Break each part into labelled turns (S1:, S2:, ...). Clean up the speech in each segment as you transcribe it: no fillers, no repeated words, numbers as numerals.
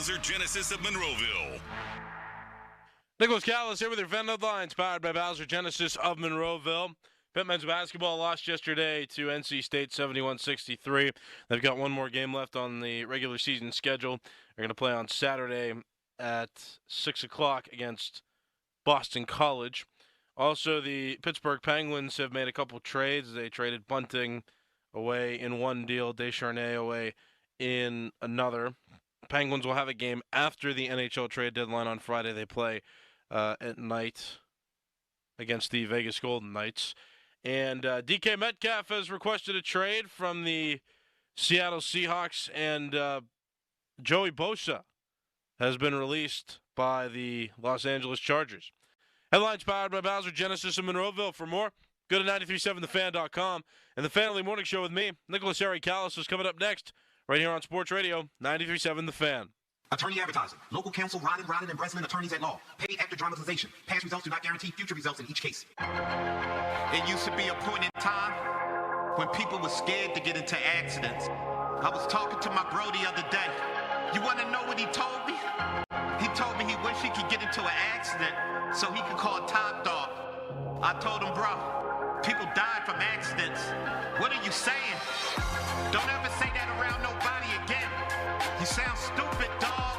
S1: Bowser Genesis of Monroeville.
S2: Nicholas Callis here with your fan headlines, powered by Bowser Genesis of Monroeville. Pitt men's basketball lost yesterday to NC State 71-63. They've got one more game left on the regular season schedule. They're going to play on Saturday at 6 o'clock against Boston College. Also, the Pittsburgh Penguins have made a couple trades. They traded Bunting away in one deal, Descharnay away in another. Penguins will have a game after the NHL trade deadline on Friday. They play at night against the Vegas Golden Knights. And DK Metcalf has requested a trade from the Seattle Seahawks, and Joey Bosa has been released by the Los Angeles Chargers. Headlines powered by Bowser Genesis in Monroeville. For more, go to 937thefan.com. And the Family Morning Show with me, Nicholas Callis, is coming up next right here on Sports Radio 93.7 The Fan.
S3: Attorney advertising. Local counsel Rodden and Breslin, attorneys at law. Paid after dramatization. Past results do not guarantee future results in each case.
S4: It used to be a point in time when people were scared to get into accidents. I was talking to my bro the other day. You want to know what he told me? He told me he wished he could get into an accident so he could call Top Dog. I told him, bro, people died from accidents. What are you saying? Don't ever say that around nobody again. You sound stupid, dog.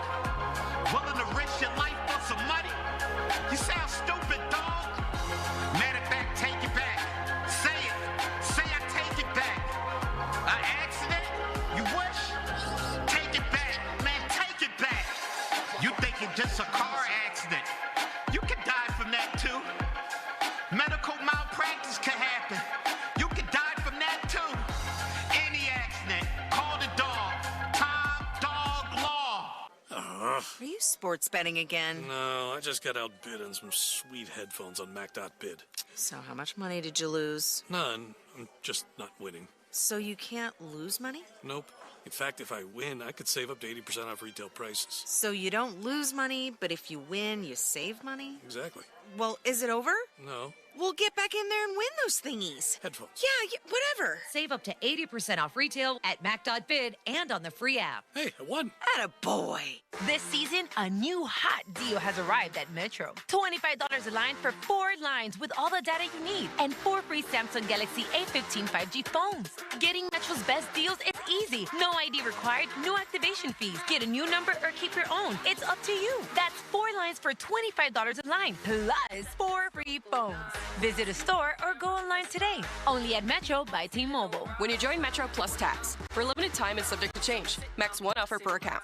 S4: Willing to risk your life for some money? You sound stupid, dog. Matter of fact, take it back. Say it. Say I take it back. An accident? You wish? Take it back. Man, take it back. You think it's just a car accident. You can die from that too. Medical malpractice can happen. You can die from that too. Any accident, call the dog. Top Dog Law.
S5: Are you sports betting again?
S6: No, I just got outbid on some sweet headphones on Mac.bid.
S5: So how much money did you lose?
S6: None. I'm just not winning.
S5: So you can't lose money?
S6: Nope. In fact, if I win, I could save up to 80% off retail prices.
S5: So you don't lose money, but if you win, you save money?
S6: Exactly.
S5: Well, is it over?
S6: No.
S5: We'll get back in there and win those thingies.
S6: Headphones.
S5: Yeah, whatever.
S7: Save up to 80% off retail at Mac.bid and on the free app.
S6: Hey, I won.
S5: Attaboy.
S8: This season, a new hot deal has arrived at Metro. $25 a line for 4 lines with all the data you need and 4 free Samsung Galaxy A15 5G phones. Getting Metro's best deals is easy. No ID required, no activation fees. Get a new number or keep your own. It's up to you. That's 4 lines for $25 a line, plus 4 free phones. Visit a store or go online today. Only at Metro by T-Mobile.
S9: When you join Metro Plus Tax, for a limited time and subject to change. Max 1 offer per account.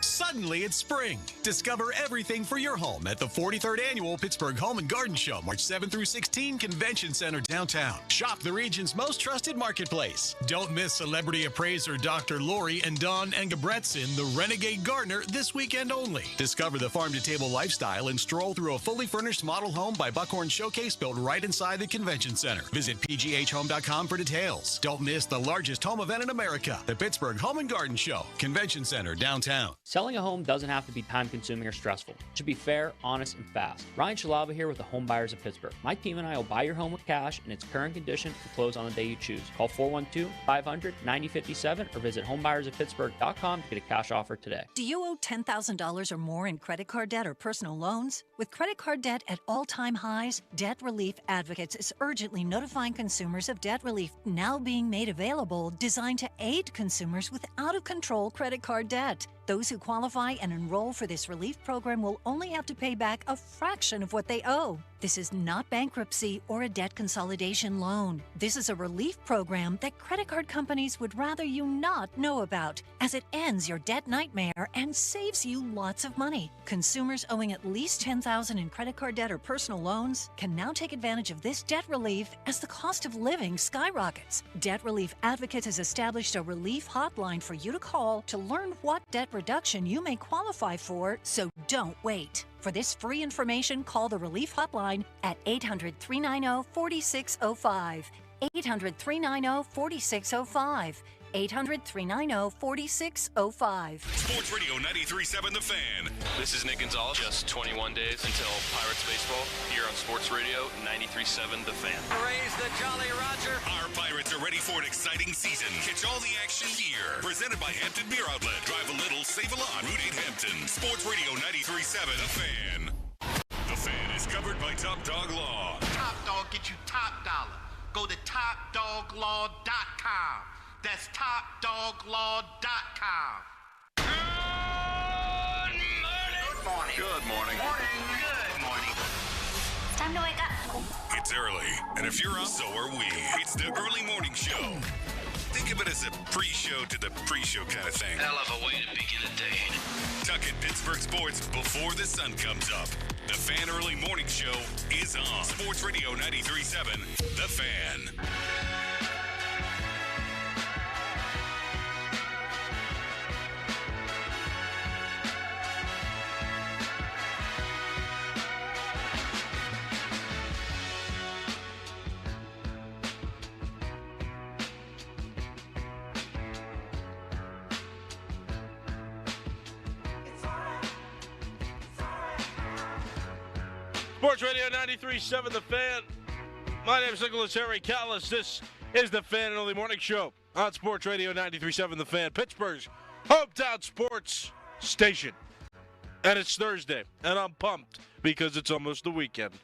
S10: Suddenly it's spring. Discover everything for your home at the 43rd Annual Pittsburgh Home and Garden Show, March 7 through 16, Convention Center downtown. Shop the region's most trusted marketplace. Don't miss celebrity appraiser Dr. Lori and Don Engebretson, the Renegade Gardener, this weekend only. Discover the farm-to-table lifestyle and stroll through a fully furnished model home by Buckhorn Showcase built right inside the Convention Center. Visit pghhome.com for details. Don't miss the largest home event in America, the Pittsburgh Home and Garden Show, Convention Center downtown.
S11: Selling a home doesn't have to be time-consuming or stressful. It should be fair, honest, and fast. Ryan Shalava here with the Home Buyers of Pittsburgh. My team and I will buy your home with cash in its current condition and close on the day you choose. Call 412-500-9057 or visit homebuyersofpittsburgh.com to get a cash offer today.
S12: Do you owe $10,000 or more in credit card debt or personal loans? With credit card debt at all-time highs, Debt Relief Advocates is urgently notifying consumers of debt relief now being made available, designed to aid consumers with out-of-control credit card debt. Those who qualify and enroll for this relief program will only have to pay back a fraction of what they owe. This is not bankruptcy or a debt consolidation loan. This is a relief program that credit card companies would rather you not know about, as it ends your debt nightmare and saves you lots of money. Consumers owing at least $10,000 in credit card debt or personal loans can now take advantage of this debt relief as the cost of living skyrockets. Debt Relief Advocates has established a relief hotline for you to call to learn what debt reduction you may qualify for, so don't wait. For this free information, call the Relief Hotline at 800-390-4605. 800-390-4605. 800-390-4605.
S1: Sports Radio 93.7 The Fan.
S13: This is Nick Gonzalez. Just 21 days until Pirates baseball here on Sports Radio 93.7 The Fan.
S14: Raise the Jolly Roger.
S1: Our Pirates are ready for an exciting season. Catch all the action here. Presented by Hampton Beer Outlet. Drive a little, save a lot. Route 8 Hampton. Sports Radio 93.7 The Fan. The Fan is covered by Top Dog Law.
S4: Top Dog get you top dollar. Go to topdoglaw.com. That's topdoglaw.com.
S1: Good morning.
S4: Good morning.
S15: It's time to wake up.
S1: It's early, and if you're up, so are we. It's the early morning show. Think of it as a pre-show to the pre-show kind of thing.
S13: Hell of a way to begin a day.
S1: Tuck in Pittsburgh sports before the sun comes up. The Fan Early Morning Show is on Sports Radio 93.7 The Fan.
S2: Sports Radio 93.7 The Fan. My name is Nicholas Harry Callis. This is the Fan Early Morning Show on Sports Radio 93.7 The Fan, Pittsburgh's hometown sports station. And it's Thursday, and I'm pumped because it's almost the weekend.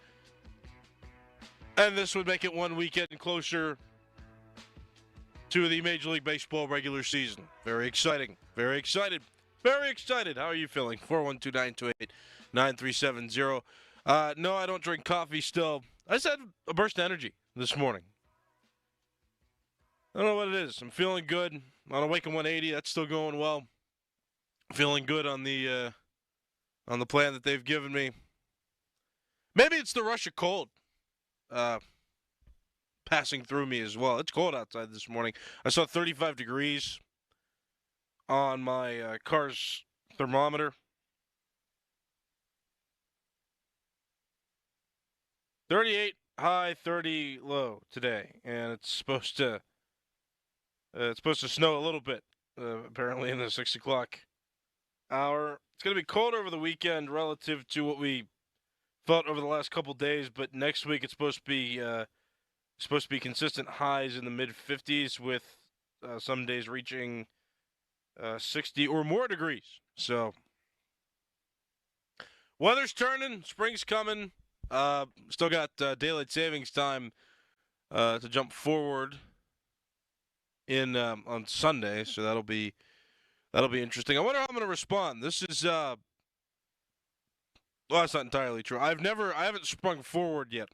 S2: And this would make it one weekend closer to the Major League Baseball regular season. Very exciting. Very excited. Very excited. How are you feeling? 412-928-9370. No, I don't drink coffee still. I just had a burst of energy this morning. I don't know what it is. I'm feeling good. On Awaken 180, that's still going well. Feeling good on the plan that they've given me. Maybe it's the rush of cold passing through me as well. It's cold outside this morning. I saw 35 degrees on my car's thermometer. 38 high, 30 low today, and it's supposed to snow a little bit. Apparently in the 6 o'clock hour, it's going to be cold over the weekend relative to what we felt over the last couple days. But next week it's supposed to be consistent highs in the mid 50s, with some days reaching 60 or more degrees. So weather's turning, spring's coming. Still got daylight savings time to jump forward in on Sunday, so that'll be interesting. I wonder how I'm going to respond. This is well, that's not entirely true. I haven't sprung forward yet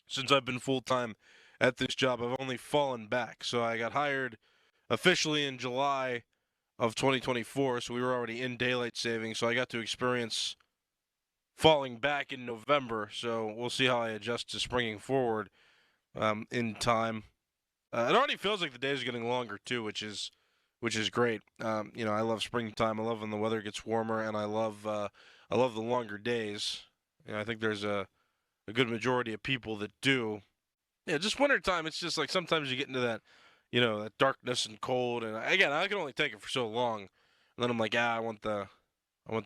S2: since I've been full time at this job. I've only fallen back. So I got hired officially in July of 2024, so we were already in daylight savings. So I got to experience falling back in November, so we'll see how I adjust to springing forward in time. It already feels like the days are getting longer too, which is great. I love springtime. I love when the weather gets warmer, and I love the longer days. I think there's a good majority of people that do. Yeah, just wintertime, it's just like sometimes you get into that, that darkness and cold, and again, I can only take it for so long, and then I'm like, I want the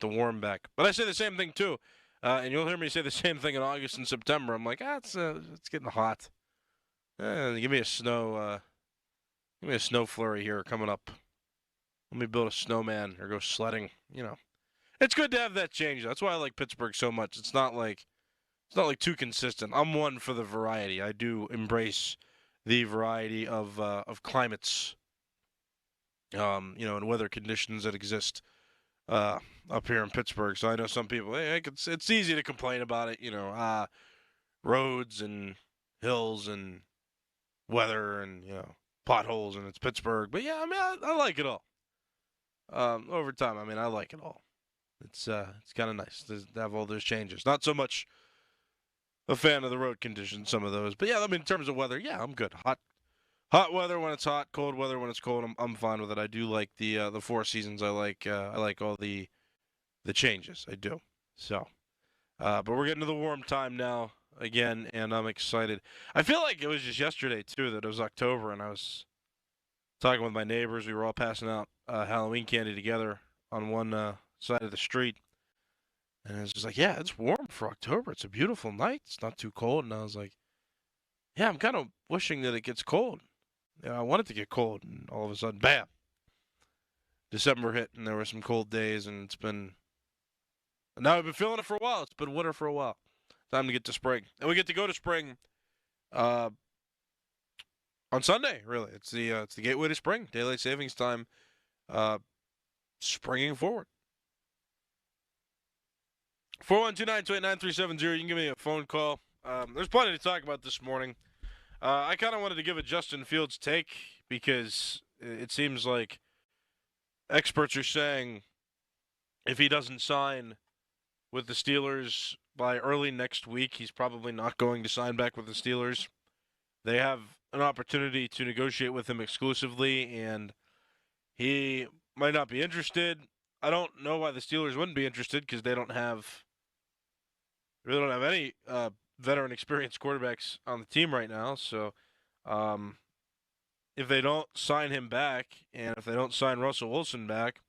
S2: warm back. But I say the same thing too. And you'll hear me say the same thing in August and September. I'm like, it's getting hot. Give me a snow flurry here coming up. Let me build a snowman or go sledding. It's good to have that change. That's why I like Pittsburgh so much. It's not like too consistent. I'm one for the variety. I do embrace the variety of climates, and weather conditions that exist up here in Pittsburgh. So I know some people, it's easy to complain about it, roads and hills and weather and, potholes, and it's Pittsburgh. But yeah, I like it all. Over time, I like it all. It's kind of nice to have all those changes. Not so much a fan of the road conditions, some of those. But yeah, in terms of weather, yeah, I'm good. Hot weather when it's hot, cold weather when it's cold. I'm fine with it. I do like the four seasons. I like all the changes. I do. So, but we're getting to the warm time now again, and I'm excited. I feel like it was just yesterday too that it was October, and I was talking with my neighbors. We were all passing out Halloween candy together on one side of the street. And it's just like, yeah, it's warm for October. It's a beautiful night. It's not too cold. And I was like, yeah, I'm kind of wishing that it gets cold. I want it to get cold. And all of a sudden, bam, December hit, and there were some cold days, and it's been. Now I've been feeling it for a while. It's been winter for a while. Time to get to spring, and we get to go to spring on Sunday. Really, it's the gateway to spring, daylight savings time, springing forward. 412-928-9370. You can give me a phone call. There's plenty to talk about this morning. I kind of wanted to give a Justin Fields take because it seems like experts are saying if he doesn't sign with the Steelers by early next week, he's probably not going to sign back with the Steelers. They have an opportunity to negotiate with him exclusively, and he might not be interested. I don't know why the Steelers wouldn't be interested because they don't have any veteran experienced quarterbacks on the team right now. So if they don't sign him back, and if they don't sign Russell Wilson back,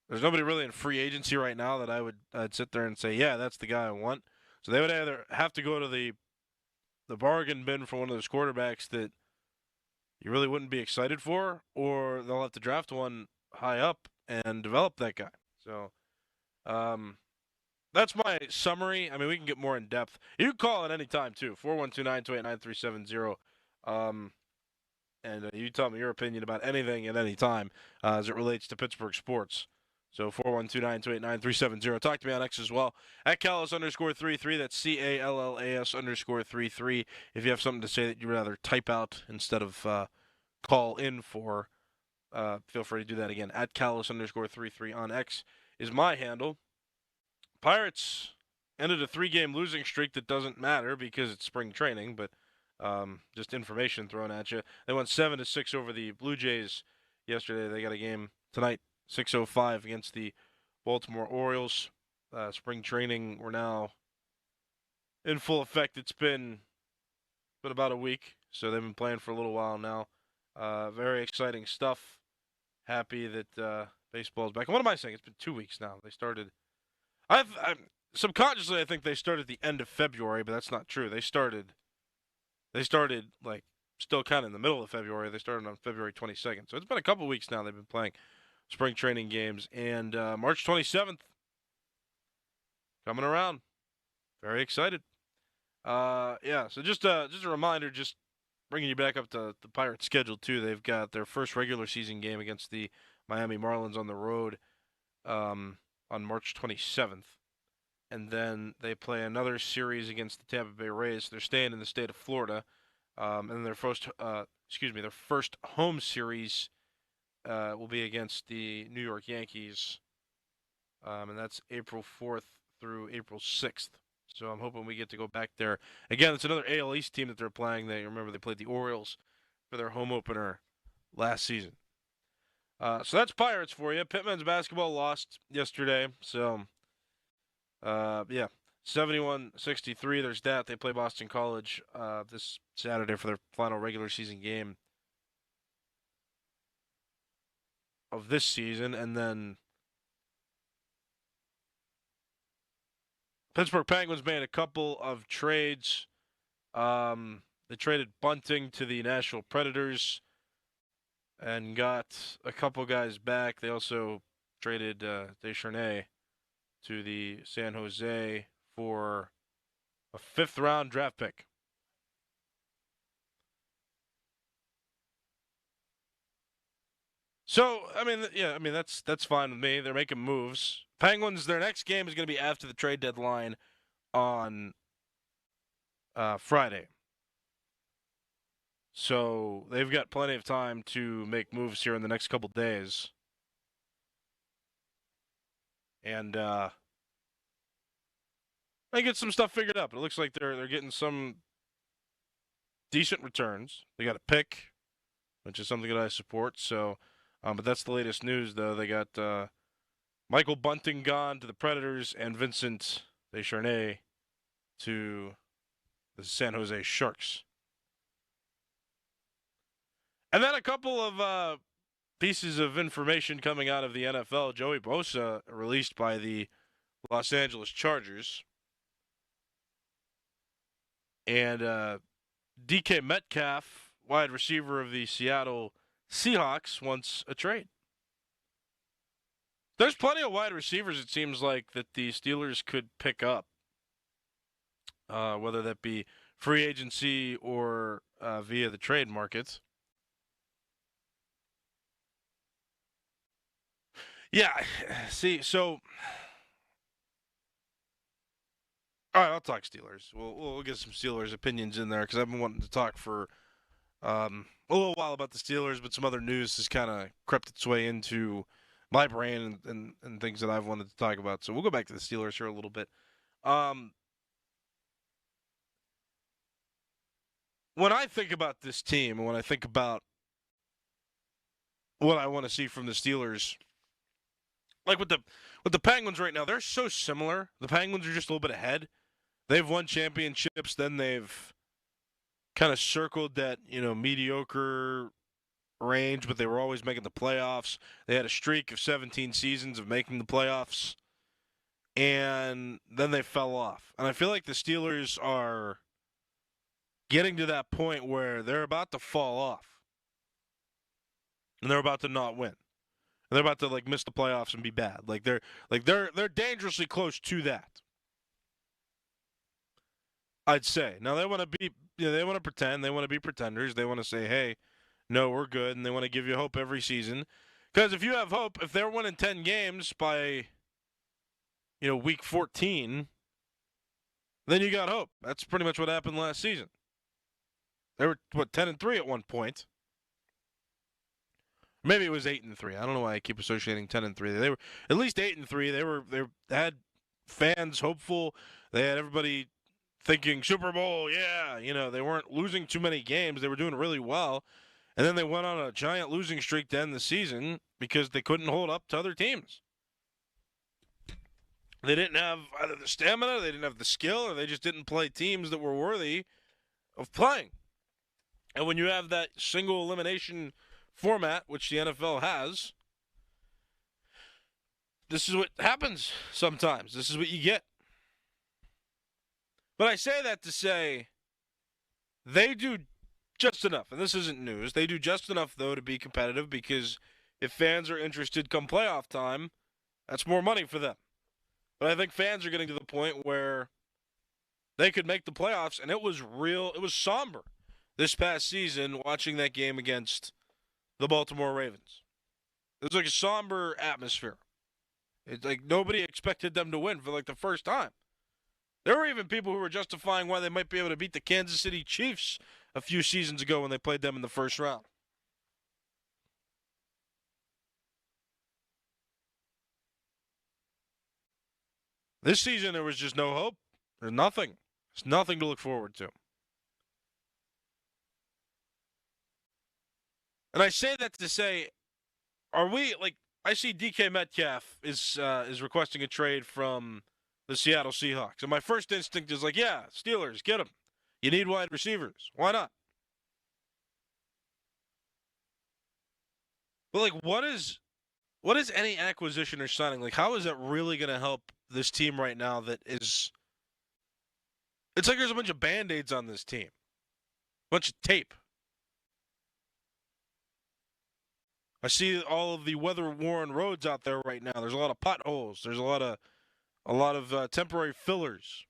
S2: there's nobody really in free agency right now that I'd sit there and say, yeah, that's the guy I want. So they would either have to go to the bargain bin for one of those quarterbacks that you really wouldn't be excited for, or they'll have to draft one high up and develop that guy. So that's my summary. I mean, we can get more in depth. You can call at any time, too, 412-928-9370. And you tell me your opinion about anything at any time as it relates to Pittsburgh sports. So 412-928-9370. Talk to me on X as well. At Callas_33. That's CALLAS_33. If you have something to say that you'd rather type out instead of call in for, feel free to do that again. At Callas_33 on X is my handle. Pirates ended a 3-game losing streak that doesn't matter because it's spring training, but just information thrown at you. They went 7-6 over the Blue Jays yesterday. They got a game tonight, 6:05 against the Baltimore Orioles. Spring training, we're now in full effect. It's been about a week, so they've been playing for a little while now. Very exciting stuff. Happy that baseball's back. And what am I saying? It's been 2 weeks now. They started. Subconsciously, I think they started the end of February, but that's not true. They started like still kind of in the middle of February. They started on February 22nd. So it's been a couple weeks now they've been playing spring training games. And March 27th, coming around. Very excited. Yeah, so just a reminder, just bringing you back up to the Pirates' schedule, too. They've got their first regular season game against the Miami Marlins on the road on March 27th. And then they play another series against the Tampa Bay Rays. They're staying in the state of Florida. And then their first home series will be against the New York Yankees. And that's April 4th through April 6th. So I'm hoping we get to go back there. Again, it's another AL East team that they're playing. Remember they played the Orioles for their home opener last season. So that's Pirates for you. Pitt men's basketball lost yesterday. So, yeah, 71-63. There's that. They play Boston College this Saturday for their final regular season game of this season. And then Pittsburgh Penguins made a couple of trades. They traded Bunting to the Nashville Predators and got a couple guys back. They also traded Descharnais to the San Jose for a 5th-round draft pick. So, that's fine with me. They're making moves. Penguins, their next game is going to be after the trade deadline on Friday. So they've got plenty of time to make moves here in the next couple days. And they get some stuff figured out. But it looks like they're getting some decent returns. They got a pick, which is something that I support. So, but that's the latest news, though. They got Michael Bunting gone to the Predators and Vincent Descharnais to the San Jose Sharks. And then a couple of pieces of information coming out of the NFL. Joey Bosa released by the Los Angeles Chargers. And DK Metcalf, wide receiver of the Seattle Seahawks, wants a trade. There's plenty of wide receivers, it seems like, that the Steelers could pick up, whether that be free agency or via the trade market. Yeah, see, so... All right, I'll talk Steelers. We'll get some Steelers opinions in there because I've been wanting to talk for a little while about the Steelers, but some other news has kind of crept its way into my brain and things that I've wanted to talk about. So we'll go back to the Steelers here a little bit. When I think about this team and when I think about what I want to see from the Steelers, like with the Penguins right now, they're so similar. The Penguins are just a little bit ahead. They've won championships, then they've kind of circled that, mediocre range, but they were always making the playoffs. They had a streak of 17 seasons of making the playoffs, and then they fell off. And I feel like the Steelers are getting to that point where they're about to fall off, and they're about to not win. And they're about to miss the playoffs and be bad. They're dangerously close to that, I'd say. Now they want to be, they want to pretend, they want to be pretenders. They want to say, hey, no, we're good, and they want to give you hope every season. Because if you have hope, if they're winning 10 games by, week 14, then you got hope. That's pretty much what happened last season. They were 10-3 at one point. Maybe it was 8-3. I don't know why I keep associating 10-3. They were at least 8-3. They had fans hopeful. They had everybody thinking Super Bowl. Yeah, they weren't losing too many games. They were doing really well. And then they went on a giant losing streak to end the season because they couldn't hold up to other teams. They didn't have either the stamina, they didn't have the skill, or they just didn't play teams that were worthy of playing. And when you have that single elimination format, which the NFL has, this is what happens sometimes. This is what you get. But I say that to say they do just enough, and this isn't news. They do just enough, though, to be competitive because if fans are interested come playoff time, that's more money for them. But I think fans are getting to the point where they could make the playoffs, and it was somber this past season watching that game against the Baltimore Ravens. It was like a somber atmosphere. It's like nobody expected them to win for the first time. There were even people who were justifying why they might be able to beat the Kansas City Chiefs a few seasons ago when they played them in the first round. This season, there was just no hope. There's nothing. There's nothing to look forward to. And I say that to say, are we, I see DK Metcalf is requesting a trade from the Seattle Seahawks. And my first instinct is yeah, Steelers, get him. You need wide receivers. Why not? But what is any acquisition or signing? How is that really going to help this team right now that is, it's like there's a bunch of Band-Aids on this team. A bunch of tape. I see all of the weather-worn roads out there right now. There's a lot of potholes. There's a lot of temporary fillers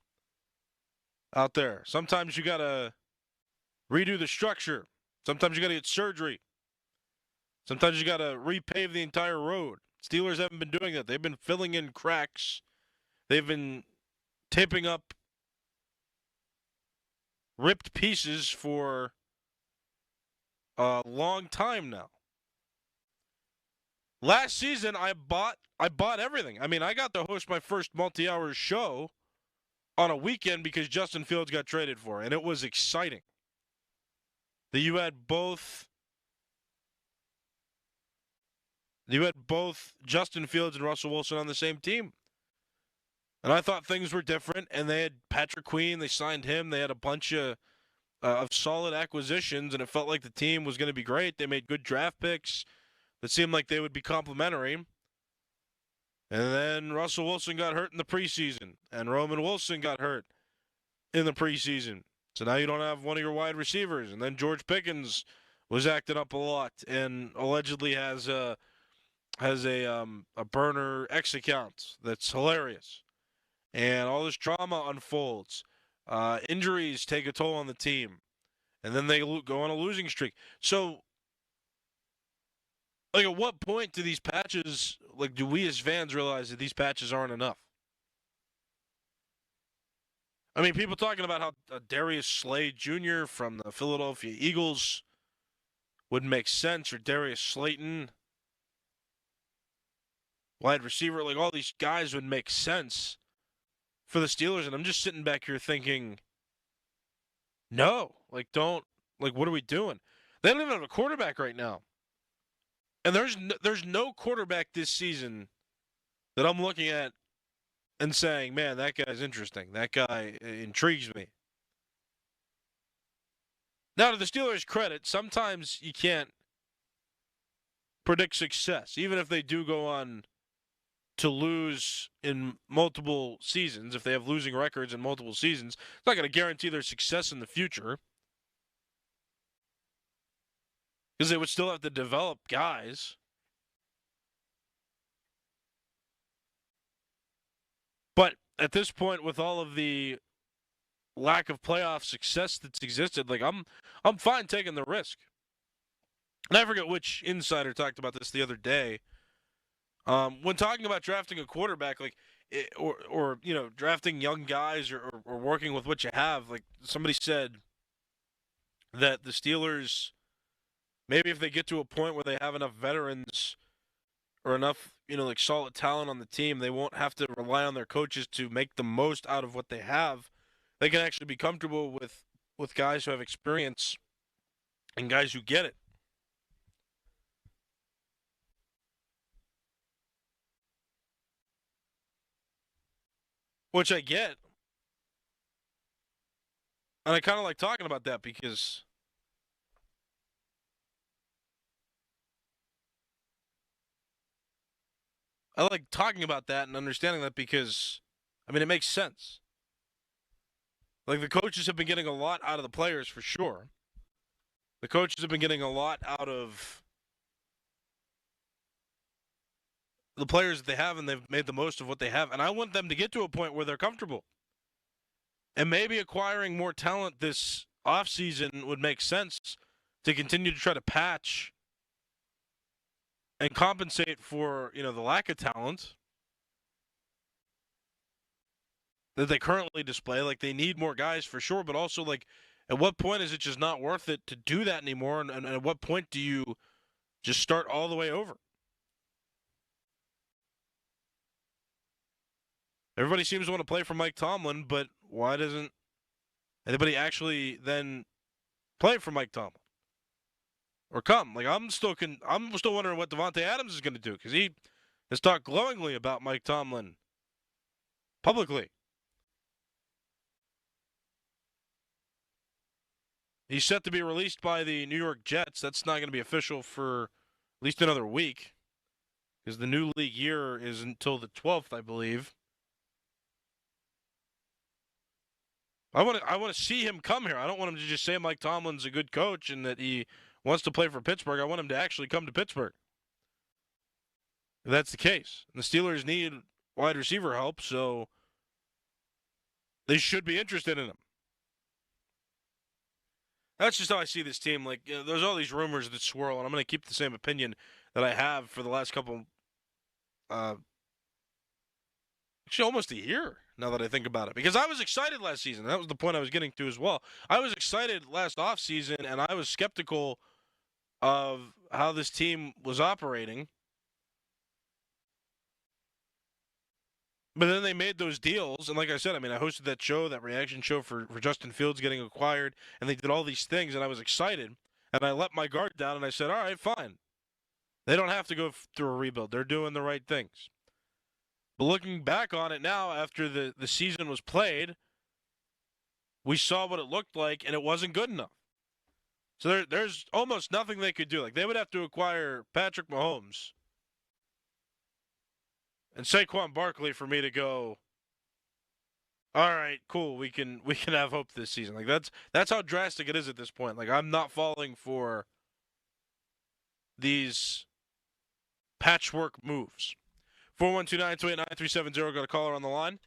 S2: out there. Sometimes you got to redo the structure. Sometimes you got to get surgery. Sometimes you got to repave the entire road. Steelers haven't been doing that. They've been filling in cracks. They've been taping up ripped pieces for a long time now. Last season, I bought everything. I mean, I got to host my first multi-hour show on a weekend because Justin Fields got traded for, and it was exciting. That you had both Justin Fields and Russell Wilson on the same team. And I thought things were different, and they had Patrick Queen. They signed him. They had a bunch of of solid acquisitions, and it felt like the team was going to be great. They made good draft picks that seemed like they would be complementary. And then Russell Wilson got hurt in the preseason, and Roman Wilson got hurt in the preseason. So now you don't have one of your wide receivers. And then George Pickens was acting up a lot and allegedly has a burner X account that's hilarious. And all this drama unfolds. Injuries take a toll on the team. And then they go on a losing streak. So, like, at what point do these patches, like, do we as fans realize that these patches aren't enough? I mean, people talking about how Darius Slay Jr. from the Philadelphia Eagles would make sense, or Darius Slayton, wide receiver, like all these guys would make sense for the Steelers. And I'm just sitting back here thinking, no, like, don't, like, what are we doing? They don't even have a quarterback right now. And there's no quarterback this season that I'm looking at and saying, man, that guy's interesting. That guy intrigues me. Now, to the Steelers' credit, sometimes you can't predict success. Even if they do go on to lose in multiple seasons, if they have losing records in multiple seasons, it's not going to guarantee their success in the future. Because they would still have to develop guys. But at this point, with all of the lack of playoff success that's existed, like I'm fine taking the risk. And I forget which insider talked about this the other day. When talking about drafting a quarterback, like or you know, drafting young guys or working with what you have, like somebody said that the Steelers, maybe if they get to a point where they have enough veterans or enough, you know, like solid talent on the team, they won't have to rely on their coaches to make the most out of what they have. They can actually be comfortable with guys who have experience and guys who get it. Which I get. And I kind of like talking about that because I like talking about that and understanding that because, I mean, it makes sense. Like, the coaches have been getting a lot out of the players for sure. The coaches have been getting a lot out of the players that they have, and they've made the most of what they have. And I want them to get to a point where they're comfortable. And maybe acquiring more talent this offseason would make sense to continue to try to patch and compensate for, you know, the lack of talent that they currently display. Like, they need more guys for sure, but also, like, at what point is it just not worth it to do that anymore? And at what point do you just start all the way over? Everybody seems to want to play for Mike Tomlin, but why doesn't anybody actually then play for Mike Tomlin? Or come? Like, I'm still wondering what Devontae Adams is going to do, because he has talked glowingly about Mike Tomlin publicly. He's set to be released by the New York Jets. That's not going to be official for at least another week, because the new league year is until the 12th, I believe. I want to see him come here. I don't want him to just say Mike Tomlin's a good coach and that he wants to play for Pittsburgh. I want him to actually come to Pittsburgh. If that's the case. And the Steelers need wide receiver help, so they should be interested in him. That's just how I see this team. Like, you know, there's all these rumors that swirl, and I'm going to keep the same opinion that I have for the last couple, actually almost a year now that I think about it. Because I was excited last season. That was the point I was getting to as well. I was excited last offseason, and I was skeptical of how this team was operating. But then they made those deals, and like I said, I mean, I hosted that show, that reaction show for Justin Fields getting acquired, and they did all these things, and I was excited. And I let my guard down, and I said, all right, fine. They don't have to go through a rebuild. They're doing the right things. But looking back on it now, after the season was played, we saw what it looked like, and it wasn't good enough. So there's almost nothing they could do. Like, they would have to acquire Patrick Mahomes and Saquon Barkley for me to go, all right, cool, we can have hope this season. Like, that's how drastic it is at this point. Like, I'm not falling for these patchwork moves. 412-928-9370. Got a caller on the line.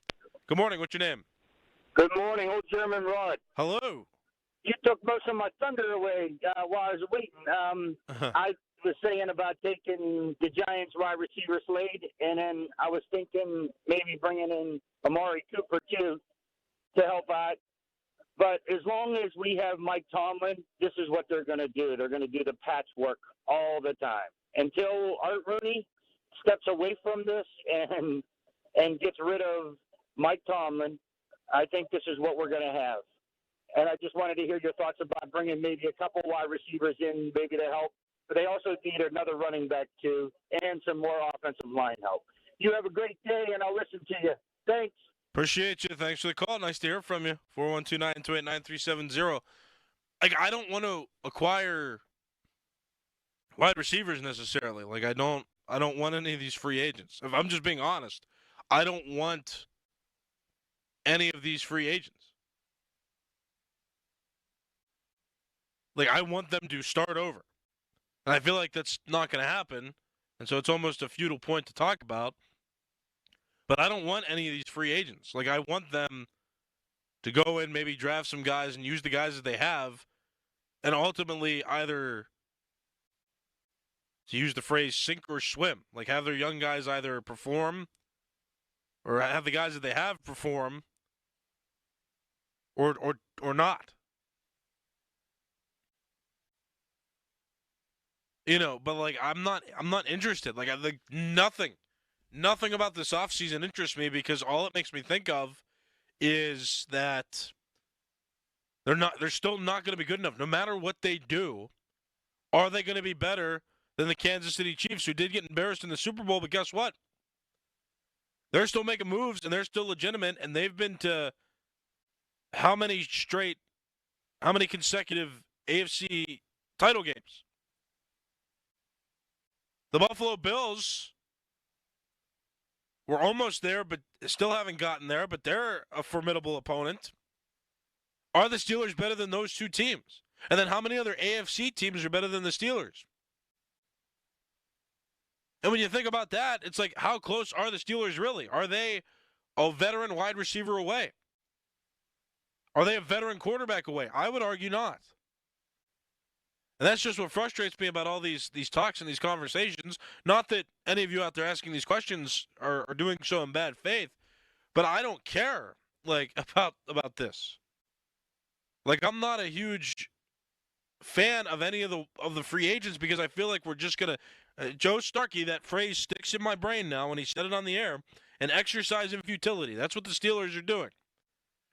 S2: Good morning. What's your name?
S16: Good morning, old German Rod.
S2: Hello.
S16: You took most of my thunder away while I was waiting. I was saying about taking the Giants wide receiver Slade, and then I was thinking maybe bringing in Amari Cooper too to help out. But as long as we have Mike Tomlin, this is what they're going to do. They're going to do the patchwork all the time until Art Rooney steps away from this and gets rid of Mike Tomlin. I think this is what we're going to have. And I just wanted to hear your thoughts about bringing maybe a couple wide receivers in, maybe to help. But they also need another running back, too, and some more offensive line help. You have a great day, and I'll listen to you. Thanks.
S2: Appreciate you. Thanks for the call. Nice to hear from you. 412-928-9370. Like, I don't want to acquire wide receivers necessarily. Like, I don't want any of these free agents. If I'm just being honest, I don't want any of these free agents. Like, I want them to start over. And I feel like that's not going to happen. And so it's almost a futile point to talk about. But I don't want any of these free agents. Like, I want them to go in, maybe draft some guys and use the guys that they have, and ultimately either, to use the phrase, sink or swim. Like, have their young guys either perform or have the guys that they have perform or not. You know, but like I'm not interested. Like, nothing about this offseason interests me, because all it makes me think of is that they're still not going to be good enough. No matter what they do, are they going to be better than the Kansas City Chiefs, who did get embarrassed in the Super Bowl, but guess what? They're still making moves, and they're still legitimate, and they've been to how many consecutive AFC title games? The Buffalo Bills were almost there, but still haven't gotten there, but they're a formidable opponent. Are the Steelers better than those two teams? And then how many other AFC teams are better than the Steelers? And when you think about that, it's like, how close are the Steelers really? Are they a veteran wide receiver away? Are they a veteran quarterback away? I would argue not. And that's just what frustrates me about all these talks and these conversations. Not that any of you out there asking these questions are doing so in bad faith, but I don't care, like, about this. Like, I'm not a huge fan of any of the free agents, because I feel like we're just going to Joe Starkey, that phrase sticks in my brain now when he said it on the air, an exercise in futility. That's what the Steelers are doing.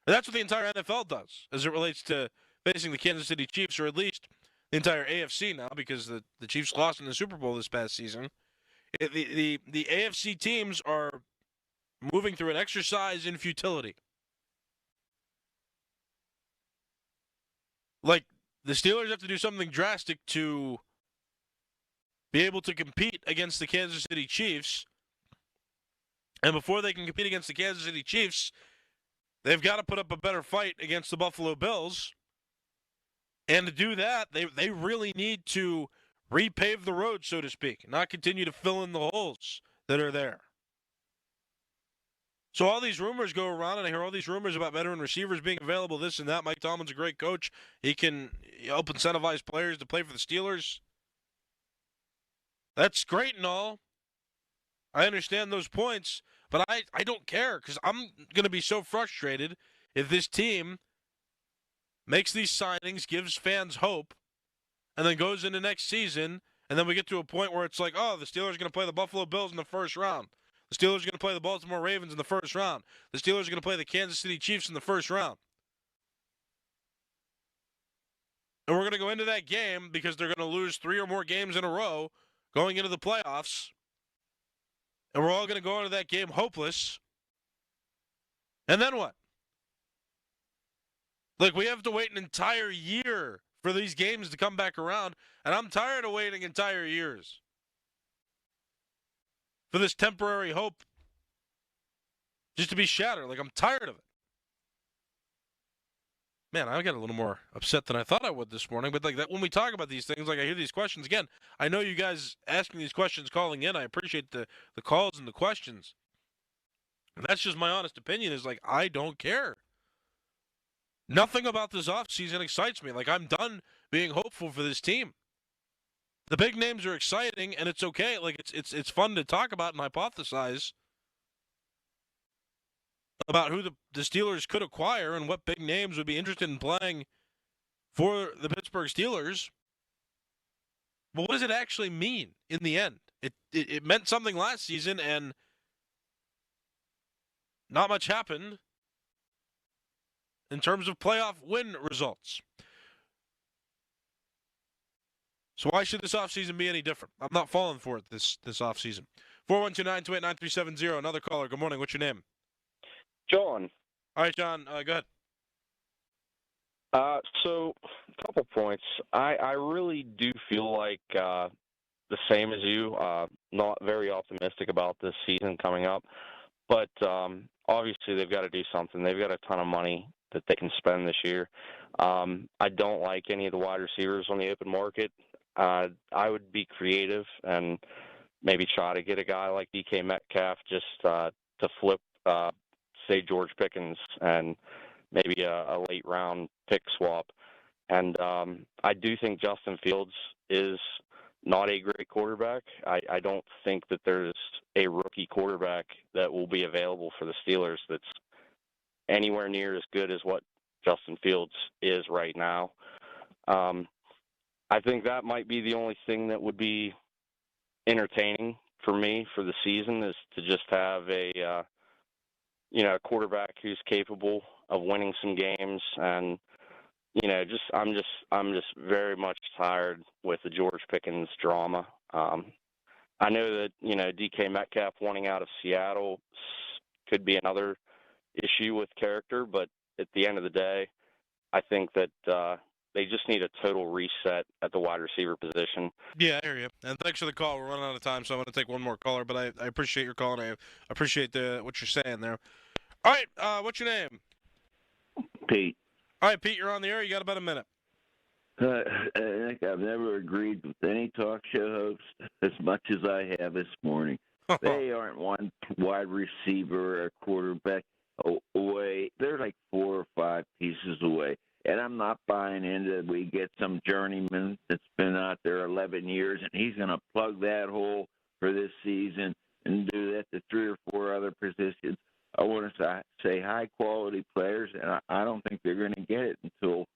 S2: And that's what the entire NFL does as it relates to facing the Kansas City Chiefs, or at least the entire AFC now, because the Chiefs lost in the Super Bowl this past season. The AFC teams are moving through an exercise in futility. Like, the Steelers have to do something drastic to be able to compete against the Kansas City Chiefs. And before they can compete against the Kansas City Chiefs, they've got to put up a better fight against the Buffalo Bills. And to do that, they really need to repave the road, so to speak, not continue to fill in the holes that are there. So all these rumors go around, and I hear all these rumors about veteran receivers being available, this and that. Mike Tomlin's a great coach. He can help incentivize players to play for the Steelers. That's great and all. I understand those points, but I don't care, because I'm going to be so frustrated if this team makes these signings, gives fans hope, and then goes into next season, and then we get to a point where it's like, oh, the Steelers are going to play the Buffalo Bills in the first round. The Steelers are going to play the Baltimore Ravens in the first round. The Steelers are going to play the Kansas City Chiefs in the first round. And we're going to go into that game, because they're going to lose 3 or more games in a row going into the playoffs. And we're all going to go into that game hopeless. And then what? Like, we have to wait an entire year for these games to come back around, and I'm tired of waiting entire years for this temporary hope just to be shattered. Like, I'm tired of it. Man, I got a little more upset than I thought I would this morning. But like that, when we talk about these things, like I hear these questions again. I know you guys asking these questions, calling in. I appreciate the calls and the questions. And that's just my honest opinion. Is like I don't care. Nothing about this offseason excites me. Like I'm done being hopeful for this team. The big names are exciting, and it's okay. Like it's fun to talk about and hypothesize about who the Steelers could acquire and what big names would be interested in playing for the Pittsburgh Steelers. But what does it actually mean in the end? It meant something last season, and not much happened in terms of playoff win results. So why should this offseason be any different? I'm not falling for it this offseason. 412-928-9370. Another caller. Good morning. What's your name?
S17: John.
S2: All right, John, go ahead.
S17: So, a couple points. I really do feel like the same as you, not very optimistic about this season coming up. But obviously they've got to do something. They've got a ton of money that they can spend this year. I don't like any of the wide receivers on the open market. I would be creative and maybe try to get a guy like DK Metcalf just to flip say George Pickens and maybe a late round pick swap. And I do think Justin Fields is not a great quarterback. I don't think that there's a rookie quarterback that will be available for the Steelers that's anywhere near as good as what Justin Fields is right now. I think that might be the only thing that would be entertaining for me for the season is to just have a quarterback who's capable of winning some games. And, I'm just very much tired with the George Pickens drama. I know that, DK Metcalf wanting out of Seattle could be another issue with character, but at the end of the day, I think that they just need a total reset at the wide receiver position.
S2: Yeah, I hear you. And thanks for the call. We're running out of time, so I'm going to take one more caller, but I appreciate your call, and I appreciate what you're saying there. All right, what's your name?
S18: Pete.
S2: All right, Pete, you're on the air. You got about a minute.
S18: I think I've never agreed with any talk show host as much as I have this morning. They aren't one wide receiver or quarterback away. They're like 4 or 5 pieces away. And I'm not buying into we get some journeyman that's been out there 11 years, and he's going to plug that hole for this season and do that to 3 or 4 other positions. I want to say high-quality players, and I don't think they're going to get it until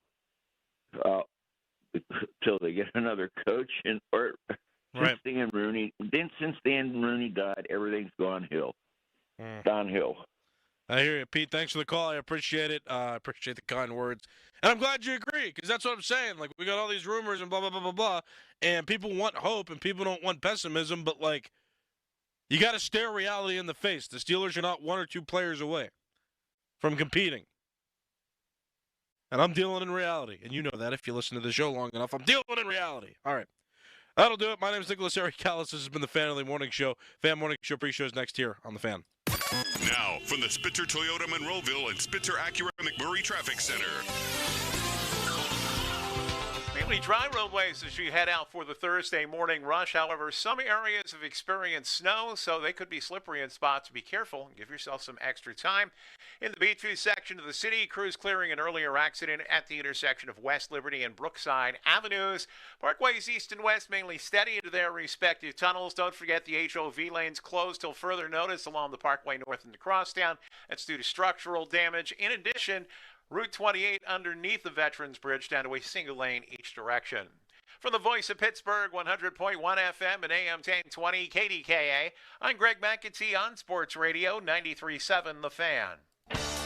S18: they get another coach or
S2: right.
S18: Since Dan Rooney died, everything's gone downhill.
S2: I hear you, Pete. Thanks for the call. I appreciate it. I appreciate the kind words. And I'm glad you agree, because that's what I'm saying. Like, we got all these rumors and blah, blah, blah, blah, blah, and people want hope and people don't want pessimism, but, like, you got to stare reality in the face. The Steelers are not 1 or 2 players away from competing. And I'm dealing in reality. And you know that if you listen to the show long enough. I'm dealing in reality. All right. That'll do it. My name is Nicholas Eric Callis. This has been the Fan Early Morning Show. Fan Morning Show pre-show is next here on The Fan.
S1: Now, from the Spitzer Toyota Monroeville and Spitzer Acura McMurray Traffic Center.
S19: Mainly dry roadways as you head out for the Thursday morning rush. However, some areas have experienced snow, so they could be slippery in spots. Be careful and give yourself some extra time. In the Beachview section of the city, crews clearing an earlier accident at the intersection of West Liberty and Brookside Avenues. Parkways east and west mainly steady into their respective tunnels. Don't forget the HOV lanes closed till further notice along the Parkway North and the Crosstown. That's due to structural damage. In addition, Route 28 underneath the Veterans Bridge down to a single lane each direction. From the voice of Pittsburgh, 100.1 FM and AM 1020 KDKA, I'm Greg McAtee on Sports Radio 93.7 The Fan.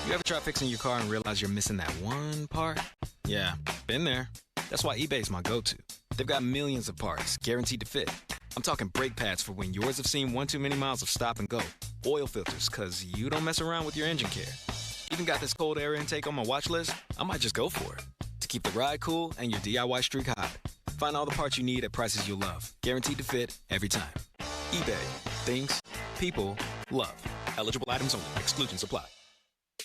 S20: You ever try fixing your car and realize you're missing that one part? Yeah, been there. That's why eBay's my go-to. They've got millions of parts, guaranteed to fit. I'm talking brake pads for when yours have seen one too many miles of stop and go. Oil filters, because you don't mess around with your engine care. Even got this cold air intake on my watch list. I might just go for it. To keep the ride cool and your DIY streak high. Find all the parts you need at prices you'll love. Guaranteed to fit every time. eBay. Things, people, love. Eligible items only. Exclusions apply.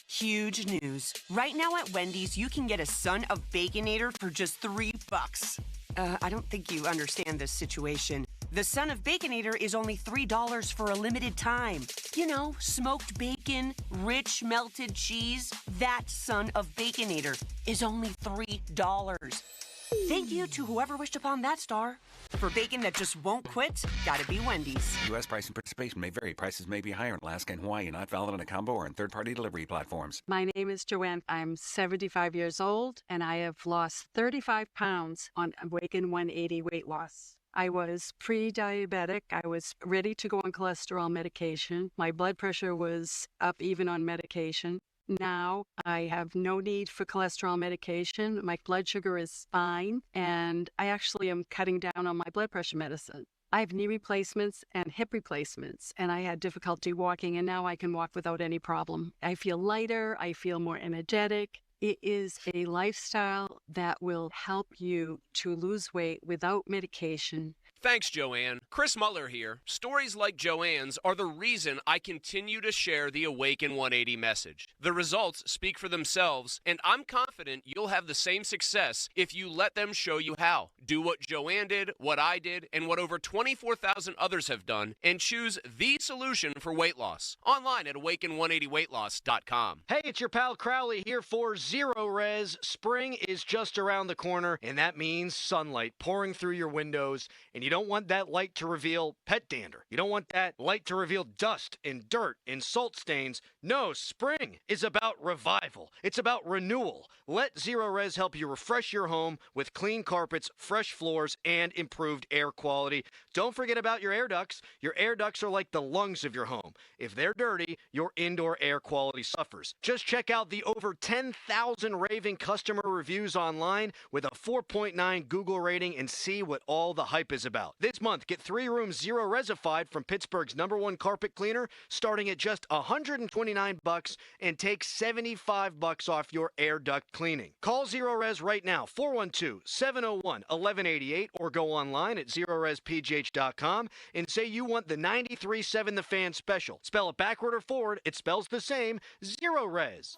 S21: Huge news. Right now at Wendy's, you can get a Son of Baconator for just $3. I don't think you understand this situation. The Son of Baconator is only $3 for a limited time. You know, smoked bacon, rich melted cheese. That Son of Baconator is only $3. Thank you to whoever wished upon that star. For bacon that just won't quit, gotta be Wendy's.
S22: U.S. price and participation may vary. Prices may be higher in Alaska and Hawaii, not valid on a combo or on third-party delivery platforms.
S23: My name is Joanne. I'm 75 years old, and I have lost 35 pounds on Awaken 180 weight loss. I was pre-diabetic. I was ready to go on cholesterol medication. My blood pressure was up even on medication. Now I have no need for cholesterol medication. My blood sugar is fine, and I actually am cutting down on my blood pressure medicine. I have knee replacements and hip replacements, and I had difficulty walking, and now I can walk without any problem. I feel lighter. I feel more energetic. It is a lifestyle that will help you to lose weight without medication.
S24: Thanks, Joanne. Chris Muller here. Stories like Joanne's are the reason I continue to share the Awaken 180 message. The results speak for themselves, and I'm confident you'll have the same success if you let them show you how. Do what Joanne did, what I did, and what over 24,000 others have done, and choose the solution for weight loss. Online at awaken180weightloss.com.
S25: Hey, it's your pal Crowley here for Zero Res. Spring is just around the corner, and that means sunlight pouring through your windows, and you don't want that light to reveal pet dander. You don't want that light to reveal dust and dirt and salt stains. No, spring is about revival. It's about renewal. Let Zero Res help you refresh your home with clean carpets, fresh floors, and improved air quality. Don't forget about your air ducts. Your air ducts are like the lungs of your home. If they're dirty, your indoor air quality suffers. Just check out the over 10,000 raving customer reviews online with a 4.9 Google rating and see what all the hype is about. This month, get 3 rooms Zero Resified from Pittsburgh's #1 carpet cleaner, starting at just $129 and take $75 off your air duct cleaning. Call Zero Res right now, 412-701-1188, or go online at ZeroResPGH.com and say you want the 93.7 The Fan special. Spell it backward or forward, it spells the same, Zero Res.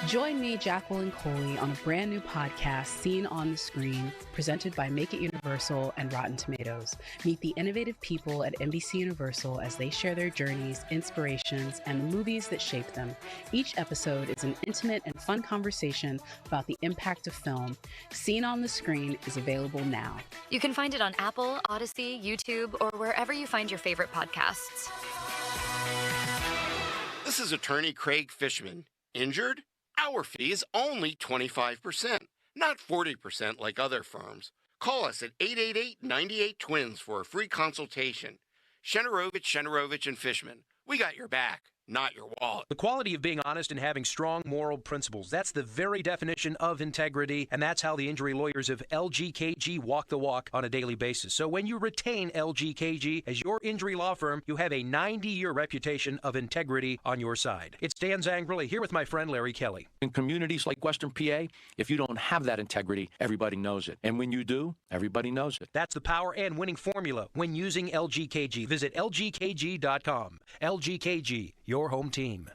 S26: Join me, Jacqueline Coley, on a brand new podcast, Seen on the Screen, presented by Make It Universal and Rotten Tomatoes. Meet the innovative people at NBC Universal as they share their journeys, inspirations, and the movies that shape them. Each episode is an intimate and fun conversation about the impact of film. Seen on the Screen is available now.
S27: You can find it on Apple, Odyssey, YouTube, or wherever you find your favorite podcasts.
S28: This is attorney Craig Fishman. Injured? Our fee is only 25%, not 40% like other firms. Call us at 888-98-TWINS for a free consultation. Shenarovich, and Fishman. We got your back, not your wallet.
S29: The quality of being honest and having strong moral principles. That's the very definition of integrity, and that's how the injury lawyers of LGKG walk the walk on a daily basis. So when you retain LGKG as your injury law firm, you have a 90-year reputation of integrity on your side. It's Dan Zangrili here with my friend Larry Kelly.
S30: In communities like Western PA, if you don't have that integrity, everybody knows it. And when you do, everybody knows it.
S29: That's the power and winning formula when using LGKG. Visit LGKG.com. LGKG, your home team.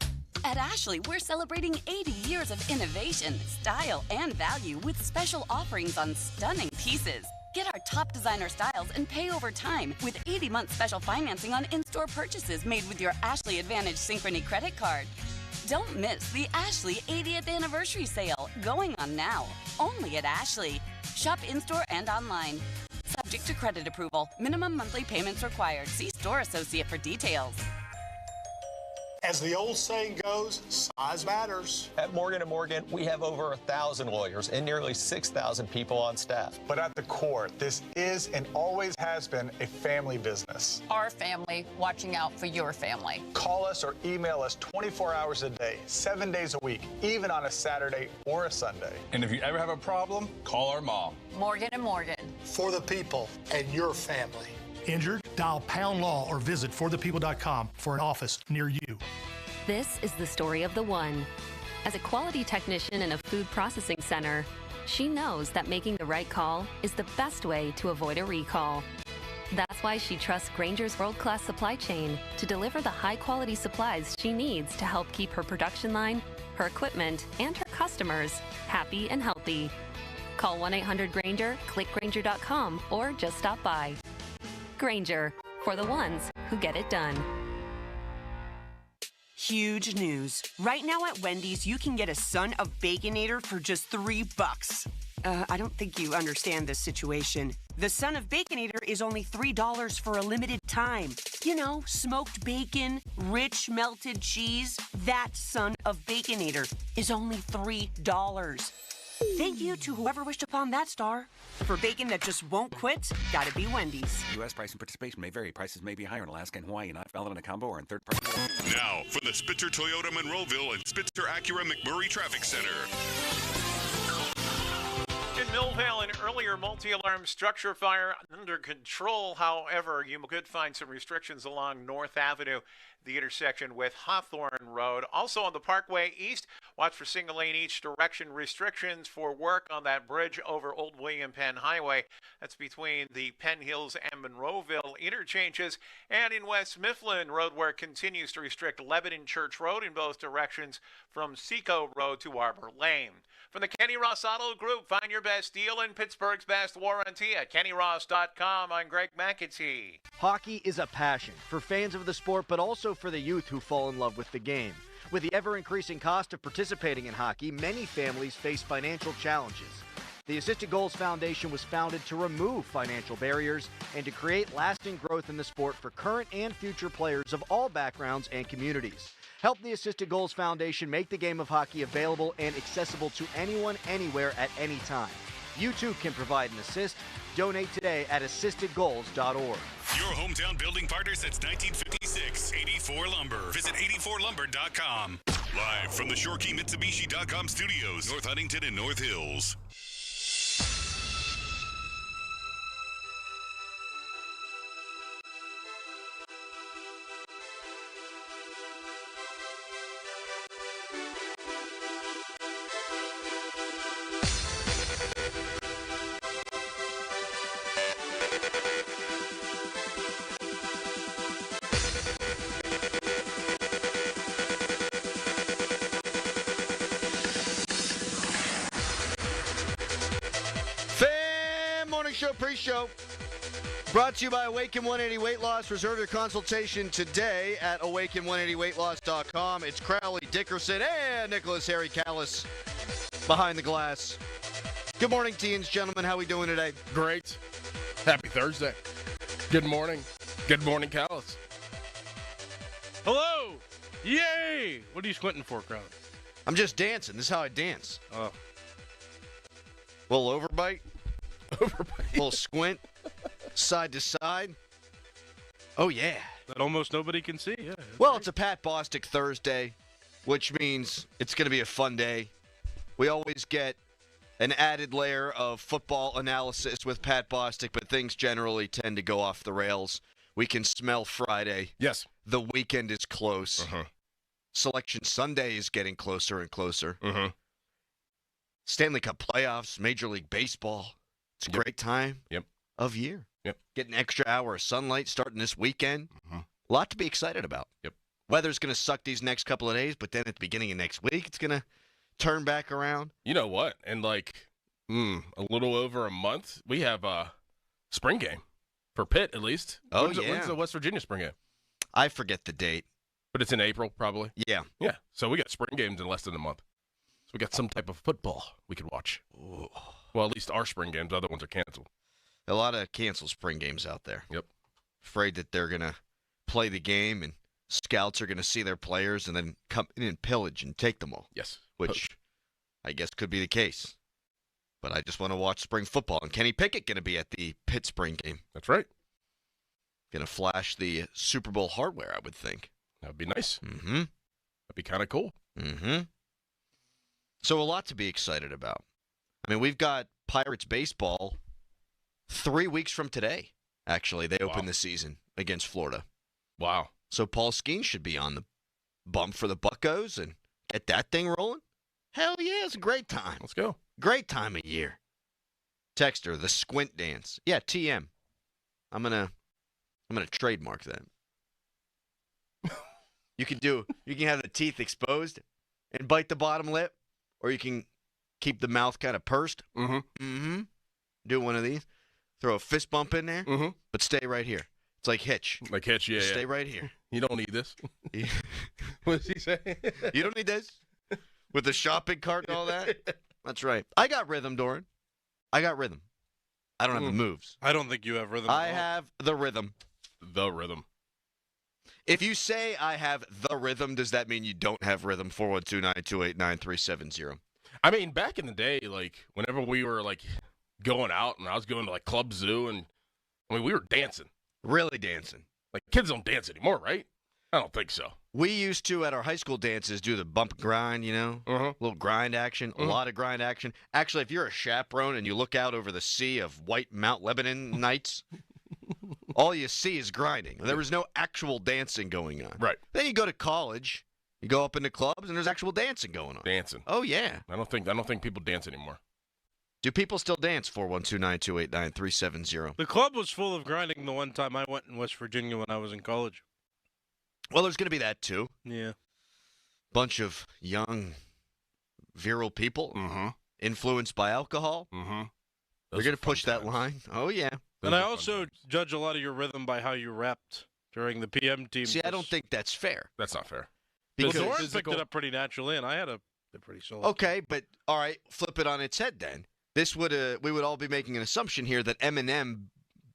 S31: At Ashley, we're celebrating 80 years of innovation, style, and value with special offerings on stunning pieces. Get our top designer styles and pay over time with 80-month special financing on in-store purchases made with your Ashley Advantage Synchrony credit card. Don't miss the Ashley 80th anniversary sale going on now, only at Ashley. Shop in-store and online. Subject to credit approval. Minimum monthly payments required. See store associate for details.
S32: As the old saying goes, size matters.
S33: At Morgan & Morgan, we have over 1,000 lawyers and nearly 6,000 people on staff.
S32: But at the core, this is and always has been a family business.
S34: Our family watching out for your family.
S32: Call us or email us 24 hours a day, 7 days a week, even on a Saturday or a Sunday.
S35: And if you ever have a problem, call our mom.
S34: Morgan & Morgan.
S32: For the people and your family.
S36: Injured? Dial #law or visit forthepeople.com for an office near you.
S3: This is the story of the one. As a quality technician in a food processing center, she knows that making the right call is the best way to avoid a recall. That's why she trusts Grainger's world-class supply chain to deliver the high-quality supplies she needs to help keep her production line, her equipment, and her customers happy and healthy. Call 1-800-GRAINGER, click Grainger.com, or just stop by. Grainger, for the ones who get it done.
S21: Huge news. Right now at Wendy's, you can get a Son of Baconator for just $3. I don't think you understand this situation. The Son of Baconator is only $3 for a limited time. You know, smoked bacon, rich melted cheese. That Son of Baconator is only $3. Thank you to whoever wished upon that star. For bacon that just won't quit, gotta be Wendy's.
S22: U.S. price and participation may vary. Prices may be higher in Alaska and Hawaii, not valid in a combo or in third party.
S1: Now, from the Spitzer Toyota Monroeville and Spitzer Acura McMurray Traffic Center.
S19: In Millvale, an earlier multi-alarm structure fire under control. However, you could find some restrictions along North Avenue, the intersection with Hawthorne Road. Also on the Parkway East, watch for single lane each direction restrictions for work on that bridge over Old William Penn Highway. That's between the Penn Hills and Monroeville interchanges. And in West Mifflin, road work continues to restrict Lebanon Church Road in both directions from Seco Road to Arbor Lane. From the Kenny Ross Auto Group, find your best deal in Pittsburgh's best warranty at KennyRoss.com. I'm Greg McAtee.
S25: Hockey is a passion for fans of the sport, but also for the youth who fall in love with the game. With the ever-increasing cost of participating in hockey, many families face financial challenges. The Assisted Goals Foundation was founded to remove financial barriers and to create lasting growth in the sport for current and future players of all backgrounds and communities. Help the Assisted Goals Foundation make the game of hockey available and accessible to anyone, anywhere, at any time. You too can provide an assist. Donate today at assistedgoals.org.
S1: Your hometown building partner since 1956, 84 Lumber. Visit 84lumber.com. Live from the ShoreKeyMitsubishi.com studios, North Huntington and North Hills.
S25: Pre-show brought to you by Awaken 180 Weight Loss. Reserve your consultation today at awaken180weightloss.com. It's Crowley Dickerson and Nicholas Harry Callis behind the glass. Good morning, teens, gentlemen. How we doing today?
S2: Great. Happy Thursday. Good morning. Good morning, Callis. Hello. Yay. What are you squinting for, Crowley?
S25: I'm just dancing. This is how I dance.
S2: Oh.
S25: Little overbite. Little squint, side to side. Oh, yeah.
S2: That almost nobody can see, yeah.
S25: Well, it's a Pat Bostic Thursday, which means it's going to be a fun day. We always get an added layer of football analysis with Pat Bostic, but things generally tend to go off the rails. We can smell Friday.
S2: Yes.
S25: The weekend is close. Selection Sunday is getting closer and closer. Stanley Cup playoffs, Major League Baseball. It's a great time of year. Get an extra hour of sunlight starting this weekend. A lot to be excited about. Weather's going to suck these next couple of days, but then at the beginning of next week, it's going to turn back around.
S2: You know what? In like a little over a month, we have a spring game for Pitt, at least. When's the West Virginia spring game?
S25: I forget the date.
S2: But it's in April, probably.
S25: Yeah.
S2: Yeah. So we got spring games in less than a month. So we got some type of football we could watch.
S25: Ooh.
S2: Well, at least our spring games. Other ones are canceled.
S25: A lot of canceled spring games out there.
S2: Yep.
S25: Afraid that they're going to play the game and scouts are going to see their players and then come in and pillage and take them all.
S2: Yes.
S25: Which I guess could be the case. But I just want to watch spring football. And Kenny Pickett going to be at the Pitt spring game.
S2: That's right.
S25: Going to flash the Super Bowl hardware, I would think.
S2: That would be nice.
S25: Mm-hmm.
S2: That'd be kind of cool.
S25: Mm-hmm. So a lot to be excited about. I mean, we've got Pirates baseball 3 weeks from today. Actually, they open the season against Florida.
S2: Wow.
S25: So Paul Skeens should be on
S4: bump for the Buccos and get that thing rolling, hell yeah, it's a great time.
S2: Let's go.
S4: Great time of year. Texter, the squint dance. Yeah, TM. I'm gonna trademark that. You can have the teeth exposed and bite the bottom lip, or you can keep the mouth kind of pursed. Do one of these. Throw a fist bump in there, but stay right here. It's like Hitch.
S2: Like Hitch, yeah.
S4: Stay right here.
S2: You don't need this. What does he say?
S4: You don't need this? With the shopping cart and all that? That's right. I got rhythm, Doran. I got rhythm. I don't have the moves.
S2: I don't think you have rhythm.
S4: I have the rhythm.
S2: The rhythm.
S4: If you say I have the rhythm, does that mean you don't have rhythm? 412-928-9370.
S2: I mean, back in the day, like, whenever we were, like, going out and I was going to, like, Club Zoo, and, I mean, we were dancing.
S4: Really dancing.
S2: Like, kids don't dance anymore, right? I don't think so.
S4: We used to, at our high school dances, do the bump grind, A little grind action, a lot of grind action. Actually, if you're a chaperone and you look out over the sea of white Mount Lebanon nights, all you see is grinding. There was no actual dancing going on.
S2: Right.
S4: Then you go to college, you go up into clubs, and there's actual dancing going on.
S2: Dancing.
S4: Oh, yeah.
S2: I don't think people dance anymore.
S4: Do people still dance? 412-928-9370.
S2: The club was full of grinding the one time I went in West Virginia when I was in college.
S4: Well, there's going to be that, too.
S2: Yeah.
S4: Bunch of young, virile people influenced by alcohol. We're going to push that line. Oh, yeah.
S2: And I also judge a lot of your rhythm by how you rapped during the PM team.
S4: See, I don't think that's fair.
S2: That's not fair.
S4: Because
S2: Doran picked it up pretty naturally, and I had a pretty solid.
S4: Okay, but all right, flip it on its head then. We would all be making an assumption here that Eminem,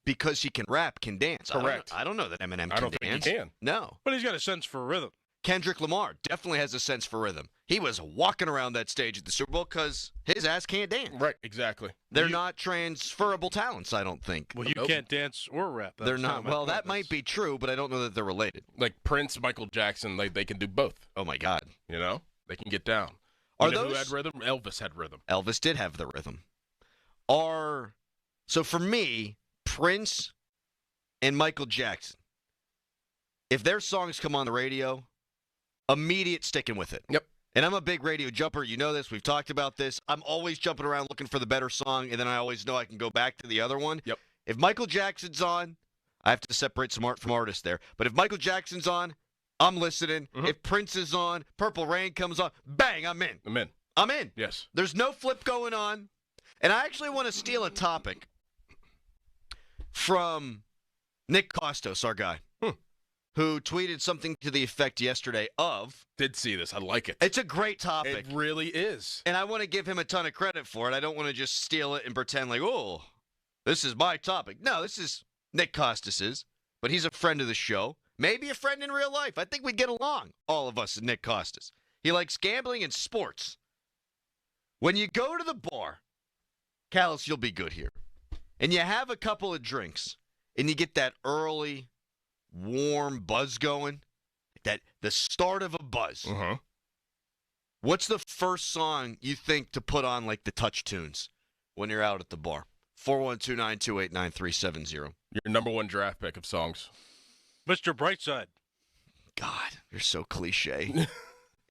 S4: because he can rap, can dance.
S2: Correct.
S4: I don't know that Eminem can
S2: I don't
S4: dance.
S2: think he can.
S4: No.
S2: But he's got a sense for rhythm.
S4: Kendrick Lamar definitely has a sense for rhythm. He was walking around that stage at the Super Bowl because his ass can't dance.
S2: Right, exactly.
S4: They're not transferable talents, I don't think.
S2: Well, you can't dance or rap.
S4: They're not. Well, that might be true, but I don't know that they're related.
S2: Like Prince, Michael Jackson, they can do both.
S4: Oh, my God.
S2: You know? They can get down.
S4: Are
S2: you know
S4: those...
S2: who had rhythm? Elvis had rhythm.
S4: Elvis did have the rhythm. So for me, Prince and Michael Jackson, if their songs come on the radio, immediate sticking with it.
S2: Yep.
S4: And I'm a big radio jumper. You know this. We've talked about this. I'm always jumping around looking for the better song, and then I always know I can go back to the other one.
S2: Yep.
S4: If Michael Jackson's on, I have to separate some art from artist there. But if Michael Jackson's on, I'm listening. If Prince is on, Purple Rain comes on, bang, I'm in. I'm in.
S2: Yes.
S4: There's no flip going on. And I actually want to steal a topic from Nick Costos, our guy, who tweeted something to the effect yesterday of...
S2: Did see this. I like it.
S4: It's a great topic.
S2: It really is.
S4: And I want to give him a ton of credit for it. I don't want to just steal it and pretend like, oh, this is my topic. No, this is Nick Costos's, but he's a friend of the show. Maybe a friend in real life. I think we'd get along, all of us, and Nick Costos. He likes gambling and sports. When you go to the bar... Callis, you'll be good here. And you have a couple of drinks, and you get that early, warm buzz going, the start of a buzz. What's the first song you think to put on, like the touch tunes, when you're out at the bar? 412-928-9370.
S2: Your number one draft pick of songs. Mr. Brightside.
S4: God, you're so cliche.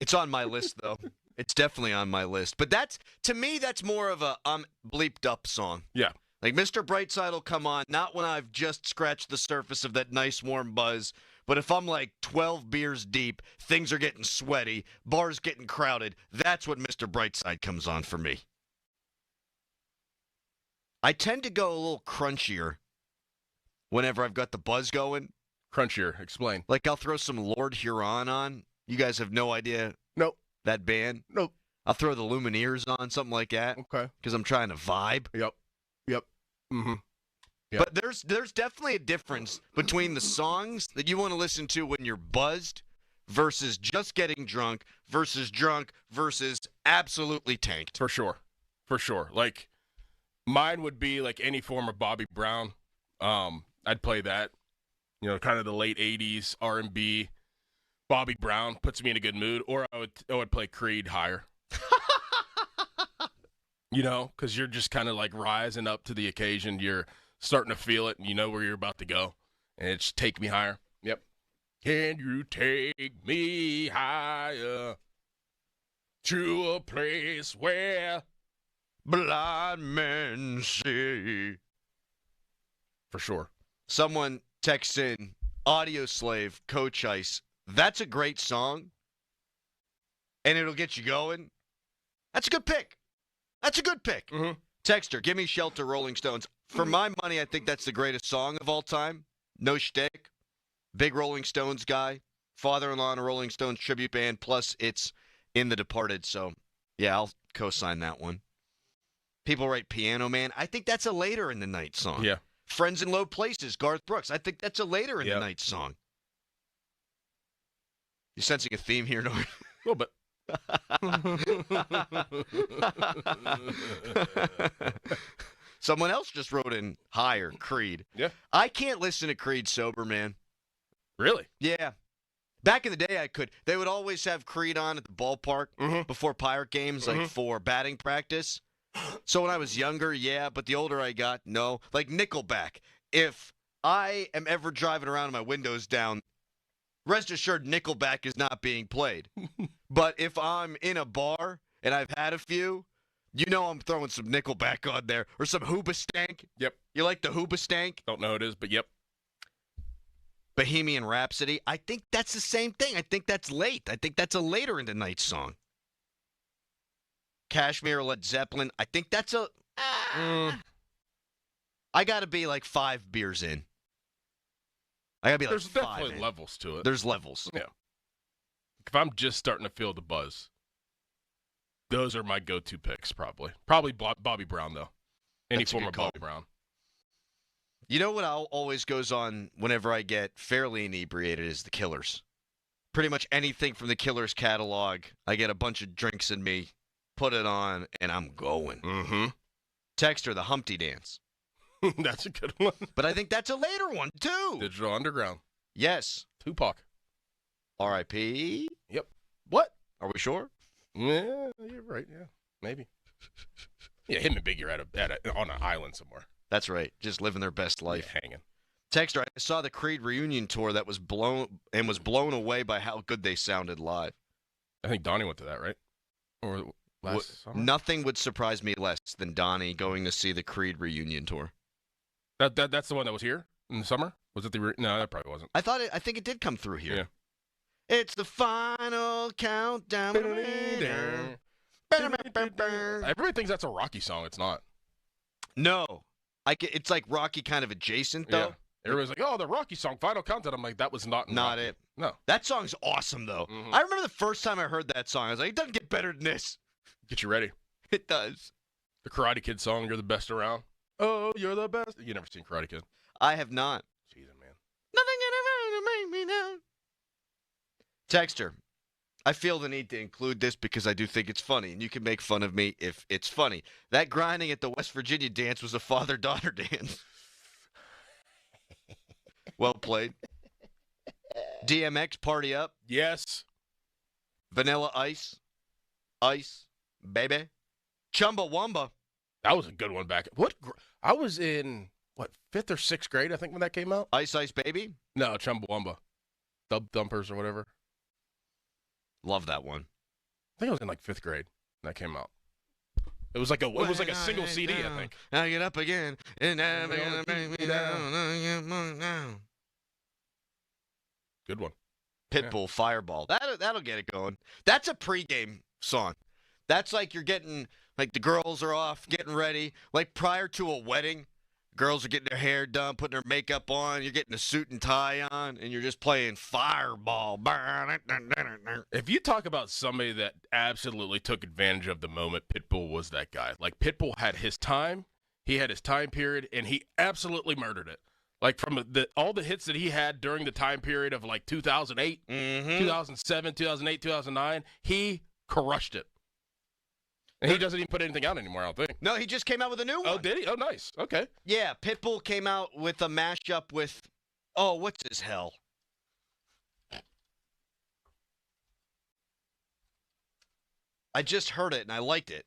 S4: It's on my list, though. It's definitely on my list. But to me, that's more of a bleeped up song.
S2: Yeah.
S4: Like Mr. Brightside will come on, not when I've just scratched the surface of that nice warm buzz, but if I'm like 12 beers deep, things are getting sweaty, bars getting crowded, that's when Mr. Brightside comes on for me. I tend to go a little crunchier whenever I've got the buzz going.
S2: Crunchier, explain.
S4: Like I'll throw some Lord Huron on. You guys have no idea.
S2: Nope.
S4: That band?
S2: Nope.
S4: I'll throw the Lumineers on, something like that.
S2: Okay.
S4: Because I'm trying to vibe.
S2: Yep. Mm-hmm. Yep.
S4: But there's definitely a difference between the songs that you want to listen to when you're buzzed versus just getting drunk versus absolutely tanked.
S2: For sure. Like, mine would be like any form of Bobby Brown. I'd play that. You know, kind of the late 80s R&B. Bobby Brown puts me in a good mood, or I would play Creed higher. You know, because you're just kind of like rising up to the occasion. You're starting to feel it, and you know where you're about to go, and it's Take Me Higher. Yep.
S5: Can you take me higher to a place where
S4: blind men see?
S5: For sure.
S4: Someone texts in, Audio Slave, Coach Ice. That's a great song, and it'll get you going. That's a good pick. That's a good pick.
S5: Mm-hmm.
S4: Texter, Give Me Shelter, Rolling Stones. For my money, I think that's the greatest song of all time. No shtick. Big Rolling Stones guy. Father-in-law in a Rolling Stones tribute band. Plus, it's in The Departed. So, yeah, I'll co-sign that one. People write Piano Man. I think that's a later in the night song.
S5: Yeah.
S4: Friends in Low Places, Garth Brooks. I think that's a later in the night song. You sensing a theme here, Norm?
S5: A little bit.
S4: Someone else just wrote in higher, Creed.
S5: Yeah.
S4: I can't listen to Creed sober, man.
S5: Really?
S4: Yeah. Back in the day, I could. They would always have Creed on at the ballpark before Pirate games, like for batting practice. So when I was younger, yeah, but the older I got, no. Like Nickelback. If I am ever driving around with my windows down, rest assured Nickelback is not being played. But if I'm in a bar and I've had a few, you know I'm throwing some Nickelback on there. Or some Hoobastank.
S5: Yep.
S4: You like the Hoobastank?
S5: Don't know who it is, but yep.
S4: Bohemian Rhapsody. I think that's the same thing. I think that's late. I think that's a later in the night song. Kashmir, Led Zeppelin. I think that's a... I got to be like 5 beers in. I got to be like
S5: There's
S4: 5
S5: definitely
S4: in.
S5: levels to it.
S4: There's levels.
S5: Yeah. If I'm just starting to feel the buzz, those are my go-to picks, probably. Probably Bobby Brown, though. Any
S4: That's a
S5: form
S4: good
S5: of
S4: call.
S5: Bobby Brown.
S4: You know what always goes on whenever I get fairly inebriated is the Killers. Pretty much anything from the Killers catalog. I get a bunch of drinks in me, put it on, and I'm going.
S5: Mm-hmm.
S4: Texter, the Humpty Dance.
S5: That's a good one.
S4: But I think that's a later one, too.
S5: Digital Underground.
S4: Yes.
S5: Tupac.
S4: R.I.P.
S5: Yep. What?
S4: Are we sure?
S5: Yeah, you're right. Yeah, maybe. Yeah, him and Biggie are on an island somewhere.
S4: That's right. Just living their best life.
S5: Yeah, hanging.
S4: Texter, I saw the Creed reunion tour that was blown away by how good they sounded live.
S5: I think Donnie went to that, right? Or last summer?
S4: Nothing would surprise me less than Donnie going to see the Creed reunion tour.
S5: That's the one that was here in the summer? Was it the no, that probably wasn't.
S4: I think it did come through here.
S5: Yeah.
S4: It's the final countdown.
S5: Everybody thinks that's a Rocky song. It's not.
S4: No. It's like Rocky kind of adjacent, though.
S5: Yeah. Everybody's like, oh, the Rocky song, Final Countdown. I'm like, that was not
S4: Rocky.
S5: It. No.
S4: That song's awesome, though.
S5: Mm-hmm.
S4: I remember the first time I heard that song. I was like, it doesn't get better than this.
S5: Get you ready.
S4: It does.
S5: The Karate Kid song, You're the Best Around. Oh, you're the best. You never seen Karate Kid?
S4: I have not.
S5: Jesus, man.
S4: Nothing gonna make me down. Texter, I feel the need to include this because I do think it's funny, and you can make fun of me if it's funny. That grinding at the West Virginia dance was a father-daughter dance. Well played. DMX, Party Up.
S5: Yes.
S4: Vanilla Ice. Ice, baby. Chumbawamba.
S5: That was a good one back. I was in, 5th or 6th grade, I think, when that came out?
S4: Ice Ice Baby?
S5: No, Chumbawamba. Dub Thumpers or whatever.
S4: Love that one.
S5: I think I was in, 5th grade when that came out. It was like a single CD, I think.
S4: I get up again, and never gonna bring me down.
S5: Good one.
S4: Pitbull, Fireball. That'll get it going. That's a pregame song. That's like you're getting, like the girls are off, getting ready. Like prior to a wedding, girls are getting their hair done, putting their makeup on. You're getting a suit and tie on, and you're just playing Fireball.
S5: If you talk about somebody that absolutely took advantage of the moment, Pitbull was that guy. Like, Pitbull had his time, he had his time period, and he absolutely murdered it. Like, from all the hits that he had during the time period of, 2008, 2007, 2008, 2009, he crushed it. And he doesn't even put anything out anymore, I don't think.
S4: No, he just came out with a new one.
S5: Oh, did he? Oh, nice. Okay.
S4: Yeah, Pitbull came out with a mashup with, what's his hell? I just heard it and I liked it.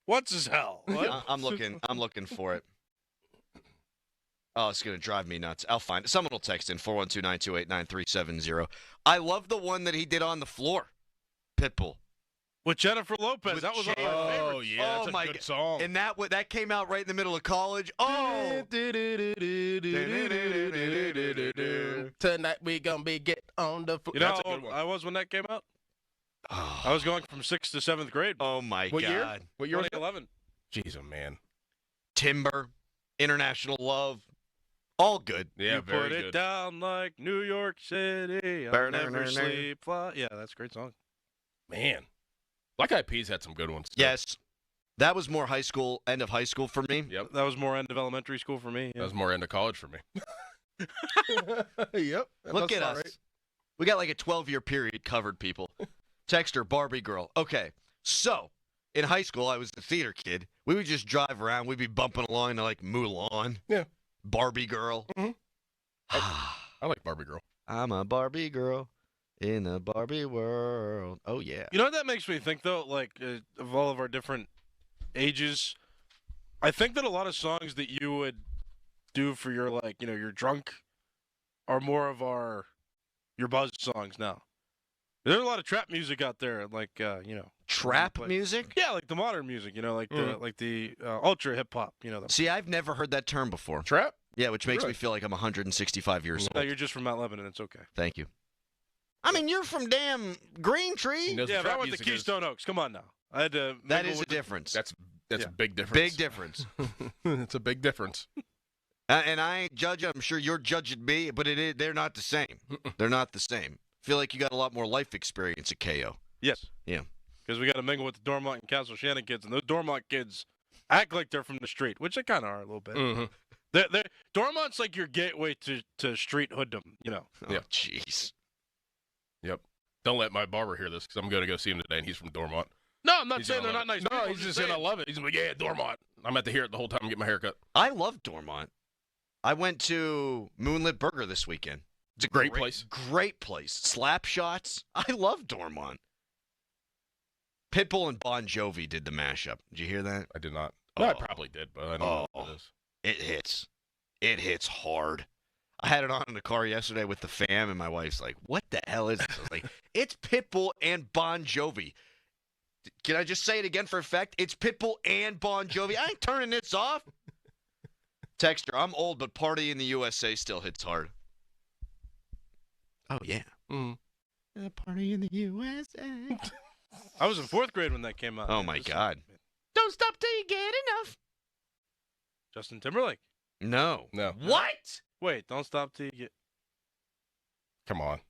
S2: What's his hell? What?
S4: I'm looking for it. Oh, it's going to drive me nuts. I'll find it. Someone will text in 412-928-9370. I love the one that he did on the floor. Pitbull.
S2: With Jennifer Lopez. That was one of my favorites.
S5: Oh, yeah, that's a good song.
S4: And that came out right in the middle of college. Oh!
S5: Tonight we gonna be get on the floor.
S2: You know how old I was when that came out?
S4: Oh.
S2: I was going from 6th to 7th grade.
S4: Oh, my
S5: What
S4: God.
S5: year? What year was it?
S2: 2011.
S5: Jeez, oh, man.
S4: Timber, International Love, all good.
S5: Yeah,
S2: you
S5: very
S2: put
S5: good.
S2: it down like New York City. I'll
S4: Burn,
S2: never
S4: burn, burn.
S2: sleep. Fly. Yeah, that's a great song.
S5: Man. Black Eyed Peas had some good ones, too.
S4: Yes. That was more end of high school for me.
S5: Yep.
S2: That was more end of elementary school for me.
S5: That was more into college for me. Yep.
S4: Look at us.
S5: Right.
S4: We got like a 12-year period covered, people. Texter, Barbie girl. Okay, so in high school, I was the theater kid. We would just drive around. We'd be bumping along to like Mulan.
S5: Yeah.
S4: Barbie girl.
S5: Mm-hmm. I like Barbie girl.
S4: I'm a Barbie girl in the Barbie world. Oh, yeah.
S2: You know what that makes me think, though? Like, of all of our different ages, I think that a lot of songs that you would do for your, like, you know, your drunk are more of your buzz songs now. There's a lot of trap music out there, like, you know.
S4: Trap music?
S2: Yeah, like the modern music, you know, like the ultra hip-hop, you know.
S4: See, I've never heard that term before.
S5: Trap?
S4: Yeah, which makes
S5: Really?
S4: me feel like I'm 165 years
S2: No,
S4: old.
S2: you're just from Mount Lebanon. It's okay.
S4: Thank you. I mean, you're from damn Green Tree.
S2: Yeah, but I went to Keystone Oaks. Come on now. I had to.
S4: That is a difference.
S5: That's a big difference.
S4: Big difference.
S5: It's a big difference.
S4: And I ain't judging. I'm sure you're judging me, but they're not the same. They're not the same. Feel like you got a lot more life experience at KO.
S2: Yes.
S4: Yeah.
S2: Because we got to mingle with the Dormont and Castle Shannon kids, and those Dormont kids act like they're from the street, which they kind of are a little bit.
S5: Mm-hmm.
S2: Dormont's like your gateway to street hooddom, you know.
S4: Yeah. Jeez.
S5: Yep. Don't let my barber hear this because I'm going to go see him today, and he's from Dormont.
S2: No, I'm not
S5: He's
S2: saying
S5: gonna
S2: they're
S5: love
S2: not
S5: it.
S2: nice.
S5: No,
S2: people,
S5: he's just going to love it. He's like, yeah, Dormont. I'm going to hear it the whole time and get my hair cut.
S4: I love Dormont. I went to Moonlit Burger this weekend.
S5: It's a great place.
S4: Great place. Slap shots. I love Dormont. Pitbull and Bon Jovi did the mashup. Did you hear that?
S5: I did not. No, I probably did, but I don't know what it is.
S4: It hits. It hits hard. I had it on in the car yesterday with the fam, and my wife's like, what the hell is this? I was like, it's Pitbull and Bon Jovi. Can I just say it again for effect? It's Pitbull and Bon Jovi. I ain't turning this off. Texter, I'm old, but Party in the USA still hits hard. Oh, yeah.
S5: Mm-hmm.
S4: Party in the USA.
S2: I was in 4th grade when that came out.
S4: Oh, my God. Don't stop till you get enough.
S2: Justin Timberlake.
S4: No.
S2: What? Wait, don't stop till you get.
S5: Come on.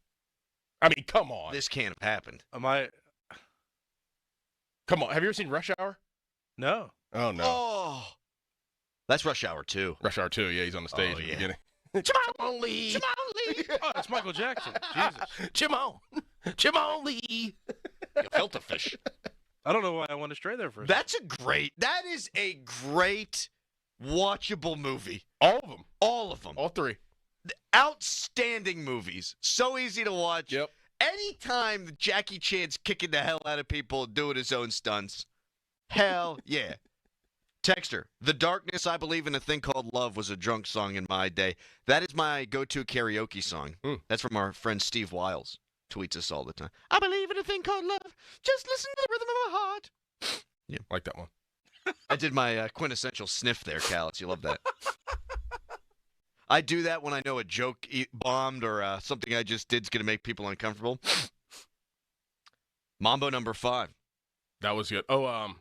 S5: I mean, come on.
S4: This can't have happened.
S2: Am I?
S5: Come on. Have you ever seen Rush Hour?
S2: No.
S5: Oh, no.
S4: Oh. That's Rush Hour 2.
S5: Rush Hour 2, yeah, he's on the stage
S4: Oh,
S5: at the
S4: yeah.
S5: beginning.
S4: Come on, Lee.
S2: Oh, it's Michael Jackson. Jesus.
S5: Chimon Lee.
S4: Filter fish.
S2: I don't know why I went astray there for a
S4: That is a great watchable movie.
S5: All of them.
S4: All of them.
S5: All three.
S4: Outstanding movies. So easy to watch.
S5: Yep.
S4: Anytime Jackie Chan's kicking the hell out of people and doing his own stunts. Hell yeah. Texter, The Darkness, I Believe in a Thing Called Love was a drunk song in my day. That is my go-to karaoke song. That's from our friend Steve Wiles. Tweets us all the time. I believe in a thing called love. Just listen to the rhythm of my heart.
S5: Yeah, like that one.
S4: I did my quintessential sniff there, Callis. You love that. I do that when I know a joke bombed or something I just did is going to make people uncomfortable. Mambo number 5.
S5: That was good. Oh,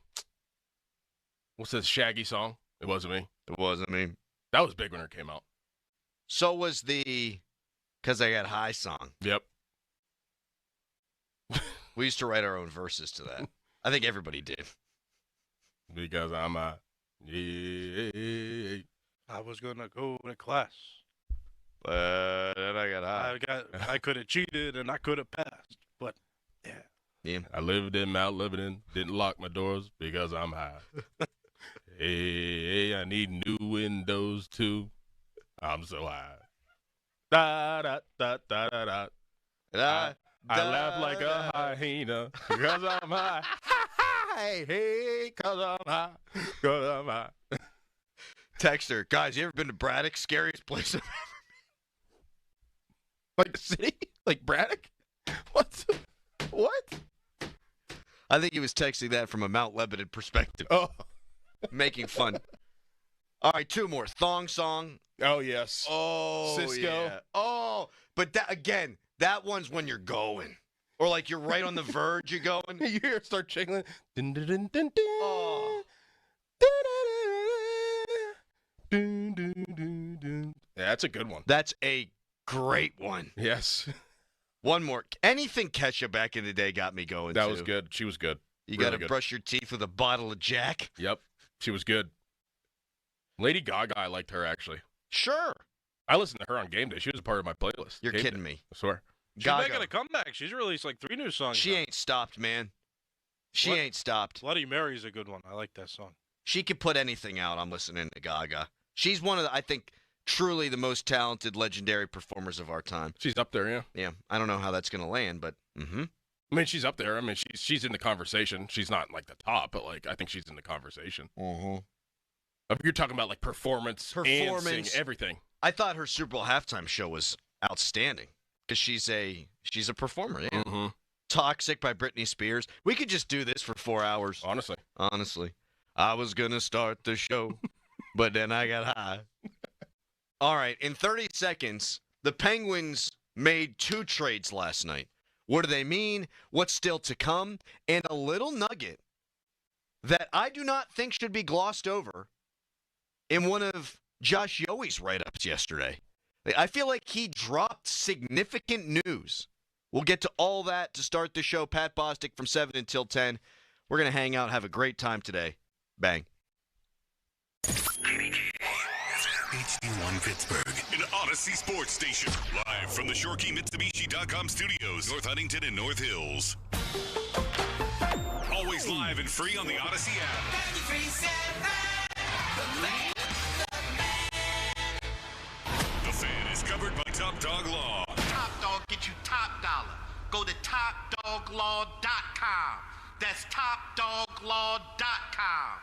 S5: what's this Shaggy song? It wasn't me.
S4: It wasn't me.
S5: That was big when it came out.
S4: So was the Cause I Got High song.
S5: Yep.
S4: We used to write our own verses to that. I think everybody did.
S5: Because I'm a... Yeah.
S2: I was going to go to class.
S4: But then I got high.
S2: I could have cheated and I could have passed. But, yeah.
S4: Yeah.
S5: I lived in Mount Lebanon, didn't lock my doors because I'm high. Hey, I need new windows too. I'm so high. Da da da da da da. I laugh like a hyena because I'm high. Hey, cause I'm high. Cause I'm high.
S4: Texter, guys, you ever been to Braddock? Scariest place I've ever
S5: Like the city? Like Braddock? What? What?
S4: I think he was texting that from a Mount Lebanon perspective.
S5: Oh.
S4: Making fun. All right, 2 more. Thong Song.
S5: Oh, yes.
S4: Oh,
S5: Cisco.
S4: yeah. Oh, but that again, that one's when you're going. Or like you're right on the verge of going.
S5: You hear it start jingling. Dun, dun, dun, dun, dun.
S4: Oh.
S5: Dun, dun, dun, dun. Yeah, that's a good one.
S4: That's a great one.
S5: Yes.
S4: One more. Anything Kesha back in the day got me going,
S5: That
S4: too.
S5: was good. She was good.
S4: You
S5: Really
S4: got to
S5: good.
S4: brush your teeth with a bottle of Jack.
S5: Yep. She was good. Lady Gaga, I liked her, actually.
S4: Sure.
S5: I listened to her on game day. She was a part of my playlist.
S4: You're
S5: Game
S4: kidding
S5: day.
S4: me.
S5: I swear.
S2: She's
S4: Gaga.
S2: making a comeback. She's released like 3 new songs.
S4: She
S2: now.
S4: ain't stopped, man. She ain't stopped.
S2: Bloody Mary's a good one. I like that song.
S4: She could put anything out. I'm listening to Gaga. She's one of the, I think, truly the most talented, legendary performers of our time.
S5: She's up there, yeah.
S4: Yeah. I don't know how that's going to land, but
S5: I mean, she's up there. I mean, she's in the conversation. She's not like the top, but like I think she's in the conversation. You're talking about like performance, and sing, everything.
S4: I thought her Super Bowl halftime show was outstanding because she's a performer. Yeah. Toxic by Britney Spears. We could just do this for 4 hours.
S5: Honestly.
S4: I was going to start the show, but then I got high. All right. In 30 seconds, the Penguins made 2 trades last night. What do they mean? What's still to come? And a little nugget that I do not think should be glossed over in one of Josh Yohe's write-ups yesterday. I feel like he dropped significant news. We'll get to all that to start the show. Pat Bostic from 7 until 10. We're going to hang out, have a great time today. Bang.
S1: HD1 Pittsburgh, an Odyssey sports station. Live from the ShoreKeyMitsubishi.com studios, North Huntington and North Hills. Always live and free on the Odyssey app. The Fan is covered by Top Dog Law.
S6: Top Dog get you top dollar. Go to TopDogLaw.com. That's TopDogLaw.com.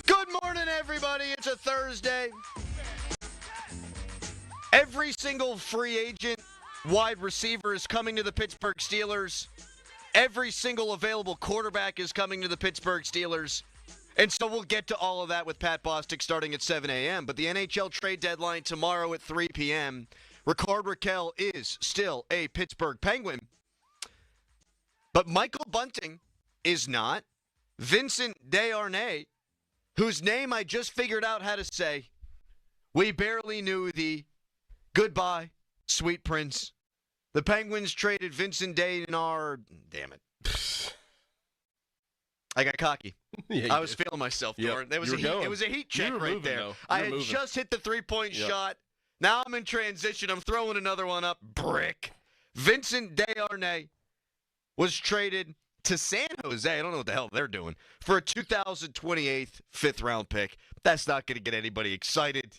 S4: Good morning, everybody. It's a Thursday. Every single free agent wide receiver is coming to the Pittsburgh Steelers. Every single available quarterback is coming to the Pittsburgh Steelers. And so we'll get to all of that with Pat Bostic starting at 7 a.m. But the NHL trade deadline tomorrow at 3 p.m. Ricard Raquel is still a Pittsburgh Penguin. But Michael Bunting is not. Vincent Desharnais, whose name I just figured out how to say. We barely knew the goodbye, sweet prince. The Penguins traded Vincent Desharnais. Damn it. I got cocky.
S5: Yeah,
S4: I was feeling myself, Doran. It was a heat check right there. I had just hit the 3-point shot. Now I'm in transition. I'm throwing another one up. Brick. Vincent Desharnais was traded to San Jose. I don't know what the hell they're doing. For a 2028 fifth-round pick. That's not going to get anybody excited.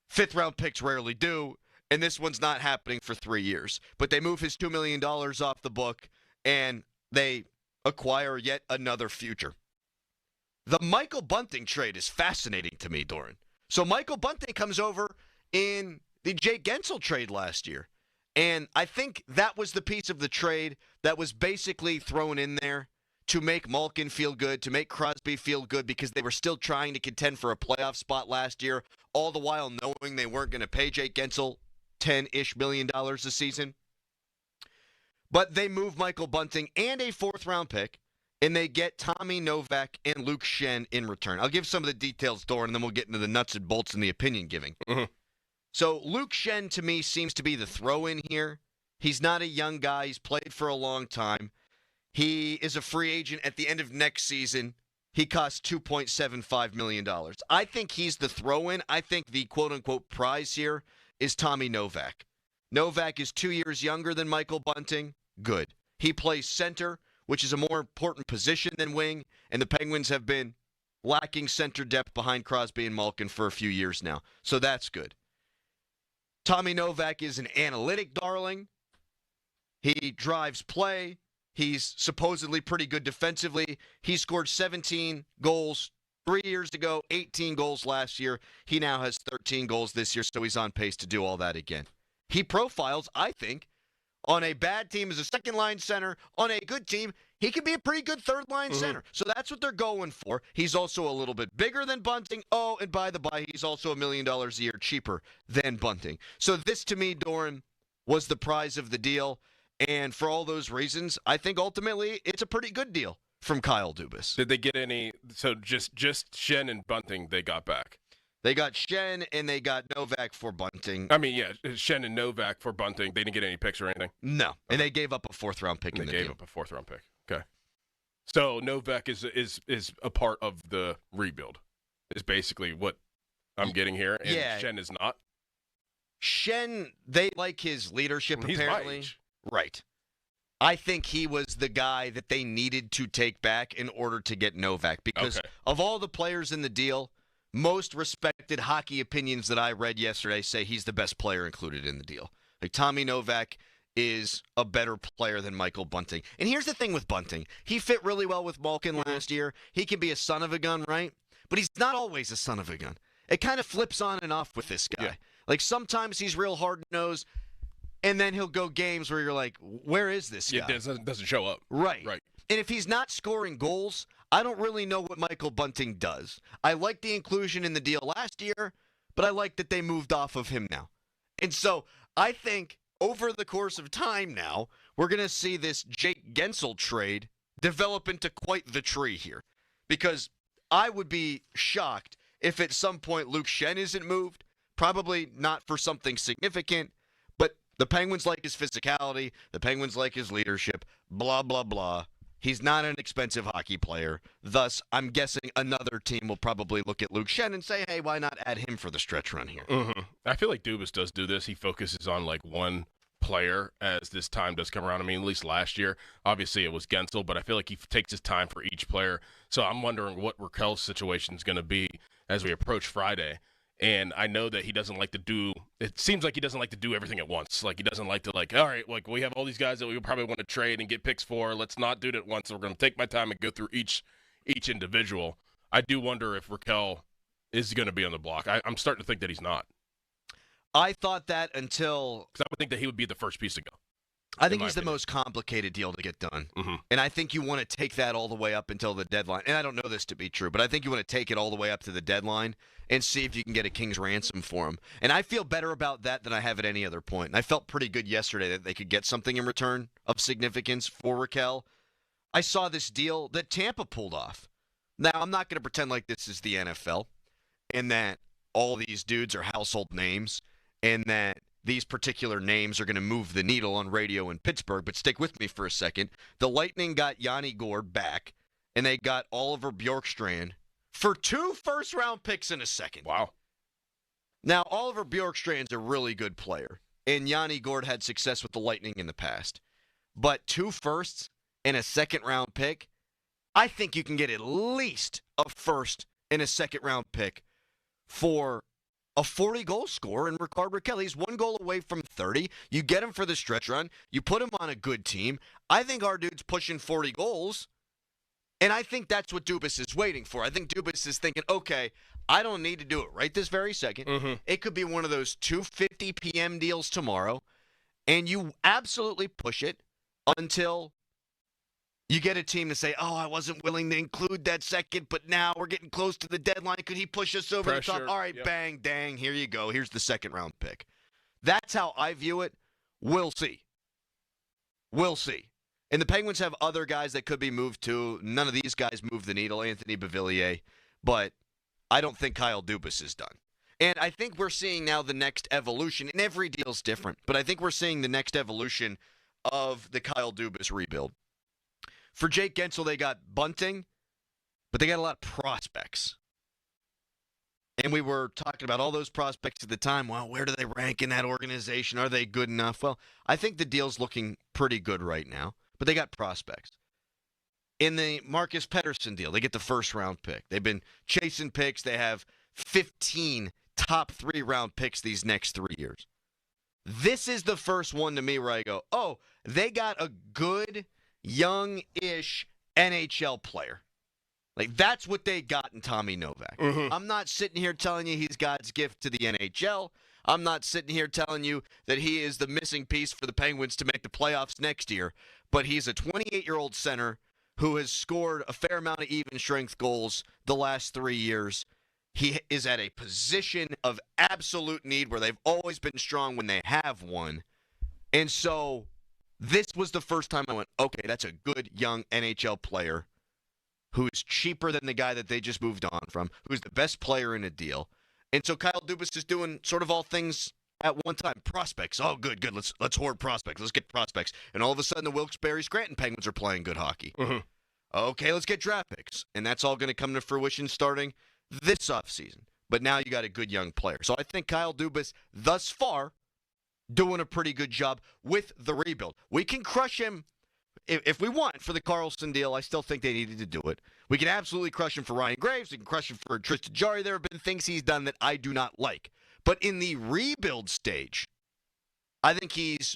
S4: Fifth-round picks rarely do, and this one's not happening for 3 years. But they move his $2 million off the book, and they acquire yet another future. The Michael Bunting trade is fascinating to me, Doran. So Michael Bunting comes over in the Jake Gensel trade last year. And I think that was the piece of the trade that was basically thrown in there to make Malkin feel good, to make Crosby feel good, because they were still trying to contend for a playoff spot last year, all the while knowing they weren't going to pay Jake Gensel $10-ish million a season. But they move Michael Bunting and a fourth-round pick, and they get Tommy Novak and Luke Schenn in return. I'll give some of the details, Doran, and then we'll get into the nuts and bolts and the opinion giving. So Luke Schenn, to me, seems to be the throw-in here. He's not a young guy. He's played for a long time. He is a free agent at the end of next season. He costs $2.75 million. I think he's the throw-in. I think the quote-unquote prize here is Tommy Novak. Novak is 2 years younger than Michael Bunting. Good. He plays center, which is a more important position than wing, and the Penguins have been lacking center depth behind Crosby and Malkin for a few years now. So that's good. Tommy Novak is an analytic darling. He drives play. He's supposedly pretty good defensively. He scored 17 goals 3 years ago, 18 goals last year. He now has 13 goals this year, so he's on pace to do all that again. He profiles, I think, on a bad team as a second-line center. On a good team, he could be a pretty good third-line center. So that's what they're going for. He's also a little bit bigger than Bunting. Oh, and by the by, he's also $1 million a year cheaper than Bunting. So this, to me, Doran, was the prize of the deal. And for all those reasons, I think ultimately it's a pretty good deal from Kyle Dubas.
S5: Did they get any? So just Schenn and Bunting they got back.
S4: They got Schenn and they got Novak for Bunting.
S5: I mean, yeah, Schenn and Novak for Bunting. They didn't get any picks or anything.
S4: No, and they gave up a fourth-round pick.
S5: They gave up a fourth-round pick. Okay, so Novak is a part of the rebuild. Is basically what I'm getting here, and Schenn is not.
S4: Schenn, they like his leadership.
S5: He's
S4: apparently,
S5: my age.
S4: Right. I think he was the guy that they needed to take back in order to get Novak because of all the players in the deal, most respected hockey opinions that I read yesterday say he's the best player included in the deal. Like Tommy Novak is a better player than Michael Bunting. And here's the thing with Bunting. He fit really well with Malkin last year. He can be a son of a gun, right? But he's not always a son of a gun. It kind of flips on and off with this guy. Yeah. Like sometimes he's real hard-nosed, and then he'll go games where you're like, where is this guy?
S5: It doesn't show up.
S4: Right. And if he's not scoring goals, I don't really know what Michael Bunting does. I like the inclusion in the deal last year, but I like that they moved off of him now. And so I think over the course of time now, we're going to see this Jake Gensel trade develop into quite the tree here. Because I would be shocked if at some point Luke Schenn isn't moved, probably not for something significant, but the Penguins like his physicality, the Penguins like his leadership, blah, blah, blah. He's not an expensive hockey player. Thus, I'm guessing another team will probably look at Luke Schenn and say, hey, why not add him for the stretch run here?
S5: Mm-hmm. I feel like Dubas does do this. He focuses on like one player as this time does come around. I mean, at least last year, obviously it was Gensel, but I feel like he takes his time for each player. So I'm wondering what Raquel's situation is going to be as we approach Friday. And I know that he doesn't like to do – it seems like he doesn't like to do everything at once. Like he doesn't like to all right, like we have all these guys that we probably want to trade and get picks for. Let's not do it at once. So we're going to take my time and go through each individual. I do wonder if Raquel is going to be on the block. I'm starting to think that he's not.
S4: I thought that until –
S5: because I would think that he would be the first piece to go.
S4: I think he's the most complicated deal to get done.
S5: Mm-hmm.
S4: And I think you want to take that all the way up until the deadline. And I don't know this to be true, but I think you want to take it all the way up to the deadline and see if you can get a king's ransom for him. And I feel better about that than I have at any other point. And I felt pretty good yesterday that they could get something in return of significance for Raquel. I saw this deal that Tampa pulled off. Now, I'm not going to pretend like this is the NFL and that all these dudes are household names and that these particular names are going to move the needle on radio in Pittsburgh, but stick with me for a second. The Lightning got Yanni Gourde back, and they got Oliver Bjorkstrand for 2 first-round picks in a second.
S5: Wow.
S4: Now, Oliver Bjorkstrand's a really good player, and Yanni Gourde had success with the Lightning in the past. But 2 firsts and a second-round pick, I think you can get at least a first and a second-round pick for a 40-goal scorer in Rickard Rakell. He's 1 goal away from 30. You get him for the stretch run. You put him on a good team. I think our dude's pushing 40 goals, and I think that's what Dubas is waiting for. I think Dubas is thinking, okay, I don't need to do it right this very second.
S5: Mm-hmm.
S4: It could be one of those 2:50 p.m. deals tomorrow, and you absolutely push it until you get a team to say, oh, I wasn't willing to include that second, but now we're getting close to the deadline. Could he push us over the top? All right, bang, dang, here you go. Here's the second-round pick. That's how I view it. We'll see. We'll see. And the Penguins have other guys that could be moved too. None of these guys move the needle, Anthony Beauvillier. But I don't think Kyle Dubas is done. And I think we're seeing now the next evolution, and every deal's different, but I think we're seeing the next evolution of the Kyle Dubas rebuild. For Jake Gensel, they got Bunting, but they got a lot of prospects. And we were talking about all those prospects at the time. Well, where do they rank in that organization? Are they good enough? Well, I think the deal's looking pretty good right now, but they got prospects. In the Marcus Pettersson deal, they get the first-round pick. They've been chasing picks. They have 15 top 3-round picks these next 3 years. This is the first one to me where I go, oh, they got a good young-ish NHL player. Like, that's what they got in Tommy Novak.
S5: Mm-hmm.
S4: I'm not sitting here telling you he's God's gift to the NHL. I'm not sitting here telling you that he is the missing piece for the Penguins to make the playoffs next year. But he's a 28-year-old center who has scored a fair amount of even-strength goals the last 3 years. He is at a position of absolute need where they've always been strong when they have one. And so this was the first time I went, okay, that's a good young NHL player who is cheaper than the guy that they just moved on from, who's the best player in a deal. And so Kyle Dubas is doing sort of all things at one time. Prospects. Oh, good. Let's hoard prospects. Let's get prospects. And all of a sudden, the Wilkes-Barre-Scranton Penguins are playing good hockey.
S5: Mm-hmm.
S4: Okay, let's get draft picks. And that's all going to come to fruition starting this offseason. But now you got a good young player. So I think Kyle Dubas, thus far, doing a pretty good job with the rebuild. We can crush him if we want for the Karlsson deal. I still think they needed to do it. We can absolutely crush him for Ryan Graves. We can crush him for Tristan Jarry. There have been things he's done that I do not like. But in the rebuild stage, I think he's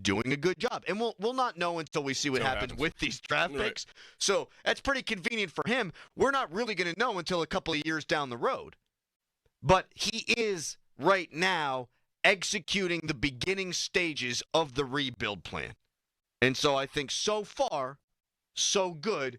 S4: doing a good job. And we'll not know until we see what happens with these draft picks. So that's pretty convenient for him. We're not really going to know until a couple of years down the road. But he is right now executing the beginning stages of the rebuild plan. And so I think so far, so good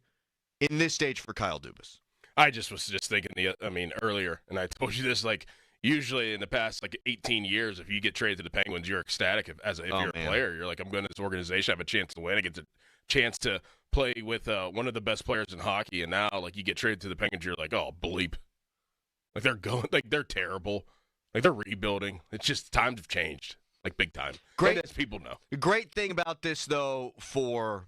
S4: in this stage for Kyle Dubas.
S5: I just was thinking earlier, and I told you this, like, usually in the past, 18 years, if you get traded to the Penguins, you're ecstatic if you're a player. You're like, I'm going to this organization, I have a chance to win. I get a chance to play with one of the best players in hockey, and now, you get traded to the Penguins, you're like, oh, bleep. They're terrible. They're rebuilding. It's just times have changed, big time.
S4: Great,
S5: as people know.
S4: The great thing about this, though, for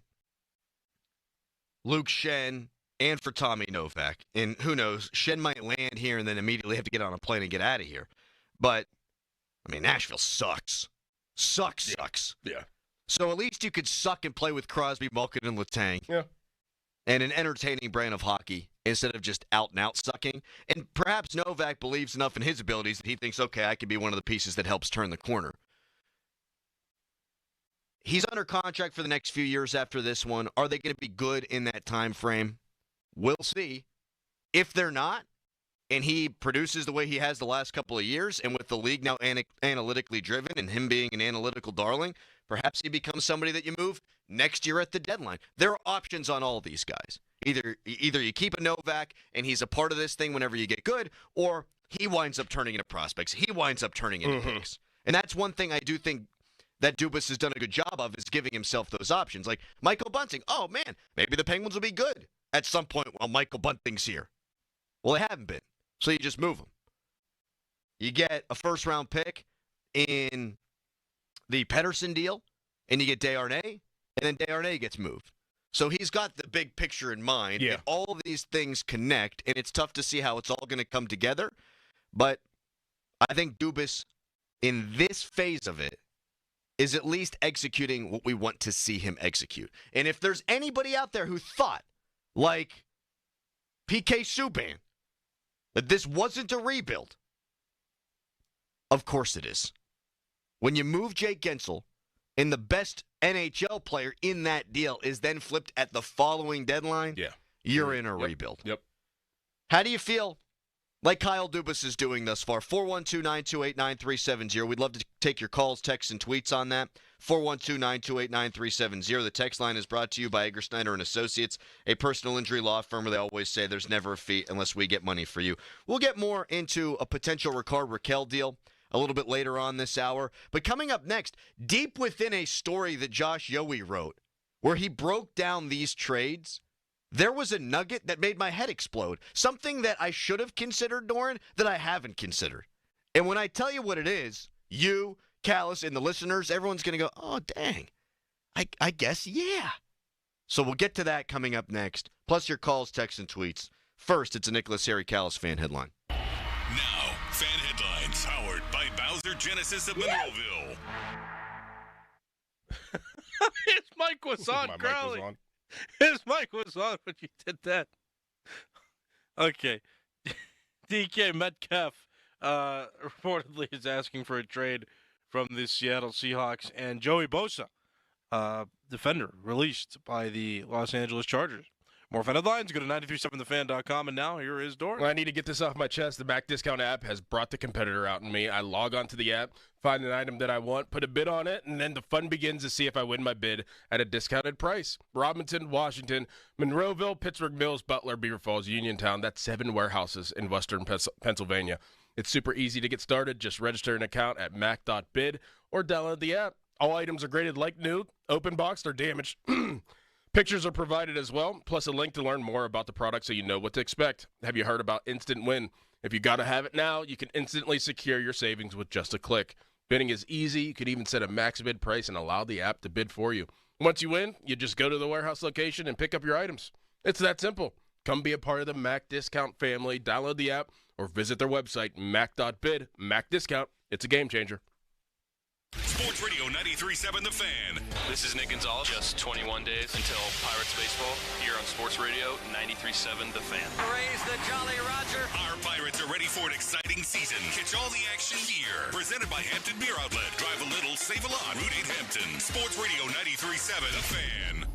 S4: Luke Schenn and for Tommy Novak, and who knows, Schenn might land here and then immediately have to get on a plane and get out of here. But, Nashville sucks. Sucks.
S5: Yeah.
S4: So at least you could suck and play with Crosby, Malkin, and Letang.
S5: Yeah.
S4: And an entertaining brand of hockey instead of just out-and-out sucking. And perhaps Novak believes enough in his abilities that he thinks, okay, I can be one of the pieces that helps turn the corner. He's under contract for the next few years after this one. Are they going to be good in that time frame? We'll see. If they're not, and he produces the way he has the last couple of years, and with the league now analytically driven and him being an analytical darling, perhaps he becomes somebody that you move next year at the deadline. There are options on all these guys. Either you keep a Novak and he's a part of this thing whenever you get good, or he winds up turning into prospects. He winds up turning into picks. And that's one thing I do think that Dubas has done a good job of, is giving himself those options. Like Michael Bunting. Oh, man, maybe the Penguins will be good at some point while Michael Bunting's here. Well, they haven't been, so you just move them. You get a first-round pick in the Pettersson deal, and you get Desharnais, and then Desharnais gets moved. So he's got the big picture in mind, and all of these things connect, and it's tough to see how it's all going to come together. But I think Dubas, in this phase of it, is at least executing what we want to see him execute. And if there's anybody out there who thought, like PK Subban, that this wasn't a rebuild, of course it is. When you move Jake Gensel, and the best NHL player in that deal is then flipped at the following deadline, you're in a rebuild.
S5: Yep.
S4: How do you feel like Kyle Dubas is doing thus far? 412-928-9370. We'd love to take your calls, texts, and tweets on that. 412-928-9370. The text line is brought to you by Egger Snyder & Associates, a personal injury law firm where they always say there's never a fee unless we get money for you. We'll get more into a potential Ricard Raquel deal a little bit later on this hour. But coming up next, deep within a story that Josh Yohe wrote, where he broke down these trades, there was a nugget that made my head explode. Something that I should have considered, Doran, that I haven't considered. And when I tell you what it is, you, Callis, and the listeners, everyone's going to go, oh, dang. I guess, yeah. So we'll get to that coming up next, plus your calls, texts, and tweets. First, it's a Nicholas Harry Callis fan headline.
S1: Now, fan headlines powered by Bowser Genesis of Monroeville.
S2: His mic was on, Crowley. His mic was on when you did that. Okay. DK Metcalf reportedly is asking for a trade from the Seattle Seahawks, and Joey Bosa defender released by the Los Angeles Chargers. More fan headlines, go to 937thefan.com, and now here is Doran.
S5: Well, I need to get this off my chest. The Mac Discount app has brought the competitor out in me. I log onto the app, find an item that I want, put a bid on it, and then the fun begins to see if I win my bid at a discounted price. Robinson, Washington, Monroeville, Pittsburgh Mills, Butler, Beaver Falls, Uniontown. That's 7 warehouses in western Pennsylvania. It's super easy to get started. Just register an account at mac.bid or download the app. All items are graded like new, open boxed, or damaged. Pictures are provided as well, plus a link to learn more about the product so you know what to expect. Have you heard about Instant Win? If you got to have it now, you can instantly secure your savings with just a click. Bidding is easy. You could even set a max bid price and allow the app to bid for you. Once you win, you just go to the warehouse location and pick up your items. It's that simple. Come be a part of the Mac Discount family. Download the app or visit their website, mac.bid. Mac Discount. It's a game changer.
S1: Sports Radio 93.7 The Fan.
S7: This is Nick Gonzalez. Just 21 days until Pirates baseball here on Sports Radio 93.7 The Fan.
S8: Raise the Jolly Roger.
S1: Our Pirates are ready for an exciting season. Catch all the action here. Presented by Hampton Beer Outlet. Drive a little, save a lot. Route 8 Hampton. Sports Radio 93.7 The Fan.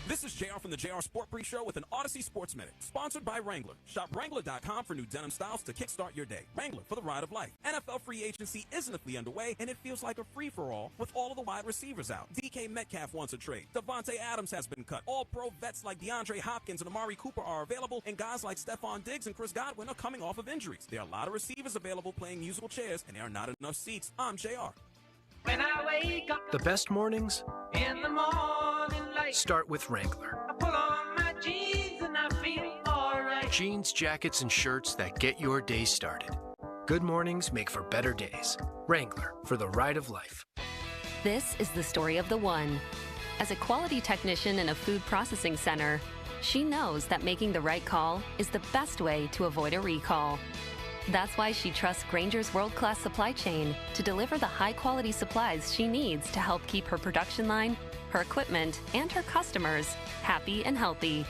S9: This is JR from the JR Sport Brief Show with an Odyssey Sports Minute, sponsored by Wrangler. Shop Wrangler.com for new denim styles to kickstart your day. Wrangler, for the ride of life. NFL free agency is officially underway, and it feels like a free-for-all with all of the wide receivers out. DK Metcalf wants a trade. Devontae Adams has been cut. All-pro vets like DeAndre Hopkins and Amari Cooper are available, and guys like Stephon Diggs and Chris Godwin are coming off of injuries. There are a lot of receivers available playing musical chairs, and there are not enough seats. I'm JR.
S10: When I wake up,
S11: the best mornings
S10: in the morning light,
S11: start with Wrangler.
S10: I pull on my jeans and I feel alright.
S11: Jeans, jackets, and shirts that get your day started. Good mornings make for better days. Wrangler, for the ride of life.
S3: This is the story of the one. As a quality technician in a food processing center, she knows that making the right call is the best way to avoid a recall. That's why she trusts Grainger's world-class supply chain to deliver the high-quality supplies she needs to help keep her production line, her equipment, and her customers happy and healthy.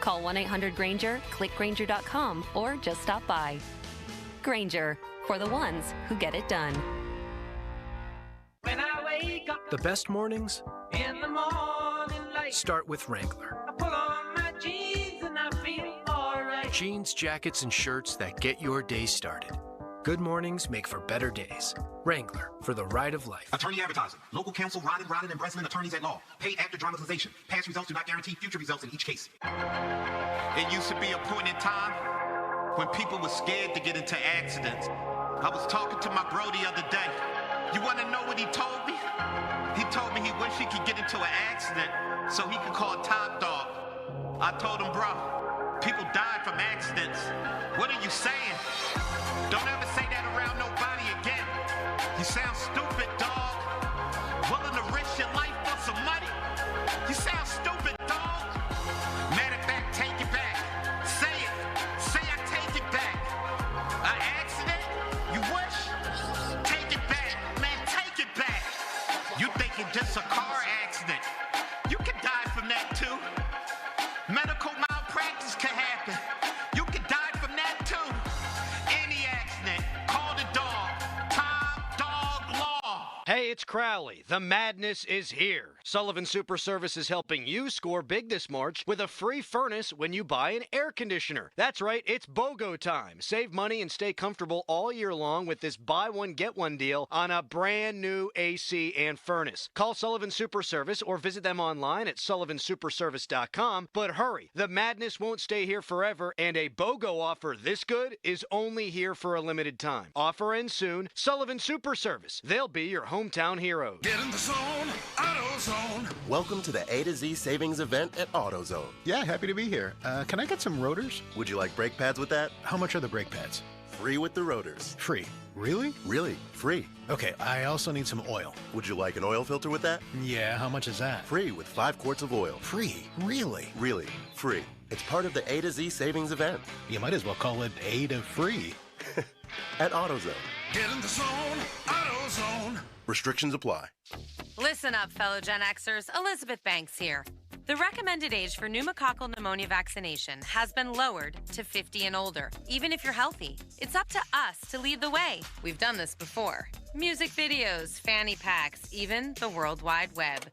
S3: Call 1-800-GRAINGER, click Grainger.com, or just stop by. Grainger, for the ones who get it done.
S10: When I wake up,
S11: the best mornings
S10: in the morning light,
S11: start with Wrangler.
S10: I pull on my jeans and I feel alright.
S11: Jeans, jackets, and shirts that get your day started. Good mornings make for better days. Wrangler, for the ride of life.
S12: Attorney advertising. Local counsel, Rodden, and Breslin attorneys at law. Paid after dramatization. Past results do not guarantee future results in each case.
S6: It used to be a point in time when people were scared to get into accidents. I was talking to my bro the other day. You want to know what he told me? He told me he wished he could get into an accident so he could call Top Dog. I told him, bro, people died from accidents. What are you saying? Don't ever say that around nobody again. You sound stupid, dog. Willing to risk your life for some money? You sound stupid, dog. Matter of fact, take it back. Say it. Say I take it back. An accident? You wish? Take it back. Man, take it back. You thinking just a car accident. You can die from that too. Medical malpractice can happen. You can die from that too. Any accident, call the dog. Top Dog Law.
S25: Hey, it's Crowley. The madness is here. Sullivan Super Service is helping you score big this March with a free furnace when you buy an air conditioner. That's right, it's BOGO time. Save money and stay comfortable all year long with this buy one, get one deal on a brand new AC and furnace. Call Sullivan Super Service or visit them online at sullivansuperservice.com. But hurry, the madness won't stay here forever, and a BOGO offer this good is only here for a limited time. Offer ends soon. Sullivan Super Service. They'll be your hometown heroes.
S13: Get in the zone, AutoZone.
S14: Welcome to the A to Z savings event at AutoZone.
S15: Yeah, happy to be here. Can I get some rotors?
S14: Would you like brake pads with that?
S15: How much are the brake pads?
S14: Free with the rotors.
S15: Free. Really?
S14: Really, free.
S15: Okay, I also need some oil.
S14: Would you like an oil filter with that?
S15: Yeah, how much is that?
S14: Free with 5 quarts of oil.
S15: Free? Really?
S14: Really, free. It's part of the A to Z savings event.
S15: You might as well call it A to free.
S14: At AutoZone.
S13: Get in the zone, AutoZone.
S14: Restrictions apply.
S16: Listen up, fellow Gen Xers. Elizabeth Banks here. The recommended age for pneumococcal pneumonia vaccination has been lowered to 50 and older, even if you're healthy. It's up to us to lead the way. We've done this before. Music videos, fanny packs, even the World Wide Web.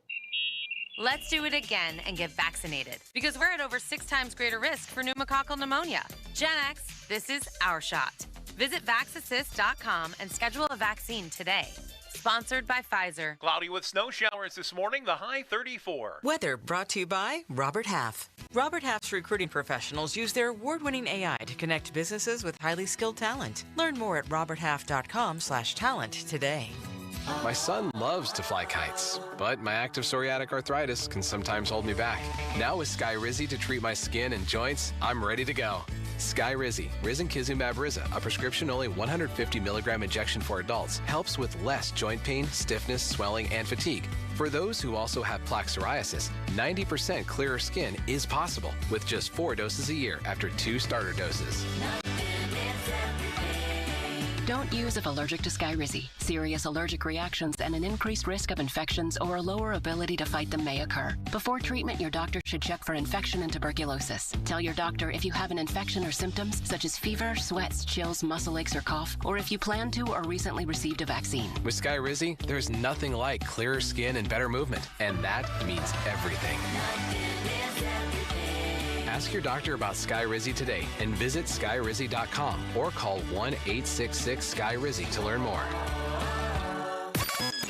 S16: Let's do it again and get vaccinated, because we're at over 6 times greater risk for pneumococcal pneumonia. Gen X, this is our shot. Visit vaxassist.com and schedule a vaccine today. Sponsored by Pfizer.
S19: Cloudy with snow showers this morning, the high 34.
S17: Weather brought to you by Robert Half. Robert Half's recruiting professionals use their award-winning AI to connect businesses with highly skilled talent. Learn more at roberthalf.com/talent today.
S18: My son loves to fly kites, but my active psoriatic arthritis can sometimes hold me back. Now with Skyrizi to treat my skin and joints, I'm ready to go. Skyrizi, risankizumab Riza, a prescription-only 150 milligram injection for adults, helps with less joint pain, stiffness, swelling, and fatigue. For those who also have plaque psoriasis, 90% clearer skin is possible with just 4 doses a year after 2 starter doses.
S20: Don't use if allergic to Skyrizi. Serious allergic reactions and an increased risk of infections or a lower ability to fight them may occur. Before treatment, your doctor should check for infection and tuberculosis. Tell your doctor if you have an infection or symptoms such as fever, sweats, chills, muscle aches, or cough, or if you plan to or recently received a vaccine.
S18: With Skyrizi, there's nothing like clearer skin and better movement, and that means everything. Ask your doctor about Skyrizi today and visit skyrizi.com or call 1-866-SKYRIZI to learn more.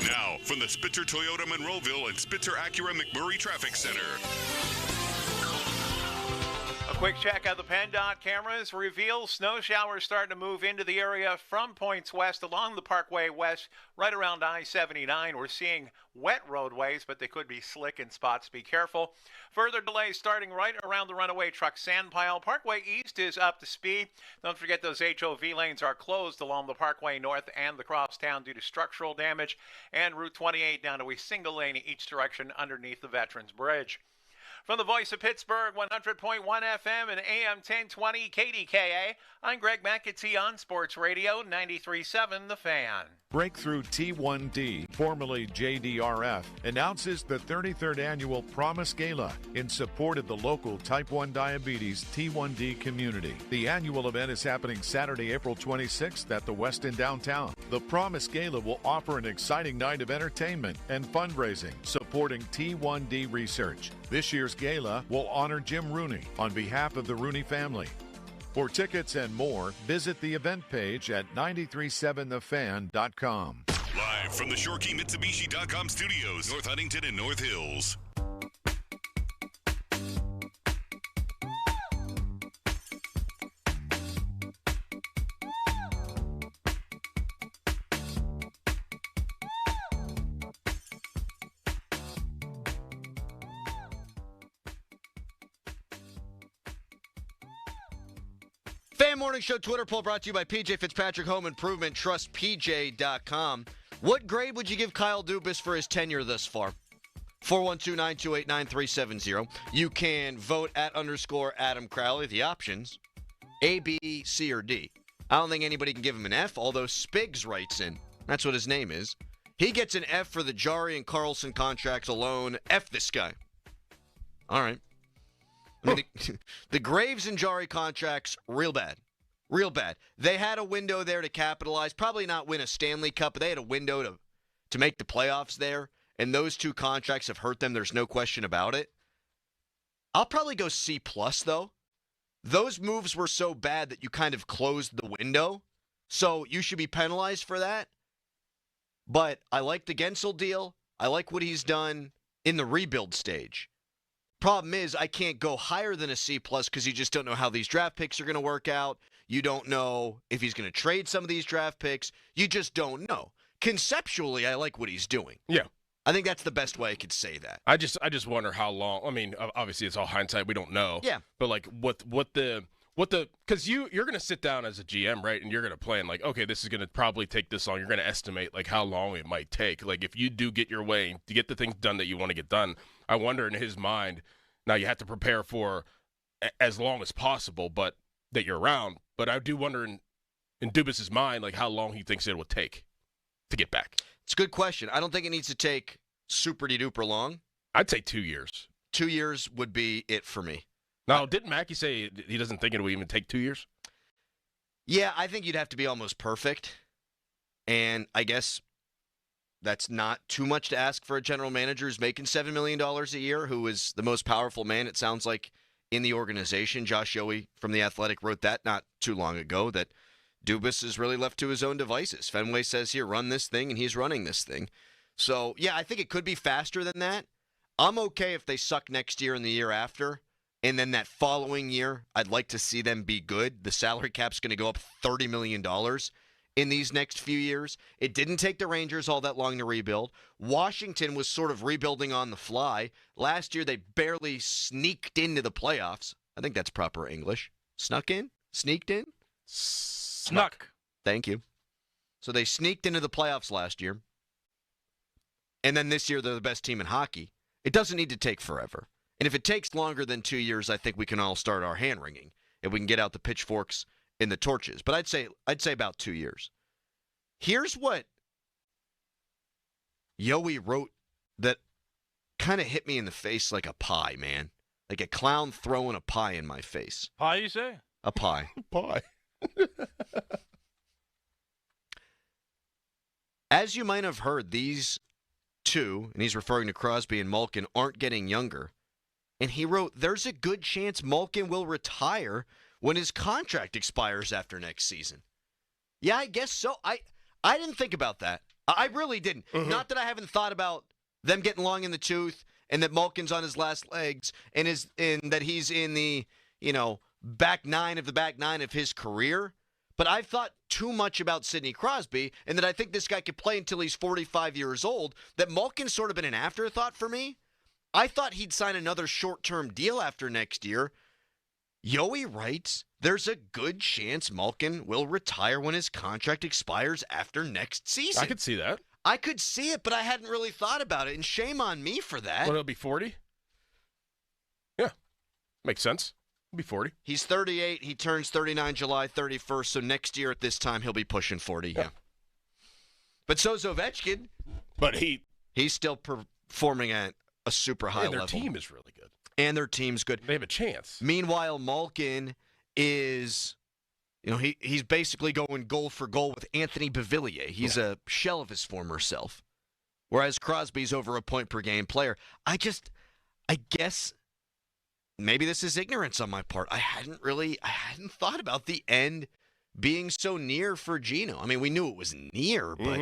S1: Now, from the Spitzer Toyota Monroeville and Spitzer Acura McMurray Traffic Center.
S19: A quick check of the PennDOT cameras reveals snow showers starting to move into the area from points west along the Parkway West, right around I-79. We're seeing wet roadways, but they could be slick in spots. Be careful. Further delays starting right around the runaway truck sand pile. Parkway East is up to speed. Don't forget those HOV lanes are closed along the Parkway North and the Crosstown due to structural damage. And Route 28 down to a single lane each direction underneath the Veterans Bridge. From the voice of Pittsburgh, 100.1 FM and AM 1020 KDKA, I'm Greg McAtee on Sports Radio 93.7 The Fan.
S23: Breakthrough T1D, formerly JDRF, announces the 33rd Annual Promise Gala in support of the local Type 1 Diabetes T1D community. The annual event is happening Saturday, April 26th at the Westin downtown. The Promise Gala will offer an exciting night of entertainment and fundraising supporting T1D research. This year's gala will honor Jim Rooney on behalf of the Rooney family. For tickets and more, visit the event page at 937thefan.com.
S1: Live from the ShoreKeyMitsubishi.com studios, North Huntington and North Hills.
S4: Fan Morning Show Twitter poll brought to you by PJ Fitzpatrick Home Improvement. TrustPJ.com. What grade would you give Kyle Dubas for his tenure thus far? 412-928-9370. You can vote at _Adam Crowley. The options, A, B, C, or D. I don't think anybody can give him an F, although Spiggs writes in. That's what his name is. He gets an F for the Jari and Carlson contracts alone. F this guy. All right. I mean, the Graves and Jari contracts, real bad. Real bad. They had a window there to capitalize. Probably not win a Stanley Cup, but they had a window to make the playoffs there. And those 2 contracts have hurt them. There's no question about it. I'll probably go C+, though. Those moves were so bad that you kind of closed the window. So you should be penalized for that. But I like the Gensel deal. I like what he's done in the rebuild stage. Problem is, I can't go higher than a C+ because you just don't know how these draft picks are going to work out. You don't know if he's going to trade some of these draft picks. You just don't know. Conceptually, I like what he's doing.
S5: Yeah.
S4: I think that's the best way I could say that.
S5: I just wonder how long. I mean, obviously it's all hindsight. We don't know.
S4: Yeah.
S5: But like what the because you're going to sit down as a GM, right? And you're going to plan like, okay, this is going to probably take this long. You're going to estimate like how long it might take. Like if you do get your way to get the things done that you want to get done, I wonder in his mind, now you have to prepare for as long as possible, but that you're around. But I do wonder in Dubas' mind, like how long he thinks it would take to get back.
S4: It's a good question. I don't think it needs to take super-de-duper long.
S5: I'd say 2 years.
S4: 2 years would be it for me.
S5: Now, didn't Mackey say he doesn't think it would even take 2 years?
S4: Yeah, I think you'd have to be almost perfect. And I guess that's not too much to ask for a general manager who's making $7 million a year, who is the most powerful man, it sounds like, in the organization. Josh Yohe from The Athletic wrote that not too long ago, that Dubas is really left to his own devices. Fenway says, here, run this thing, and he's running this thing. So, yeah, I think it could be faster than that. I'm okay if they suck next year and the year after. And then that following year, I'd like to see them be good. The salary cap's going to go up $30 million in these next few years. It didn't take the Rangers all that long to rebuild. Washington was sort of rebuilding on the fly. Last year, they barely sneaked into the playoffs. I think that's proper English. Snuck in? Sneaked in?
S5: Snuck.
S4: Thank you. So they sneaked into the playoffs last year. And then this year, they're the best team in hockey. It doesn't need to take forever. And if it takes longer than 2 years, I think we can all start our hand wringing and we can get out the pitchforks and the torches. But I'd say about 2 years. Here's what Yohe wrote that kind of hit me in the face like a pie, man. Like a clown throwing a pie in my face.
S2: Pie, you say?
S4: A pie.
S5: Pie.
S4: As you might have heard, these two, and he's referring to Crosby and Malkin, aren't getting younger. And he wrote, there's a good chance Malkin will retire when his contract expires after next season. Yeah, I guess so. I didn't think about that. I really didn't. Mm-hmm. Not that I haven't thought about them getting long in the tooth and that Malkin's on his last legs and that he's in the, back nine of his career. But I've thought too much about Sidney Crosby and that I think this guy could play until he's 45 years old, that Malkin's sort of been an afterthought for me. I thought he'd sign another short-term deal after next year. Yohe writes, there's a good chance Malkin will retire when his contract expires after next season.
S5: I could see that.
S4: I could see it, but I hadn't really thought about it, and shame on me for that.
S5: Well, he'll be 40? Yeah. Makes sense. He'll be 40.
S4: He's 38. He turns 39 July 31st, so next year at this time he'll be pushing 40, yeah. But so's Ovechkin.
S5: But
S4: he's still performing at a super high level.
S5: Their team is really good.
S4: And their team's good.
S5: They have a chance.
S4: Meanwhile, Malkin is, he's basically going goal for goal with Anthony Beauvillier. He's a shell of his former self. Whereas Crosby's over a point per game player. I guess maybe this is ignorance on my part. I hadn't thought about the end being so near for Gino. I mean, we knew it was near, but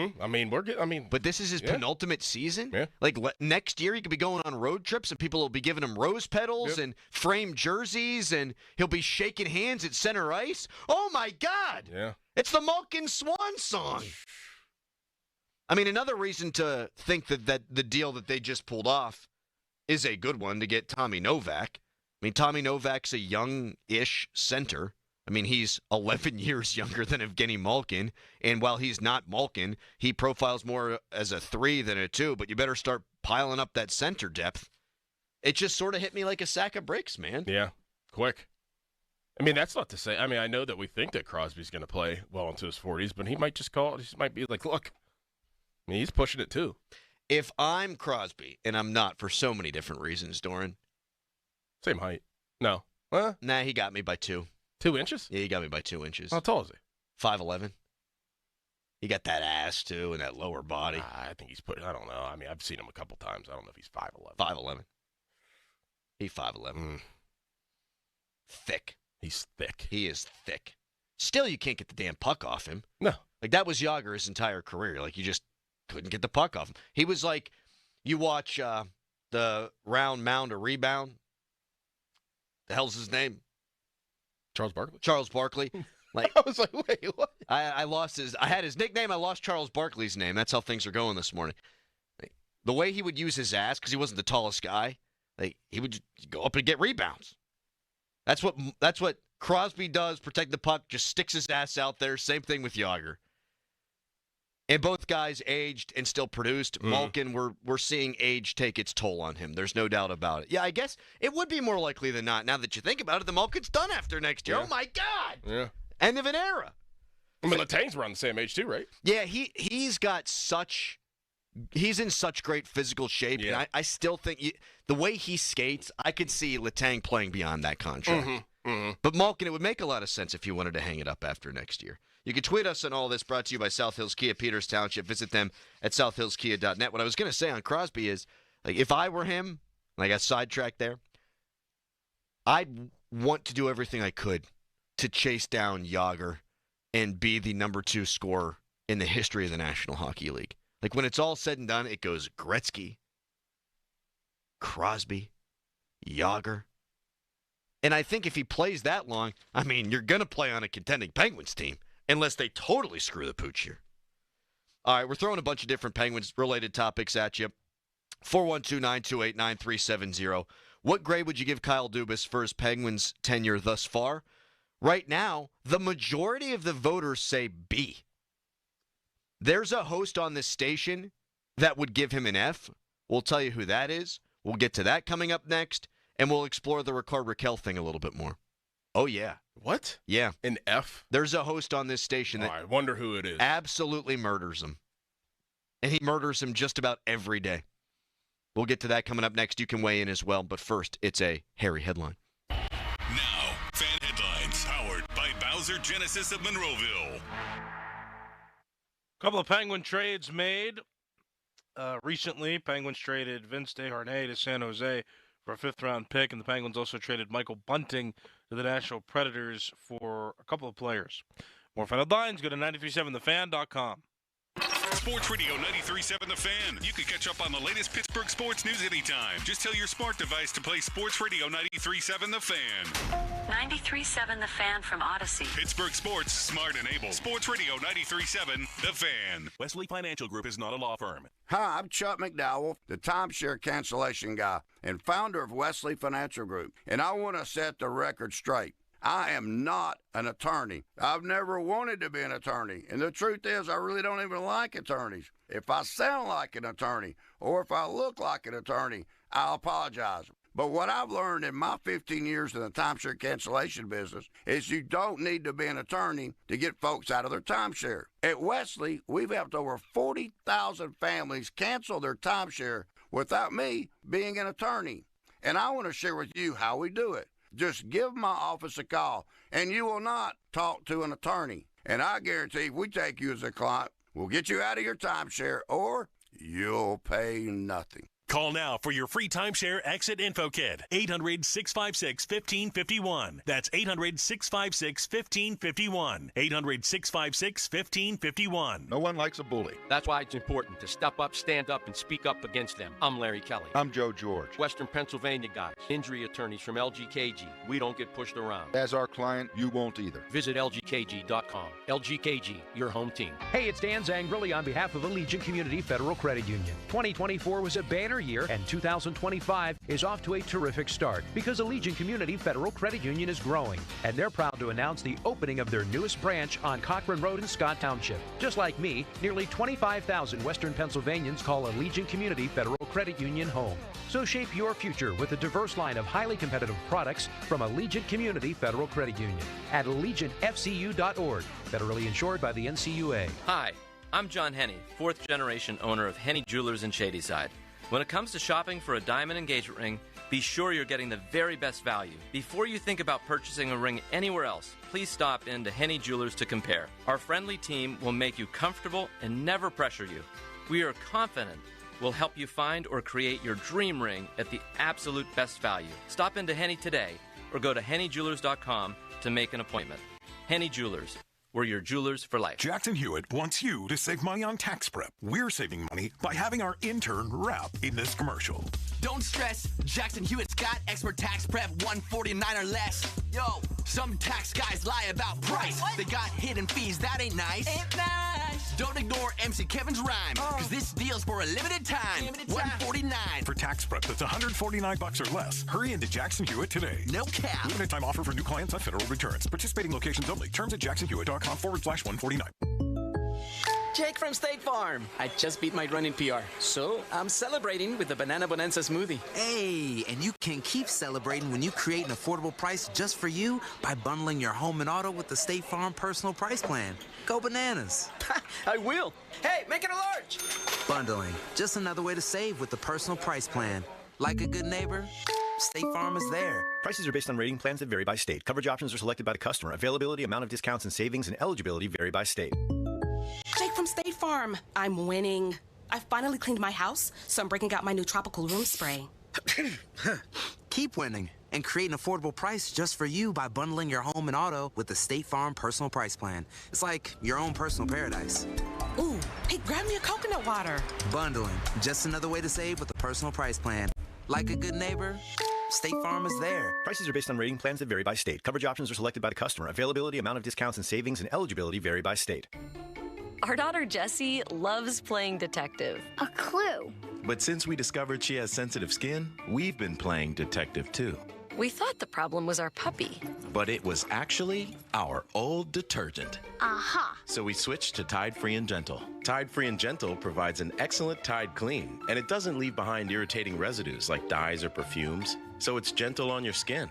S5: but
S4: this is his penultimate season.
S5: Yeah.
S4: Like next year, he could be going on road trips, and people will be giving him rose petals and framed jerseys, and he'll be shaking hands at center ice. Oh my God!
S5: Yeah,
S4: it's the Malkin Swan song. I mean, another reason to think that the deal that they just pulled off is a good one to get Tommy Novak. I mean, Tommy Novak's a young-ish center. I mean, he's 11 years younger than Evgeny Malkin, and while he's not Malkin, he profiles more as a 3 than a 2, but you better start piling up that center depth. It just sort of hit me like a sack of bricks, man.
S5: Yeah, quick. I mean, that's not to say, I know that we think that Crosby's going to play well into his 40s, but he might just might be like, look, I mean, he's pushing it too.
S4: If I'm Crosby, and I'm not for so many different reasons, Doran.
S5: Same height. No.
S4: Nah, he got me by 2.
S5: 2 inches?
S4: Yeah, he got me by 2 inches.
S5: How tall is he?
S4: 5'11". He got that ass, too, and that lower body.
S5: I think I don't know. I mean, I've seen him a couple times. I don't know if he's 5'11".
S4: 5'11". He's 5'11". Thick.
S5: He's thick.
S4: He is thick. Still, you can't get the damn puck off him.
S5: No.
S4: Like, that was Jágr his entire career. Like, you just couldn't get the puck off him. He was like, you watch the round mound or rebound. The hell's his name?
S5: Charles Barkley.
S4: Charles Barkley. Like,
S5: I was like, wait, what?
S4: I had his nickname. I lost Charles Barkley's name. That's how things are going this morning. Like, the way he would use his ass, because he wasn't the tallest guy, like, he would just go up and get rebounds. That's what Crosby does, protect the puck, just sticks his ass out there. Same thing with Jágr. And both guys aged and still produced. Malkin, we're seeing age take its toll on him. There's no doubt about it. Yeah, I guess it would be more likely than not, now that you think about it, the Malkin's done after next year.
S5: Yeah.
S4: Oh, my God.
S5: Yeah.
S4: End of an era.
S5: I mean, Letang's around the same age, too, right?
S4: Yeah, he's got such he's in such great physical shape, and I still think the way he skates, I could see Letang playing beyond that contract. But Malkin, it would make a lot of sense if you wanted to hang it up after next year. You can tweet us on all this, brought to you by South Hills Kia, Peters Township. Visit them at southhillskia.net. What I was going to say on Crosby is, like, if I were him, and I got sidetracked there, I'd want to do everything I could to chase down Jágr and be the number 2 scorer in the history of the National Hockey League. Like, when it's all said and done, it goes Gretzky, Crosby, Jágr. And I think if he plays that long, I mean, you're going to play on a contending Penguins team unless they totally screw the pooch here. All right, we're throwing a bunch of different Penguins-related topics at you. 412-928-9370. What grade would you give Kyle Dubas for his Penguins tenure thus far? Right now, the majority of the voters say B. There's a host on this station that would give him an F. We'll tell you who that is. We'll get to that coming up next, and we'll explore the Ricard Raquel thing a little bit more. Oh, yeah.
S5: What?
S4: Yeah.
S5: An F?
S4: There's a host on this station that
S5: I wonder who it is.
S4: Absolutely murders him. And he murders him just about every day. We'll get to that coming up next. You can weigh in as well, but first, it's a hairy headline.
S1: Now, fan headlines powered by Bowser Genesis of Monroeville.
S2: A couple of Penguin trades made recently. Penguins traded Vince Desharnais to San Jose for a 5th-round pick, and the Penguins also traded Michael Bunting to the Nashville Predators for a couple of players. More fan headlines, go to 937thefan.com.
S1: Sports Radio 93.7 The Fan. You can catch up on the latest Pittsburgh sports news anytime. Just tell your smart device to play Sports Radio 93.7 The Fan.
S20: 93.7 The Fan from Odyssey.
S1: Pittsburgh sports, smart and able. Sports Radio 93.7 The Fan.
S7: Wesley Financial Group is not a law firm.
S21: Hi, I'm Chuck McDowell, the timeshare cancellation guy and founder of Wesley Financial Group, and I want to set the record straight. I am not an attorney. I've never wanted to be an attorney. And the truth is, I really don't even like attorneys. If I sound like an attorney or if I look like an attorney, I'll apologize. But what I've learned in my 15 years in the timeshare cancellation business is you don't need to be an attorney to get folks out of their timeshare. At Wesley, we've helped over 40,000 families cancel their timeshare without me being an attorney. And I want to share with you how we do it. Just give my office a call, and you will not talk to an attorney. And I guarantee if we take you as a client, we'll get you out of your timeshare, or you'll pay nothing.
S7: Call now for your free timeshare exit info kit. 800-656-1551. That's 800-656-1551. 800-656-1551.
S22: No one likes a bully.
S24: That's why it's important to step up, stand up, and speak up against them. I'm Larry Kelly.
S22: I'm Joe George.
S24: Western Pennsylvania guys. Injury attorneys from LGKG. We don't get pushed around.
S22: As our client, you won't either.
S24: Visit LGKG.com. LGKG, your home team.
S26: Hey, it's Dan Zangrilli on behalf of Allegiant Community Federal Credit Union. 2024 was a banner year, and 2025 is off to a terrific start because Allegiant Community Federal Credit Union is growing, and they're proud to announce the opening of their newest branch on Cochrane Road in Scott Township. Just like me, nearly 25,000 Western Pennsylvanians call Allegiant Community Federal Credit Union home. So shape your future with a diverse line of highly competitive products from Allegiant Community Federal Credit Union at AllegiantFCU.org, federally insured by the NCUA.
S27: Hi, I'm John Henney, 4th generation owner of Henney Jewelers in Shadyside. When it comes to shopping for a diamond engagement ring, be sure you're getting the very best value. Before you think about purchasing a ring anywhere else, please stop in to Henney Jewelers to compare. Our friendly team will make you comfortable and never pressure you. We are confident we'll help you find or create your dream ring at the absolute best value. Stop into Henney today or go to HenneyJewelers.com to make an appointment. Henney Jewelers. We're your jewelers for life.
S7: Jackson Hewitt wants you to save money on tax prep. We're saving money by having our intern rap in this commercial.
S28: Don't stress, Jackson Hewitt's got expert tax prep, $149 or less. Yo, some tax guys lie about price. What? They got hidden fees, that ain't nice. Ain't nice. Don't ignore MC Kevin's rhyme, cause this deal's for a limited time. $149.
S7: For tax prep that's $149 or less, hurry into Jackson Hewitt today.
S28: No cap.
S7: Limited time offer for new clients on federal returns. Participating locations only. Terms at jacksonhewitt.com/149.
S28: Jake from State Farm. I just beat my running PR, so I'm celebrating with the Banana Bonanza smoothie.
S3: Hey, and you can keep celebrating when you create an affordable price just for you by bundling your home and auto with the State Farm Personal Price Plan. Go bananas.
S28: I will. Hey, make it a large.
S3: Bundling, just another way to save with the Personal Price Plan. Like a good neighbor, State Farm is there.
S6: Prices are based on rating plans that vary by state. Coverage options are selected by the customer. Availability, amount of discounts and savings, and eligibility vary by state.
S8: Jake from State Farm. I'm winning. I finally cleaned my house, so I'm breaking out my new tropical room spray.
S3: Keep winning and create an affordable price just for you by bundling your home and auto with the State Farm Personal Price Plan. It's like your own personal paradise.
S8: Ooh, hey, grab me a coconut water.
S3: Bundling, just another way to save with the Personal Price Plan. Like a good neighbor, State Farm is there.
S6: Prices are based on rating plans that vary by state. Coverage options are selected by the customer. Availability, amount of discounts and savings, and eligibility vary by state.
S9: Our daughter Jessie loves playing detective.
S10: A clue.
S11: But since we discovered she has sensitive skin, we've been playing detective too.
S9: We thought the problem was our puppy.
S11: But it was actually our old detergent.
S10: Aha.
S11: So we switched to Tide Free and Gentle. Tide Free and Gentle provides an excellent Tide clean, and it doesn't leave behind irritating residues like dyes or perfumes, so it's gentle on your skin.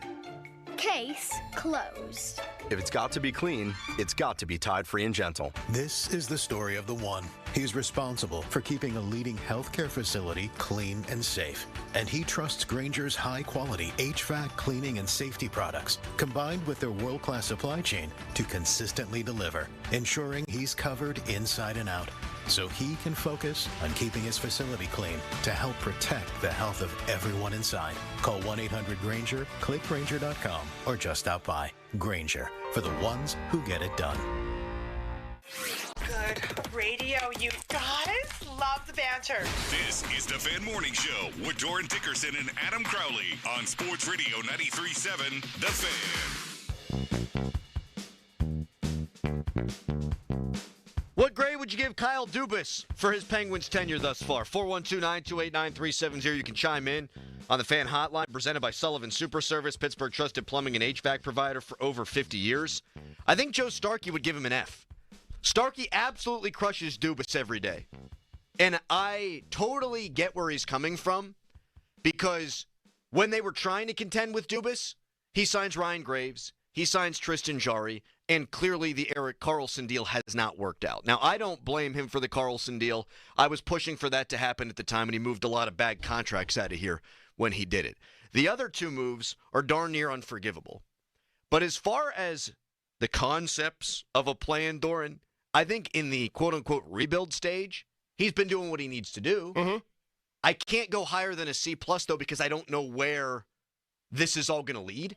S10: Case closed.
S12: If it's got to be clean, it's got to be Tide Free and Gentle.
S15: This is the story of the one. He's responsible for keeping a leading healthcare facility clean and safe. And he trusts Grainger's high-quality HVAC cleaning and safety products, combined with their world-class supply chain, to consistently deliver, ensuring he's covered inside and out, so he can focus on keeping his facility clean to help protect the health of everyone inside. Call 1-800-GRAINGER, click Grainger.com, or just stop by. Grainger, for the ones who get it done.
S25: Good radio, you guys. Love the banter.
S1: This is the Fan Morning Show with Doran Dickerson and Adam Crowley on Sports Radio 93.7 The Fan.
S4: What grade would you give Kyle Dubas for his Penguins tenure thus far? 412-928-9370. You can chime in on the Fan Hotline, presented by Sullivan Super Service, Pittsburgh trusted plumbing and HVAC provider for over 50 years. I think Joe Starkey would give him an F. Starkey absolutely crushes Dubas every day. And I totally get where he's coming from, because when they were trying to contend with Dubas, he signs Ryan Graves, he signs Tristan Jarry, and clearly the Erik Karlsson deal has not worked out. Now, I don't blame him for the Karlsson deal. I was pushing for that to happen at the time, and he moved a lot of bad contracts out of here when he did it. The other two moves are darn near unforgivable. But as far as the concepts of a plan, Doran, I think in the quote-unquote rebuild stage, he's been doing what he needs to do. Mm-hmm. I can't go higher than a C+, though, because I don't know where this is all going to lead.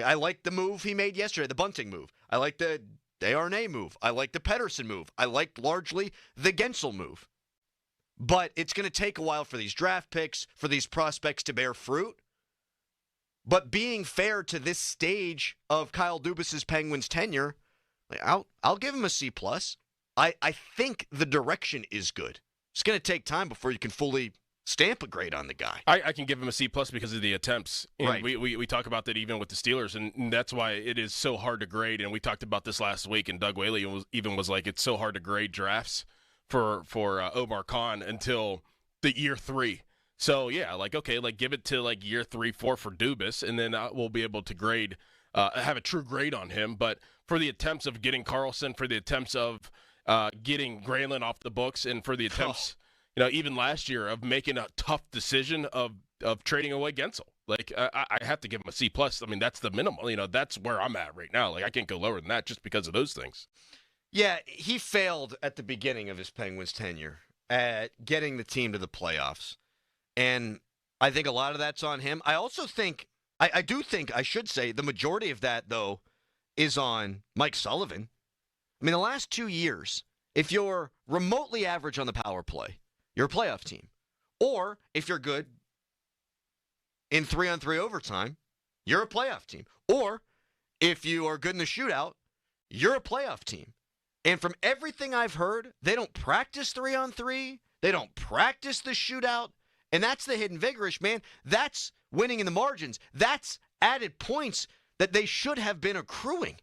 S4: I like the move he made yesterday, the bunting move. I like the Desharnais move. I like the Pettersson move. I like largely the Gensel move. But it's going to take a while for these draft picks, for these prospects to bear fruit. But being fair to this stage of Kyle Dubas' Penguins tenure, I'll give him a C+. I think the direction is good. It's going to take time before you can fully stamp a grade on the guy.
S5: I can give him a C+ because of the attempts. And
S4: right.
S5: We talk about that even with the Steelers, and that's why it is so hard to grade. And we talked about this last week, and Doug Whaley was like, it's so hard to grade drafts for Omar Khan until the year 3. So, yeah, give it to, year 3, 4 for Dubas, and then we'll be able to grade, have a true grade on him. But for the attempts of getting Karlsson, for the attempts of getting Granlund off the books, and for the attempts, even last year of making a tough decision of trading away Gensel. I have to give him a C+. I mean, that's the minimum. That's where I'm at right now. I can't go lower than that just because of those things.
S4: Yeah, he failed at the beginning of his Penguins tenure at getting the team to the playoffs. And I think a lot of that's on him. I also think, I should say, the majority of that, though, is on Mike Sullivan. I mean, the last 2 years, if you're remotely average on the power play, you're a playoff team. Or if you're good in 3-on-3 overtime, you're a playoff team. Or if you are good in the shootout, you're a playoff team. And from everything I've heard, they don't practice 3-on-3. They don't practice the shootout. And that's the hidden vigorish, man. That's winning in the margins. That's added points that they should have been accruing.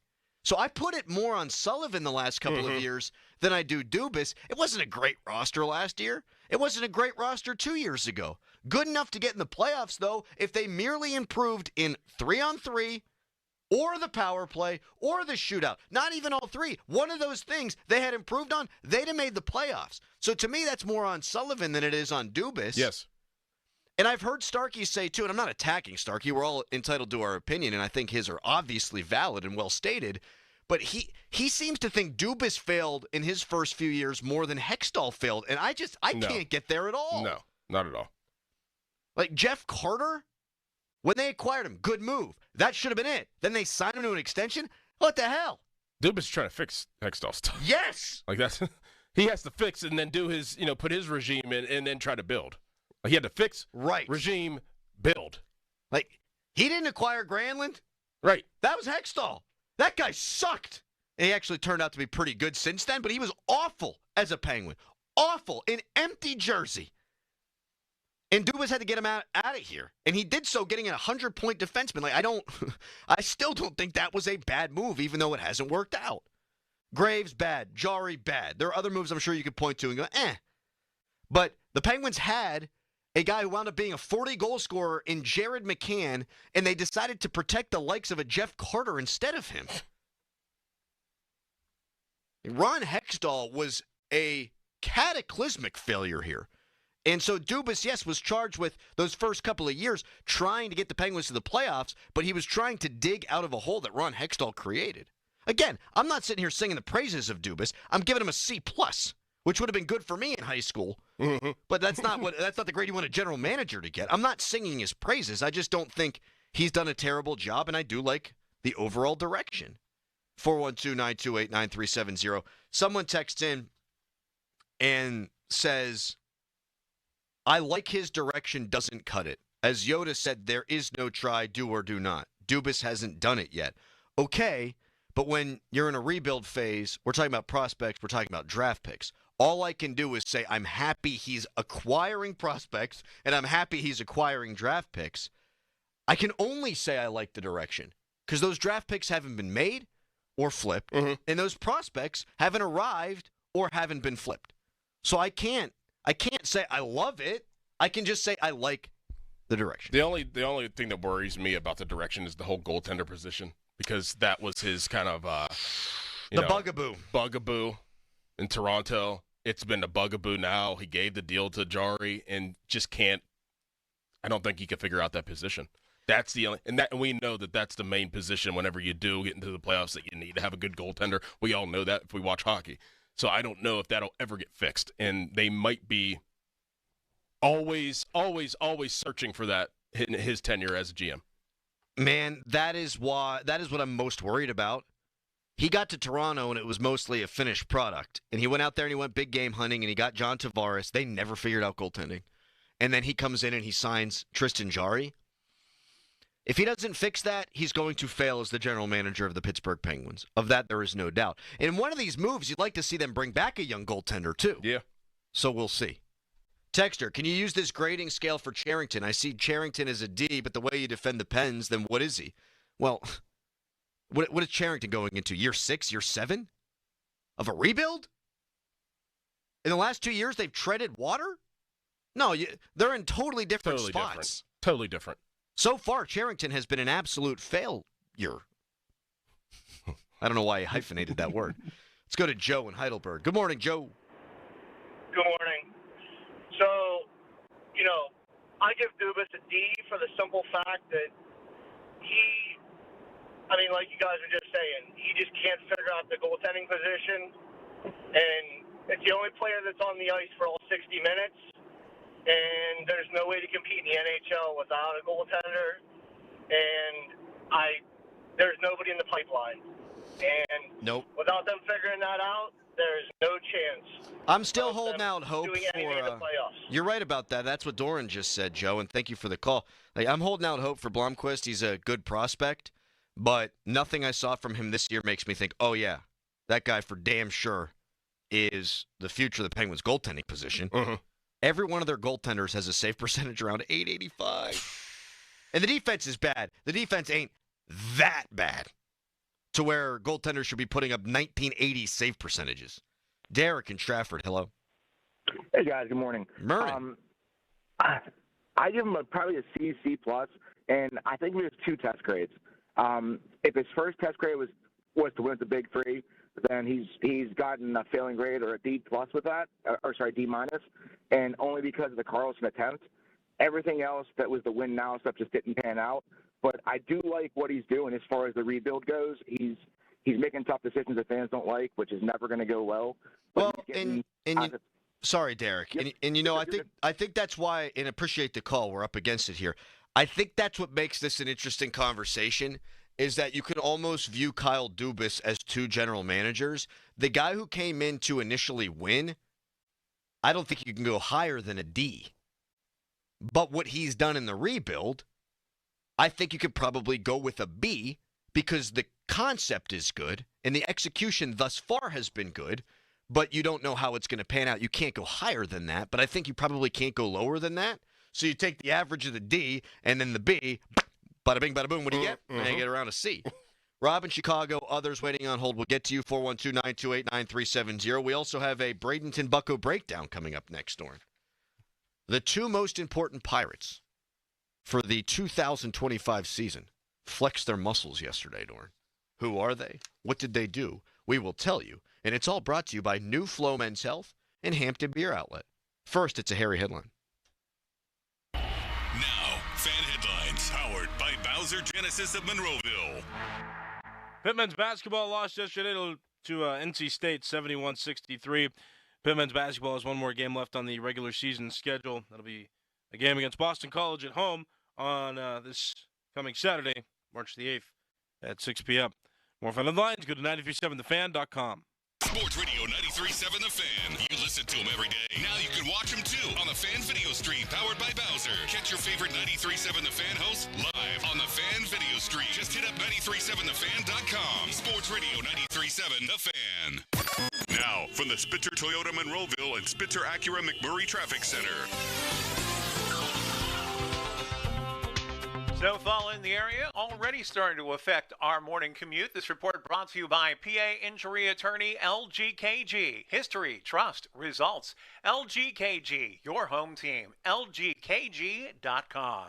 S4: So I put it more on Sullivan the last couple of years than I do Dubas. It wasn't a great roster last year. It wasn't a great roster 2 years ago. Good enough to get in the playoffs, though, if they merely improved in 3-on-3 or the power play or the shootout. Not even all three. One of those things they had improved on, they'd have made the playoffs. So to me, that's more on Sullivan than it is on Dubas.
S5: Yes.
S4: And I've heard Starkey say, too, and I'm not attacking Starkey. We're all entitled to our opinion, and I think his are obviously valid and well stated. But he seems to think Dubas failed in his first few years more than Hextall failed. And I can't get there at all.
S5: No, not at all.
S4: Like Jeff Carter, when they acquired him, good move. That should have been it. Then they signed him to an extension. What the hell?
S5: Dubas is trying to fix Hextall stuff.
S4: Yes.
S5: Like that's he has to fix and then do his, put his regime in and then try to build. Like he had to fix, regime, build.
S4: Like he didn't acquire Granlund.
S5: Right.
S4: That was Hextall. That guy sucked. And he actually turned out to be pretty good since then, but he was awful as a Penguin. Awful. An empty jersey. And Dubas had to get him out of here. And he did so getting a 100-point defenseman. Like, I still don't think that was a bad move, even though it hasn't worked out. Graves, bad. Jari, bad. There are other moves I'm sure you could point to and go, eh. But the Penguins had a guy who wound up being a 40-goal scorer in Jared McCann, and they decided to protect the likes of a Jeff Carter instead of him. Ron Hextall was a cataclysmic failure here. And so Dubas, yes, was charged with those first couple of years trying to get the Penguins to the playoffs, but he was trying to dig out of a hole that Ron Hextall created. Again, I'm not sitting here singing the praises of Dubas. I'm giving him a C+, which would have been good for me in high school. But that's not the grade you want a general manager to get. I'm not singing his praises. I just don't think he's done a terrible job, and I do like the overall direction. 412-928-9370. Someone texts in and says, I like his direction, doesn't cut it. As Yoda said, there is no try, do or do not. Dubas hasn't done it yet. Okay, but when you're in a rebuild phase, we're talking about prospects, we're talking about draft picks. All I can do is say I'm happy he's acquiring prospects, and I'm happy he's acquiring draft picks. I can only say I like the direction, because those draft picks haven't been made or flipped, and those prospects haven't arrived or haven't been flipped. So I can't say I love it. I can just say I like the direction.
S5: The only thing that worries me about the direction is the whole goaltender position, because that was his kind of bugaboo in Toronto. It's been a bugaboo now. He gave the deal to Jari and just can't. I don't think he can figure out that position. That's the only, and we know that that's the main position whenever you do get into the playoffs, that you need to have a good goaltender. We all know that if we watch hockey. So I don't know if that'll ever get fixed, and they might be always searching for that in his tenure as a GM.
S4: Man, that is what I'm most worried about. He got to Toronto, and it was mostly a finished product. And he went out there, and he went big game hunting, and he got John Tavares. They never figured out goaltending. And then he comes in, and he signs Tristan Jarry. If he doesn't fix that, he's going to fail as the general manager of the Pittsburgh Penguins. Of that, there is no doubt. And in one of these moves, you'd like to see them bring back a young goaltender, too.
S5: Yeah.
S4: So we'll see. Texter, can you use this grading scale for Charrington? I see Charrington as a D, but the way you defend the Pens, then what is he? Well, what is Charrington going into? Year 6, year 7 of a rebuild? In the last 2 years, they've treaded water? No, they're in totally different spots.
S5: Totally different.
S4: So far, Charrington has been an absolute failure. I don't know why I hyphenated that word. Let's go to Joe in Heidelberg. Good morning, Joe.
S2: Good morning. So, I give Dubas a D for the simple fact that like you guys were just saying, he just can't figure out the goaltending position. And it's the only player that's on the ice for all 60 minutes. And there's no way to compete in the NHL without a goaltender. And there's nobody in the pipeline. And without them figuring that out, there's no chance.
S4: I'm still holding out hope
S2: doing anything in the playoffs.
S4: You're right about that. That's what Doran just said, Joe, and thank you for the call. I'm holding out hope for Blomqvist. He's a good prospect, but nothing I saw from him this year makes me think, oh, yeah, that guy for damn sure is the future of the Penguins' goaltending position. Every one of their goaltenders has a save percentage around .885. And the defense is bad. The defense ain't that bad. to where goaltenders should be putting up 1980 save percentages. Derek in Stratford, hello.
S13: Hey, guys, good morning.
S4: Morning.
S13: I give him probably a C, C+, and I think there's 2 test grades. If his first test grade was to win the Big Three, then he's gotten a failing grade or a D+ with that, D-, and only because of the Carlson attempt. Everything else that was the win now stuff just didn't pan out. But I do like what he's doing as far as the rebuild goes. He's making tough decisions that fans don't like, which is never going to go well. But
S4: sorry, Derek, yep. I think that's why, and appreciate the call. We're up against it here. I think that's what makes this an interesting conversation. Is that you can almost view Kyle Dubas as 2 general managers. The guy who came in to initially win, I don't think you can go higher than a D. But what he's done in the rebuild, I think you could probably go with a B because the concept is good and the execution thus far has been good, but you don't know how it's going to pan out. You can't go higher than that, but I think you probably can't go lower than that. So you take the average of the D and then the B, bada bing, bada boom, what do you get? And you get around a C. Rob in Chicago, others waiting on hold. We'll get to you, 412-928-9370. We also have a Bradenton Bucko breakdown coming up next, Dorn. The 2 most important Pirates for the 2025 season flexed their muscles yesterday, Dorn. Who are they? What did they do? We will tell you. And it's all brought to you by New Flow Men's Health and Hampton Beer Outlet. First, it's a Harry headline.
S1: Now, fan headlines powered by Bowser Genesis of Monroeville.
S14: Pitt men's basketball lost yesterday to NC State 71-63. Pitt men's basketball has one more game left on the regular season schedule. That'll be a game against Boston College at home on this coming Saturday, March the 8th at 6 p.m. More fan headlines, go to 937thefan.com.
S1: Sports Radio 93.7 The Fan. You listen to them every day. Now you can watch them too on the Fan Video Stream powered by Bowser. Catch your favorite 93.7 The Fan hosts live on the Fan Video Stream. Just hit up 937thefan.com. Sports Radio 93.7 The Fan. Now, from the Spitzer Toyota Monroeville and Spitzer Acura McMurray Traffic Center.
S16: Snowfall in the area already starting to affect our morning commute. This report brought to you by PA injury attorney LGKG. History, trust, results. LGKG, your home team. LGKG.com.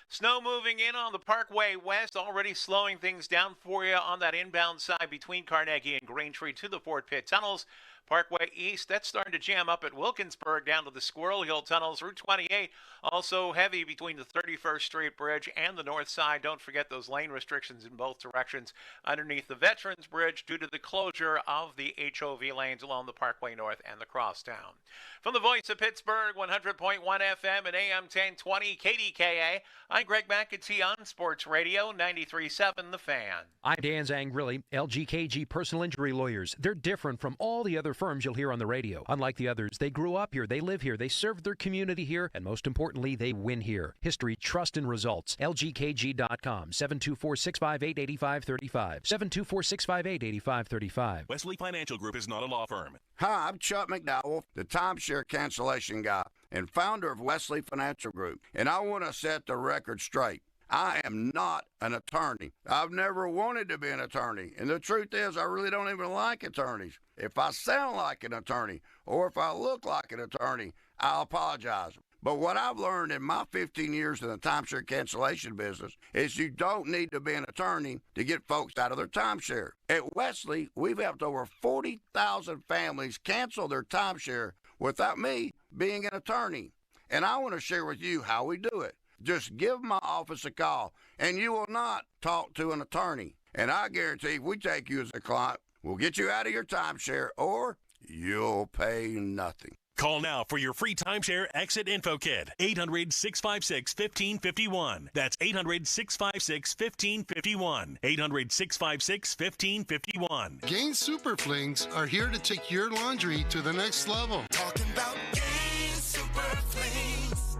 S16: Snow moving in on the Parkway West, already slowing things down for you on that inbound side between Carnegie and Greentree to the Fort Pitt tunnels. Parkway East, that's starting to jam up at Wilkinsburg down to the Squirrel Hill tunnels. Route 28, also heavy between the 31st Street Bridge and the north side. Don't forget those lane restrictions in both directions underneath the Veterans Bridge due to the closure of the HOV lanes along the Parkway North and the Crosstown. From the voice of Pittsburgh, 100.1 FM and AM 1020 KDKA, I'm Greg McAtee on Sports Radio 93.7 The Fan.
S26: I'm Dan Zangrilli, LGKG Personal Injury Lawyers. They're different from all the other firms you'll hear on the radio. Unlike the others, they grew up here, they live here, they serve their community here, and most importantly, they win here. History, trust, and results. LGKG.com, 724-658-8535. 724-658-8535.
S17: Wesley Financial Group is not a law firm.
S21: Hi, I'm Chuck McDowell, the timeshare cancellation guy and founder of Wesley Financial Group, and I want to set the record straight. I am not an attorney. I've never wanted to be an attorney, and the truth is I really don't even like attorneys. If I sound like an attorney or if I look like an attorney, I'll apologize. But what I've learned in my 15 years in the timeshare cancellation business is you don't need to be an attorney to get folks out of their timeshare. At Wesley, we've helped over 40,000 families cancel their timeshare without me being an attorney. And I want to share with you how we do it. Just give my office a call, and you will not talk to an attorney. And I guarantee if we take you as a client, we'll get you out of your timeshare, or you'll pay nothing.
S17: Call now for your free timeshare exit info kit. 800-656-1551. That's 800-656-1551. 800-656-1551.
S18: Gain Super Flings are here to take your laundry to the next level.
S19: Talking about Gain Super Flings.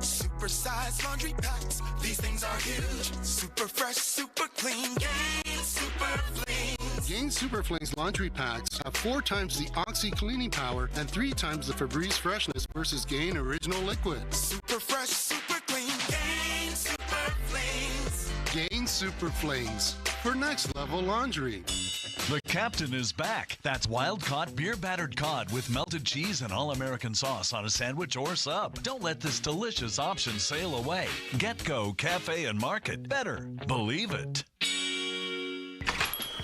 S19: Super size laundry packs. These things are huge. Super fresh, super clean. Gain Super Flings.
S18: Gain Super Flings laundry packs have 4 times the Oxy cleaning power and 3 times the Febreze freshness versus Gain Original Liquid.
S19: Super fresh, super clean. Gain Super Flings.
S18: Gain Super Flings for next level laundry.
S7: The Captain is back. That's wild-caught, beer-battered cod with melted cheese and all-American sauce on a sandwich or sub. Don't let this delicious option sail away. Get-Go Cafe and Market. Better. Believe it.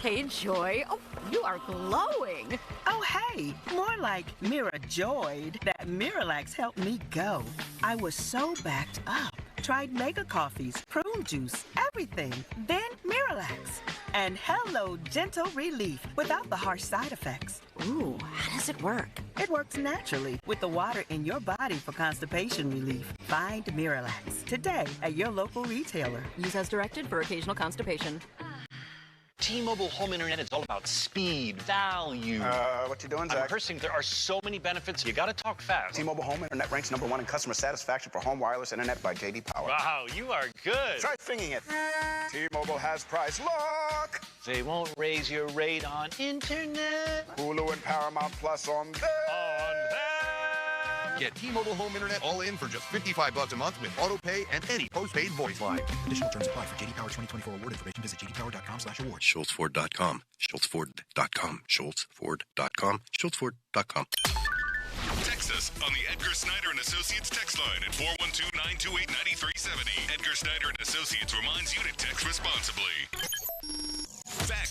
S8: Hey, Joy. Oh, you are glowing.
S20: Oh, hey. More like Mira Joyed. That Miralax helped me go. I was so backed up. Tried mega coffees, prune juice, everything. Then Miralax. And hello, gentle relief without the harsh side effects.
S8: Ooh, how does it work?
S20: It works naturally with the water in your body for constipation relief. Find Miralax today at your local retailer.
S8: Use as directed for occasional constipation.
S22: T-Mobile home internet is all about speed, value.
S23: What you doing, Zach?
S22: I'm rehearsing. There are so many benefits. You got to talk fast.
S23: T-Mobile home internet ranks #1 in customer satisfaction for home wireless internet by J.D. Power.
S22: Wow, you are good.
S23: Try singing it. T-Mobile has price lock.
S22: They won't raise your rate on internet.
S23: Hulu and Paramount Plus on there.
S24: Get T-Mobile home internet all in for just $55 a month with auto pay and any postpaid voice line.
S27: Additional terms apply for J.D. Power 2024 award information. Visit jdpower.com/awards.
S24: SchultzFord.com. SchultzFord.com. SchultzFord.com. SchultzFord.com.
S1: Text us on the Edgar Snyder and Associates text line at 412-928-9370. Edgar Snyder and Associates reminds you to text responsibly. Back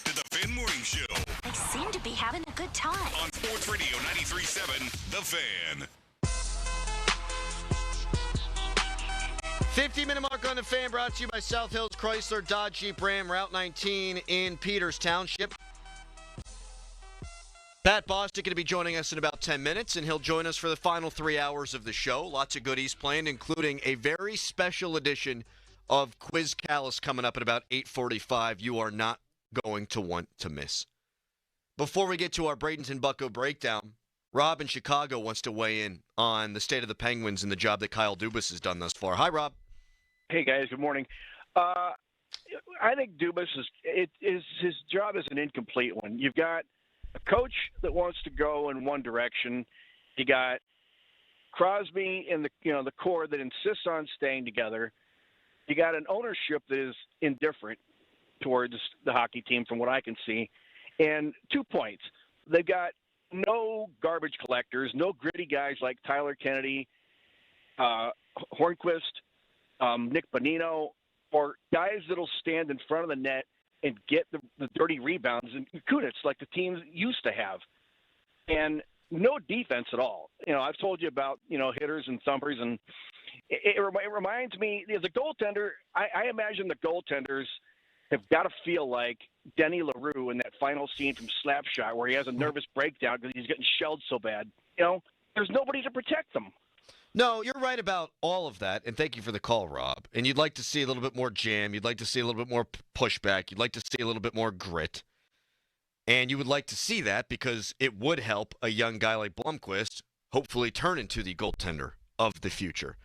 S1: to the Fan Morning Show.
S28: They seem to be having a good time.
S1: On Sports Radio 93.7, The Fan.
S4: 50-minute mark on The Fan, brought to you by South Hills Chrysler Dodge Jeep Ram, Route 19 in Peters Township. Pat Bostic going to be joining us in about 10 minutes, and he'll join us for the final 3 hours of the show. Lots of goodies planned, including a very special edition of Quiz Callus coming up at about 8:45. You are not going to want to miss. Before we get to our Bradenton Bucko breakdown, Rob in Chicago wants to weigh in on the state of the Penguins and the job that Kyle Dubas has done thus far. Hi, Rob.
S29: Hey, guys. Good morning. I think Dubas his job is an incomplete one. You've got a coach that wants to go in one direction. You got Crosby and the core that insists on staying together. You got an ownership that is indifferent towards the hockey team, from what I can see. And 2 points: they've got no garbage collectors, no gritty guys like Tyler Kennedy, Hornquist, Nick Bonino, or guys that'll stand in front of the net and get the dirty rebounds and Kunitz like the teams used to have. And no defense at all. I've told you about, hitters and thumpers, and it reminds me, as a goaltender, I imagine the goaltenders have got to feel like Denny LaRue in that final scene from Slapshot where he has a nervous breakdown because he's getting shelled so bad. There's nobody to protect them.
S4: No, you're right about all of that, and thank you for the call, Rob. And you'd like to see a little bit more jam. You'd like to see a little bit more pushback. You'd like to see a little bit more grit. And you would like to see that because it would help a young guy like Blomqvist hopefully turn into the goaltender of the future.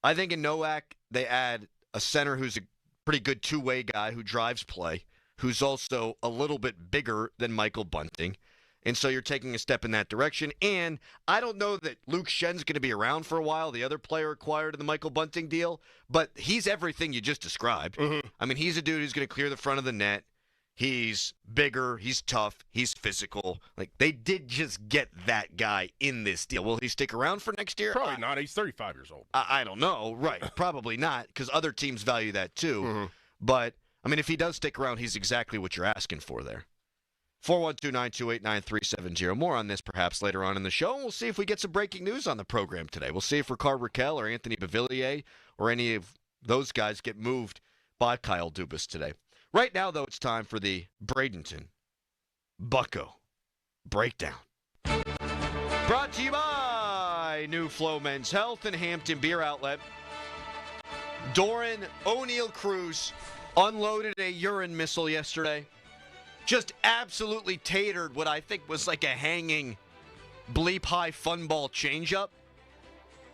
S4: I think in Nowak, they add a center who's a pretty good two-way guy who drives play, who's also a little bit bigger than Michael Bunting. And so you're taking a step in that direction. And I don't know that Luke Schen's going to be around for a while, the other player acquired in the Michael Bunting deal, but he's everything you just described. Mm-hmm. I mean, he's a dude who's going to clear the front of the net. He's bigger, he's tough, he's physical. Like, they did just get that guy in this deal. Will he stick around for next year?
S5: Probably not. He's 35 years old.
S4: I don't know. Right. Probably not, because other teams value that too. Mm-hmm. But, I mean, if he does stick around, he's exactly what you're asking for there. 412-928-9370. More on this perhaps later on in the show. We'll see if we get some breaking news on the program today. We'll see if Ricard Raquel or Anthony Beauvillier or any of those guys get moved by Kyle Dubas today. Right now, though, it's time for the Bradenton Bucko Breakdown. Brought to you by New Flow Men's Health and Hampton Beer Outlet. Doran O'Neill Cruz unloaded a urine missile yesterday. Just absolutely tatered what I think was like a hanging bleep-high fun ball changeup.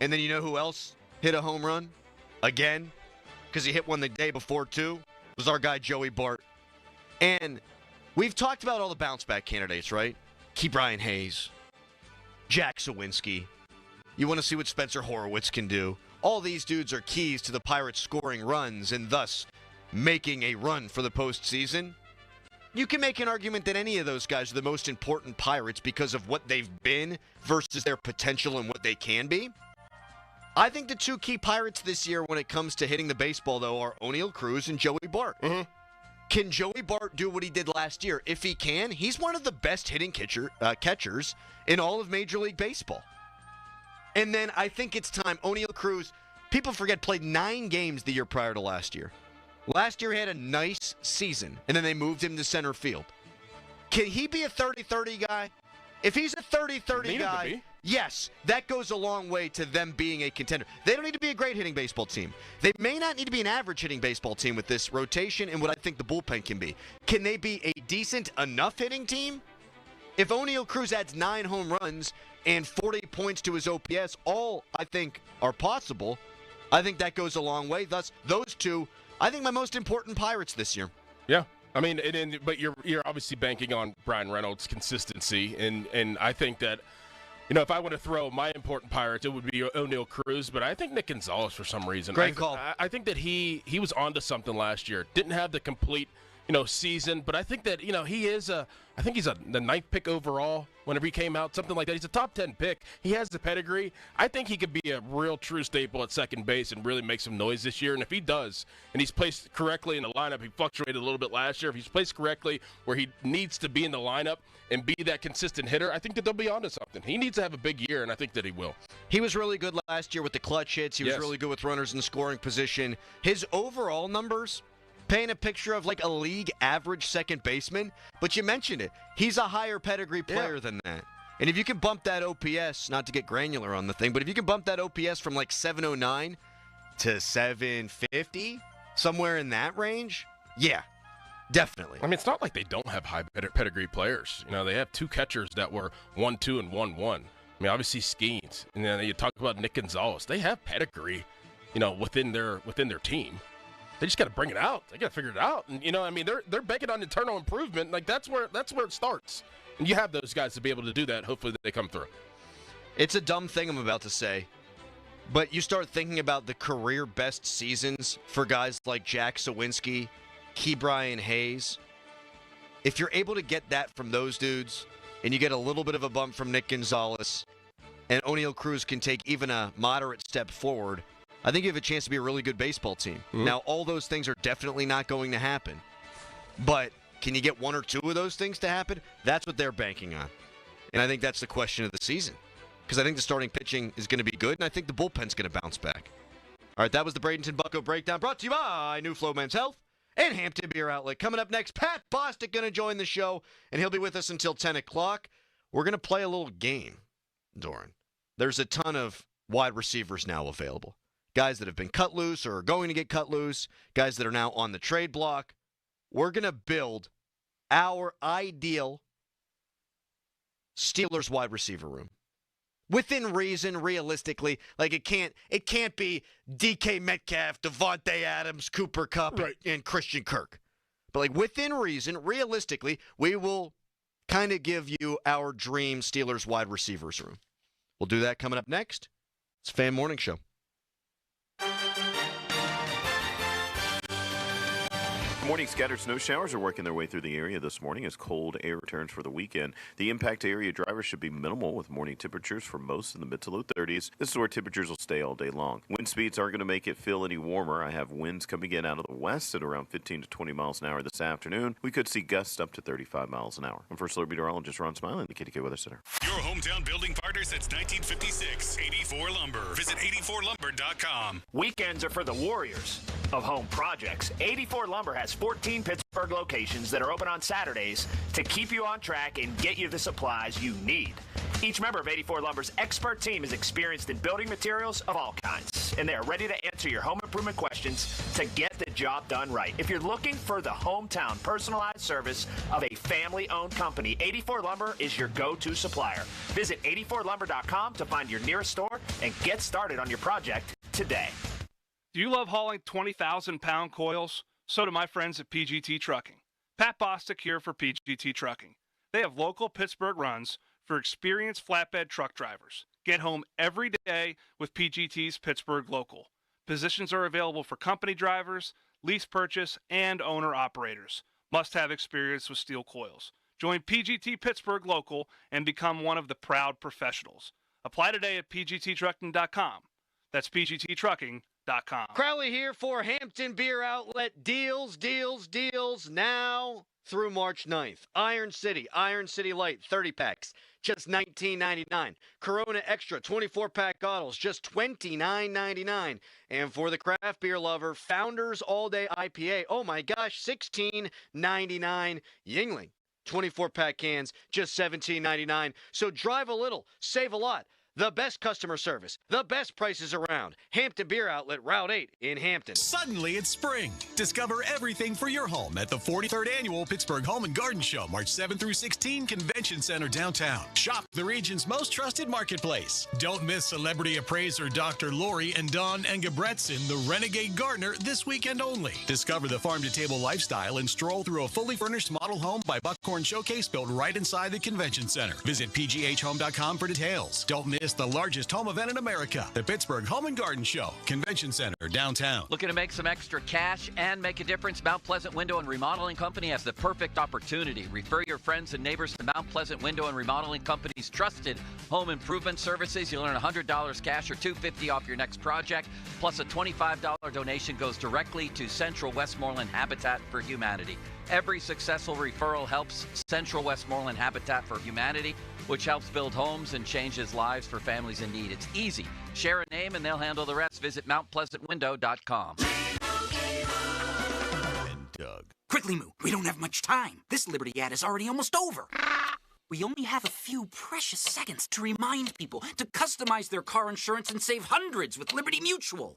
S4: And then you know who else hit a home run? Again, because he hit one the day before, too. Was our guy Joey Bart. And we've talked about all the bounce-back candidates, right? Key Brian Hayes, Jack Sawinski. You want to see what Spencer Horowitz can do. All these dudes are keys to the Pirates scoring runs and thus making a run for the postseason, you can make an argument that any of those guys are the most important Pirates because of what they've been versus their potential and what they can be. I think the two key Pirates this year when it comes to hitting the baseball, though, are O'Neal Cruz and Joey Bart.
S5: Mm-hmm.
S4: Can Joey Bart do what he did last year? If he can, he's one of the best hitting catchers in all of Major League Baseball. And then I think it's time. O'Neal Cruz, people forget, played 9 games the year prior to last year. Last year he had a nice season, and then they moved him to center field. Can he be a 30-30 guy? If he's a 30-30 guy, yes, that goes a long way to them being a contender. They don't need to be a great hitting baseball team. They may not need to be an average hitting baseball team with this rotation and what I think the bullpen can be. Can they be a decent enough hitting team? If O'Neal Cruz adds 9 home runs and 40 points to his OPS, all I think are possible, I think that goes a long way. Thus, those two, I think my most important Pirates this year.
S5: Yeah. I mean, but you're obviously banking on Brian Reynolds' consistency, and I think that, if I were to throw my important Pirates, it would be O'Neal Cruz, but I think Nick Gonzalez for some reason.
S4: Great call.
S5: I think that he was onto something last year. Didn't have the complete, season, but I think that, he is I think he's the 9th pick overall whenever he came out, something like that. He's a top 10 pick. He has the pedigree. I think he could be a real true staple at second base and really make some noise this year. And if he does, and he's placed correctly in the lineup, he fluctuated a little bit last year. If he's placed correctly where he needs to be in the lineup and be that consistent hitter, I think that they'll be onto something. He needs to have a big year, and I think that he will.
S4: He was really good last year with the clutch hits. He was really good with runners in scoring position. His overall numbers paint a picture of like a league average second baseman, but you mentioned it. He's a higher pedigree player than that. And if you can bump that OPS, not to get granular on the thing, but if you can bump that OPS from like 709 to 750, somewhere in that range, yeah, definitely.
S5: I mean, it's not like they don't have high pedigree players. They have 2 catchers that were 1-2 and 1-1. I mean, obviously Skeens, and then you talk about Nick Gonzalez. They have pedigree, within their team. They just got to bring it out. They got to figure it out. And they're banking on internal improvement. Like that's where it starts. And you have those guys to be able to do that. Hopefully they come through.
S4: It's a dumb thing I'm about to say, but you start thinking about the career best seasons for guys like Jack Sawinski, Ke'Bryan Hayes. If you're able to get that from those dudes, and you get a little bit of a bump from Nick Gonzalez, and O'Neal Cruz can take even a moderate step forward, I think you have a chance to be a really good baseball team. Mm-hmm. Now, all those things are definitely not going to happen. But can you get 1 or 2 of those things to happen? That's what they're banking on. And I think that's the question of the season. Because I think the starting pitching is going to be good, and I think the bullpen's going to bounce back. All right, that was the Bradenton Bucko Breakdown, brought to you by New Flow Men's Health and Hampton Beer Outlet. Coming up next, Pat Bostic going to join the show, and he'll be with us until 10 o'clock. We're going to play a little game, Doran. There's a ton of wide receivers now available. Guys that have been cut loose or are going to get cut loose, guys that are now on the trade block. We're going to build our ideal Steelers wide receiver room. Within reason, realistically, like it can't be DK Metcalf, Devontae Adams, Cooper Kupp, and Christian Kirk. But like within reason, realistically, we will kind of give you our dream Steelers wide receivers room. We'll do that coming up next. It's Fan Morning Show.
S2: Morning scattered snow showers are working their way through the area this morning as cold air returns for the weekend. The impact area drivers should be minimal with morning temperatures for most in the mid to low 30s. This is where temperatures will stay all day long. Wind speeds aren't going to make it feel any warmer. I have winds coming in out of the west at around 15 to 20 miles an hour this afternoon. We could see gusts up to 35 miles an hour. I'm First Alert Meteorologist Ron Smiley in the KDK Weather Center.
S1: Your hometown building partner since 1956, 84 Lumber. Visit 84lumber.com.
S3: Weekends are for the warriors of home projects. 84 Lumber has 14 Pittsburgh locations that are open on Saturdays to keep you on track and get you the supplies you need. Each member of 84 Lumber's expert team is experienced in building materials of all kinds, and they are ready to answer your home improvement questions to get the job done right. If you're looking for the hometown personalized service of a family-owned company, 84 Lumber is your go-to supplier. Visit 84lumber.com to find your nearest store and get started on your project today.
S6: Do you love hauling 20,000-pound coils? So do my friends at PGT Trucking. Pat Bostic here for PGT Trucking. They have local Pittsburgh runs for experienced flatbed truck drivers. Get home every day with PGT's Pittsburgh Local. Positions are available for company drivers, lease purchase, and owner-operators. Must have experience with steel coils. Join PGT Pittsburgh Local and become one of the proud professionals. Apply today at pgttrucking.com. That's pgttrucking.com.
S4: Crowley here for Hampton Beer Outlet. Deals now through March 9th. Iron City Light, 30 packs, just $19.99. Corona Extra, 24-pack bottles, just $29.99. And for the craft beer lover, Founders All Day IPA, oh my gosh, $16.99. Yingling, 24-pack cans, just $17.99. So drive a little, save a lot. The best customer service, the best prices around. Hampton Beer Outlet, Route 8 in Hampton.
S17: Suddenly it's spring. Discover everything for your home at the 43rd Annual Pittsburgh Home and Garden Show, March 7 through 16, Convention Center downtown. Shop the region's most trusted marketplace. Don't miss celebrity appraiser Dr. Lori and Don Engebretson, the Renegade Gardener, this weekend only. Discover the farm-to-table lifestyle and stroll through a fully furnished model home by Buckhorn Showcase built right inside the Convention Center. Visit pghhome.com for details. Don't miss the largest home event in America, the Pittsburgh Home and Garden Show, Convention Center, downtown.
S9: Looking to make some extra cash and make a difference? Mount Pleasant Window and Remodeling Company has the perfect opportunity. Refer your friends and neighbors to Mount Pleasant Window and Remodeling Company's trusted home improvement services. You'll earn $100 cash or $250 off your next project, plus a $25 donation goes directly to Central Westmoreland Habitat for Humanity. Every successful referral helps Central Westmoreland Habitat for Humanity, which helps build homes and changes lives for families in need. It's easy. Share a name and they'll handle the rest. Visit MountPleasantWindow.com.
S17: And Doug.
S10: Quickly, Moo. We don't have much time. This Liberty ad is already almost over. We only have a few precious seconds to remind people to customize their car insurance and save hundreds with Liberty Mutual.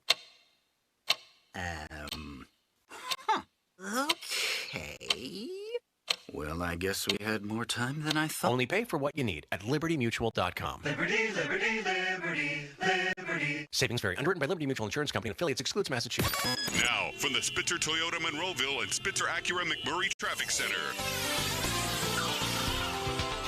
S10: Okay. Well, I guess we had more time than I thought.
S11: Only pay for what you need at libertymutual.com.
S19: Liberty, liberty, liberty, liberty.
S11: Savings vary. Underwritten by Liberty Mutual Insurance Company and affiliates. Excludes Massachusetts.
S1: Now, from the Spitzer Toyota Monroeville and Spitzer Acura McMurray Traffic Center.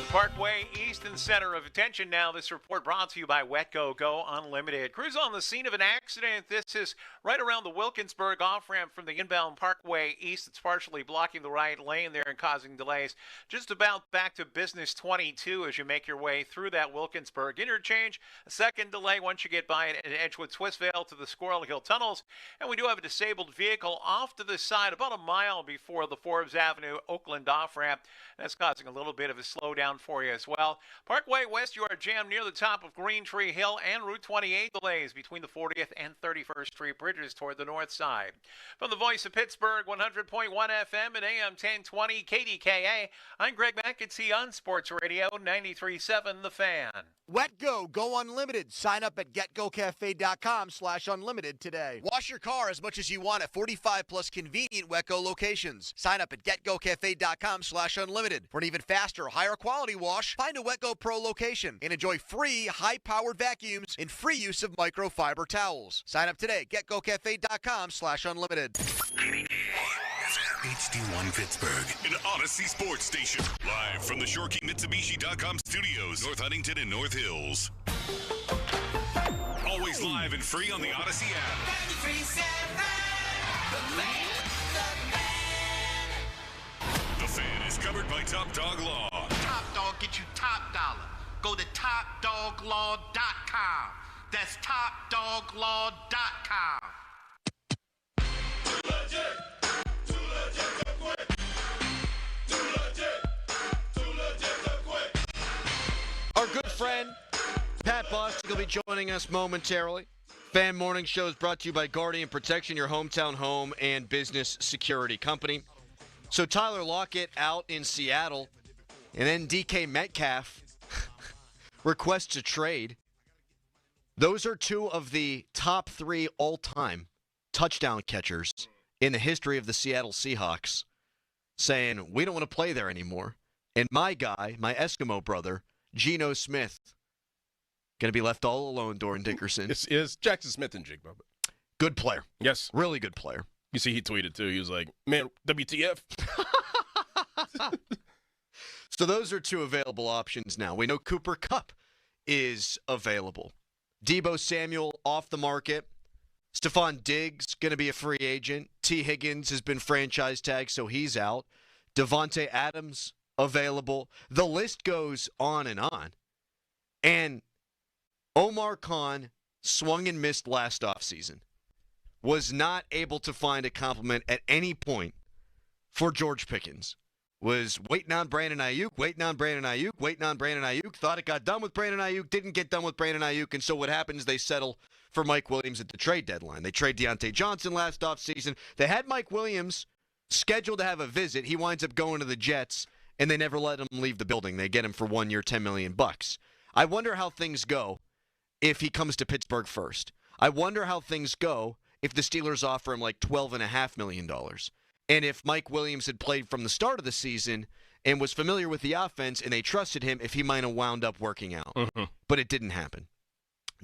S12: Parkway east and center of attention now. This report brought to you by Wetco Go Unlimited. Crews on the scene of an accident. This is right around the Wilkinsburg off-ramp from the inbound Parkway east. It's partially blocking the right lane there and causing delays. Just about back to business 22 as you make your way through that Wilkinsburg interchange. A second delay once you get by it at Edgewood Swissvale to the Squirrel Hill tunnels. And we do have a disabled vehicle off to the side about a mile before the Forbes Avenue Oakland off-ramp. That's causing a little bit of a slowdown for you as well. Parkway West, you are jammed near the top of Green Tree Hill and Route 28 delays between the 40th and 31st Street bridges toward the north side. From the voice of Pittsburgh, 100.1 FM and AM 1020 KDKA, I'm Greg McAtee on Sports Radio 93.7 The Fan.
S13: Wetco Go Unlimited. Sign up at getgocafe.com/unlimited today. Wash your car as much as you want at 45 plus convenient Wetco locations. Sign up at getgocafe.com/unlimited. For an even faster, higher quality wash, find a Wetco Pro location and enjoy free high-powered vacuums and free use of microfiber towels. Sign up today at getgocafe.com/unlimited.
S1: HD1 Pittsburgh, an Odyssey sports station. Live from the ShoreKeyMitsubishi.com studios, North Huntington and North Hills. Always live and free on the Odyssey app. The Fan is covered by Top Dog Law.
S14: Top Dog get you top dollar. Go to TopDogLaw.com. That's TopDogLaw.com.
S4: Our good friend, Pat Bostic, will be joining us momentarily. Fan Morning Show is brought to you by Guardian Protection, your hometown home and business security company. So Tyler Lockett out in Seattle, and then DK Metcalf requests a trade. Those are two of the top three all-time touchdown catchers in the history of the Seattle Seahawks, saying, we don't want to play there anymore. And my guy, my Eskimo brother, Geno Smith, going to be left all alone, Doran Dickerson.
S5: Is Jackson Smith and Jigba.
S4: Good player.
S5: Yes.
S4: Really good player.
S5: You see, he tweeted, too. He was like, man, WTF.
S4: So those are two available options now. We know Cooper Kupp is available. Deebo Samuel off the market. Stephon Diggs going to be a free agent. T. Higgins has been franchise tagged, so he's out. Devontae Adams available. The list goes on and on. And Omar Khan swung and missed last offseason. Was not able to find a compliment at any point for George Pickens. Was waiting on Brandon Ayuk, waiting on Brandon Ayuk, thought it got done with Brandon Ayuk, didn't get done with Brandon Ayuk, and so what happens, they settle for Mike Williams at the trade deadline. They trade Deontay Johnson last offseason. They had Mike Williams scheduled to have a visit. He winds up going to the Jets, and they never let him leave the building. They get him for 1 year, $10 million. I wonder how things go if he comes to Pittsburgh first. I wonder how things go if the Steelers offer him like $12.5 million. And if Mike Williams had played from the start of the season and was familiar with the offense and they trusted him, if he might have wound up working out.
S5: Mm-hmm.
S4: But it didn't happen.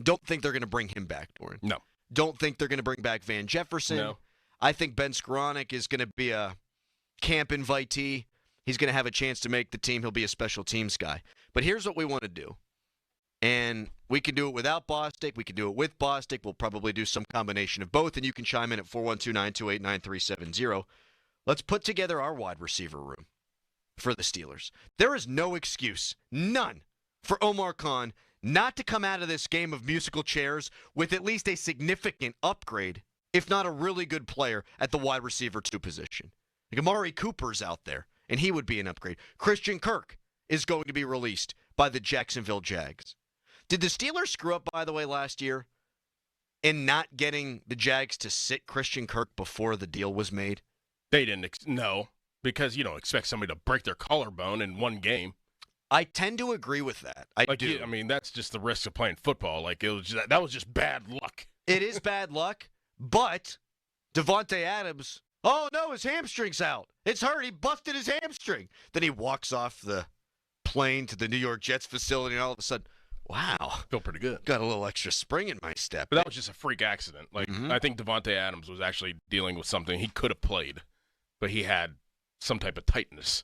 S4: Don't think they're going to bring him back, Doran.
S5: No.
S4: Don't think they're going to bring back Van Jefferson.
S5: No.
S4: I think Ben Skoranek is going to be a camp invitee. He's going to have a chance to make the team. He'll be a special teams guy. But here's what we want to do. And we can do it without Bostic. We can do it with Bostic. We'll probably do some combination of both. And you can chime in at 412-928-9370. Let's put together our wide receiver room for the Steelers. There is no excuse, none, for Omar Khan not to come out of this game of musical chairs with at least a significant upgrade, if not a really good player at the wide receiver 2 position. Like Amari Cooper's out there, and he would be an upgrade. Christian Kirk is going to be released by the Jacksonville Jags. Did the Steelers screw up, by the way, last year in not getting the Jags to sit Christian Kirk before the deal was made?
S5: They didn't. No, because you don't expect somebody to break their collarbone in one game.
S4: I tend to agree with that. I do.
S5: I mean, that's just the risk of playing football. Like that was just bad luck.
S4: It is bad luck, but Devontae Adams, oh no, his hamstring's out. It's hurt. He busted his hamstring. Then he walks off the plane to the New York Jets facility, and all of a sudden, wow,
S5: feel pretty good.
S4: Got a little extra spring in my step.
S5: But that was just a freak accident. Like I think Devontae Adams was actually dealing with something. He could have played, but he had some type of tightness.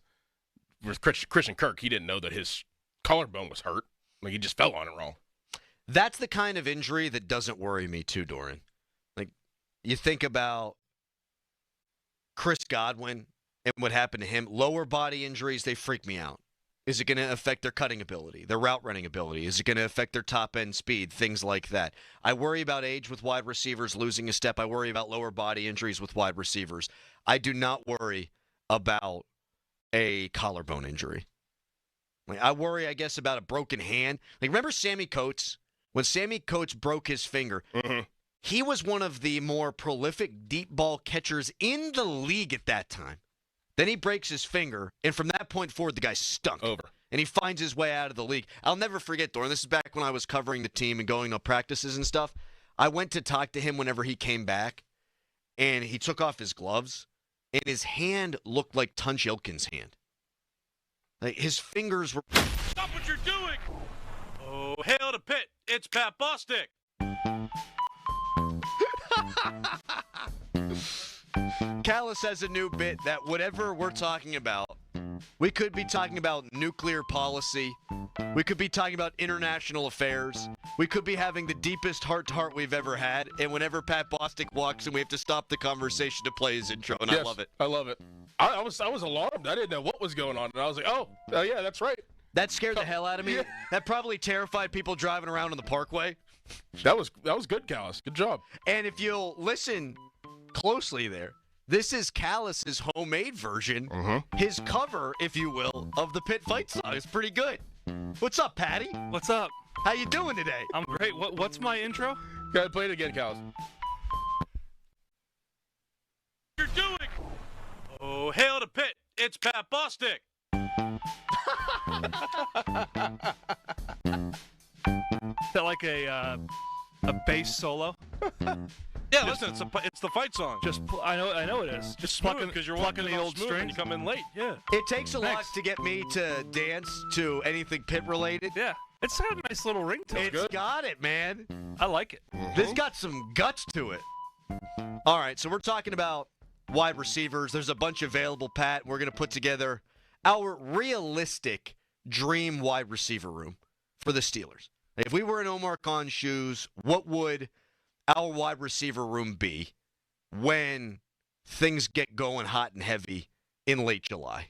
S5: With Christian Kirk, he didn't know that his collarbone was hurt. Like he just fell on it wrong.
S4: That's the kind of injury that doesn't worry me too, Doran. Like you think about Chris Godwin and what happened to him. Lower body injuries, they freak me out. Is it going to affect their cutting ability, their route running ability? Is it going to affect their top end speed? Things like that. I worry about age with wide receivers losing a step. I worry about lower body injuries with wide receivers. I do not worry about a collarbone injury. Like, I worry, I guess, about a broken hand. Like, remember Sammy Coates? When Sammy Coates broke his finger, he was one of the more prolific deep ball catchers in the league at that time. Then he breaks his finger, and from that point forward, the guy stunk.
S5: Over.
S4: And he finds his way out of the league. I'll never forget, Doran, this is back when I was covering the team and going to practices and stuff. I went to talk to him whenever he came back, and he took off his gloves, and his hand looked like Tunch Ilkin's hand. Like, his fingers were...
S7: Stop what you're doing! Oh, hail to Pitt. It's Pat Bostic.
S4: Callis has a new bit that whatever we're talking about, we could be talking about nuclear policy. We could be talking about international affairs. We could be having the deepest heart-to-heart we've ever had. And whenever Pat Bostic walks in, we have to stop the conversation to play his intro. And
S5: yes,
S4: I love it.
S5: I love it. I was alarmed. I didn't know what was going on. And I was like, oh yeah, that's right.
S4: That scared the hell out of me. Yeah. That probably terrified people driving around on the Parkway.
S5: That was good, Callis. Good job.
S4: And if you'll listen closely there, this is Callis's homemade version, his cover, if you will, of the Pitt fight song. It's pretty good. What's up, Patty?
S6: What's up?
S4: How you doing today?
S6: I'm great. What's my intro?
S5: Go ahead, play it again, Callis.
S7: You're doing. Oh, hail to Pitt. It's Pat Bostic.
S6: Is that like a bass solo?
S7: Yeah, listen, it's the fight song.
S6: I know it is. Just
S7: plucking because you're
S6: plucking the old
S7: string.
S6: strings.
S7: You come in late. Yeah.
S4: It takes a lot to get me to dance to anything Pitt related.
S6: Yeah. It's got a nice little ringtone.
S4: It's got it, man.
S6: I like it.
S4: This got some guts to it. All right, so we're talking about wide receivers. There's a bunch available, Pat. We're going to put together our realistic dream wide receiver room for the Steelers. If we were in Omar Khan's shoes, what would our wide receiver room be when things get going hot and heavy in late July.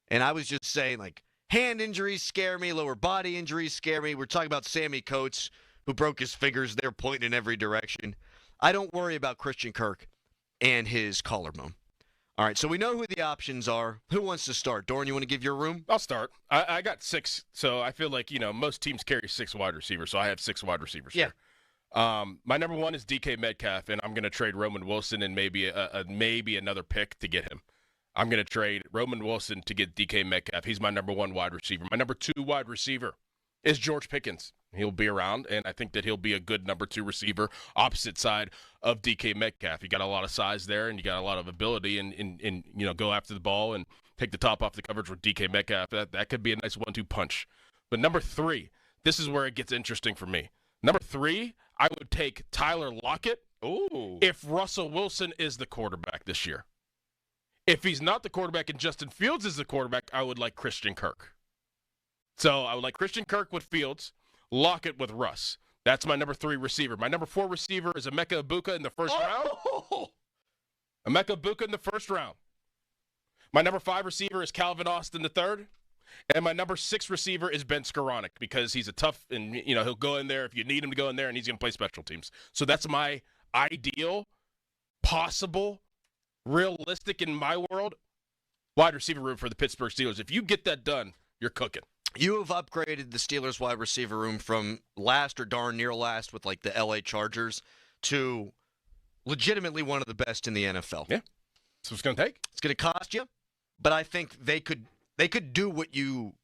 S4: And I was just saying, like, hand injuries scare me, lower body injuries scare me. We're talking about Sammy Coates, who broke his fingers. They're pointing in every direction. I don't worry about Christian Kirk and his collarbone. All right, so we know who the options are. Who wants to start? Doran, you want to give your room?
S5: I'll start. I got 6, so I feel like, most teams carry 6 wide receivers, so I have 6 wide receivers here. My number 1 is DK Metcalf, and I'm going to trade Roman Wilson and maybe another pick to get him. I'm going to trade Roman Wilson to get DK Metcalf. He's my number 1 wide receiver. My number 2 wide receiver is George Pickens. He'll be around, and I think that he'll be a good number 2 receiver, opposite side of DK Metcalf. You got a lot of size there, and you got a lot of ability, and go after the ball and take the top off the coverage with DK Metcalf. That could be a nice 1-2 punch. But number 3, this is where it gets interesting for me. Number 3, I would take Tyler Lockett.
S4: Ooh.
S5: If Russell Wilson is the quarterback this year. If he's not the quarterback and Justin Fields is the quarterback, I would like Christian Kirk. So I would like Christian Kirk with Fields, Lockett with Russ. That's my number 3 receiver. My number 4 receiver is Emeka Egbuka in the first round. Emeka Egbuka in the first round. My number 5 receiver is Calvin Austin the third. And my number 6 receiver is Ben Skoranek because he's a tough, and he'll go in there if you need him to go in there, and he's going to play special teams. So that's my ideal, possible, realistic in my world, wide receiver room for the Pittsburgh Steelers. If you get that done, you're cooking.
S4: You have upgraded the Steelers wide receiver room from last or darn near last with like the LA Chargers to legitimately one of the best in the NFL.
S5: Yeah. That's what it's going to take.
S4: It's going to cost you, but I think they could do what you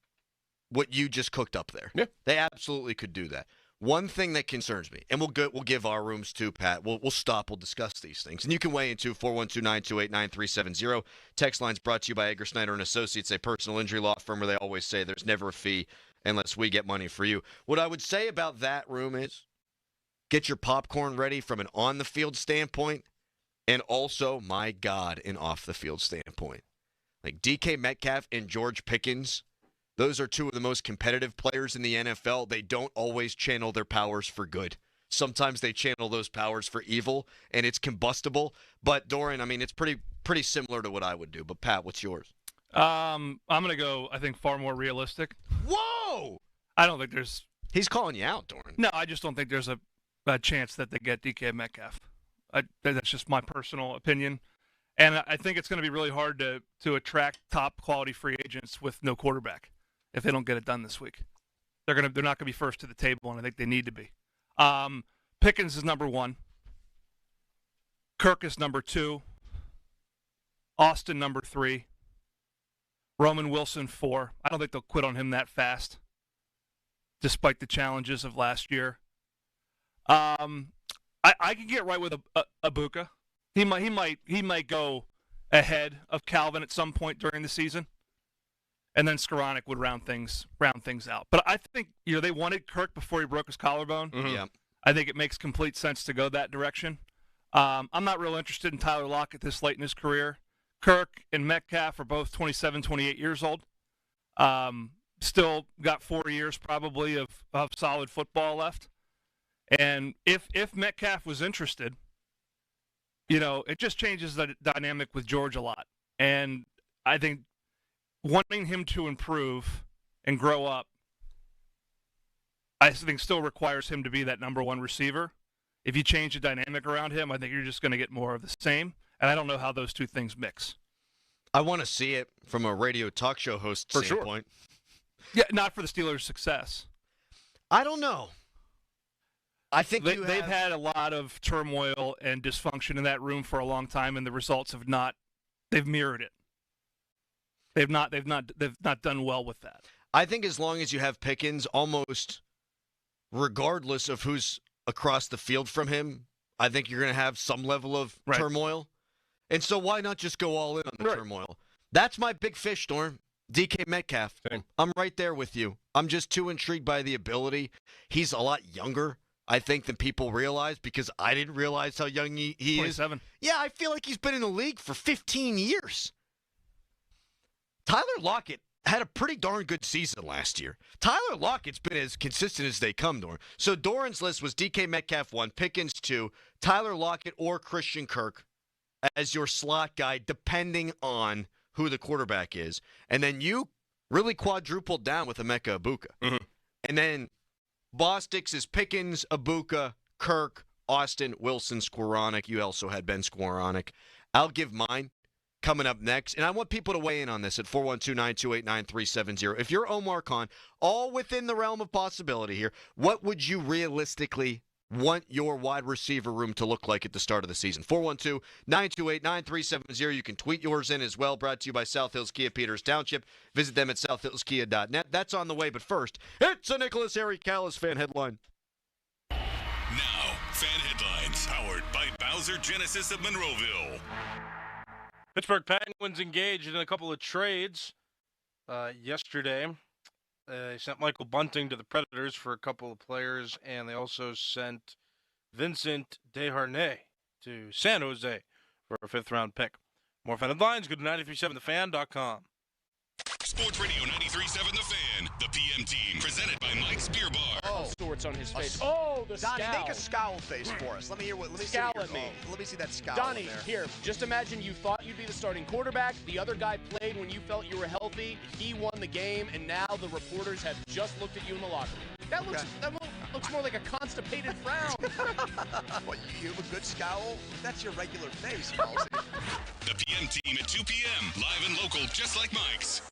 S4: just cooked up there.
S5: Yeah.
S4: They absolutely could do that. One thing that concerns me, and we'll give our rooms to Pat. We'll stop. We'll discuss these things. And you can weigh in to 412-928-9370. Text line's brought to you by Edgar Snyder & Associates, a personal injury law firm where they always say there's never a fee unless we get money for you. What I would say about that room is get your popcorn ready from an on-the-field standpoint and also, my God, an off-the-field standpoint. Like DK Metcalf and George Pickens, those are 2 of the most competitive players in the NFL. They don't always channel their powers for good. Sometimes they channel those powers for evil, and it's combustible. But, Doran, I mean, it's pretty similar to what I would do. But, Pat, what's yours?
S6: I'm going to go, I think, far more realistic.
S4: Whoa!
S6: I don't think there's...
S4: He's calling you out, Doran.
S6: No, I just don't think there's a chance that they get DK Metcalf. That's just my personal opinion. And I think it's going to be really hard to attract top-quality free agents with no quarterback if they don't get it done this week. They're not going to be first to the table, and I think they need to be. Pickens is number 1. Kirk is number 2. Austin number 3. Roman Wilson 4. I don't think they'll quit on him that fast, despite the challenges of last year. I can get right with Egbuka. He might go ahead of Calvin at some point during the season. And then Skoranek would round things out. But I think they wanted Kirk before he broke his collarbone.
S4: Mm-hmm. Yeah.
S6: I think it makes complete sense to go that direction. I'm not real interested in Tyler Lockett this late in his career. Kirk and Metcalf are both 27, 28 years old. Still got 4 years probably of solid football left. And if Metcalf was interested, it just changes the dynamic with George a lot. And I think wanting him to improve and grow up, I think still requires him to be that number 1 receiver. If you change the dynamic around him, I think you're just going to get more of the same. And I don't know how those 2 things mix.
S4: I want to see it from a radio talk show host standpoint.
S6: Sure. Yeah, not for the Steelers' success.
S4: I don't know. I think
S6: they've had a lot of turmoil and dysfunction in that room for a long time, and the results have not. They've mirrored it. They've not done well with that.
S4: I think as long as you have Pickens, almost regardless of who's across the field from him, I think you're going to have some level of turmoil. And so why not just go all in on the turmoil? That's my big fish, Storm. DK Metcalf.
S5: Same.
S4: I'm right there with you. I'm just too intrigued by the ability. He's a lot younger, I think, than people realize, because I didn't realize how young he
S6: 27.
S4: is. Yeah, I feel like he's been in the league for 15 years. Tyler Lockett had a pretty darn good season last year. Tyler Lockett's been as consistent as they come, Doran. So Doran's list was DK Metcalf 1, Pickens 2, Tyler Lockett or Christian Kirk as your slot guy, depending on who the quarterback is. And then you really quadrupled down with Emeka Egbuka.
S5: Mm-hmm.
S4: And then Bostic's is Pickens, Egbuka, Kirk, Austin, Wilson, Skowronek. You also had Ben Skowronek. I'll give mine coming up next. And I want people to weigh in on this at 412-928-9370. If you're Omar Khan, all within the realm of possibility here, what would you realistically want your wide receiver room to look like at the start of the season? 412-928-9370. You can tweet yours in as well. Brought to you by South Hills Kia Peters Township. Visit them at southhillskia.net. That's on the way, but first, it's a Nicholas Harry Callis fan headline.
S1: Now, fan headlines powered by Bowser Genesis of Monroeville.
S5: Pittsburgh Penguins engaged in a couple of trades yesterday. They sent Michael Bunting to the Predators for a couple of players, and they also sent Vincent Desharnais to San Jose for a fifth-round pick. More fan headlines, go to 937thefan.com.
S1: Sports Radio 93.7 The Fan, the PM team, presented by Mike's Beer Bar.
S11: Oh, Stewart's on his face. Oh, the
S13: Donnie,
S11: scowl.
S13: make a scowl face for us. Let me hear what. Let me
S11: Scowl
S13: see
S11: at me.
S13: Let me see that scowl.
S11: Donnie,
S13: there.
S11: here, just imagine you thought you'd be the starting quarterback. The other guy played when you felt you were healthy. He won the game, and now the reporters have just looked at you in the locker room. That looks more like a constipated frown.
S13: What, you have a good scowl? That's your regular face, Halsey.
S1: The PM team at 2 p.m. Live and local, just like Mike's.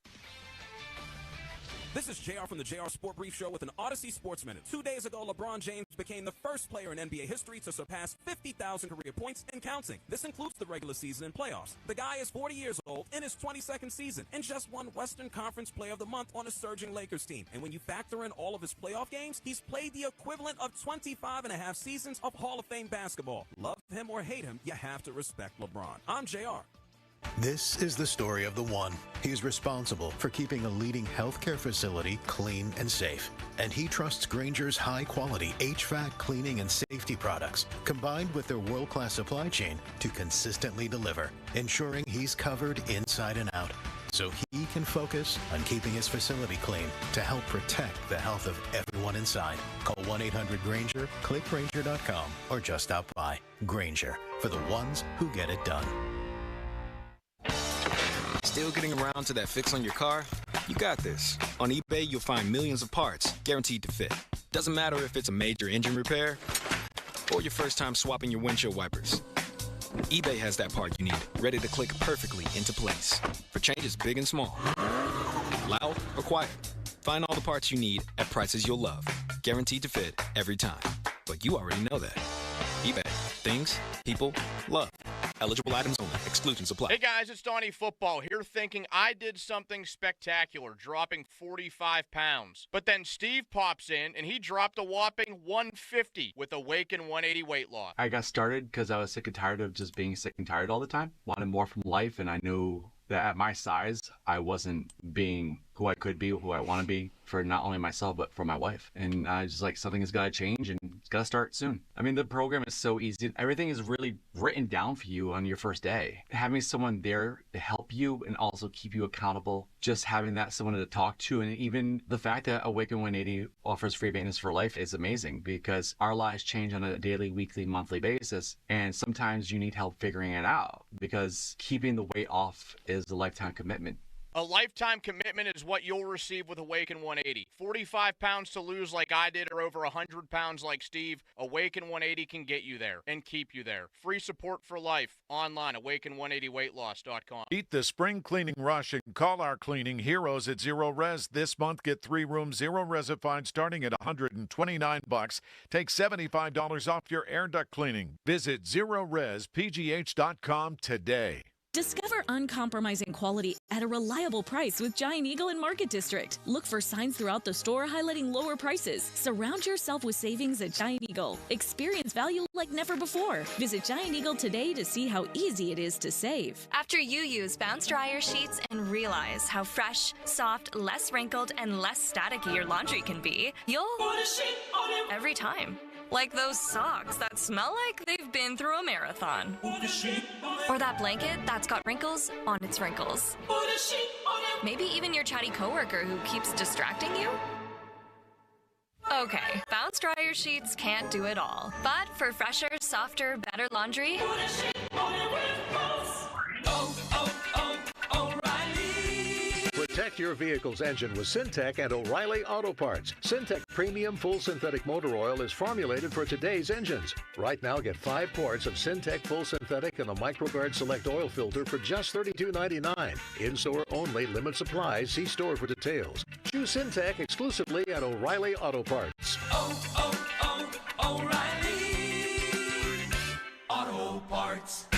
S8: This is JR from the JR Sport Brief Show with an Odyssey Sports Minute. 2 days ago, LeBron James became the first player in NBA history to surpass 50,000 career points and counting. This includes the regular season and playoffs. The guy is 40 years old in his 22nd season and just won Western Conference Player of the Month on a surging Lakers team. And when you factor in all of his playoff games, he's played the equivalent of 25 and a half seasons of Hall of Fame basketball. Love him or hate him, you have to respect LeBron. I'm JR.
S15: This is the story of the one. He's responsible for keeping a leading healthcare facility clean and safe. And he trusts Grainger's high-quality HVAC cleaning and safety products, combined with their world-class supply chain, to consistently deliver, ensuring he's covered inside and out, so he can focus on keeping his facility clean to help protect the health of everyone inside. Call 1-800-GRAINGER, click Grainger.com, or just stop by. Grainger, for the ones who get it done.
S16: Still getting around to that fix on your car? You got this. On eBay, you'll find millions of parts guaranteed to fit. Doesn't matter if it's a major engine repair or your first time swapping your windshield wipers. eBay has that part you need, ready to click perfectly into place for changes big and small. Loud or quiet. Find all the parts you need at prices you'll love. Guaranteed to fit every time. But you already know that. eBay. Things people love. Eligible items only. Exclusions apply.
S18: Hey guys, it's Donnie Football here thinking I did something spectacular, dropping 45 pounds. But then Steve pops in and he dropped a whopping 150 with Awaken 180 weight loss.
S20: I got started because I was sick and tired of just being sick and tired all the time. Wanted more from life, and I knew that at my size, I wasn't being who I could be, who I want to be for not only myself, but for my wife. And I just like, something has got to change and it's got to start soon. I mean, the program is so easy. Everything is really written down for you on your first day. Having someone there to help you and also keep you accountable, just having that someone to talk to, and even the fact that Awaken 180 offers free maintenance for life is amazing because our lives change on a daily, weekly, monthly basis. And sometimes you need help figuring it out because keeping the weight off is a lifetime commitment.
S18: A lifetime commitment is what you'll receive with Awaken 180. 45 pounds to lose like I did or over 100 pounds like Steve, Awaken 180 can get you there and keep you there. Free support for life online, awaken180weightloss.com.
S21: Beat the spring cleaning rush and call our cleaning heroes at Zero Res. This month, get 3-room Zero Resified starting at $129. Take $75 off your air duct cleaning. Visit ZeroResPGH.com today.
S22: Discover uncompromising quality at a reliable price with Giant Eagle in Market District. Look for signs throughout the store highlighting lower prices. Surround yourself with savings at Giant Eagle. Experience value like never before. Visit Giant Eagle today to see how easy it is to save.
S28: After you use Bounce Dryer sheets and realize how fresh, soft, less wrinkled, and less staticky your laundry can be, you'll put a sheet on it every time. Like those socks that smell like they've been through a marathon. Or that blanket that's got wrinkles on its wrinkles. Maybe even your chatty coworker who keeps distracting you. Okay, Bounce Dryer sheets can't do it all. But for fresher, softer, better laundry,
S2: Protect your vehicle's engine with Syntec and O'Reilly Auto Parts. Syntec Premium Full Synthetic Motor Oil is formulated for today's engines. Right now, get 5 quarts of Syntec Full Synthetic and a MicroGuard Select Oil Filter for just $32.99. In-store only, limit supplies. See store for details. Choose Syntec exclusively at O'Reilly Auto Parts.
S19: O'Reilly Auto Parts.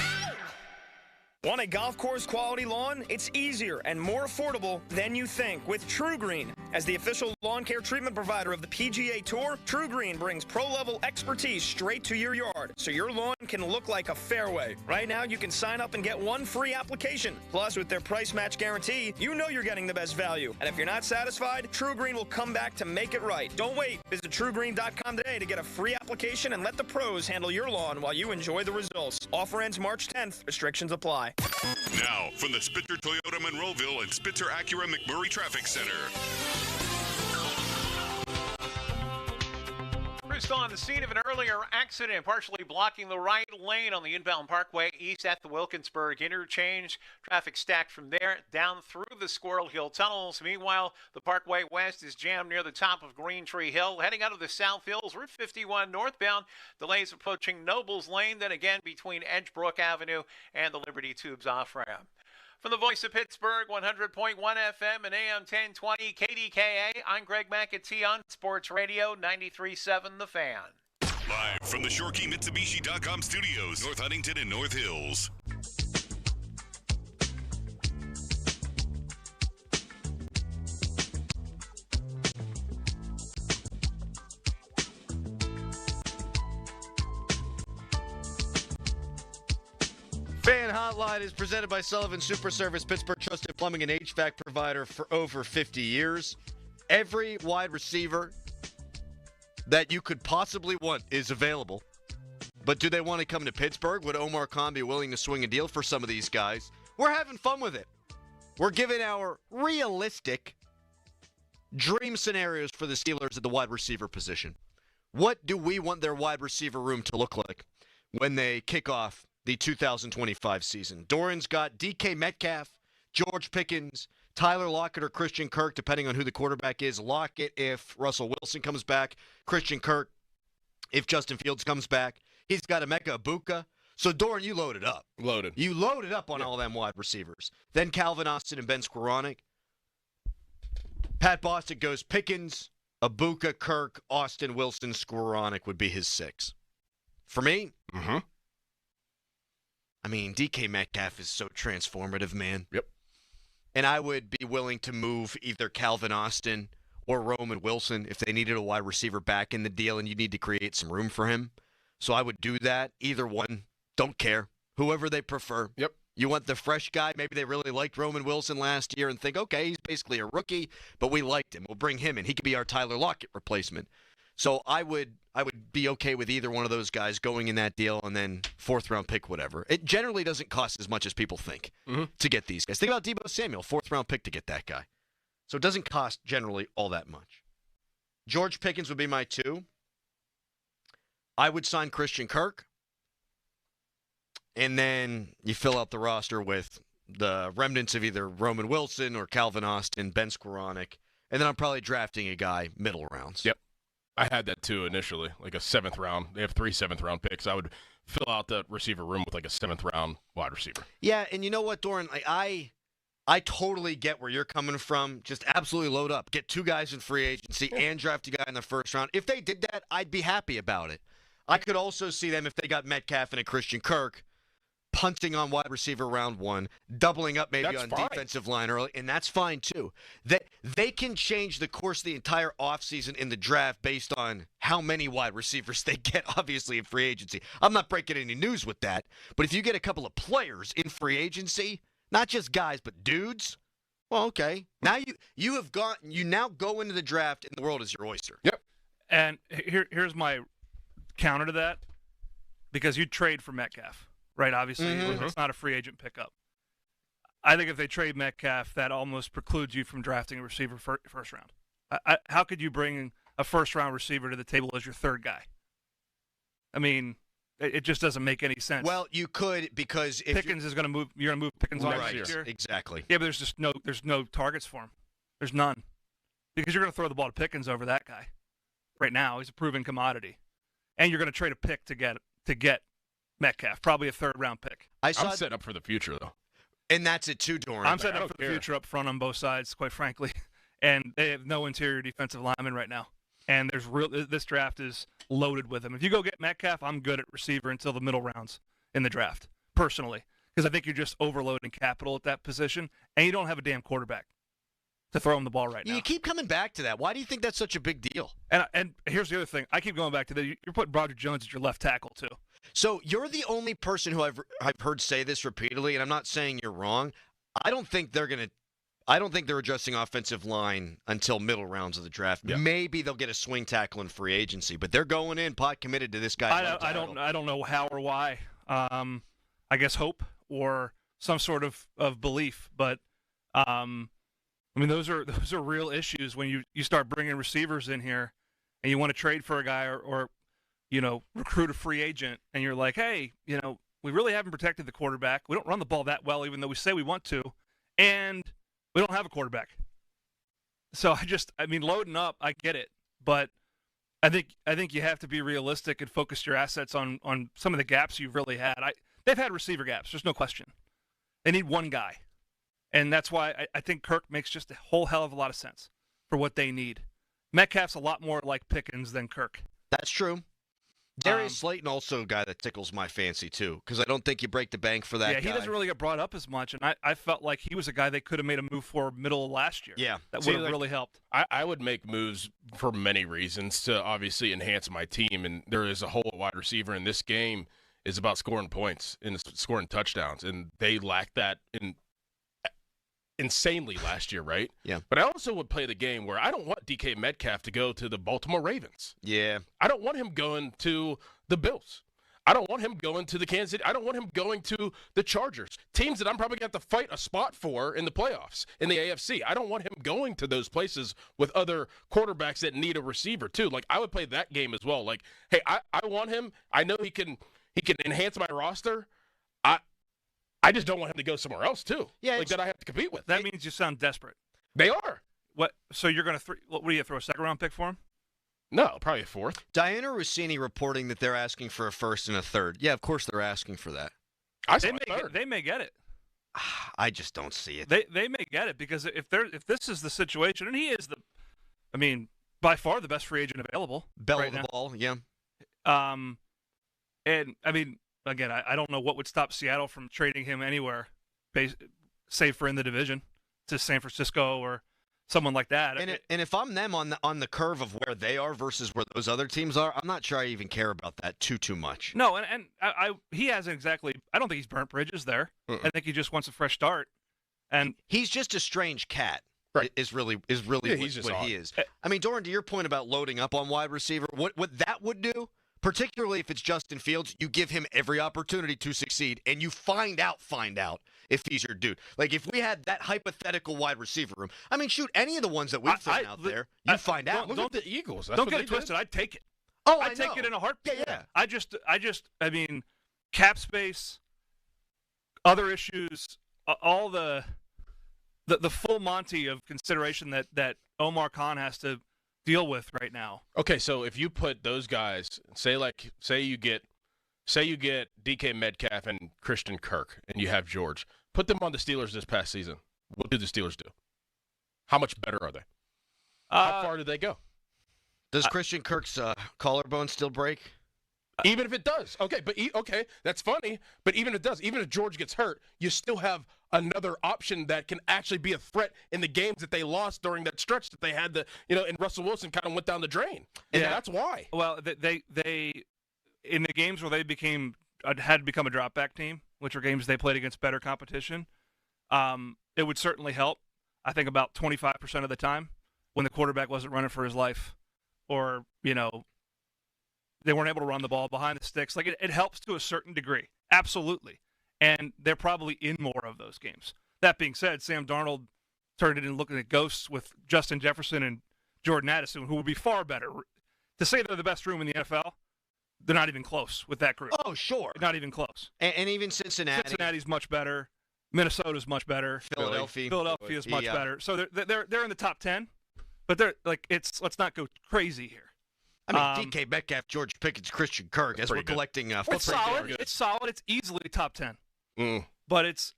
S3: Want a golf course quality lawn? It's easier and more affordable than you think with TruGreen. As the official lawn care treatment provider of the PGA Tour, TruGreen brings pro-level expertise straight to your yard, so your lawn can look like a fairway. Right now, you can sign up and get 1 free application. Plus, with their price match guarantee, you know you're getting the best value. And if you're not satisfied, TruGreen will come back to make it right. Don't wait. Visit TruGreen.com today to get a free application and let the pros handle your lawn while you enjoy the results. Offer ends March 10th. Restrictions apply.
S1: Now, from the Spitzer Toyota Monroeville and Spitzer Acura McMurray Traffic Center.
S12: First on the scene of an earlier accident, partially blocking the right lane on the inbound Parkway east at the Wilkinsburg interchange. Traffic stacked from there down through the Squirrel Hill tunnels. Meanwhile, the Parkway west is jammed near the top of Green Tree Hill. Heading out of the South Hills, Route 51 northbound. Delays approaching Nobles Lane, then again between Edgebrook Avenue and the Liberty Tubes off-ramp. From the voice of Pittsburgh, 100.1 FM and AM 1020 KDKA, I'm Greg McAtee on Sports Radio 93.7 The Fan.
S1: Live from the ShoreKeyMitsubishi.com studios, North Huntington and North Hills.
S4: Fan Hotline is presented by Sullivan Super Service, Pittsburgh trusted plumbing and HVAC provider for over 50 years. Every wide receiver that you could possibly want is available. But do they want to come to Pittsburgh? Would Omar Khan be willing to swing a deal for some of these guys? We're having fun with it. We're giving our realistic dream scenarios for the Steelers at the wide receiver position. What do we want their wide receiver room to look like when they kick off the 2025 season? Doran's got DK Metcalf, George Pickens, Tyler Lockett or Christian Kirk, depending on who the quarterback is. Lockett if Russell Wilson comes back. Christian Kirk if Justin Fields comes back. He's got Emeka Ibuka. So, Doran, you loaded up.
S5: Loaded.
S4: You loaded up on all them wide receivers. Then Calvin Austin and Ben Skoranek. Pat Bostic goes Pickens, Ibuka, Kirk, Austin, Wilson, Skoranek would be his 6. For me, I mean, DK Metcalf is so transformative, man.
S5: Yep.
S4: And I would be willing to move either Calvin Austin or Roman Wilson if they needed a wide receiver back in the deal and you need to create some room for him. So I would do that. Either one. Don't care. Whoever they prefer.
S5: Yep.
S4: You want the fresh guy. Maybe they really liked Roman Wilson last year and think, okay, he's basically a rookie, but we liked him. We'll bring him in. He could be our Tyler Lockett replacement. So I would be okay with either one of those guys going in that deal and then 4th-round pick, whatever. It generally doesn't cost as much as people think to get these guys. Think about Deebo Samuel, 4th-round pick to get that guy. So it doesn't cost generally all that much. George Pickens would be my 2. I would sign Christian Kirk. And then you fill out the roster with the remnants of either Roman Wilson or Calvin Austin, Ben Skoranek. And then I'm probably drafting a guy middle rounds.
S5: Yep. I had that too initially, like a 7th round. They have 3 7th-round picks. I would fill out the receiver room with like a 7th-round wide receiver.
S4: Yeah, and you know what, Doran? I totally get where you're coming from. Just absolutely load up. Get 2 guys in free agency and draft a guy in the 1st round. If they did that, I'd be happy about it. I could also see them, if they got Metcalf and a Christian Kirk, punting on wide receiver round 1, doubling up maybe on defensive line early, and that's fine too. They can change the course of the entire offseason in the draft based on how many wide receivers they get, obviously, in free agency. I'm not breaking any news with that, but if you get a couple of players in free agency, not just guys, but dudes, well, okay. Now you now go into the draft and the world is your oyster.
S5: Yep.
S6: And here's my counter to that, because you'd trade for Metcalf. Right, obviously, it's not a free agent pickup. I think if they trade Metcalf, that almost precludes you from drafting a receiver 1st round. How could you bring a 1st-round receiver to the table as your 3rd guy? I mean, it just doesn't make any sense.
S4: Well, you could, because if
S6: Pickens is going to move. You're going to move Pickens on next year.
S4: Exactly.
S6: Yeah, but there's no targets for him. There's none. Because you're going to throw the ball to Pickens over that guy. Right now, he's a proven commodity. And you're going to trade a pick to get Metcalf, probably a third-round pick.
S5: I'm set up for the future, though.
S4: And that's it, too, Doran.
S6: I'm setting up for the future up front on both sides, quite frankly. And they have no interior defensive linemen right now. And this draft is loaded with them. If you go get Metcalf, I'm good at receiver until the middle rounds in the draft, personally. Because I think you're just overloading capital at that position, and you don't have a damn quarterback to throw him the ball right now.
S4: You keep coming back to that. Why do you think that's such a big deal?
S6: And here's the other thing. I keep going back to that. You're putting Broderick Jones at your left tackle, too.
S4: So you're the only person who I've heard say this repeatedly, and I'm not saying you're wrong. I don't think they're addressing offensive line until middle rounds of the draft. Yeah. Maybe they'll get a swing tackle in free agency, but they're going in pot committed to this guy.
S6: I don't know how or why. I guess hope or some sort of belief, but I mean those are real issues when you start bringing receivers in here and you want to trade for a guy or recruit a free agent and you're like, hey, we really haven't protected the quarterback. We don't run the ball that well, even though we say we want to, and we don't have a quarterback. So loading up, I get it, but I think you have to be realistic and focus your assets on some of the gaps you've really had. They've had receiver gaps. There's no question. They need one guy, and that's why I think Kirk makes just a whole hell of a lot of sense for what they need. Metcalf's a lot more like Pickens than Kirk.
S4: That's true. Darius Slayton also a guy that tickles my fancy, too, because I don't think you break the bank for that guy.
S6: Yeah, he doesn't really get brought up as much, and I felt like he was a guy they could have made a move for middle of last year.
S4: Yeah.
S6: That would have really helped.
S5: I would make moves for many reasons to obviously enhance my team, and there is a whole wide receiver in this game is about scoring points and scoring touchdowns, and they lacked that insanely last year, right?
S4: Yeah.
S5: But I also would play the game where I don't want DK Metcalf to go to the Baltimore Ravens.
S4: Yeah.
S5: I don't want him going to the Bills. I don't want him going to the Kansas City. I don't want him going to the Chargers, teams that I'm probably going to have to fight a spot for in the playoffs in the AFC. I don't want him going to those places with other quarterbacks that need a receiver too. Like, I would play that game as well. Like, hey, I want him. I know he can enhance my roster. I just don't want him to go somewhere else too.
S4: Yeah,
S5: like that I have to compete with.
S6: That means you sound desperate.
S5: They are.
S6: What? So you're going to what do you throw a second round pick for him?
S5: No, probably a fourth.
S4: Diana Rossini reporting that they're asking for a first and a third. Yeah, of course they're asking for that.
S6: They may get it.
S4: I just don't see it.
S6: They may get it because if this is the situation, and he is by far the best free agent available.
S4: Bell of the ball, yeah.
S6: And again, I don't know what would stop Seattle from trading him anywhere, save for in the division to San Francisco or someone like that.
S4: And if I'm them on the curve of where they are versus where those other teams are, I'm not sure I even care about that too much.
S6: No, and he hasn't exactly. I don't think he's burnt bridges there. I think he just wants a fresh start. And
S4: he's just a strange cat.
S5: Right.
S4: Is really
S5: he's
S4: what he is. I mean, Doran, to your point about loading up on wide receiver, what that would do, particularly if it's Justin Fields, you give him every opportunity to succeed, and you find out if he's your dude. Like, if we had that hypothetical wide receiver room, I mean, shoot, any of the ones that we've thrown out there, you find out.
S5: Look at the Eagles.
S6: Don't get it twisted. I'd take it.
S4: Oh,
S6: I'd take it in a heartbeat.
S4: Yeah.
S6: I mean, cap space, other issues, all the full Monty of consideration that Omar Khan has to deal with right now.
S5: Okay, so if you put those guys, say you get DK Metcalf and Christian Kirk, and you have George, put them on the Steelers this past season. What did the Steelers do? How much better are they? How far did they go?
S4: Does Christian Kirk's collarbone still break?
S5: Even if it does, okay, that's funny. But even if it does, even if George gets hurt, you still have another option that can actually be a threat in the games that they lost during that stretch that they had and Russell Wilson kind of went down the drain, and that's why.
S6: Well, they in the games where they had become a drop back team, which are games they played against better competition, it would certainly help. I think about 25% of the time when the quarterback wasn't running for his life, or they weren't able to run the ball behind the sticks. Like, it helps to a certain degree. Absolutely. And they're probably in more of those games. That being said, Sam Darnold turned it in looking at ghosts with Justin Jefferson and Jordan Addison, who would be far better. To say they're the best room in the NFL, they're not even close with that group.
S4: Oh, sure.
S6: Not even close.
S4: And even Cincinnati.
S6: Cincinnati's much better. Minnesota's much better. Philadelphia is much better. So they're in the top 10, but they're like let's not go crazy here.
S4: I mean, DK Metcalf, George Pickens, Christian Kirk, as we're collecting.
S6: It's solid. It's solid. It's easily top 10. But it's.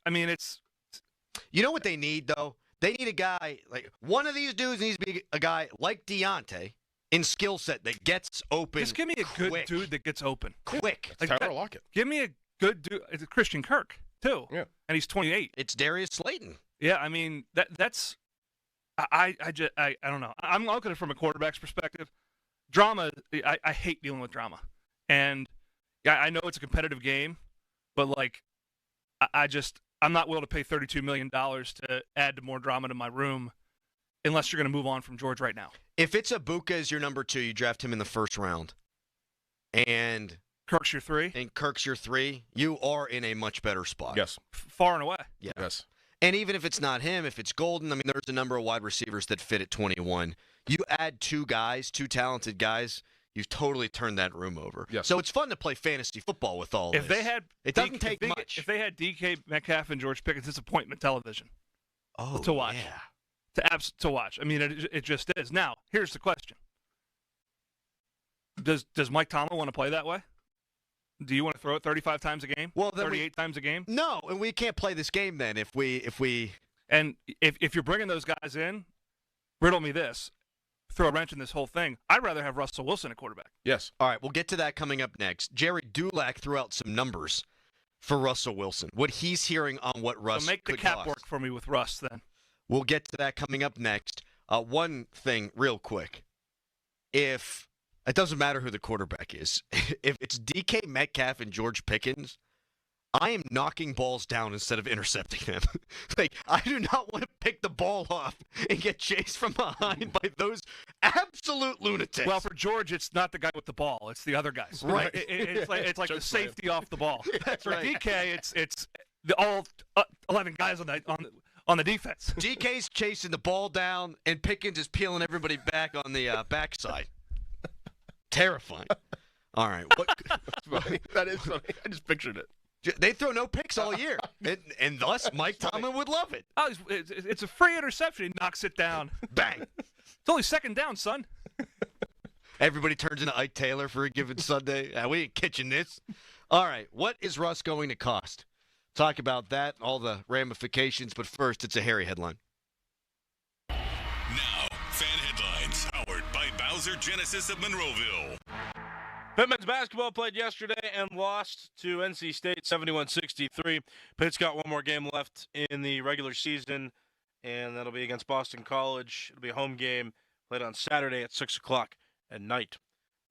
S4: You know what they need though? They need a guy like one of these dudes needs to be a guy like Deontay in skill set that gets open.
S6: Just give me a good dude that gets open
S4: quick.
S6: Like
S5: Tyler Lockett.
S6: Give me a good dude. It's Christian Kirk too.
S5: Yeah,
S6: and he's 28.
S4: It's Darius Slayton.
S6: Yeah, I mean that's. I don't know. I'm looking at it from a quarterback's perspective. Drama. I hate dealing with drama, and I know it's a competitive game, but like, I'm not willing to pay $32 million to add more drama to my room unless you're going to move on from George right now.
S4: If it's Ibuka as your number 2, you draft him in the first round. And
S6: Kirk's your 3.
S4: And Kirk's your 3, you are in a much better spot.
S5: Yes.
S6: Far and away.
S4: Yeah.
S5: Yes.
S4: And even if it's not him, if it's Golden, I mean, there's a number of wide receivers that fit at 21. You add 2 talented guys, you've totally turned that room over.
S5: Yes.
S4: So it's fun to play fantasy football with all
S6: If
S4: this.
S6: it doesn't take much. If they had DK Metcalf and George Pickens, it's appointment television. To watch.
S4: Yeah.
S6: To watch. I mean, it just is. Now, here's the question: Does Mike Tomlin want to play that way? Do you want to throw it 35 times a game?
S4: Well,
S6: 38 times a game?
S4: No, and we can't play this game then if we.
S6: And if you're bringing those guys in, riddle me this. Throw a wrench in this whole thing. I'd rather have Russell Wilson at quarterback.
S5: Yes.
S4: All right, we'll get to that coming up next. Jerry Dulac threw out some numbers for Russell Wilson. What he's hearing on what Russ
S6: So make the
S4: could
S6: cap
S4: cost.
S6: work for me with Russ then.
S4: We'll get to that coming up next. One thing real quick. If it doesn't matter who the quarterback is, if it's DK Metcalf and George Pickens, I am knocking balls down instead of intercepting them. Like, I do not want to pick the ball off and get chased from behind by those absolute lunatics.
S6: Well, for George, it's not the guy with the ball; it's the other guys.
S4: Right.
S6: It's like the safety off the ball.
S4: That's
S6: for
S4: right.
S6: DK, it's all 11 guys on the defense.
S4: DK's chasing the ball down, and Pickens is peeling everybody back on the backside. Terrifying. All right.
S5: That is funny. I just pictured it.
S4: They throw no picks all year, and thus Mike Tomlin would love it.
S6: Oh, it's a free interception. He knocks it down.
S4: Bang.
S6: It's only second down, son.
S4: Everybody turns into Ike Taylor for a given Sunday. We ain't catching this. All right. What is Russ going to cost? Talk about that, all the ramifications, but first, it's a hairy headline.
S1: Now, fan headlines powered by Bowser Genesis of Monroeville.
S7: Pitt men's basketball played yesterday and lost to NC State 71-63. Pitt's got one more game left in the regular season, and that'll be against Boston College. It'll be a home game played on Saturday at 6 o'clock at night.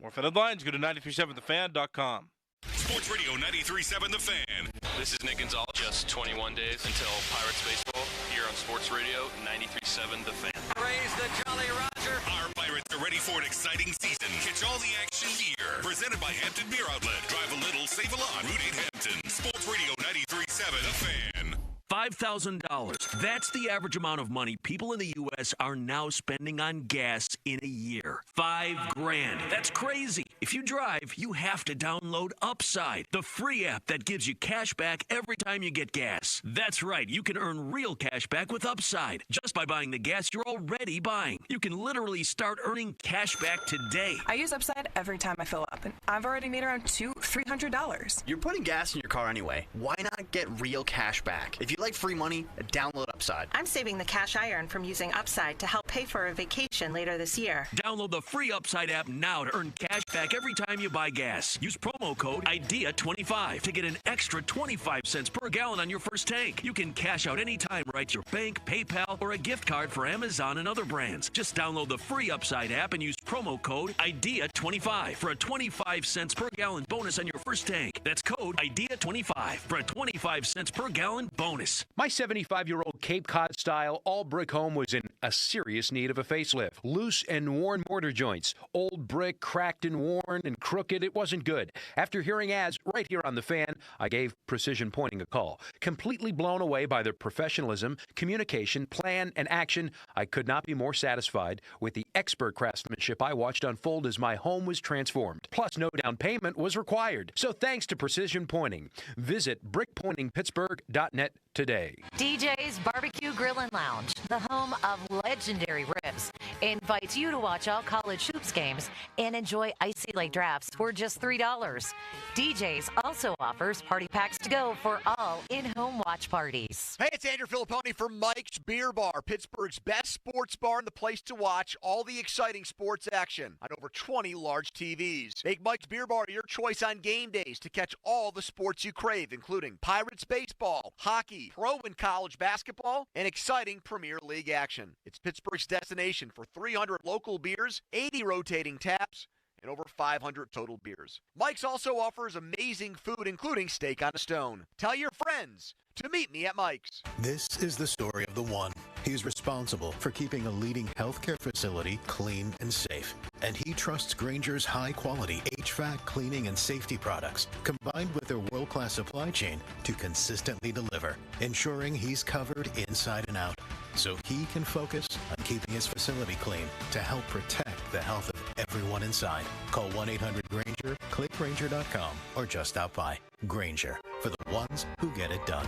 S7: More fan headlines, go to 937thefan.com.
S1: Sports Radio 93.7 The Fan.
S9: This is Nick Gonzalez. Just 21 days until Pirates baseball here on Sports Radio 93.7 The Fan.
S1: Raise the Jolly Roger. Our Pirates are ready for an exciting season. Catch all the action here. Presented by Hampton Beer Outlet. Drive a little, save a lot. Route 8 Hampton. Sports Radio 93.7 The Fan.
S10: $5,000. That's the average amount of money people in the U.S. are now spending on gas in a year. $5,000. That's crazy. If you drive, you have to download Upside, the free app that gives you cash back every time you get gas. That's right. You can earn real cash back with Upside just by buying the gas you're already buying. You can literally start earning cash back today.
S17: I use Upside every time I fill up, and I've already made around $300.
S23: You're putting gas in your car anyway. Why not get real cash back? If you like free money, download Upside.
S24: I'm saving the cash I earn from using Upside to help pay for a vacation later this year.
S10: Download the free Upside app now to earn cash back every time you buy gas. Use promo code IDEA25 to get an extra 25 cents per gallon on your first tank. You can cash out anytime right to your bank, PayPal, or a gift card for Amazon and other brands. Just download the free Upside app and use promo code IDEA25 for a 25 cents per gallon bonus on your first tank. That's code IDEA25 for a 25 cents per gallon bonus.
S25: My 75-year-old Cape Cod-style all-brick home was in a serious need of a facelift. Loose and worn mortar joints. Old brick, cracked and worn and crooked. It wasn't good. After hearing ads right here on The Fan, I gave Precision Pointing a call. Completely blown away by their professionalism, communication, plan, and action, I could not be more satisfied with the expert craftsmanship I watched unfold as my home was transformed. Plus, no down payment was required. So thanks to Precision Pointing. Visit brickpointingpittsburgh.net today.
S8: DJ's Barbecue Grill and Lounge, the home of legendary ribs, invites you to watch all college hoops games and enjoy icy late drafts for just $3. DJ's also offers party packs to go for all in-home watch parties.
S11: Hey, it's Andrew Filipponi for Mike's Beer Bar, Pittsburgh's best sports bar and the place to watch all the exciting sports action on over 20 large TVs. Make Mike's Beer Bar your choice on game days to catch all the sports you crave, including Pirates baseball, hockey, pro and college basketball, and exciting Premier League action. It's Pittsburgh's destination for 300 local beers, 80 rotating taps, and over 500 total beers. Mike's also offers amazing food, including steak on a stone. Tell your friends to meet me at Mike's.
S13: This is the story of the one. He's responsible for keeping a leading healthcare facility clean and safe. And he trusts Grainger's high-quality HVAC cleaning and safety products, combined with their world-class supply chain, to consistently deliver, ensuring he's covered inside and out, so he can focus on keeping his facility clean to help protect the health of everyone inside. Call 1-800-GRAINGER, click Grainger.com, or just stop by. Grainger, for the ones who get it done.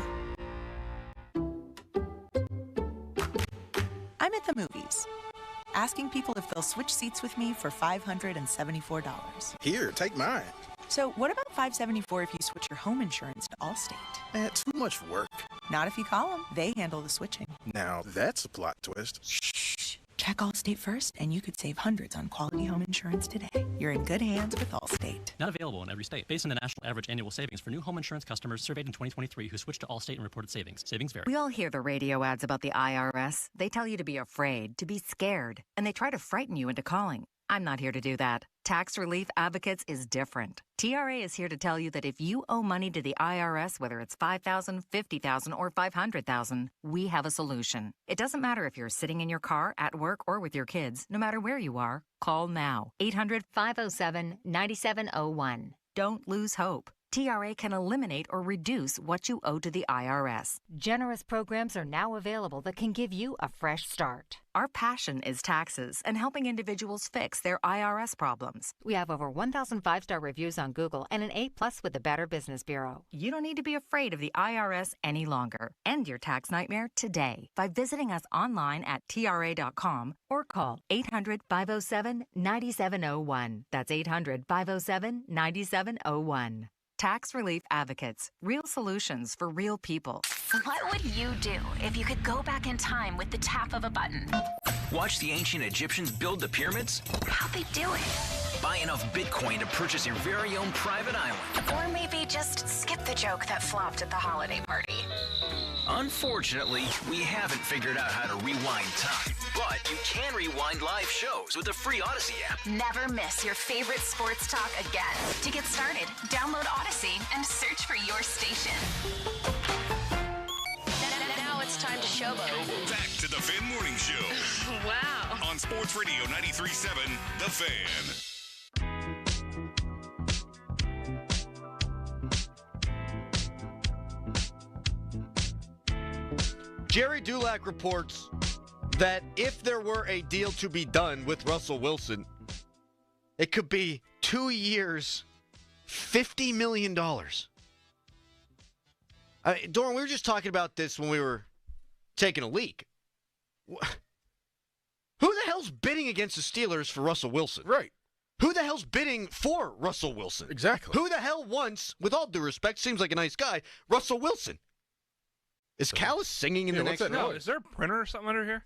S14: I'm at the movies, asking people if they'll switch seats with me for $574.
S15: Here, take mine.
S14: So what about $574 if you switch your home insurance to Allstate?
S15: Too much work.
S14: Not if you call them. They handle the switching.
S15: Now that's a plot twist.
S14: Shh. Check Allstate first, and you could save hundreds on quality home insurance today. You're in good hands with Allstate.
S16: Not available in every state. Based on the national average annual savings for new home insurance customers surveyed in 2023 who switched to Allstate and reported savings. Savings vary.
S8: We all hear the radio ads about the IRS. They tell you to be afraid, to be scared, and they try to frighten you into calling. I'm not here to do that. Tax Relief Advocates is different. TRA is here to tell you that if you owe money to the IRS, whether it's $5,000, $50,000, or $500,000, we have a solution. It doesn't matter if you're sitting in your car, at work, or with your kids. No matter where you are, call now. 800-507-9701. Don't lose hope. TRA can eliminate or reduce what you owe to the IRS. Generous programs are now available that can give you a fresh start. Our passion is taxes and helping individuals fix their IRS problems. We have over 1,000 5-star reviews on Google and an A+ with the Better Business Bureau. You don't need to be afraid of the IRS any longer. End your tax nightmare today by visiting us online at TRA.com or call 800-507-9701. That's 800-507-9701. Tax Relief Advocates. Real solutions for real people.
S26: What would you do if you could go back in time with the tap of a button?
S10: Watch the ancient Egyptians build the pyramids?
S26: How'd they do it?
S10: Buy enough Bitcoin to purchase your very own private island.
S26: Or maybe just skip the joke that flopped at the holiday party.
S10: Unfortunately, we haven't figured out how to rewind time. But you can rewind live shows with the free Odyssey app.
S26: Never miss your favorite sports talk again. To get started, download Odyssey and search for your station. Now it's time to showboat.
S1: Back to the Fan Morning Show.
S26: Wow.
S1: On Sports Radio 93.7, The Fan.
S4: Jerry Dulac reports that if there were a deal to be done with Russell Wilson, it could be 2 years, $50 million. Doran, we were just talking about this when we were taking a leak. Who the hell's bidding against the Steelers for Russell Wilson?
S5: Right.
S4: Who the hell's bidding for Russell Wilson?
S5: Exactly.
S4: Who the hell wants, with all due respect, seems like a nice guy, Russell Wilson? Is Callis singing in the next room?
S6: No, is there a printer or something under here?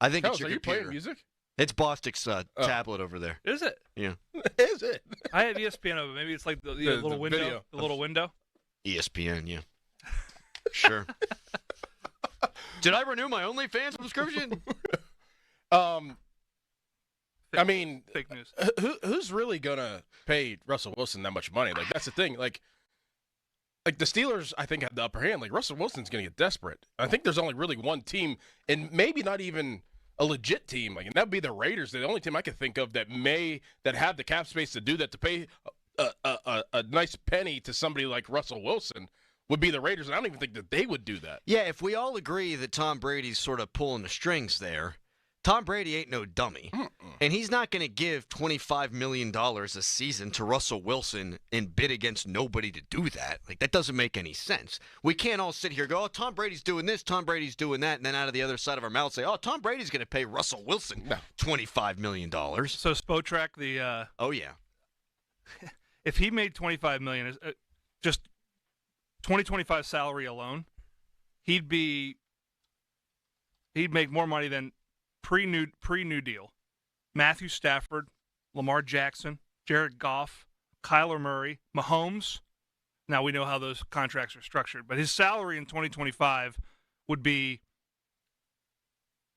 S4: I think
S5: Callis,
S4: it's your
S5: are you
S4: computer.
S5: playing music?
S4: It's Bostic's tablet over there.
S6: Is it?
S4: Yeah.
S5: Is it?
S6: I have ESPN open. Maybe it's like the little window.
S5: video.
S6: The little window.
S4: ESPN, yeah. Sure. Did I renew my OnlyFans subscription?
S5: I mean,
S6: fake news.
S5: Who's really gonna pay Russell Wilson that much money? Like that's the thing. Like the Steelers, I think, have the upper hand. Like Russell Wilson's gonna get desperate. I think there's only really one team, and maybe not even a legit team. Like, and that'd be the Raiders. They're the only team I could think of that have the cap space to do that, to pay a nice penny to somebody like Russell Wilson. Would be the Raiders, and I don't even think that they would do that.
S4: Yeah, if we all agree that Tom Brady's sort of pulling the strings there, Tom Brady ain't no dummy. And he's not going to give $25 million a season to Russell Wilson and bid against nobody to do that. Like, that doesn't make any sense. We can't all sit here and go, oh, Tom Brady's doing this, Tom Brady's doing that, and then out of the other side of our mouth say, oh, Tom Brady's going to pay Russell Wilson $25 million.
S6: So Spotrac,
S4: oh, yeah.
S6: If he made $25 million, just 2025 salary alone, he'd make more money than pre-new deal. Matthew Stafford, Lamar Jackson, Jared Goff, Kyler Murray, Mahomes. Now we know how those contracts are structured, but his salary in 2025 would be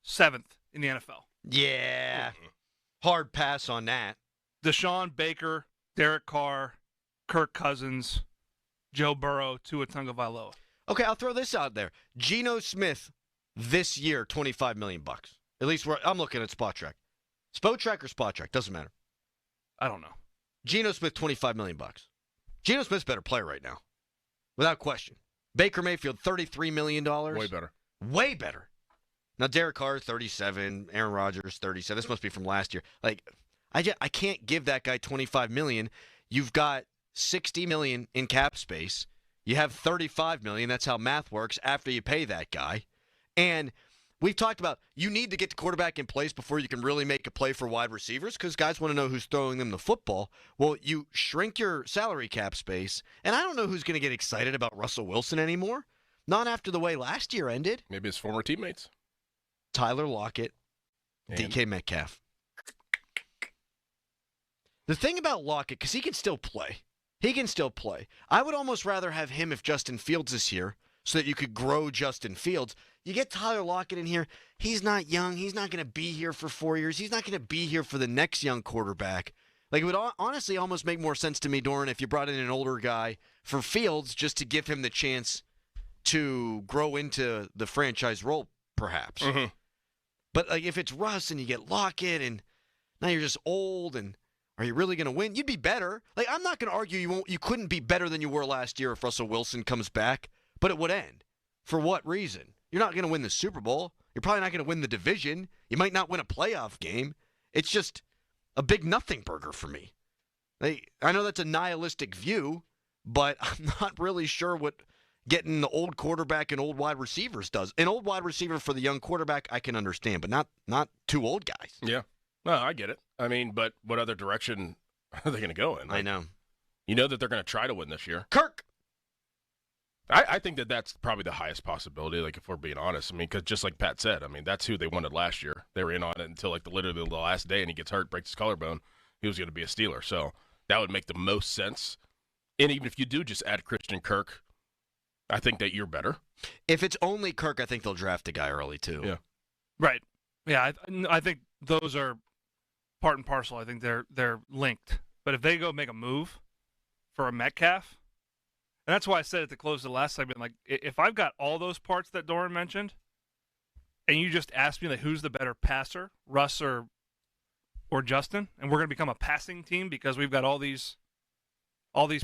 S6: 7th in the NFL.
S4: Yeah. Hard pass on that.
S6: Deshaun, Baker, Derek Carr, Kirk Cousins, Joe Burrow, Tua Tagovailoa.
S4: Okay, I'll throw this out there. Geno Smith this year, $25 million. At least I'm looking at Spotrac. Spotrac or Spotrac, doesn't matter.
S6: I don't know.
S4: Geno Smith, $25 million. Geno Smith's better player right now, without question. Baker Mayfield, $33 million.
S5: Way better.
S4: Way better. Now, Derek Carr, 37. Aaron Rodgers, 37. This must be from last year. Like, I can't give that guy $25 million. You've got $60 million in cap space. You have $35 million. That's how math works after you pay that guy. And we've talked about you need to get the quarterback in place before you can really make a play for wide receivers because guys want to know who's throwing them the football. Well, you shrink your salary cap space, and I don't know who's going to get excited about Russell Wilson anymore. Not after the way last year ended.
S5: Maybe his former teammates.
S4: Tyler Lockett, and DK Metcalf. The thing about Lockett, because he can still play. He can still play. I would almost rather have him if Justin Fields is here so that you could grow Justin Fields. You get Tyler Lockett in here. He's not young. He's not going to be here for 4 years. He's not going to be here for the next young quarterback. Like, it would honestly almost make more sense to me, Doran, if you brought in an older guy for Fields just to give him the chance to grow into the franchise role, perhaps.
S5: Mm-hmm.
S4: But like, if it's Russ and you get Lockett and now you're just old and are you really going to win? You'd be better. Like, I'm not going to argue you couldn't be better than you were last year if Russell Wilson comes back, but it would end. For what reason? You're not going to win the Super Bowl. You're probably not going to win the division. You might not win a playoff game. It's just a big nothing burger for me. I know that's a nihilistic view, but I'm not really sure what getting the old quarterback and old wide receivers does. An old wide receiver for the young quarterback, I can understand, but not two old guys.
S5: Yeah. No, I get it. I mean, but what other direction are they going to go in?
S4: Like, I know.
S5: You know that they're going to try to win this year.
S4: Kirk!
S5: I think that's probably the highest possibility, like, if we're being honest. I mean, because just like Pat said, I mean, that's who they wanted last year. They were in on it until, like, literally the last day, and he gets hurt, breaks his collarbone. He was going to be a Steeler. So that would make the most sense. And even if you do just add Christian Kirk, I think that you're better.
S4: If it's only Kirk, I think they'll draft a guy early, too.
S5: Yeah.
S6: Right. Yeah, I think those are part and parcel. I think they're linked. But if they go make a move for a Metcalf, and that's why I said at the close of the last segment, like, if I've got all those parts that Doran mentioned, and you just ask me, like, who's the better passer, Russ or Justin, and we're going to become a passing team because we've got all these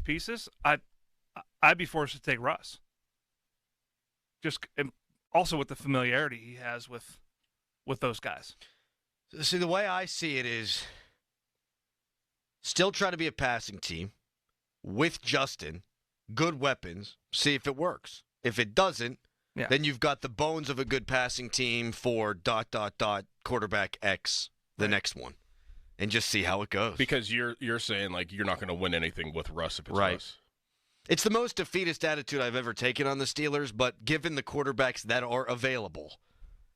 S6: pieces, I'd be forced to take Russ. Just and also with the familiarity he has with those guys.
S4: See, the way I see it is still try to be a passing team with Justin, good weapons, see if it works. If it doesn't, then you've got the bones of a good passing team for ... quarterback X, the next one, and just see how it goes.
S5: Because you're saying, like, you're not going to win anything with Russ if it's
S4: right.
S5: Russ.
S4: It's the most defeatist attitude I've ever taken on the Steelers, but given the quarterbacks that are available,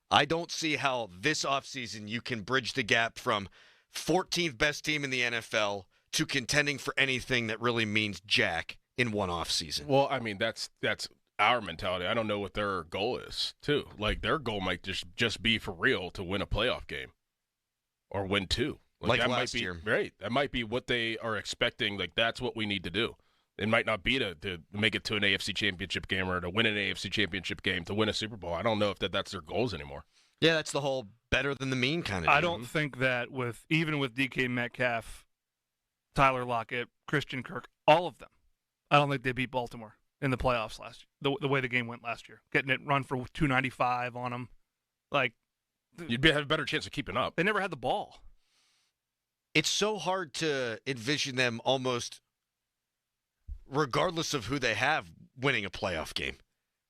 S4: I don't see how this offseason you can bridge the gap from 14th best team in the NFL to contending for anything that really means jack in one offseason.
S5: Well, I mean, that's our mentality. I don't know what their goal is, too. Like, their goal might just be for real to win a playoff game or win two.
S4: Like
S5: that
S4: last
S5: might be,
S4: year.
S5: Right. That might be what they are expecting. Like, that's what we need to do. It might not be to make it to an AFC championship game or to win an AFC championship game, to win a Super Bowl. I don't know if that's their goals anymore.
S4: Yeah, that's the whole better than the mean kind of deal.
S6: I don't think that even with DK Metcalf, Tyler Lockett, Christian Kirk, all of them, I don't think they beat Baltimore in the playoffs last year, the way the game went last year. Getting it run for 295 on them. Like,
S5: You'd have a better chance of keeping up.
S6: They never had the ball.
S4: It's so hard to envision them almost, regardless of who they have, winning a playoff game.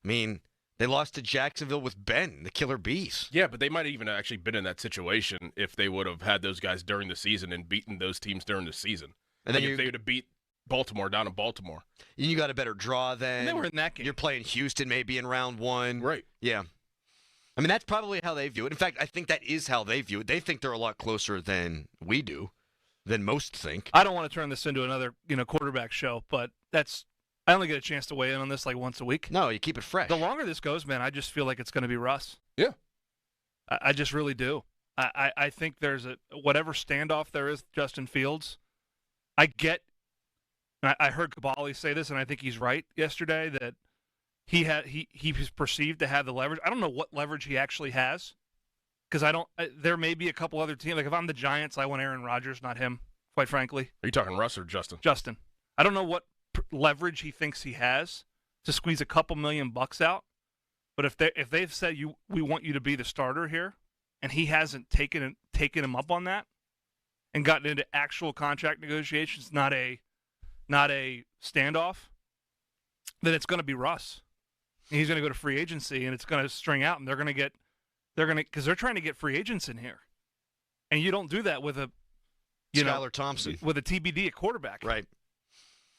S4: I mean, they lost to Jacksonville with Ben, the Killer Bees.
S5: Yeah, but they might have even actually been in that situation if they would have had those guys during the season and beaten those teams during the season.
S4: And then
S5: if they would have beat Baltimore down in Baltimore.
S4: You got a better draw then.
S6: And they were in that game.
S4: You're playing Houston maybe in round 1.
S5: Right.
S4: Yeah. I mean, that's probably how they view it. In fact, I think that is how they view it. They think they're a lot closer than we do, than most think.
S6: I don't want to turn this into another, quarterback show, but I only get a chance to weigh in on this like once a week.
S4: No, you keep it fresh.
S6: The longer this goes, man, I just feel like it's going to be Russ.
S5: Yeah.
S6: I just really do. I think there's whatever standoff there is, Justin Fields, I get, I heard Kabali say this, and I think he's right yesterday, that he was perceived to have the leverage. I don't know what leverage he actually has, because there may be a couple other teams. Like if I'm the Giants, I want Aaron Rodgers, not him, quite frankly.
S5: Are you talking Russ or Justin?
S6: Justin. I don't know what leverage he thinks he has to squeeze a couple $1 million out, but if they've said we want you to be the starter here, and he hasn't taken him up on that and gotten into actual contract negotiations, not a standoff, then it's going to be Russ. And he's going to go to free agency, and it's going to string out, and because they're trying to get free agents in here, and you don't do that with
S4: Skylar Thompson
S6: with a TBD at quarterback,
S4: right?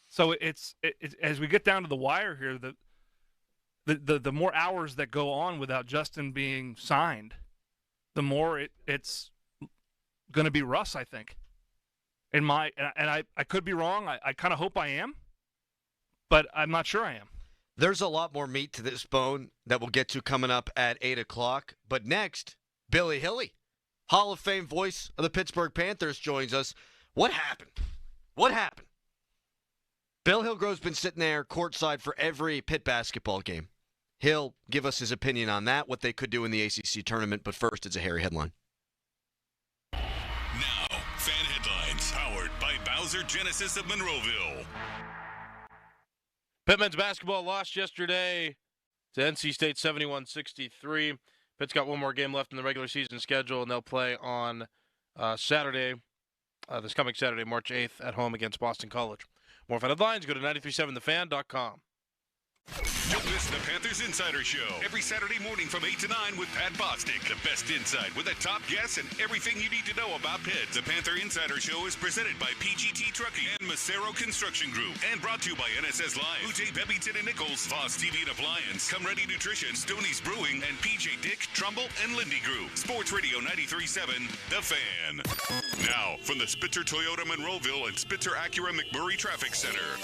S6: So it's as we get down to the wire here, the more hours that go on without Justin being signed, the more it's going to be Russ, I think. And I could be wrong. I kind of hope I am, but I'm not sure I am.
S4: There's a lot more meat to this bone that we'll get to coming up at 8 o'clock. But next, Billy Hilly, Hall of Fame voice of the Pittsburgh Panthers, joins us. What happened? What happened? Bill Hillgrove's been sitting there courtside for every Pitt basketball game. He'll give us his opinion on that, what they could do in the ACC tournament. But first, it's a hairy headline.
S1: Now, fan headlines powered by Bowser Genesis of Monroeville.
S7: Pitt men's basketball lost yesterday to NC State 71-63. Pitt's got one more game left in the regular season schedule, and they'll play on Saturday, this coming Saturday, March 8th, at home against Boston College. More fan headlines, go to 937thefan.com.
S1: Don't miss the Panthers Insider Show every Saturday morning from 8 to 9 with Pat Bostic. The best insight with the top guests and everything you need to know about Pitt. The Panther Insider Show is presented by PGT Trucking and Macero Construction Group and brought to you by NSS Live, UJ Bebington and Nichols, Voss TV and Appliance, Come Ready Nutrition, Stoney's Brewing, and PJ Dick, Trumbull, and Lindy Group. Sports Radio 93.7, The Fan. Now, from the Spitzer Toyota Monroeville and Spitzer Acura McMurray Traffic Center.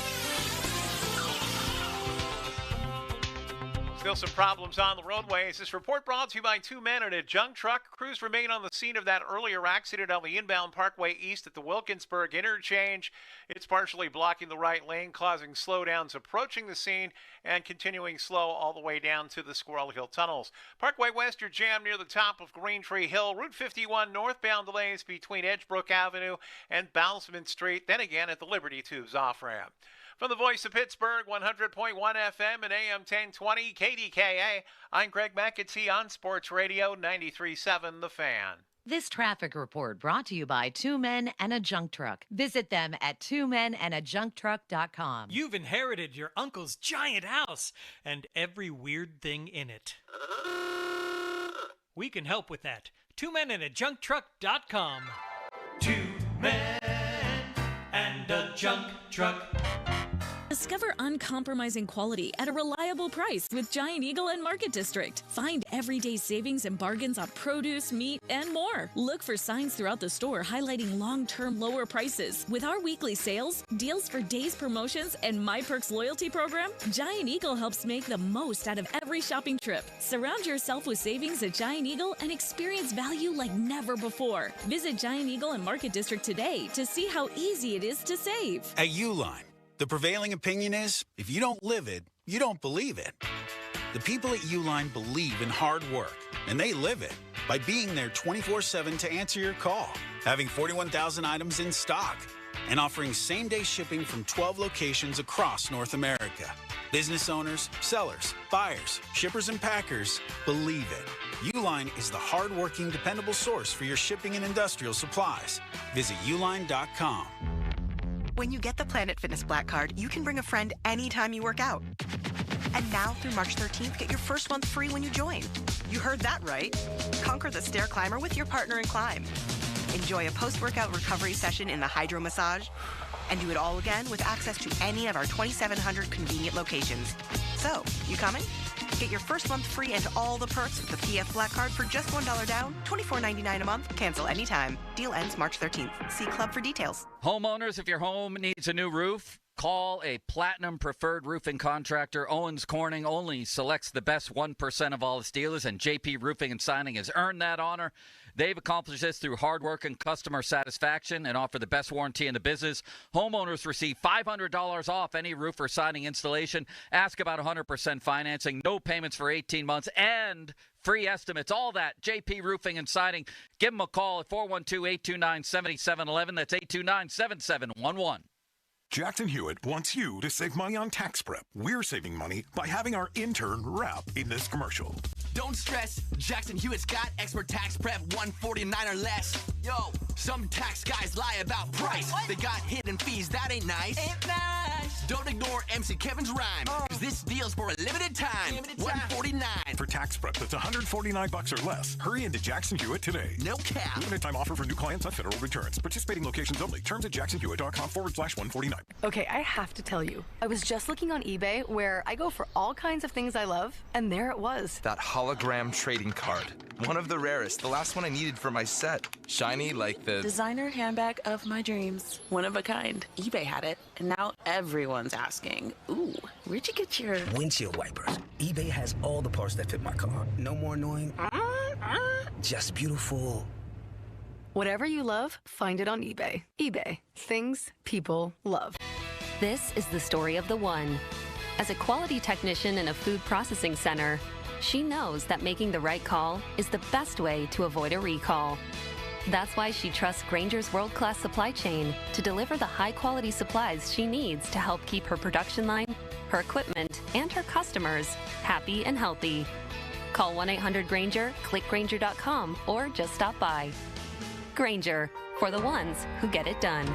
S12: Still some problems on the roadways. This report brought to you by two men in a junk truck. Crews remain on the scene of that earlier accident on the inbound Parkway East at the Wilkinsburg interchange. It's partially blocking the right lane, causing slowdowns approaching the scene and continuing slow all the way down to the Squirrel Hill tunnels. Parkway West, you're jammed near the top of Green Tree Hill. Route 51 northbound delays between Edgebrook Avenue and Bousman Street. Then again at the Liberty Tubes off-ramp. From the voice of Pittsburgh, 100.1 FM and AM 1020 KDKA, I'm Greg McAtee on Sports Radio 93.7 The Fan.
S8: This traffic report brought to you by Two Men and a Junk Truck. Visit them at twomenandajuncktruck.com.
S2: You've inherited your uncle's giant house and every weird thing in it. We can help with that. twomenandajuncktruck.com. 2 men and a junk truck.
S18: Discover uncompromising quality at a reliable price with Giant Eagle and Market District. Find everyday savings and bargains on produce, meat, and more. Look for signs throughout the store highlighting long-term lower prices. With our weekly sales, deals for days promotions, and My Perks loyalty program, Giant Eagle helps make the most out of every shopping trip. Surround yourself with savings at Giant Eagle and experience value like never before. Visit Giant Eagle and Market District today to see how easy it is to save.
S19: At Uline, the prevailing opinion is, if you don't live it, you don't believe it. The people at Uline believe in hard work, and they live it. by being there 24/7 to answer your call, having 41,000 items in stock, and offering same-day shipping from 12 locations across North America. Business owners, sellers, buyers, shippers, and packers, believe it. Uline is the hard-working, dependable source for your shipping and industrial supplies. Visit uline.com.
S3: When you get the Planet Fitness Black Card, you can bring a friend anytime you work out. And now through March 13th, get your first month free when you join. You heard that right. Conquer the stair climber with your partner in climb. Enjoy a post-workout recovery session in the hydro massage. And do it all again with access to any of our 2,700 convenient locations. So, you coming? Get your first month free and all the perks with the PF Black Card for just $1 down, $24.99 a month. Cancel anytime. Deal ends March 13th. See Club for details.
S9: Homeowners, if your home needs a new roof, call a Platinum Preferred Roofing Contractor. Owens Corning only selects the best 1% of all its dealers, and JP Roofing and Signing has earned that honor. They've accomplished this through hard work and customer satisfaction and offer the best warranty in the business. Homeowners receive $500 off any roof or siding installation. Ask about 100% financing, no payments for 18 months, and free estimates. All that, JP Roofing and Siding. Give them a call at 412-829-7711. That's 829-7711.
S17: Jackson Hewitt wants you to save money on tax prep. We're saving money by having our intern rap in this commercial.
S20: Don't stress, Jackson Hewitt's got expert tax prep, $149 or less. Yo, some tax guys lie about price. What? They got hidden fees, that ain't nice. Ain't nice. Don't ignore MC Kevin's rhyme, cause this deal's for a limited time. $149.
S17: For tax prep that's $149 or less, hurry into Jackson Hewitt today.
S20: No cap.
S17: Limited time offer for new clients on federal returns. Participating locations only. Terms at jacksonhewitt.com/149.
S21: Okay, I have to tell you, I was just looking on eBay where I go for all kinds of things I love, and there it was.
S22: That hologram trading card. One of the rarest. The last one I needed for my set. Shiny like the
S27: designer handbag of my dreams. One of a kind. eBay had it, and now everyone's asking, ooh, where'd you get your
S28: windshield wipers? eBay has all the parts that fit my car. No more annoying. Just beautiful.
S21: Whatever you love, find it on eBay. eBay. Things people love.
S29: This is the story of the one. As a quality technician in a food processing center, she knows that making the right call is the best way to avoid a recall. That's why she trusts Grainger's world-class supply chain to deliver the high-quality supplies she needs to help keep her production line, her equipment, and her customers happy and healthy. Call 1-800-GRAINGER, click Grainger.com, or just stop by. Grainger, for the ones who get it done.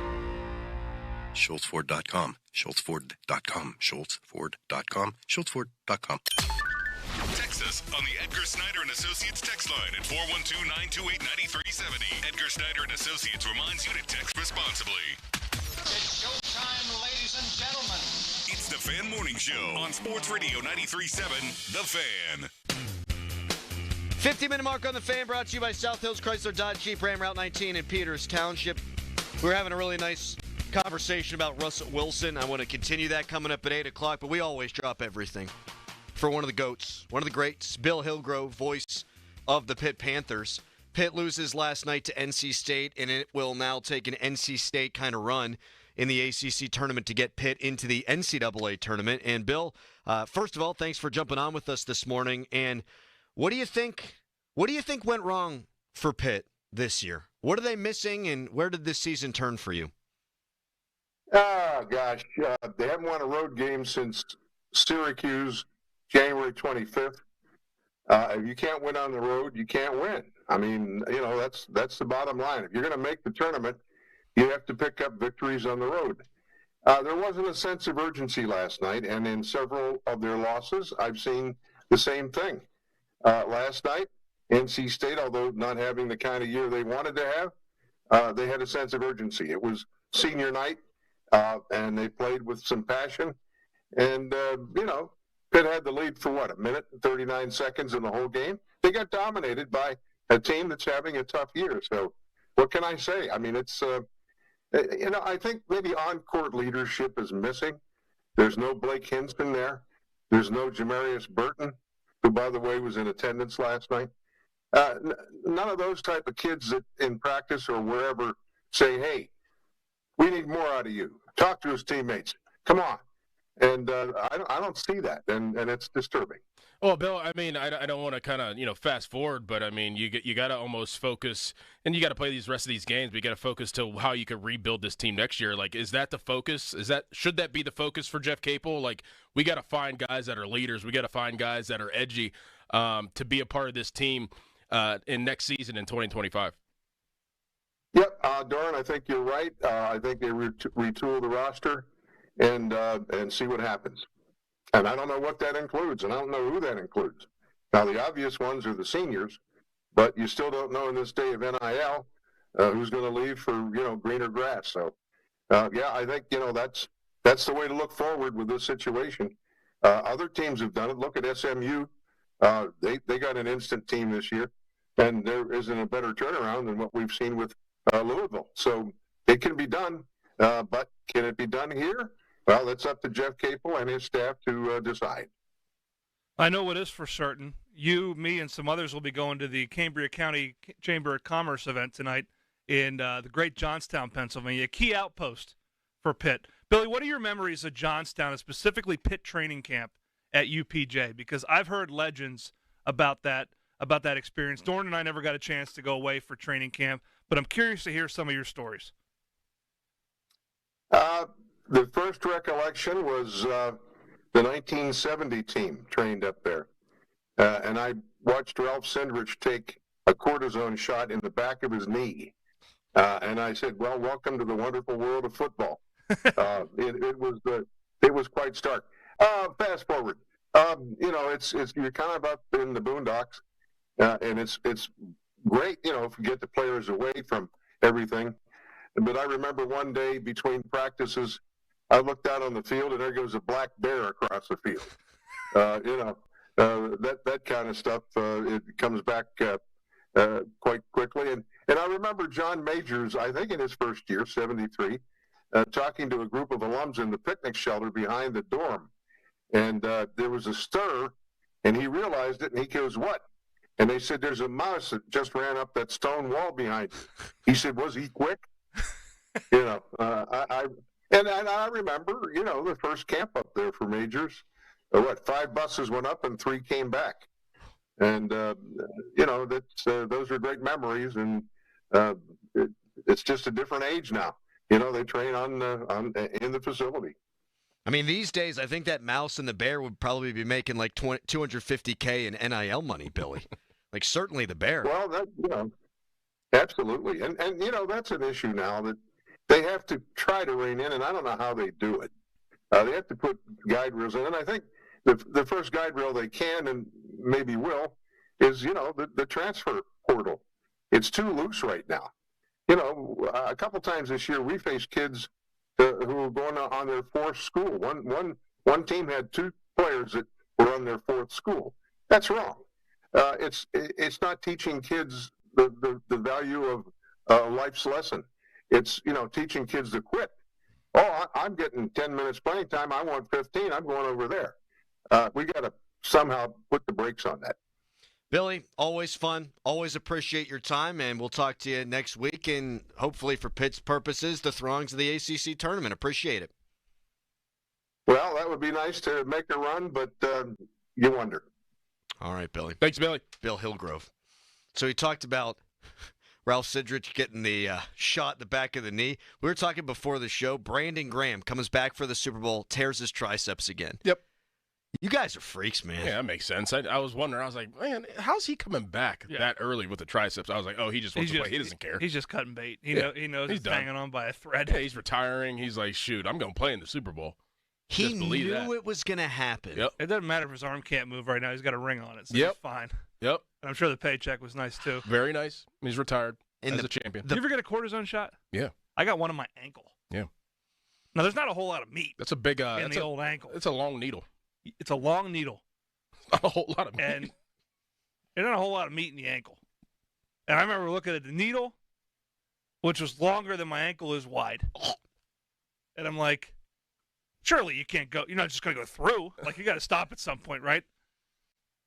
S30: SchultzFord.com, SchultzFord.com, SchultzFord.com, SchultzFord.com.
S1: Text us on the Edgar Snyder and Associates text line at 412-928-9370. Edgar Snyder and Associates reminds you to text responsibly.
S31: It's showtime, ladies and gentlemen.
S1: It's the Fan Morning Show on Sports Radio 93.7, The Fan.
S4: 50-minute mark on The Fan, brought to you by South Hills Chrysler Dodge Jeep Ram Route 19 in Peters Township. We're having a really nice conversation about Russell Wilson. I want to continue that coming up at 8 o'clock, but we always drop everything for one of the GOATs, one of the greats, Bill Hillgrove, voice of the Pitt Panthers. Pitt loses last night to NC State, and it will now take an NC State kind of run in the ACC tournament to get Pitt into the NCAA tournament. And Bill, first of all, thanks for jumping on with us this morning. And what do you think went wrong for Pitt this year? What are they missing, and where did this season turn for you?
S32: Oh, gosh. They haven't won a road game since Syracuse, January 25th. If you can't win on the road, you can't win. I mean, that's the bottom line. If you're going to make the tournament, you have to pick up victories on the road. There wasn't a sense of urgency last night, and in several of their losses, I've seen the same thing. Last night, NC State, although not having the kind of year they wanted to have, they had a sense of urgency. It was senior night, and they played with some passion. And, Pitt had the lead for, a minute and 39 seconds in the whole game. They got dominated by a team that's having a tough year. So what can I say? I mean, it's, I think maybe on-court leadership is missing. There's no Blake Hinson there. There's no Jamarius Burton, who, by the way, was in attendance last night. None of those type of kids that in practice or wherever say, hey, we need more out of you. Talk to his teammates. Come on. And I don't see that, and it's disturbing.
S7: Well, Bill, I mean, I don't want to kind of, fast forward, but I mean, you got to almost focus, and you got to play these rest of these games, but you got to focus to how you could rebuild this team next year. Like, is that the focus? Should that be the focus for Jeff Capel? Like, we got to find guys that are leaders. We got to find guys that are edgy to be a part of this team in next season in 2025.
S32: Yep, Doran, I think you're right. I think they retool the roster and see what happens. And I don't know what that includes, and I don't know who that includes. Now, the obvious ones are the seniors, but you still don't know in this day of NIL who's going to leave for, greener grass. So, I think, that's the way to look forward with this situation. Other teams have done it. Look at SMU. They got an instant team this year, and there isn't a better turnaround than what we've seen with Louisville. So it can be done, but can it be done here? Well, it's up to Jeff Capel and his staff to decide.
S5: I know what is for certain. You, me, and some others will be going to the Cambria County Chamber of Commerce event tonight in the great Johnstown, Pennsylvania, a key outpost for Pitt. Billy, what are your memories of Johnstown, and specifically Pitt training camp at UPJ? Because I've heard legends about that experience. Dorn and I never got a chance to go away for training camp, but I'm curious to hear some of your stories.
S32: The first recollection was the 1970 team trained up there. And I watched Ralph Sindrich take a cortisone shot in the back of his knee. And I said, well, welcome to the wonderful world of football. It was quite stark. Fast forward. You're kind of up in the boondocks, and it's great, if you get the players away from everything. But I remember one day between practices, I looked out on the field, and there goes a black bear across the field. That kind of stuff, it comes back quite quickly. And I remember John Majors, I think in his first year, 73, talking to a group of alums in the picnic shelter behind the dorm. And there was a stir, and he realized it, and he goes, what? And they said, there's a mouse that just ran up that stone wall behind you. He said, was he quick? I remember, the first camp up there for Majors, 5 buses went up and 3 came back. And, those are great memories, and it's just a different age now. They train in the facility.
S4: I mean, these days, I think that mouse and the bear would probably be making like $250K in NIL money, Billy. Like, certainly the bear.
S32: Well, absolutely. And that's an issue now that they have to try to rein in, and I don't know how they do it. They have to put guide rails in, and I think the first guide rail they can and maybe will is, the transfer portal. It's too loose right now. A couple times this year we faced kids who were going on their 4th school. One team had 2 players that were on their 4th school. That's wrong. It's not teaching kids the value of life's lesson. It's teaching kids to quit. Oh, I'm getting 10 minutes playing time. I want 15. I'm going over there. We got to somehow put the brakes on that.
S4: Billy, always fun. Always appreciate your time, and we'll talk to you next week. And hopefully, for Pitt's purposes, the throngs of the ACC tournament. Appreciate it.
S32: Well, that would be nice to make a run, but you wonder.
S4: All right, Billy.
S7: Thanks, Billy.
S4: Bill Hillgrove. So he talked about Ralph Sindrich getting the shot in the back of the knee. We were talking before the show. Brandon Graham comes back for the Super Bowl, tears his triceps again.
S7: Yep.
S4: You guys are freaks, man.
S7: Yeah, that makes sense. I was wondering. I was like, man, how's he coming back that early with the triceps? I was like, oh, he just wants to play. He doesn't care.
S5: He's just cutting bait. He knows he's
S7: done.
S5: hanging on by a thread.
S7: Yeah, he's retiring. He's like, shoot, I'm going to play in the Super Bowl.
S4: He knew it was going to happen.
S7: Yep.
S5: It doesn't matter if his arm can't move right now. He's got a ring on it, so
S7: Yep.
S5: he's fine.
S7: Yep.
S5: And I'm sure the paycheck was nice, too.
S7: Very nice. He's retired as a champion.
S5: Did you ever get a cortisone shot?
S7: Yeah.
S5: I got one on my ankle.
S7: Yeah.
S5: Now, there's not a whole lot of meat
S7: That's a big
S5: in the old ankle.
S7: It's a long needle.
S5: It's a long needle.
S7: Not a whole lot of meat.
S5: And there's not a whole lot of meat in the ankle. And I remember looking at the needle, which was longer than my ankle is wide. And I'm like, surely you can't go. You're not just going to go through. Like, you got to stop at some point, right?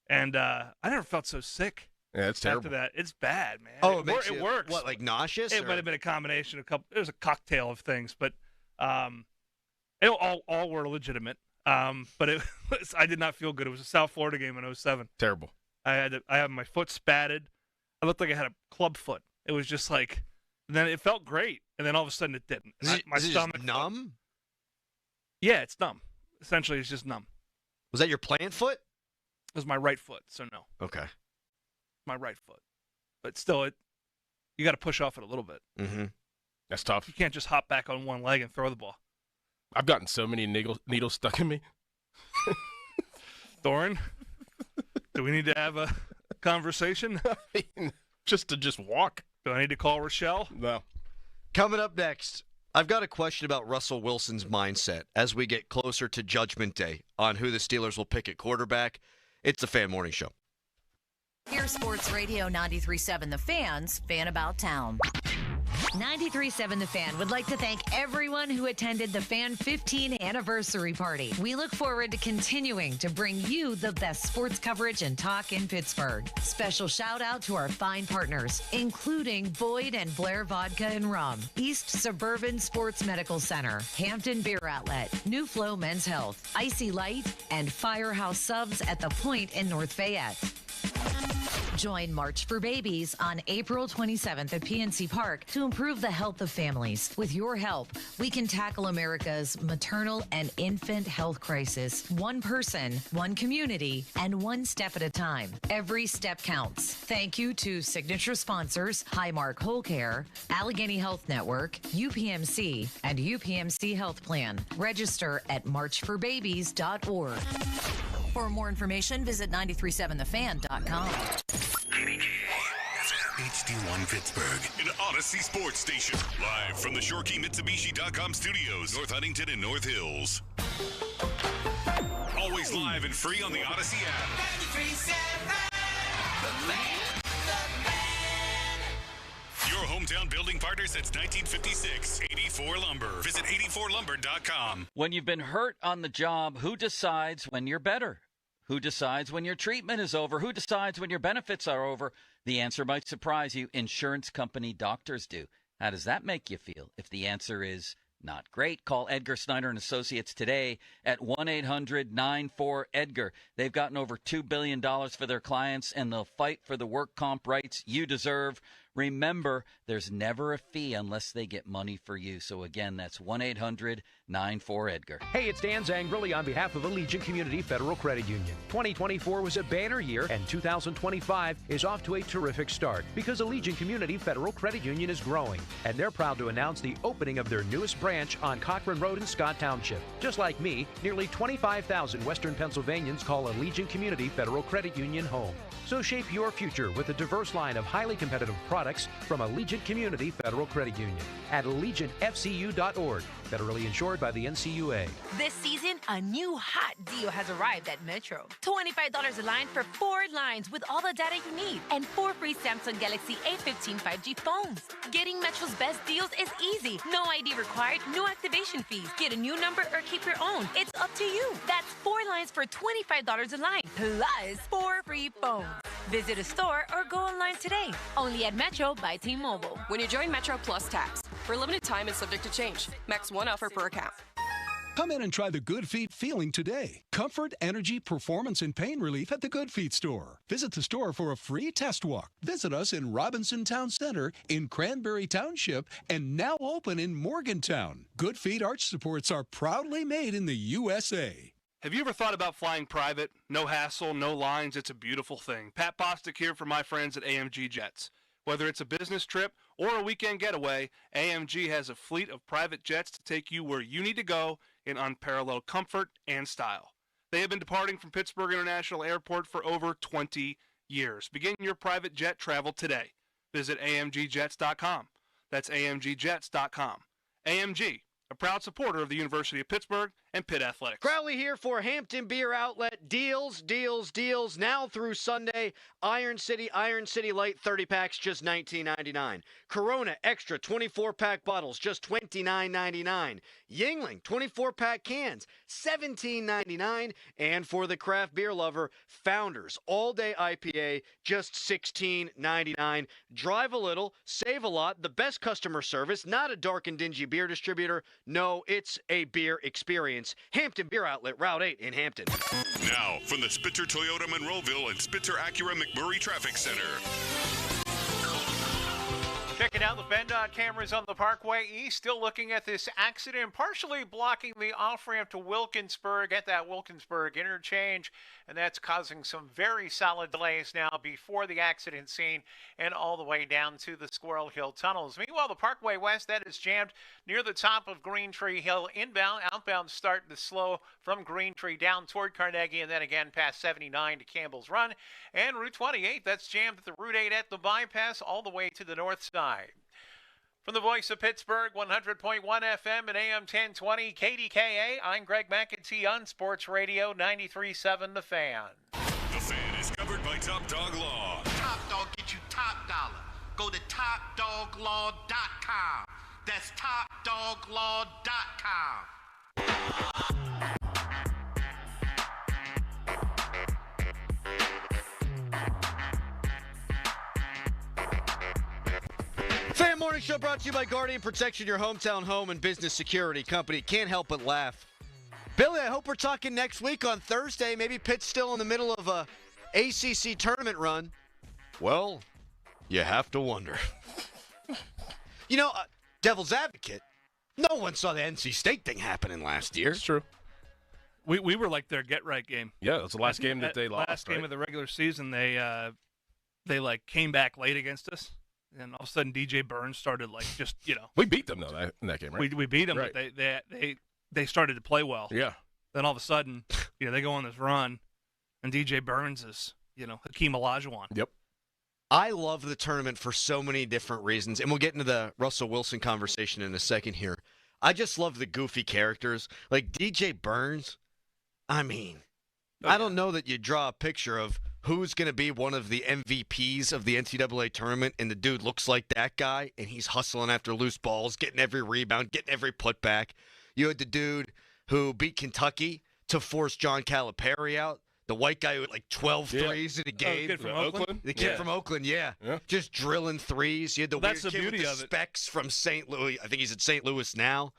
S5: And I never felt so sick.
S7: Yeah, it's terrible.
S5: After that, it's bad, man.
S4: Oh,
S5: it works.
S4: What, like nauseous?
S5: It might have been a combination of There's a cocktail of things, but all were legitimate. But I did not feel good. It was a South Florida game in 2007.
S6: Terrible.
S5: I had my foot spatted. I looked like I had a club foot. It was just like, and then it felt great, and then all of a sudden it didn't. My stomach
S4: just numb?
S5: Yeah, it's numb. Essentially, it's just numb.
S4: Was that your plant foot?
S5: It was my right foot, so no.
S4: Okay.
S5: My right foot. But still, you got to push off it a little bit.
S4: Mm-hmm.
S6: That's tough.
S5: You can't just hop back on one leg and throw the ball.
S6: I've gotten so many needles stuck in me.
S5: Thorin, do we need to have a conversation?
S6: I mean, just to walk.
S5: Do I need to call Rochelle?
S6: No.
S4: Coming up next, I've got a question about Russell Wilson's mindset as we get closer to Judgment Day on who the Steelers will pick at quarterback. It's the Fan Morning Show.
S10: Here's Sports Radio 93.7 The Fan's Fan About Town. 93.7 The Fan would like to thank everyone who attended the Fan 15 anniversary party. We look forward to continuing to bring you the best sports coverage and talk in Pittsburgh. Special shout out to our fine partners, including Boyd and Blair Vodka and Rum, East Suburban Sports Medical Center, Hampton Beer Outlet, New Flow Men's Health, Icy Light, and Firehouse Subs at the Point in North Fayette. Join March for Babies on April 27th at PNC Park to improve the health of families. With your help, we can tackle America's maternal and infant health crisis. One person, one community, and one step at a time. Every step counts. Thank you to signature sponsors Highmark Whole Care, Allegheny Health Network, UPMC, and UPMC Health Plan. Register at marchforbabies.org. For more information, visit 937thefan.com.
S1: HD1 Pittsburgh, an Odyssey sports station. Live from the ShoreKeyMitsubishi.com studios, North Huntington and North Hills. Always live and free on the Odyssey app. 93.7 The Fan. Your hometown building partner since 1956. 84 Lumber. Visit 84lumber.com.
S9: When you've been hurt on the job, who decides when you're better? Who decides when your treatment is over? Who decides when your benefits are over? The answer might surprise you. Insurance company doctors do. How does that make you feel? If the answer is not great, call Edgar Snyder and Associates today at 1-800-94-EDGAR. They've gotten over $2 billion for their clients, and they'll fight for the work comp rights you deserve. Remember, there's never a fee unless they get money for you. So again, that's 1-800-94-EDGAR.
S11: Hey, it's Dan Zangrili on behalf of Allegiant Community Federal Credit Union. 2024 was a banner year, and 2025 is off to a terrific start because Allegiant Community Federal Credit Union is growing, and they're proud to announce the opening of their newest branch on Cochran Road in Scott Township. Just like me, nearly 25,000 Western Pennsylvanians call Allegiant Community Federal Credit Union home. So shape your future with a diverse line of highly competitive products from Allegiant Community Federal Credit Union at AllegiantFCU.org. Federally insured by the NCUA.
S12: This season, a new hot deal has arrived at Metro. $25 a line for 4 lines with all the data you need and 4 free Samsung Galaxy A15 5G phones. Getting Metro's best deals is easy. No ID required, no activation fees. Get a new number or keep your own. It's up to you. That's 4 lines for $25 a line, plus 4 free phones. Visit a store or go online today. Only at Metro by T-Mobile.
S13: When you join Metro Plus Tax, for a limited time and subject to change. Max 1 offer per account.
S14: Come in and try the Good Feet feeling today. Comfort, energy, performance, and pain relief at the Good Feet store. Visit the store for a free test walk. Visit us in Robinson Town Center, in Cranberry Township, and now open in Morgantown. Good Feet arch supports are proudly made in the USA.
S5: Have you ever thought about flying private? No hassle, no lines. It's a beautiful thing. Pat Bostic here for my friends at AMG Jets. Whether it's a business trip or a weekend getaway, AMG has a fleet of private jets to take you where you need to go in unparalleled comfort and style. They have been departing from Pittsburgh International Airport for over 20 years. Begin your private jet travel today. Visit AMGjets.com. That's AMGjets.com. AMG, a proud supporter of the University of Pittsburgh and Pitt Athletics.
S4: Crowley here for Hampton Beer Outlet. Deals, deals, deals. Now through Sunday, Iron City Light 30 packs, just $19.99. Corona Extra 24-pack bottles, just $29.99. Yingling 24-pack cans, $17.99. And for the craft beer lover, Founders All-Day IPA, just $16.99. Drive a little, save a lot. The best customer service, not a dark and dingy beer distributor. No, it's a beer experience. Convenience. Hampton Beer Outlet, Route 8 in Hampton.
S1: Now, from the Spitzer Toyota Monroeville and Spitzer Acura McMurray Traffic Center.
S2: Checking out the PennDOT cameras on the Parkway East. Still looking at this accident, partially blocking the off-ramp to Wilkinsburg at that Wilkinsburg interchange. And that's causing some very solid delays now before the accident scene and all the way down to the Squirrel Hill tunnels. Meanwhile, the Parkway West, that is jammed near the top of Green Tree Hill. Inbound, outbound starting to slow from Green Tree down toward Carnegie and then again past 79 to Campbell's Run. And Route 28, that's jammed at the Route 8 at the bypass all the way to the north side. From the voice of Pittsburgh, 100.1 FM and AM 1020 KDKA, I'm Greg McEntee on Sports Radio 93.7 The Fan.
S1: The Fan is covered by Top Dog Law.
S3: Top Dog get you top dollar. Go to TopDogLaw.com. That's TopDogLaw.com.
S4: Fan Morning Show brought to you by Guardian Protection, your hometown home and business security company. Can't help but laugh. Billy, I hope we're talking next week on Thursday. Maybe Pitt's still in the middle of a ACC tournament run. Well, you have to wonder. Devil's advocate, no one saw the NC State thing happening last year.
S6: It's true.
S5: We were like their get-right game.
S6: Yeah, it was the last game that they lost,
S5: Last game of the regular season, they came back late against us. And all of a sudden, DJ Burns started
S6: We beat them though in that game, right?
S5: We beat them,
S6: right.
S5: but they started to play well.
S6: Yeah.
S5: Then all of a sudden, they go on this run, and DJ Burns is Hakeem Olajuwon.
S6: Yep.
S4: I love the tournament for so many different reasons, and we'll get into the Russell Wilson conversation in a second here. I just love the goofy characters, like DJ Burns. I mean, I don't know that you draw a picture of who's going to be one of the MVPs of the NCAA tournament, and the dude looks like that guy, and he's hustling after loose balls, getting every rebound, getting every putback. You had the dude who beat Kentucky to force John Calipari out, the white guy who had 12 threes in a game.
S5: The kid from Oakland?
S4: The kid from Oakland, yeah. Just drilling threes. You had the weird kid with the specs from St. Louis. I think he's at St. Louis now.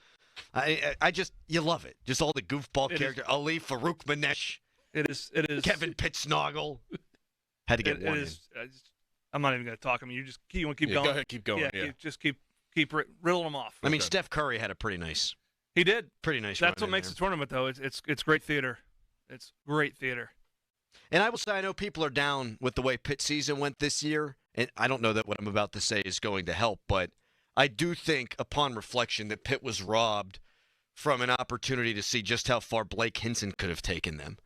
S4: You love it. Just all the goofball characters. Ali Farouk Manesh.
S5: It is.
S4: Kevin Pittsnoggle. Had to get one in.
S5: I'm not even going to talk. I mean, you want to keep going?
S6: Go ahead, keep going.
S5: Yeah. Just keep riddling them off.
S4: I mean, Steph Curry had a pretty nice.
S5: He did.
S4: Pretty nice.
S5: That's what makes the tournament, though. It's great theater. It's great theater.
S4: And I will say, I know people are down with the way Pitt season went this year, and I don't know that what I'm about to say is going to help, but I do think, upon reflection, that Pitt was robbed from an opportunity to see just how far Blake Hinson could have taken them.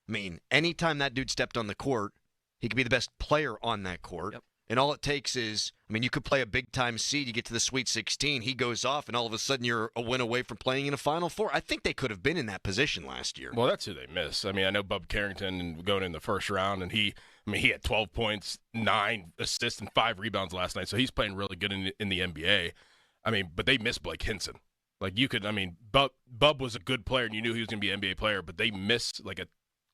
S4: I mean, anytime that dude stepped on the court, he could be the best player on that court.
S5: Yep.
S4: And all it takes is, you could play a big-time seed, you get to the Sweet 16, he goes off, and all of a sudden you're a win away from playing in a Final Four. I think they could have been in that position last year.
S6: Well, that's who they miss. I mean, I know Bub Carrington going in the first round, and he had 12 points, 9 assists, and 5 rebounds last night, so he's playing really good in the NBA. But they miss Blake Hinson. Bub was a good player, and you knew he was going to be an NBA player, but they missed, a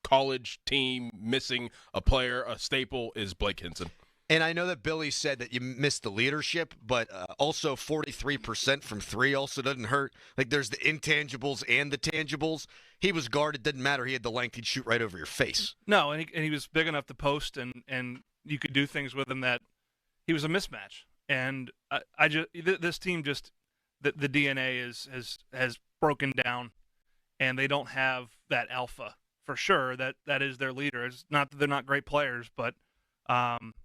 S6: college team missing a player. A staple is Blake Hinson.
S4: And I know that Billy said that you missed the leadership, but also 43% from 3 also doesn't hurt. There's the intangibles and the tangibles. He was guarded, didn't matter. He had the length. He'd shoot right over your face.
S5: No, and he was big enough to post, and you could do things with him that he was a mismatch. And this team just the DNA has broken down, and they don't have that alpha for sure. That is their leader. It's not that they're not great players, but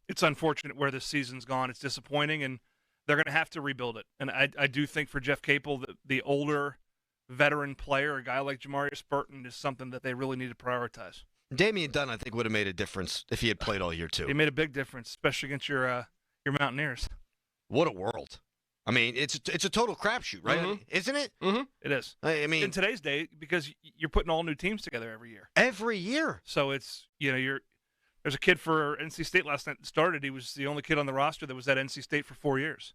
S5: it's unfortunate where this season's gone. It's disappointing, and they're going to have to rebuild it. And I do think for Jeff Capel, the older veteran player, a guy like Jamarius Burton, is something that they really need to prioritize.
S4: Damian Dunn, I think, would have made a difference if he had played all year, too.
S5: He made a big difference, especially against your Mountaineers.
S4: What a world. It's a total crapshoot, right?
S5: Mm-hmm.
S4: Isn't it?
S5: Mm-hmm. It is.
S4: In
S5: today's day, because you're putting all new teams together every year.
S4: Every year.
S5: So it's, there's a kid for NC State last night that started. He was the only kid on the roster that was at NC State for 4 years.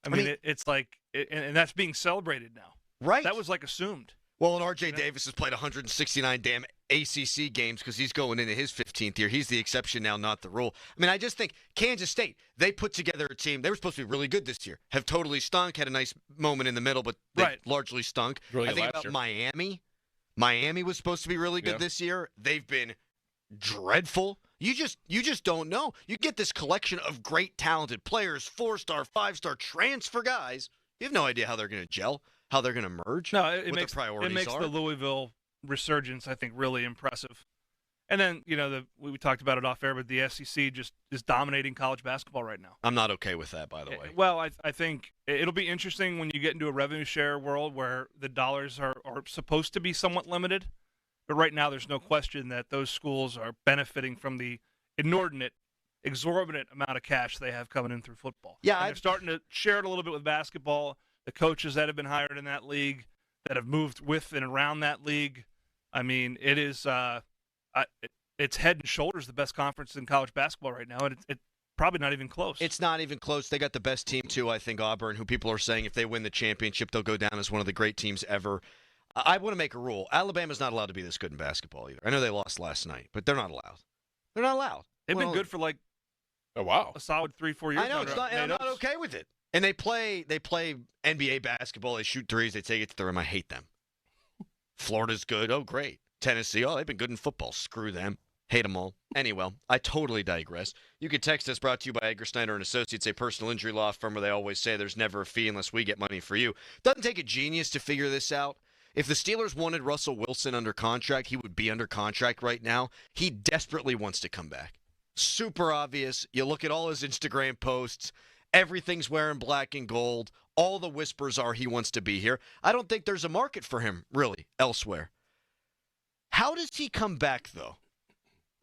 S5: It's like, and that's being celebrated now.
S4: Right.
S5: That was assumed.
S4: Well, and R.J. Davis has played 169 damn ACC games because he's going into his 15th year. He's the exception now, not the rule. I just think Kansas State, they put together a team. They were supposed to be really good this year. Have totally stunk, had a nice moment in the middle, but they largely stunk.
S6: Really
S4: I think about
S6: year.
S4: Miami. Miami was supposed to be really good
S6: Yeah.
S4: this year. They've been dreadful. You just don't know. You get this collection of great talented players, 4-star, 5-star transfer guys. You have no idea how they're going to gel, how they're going to merge.
S5: No,
S4: what the priorities
S5: it makes
S4: are.
S5: the Louisville resurgence, I think, really impressive. And then, we talked about it off air, but the SEC just is dominating college basketball right now.
S4: I'm not okay with that, by the way.
S5: Well, I think it'll be interesting when you get into a revenue share world where the dollars are supposed to be somewhat limited. But right now, there's no question that those schools are benefiting from the inordinate, exorbitant amount of cash they have coming in through football.
S4: Yeah,
S5: and they're starting to share it a little bit with basketball. The coaches that have been hired in that league, that have moved with and around that league. I mean, it is it's head and shoulders the best conference in college basketball right now, and it's probably not even close.
S4: It's not even close. They got the best team, too, I think, Auburn, who people are saying if they win the championship, they'll go down as one of the great teams ever. I want to make a rule. Alabama's not allowed to be this good in basketball either. I know they lost last night, but they're not allowed. They're not allowed.
S5: They've been good for a solid 3-4 years.
S4: I know, and I'm not okay with it. And they play NBA basketball. They shoot threes. They take it to the rim. I hate them. Florida's good. Oh, great. Tennessee. Oh, they've been good in football. Screw them. Hate them all. Anyway, I totally digress. You can text us, brought to you by Edgar Snyder and Associates, a personal injury law firm where they always say there's never a fee unless we get money for you. Doesn't take a genius to figure this out. If the Steelers wanted Russell Wilson under contract, he would be under contract right now. He desperately wants to come back. Super obvious. You look at all his Instagram posts. Everything's wearing black and gold. All the whispers are he wants to be here. I don't think there's a market for him, really, elsewhere. How does he come back, though,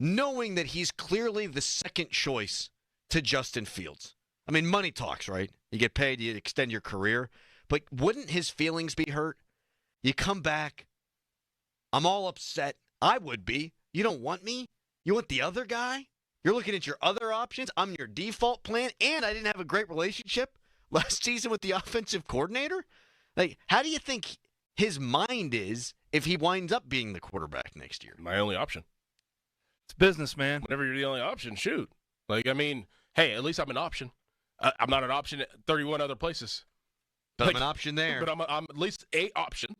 S4: knowing that he's clearly the second choice to Justin Fields? I mean, money talks, right? You get paid, you extend your career. But wouldn't his feelings be hurt? You come back. I'm all upset. I would be. You don't want me? You want the other guy? You're looking at your other options. I'm your default plan, and I didn't have a great relationship last season with the offensive coordinator. Like, how do you think his mind is if he winds up being the quarterback next year?
S6: My only option.
S5: It's business, man.
S6: Whenever you're the only option, shoot. Like, I mean, hey, at least I'm an option. I'm not an option at 31 other places.
S4: But I'm an option there.
S6: But I'm at least a option.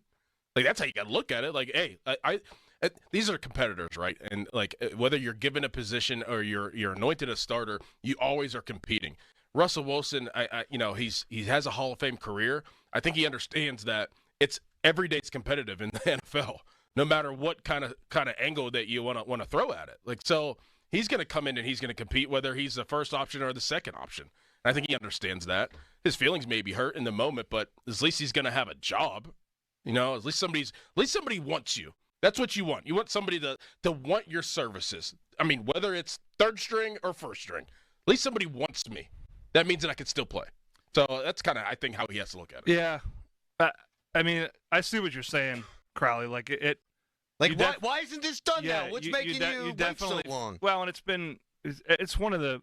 S6: Like, that's how you got to look at it. Like, hey, these are competitors, right? And like, whether you're given a position or you're anointed a starter, you always are competing. Russell Wilson, he has a Hall of Fame career. I think he understands that it's every day it's competitive in the NFL, no matter what kind of angle that you want to throw at it. Like, so he's going to come in and he's going to compete, whether he's the first option or the second option. And I think he understands that. His feelings may be hurt in the moment, but at least he's going to have a job. At least somebody wants you. That's what you want. You want somebody to want your services. I mean, whether it's third string or first string, at least somebody wants me. That means that I can still play. So that's kind of, I think, how he has to look at it.
S5: Yeah. I mean, I see what you're saying, Crowley. Like, it.
S4: Like, why isn't this done now? What's making you wait so long?
S5: Well, and it's one of the,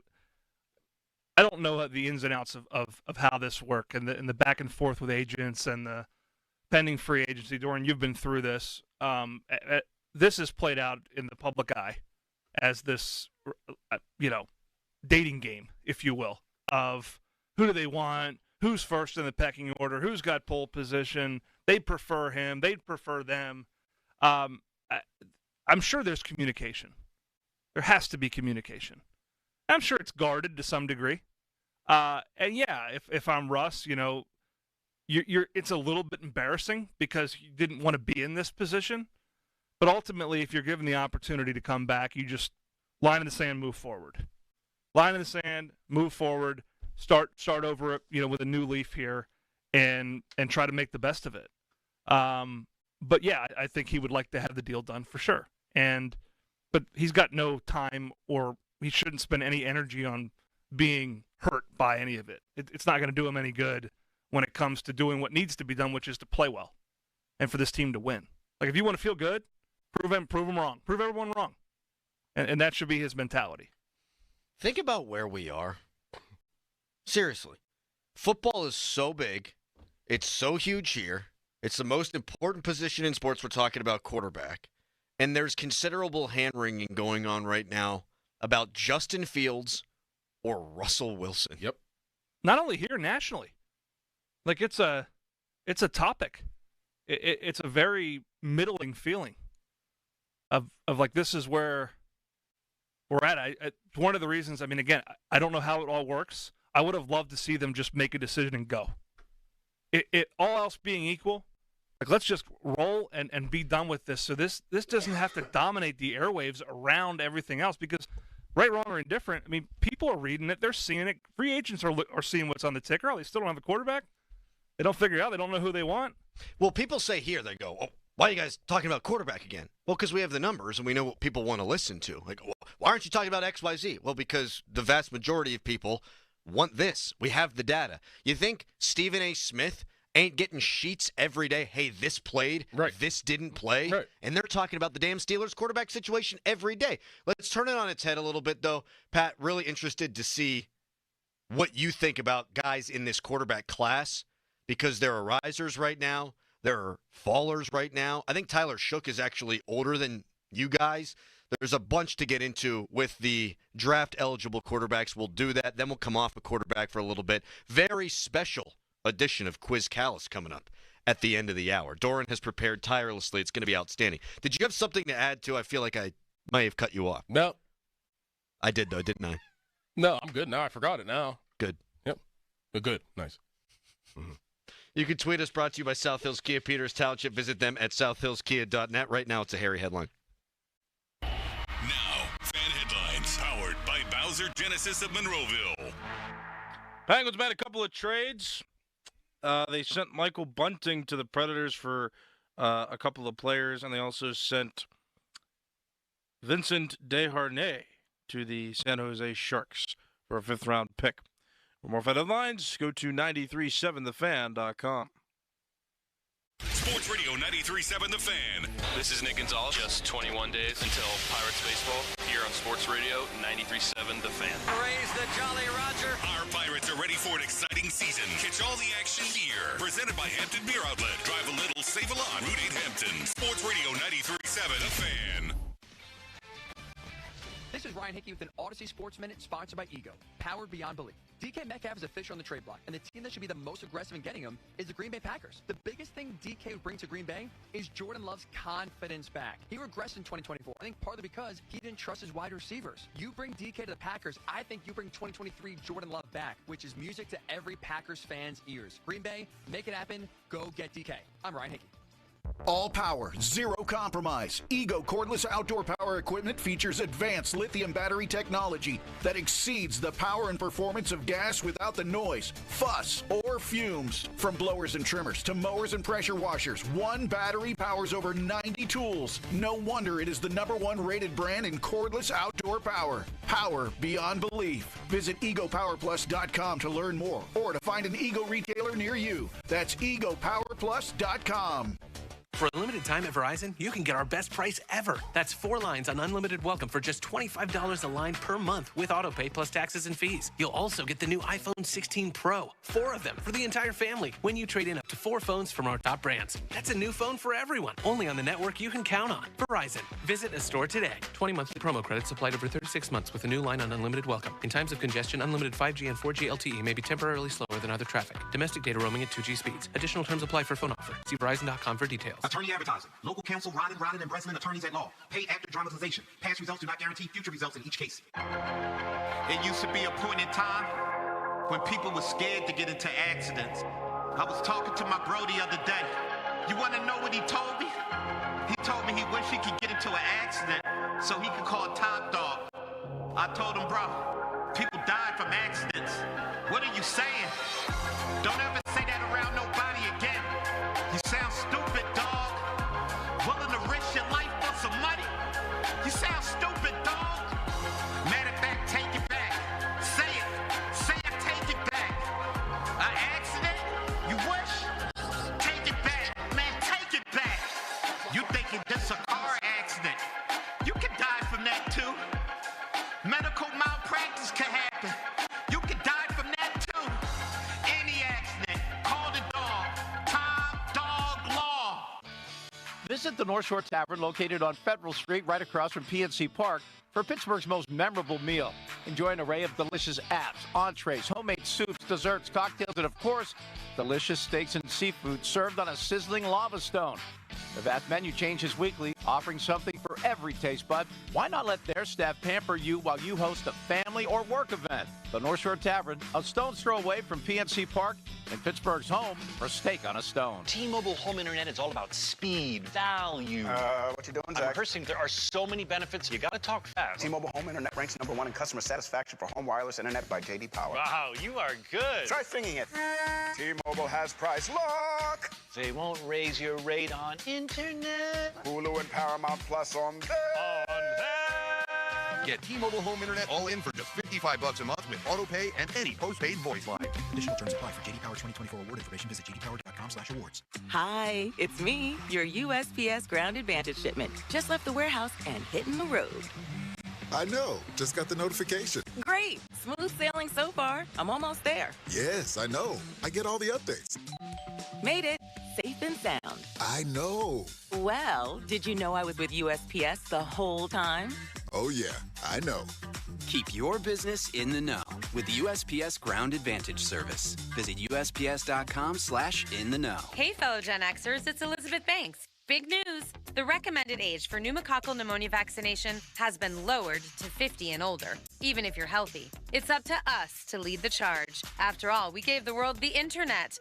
S5: I don't know the ins and outs of how this work and the back and forth with agents and the pending free agency. Doran, you've been through this. This is played out in the public eye as this, dating game, if you will, of who do they want, who's first in the pecking order, who's got pole position. They prefer him. They'd prefer them. I'm sure there's communication. There has to be communication. I'm sure it's guarded to some degree. And yeah, if I'm Russ, it's a little bit embarrassing because you didn't want to be in this position. But ultimately, if you're given the opportunity to come back, you just line in the sand, move forward. Line in the sand, move forward, start over, with a new leaf here, and try to make the best of it. But yeah, I think he would like to have the deal done for sure. But he's got no time, or he shouldn't spend any energy on being hurt by any of it. It's not going to do him any good when it comes to doing what needs to be done, which is to play well and for this team to win. Like, if you want to feel good, prove him wrong. Prove everyone wrong. And that should be his mentality.
S4: Think about where we are. Seriously. Football is so big. It's so huge here. It's the most important position in sports. We're talking about quarterback. And there's considerable hand-wringing going on right now about Justin Fields or Russell Wilson.
S6: Yep.
S5: Not only here, nationally. Like, it's a topic. It's a very middling feeling of like, this is where we're at. One of the reasons, I mean, again, I don't know how it all works. I would have loved to see them just make a decision and go. It all else being equal, like, let's just roll and be done with this. So this doesn't have to dominate the airwaves around everything else, because right, wrong, or indifferent, I mean, people are reading it. They're seeing it. Free agents are seeing what's on the ticker. They still don't have a quarterback. They don't figure it out. They don't know who they want.
S4: Well, people say here, they go, oh, why are you guys talking about quarterback again? Well, because we have the numbers and we know what people want to listen to. Like, why aren't you talking about X, Y, Z? Well, because the vast majority of people want this. We have the data. You think Stephen A. Smith ain't getting sheets every day? Hey, this played, right, this didn't play. Right. And they're talking about the damn Steelers quarterback situation every day. Let's turn it on its head a little bit, though. Pat, really interested to see what you think about guys in this quarterback class, because there are risers right now. There are fallers right now. I think Tyler Shook is actually older than you guys. There's a bunch to get into with the draft-eligible quarterbacks. We'll do that. Then we'll come off a quarterback for a little bit. Very special edition of Quiz Callis coming up at the end of the hour. Doran has prepared tirelessly. It's going to be outstanding. Did you have something to add to? I feel like I might have cut you off.
S6: No.
S4: I did, though, didn't I?
S6: No, I'm good now. I forgot it now.
S4: Good.
S6: Yep. Good. Nice.
S4: Mm-hmm. You can tweet us, brought to you by South Hills Kia Peters Township. Visit them at southhillskia.net. Right now, it's a hairy headline.
S1: Now, fan headlines powered by Bowser Genesis of Monroeville.
S7: Penguins made a couple of trades. They sent Michael Bunting to the Predators for a couple of players, and they also sent Vincent Desharnais to the San Jose Sharks for a 5th-round pick. For more fan headlines, go to 937thefan.com.
S1: Sports Radio 93.7 The Fan.
S8: This is Nick Gonzalez. Just 21 days until Pirates baseball here on Sports Radio 93.7 The Fan.
S31: Raise the Jolly Roger.
S1: Our Pirates are ready for an exciting season. Catch all the action here. Presented by Hampton Beer Outlet. Drive a little, save a lot. Route 8 Hampton. Sports Radio 93.7 The Fan.
S15: This is Ryan Hickey with an Odyssey Sports Minute sponsored by Ego, powered beyond belief. DK Metcalf is a fish on the trade block, and the team that should be the most aggressive in getting him is the Green Bay Packers. The biggest thing DK would bring to Green Bay is Jordan Love's confidence back. He regressed in 2024, I think partly because he didn't trust his wide receivers. You bring DK to the Packers, I think you bring 2023 Jordan Love back, which is music to every Packers fan's ears. Green Bay, make it happen. Go get DK. I'm Ryan Hickey.
S16: All power, zero compromise. Ego cordless outdoor power equipment features advanced lithium battery technology that exceeds the power and performance of gas without the noise, fuss, or fumes. From blowers and trimmers to mowers and pressure washers, one battery powers over 90 tools. No wonder it is the #1 rated brand in cordless outdoor power. Power beyond belief. Visit egopowerplus.com to learn more or to find an Ego retailer near you. That's egopowerplus.com.
S17: For a limited time at Verizon, you can get our best price ever. That's 4 lines on unlimited welcome for just $25 a line per month with autopay plus taxes and fees. You'll also get the new iPhone 16 Pro, 4 of them for the entire family when you trade in up to 4 phones from our top brands. That's a new phone for everyone, only on the network you can count on. Verizon. Visit a store today. 20 monthly promo credits applied over 36 months with a new line on unlimited welcome. In times of congestion, unlimited 5G and 4G LTE may be temporarily slower than other traffic. Domestic data roaming at 2G speeds. Additional terms apply for phone offer. See Verizon.com for details.
S18: Attorney advertising. Local counsel Rodden, and Breslin attorneys at law. Paid after dramatization. Past results do not guarantee future results in each case.
S3: It used to be a point in time when people were scared to get into accidents. I was talking to my bro the other day. You want to know what he told me? He told me he wished he could get into an accident so he could call Top Dog. I told him, bro, people died from accidents. What are you saying? Don't ever say that around nobody again. You sound stupid, dog. Willing to risk your life for some money? You sound stupid, dog. Matter of fact, take it back. Say it. Say it, take it back. An accident? You wish? Take it back. Man, take it back. You thinking this a car accident? You can die from that too. Medical malpractice can happen. You can die from that too. Any accident, call the dog. Top Dog Law.
S19: Visit the North Shore Tavern located on Federal Street right across from PNC Park for Pittsburgh's most memorable meal. Enjoy an array of delicious apps, entrees, homemade soups, desserts, cocktails, and of course, delicious steaks and seafood served on a sizzling lava stone. The vast menu changes weekly, offering something for every taste bud. Why not let their staff pamper you while you host a family or work event? The North Shore Tavern, a stone's throw away from PNC Park and Pittsburgh's home for steak on a stone.
S20: T-Mobile Home Internet is all about speed, value.
S21: What you doing, Zach?
S20: I'm rehearsing. There are so many benefits. You got to talk fast.
S21: T-Mobile Home Internet ranks #1 in customer satisfaction for home wireless internet by J.D. Power.
S20: Wow, you are good.
S21: Try singing it. T-Mobile has price lock.
S20: They won't raise your rate on internet.
S21: Hulu and Paramount Plus on there.
S22: Get T-Mobile Home Internet all in for just $55 a month with auto pay and any postpaid voice line.
S18: Additional terms apply. For J.D. Power 2024 award information, visit jdpower.com/awards.
S23: Hi, it's me, your USPS Ground Advantage shipment. Just left the warehouse and hitting the road.
S24: I know. Just got the notification.
S23: Great. Smooth sailing so far. I'm almost there.
S24: Yes, I know. I get all the updates.
S23: Made it. Safe and sound.
S24: I know.
S23: Well, did you know I was with USPS the whole time?
S24: Oh, yeah. I know.
S25: Keep your business in the know with the USPS Ground Advantage service. Visit USPS.com/in-the-know.
S26: Hey, fellow Gen Xers, it's Elizabeth Banks. Big news! The recommended age for pneumococcal pneumonia vaccination has been lowered to 50 and older, even if you're healthy. It's up to us to lead the charge. After all, we gave the world the internet.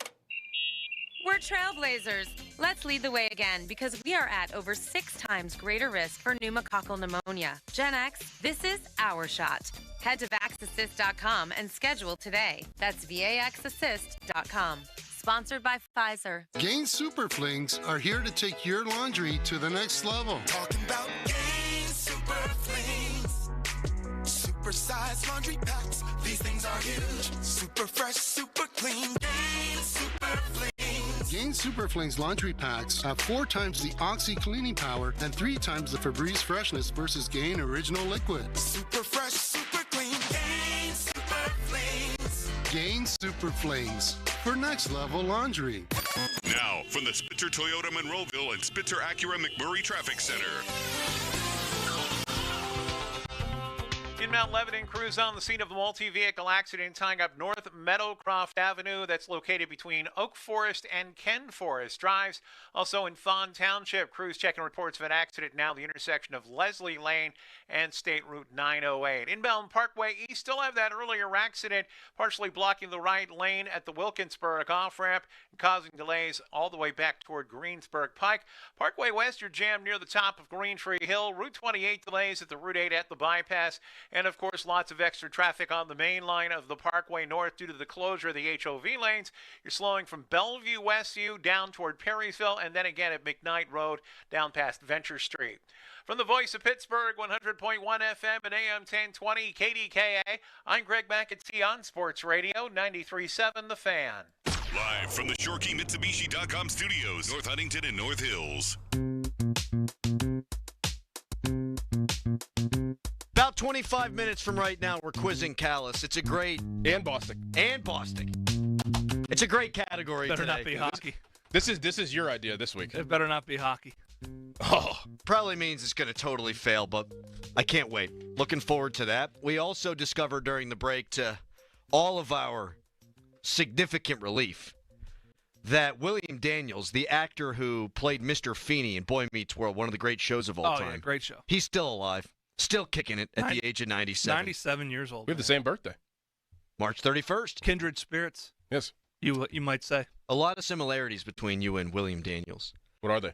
S26: We're trailblazers. Let's lead the way again because we are at over 6 times greater risk for pneumococcal pneumonia. Gen X, this is our shot. Head to VaxAssist.com and schedule today. That's VaxAssist.com. Sponsored by Pfizer.
S27: Gain Super Flings are here to take your laundry to the next level.
S28: Talking about Gain Super Flings. Super size laundry packs. These things are huge. Super fresh, super clean. Gain Super Flings.
S27: Gain Super Flings laundry packs have 4 times the Oxy cleaning power and 3 times the Febreze freshness versus Gain Original Liquid.
S28: Super fresh, super clean. Gain Super Flings.
S27: Gain Super Flings for next level laundry.
S1: Now, from the Spitzer Toyota Monroeville and Spitzer Acura McMurray Traffic Center.
S2: In Mount Lebanon, crews on the scene of a multi-vehicle accident tying up North Meadowcroft Avenue. That's located between Oak Forest and Ken Forest Drives. Also in Fawn Township, crews checking reports of an accident now the intersection of Leslie Lane and State Route 908. Inbound Parkway East still have that earlier accident, partially blocking the right lane at the Wilkinsburg off-ramp and causing delays all the way back toward Greensburg Pike. Parkway West, you're jammed near the top of Green Tree Hill. Route 28 delays at the Route 8 at the bypass. And, of course, lots of extra traffic on the main line of the Parkway North due to the closure of the HOV lanes. You're slowing from Bellevue Westview down toward Perrysville and then again at McKnight Road down past Venture Street. From the voice of Pittsburgh, 100.1 FM and AM 1020 KDKA, I'm Greg McAtee on Sports Radio 93.7 The Fan.
S1: Live from the ShoreKeyMitsubishi.com studios, North Huntington and North Hills.
S4: About 25 minutes from right now, we're quizzing Callis. It's a great...
S6: And Bostic.
S4: And Bostic. It's a great category
S5: Better
S4: today.
S5: not be hockey.
S6: This is your idea this week.
S5: It better not be hockey.
S4: Oh, probably means it's going to totally fail, but I can't wait. Looking forward to that. We also discovered during the break, to all of our significant relief, that William Daniels, the actor who played Mr. Feeney in Boy Meets World, one of the great shows of all time.
S5: Yeah, great show.
S4: He's still alive, still kicking it at the age of 97.
S5: 97 years old.
S6: We have the same birthday.
S4: March 31st.
S5: Kindred spirits.
S6: Yes.
S5: You might say.
S4: A lot of similarities between you and William Daniels.
S6: What are they?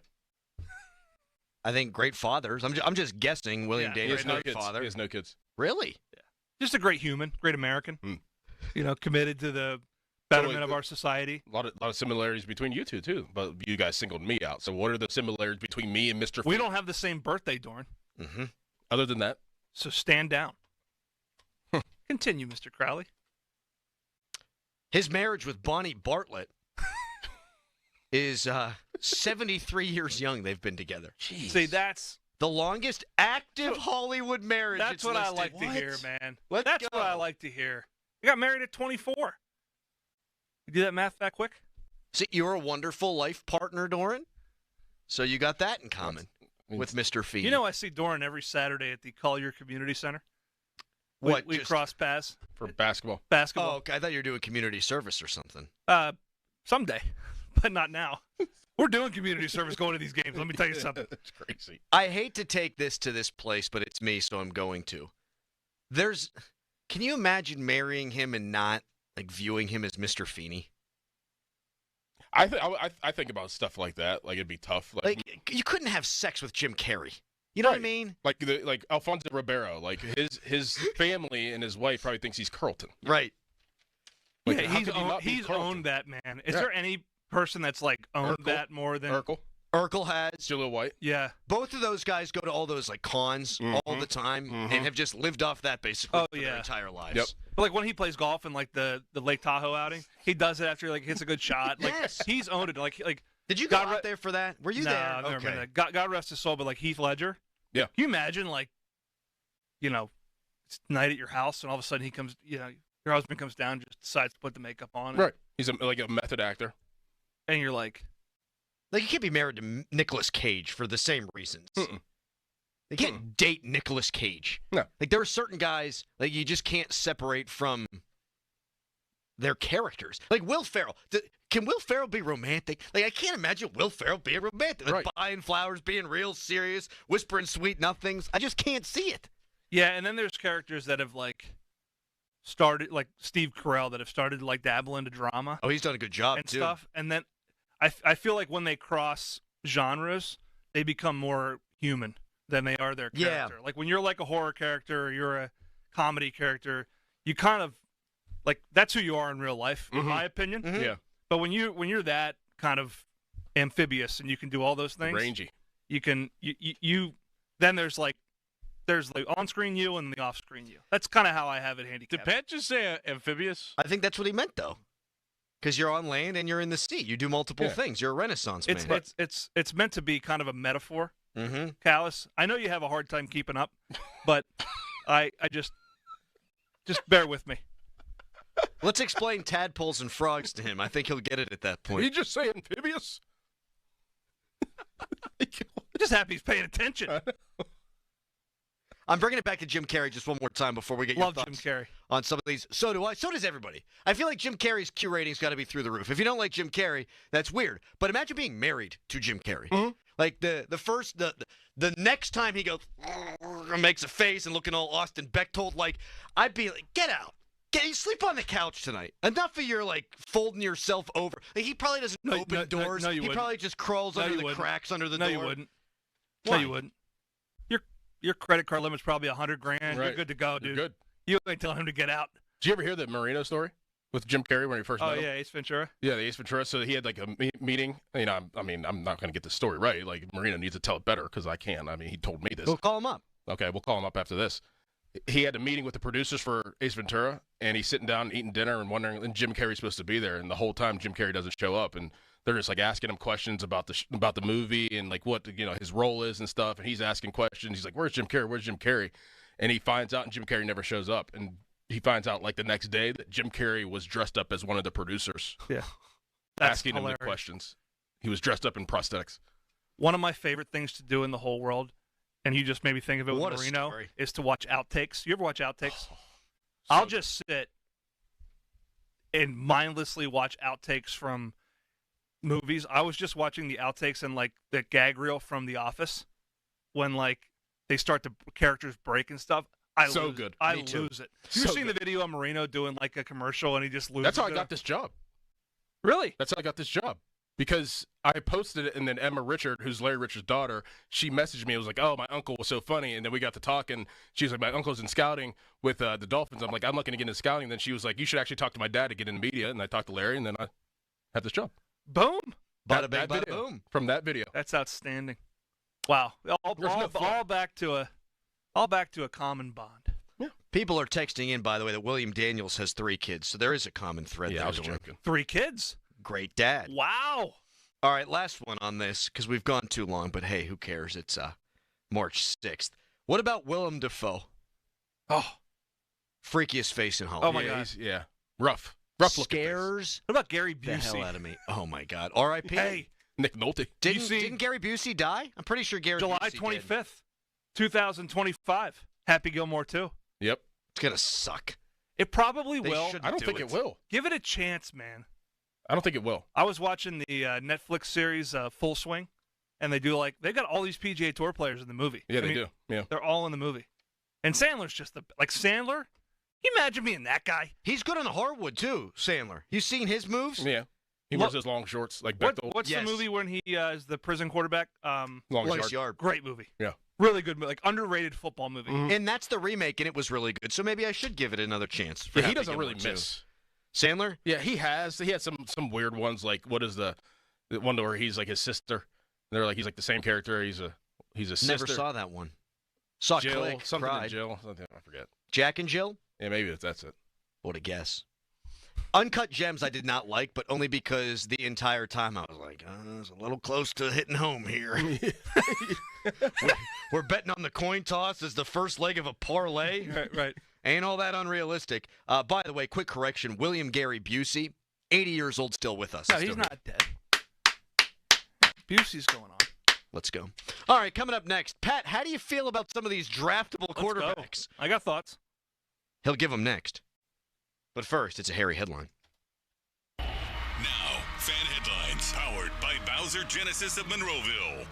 S4: I think great fathers. I'm just guessing. William Daniels,
S6: he has no
S4: great
S6: kids.
S4: father.
S6: He has no kids.
S4: Really?
S5: Yeah. Just a great human, great American. You know, committed to the betterment of our society.
S6: A lot of similarities between you two too, but you guys singled me out. So what are the similarities between me and Mr.
S5: We don't have the same birthday, Dorn.
S4: Mm-hmm.
S6: Other than that,
S5: so stand down. Continue, Mr. Crowley.
S4: His marriage with Bonnie Bartlett is 73 years young. They've been together.
S5: Jeez. See, that's
S4: the longest active Hollywood marriage.
S5: That's what
S4: listed.
S5: I like to hear, man.
S4: Let's
S5: that's
S4: go.
S5: What I like to hear. You got married at 24. You do that math that quick?
S4: See, you're a wonderful life partner, Doran. So you got that in common with Mr. Feeney.
S5: You know, I see Doran every Saturday at the Collier Community Center.
S4: What?
S5: We cross paths
S6: for basketball.
S4: Oh, okay. I thought you were doing community service or something.
S5: Someday. but not now. We're doing community service going to these games. Let me tell you something.
S6: It's crazy.
S4: I hate to take this to this place, but it's me, so I'm going to. Can you imagine marrying him and not viewing him as Mr. Feeney?
S6: I think about stuff like that. Like it'd be tough.
S4: Like you couldn't have sex with Jim Carrey. You know what I mean?
S6: Like Alfonso Ribeiro. Like his family and his wife probably thinks he's Carlton.
S4: Right.
S6: Like,
S5: yeah, he's owned that, man. Is there any person that's owned that more than
S6: Urkel?
S4: Urkel has.
S6: Jaleel White.
S5: Yeah.
S4: Both of those guys go to all those cons all the time and have just lived off that basically for their entire lives.
S6: Yep.
S5: But when he plays golf in the Lake Tahoe outing, he does it after he hits a good shot.
S4: Yes.
S5: He's owned it.
S4: Did you go out there for that? Were you there?
S5: I've never been there. God rest his soul, but Heath Ledger.
S6: Yeah.
S5: Can you imagine it's night at your house and all of a sudden he comes, your husband comes down and just decides to put the makeup on.
S6: Right. He's a method actor.
S5: And you're like
S4: you can't be married to Nicolas Cage for the same reasons. They can't date Nicolas Cage.
S6: No.
S4: There are certain guys you just can't separate from their characters. Will Ferrell. Can Will Ferrell be romantic? I can't imagine Will Ferrell being romantic.
S6: Right.
S4: Buying flowers, being real serious, whispering sweet nothings. I just can't see it.
S5: Yeah, and then there's characters that have started Steve Carell that have started to dabble into drama.
S4: Oh, he's done a good job
S5: and
S4: too.
S5: Stuff. And then I feel like when they cross genres, they become more human than they are their character.
S4: Yeah.
S5: When you're a horror character or you're a comedy character, you kind of that's who you are in real life, in my opinion.
S6: Mm-hmm. Yeah.
S5: But when you're that kind of amphibious and you can do all those things,
S6: rangy,
S5: you can you then there's the on-screen you and the off-screen you. That's kind of how I have it handicapped.
S6: Did Pat just say amphibious?
S4: I think that's what he meant though, because you're on land and you're in the sea. You do multiple things. You're a Renaissance man.
S5: It's meant to be kind of a metaphor.
S4: Mm-hmm.
S5: Callus, I know you have a hard time keeping up, but I just bear with me.
S4: Let's explain tadpoles and frogs to him. I think he'll get it at that point.
S6: Did you just say amphibious?
S5: I'm just happy he's paying attention.
S4: I'm bringing it back to Jim Carrey just one more time before we get your thoughts
S5: Jim Carrey
S4: on some of these. So do I. So does everybody. I feel like Jim Carrey's Q rating's got to be through the roof. If you don't like Jim Carrey, that's weird. But imagine being married to Jim Carrey.
S6: Mm-hmm.
S4: The next time he goes makes a face and looking all Austin Bechtold I'd be like, get out. You sleep on the couch tonight. Enough of your folding yourself over. He probably doesn't open doors.
S5: No, you
S4: he
S5: wouldn't.
S4: probably just crawls under the cracks under the door.
S5: No, you wouldn't.
S4: Why?
S5: No, you wouldn't. Your credit card limit's probably $100,000.
S6: Right.
S5: You're good to go, dude.
S6: You're good.
S5: You ain't telling him to get out.
S6: Did you ever hear the Marino story with Jim Carrey when he first met him?
S5: Oh yeah, Ace Ventura.
S6: Yeah, the Ace Ventura. So he had a meeting. I'm not going to get the story right. Marino needs to tell it better because I can. He told me this.
S4: We'll call him up.
S6: Okay, we'll call him up after this. He had a meeting with the producers for Ace Ventura, and he's sitting down eating dinner and wondering, and Jim Carrey's supposed to be there, and the whole time Jim Carrey doesn't show up, and they're just asking him questions about the movie and what his role is and stuff, and he's asking questions. He's like, "Where's Jim Carrey? Where's Jim Carrey?" And he finds out, and Jim Carrey never shows up, and he finds out the next day that Jim Carrey was dressed up as one of the producers.
S5: Yeah,
S6: asking him the questions. He was dressed up in prosthetics.
S5: One of my favorite things to do in the whole world, and you just made me think of it with Marino, is to watch outtakes. You ever watch outtakes? I'll just sit and mindlessly watch outtakes from movies. I was just watching the outtakes and the gag reel from The Office when they start the characters break and stuff. I lose it. You've seen the video of Marino doing a commercial and he just loses.
S6: That's how I got this job.
S5: Really?
S6: That's how I got this job. Because I posted it, and then Emma Richard, who's Larry Richard's daughter, she messaged me. It was like, "Oh, my uncle was so funny." And then we got to talking. She was like, "My uncle's in scouting with the Dolphins." I'm like, "I'm looking to get into scouting." And then she was like, "You should actually talk to my dad to get into media." And I talked to Larry, and then I had this job.
S5: Boom.
S4: Bada bing, bada boom.
S6: From that video.
S5: That's outstanding. Wow. All back to a common bond.
S6: Yeah.
S4: People are texting in, by the way, that William Daniels has 3 kids, so there is a common thread there.
S6: I was joking.
S5: 3 kids?
S4: Great dad.
S5: Wow.
S4: All right, last one on this, because we've gone too long, but hey, who cares? It's March 6th. What about Willem Dafoe?
S5: Oh.
S4: Freakiest face in Hollywood.
S5: Oh, my God.
S6: Yeah. Rough looking
S4: Scares
S5: What about Gary
S4: the
S5: Busey?
S4: hell out of me. Oh, my God. R.I.P.
S5: Hey.
S6: Nick Nolte.
S4: Didn't Gary Busey die? I'm pretty sure Gary
S5: July
S4: Busey
S5: 25th,
S4: did.
S5: 2025. Happy Gilmore 2.
S6: Yep.
S4: It's going to suck.
S5: It probably will.
S6: I don't think it will.
S5: Give it a chance, man.
S6: I don't think it will.
S5: I was watching the Netflix series Full Swing, and they got all these PGA Tour players in the movie.
S6: Yeah, they do. Yeah,
S5: they're all in the movie. And Sandler's just Sandler. Can you imagine being that guy?
S4: He's good on the hardwood too, Sandler. You seen his moves?
S6: Yeah. He wears those long shorts like Bechtel.
S5: What's the movie when he is the prison quarterback?
S4: Longest Yard.
S5: Great movie.
S6: Yeah.
S5: Really good, underrated football movie.
S4: Mm-hmm. And that's the remake, and it was really good. So maybe I should give it another chance.
S6: Yeah, he doesn't really miss.
S4: Sandler?
S6: Yeah, he has. He had some weird ones, like what is the one where he's like his sister? And they're like he's like the same character. He's a sister.
S4: Never saw that one. Saw
S6: Jill,
S4: Click,
S6: something
S4: cried.
S6: to Jill. Something I forget.
S4: Jack and Jill?
S6: Yeah, maybe that's it.
S4: What a guess. Uncut Gems I did not like, but only because the entire time I was like, it's a little close to hitting home here. we're betting on the coin toss as the first leg of a parlay.
S5: Right.
S4: Ain't all that unrealistic. By the way, quick correction, William Gary Busey, 80 years old, still with us.
S5: No, he's not dead. Busey's going on.
S4: Let's go. All right, coming up next. Pat, how do you feel about some of these draftable quarterbacks?
S5: I got thoughts.
S4: He'll give them next. But first, it's a hairy headline.
S1: Now, fan headlines powered by Bowser Genesis of Monroeville.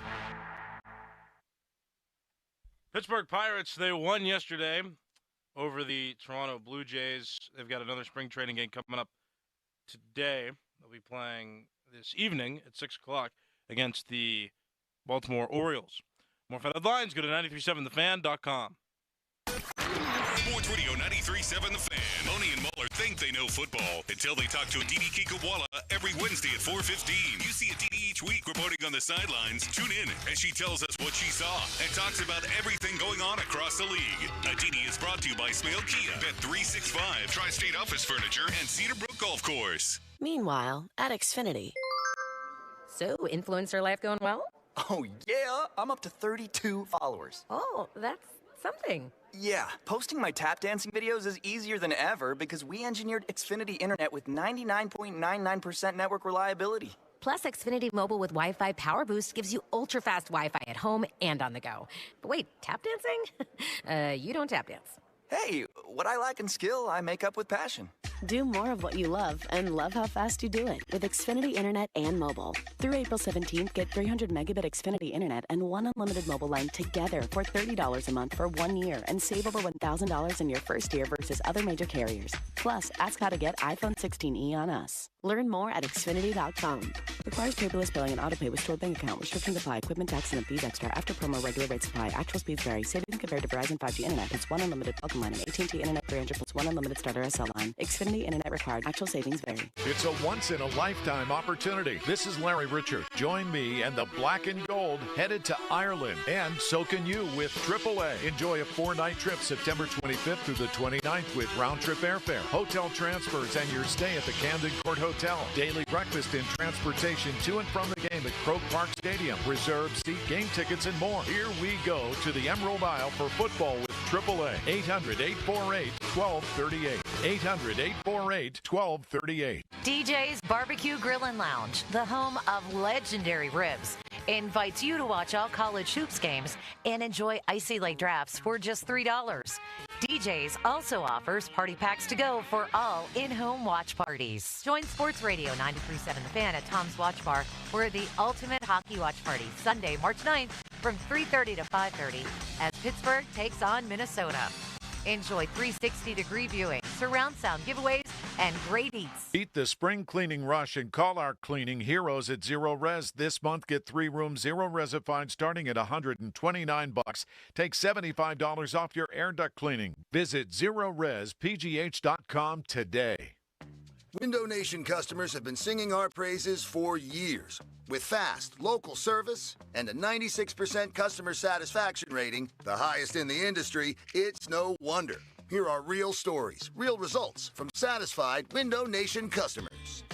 S7: Pittsburgh Pirates, they won yesterday over the Toronto Blue Jays. They've got another spring training game coming up today. They'll be playing this evening at 6 o'clock against the Baltimore Orioles. More fan headlines, go to 937thefan.com.
S1: Sports Radio 93.7 The Fan. Boney and Muller think they know football until they talk to Aditi Kikawala every Wednesday at 4:15. You see Aditi each week reporting on the sidelines. Tune in as she tells us what she saw and talks about everything going on across the league. Aditi is brought to you by Smale Kia, Bet365, Tri-State Office Furniture, and Cedar Brook Golf Course.
S23: Meanwhile, at Xfinity. So, influencer life going well?
S8: Oh, yeah. I'm up to 32 followers.
S23: Oh, that's something.
S8: Yeah, posting my tap dancing videos is easier than ever because we engineered Xfinity Internet with 99.99% network reliability.
S23: Plus, Xfinity Mobile with Wi-Fi Power Boost gives you ultra-fast Wi-Fi at home and on the go. But wait, tap dancing? You don't tap dance.
S8: Hey, what I lack in skill, I make up with passion.
S9: Do more of what you love and love how fast you do it with Xfinity Internet and mobile. Through April 17th, get 300 megabit Xfinity Internet and one unlimited mobile line together for $30 a month for 1 year and save over $1,000 in your first year versus other major carriers. Plus, ask how to get iPhone 16e on us. Learn more at Xfinity.com. Requires paperless billing and autopay with stored bank account. Restrictions apply. Equipment tax and fees extra. After promo, regular rates apply. Actual speeds vary. Savings compared to Verizon 5G Internet plus one unlimited welcome line and AT&T Internet 300 plus one unlimited starter SL line. Xfinity Internet required. Actual savings vary.
S10: It's a once-in-a-lifetime opportunity. This is Larry Richard. Join me and the Black and Gold headed to Ireland. And so can you with AAA. Enjoy a 4-night trip September 25th through the 29th with round-trip airfare, hotel transfers, and your stay at the Camden Court Hotel. Daily breakfast and transportation to and from the game at Croke Park Stadium. Reserve seat, game tickets, and more. Here we go to the Emerald Isle for football with AAA. 800-848-1238. 800-848-1238.
S11: DJ's Barbecue Grill and Lounge, the home of legendary ribs, invites you to watch all college hoops games and enjoy icy lake drafts for just $3. DJ's also offers party packs to go for all in-home watch parties. Join Sports Radio 93.7 The Fan at Tom's Watch Bar for the ultimate hockey watch party Sunday, March 9th from 3:30 to 5:30 as Pittsburgh takes on Minnesota. Enjoy 360-degree viewing, surround sound giveaways, and great eats.
S10: Beat the spring cleaning rush and call our cleaning heroes at Zero Res. This month, get 3 rooms, Zero Resified, starting at $129. Take $75 off your air duct cleaning. Visit ZeroResPGH.com today.
S12: Window Nation customers have been singing our praises for years. With fast, local service and a 96% customer satisfaction rating, the highest in the industry, it's no wonder. Here are real stories, real results from satisfied Window Nation customers.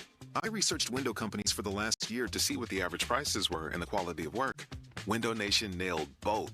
S13: I researched window companies for the last year to see what the average prices were and the quality of work. Window Nation nailed both.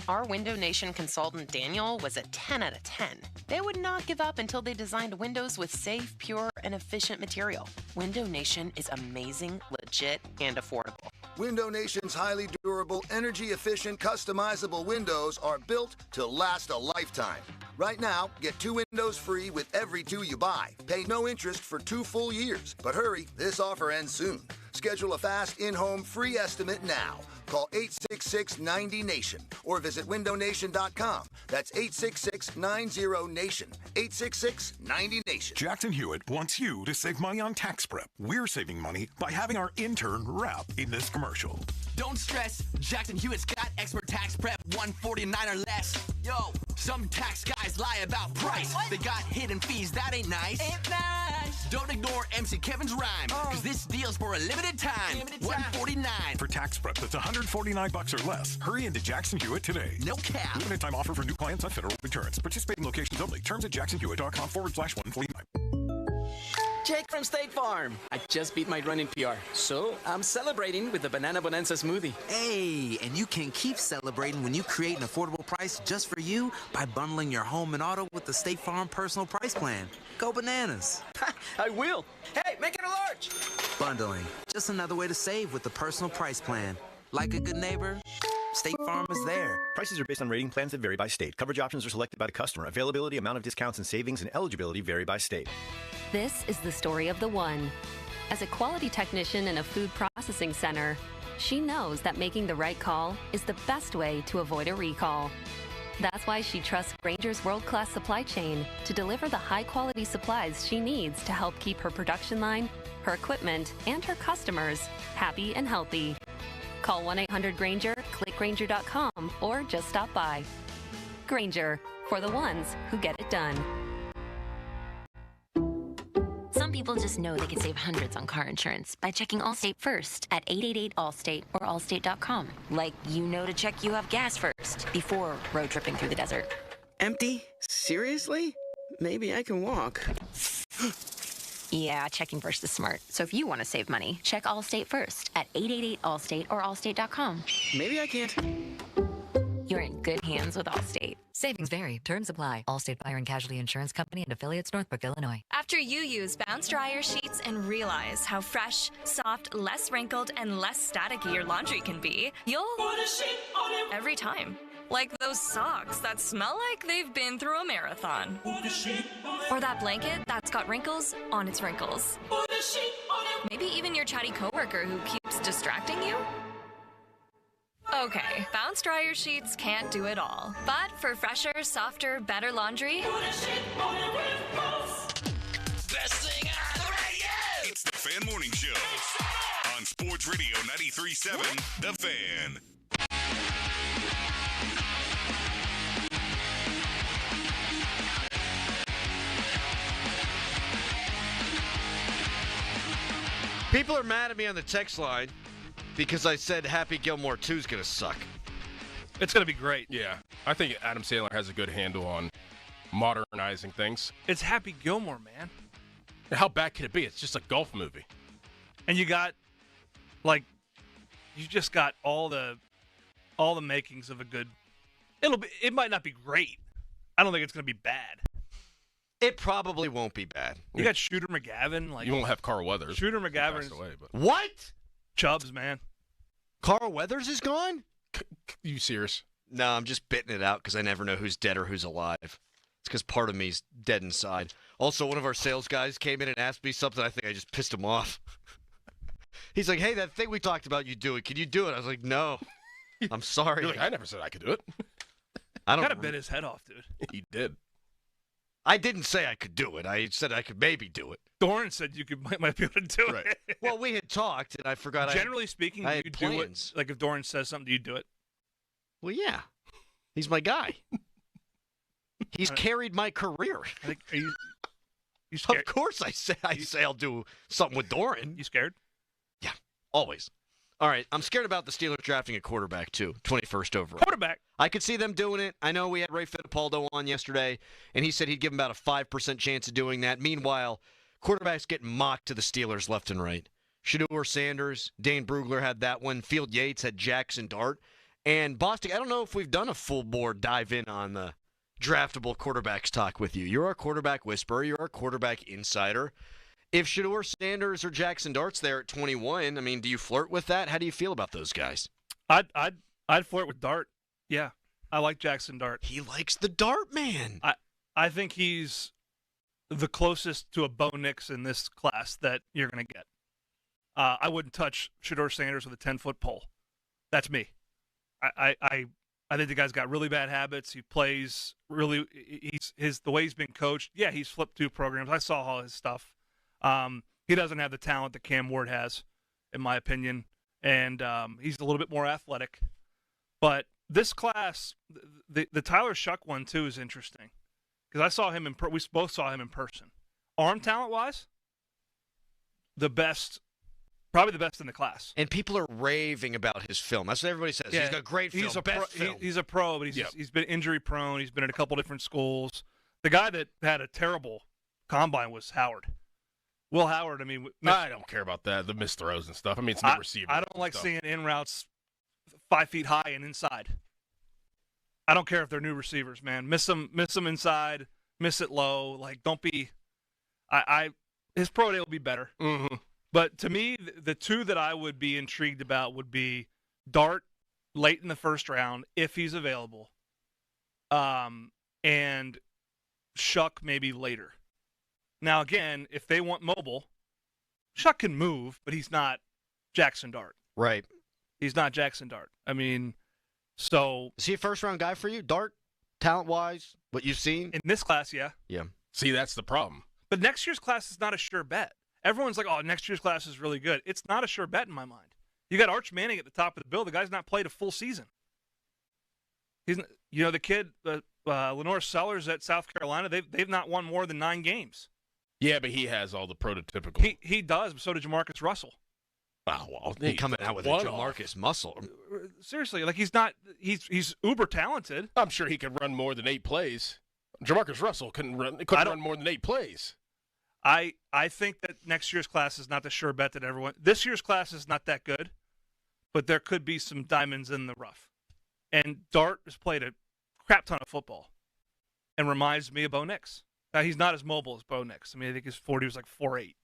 S14: Our Window Nation consultant, Daniel, was a 10 out of 10. They would not give up until they designed windows with safe, pure, and efficient material. Window Nation is amazing, legit, and affordable.
S12: Window Nation's highly durable, energy-efficient, customizable windows are built to last a lifetime. Right now, get 2 windows free with every 2 you buy. Pay no interest for 2 full years. But hurry, this offer ends soon. Schedule a fast in-home free estimate now. Call 866-90-NATION or visit windownation.com. That's 866-90-NATION. 866-90-NATION.
S3: Jackson Hewitt wants you to save money on tax prep. We're saving money by having our intern rap in this commercial.
S15: Don't stress, Jackson Hewitt's got expert tax prep, $149 or less. Yo, some tax guys lie about price. They got hidden fees, that ain't nice. Ain't nice. Don't ignore MC Kevin's rhyme, cause this deal's for a limited time. $149.
S3: For tax prep that's $149 or less, hurry into Jackson Hewitt today.
S15: No cap.
S3: Limited time offer for new clients on federal returns. Participating locations only. Terms at jacksonhewitt.com/149.
S25: Jake from State Farm. I just beat my running PR, so I'm celebrating with the Banana Bonanza smoothie.
S16: Hey, and you can keep celebrating when you create an affordable price just for you by bundling your home and auto with the State Farm Personal Price Plan. Go bananas.
S25: I will. Hey, make it a large.
S16: Bundling. Just another way to save with the Personal Price Plan. Like a good neighbor, State Farm is there.
S17: Prices are based on rating plans that vary by state. Coverage options are selected by the customer. Availability, amount of discounts and savings, and eligibility vary by state.
S19: This is the story of the one. As a quality technician in a food processing center, she knows that making the right call is the best way to avoid a recall. That's why she trusts Grainger's world-class supply chain to deliver the high-quality supplies she needs to help keep her production line, her equipment, and her customers happy and healthy. Call 1-800-GRAINGER, click Grainger.com, or just stop by. Grainger, for the ones who get it done.
S20: Some people just know they can save hundreds on car insurance by checking Allstate first at 888-ALLSTATE or allstate.com. Like you know to check you have gas first before road tripping through the desert.
S25: Empty? Seriously? Maybe I can walk.
S20: Yeah, checking first is smart. So if you want to save money, check Allstate first at 888-ALLSTATE or allstate.com.
S25: Maybe I can't.
S20: You're in good hands with Allstate.
S21: Savings vary. Terms apply. Allstate Fire and Casualty Insurance Company and affiliates, Northbrook, Illinois.
S22: After you use Bounce Dryer Sheets and realize how fresh, soft, less wrinkled, and less staticky your laundry can be, you'll put a sheet on it every time. Like those socks that smell like they've been through a marathon. Put a sheet on it. Or that blanket that's got wrinkles on its wrinkles. Put a sheet on it. Maybe even your chatty coworker who keeps distracting you. Okay, Bounce Dryer Sheets can't do it all. But for fresher, softer, better laundry, put a sheet on it with Bounce.
S1: Best thing on the radio! It's the Fan Morning Show on Sports Radio 93.7, The Fan.
S4: People are mad at me on the text line because I said Happy Gilmore 2 is going to suck.
S5: It's going to be great.
S6: Yeah. I think Adam Sandler has a good handle on modernizing things.
S5: It's Happy Gilmore, man.
S6: How bad could it be? It's just a golf movie.
S5: And you got, you just got all the makings of a good. It might not be great. I don't think it's going to be bad.
S4: It probably won't be bad.
S5: You got Shooter McGavin.
S6: You won't have Carl Weathers.
S5: Shooter McGavin.
S4: What?
S5: Chubbs, man.
S4: Carl Weathers is gone?
S6: You serious?
S4: No, I'm just bitting it out because I never know who's dead or who's alive. It's because part of me's dead inside. Also, one of our sales guys came in and asked me something. I think I just pissed him off. He's like, hey, that thing we talked about, you do it. Can you do it? I was like, no. I'm sorry.
S6: You're like, I never said I could do it.
S4: I don't
S5: kind of bit his head off, dude.
S6: He did.
S4: I didn't say I could do it. I said I could maybe do it.
S5: Doran said you might be able to do it.
S4: Well, we had talked, and I forgot.
S5: Generally speaking,
S4: I
S5: you
S4: had
S5: do
S4: plans.
S5: it. Like if Doran says something, do you do it?
S4: Well, yeah. He's my guy. He's carried my career.
S5: Are you scared?
S4: Of course I say I'll do something with Doran.
S5: You scared?
S4: Yeah, always. All right, I'm scared about the Steelers drafting a quarterback, too, 21st overall.
S5: Quarterback?
S4: I could see them doing it. I know we had Ray Fittipaldo on yesterday, and he said he'd give him about a 5% chance of doing that. Meanwhile, quarterbacks getting mocked to the Steelers left and right. Shedeur Sanders, Dane Brugler had that one. Field Yates had Jackson Dart. And Bostic, I don't know if we've done a full board dive in on the draftable quarterbacks talk with you. You're our quarterback whisperer. You're our quarterback insider. If Shedeur Sanders or Jackson Dart's there at 21, I mean, do you flirt with that? How do you feel about those guys?
S5: I'd flirt with Dart. Yeah, I like Jackson Dart.
S4: He likes the Dart man.
S5: I think he's the closest to a Bo Nix in this class that you're going to get. I wouldn't touch Shedeur Sanders with a 10-foot pole. That's me. I think the guy's got really bad habits. He plays really. The way he's been coached. Yeah, he's flipped 2 programs. I saw all his stuff. He doesn't have the talent that Cam Ward has, in my opinion, and he's a little bit more athletic. But this class, the Tyler Shuck one too is interesting because I saw him we both saw him in person. Arm talent wise, probably the best in the class.
S4: And people are raving about his film. That's what everybody says.
S5: Yeah,
S4: he's got great film.
S5: He's a pro, but he's been injury prone. He's been at a couple different schools. The guy that had a terrible combine was Howard. Will Howard, I mean,
S6: I don't care about that. The missed throws and stuff. I mean, it's new receiver.
S5: I don't like seeing in routes 5 feet high and inside. I don't care if they're new receivers, man. Miss them inside, miss it low. Like, don't be. His pro day will be better.
S6: Mm-hmm.
S5: But to me, the 2 that I would be intrigued about would be Dart late in the first round if he's available, and Shuck maybe later. Now, again, if they want mobile, Shuck can move, but he's not Jackson Dart.
S4: Right.
S5: He's not Jackson Dart. I mean, so.
S4: Is he a first-round guy for you, Dart, talent-wise, what you've seen?
S5: In this class, yeah.
S4: Yeah.
S6: See, that's the problem.
S5: But next year's class is not a sure bet. Everyone's like, oh, next year's class is really good. It's not a sure bet in my mind. You got Arch Manning at the top of the bill. The guy's not played a full season. The kid, Lenore Sellers at South Carolina, they've not won more than 9 games.
S6: Yeah, but he has all the prototypical.
S5: He does, but so did Jamarcus Russell.
S6: Oh, well,
S4: he's coming out with a Jamarcus muscle.
S5: Seriously, like he's uber talented.
S6: I'm sure he could run more than 8 plays. Jamarcus Russell couldn't run more than 8 plays.
S5: I think that next year's class is not the sure bet that everyone. This year's class is not that good, but there could be some diamonds in the rough. And Dart has played a crap ton of football, and reminds me of Bo Nix. Now, he's not as mobile as Bo Nix. I mean, I think his 40 was like 4.8.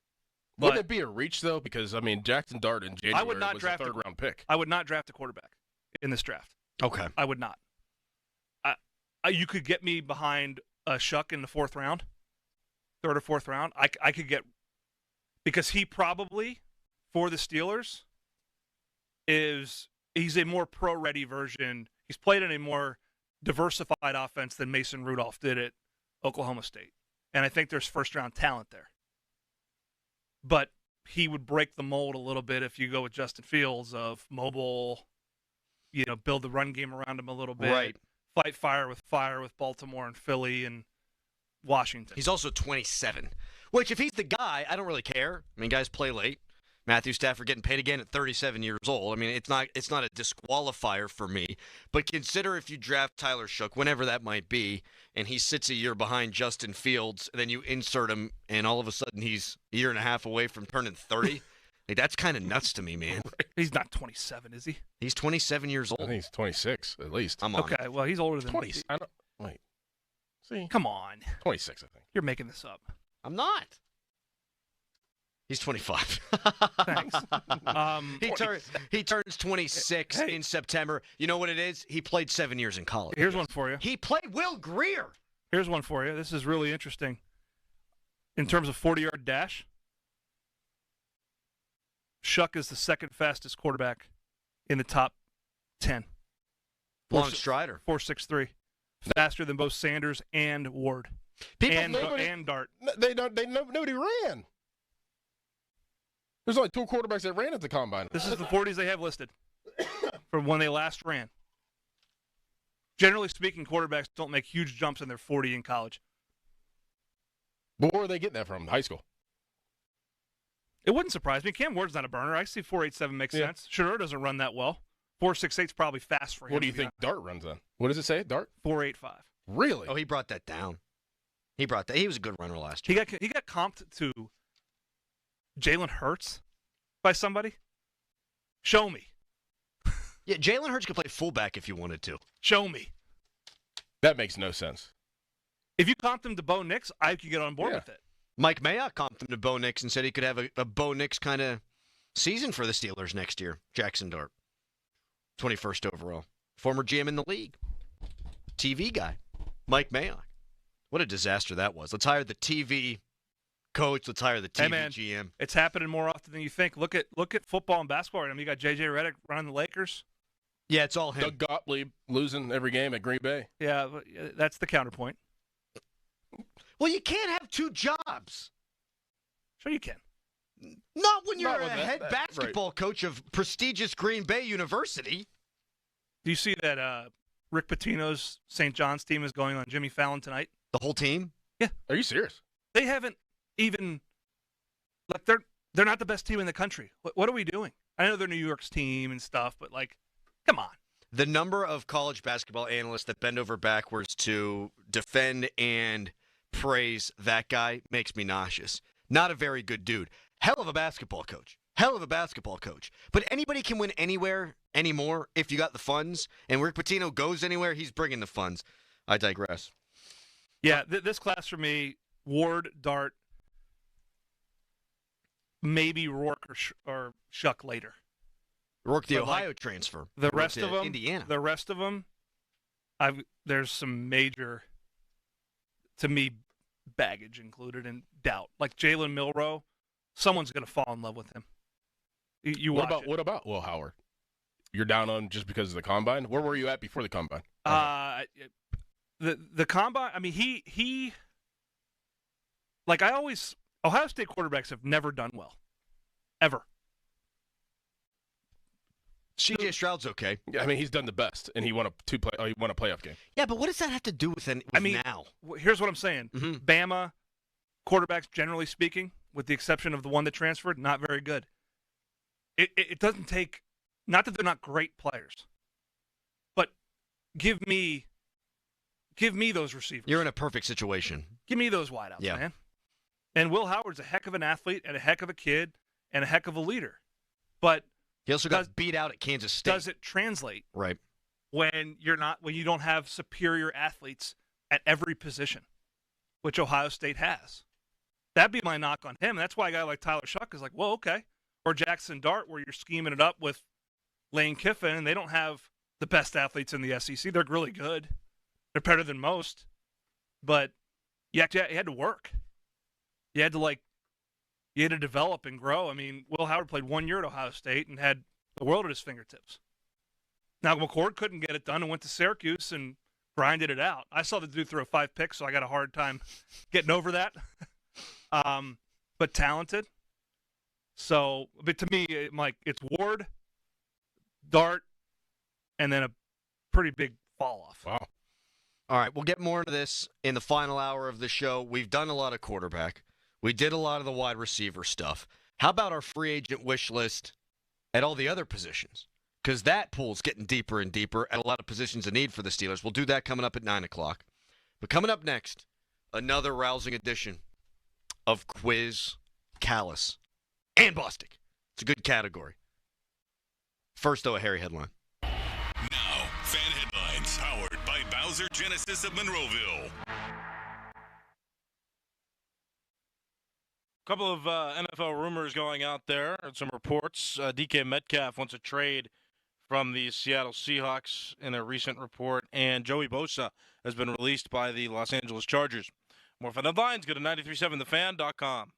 S6: Wouldn't it be a reach, though? Because, I mean, Jackson Dart in January was a third-round pick.
S5: I would not draft a quarterback in this draft.
S4: Okay.
S5: I would not. You could get me behind a Shuck in the 4th round, 3rd or 4th round. I could get – because he probably, for the Steelers, he's a more pro-ready version. He's played in a more diversified offense than Mason Rudolph did at Oklahoma State. And I think there's first-round talent there. But he would break the mold a little bit if you go with Justin Fields of mobile, build the run game around him a little bit.
S4: Right.
S5: Fight fire with Baltimore and Philly and Washington.
S4: He's also 27, which if he's the guy, I don't really care. I mean, guys play late. Matthew Stafford getting paid again at 37 years old. I mean, it's not a disqualifier for me. But consider if you draft Tyler Shuck, whenever that might be, and he sits a year behind Justin Fields, and then you insert him, and all of a sudden he's a year and a half away from turning 30. Like, that's kind of nuts to me, man.
S5: He's not 27, is he?
S4: He's 27 years old.
S6: I think he's 26 at least.
S4: I'm on
S5: okay,
S4: it.
S5: well, he's older than
S6: 20. I don't wait. See,
S5: come on.
S6: 26, I think.
S5: You're making this up.
S4: I'm not. He's 25.
S5: Thanks.
S4: He turns 26 in September. You know what it is? He played 7 years in college.
S5: Here's one for you.
S4: He played Will Greer.
S5: Here's one for you. This is really interesting. In terms of 40-yard dash, Shuck is the 2nd fastest quarterback in the top 10.
S4: Long strider.
S5: 4.63. Faster than both Sanders and Ward. And Dart.
S6: Nobody ran. There's only 2 quarterbacks that ran at the combine.
S5: This is the 40s they have listed from when they last ran. Generally speaking, quarterbacks don't make huge jumps in their 40 in college.
S6: But where are they getting that from? High school?
S5: It wouldn't surprise me. Cam Ward's not a burner. I see 4.87 makes sense. Shedeur doesn't run that well. 4.68 is probably fast for him.
S6: What do you think Dart runs on? What does it say, Dart?
S5: 4.85.
S6: Really?
S4: Oh, he brought that down. He was a good runner last year.
S5: He got comped to Jalen Hurts by somebody? Show me.
S4: Yeah, Jalen Hurts could play fullback if you wanted to.
S5: Show me.
S6: That makes no sense.
S5: If you comped him to Bo Nix, I could get on board with it.
S4: Mike Mayock comped him to Bo Nix and said he could have a Bo Nix kind of season for the Steelers next year. Jackson Dart, 21st overall. Former GM in the league. TV guy, Mike Mayock. What a disaster that was. Let's hire the TV coach. Let's hire the TV GM.
S5: It's happening more often than you think. Look at football and basketball. I mean, you got J.J. Redick running the Lakers.
S4: Yeah, it's all him.
S6: Doug Gottlieb losing every game at Green Bay.
S5: Yeah, that's the counterpoint.
S4: Well, you can't have two jobs.
S5: Sure you can.
S4: Not when you're a head basketball coach of prestigious Green Bay University.
S5: Do you see that Rick Pitino's St. John's team is going on Jimmy Fallon tonight?
S4: The whole team?
S5: Yeah.
S6: Are you serious?
S5: They haven't even – they're not the best team in the country. What are we doing? I know they're New York's team and stuff, but, come on.
S4: The number of college basketball analysts that bend over backwards to defend and praise that guy makes me nauseous. Not a very good dude. Hell of a basketball coach. But anybody can win anywhere anymore if you got the funds. And Rick Pitino goes anywhere, he's bringing the funds. I digress.
S5: Yeah, this class for me, Ward, Dart, maybe Rourke or Shuck later.
S4: Rourke, the Ohio transfer.
S5: The rest of them,
S4: Indiana.
S5: The rest of them, there's some major, to me, baggage included and doubt. Like Jalen Milroe, someone's going to fall in love with him.
S6: What about Will Howard? You're down on just because of the combine? Where were you at before the combine?
S5: The combine. I mean, he. Like Ohio State quarterbacks have never done well, ever.
S4: C.J. Stroud's okay.
S6: Yeah, I mean, he's done the best, and he won a playoff game.
S4: Yeah, but what does that have to do with now?
S5: Here's what I'm saying.
S4: Mm-hmm.
S5: Bama quarterbacks, generally speaking, with the exception of the one that transferred, not very good. It doesn't take, not that they're not great players, but give me those receivers.
S4: You're in a perfect situation.
S5: Give me those wideouts, man. And Will Howard's a heck of an athlete and a heck of a kid and a heck of a leader. But
S4: he also got beat out at Kansas State.
S5: Does it translate?
S4: Right.
S5: When you don't have superior athletes at every position, which Ohio State has. That'd be my knock on him. That's why a guy like Tyler Shuck is like, well, okay. Or Jackson Dart, where you're scheming it up with Lane Kiffin, and they don't have the best athletes in the SEC. They're really good. They're better than most. But you had to work. You had to develop and grow. I mean, Will Howard played 1 year at Ohio State and had the world at his fingertips. Now, McCord couldn't get it done and went to Syracuse and grinded it out. I saw the dude throw 5 picks, so I got a hard time getting over that. But talented. So, but to me, Mike, it's Ward, Dart, and then a pretty big fall off.
S6: Wow.
S4: All right, we'll get more into this in the final hour of the show. We've done a lot of quarterback. We did a lot of the wide receiver stuff. How about our free agent wish list at all the other positions? Because that pool's getting deeper and deeper at a lot of positions of need for the Steelers. We'll do that coming up at 9 o'clock. But coming up next, another rousing edition of Quiz, Callus, and Bostic. It's a good category. First, though, a hairy headline.
S1: Now, fan headlines powered by Bowser Genesis of Monroeville.
S2: Couple of NFL rumors going out there, and some reports. DK Metcalf wants a trade from the Seattle Seahawks in a recent report, and Joey Bosa has been released by the Los Angeles Chargers. More fan headlines, go to 937thefan.com.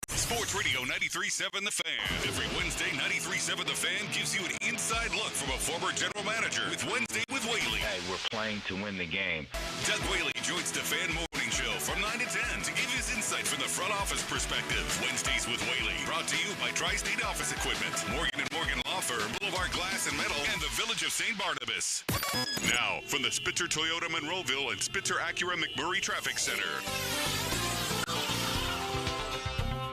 S1: Sports Radio 93.7 The Fan. Every Wednesday, 93.7 The Fan gives you an inside look from a former general manager with Wednesday with Whaley.
S7: Hey, we're playing to win the game.
S1: Doug Whaley joins the Fan Morning Show from 9 to 10 to give you his insight from the front office perspective. Wednesdays with Whaley, brought to you by Tri-State Office Equipment, Morgan & Morgan Law Firm, Boulevard Glass and Metal, and the Village of St. Barnabas. Now, from the Spitzer Toyota Monroeville and Spitzer Acura McMurray Traffic Center.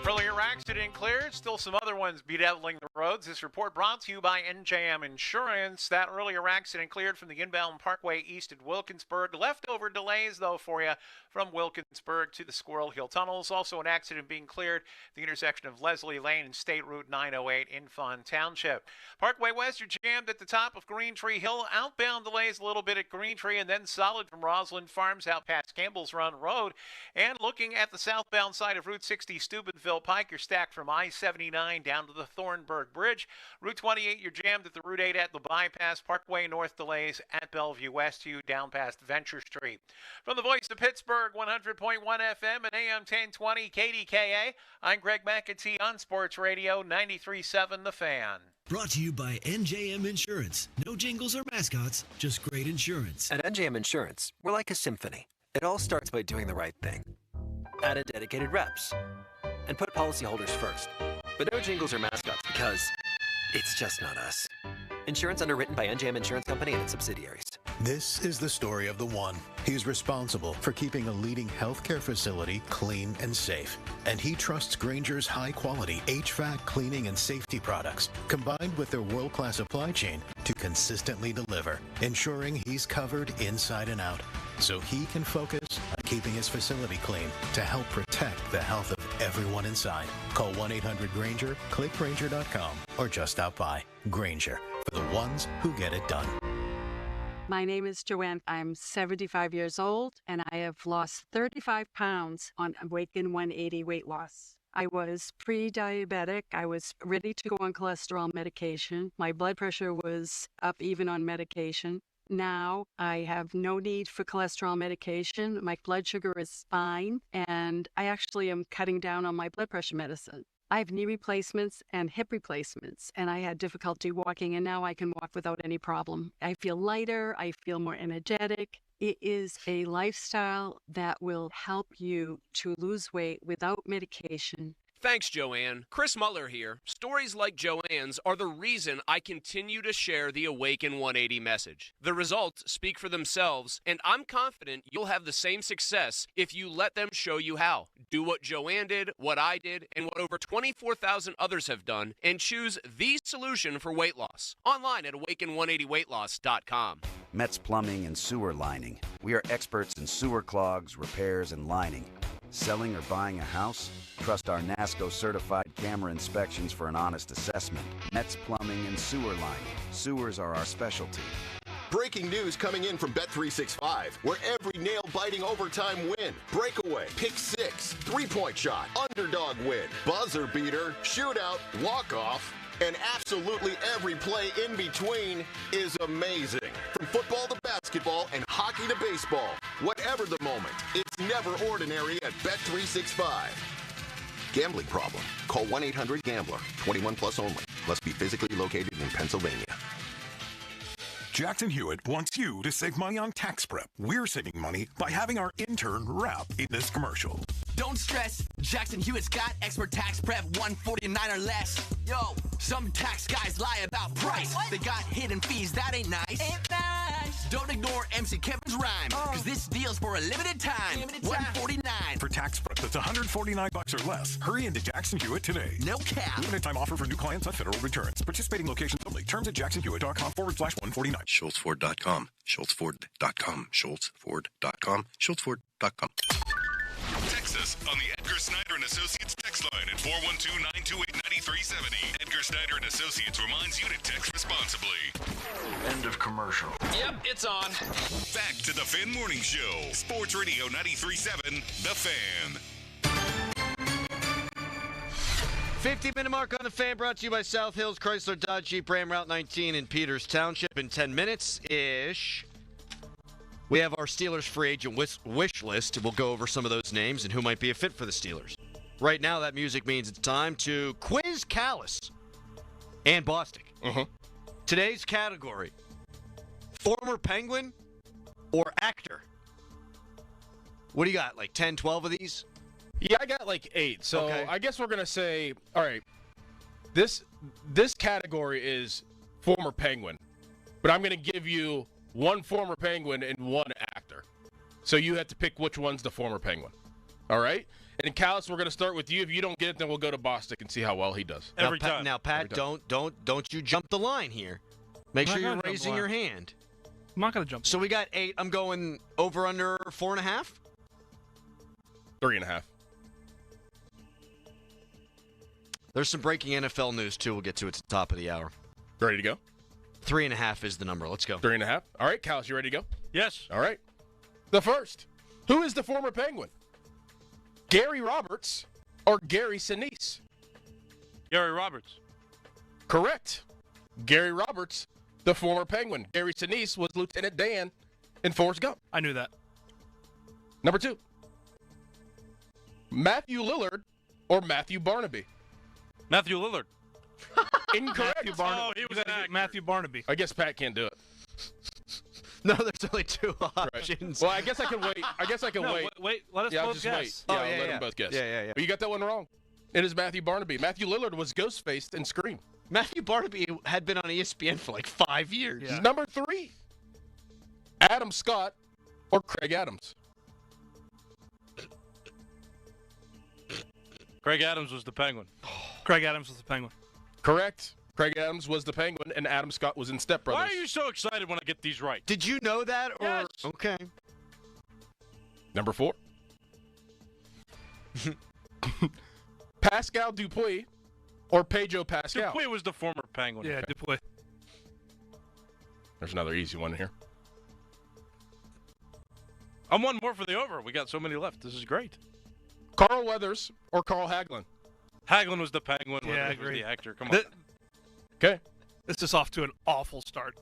S18: Earlier accident cleared, still some other ones bedeviling the roads. This report brought to you by NJM Insurance. That earlier accident cleared from the inbound Parkway east at Wilkinsburg. Leftover delays, though, for you from Wilkinsburg to the Squirrel Hill Tunnels. Also an accident being cleared at the intersection of Leslie Lane and State Route 908 in Fun Township. Parkway West, you're jammed at the top of Green Tree Hill. Outbound delays a little bit at Green Tree, and then solid from Roslyn Farms out past Campbell's Run Road. And looking at the southbound side of Route 60, Steubenville Pike, you're stacked from I-79 down to the Thornburg Bridge. Route 28, you're jammed at the Route 8 at the bypass. Parkway North delays at Bellevue West, you down past Venture Street. From the voice of Pittsburgh, 100.1 FM and AM 1020 KDKA, I'm Greg McAtee on Sports Radio 93.7 The Fan.
S8: Brought to you by NJM Insurance. No jingles or mascots, just great insurance.
S9: At NJM Insurance, we're like a symphony. It all starts by doing the right thing. Add in dedicated reps. And put policyholders first. But no jingles or mascots because it's just not us. Insurance underwritten by NJM Insurance Company and its subsidiaries.
S11: This is the story of the one. He's responsible for keeping a leading healthcare facility clean and safe. And he trusts Grainger's high-quality HVAC cleaning and safety products, combined with their world-class supply chain, to consistently deliver, ensuring he's covered inside and out, so he can focus on keeping his facility clean to help protect the health of everyone inside. Call 1-800-GRAINGER, click Grainger.com, or just stop by. Grainger, for the ones who get it done.
S23: My name is Joanne. I'm 75 years old, and I have lost 35 pounds on Awaken 180 weight loss. I was pre-diabetic. I was ready to go on cholesterol medication. My blood pressure was up even on medication. Now I have no need for cholesterol medication. My blood sugar is fine, and I actually am cutting down on my blood pressure medicine. I have knee replacements and hip replacements, and I had difficulty walking, and now I can walk without any problem. I feel lighter. I feel more energetic. It is a lifestyle that will help you to lose weight without medication.
S24: Thanks, Joanne. Chris Muller here. Stories like Joanne's are the reason I continue to share the Awaken 180 message. The results speak for themselves, and I'm confident you'll have the same success if you let them show you how. Do what Joanne did, what I did, and what over 24,000 others have done, and choose the solution for weight loss. Online at awaken180weightloss.com.
S26: Metz Plumbing and Sewer Lining. We are experts in sewer clogs, repairs, and lining. Selling or buying a house? Trust our NASCO certified camera inspections for an honest assessment. Metz Plumbing and Sewer Lining. Sewers are our specialty.
S27: Breaking news coming in from Bet365, where every nail-biting overtime win, breakaway, pick six, three-point shot, underdog win, buzzer beater, shootout, walk-off, and absolutely every play in between is amazing. From football to basketball and hockey to baseball, whatever the moment, it's never ordinary at Bet365. Gambling problem? Call 1-800-GAMBLER. 21 plus only. Must be physically located in Pennsylvania.
S3: Jackson Hewitt wants you to save money on tax prep. We're saving money by having our intern rap in this commercial.
S15: Don't stress, Jackson Hewitt's got expert tax prep, 149 or less. Yo, some tax guys lie about price. They got hidden fees, that ain't nice. Ain't nice. Don't ignore MC Kevin's rhyme, cause this deal's for a limited time. 149.
S3: For tax prep that's $149 or less, hurry into Jackson Hewitt today.
S15: No cap.
S3: Limited time offer for new clients on federal returns. Participating locations only. Terms at jacksonhewitt.com/149.
S28: SchultzFord.com. SchultzFord.com. SchultzFord.com. SchultzFord.com.
S1: Text us on the Edgar Snyder and Associates text line at 412-928-9370. Edgar Snyder and Associates reminds you to text responsibly.
S28: End of commercial.
S24: Yep, it's on.
S1: Back to the Fan Morning Show. Sports Radio 93.7, The Fan.
S4: 50-minute mark on the Fan, brought to you by South Hills Chrysler Dodge Jeep Ram Route 19 in Peters Township. In 10 minutes-ish, we have our Steelers free agent wish list. We'll go over some of those names and who might be a fit for the Steelers. Right now, that music means it's time to quiz Callis and Bostic. Today's category, former Penguin or actor? What do you got, like 10, 12 of these?
S6: Yeah, I got like 8. So
S4: Okay.
S6: I guess we're going to say, all right, this category is former Penguin. But I'm going to give you one former Penguin and one actor. So you have to pick which one's the former Penguin. All right? And in Callis, we're going to start with you. If you don't get it, then we'll go to Bostic and see how well he does.
S4: Now, Pat, don't you jump the line here. Make sure you're raising your hand.
S5: I'm not going to jump.
S4: So we got 8. I'm going over under 4.5.
S6: 3.5.
S4: There's some breaking NFL news, too. We'll get to it at the top of the hour.
S6: Ready to go?
S4: 3.5 is the number. Let's go.
S6: 3.5. All right, Callis, you ready to go?
S2: Yes.
S6: All right. The first. Who is the former Penguin? Gary Roberts or Gary Sinise?
S2: Gary Roberts.
S6: Correct. Gary Roberts, the former Penguin. Gary Sinise was Lieutenant Dan in Forrest Gump.
S5: I knew that.
S6: Number 2. Matthew Lillard or Matthew Barnaby?
S2: Matthew Lillard.
S6: Incorrect.
S5: Matthew Barnaby.
S2: Oh, he was an actor.
S5: Matthew Barnaby.
S6: I guess Pat can't do it.
S4: No, there's only 2 options.
S6: Well, I guess I can wait.
S5: Wait, let us
S6: Yeah, I'll
S5: both
S6: just
S5: guess.
S6: wait. Yeah, I'll let them both guess.
S4: Yeah.
S6: But you got that one wrong. It is Matthew Barnaby. Matthew Lillard was Ghostface in Scream.
S4: Matthew Barnaby had been on ESPN for like 5 years.
S5: Yeah.
S6: Number 3. Adam Scott or Craig Adams?
S2: Craig Adams was the Penguin.
S5: Craig Adams was the Penguin.
S6: Correct. Craig Adams was the Penguin, and Adam Scott was in Step Brothers.
S2: Why are you so excited when I get these right?
S4: Did you know that? Or
S2: Yes.
S4: Okay.
S6: Number 4. Pascal Dupuis or Pedro Pascal?
S2: Dupuis was the former Penguin.
S5: Yeah, Dupuis.
S6: There's another easy one here.
S2: I'm one more for the over. We got so many left. This is great.
S6: Carl Weathers or Carl Hagelin?
S2: Hagelin was the Penguin.
S5: Yeah, I
S2: Weathers was
S5: agree.
S2: the actor. Come on.
S6: Okay.
S5: This is off to an awful start.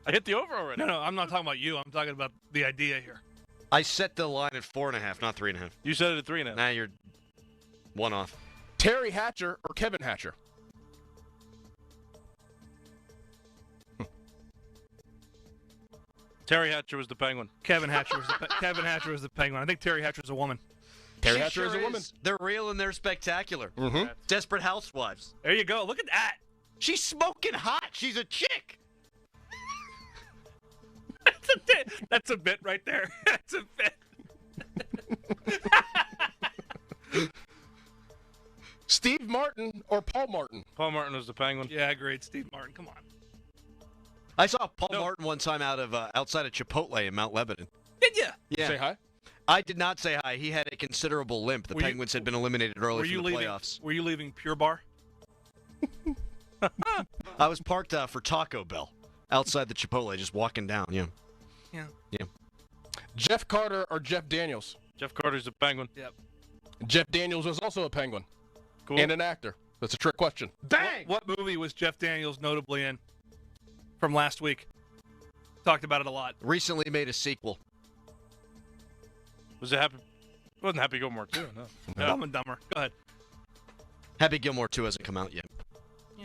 S2: I hit the over already.
S5: No, I'm not talking about you. I'm talking about the idea here.
S4: I set the line at 4.5, not 3.5.
S2: You said it at 3.5.
S4: Now you're 1 off.
S6: Terry Hatcher or Kevin Hatcher?
S2: Terry Hatcher was the Penguin.
S5: Kevin Hatcher was the Penguin. I think Terry Hatcher's a woman.
S6: Terry
S4: She
S6: Hatcher is
S4: sure
S6: a woman.
S4: They're real and they're spectacular.
S6: Mm-hmm.
S4: Desperate Housewives.
S5: There you go. Look at that.
S4: She's smoking hot. She's a chick.
S5: That's a bit right there. That's a bit.
S6: Steve Martin or Paul Martin?
S2: Paul Martin was the Penguin.
S5: Yeah, great. Steve Martin. Come on.
S4: I saw Paul Martin one time outside of Chipotle in Mount Lebanon.
S5: Did you?
S4: Yeah.
S6: Say hi?
S4: I did not say hi. He had a considerable limp. The
S5: Were you-
S4: Penguins had been eliminated early from the playoffs.
S5: Were you leaving Pure Bar?
S4: I was parked for Taco Bell outside the Chipotle, just walking down. Yeah.
S5: Yeah.
S6: Jeff Carter or Jeff Daniels?
S2: Jeff Carter's the Penguin.
S5: Yep.
S6: Jeff Daniels was also a Penguin.
S2: Cool.
S6: And an actor. That's a trick question.
S4: Bang!
S5: What movie was Jeff Daniels notably in from last week? Talked about it a lot.
S4: Recently made a sequel.
S2: Was it Happy? It wasn't Happy Gilmore 2, no.
S5: Dumb and Dumber. Go ahead.
S4: Happy Gilmore 2 hasn't come out yet.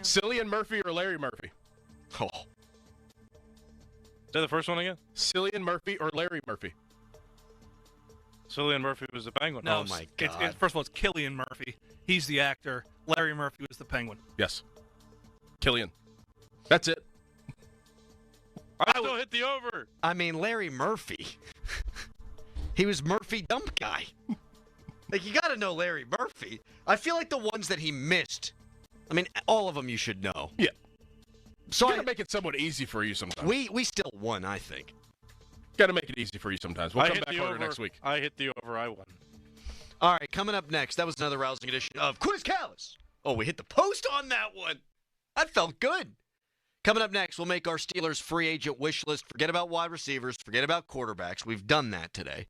S6: Cillian Murphy or Larry Murphy?
S4: Oh.
S2: Say the first one again.
S6: Cillian Murphy or Larry Murphy?
S2: Cillian Murphy was the Penguin.
S4: Oh, my God.
S5: First of all, it's Cillian Murphy. He's the actor. Larry Murphy was the Penguin.
S6: Yes. Killian. That's it.
S2: I still hit the over.
S4: I mean, Larry Murphy. He was Murphy Dump Guy. Like, you got to know Larry Murphy. I feel like the ones that he missed, I mean, all of them you should know.
S6: Yeah.
S4: So
S6: Got to make it somewhat easy for you sometimes.
S4: we still won, I think.
S6: Got to make it easy for you sometimes. We'll
S2: I
S6: come
S2: hit
S6: back
S2: the
S6: harder
S2: over.
S6: next week.
S2: I hit the over. I won.
S4: All right, coming up next, that was another rousing edition of Quiz Callus. Oh, we hit the post on that one. That felt good. Coming up next, we'll make our Steelers free agent wish list. Forget about wide receivers. Forget about quarterbacks. We've done that today.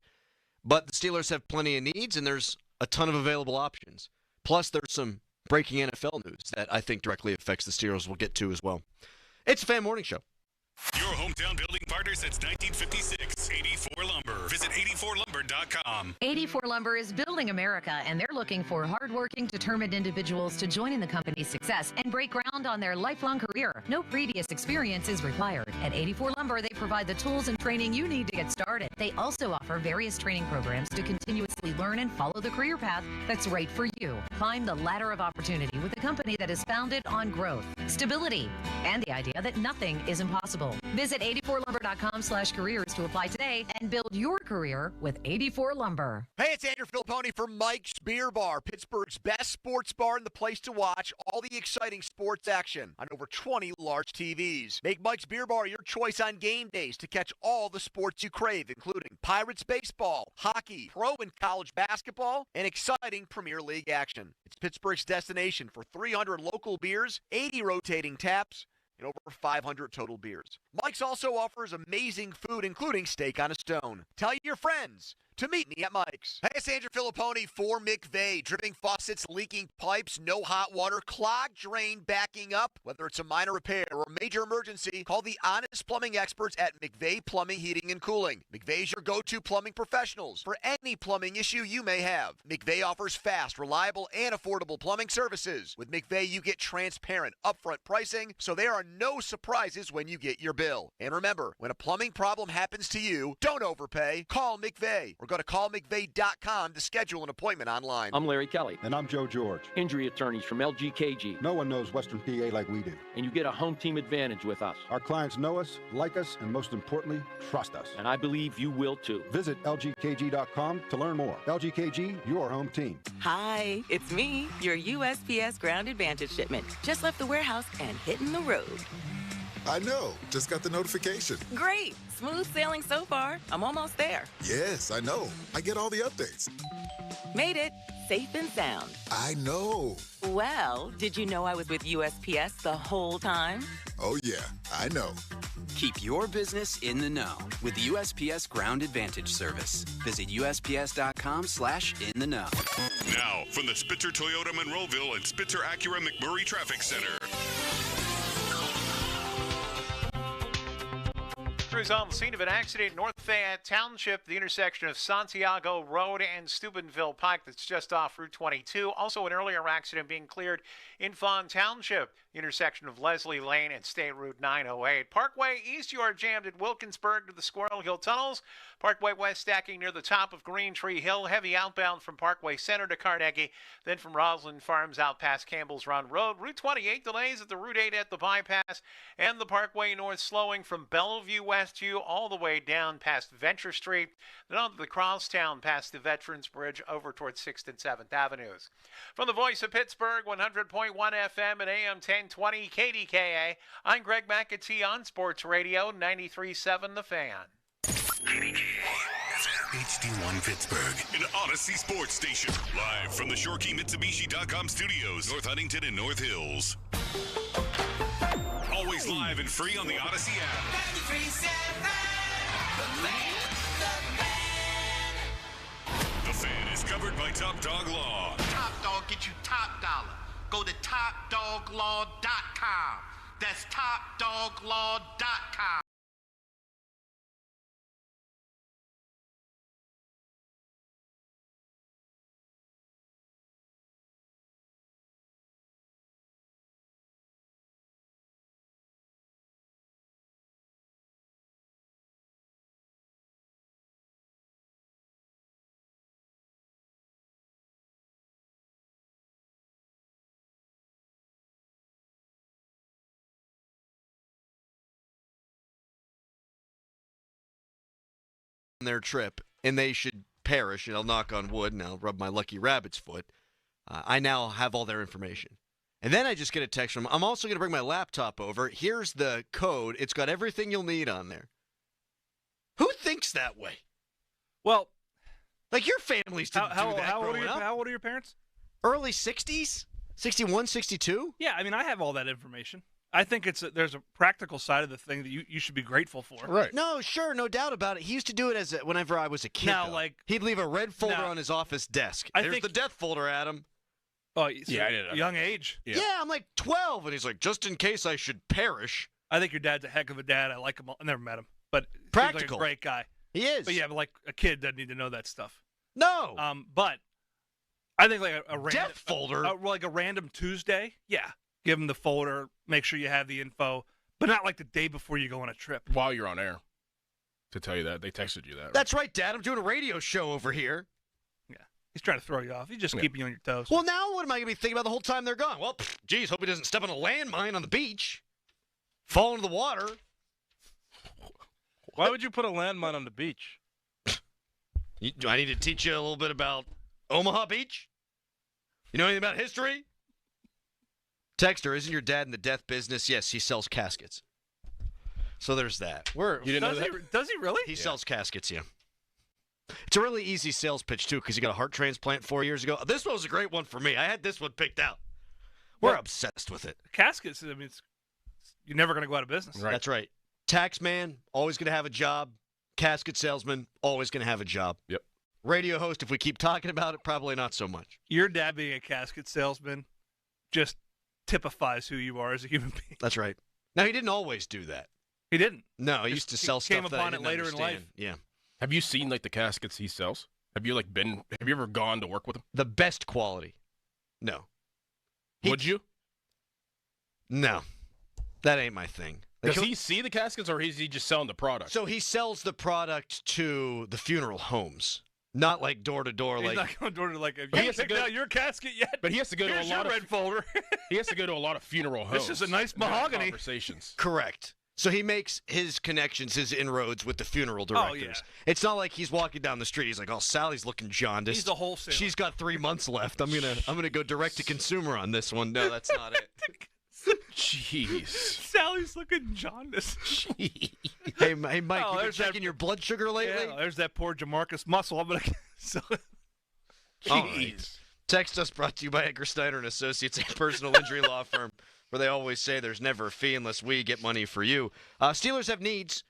S4: But the Steelers have plenty of needs, and there's a ton of available options. Plus, there's some breaking NFL news that I think directly affects the Steelers we'll get to as well. It's a Fan Morning Show.
S1: Your hometown building partner since 1956. 84 Lumber. Visit 84lumber.com.
S21: 84 Lumber is building America, and they're looking for hardworking, determined individuals to join in the company's success and break ground on their lifelong career. No previous experience is required. At 84 Lumber, they provide the tools and training you need to get started. They also offer various training programs to continuously learn and follow the career path that's right for you. Climb the ladder of opportunity with a company that is founded on growth, stability, and the idea that nothing is impossible. Visit 84lumber.com/careers to apply today and build your career with 84 Lumber.
S10: Hey, it's Andrew Filipponi from Mike's Beer Bar, Pittsburgh's best sports bar and the place to watch all the exciting sports action on over 20 large TVs. Make Mike's Beer Bar your choice on game days to catch all the sports you crave, including Pirates baseball, hockey, pro and college basketball, and exciting Premier League action. It's Pittsburgh's destination for 300 local beers, 80 rotating taps, and over 500 total beers. Mike's also offers amazing food, including steak on a stone. Tell your friends to meet me at Mike's. Hey, it's Andrew Filipponi for McVeigh. Dripping faucets, leaking pipes, no hot water, clogged drain backing up. Whether it's a minor repair or a major emergency, call the honest plumbing experts at McVeigh Plumbing, Heating, and Cooling. McVeigh's your go-to plumbing professionals for any plumbing issue you may have. McVeigh offers fast, reliable, and affordable plumbing services. With McVeigh, you get transparent, upfront pricing, so there are no surprises when you get your bill. And remember, when a plumbing problem happens to you, don't overpay. Call McVeigh or go to callmcveigh.com to schedule an appointment online.
S12: I'm Larry Kelly.
S13: And I'm Joe George.
S12: Injury attorneys from LGKG.
S13: No one knows Western PA like we do.
S12: And you get a home team advantage with us.
S13: Our clients know us, like us, and most importantly, trust us.
S12: And I believe you will too.
S13: Visit LGKG.com to learn more. LGKG, your home team.
S14: Hi, it's me, your USPS Ground Advantage shipment. Just left the warehouse and hitting the road.
S16: I know. Just got the notification.
S14: Great. Smooth sailing so far. I'm almost there.
S16: Yes, I know. I get all the updates.
S14: Made it. Safe and sound.
S16: I know.
S14: Well, did you know I was with USPS the whole time?
S16: Oh, yeah. I know.
S17: Keep your business in the know with the USPS Ground Advantage service. Visit USPS.com/in-the-know.
S1: Now, from the Spitzer Toyota Monroeville and Spitzer Acura McMurray Traffic Center.
S18: Crews on the scene of an accident in North Fayette Township, the intersection of Santiago Road and Steubenville Pike that's just off Route 22. Also an earlier accident being cleared in Fawn Township, the intersection of Leslie Lane and State Route 908. Parkway East, you are jammed at Wilkinsburg to the Squirrel Hill Tunnels. Parkway West stacking near the top of Green Tree Hill. Heavy outbound from Parkway Center to Carnegie, then from Roslyn Farms out past Campbell's Run Road. Route 28 delays at the Route 8 at the bypass and the Parkway North slowing from Bellevue Westview all the way down past Venture Street, then on to the Crosstown past the Veterans Bridge over towards 6th and 7th Avenues. From the voice of Pittsburgh, 100.1 FM and AM 1020 KDKA, I'm Greg McAtee on Sports Radio 93.7 The Fan.
S1: HD1 Pittsburgh, an Odyssey sports station. Live from the ShoreKeyMitsubishi.com studios, North Huntington and North Hills. Always live and free on the Odyssey app.
S15: 93.7
S1: The Fan is covered by Top Dog Law.
S19: Top Dog get you top dollar. Go to TopDogLaw.com. That's TopDogLaw.com.
S4: Their trip, and they should perish, and I'll knock on wood, and I'll rub my lucky rabbit's foot. I now have all their information. And then I just get a text from them. I'm also going to bring my laptop over. Here's the code. It's got everything you'll need on there. Who thinks that way?
S5: Well,
S4: like your families didn't do that
S5: how
S4: growing up.
S5: How old are your parents?
S4: Early 60s? 61, 62?
S5: Yeah, I mean, I have all that information. I think there's a practical side of the thing that you should be grateful for.
S6: Right.
S4: No, sure, no doubt about it. He used to do it whenever I was a kid.
S5: Now,
S4: though.
S5: like,
S4: he'd leave a red folder on his office desk. There's the death folder, Adam.
S5: Oh,
S4: yeah, I didn't.
S5: Young age.
S4: Yeah, I'm like 12, and he's like, just in case I should perish.
S5: I think your dad's a heck of a dad. I like him. I never met him, but
S4: practical,
S5: seems like a great guy.
S4: He is.
S5: But yeah, but like a kid doesn't need to know that stuff.
S4: No.
S5: But I think like a random
S4: death folder,
S5: like a random Tuesday. Yeah, give him the folder. Make sure you have the info, but not like the day before you go on a trip.
S6: While you're on air, to tell you that they texted you that. Right?
S4: That's right, Dad. I'm doing a radio show over here.
S5: Yeah, he's trying to throw you off. He's just keeping you on your toes.
S4: Well, now what am I going to be thinking about the whole time they're gone? Well, geez, hope he doesn't step on a landmine on the beach, fall into the water.
S2: Why would you put a landmine on the beach?
S4: Do I need to teach you a little bit about Omaha Beach? You know anything about history? Texter, isn't your dad in the death business? Yes, he sells caskets. So there's that.
S5: You didn't know that? Does he really?
S4: He sells caskets, yeah. It's a really easy sales pitch, too, because he got a heart transplant 4 years ago. This one was a great one for me. I had this one picked out. We're obsessed with it.
S5: Caskets, I mean, you're never going to go out of business.
S4: Right. That's right. Tax man, always going to have a job. Casket salesman, always going to have a job.
S6: Yep.
S4: Radio host, if we keep talking about it, probably not so much.
S5: Your dad being a casket salesman just typifies who you are as a human being.
S4: That's right. Now, he didn't always do that.
S5: He didn't.
S4: No, he used to sell stuff
S5: came
S4: that I
S5: upon it
S4: didn't
S5: later in
S4: understand.
S5: life.
S4: Yeah.
S6: Have you seen like the caskets he sells? Have you ever gone to work with him?
S4: The best quality. No.
S6: Would you?
S4: No. That ain't my thing. Like,
S6: Does he see the caskets, or is he just selling the product?
S4: So he sells the product to the funeral homes, not like door to door.
S5: He's
S4: Like
S5: not going door to like. Have
S6: He
S5: you
S6: has to
S5: picked
S6: go-
S5: out your casket yet?
S6: But he has to go
S5: Here's
S6: to a lot
S5: your
S6: of
S5: red folder.
S6: He has to go to a lot of funeral homes.
S5: This is a nice
S6: to have
S5: mahogany.
S6: Conversations.
S4: correct. So he makes his connections, his inroads with the funeral directors.
S5: yeah.
S4: It's not like he's walking down the street. He's like, "Oh, Sally's looking jaundiced.
S5: He's a wholesaler.
S4: She's got 3 months left. I'm gonna go direct to consumer on this one." No, that's not it.
S6: Jeez.
S5: Sally's looking jaundiced.
S4: Hey, Mike, you been
S5: there's that-
S4: checking your blood sugar lately?
S5: Yeah, there's that poor Jamarcus Muscle. I'm gonna sell it.
S4: All right. Text us brought to you by Edgar Snyder and Associates, a personal injury law firm, where they always say there's never a fee unless we get money for you. Steelers have needs: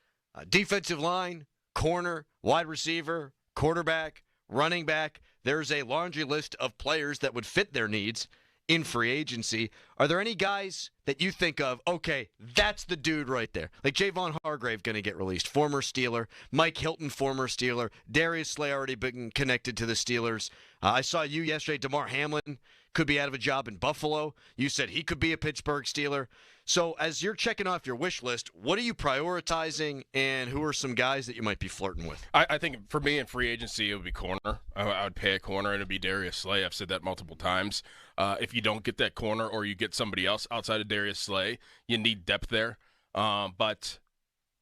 S4: defensive line, corner, wide receiver, quarterback, running back. There's a laundry list of players that would fit their needs in free agency. Are there any guys that you think of, okay, that's the dude right there? Like Javon Hargrave going to get released, former Steeler. Mike Hilton, former Steeler. Darius Slay already been connected to the Steelers. I saw you yesterday, DeMar Hamlin could be out of a job in Buffalo. You said he could be a Pittsburgh Steeler. So as you're checking off your wish list, what are you prioritizing, and who are some guys that you might be flirting with?
S6: I think for me in free agency, it would be corner. I would pay a corner, and it would be Darius Slay. I've said that multiple times. If you don't get that corner or you get somebody else outside of Darius Slay, you need depth there. But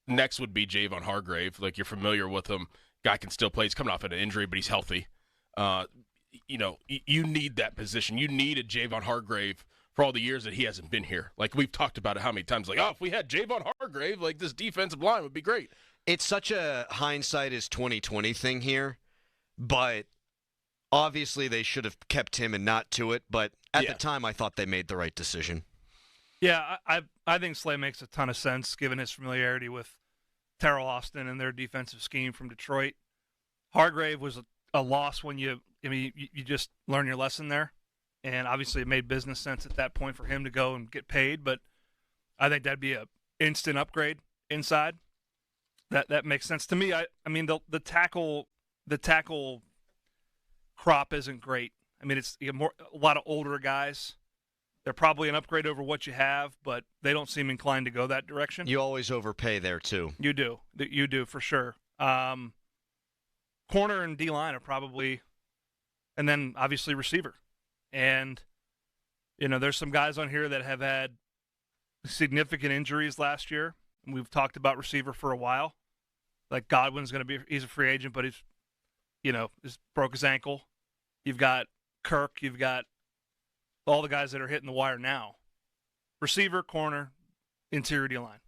S6: next would be Javon Hargrave. Like, you're familiar with him. Guy can still play. He's coming off an injury, but he's healthy. You need that position. You need a Javon Hargrave for all the years that he hasn't been here. Like, we've talked about it how many times. Like, if we had Javon Hargrave, like, this defensive line would be great.
S4: It's such a hindsight is 2020 thing here, but obviously they should have kept him and not to it. But at the time, I thought they made the right decision.
S5: Yeah, I think Slay makes a ton of sense given his familiarity with Terrell Austin and their defensive scheme from Detroit. Hargrave was a loss when you just learn your lesson there. And obviously it made business sense at that point for him to go and get paid. But I think that'd be a instant upgrade inside. That makes sense to me. I mean, the tackle crop isn't great. I mean, it's a lot of older guys. They're probably an upgrade over what you have, but they don't seem inclined to go that direction.
S4: You always overpay there, too.
S5: You do, for sure. Corner and D-line are probably, and then obviously receiver. And, there's some guys on here that have had significant injuries last year. We've talked about receiver for a while. Like Godwin's he's a free agent, but he's broke his ankle. You've got Kirk. You've got all the guys that are hitting the wire now. Receiver, corner, interior D-line.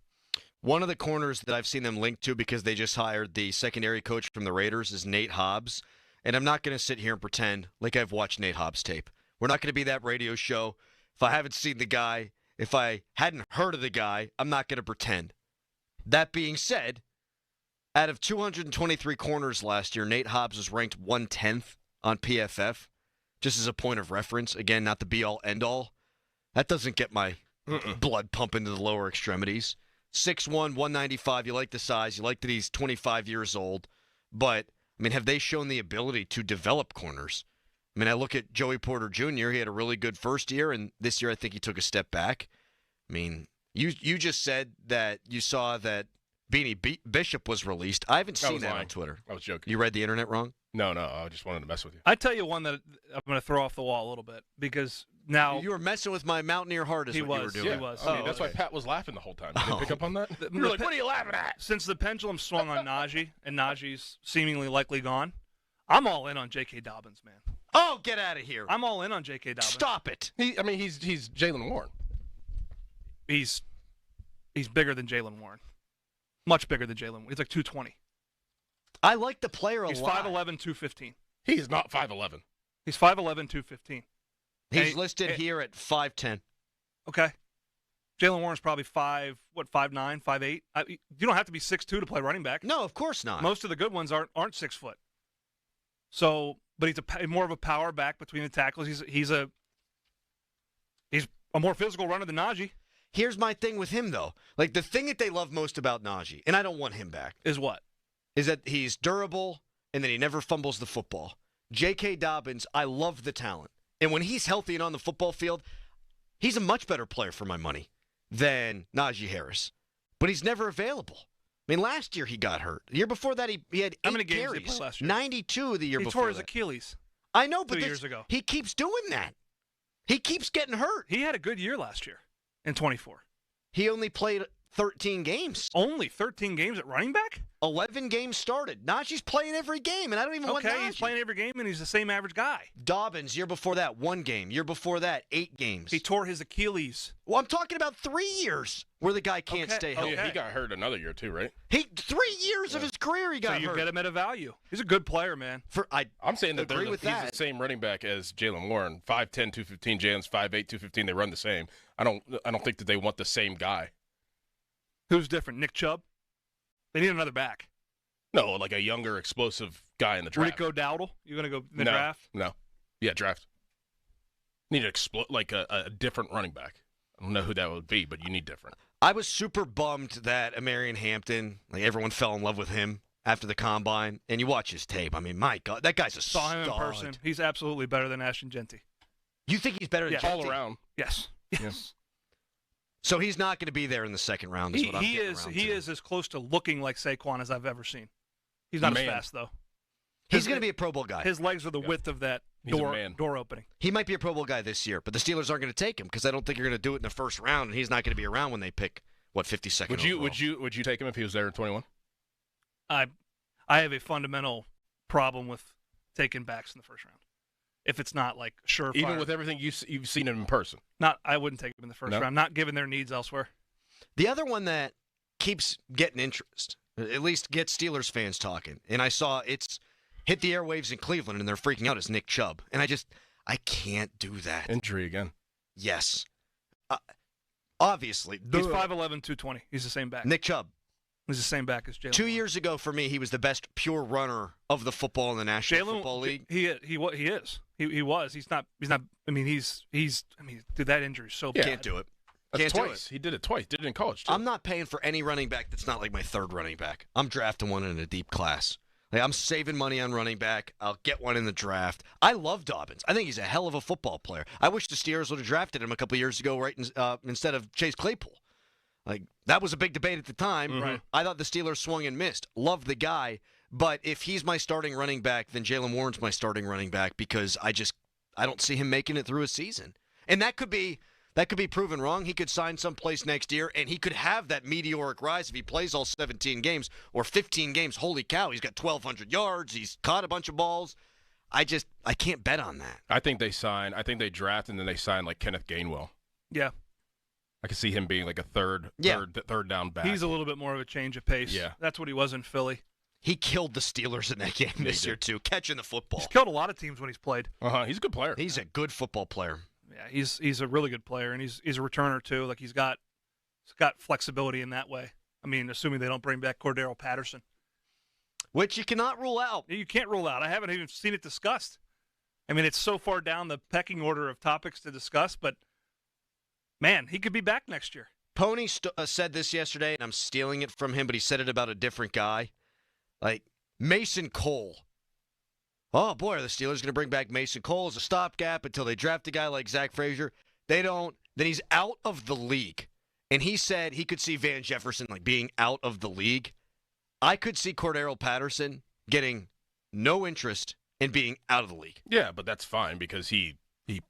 S4: One of the corners that I've seen them linked to because they just hired the secondary coach from the Raiders is Nate Hobbs. And I'm not going to sit here and pretend like I've watched Nate Hobbs tape. We're not going to be that radio show. If I haven't seen the guy, if I hadn't heard of the guy, I'm not going to pretend. That being said, out of 223 corners last year, Nate Hobbs was ranked 110th on PFF. Just as a point of reference, again, not the be-all, end-all. That doesn't get my blood pumping to the lower extremities. 6'1", 195, you like the size, you like that he's 25 years old. But, I mean, have they shown the ability to develop corners? I mean, I look at Joey Porter Jr., he had a really good first year, and this year I think he took a step back. I mean, you just said that you saw that Beanie Bishop was released. I haven't seen that on Twitter.
S6: I was joking.
S4: You read the internet wrong?
S6: No, I just wanted to mess with you.
S5: I tell you one that I'm going to throw off the wall a little bit because now
S4: you were messing with my Mountaineer heart is what you were doing.
S5: He was.
S6: That's why Pat was laughing the whole time. You didn't pick up on that? You were like, what are you laughing at?
S5: Since the pendulum swung on Najee and Najee's seemingly likely gone, I'm all in on J.K. Dobbins, man.
S4: Oh, get out of here.
S5: I'm all in on J.K. Dobbins.
S4: Stop it.
S6: He's Jalen Warren.
S5: He's bigger than Jalen Warren. Much bigger than Jalen Warren. He's like 220.
S4: I like the player a
S5: lot. He's 5'11", 215.
S6: He's not 5'11".
S5: He's 5'11", 215.
S4: He's listed here at 5'10".
S5: Okay. Jalen Warren's probably 5'9", 5'8". You don't have to be 6'2" to play running back.
S4: No, of course not.
S5: Most of the good ones aren't 6 foot. So, but he's more of a power back between the tackles. He's a more physical runner than Najee.
S4: Here's my thing with him, though. Like, the thing that they love most about Najee, and I don't want him back,
S5: is what?
S4: Is that he's durable and that he never fumbles the football. J.K. Dobbins, I love the talent. And when he's healthy and on the football field, he's a much better player for my money than Najee Harris. But he's never available. I mean, last year he got hurt. The year before that, he had 8
S5: How many games
S4: carries.
S5: did he play last year?
S4: 92 the year
S5: He
S4: before
S5: tore his
S4: that.
S5: Achilles.
S4: I know, but
S5: 2 years ago.
S4: He keeps doing that. He keeps getting hurt.
S5: He had a good year last year in 24.
S4: He only played 13 games.
S5: Only 13 games at running back?
S4: 11 games started. Najee's playing every game, and I don't even want Najee.
S5: Okay, he's playing every game, and he's the same average guy.
S4: Dobbins, year before that, 1 game. Year before that, 8 games.
S5: He tore his Achilles.
S4: Well, I'm talking about 3 years where the guy can't stay healthy.
S6: Yeah, he got hurt another year too, right?
S4: 3 years of his career he got hurt.
S5: So you get him at a value. He's a good player, man.
S6: I'm saying that
S4: agree with
S6: he's
S4: that.
S6: the same running back as Jalen Warren. 5'10", 215. Jalen's 5'8", 215. They run the same. I don't think that they want the same guy.
S5: Who's different? Nick Chubb? They need another back.
S6: No, like a younger, explosive guy in the draft.
S5: Rico Dowdle? You going to go in the draft?
S6: No. Yeah, draft. Need a different running back. I don't know who that would be, but you need different.
S4: I was super bummed that Amarian Hampton, like everyone fell in love with him after the combine. And you watch his tape. I mean, my God, that guy's a
S5: Saw
S4: stud.
S5: him in person. He's absolutely better than Ashton Genty.
S4: You think he's better than
S5: Yeah.
S4: Genty?
S6: All around.
S5: Yes.
S6: Yeah.
S4: So he's not going to be there in the second round. Is what I'm
S5: He
S4: getting
S5: is.
S4: around
S5: He
S4: to.
S5: is as close to looking like Saquon as I've ever seen. He's not as fast though.
S4: He's going to be a Pro Bowl guy.
S5: His legs are the width of that
S6: He's a man.
S5: door opening.
S4: He might be a Pro Bowl guy this year, but the Steelers aren't going to take him because I don't think you're going to do it in the first round, and he's not going to be around when they pick 52nd.
S6: Would you take him if he was there in 21?
S5: I have a fundamental problem with taking backs in the first round. If it's not like surefire.
S6: Even with everything you've seen him in person.
S5: I wouldn't take him in the first
S6: No?
S5: round. Not given their needs elsewhere.
S4: The other one that keeps getting interest, at least gets Steelers fans talking, and I saw it's hit the airwaves in Cleveland, and they're freaking out, is Nick Chubb. And I can't do that.
S6: Injury again.
S4: Yes. Obviously.
S5: He's 5'11", 220. He's the same back.
S4: Nick Chubb.
S5: He's the same back as Jalen.
S4: 2 years ago, for me, he was the best pure runner of the football in the National Football League.
S5: He is. He was. He's not. I mean, dude, that injury is so bad.
S4: Can't do it.
S6: That's
S4: Can't do
S6: twice.
S4: it.
S6: He did it twice. Did it in college, too.
S4: I'm not paying for any running back that's not like my third running back. I'm drafting one in a deep class. Like, I'm saving money on running back. I'll get one in the draft. I love Dobbins. I think he's a hell of a football player. I wish the Steelers would have drafted him a couple years ago, instead of Chase Claypool. Like, that was a big debate at the time.
S5: Right.
S4: I thought the Steelers swung and missed. Love the guy, but if he's my starting running back, then Jalen Warren's my starting running back because I don't see him making it through a season. And that could be proven wrong. He could sign someplace next year, and he could have that meteoric rise if he plays all 17 games or 15 games. Holy cow, he's got 1,200 yards. He's caught a bunch of balls. I can't bet on that.
S6: I think they draft, and then they sign like Kenneth Gainwell.
S5: Yeah.
S6: I can see him being like a third down back.
S5: He's a little bit more of a change of pace.
S6: Yeah.
S5: That's what he was in Philly.
S4: He killed the Steelers in that game this year, too, catching the football.
S5: He's killed a lot of teams when he's played.
S6: He's a good player.
S4: He's a good football player.
S5: Yeah, he's a really good player, and he's a returner, too. Like, he's got flexibility in that way. I mean, assuming they don't bring back Cordero Patterson.
S4: Which you cannot rule out.
S5: You can't rule out. I haven't even seen it discussed. I mean, it's so far down the pecking order of topics to discuss, but, man, he could be back next year.
S4: Pony said this yesterday, and I'm stealing it from him, but he said it about a different guy. Like, Mason Cole. Oh, boy, are the Steelers going to bring back Mason Cole as a stopgap until they draft a guy like Zach Frazier? They don't. Then he's out of the league. And he said he could see Van Jefferson like being out of the league. I could see Cordero Patterson getting no interest in being out of the league.
S6: Yeah, but that's fine because he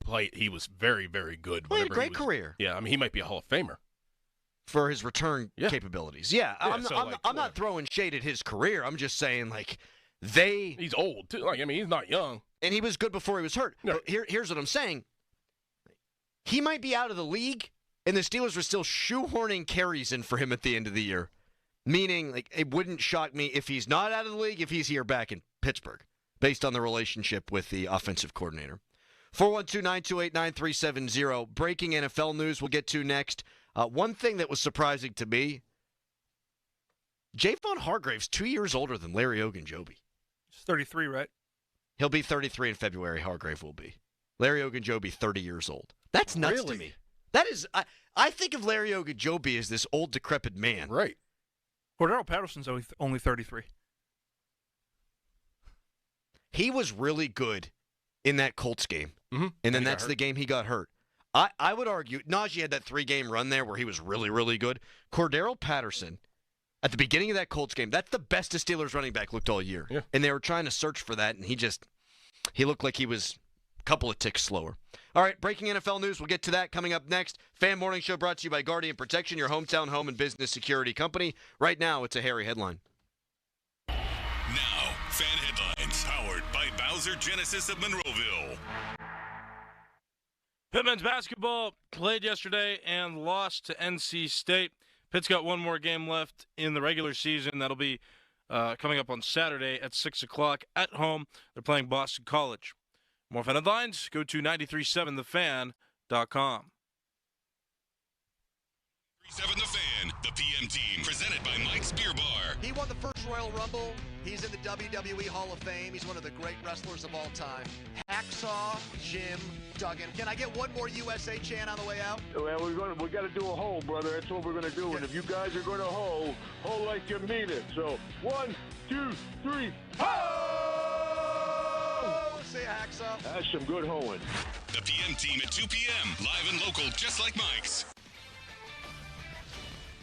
S6: was very, very good.
S4: He had a great career.
S6: Yeah, I mean, he might be a Hall of Famer.
S4: For his return capabilities. Yeah, I'm not throwing shade at his career. I'm just saying, like, he's
S6: old, too. Like, I mean, he's not young.
S4: And he was good before he was hurt.
S6: No.
S4: But here's what I'm saying. He might be out of the league, and the Steelers were still shoehorning carries in for him at the end of the year. Meaning, like, it wouldn't shock me if he's not out of the league, if he's here back in Pittsburgh, based on the relationship with the offensive coordinator. 412-928-9370. Breaking NFL news we'll get to next. One thing that was surprising to me, Javon Hargrave's 2 years older than Larry Ogunjobi.
S5: He's 33, right?
S4: He'll be 33 in February, Hargrave will be. Larry Ogunjobi be 30 years old. That's nuts to me. That is, I think of Larry Ogunjobi as this old, decrepit man.
S6: Right.
S5: Cordero Patterson's only 33.
S4: He was really good in that Colts game.
S6: Mm-hmm.
S4: And then that's the game he got hurt. I would argue, Najee had that 3-game run there where he was really, really good. Cordero Patterson, at the beginning of that Colts game, that's the best a Steelers running back looked all year.
S6: Yeah.
S4: And they were trying to search for that, and he looked like he was a couple of ticks slower. All right, breaking NFL news. We'll get to that coming up next. Fan Morning Show brought to you by Guardian Protection, your hometown home and business security company. Right now, it's a hairy headline.
S1: Now, fan headlines powered by Bowser Genesis of Monroeville.
S2: Pitt men's basketball played yesterday and lost to NC State. Pitt's got one more game left in the regular season. That'll be coming up on Saturday at 6 o'clock at home. They're playing Boston College. More fan headlines, go to 937thefan.com.
S1: 37 The Fan, the PM team, presented by Mike's Beer Bar.
S10: He won the first Royal Rumble. He's in the WWE Hall of Fame. He's one of the great wrestlers of all time. Hacksaw Jim Duggan. Can I get one more USA chant on the way out?
S7: Well, we got to do a hoe, brother. That's what we're going to do. Yeah. And if you guys are going to hoe like you mean it. So 1, 2, 3, ho!
S10: Say hacksaw.
S7: That's some good hoeing.
S1: The PM team at 2 p.m. Live and local, just like Mike's.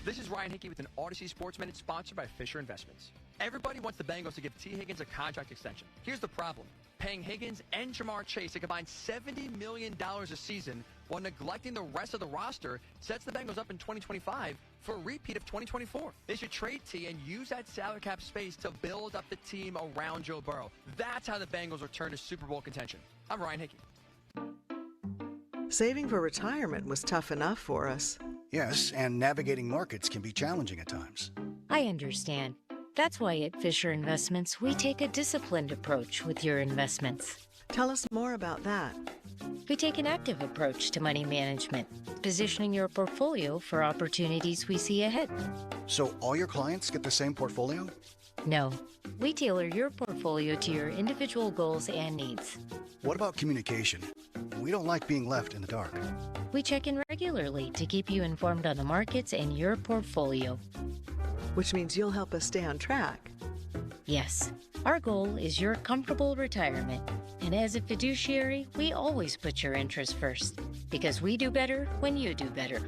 S8: This is Ryan Hickey with an Odyssey Sports Minute sponsored by Fisher Investments. Everybody wants the Bengals to give T. Higgins a contract extension. Here's the problem. Paying Higgins and Jamar Chase a combined $70 million a season while neglecting the rest of the roster sets the Bengals up in 2025 for a repeat of 2024. They should trade T and use that salary cap space to build up the team around Joe Burrow. That's how the Bengals return to Super Bowl contention. I'm Ryan Hickey.
S9: Saving for retirement was tough enough for us.
S11: Yes, and navigating markets can be challenging at times.
S20: I understand. That's why at Fisher Investments, we take a disciplined approach with your investments.
S9: Tell us more about that.
S20: We take an active approach to money management, positioning your portfolio for opportunities we see ahead.
S11: So all your clients get the same portfolio?
S20: No. We tailor your portfolio to your individual goals and needs.
S11: What about communication? We don't like being left in the dark.
S20: We check in regularly to keep you informed on the markets and your portfolio.
S9: Which means you'll help us stay on track.
S20: Yes. Our goal is your comfortable retirement. And as a fiduciary, we always put your interests first. Because we do better when you do better.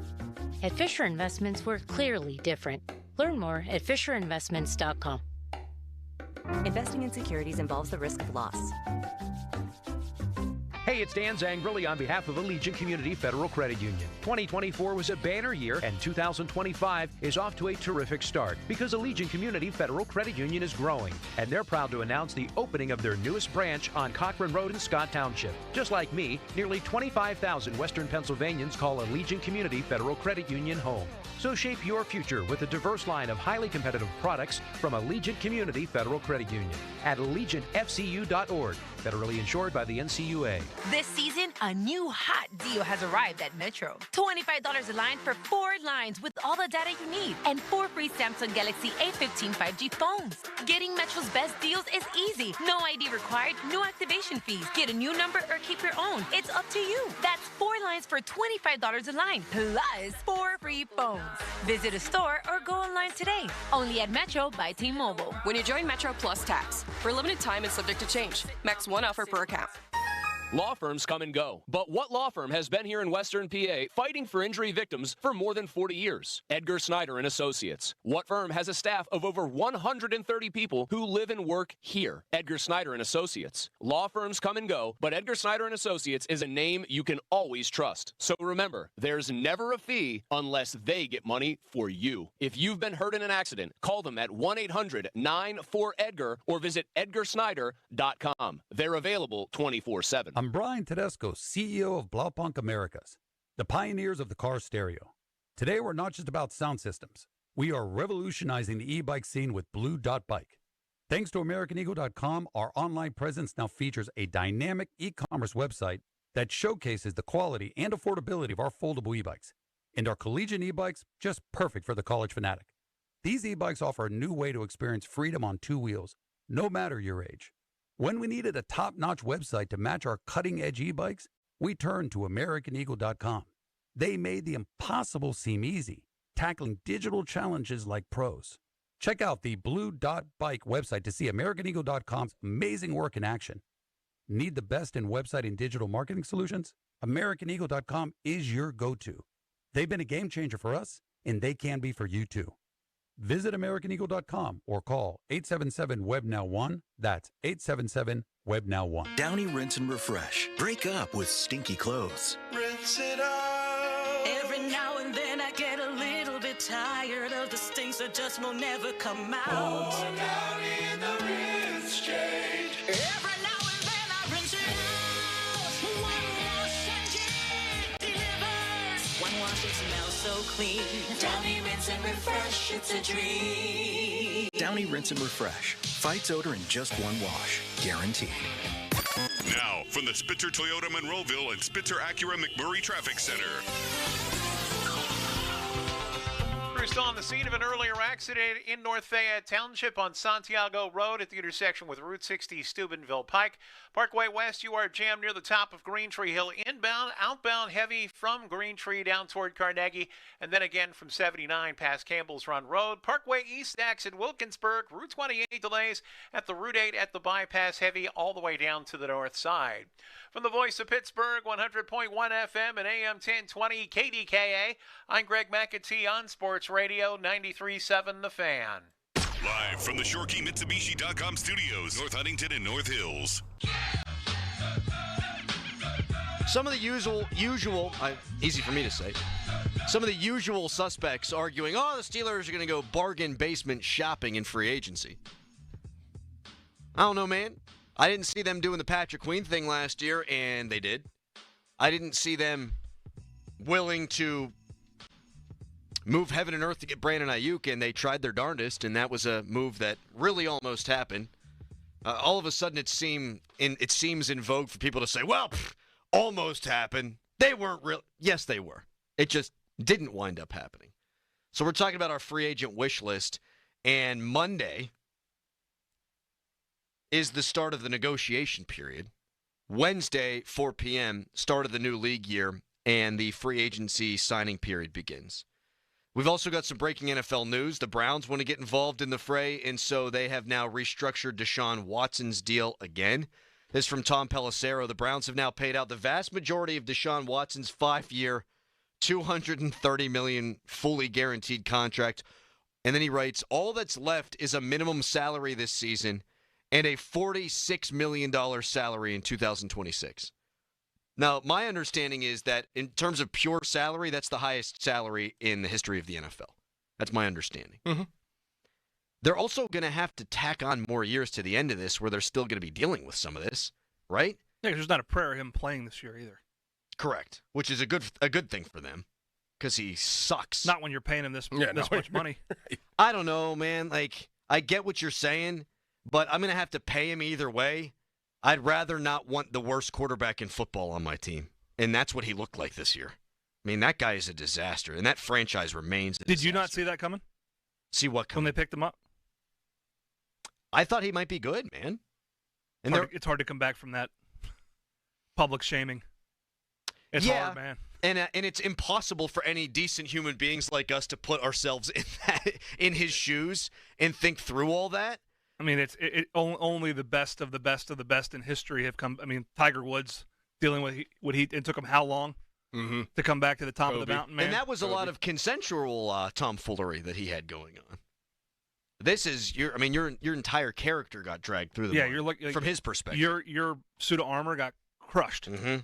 S20: At Fisher Investments, we're clearly different. Learn more at FisherInvestments.com.
S22: Investing in securities involves the risk of loss.
S23: Hey, it's Dan Zangrilli on behalf of Allegiant Community Federal Credit Union. 2024 was a banner year, and 2025 is off to a terrific start because Allegiant Community Federal Credit Union is growing, and they're proud to announce the opening of their newest branch on Cochran Road in Scott Township. Just like me, nearly 25,000 Western Pennsylvanians call Allegiant Community Federal Credit Union home. So shape your future with a diverse line of highly competitive products from Allegiant Community Federal Credit Union at AllegiantFCU.org. Federally insured by the NCUA.
S25: This season, a new hot deal has arrived at Metro. $25 a line for 4 lines with all the data you need and 4 free Samsung Galaxy A15 5G phones. Getting Metro's best deals is easy. No ID required, no activation fees. Get a new number or keep your own. It's up to you. That's 4 lines for $25 a line, plus 4 free phones. Visit a store or go online today. Only at Metro by T-Mobile.
S29: When you join Metro Plus Tax, for a limited time and subject to change. Max 1 offer per account.
S24: Law firms come and go, but what law firm has been here in Western PA fighting for injury victims for more than 40 years? Edgar Snyder and Associates. What firm has a staff of over 130 people who live and work here? Edgar Snyder and Associates. Law firms come and go, but Edgar Snyder and Associates is a name you can always trust. So remember, there's never a fee unless they get money for you. If you've been hurt in an accident, call them at 1-800-94-EDGAR or visit edgarsnyder.com. They're available 24/7.
S30: I'm Brian Tedesco, CEO of Blaupunk Americas, the pioneers of the car stereo. Today, we're not just about sound systems. We are revolutionizing the e-bike scene with Blue Dot Bike. Thanks to AmericanEagle.com, our online presence now features a dynamic e-commerce website that showcases the quality and affordability of our foldable e-bikes. And our collegiate e-bikes, just perfect for the college fanatic. These e-bikes offer a new way to experience freedom on 2 wheels, no matter your age. When we needed a top-notch website to match our cutting-edge e-bikes, we turned to AmericanEagle.com. They made the impossible seem easy, tackling digital challenges like pros. Check out the Blue Dot Bike website to see AmericanEagle.com's amazing work in action. Need the best in website and digital marketing solutions? AmericanEagle.com is your go-to. They've been a game changer for us, and they can be for you too. Visit AmericanEagle.com or call 877-WEB-NOW-1. That's 877-WEB-NOW-1.
S3: Downy Rinse and Refresh. Break up with stinky clothes.
S15: Rinse it out. Every now and then I get a little bit tired of the stinks that just will never come out. Oh, down in the rinse change. Every now and then I rinse it out. One wash and it delivers. One wash, it smells so clean. Downy Rinse and Refresh, it's a dream.
S3: Downy Rinse and Refresh. Fights odor in just one wash. Guaranteed.
S1: Now, from the Spitzer Toyota Monroeville and Spitzer Acura McMurray Traffic Center.
S18: We're still on the scene of an earlier accident in North Fayette Township on Santiago Road at the intersection with Route 60 Steubenville Pike. Parkway West, you are jammed near the top of Green Tree Hill inbound, outbound heavy from Green Tree down toward Carnegie, and then again from 79 past Campbell's Run Road. Parkway East acts at Wilkinsburg. Route 28 delays at the Route 8 at the bypass heavy all the way down to the north side. From the voice of Pittsburgh, 100.1 FM and AM 1020 KDKA, I'm Greg McAtee on Sports Radio 93.7 The Fan.
S1: Live from the ShoreKeyMitsubishi.com studios, North Huntington and North Hills.
S4: Some of the usual, easy for me to say, some of the usual suspects arguing, oh, the Steelers are going to go bargain basement shopping in free agency. I don't know, man. I didn't see them doing the Patrick Queen thing last year, and they did. I didn't see them willing to move heaven and earth to get Brandon Ayuk, and they tried their darndest, and that was a move that really almost happened. All of a sudden, it seems in vogue for people to say, well, almost happened. They weren't real. Yes, they were. It just didn't wind up happening. So we're talking about our free agent wish list, and Monday is the start of the negotiation period. Wednesday, 4 p.m., start of the new league year, and the free agency signing period begins. We've also got some breaking NFL news. The Browns want to get involved in the fray, and so they have now restructured Deshaun Watson's deal again. This is from Tom Pelissero. The Browns have now paid out the vast majority of Deshaun Watson's 5-year, $230 million fully guaranteed contract. And then he writes, all that's left is a minimum salary this season and a $46 million salary in 2026. Now, my understanding is that in terms of pure salary, that's the highest salary in the history of the NFL. That's my understanding.
S6: Mm-hmm.
S4: They're also going to have to tack on more years to the end of this where they're still going to be dealing with some of this, right?
S5: Yeah, 'cause there's not a prayer of him playing this year either.
S4: Correct, which is a good thing for them because he sucks.
S5: Not when you're paying him this much money.
S4: I don't know, man. Like, I get what you're saying, but I'm going to have to pay him either way. I'd rather not want the worst quarterback in football on my team, and that's what he looked like this year. I mean, that guy is a disaster, and that franchise remains a disaster.
S5: Did you not see that coming?
S4: See what coming?
S5: When they picked him up?
S4: I thought he might be good, man. And
S5: it's hard to come back from that public shaming. It's hard, man.
S4: And it's impossible for any decent human beings like us to put ourselves in his shoes and think through all that.
S5: I mean, only the best of the best of the best in history have come. I mean, Tiger Woods dealing with it took him how long to come back to the top of the mountain, man?
S4: And that was a lot of consensual tomfoolery that he had going on. This is your entire character got dragged through the mud from his perspective.
S5: Your suit of armor got crushed.
S4: Mm-hmm.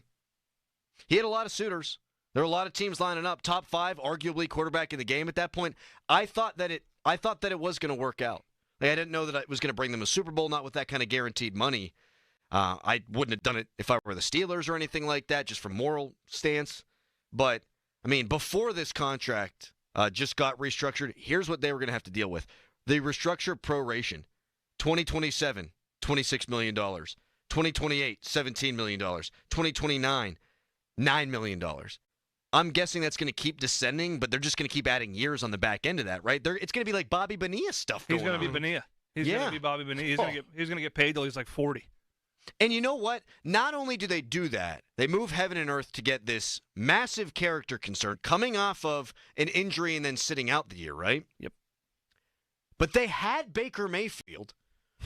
S4: He had a lot of suitors. There were a lot of teams lining up. Top 5, arguably quarterback in the game at that point. I thought that it was going to work out. Like, I didn't know that it was going to bring them a Super Bowl, not with that kind of guaranteed money. I wouldn't have done it if I were the Steelers or anything like that, just from moral stance. But, I mean, before this contract just got restructured, here's what they were going to have to deal with. The restructured proration, 2027, $26 million. 2028, $17 million. 2029, $9 million. I'm guessing that's going to keep descending, but they're just going to keep adding years on the back end of that, right? It's going to be like Bobby Bonilla stuff going on.
S5: He's going to be Bonilla. He's going to be Bobby Bonilla. He's going to get paid till he's like 40.
S4: And you know what? Not only do they do that, they move heaven and earth to get this massive character concern coming off of an injury and then sitting out the year, right?
S5: Yep.
S4: But they had Baker Mayfield,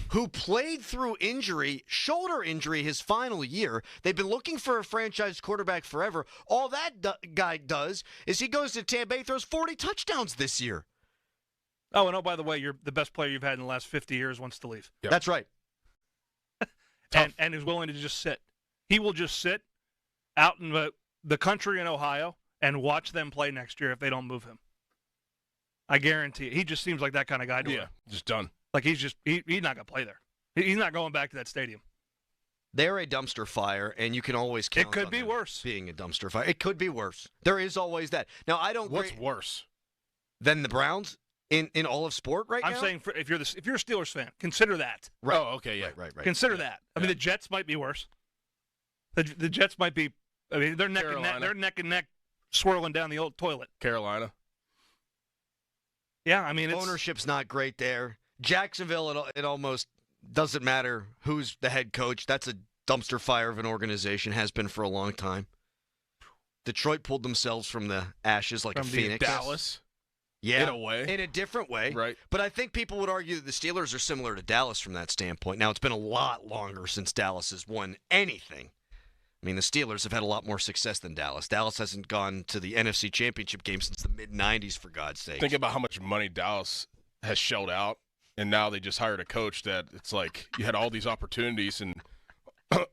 S4: who played through injury, shoulder injury, his final year. They've been looking for a franchise quarterback forever. All that guy does is he goes to Tampa Bay, throws 40 touchdowns this year.
S5: Oh, and by the way, you're the best player you've had in the last 50 years wants to leave.
S4: Yep. That's right.
S5: and is willing to just sit. He will just sit out in the country in Ohio and watch them play next year if they don't move him. I guarantee it. He just seems like that kind of guy to
S6: Yeah, just done.
S5: Like he's not going to play there. He's not going back to that stadium.
S4: They're a dumpster fire, and you can always count
S5: It could
S4: on
S5: be
S4: them
S5: worse.
S4: being a dumpster fire. It could be worse. There is always that. Now, I don't.
S6: What's worse
S4: than the Browns in all of sport right now?
S5: I'm saying if you're a Steelers fan, consider that.
S4: Right.
S6: Oh, okay, yeah,
S4: right.
S5: Consider that. I mean, the Jets might be worse. The Jets might be. I mean, they're neck and neck. They're neck and neck, swirling down the old toilet.
S6: Carolina.
S5: Yeah, I mean,
S4: ownership's not great there. Jacksonville, it almost doesn't matter who's the head coach. That's a dumpster fire of an organization, has been for a long time. Detroit pulled themselves from the ashes like a phoenix.
S6: Dallas.
S4: Yeah,
S6: in a way.
S4: In a different way.
S6: Right.
S4: But I think people would argue that the Steelers are similar to Dallas from that standpoint. Now, it's been a lot longer since Dallas has won anything. I mean, the Steelers have had a lot more success than Dallas. Dallas hasn't gone to the NFC Championship game since the mid-'90s, for God's sake.
S6: Think about how much money Dallas has shelled out, and now they just hired a coach that it's like you had all these opportunities and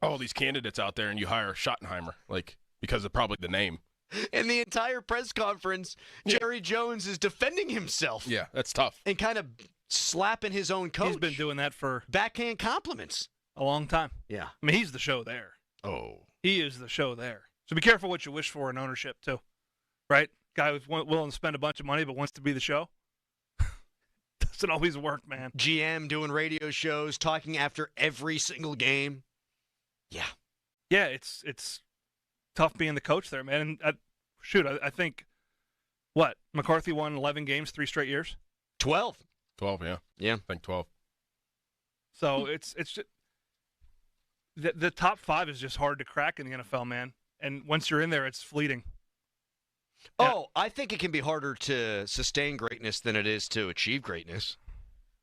S6: all these candidates out there, and you hire Schottenheimer, like, because of probably the name.
S4: In the entire press conference, Jerry Jones is defending himself.
S6: Yeah, that's tough.
S4: And kind of slapping his own coach.
S5: He's been doing that for
S4: backhand compliments
S5: a long time.
S4: Yeah.
S5: I mean, he's the show there.
S6: Oh.
S5: He is the show there. So be careful what you wish for in ownership, too. Right? Guy who's willing to spend a bunch of money but wants to be the show. Doesn't always work, man.
S4: GM doing radio shows, talking after every single game. Yeah.
S5: Yeah, it's tough being the coach there, man. And I think, McCarthy won 11 games 3 straight years?
S4: 12.
S6: 12, yeah.
S4: Yeah.
S6: I think 12.
S5: So it's just the top 5 is just hard to crack in the NFL, man. And once you're in there, it's fleeting.
S4: Oh, I think it can be harder to sustain greatness than it is to achieve greatness.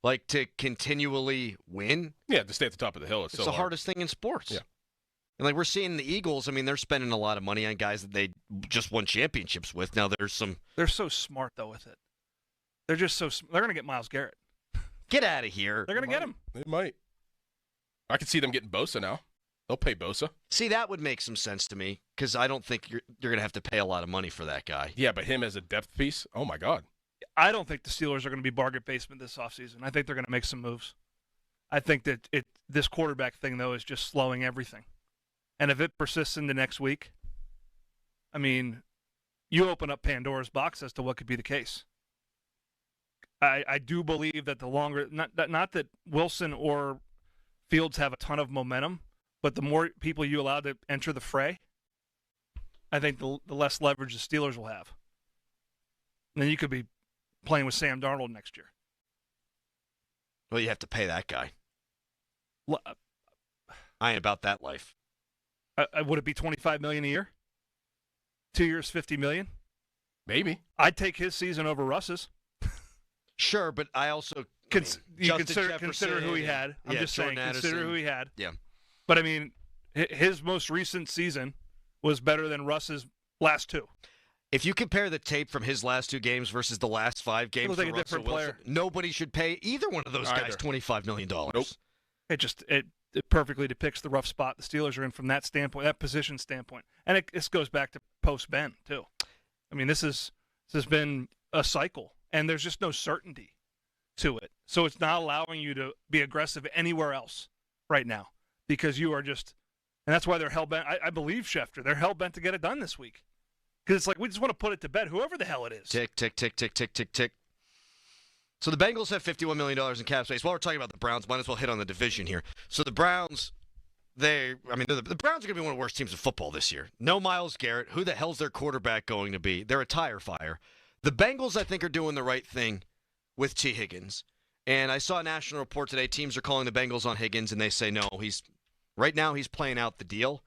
S4: Like to continually win.
S6: Yeah, to stay at the top of the hill. It's
S4: the hardest thing in sports.
S6: Yeah.
S4: And like we're seeing the Eagles, I mean, they're spending a lot of money on guys that they just won championships with. Now They're
S5: so smart, though, with it. They're just they're going to get Myles Garrett.
S4: Get out of here.
S5: They're going to get him.
S6: They might. I could see them getting Bosa now. They'll pay Bosa.
S4: See, that would make some sense to me because I don't think you're going to have to pay a lot of money for that guy.
S6: Yeah, but him as a depth piece, oh, my God.
S5: I don't think the Steelers are going to be bargain basement this offseason. I think they're going to make some moves. I think that this quarterback thing, though, is just slowing everything. And if it persists into next week, I mean, you open up Pandora's box as to what could be the case. I do believe that the longer, not that Wilson or Fields have a ton of momentum, but the more people you allow to enter the fray, I think the less leverage the Steelers will have. And then you could be playing with Sam Darnold next year.
S4: Well, you have to pay that guy. I ain't about that life.
S5: Would it be $25 million a year? 2 years, $50 million?
S6: Maybe.
S5: I'd take his season over Russ's.
S4: Sure, but I also
S5: consider who he had. I'm just saying, consider who he had.
S4: Yeah.
S5: But I mean, his most recent season was better than Russ's last 2.
S4: If you compare the tape from his last 2 games versus the last 5 games
S5: like
S4: for
S5: a
S4: Russell
S5: different
S4: Wilson,
S5: player.
S4: nobody should pay either one of those guys $25 million.
S6: Nope.
S5: It perfectly depicts the rough spot the Steelers are in from that standpoint, that position standpoint. And this goes back to post-Ben, too. I mean, this has been a cycle, and there's just no certainty to it. So it's not allowing you to be aggressive anywhere else right now because you are just – and that's why they're hell-bent. I believe, Schefter, they're hell-bent to get it done this week. Because it's like we just want to put it to bed, whoever the hell it is.
S4: Tick, tick, tick, tick, tick, tick, tick. So the Bengals have $51 million in cap space. While we're talking about the Browns, might as well hit on the division here. So the Browns, the Browns are going to be one of the worst teams in football this year. No Myles Garrett. Who the hell's their quarterback going to be? They're a tire fire. The Bengals, I think, are doing the right thing with T. Higgins. And I saw a national report today. Teams are calling the Bengals on Higgins, and they say, no, he's Right now, he's playing out the deal.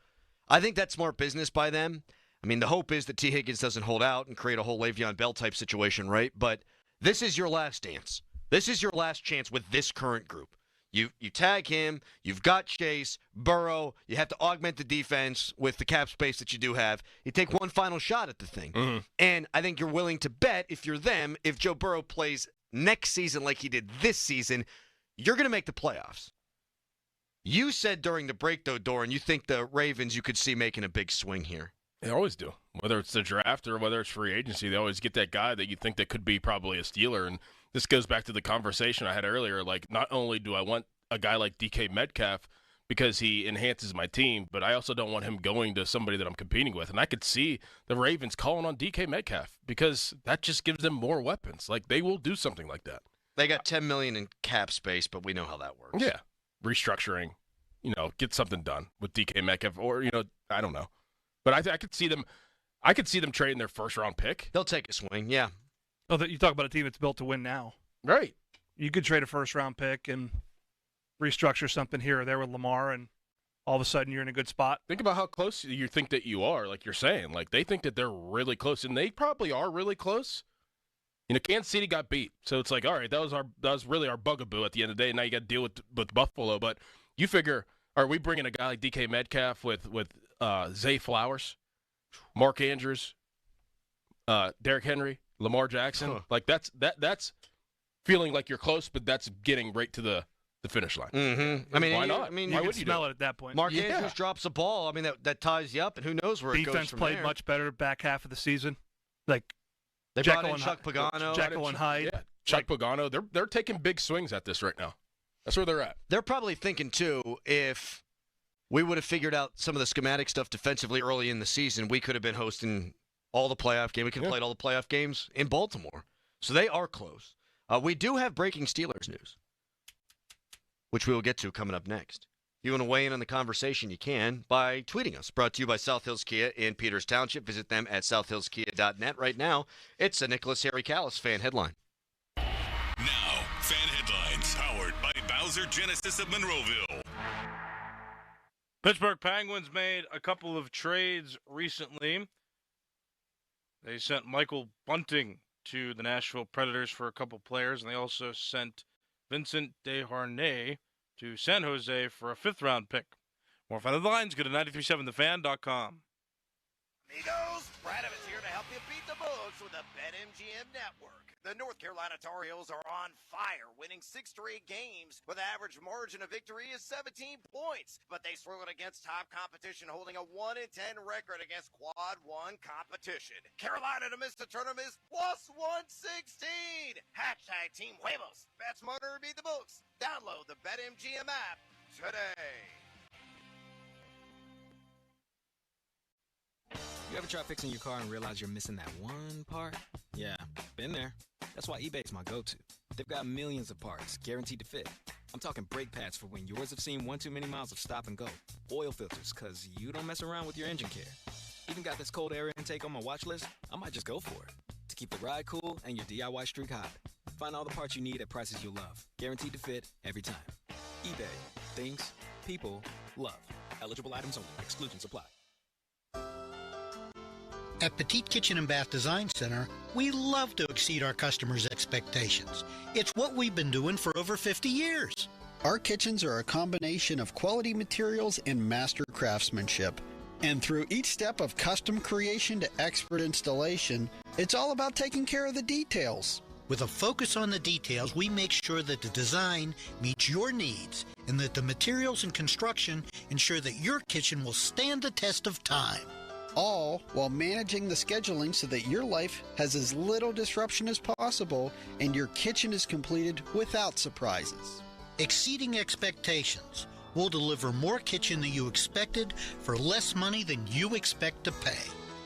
S4: I think that's smart business by them. I mean, the hope is that T. Higgins doesn't hold out and create a whole Le'Veon Bell type situation, right? But this is your last dance. This is your last chance with this current group. You tag him. You've got Chase, Burrow. You have to augment the defense with the cap space that you do have. You take one final shot at the thing.
S6: Mm-hmm.
S4: And I think you're willing to bet, if you're them, if Joe Burrow plays next season like he did this season, you're going to make the playoffs. You said during the break, though, Doran, you think the Ravens you could see making a big swing here.
S6: They always do. Whether it's the draft or whether it's free agency, they always get that guy that you think that could be probably a Steeler. And this goes back to the conversation I had earlier. Like, not only do I want a guy like DK Metcalf because he enhances my team, but I also don't want him going to somebody that I'm competing with. And I could see the Ravens calling on DK Metcalf because that just gives them more weapons. Like, they will do something like that.
S4: They got $10 million in cap space, but we know how that works.
S6: Yeah. Restructuring, get something done with DK Metcalf or, I don't know. But I could see them. I could see them trading their first-round pick.
S4: They'll take a swing, yeah.
S5: Oh, you talk about a team that's built to win now.
S6: Right.
S5: You could trade a first-round pick and restructure something here or there with Lamar, and all of a sudden you're in a good spot.
S6: Think about how close you think that you are, like you're saying. Like, they think that they're really close, and they probably are really close. Kansas City got beat, so it's like, all right, that was really our bugaboo at the end of the day. Now you got to deal with Buffalo, but you figure, are we bringing a guy like DK Metcalf with Zay Flowers, Mark Andrews, Derrick Henry, Lamar Jackson? Like that's feeling like you're close, but that's getting right to the finish line.
S4: Mm-hmm. I mean,
S6: why not?
S5: You can smell it at that point.
S4: Mark Andrews drops a ball. I mean, that ties you up, and who knows where it goes
S5: Defense
S4: from
S5: played
S4: there.
S5: much better back half of the season. Like
S4: they brought in Chuck Pagano,
S5: Jekyll and Hyde.
S6: Yeah, Chuck Pagano. They're taking big swings at this right now. That's where they're at.
S4: They're probably thinking too, if we would have figured out some of the schematic stuff defensively early in the season, we could have been hosting all the playoff games. We could have played all the playoff games in Baltimore. So they are close. We do have breaking Steelers news, which we will get to coming up next. If you want to weigh in on the conversation, you can by tweeting us. Brought to you by South Hills Kia in Peters Township. Visit them at southhillskia.net. Right now, it's a Nicholas Harry Callis fan headline.
S1: Now, fan headlines powered by Bowser Genesis of Monroeville.
S2: Pittsburgh Penguins made a couple of trades recently. They sent Michael Bunting to the Nashville Predators for a couple players, and they also sent Vincent Desharnais to San Jose for a 5th-round pick. More fan headlines, go to 937thefan.com.
S12: Amigos, Brad Evans here to help you beat the books with the BetMGM Network. The North Carolina Tar Heels are on fire, winning 6 straight games with an average margin of victory is 17 points. But they struggled against top competition, holding a 1-10 record against Quad 1 competition. Carolina to miss the tournament is plus 116. Hashtag Team Huevos. Bet smarter and beat the books. Download the BetMGM app today.
S13: You ever try fixing your car and realize you're missing that one part? Yeah, been there. That's why eBay's my go-to. They've got millions of parts, guaranteed to fit. I'm talking brake pads for when yours have seen one too many miles of stop and go. Oil filters, because you don't mess around with your engine care. Even got this cold air intake on my watch list. I might just go for it. To keep the ride cool and your DIY streak hot. Find all the parts you need at prices you'll love. Guaranteed to fit every time. eBay. Things, people, love. Eligible items only. Exclusions apply.
S14: At Petite Kitchen and Bath Design Center, we love to exceed our customers' expectations. It's what we've been doing for over 50 years.
S11: Our kitchens are a combination of quality materials and master craftsmanship. And through each step of custom creation to expert installation, it's all about taking care of the details.
S14: With a focus on the details, we make sure that the design meets your needs and that the materials and construction ensure that your kitchen will stand the test of time.
S11: All while managing the scheduling so that your life has as little disruption as possible and your kitchen is completed without surprises.
S14: Exceeding expectations. We'll deliver more kitchen than you expected for less money than you expect to pay.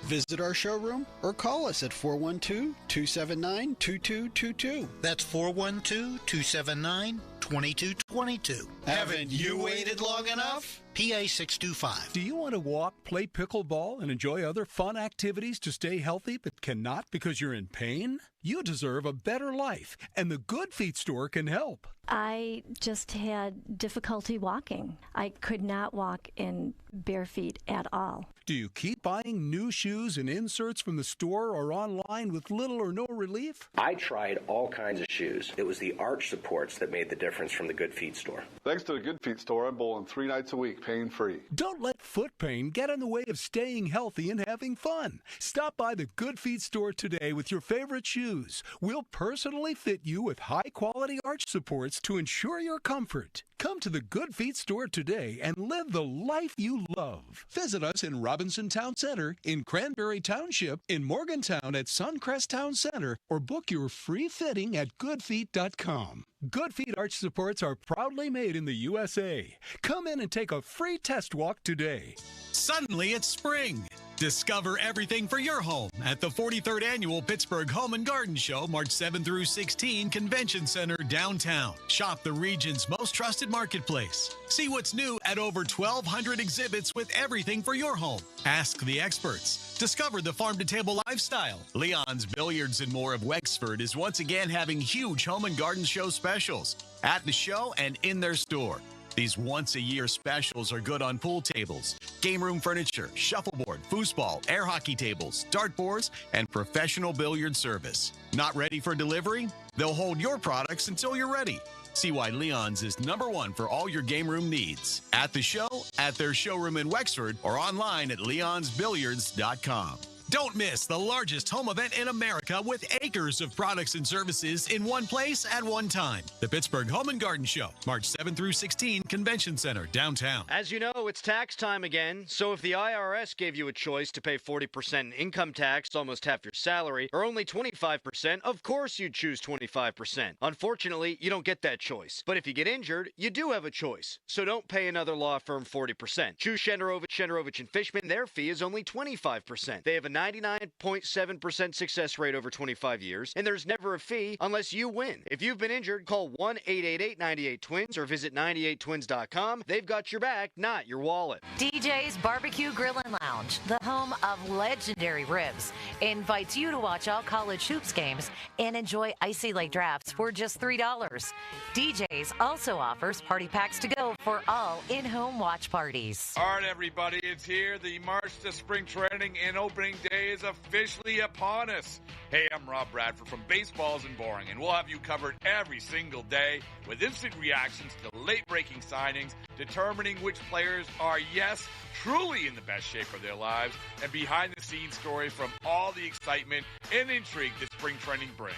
S11: Visit our showroom or call us at 412-279-2222.
S14: That's 412-279-2222.
S11: Haven't you waited long enough?
S14: PA 625.
S7: Do you want to walk, play pickleball, and enjoy other fun activities to stay healthy but cannot because you're in pain? You deserve a better life, and the Good Feet store can help.
S8: I just had difficulty walking. I could not walk in bare feet at all.
S7: Do you keep buying new shoes and inserts from the store or online with little or no relief?
S10: I tried all kinds of shoes. It was the arch supports that made the difference from the Good Feet store.
S16: Thanks to the Good Feet store, I'm bowling 3 nights a week, pain-free.
S7: Don't let foot pain get in the way of staying healthy and having fun. Stop by the Good Feet store today with your favorite shoes. We'll personally fit you with high-quality arch supports to ensure your comfort. Come to the Good Feet store today and live the life you love. Visit us in Robinson Town Center, in Cranberry Township, in Morgantown at Suncrest Town Center, or book your free fitting at goodfeet.com. Good Feet arch supports are proudly made in the USA. Come in and take a free test walk today.
S17: Suddenly it's spring. Discover everything for your home at the 43rd Annual Pittsburgh Home and Garden Show, March 7 through 16, Convention Center, downtown. Shop the region's most trusted marketplace. See what's new at over 1,200 exhibits with everything for your home. Ask the experts. Discover the farm-to-table lifestyle. Leon's Billiards and More of Wexford is once again having huge Home and Garden Show specials at the show and in their store. These once-a-year specials are good on pool tables, game room furniture, shuffleboard, foosball, air hockey tables, dartboards, and professional billiard service. Not ready for delivery? They'll hold your products until you're ready. See why Leon's is #1 for all your game room needs. At the show, at their showroom in Wexford, or online at leonsbilliards.com. Don't miss the largest home event in America with acres of products and services in one place at one time. The Pittsburgh Home and Garden Show, March 7 through 16, Convention Center, downtown.
S4: As you know, it's tax time again. So if the IRS gave you a choice to pay 40% in income tax, almost half your salary, or only 25%, of course you'd choose 25%. Unfortunately, you don't get that choice. But if you get injured, you do have a choice. So don't pay another law firm 40%. Choose Shenderovich & Fishman. Their fee is only 25%. They have a 99.7% success rate over 25 years, and there's never a fee unless you win. If you've been injured, call 1-888-98-TWINS or visit 98twins.com. They've got your back, not your wallet.
S19: DJ's Barbecue Grill and Lounge, the home of legendary ribs, invites you to watch all college hoops games and enjoy icy late drafts for just $3. DJ's also offers party packs to go for all in-home watch parties.
S21: All right, everybody, it's here. The March to Spring Training and Opening Day is officially upon us. Hey, I'm Rob Bradford from Baseball Isn't Boring, and we'll have you covered every single day with instant reactions to late-breaking signings, determining which players are, yes, truly in the best shape of their lives, and behind-the-scenes story from all the excitement and intrigue that spring training brings.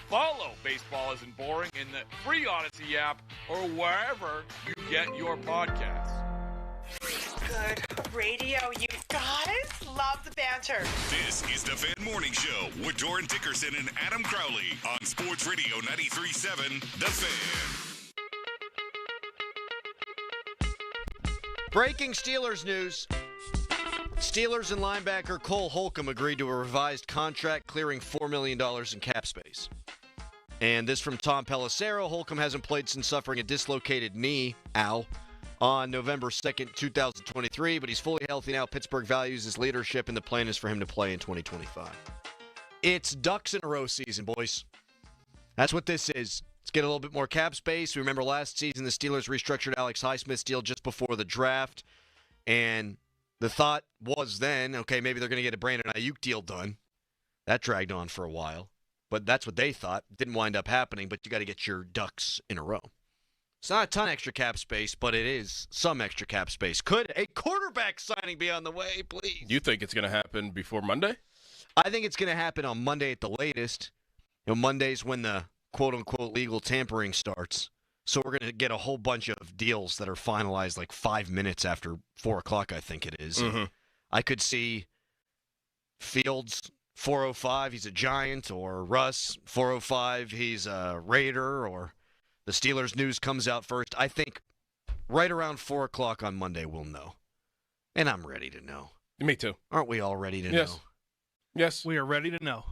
S21: Follow Baseball Isn't Boring in the free Odyssey app or wherever you get your podcasts.
S26: Good radio, you guys. Love the banter.
S1: This is the Fan Morning Show with Doran Dickerson and Adam Crowley on Sports Radio 93.7 The Fan.
S4: Breaking Steelers news. Steelers and linebacker Cole Holcomb agreed to a revised contract clearing $4 million in cap space. And this from Tom Pelissero. Holcomb hasn't played since suffering a dislocated knee, on November 2nd, 2023, but he's fully healthy now. Pittsburgh values his leadership, and the plan is for him to play in 2025. It's ducks in a row season, boys. That's what this is. Let's get a little bit more cap space. We remember last season the Steelers restructured Alex Highsmith's deal just before the draft, and the thought was then, okay, maybe they're going to get a Brandon Ayuk deal done. That dragged on for a while, but that's what they thought. Didn't wind up happening, but you got to get your ducks in a row. It's not a ton extra cap space, but it is some extra cap space. Could a quarterback signing be on the way, please?
S6: You think it's going to happen before Monday?
S4: I think it's going to happen on Monday at the latest. Monday's when the quote-unquote legal tampering starts. So we're going to get a whole bunch of deals that are finalized like 5 minutes after 4 o'clock, I think it is.
S6: Mm-hmm.
S4: I could see Fields, 405, he's a Giant, or Russ, 405, he's a Raider, or the Steelers news comes out first. I think right around 4 o'clock on Monday we'll know. And I'm ready to know.
S6: Me too.
S4: Aren't we all ready to know?
S6: Yes.
S5: We are ready to know.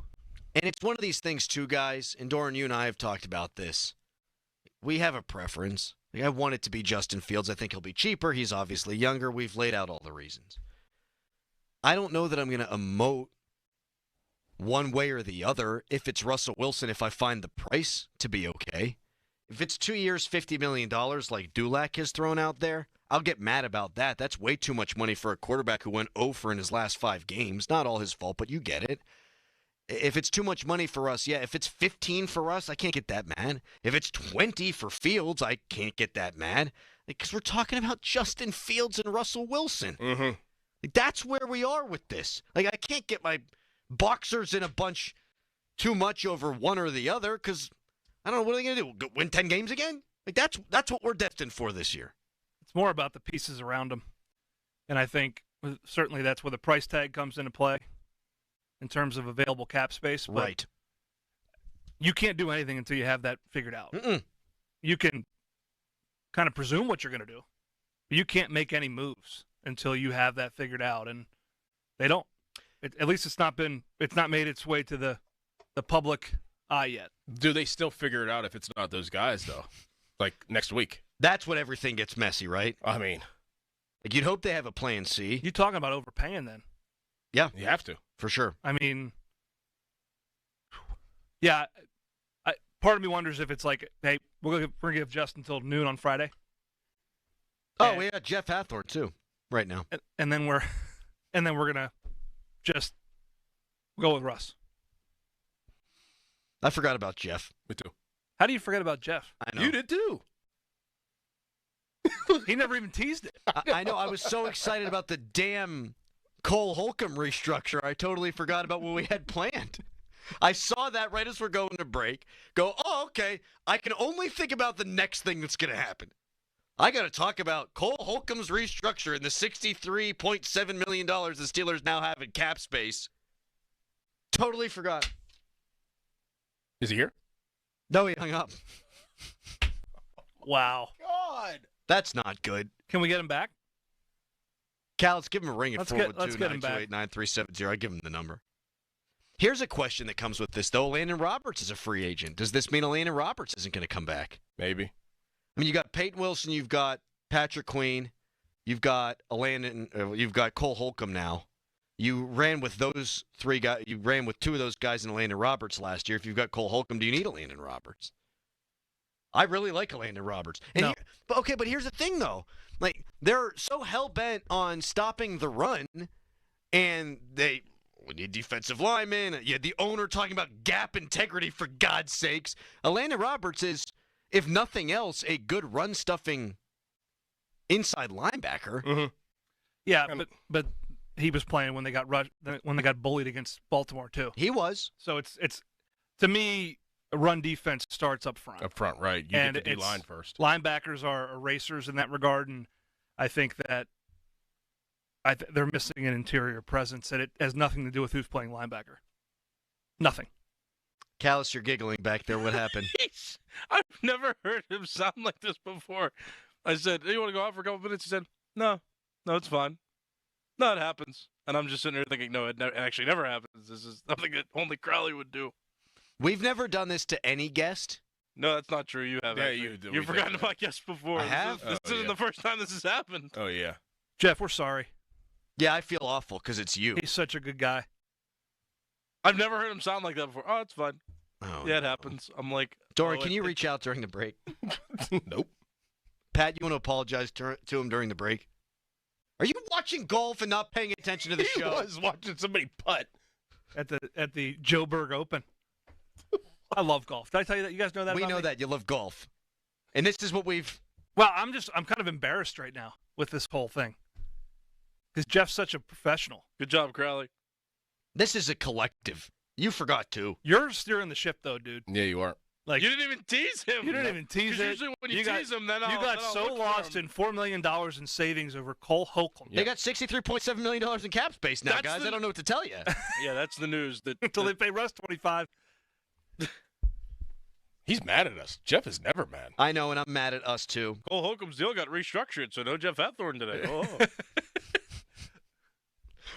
S4: And it's one of these things too, guys, and Doran, you and I have talked about this. we have a preference. Like, I want it to be Justin Fields. I think he'll be cheaper. He's obviously younger. We've laid out all the reasons. I don't know that I'm going to emote one way or the other if it's Russell Wilson, if I find the price to be okay. If it's 2 years, $50 million like Dulac has thrown out there, I'll get mad about that. That's way too much money for a quarterback who went 0 for in his last 5 games. Not all his fault, but you get it. If it's too much money for us, yeah. If it's 15 for us, I can't get that mad. If it's 20 for Fields, I can't get that mad. Because we're talking about Justin Fields and Russell Wilson.
S6: Mm-hmm.
S4: Like, that's where we are with this. Like, I can't get my boxers in a bunch too much over one or the other because, I don't know, what are they going to do? Win 10 games again? Like, that's what we're destined for this year.
S5: It's more about the pieces around them. And I think certainly that's where the price tag comes into play in terms of available cap space. But
S4: right.
S5: You can't do anything until you have that figured out.
S4: Mm-mm.
S5: You can kind of presume what you're going to do, but you can't make any moves until you have that figured out. And they don't. At least it's not made its way to the public eye yet.
S6: Do they still figure it out if it's not those guys, though? Like next week?
S4: That's when everything gets messy, right?
S6: I mean,
S4: like, you'd hope they have a plan C.
S5: You talking about overpaying then?
S4: Yeah.
S6: You have to.
S4: For sure.
S5: I mean, yeah, part of me wonders if it's like, hey, we're going to give Justin until noon on Friday.
S4: Oh, we got Jeff Hathorn, too, right now.
S5: And then we're going to just go with Russ.
S4: I forgot about Jeff.
S6: Me too.
S5: How do you forget about Jeff?
S4: I know.
S6: You did, too.
S5: He never even teased it.
S4: I know. I was so excited about the damn Cole Holcomb restructure. I totally forgot about what we had planned. I saw that right as we're going to break. Go, oh, okay. I can only think about the next thing that's going to happen. I got to talk about Cole Holcomb's restructure and the $63.7 million the Steelers now have in cap space. Totally forgot.
S6: Is he here?
S4: No, he hung up.
S5: Wow.
S6: God.
S4: That's not good.
S5: Can we get him back?
S4: Cal, let's give him a ring at
S5: Let's get him back.
S4: 412-928-9370. I give him the number. Here's a question that comes with this, though. Landon Roberts is a free agent. Does this mean Landon Roberts isn't going to come back?
S6: Maybe.
S4: I mean, you got Peyton Wilson, you've got Patrick Queen, you've got you've got Cole Holcomb now. You ran with those 3 guys. You ran with 2 of those guys in Landon Roberts last year. If you've got Cole Holcomb, do you need a Landon Roberts? I really like a Landon Roberts. And
S5: no.
S4: But here's the thing, though. Like, they're so hell-bent on stopping the run, and we need defensive linemen. You had the owner talking about gap integrity, for God's sakes. Landon Roberts is, if nothing else, a good run-stuffing inside linebacker.
S5: Mm-hmm. Yeah, but he was playing when they got bullied against Baltimore, too.
S4: He was.
S5: So it's to me, a run defense starts up front.
S6: Up front, right. You get the D-line first.
S5: Linebackers are erasers in that regard, and I think that they're missing an interior presence, and it has nothing to do with who's playing linebacker. Nothing.
S4: Callis, you're giggling back there. What happened?
S2: I've never heard him sound like this before. I said, "Hey, you want to go out for a couple minutes?" He said, No, it's fine. No, it happens. And I'm just sitting there thinking, no, it actually never happens. This is something that only Crowley would do.
S4: We've never done this to any guest.
S2: No, that's not true. You have.
S6: Yeah,
S2: actually.
S6: you do.
S2: You've forgotten about guests before.
S4: I have.
S2: This isn't the first time this has happened.
S6: Oh, yeah.
S5: Jeff, we're sorry.
S4: Yeah, I feel awful because it's you.
S5: He's such a good guy.
S2: I've never heard him sound like that before. Oh, it's fine.
S4: Oh,
S2: yeah, it happens. I'm like,
S4: Doran, can you reach out during the break?
S6: Nope.
S4: Pat, you want to apologize to him during the break? Are you watching golf and not paying attention to the show?
S6: He was watching somebody putt
S5: at the Joburg Open. I love golf. Did I tell you that? You guys know that?
S4: We
S5: about
S4: know
S5: me?
S4: that you love golf, and this is what we've.
S5: Well, I'm kind of embarrassed right now with this whole thing because Jeff's such a professional.
S2: Good job, Crowley.
S4: This is a collective. You forgot to.
S5: You're steering the ship, though, dude.
S6: Yeah, you are.
S2: Like, you didn't even tease him.
S5: You didn't even tease it.
S2: Usually when you tease him, then
S5: you got so lost in $4 million in savings over Cole Holcomb.
S4: They got $63.7 million in cap space now, guys. I don't know what to tell you.
S2: Yeah, that's the news.
S5: Until they pay Russ $25.
S6: He's mad at us. Jeff is never mad.
S4: I know, and I'm mad at us, too.
S2: Cole Holcomb's deal got restructured, so no Jeff Hathorn today. Oh.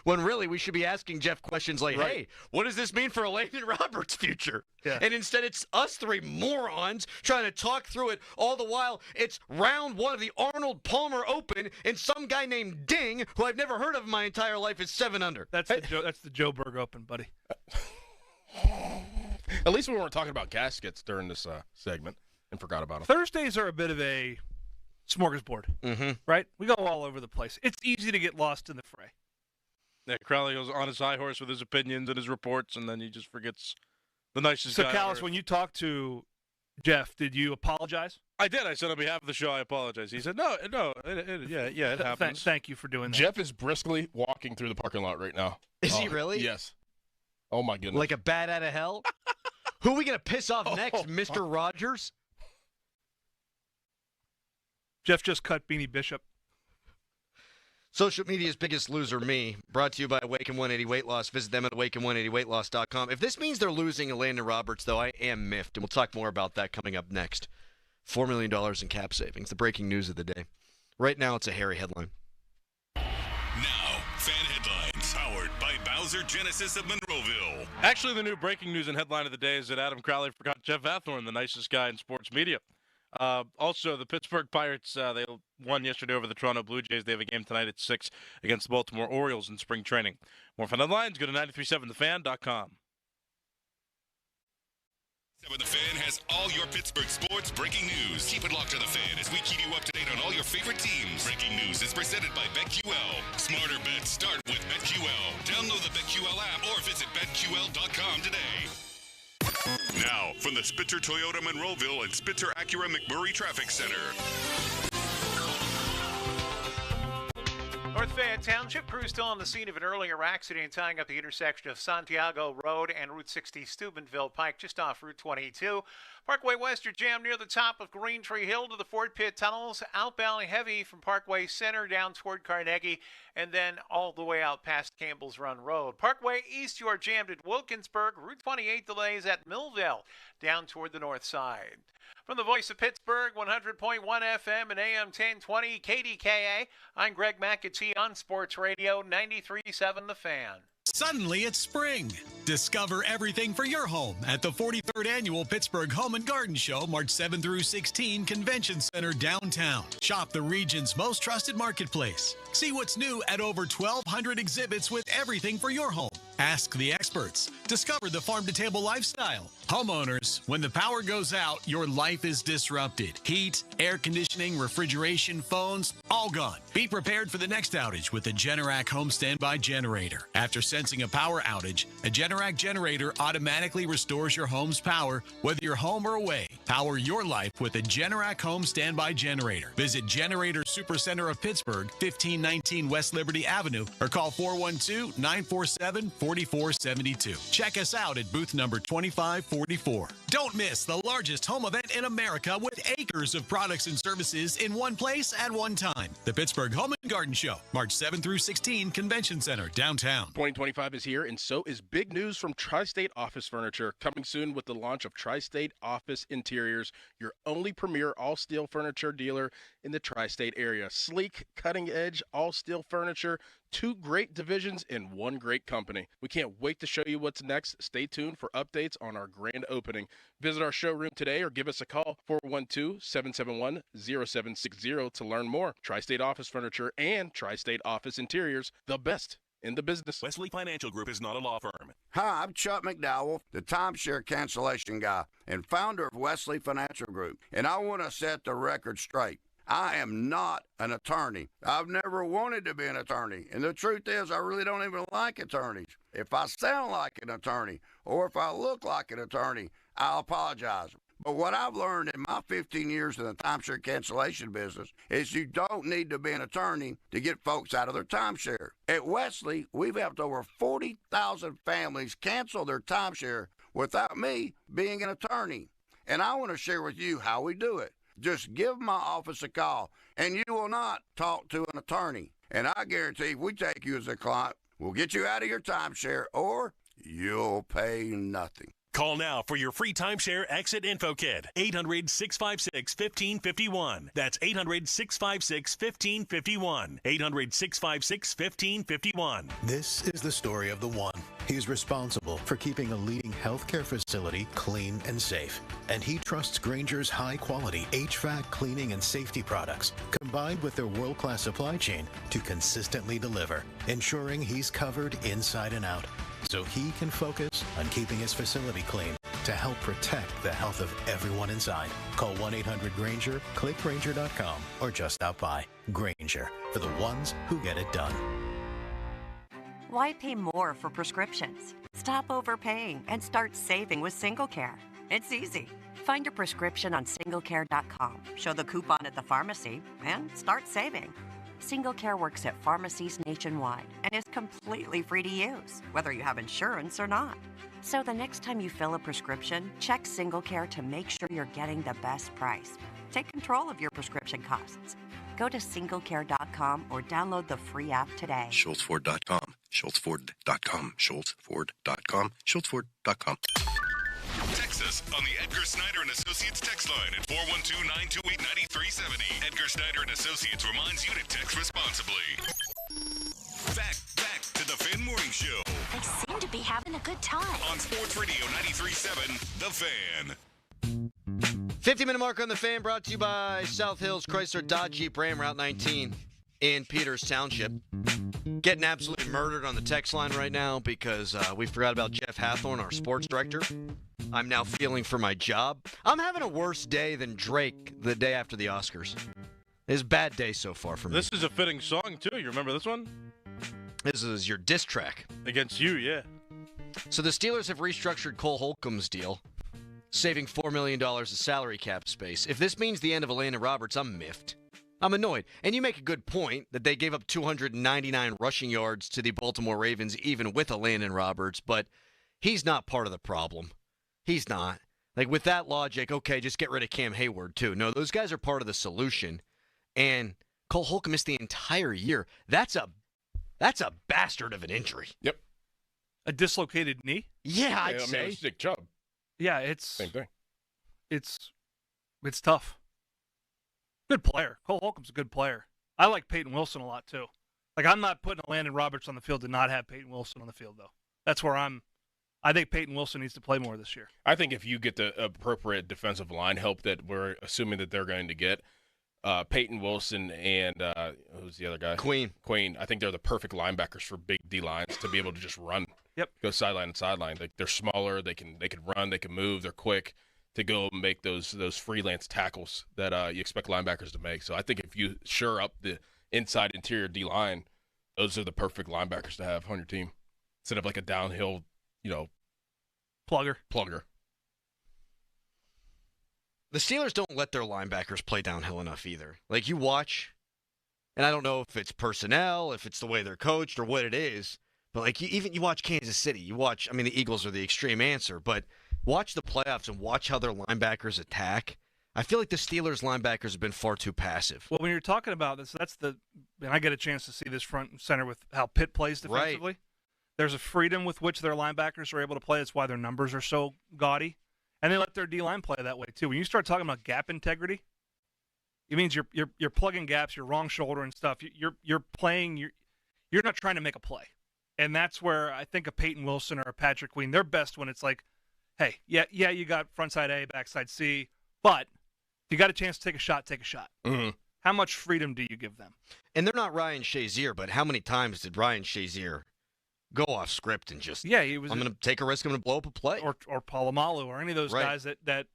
S4: When really we should be asking Jeff questions like, hey, what does this mean for Landon Roberts' future?
S5: Yeah.
S4: And instead it's us three morons trying to talk through it. All the while it's round one of the Arnold Palmer Open, and some guy named Ding, who I've never heard of in my entire life, is 7 under.
S5: That's the Joe Berg Open, buddy.
S6: At least we weren't talking about gaskets during this segment and forgot about them.
S5: Thursdays are a bit of a smorgasbord, right? We go all over the place. It's easy to get lost in the fray.
S2: Yeah, Crowley goes on his high horse with his opinions and his reports, and then he just forgets the nicest
S5: So,
S2: guy.
S5: Callis, when you talked to Jeff, did you apologize?
S2: I did. I said on behalf of the show, I apologize. He said, it happens.
S5: Thank you for doing that.
S6: Jeff is briskly walking through the parking lot right now.
S4: Is he really?
S6: Yes. Oh, my goodness.
S4: Like a bat out of hell? Who are we going to piss off next, Mr. Rogers?
S5: Jeff just cut Beanie Bishop.
S4: Social media's biggest loser, me. Brought to you by Awaken 180 Weight Loss. Visit them at awaken180weightloss.com. If this means they're losing Landon Roberts, though, I am miffed, and we'll talk more about that coming up next. $4 million in cap savings, the breaking news of the day. Right now, it's a hairy headline.
S1: Now, fan headlines powered by Bowser Genesis of Monroeville.
S2: Actually, the new breaking news and headline of the day is that Adam Crowley forgot Jeff Athorn, the nicest guy in sports media. Also, the Pittsburgh Pirates, they won yesterday over the Toronto Blue Jays. They have a game tonight at 6 against the Baltimore Orioles in spring training. More fun headlines, go to 937thefan.com.
S1: The Fan has all your Pittsburgh sports breaking news. Keep it locked to The Fan as we keep you up to date on all your favorite teams. Breaking news is presented by BetQL. Smarter bets start with BetQL. Download the BetQL app or visit BetQL.com today. Now, from the Spitzer Toyota Monroeville and Spitzer Acura McMurray Traffic Center.
S18: North Fayette Township crew still on the scene of an earlier accident tying up the intersection of Santiago Road and Route 60 Steubenville Pike just off Route 22. Parkway West, you're jammed near the top of Green Tree Hill to the Fort Pitt Tunnels. Outbound heavy from Parkway Center down toward Carnegie and then all the way out past Campbell's Run Road. Parkway East, you are jammed at Wilkinsburg. Route 28 delays at Millville down toward the north side. From the voice of Pittsburgh, 100.1 FM and AM 1020 KDKA, I'm Greg McAtee on Sports Radio 93.7 The Fan.
S17: Suddenly it's spring. Discover everything for your home at the 43rd Annual Pittsburgh Home and Garden Show, March 7 through 16, Convention Center downtown. Shop the region's most trusted marketplace. See what's new at over 1,200 exhibits with everything for your home. Ask the experts. Discover the farm-to-table lifestyle. Homeowners, when the power goes out, your life is disrupted. Heat, air conditioning, refrigeration, phones, all gone. Be prepared for the next outage with the Generac Home Standby Generator. After sensing a power outage, a Generac generator automatically restores your home's power, whether you're home or away. Power your life with a Generac Home Standby Generator. Visit Generator Supercenter of Pittsburgh, 1519 West Liberty Avenue, or call 412-947-4472. Check us out at booth number 2544. Don't miss the largest home event in America with acres of products and services in one place at one time. The Pittsburgh Home and Garden Show, March 7 through 16, Convention Center, downtown.
S6: 2025 is here, and so is big news from Tri-State Office Furniture. Coming soon with the launch of Tri-State Office Interiors, your only premier all-steel furniture dealer in the Tri-State area. Sleek, cutting-edge, all-steel furniture, 2 great divisions in 1 great company. We can't wait to show you what's next. Stay tuned for updates on our grand opening. Visit our showroom today or give us a call, 412-771-0760 to learn more. Tri-State Office Furniture and Tri-State Office Interiors, the best in the business.
S1: Wesley Financial Group is not a law firm.
S9: Hi, I'm Chuck McDowell, the timeshare cancellation guy and founder of Wesley Financial Group, and I want to set the record straight. I am not an attorney. I've never wanted to be an attorney, and the truth is I really don't even like attorneys. If I sound like an attorney or if I look like an attorney, I'll apologize. But what I've learned in my 15 years in the timeshare cancellation business is you don't need to be an attorney to get folks out of their timeshare. At Wesley, we've helped over 40,000 families cancel their timeshare without me being an attorney. And I want to share with you how we do it. Just give my office a call, and you will not talk to an attorney. And I guarantee if we take you as a client, we'll get you out of your timeshare, or you'll pay nothing.
S15: Call now for your free timeshare exit info kit. 800-656-1551. That's 800-656-1551. 800-656-1551.
S3: This is the story of the one. He's responsible for keeping a leading healthcare facility clean and safe. And he trusts Grainger's high-quality HVAC cleaning and safety products, combined with their world-class supply chain, to consistently deliver, ensuring he's covered inside and out, so he can focus on keeping his facility clean to help protect the health of everyone inside. Call 1-800-GRAINGER, click Grainger.com, or just stop by. Grainger, for the ones who get it done.
S20: Why pay more for prescriptions? Stop overpaying and start saving with SingleCare. It's easy. Find your prescription on SingleCare.com, show the coupon at the pharmacy, and start saving. SingleCare works at pharmacies nationwide and is completely free to use, whether you have insurance or not. So the next time you fill a prescription, check SingleCare to make sure you're getting the best price. Take control of your prescription costs. Go to SingleCare.com or download the free app today.
S22: SchultzFord.com. SchultzFord.com. SchultzFord.com. SchultzFord.com.
S1: Text us on the Edgar Snyder and Associates text line at 412-928-9370. Edgar Snyder and Associates reminds you to text responsibly. Back to the Fan Morning Show.
S23: They seem to be having a good time.
S1: On Sports Radio 93.7, The Fan.
S4: 50-minute mark on The Fan, brought to you by South Hills Chrysler Dodge Jeep Ram Route 19 in Peters Township. Getting absolutely murdered on the text line right now because we forgot about Jeff Hathorn, our sports director. I'm now feeling for my job. I'm having a worse day than Drake the day after the Oscars. It's a bad day so far for me.
S2: This is a fitting song, too. You remember this one?
S4: This is your diss track.
S2: Against you, yeah.
S4: So the Steelers have restructured Cole Holcomb's deal, saving $4 million of salary cap space. If this means the end of Landon Roberts, I'm miffed. I'm annoyed. And you make a good point that they gave up 299 rushing yards to the Baltimore Ravens, even with a Landon Roberts, but he's not part of the problem. He's not. Like, with that logic, okay, just get rid of Cam Hayward, too. No, those guys are part of the solution. And Cole Holcomb missed the entire year. That's a bastard of an injury.
S6: Yep.
S5: A dislocated knee?
S4: Yeah, I'd
S6: It
S4: say.
S6: was Nick Chubb.
S5: Yeah, it's
S6: Same thing.
S5: It's tough. Good player. Cole Holcomb's a good player. I like Peyton Wilson a lot, too. Like, I'm not putting Landon Roberts on the field to not have Peyton Wilson on the field, though. That's where I think Peyton Wilson needs to play more this year.
S6: I think if you get the appropriate defensive line help that we're assuming that they're going to get, Peyton Wilson and who's the other guy?
S4: Queen.
S6: I think they're the perfect linebackers for big D lines to be able to just run.
S5: Yep.
S6: Go sideline to sideline. They're smaller. They can run. They can move. They're quick to go make those freelance tackles that you expect linebackers to make. So I think if you shore up the inside interior D line, those are the perfect linebackers to have on your team instead of like a downhill,
S5: plugger.
S4: The Steelers don't let their linebackers play downhill enough either. Like, you watch, and I don't know if it's personnel, if it's the way they're coached, or what it is, but like you watch Kansas City, the Eagles are the extreme answer, but watch the playoffs and watch how their linebackers attack. I feel like the Steelers' linebackers have been far too passive.
S5: Well, when you're talking about this, and I get a chance to see this front and center with how Pitt plays defensively.
S4: Right.
S5: There's a freedom with which their linebackers are able to play. That's why their numbers are so gaudy. And they let their D-line play that way, too. When you start talking about gap integrity, it means you're plugging gaps, your wrong shoulder and stuff. You're playing, you're not trying to make a play. And that's where I think a Peyton Wilson or a Patrick Queen, they're best when it's like, hey, yeah, you got frontside A, backside C, but if you got a chance to take a shot, take a shot.
S6: Mm-hmm.
S5: How much freedom do you give them?
S4: And they're not Ryan Shazier, but how many times did Ryan Shazier go off script and just,
S5: he was.
S4: I'm going to take a risk, I'm going to blow up a play.
S5: Or Palomalu or any of those
S4: Right.
S5: guys that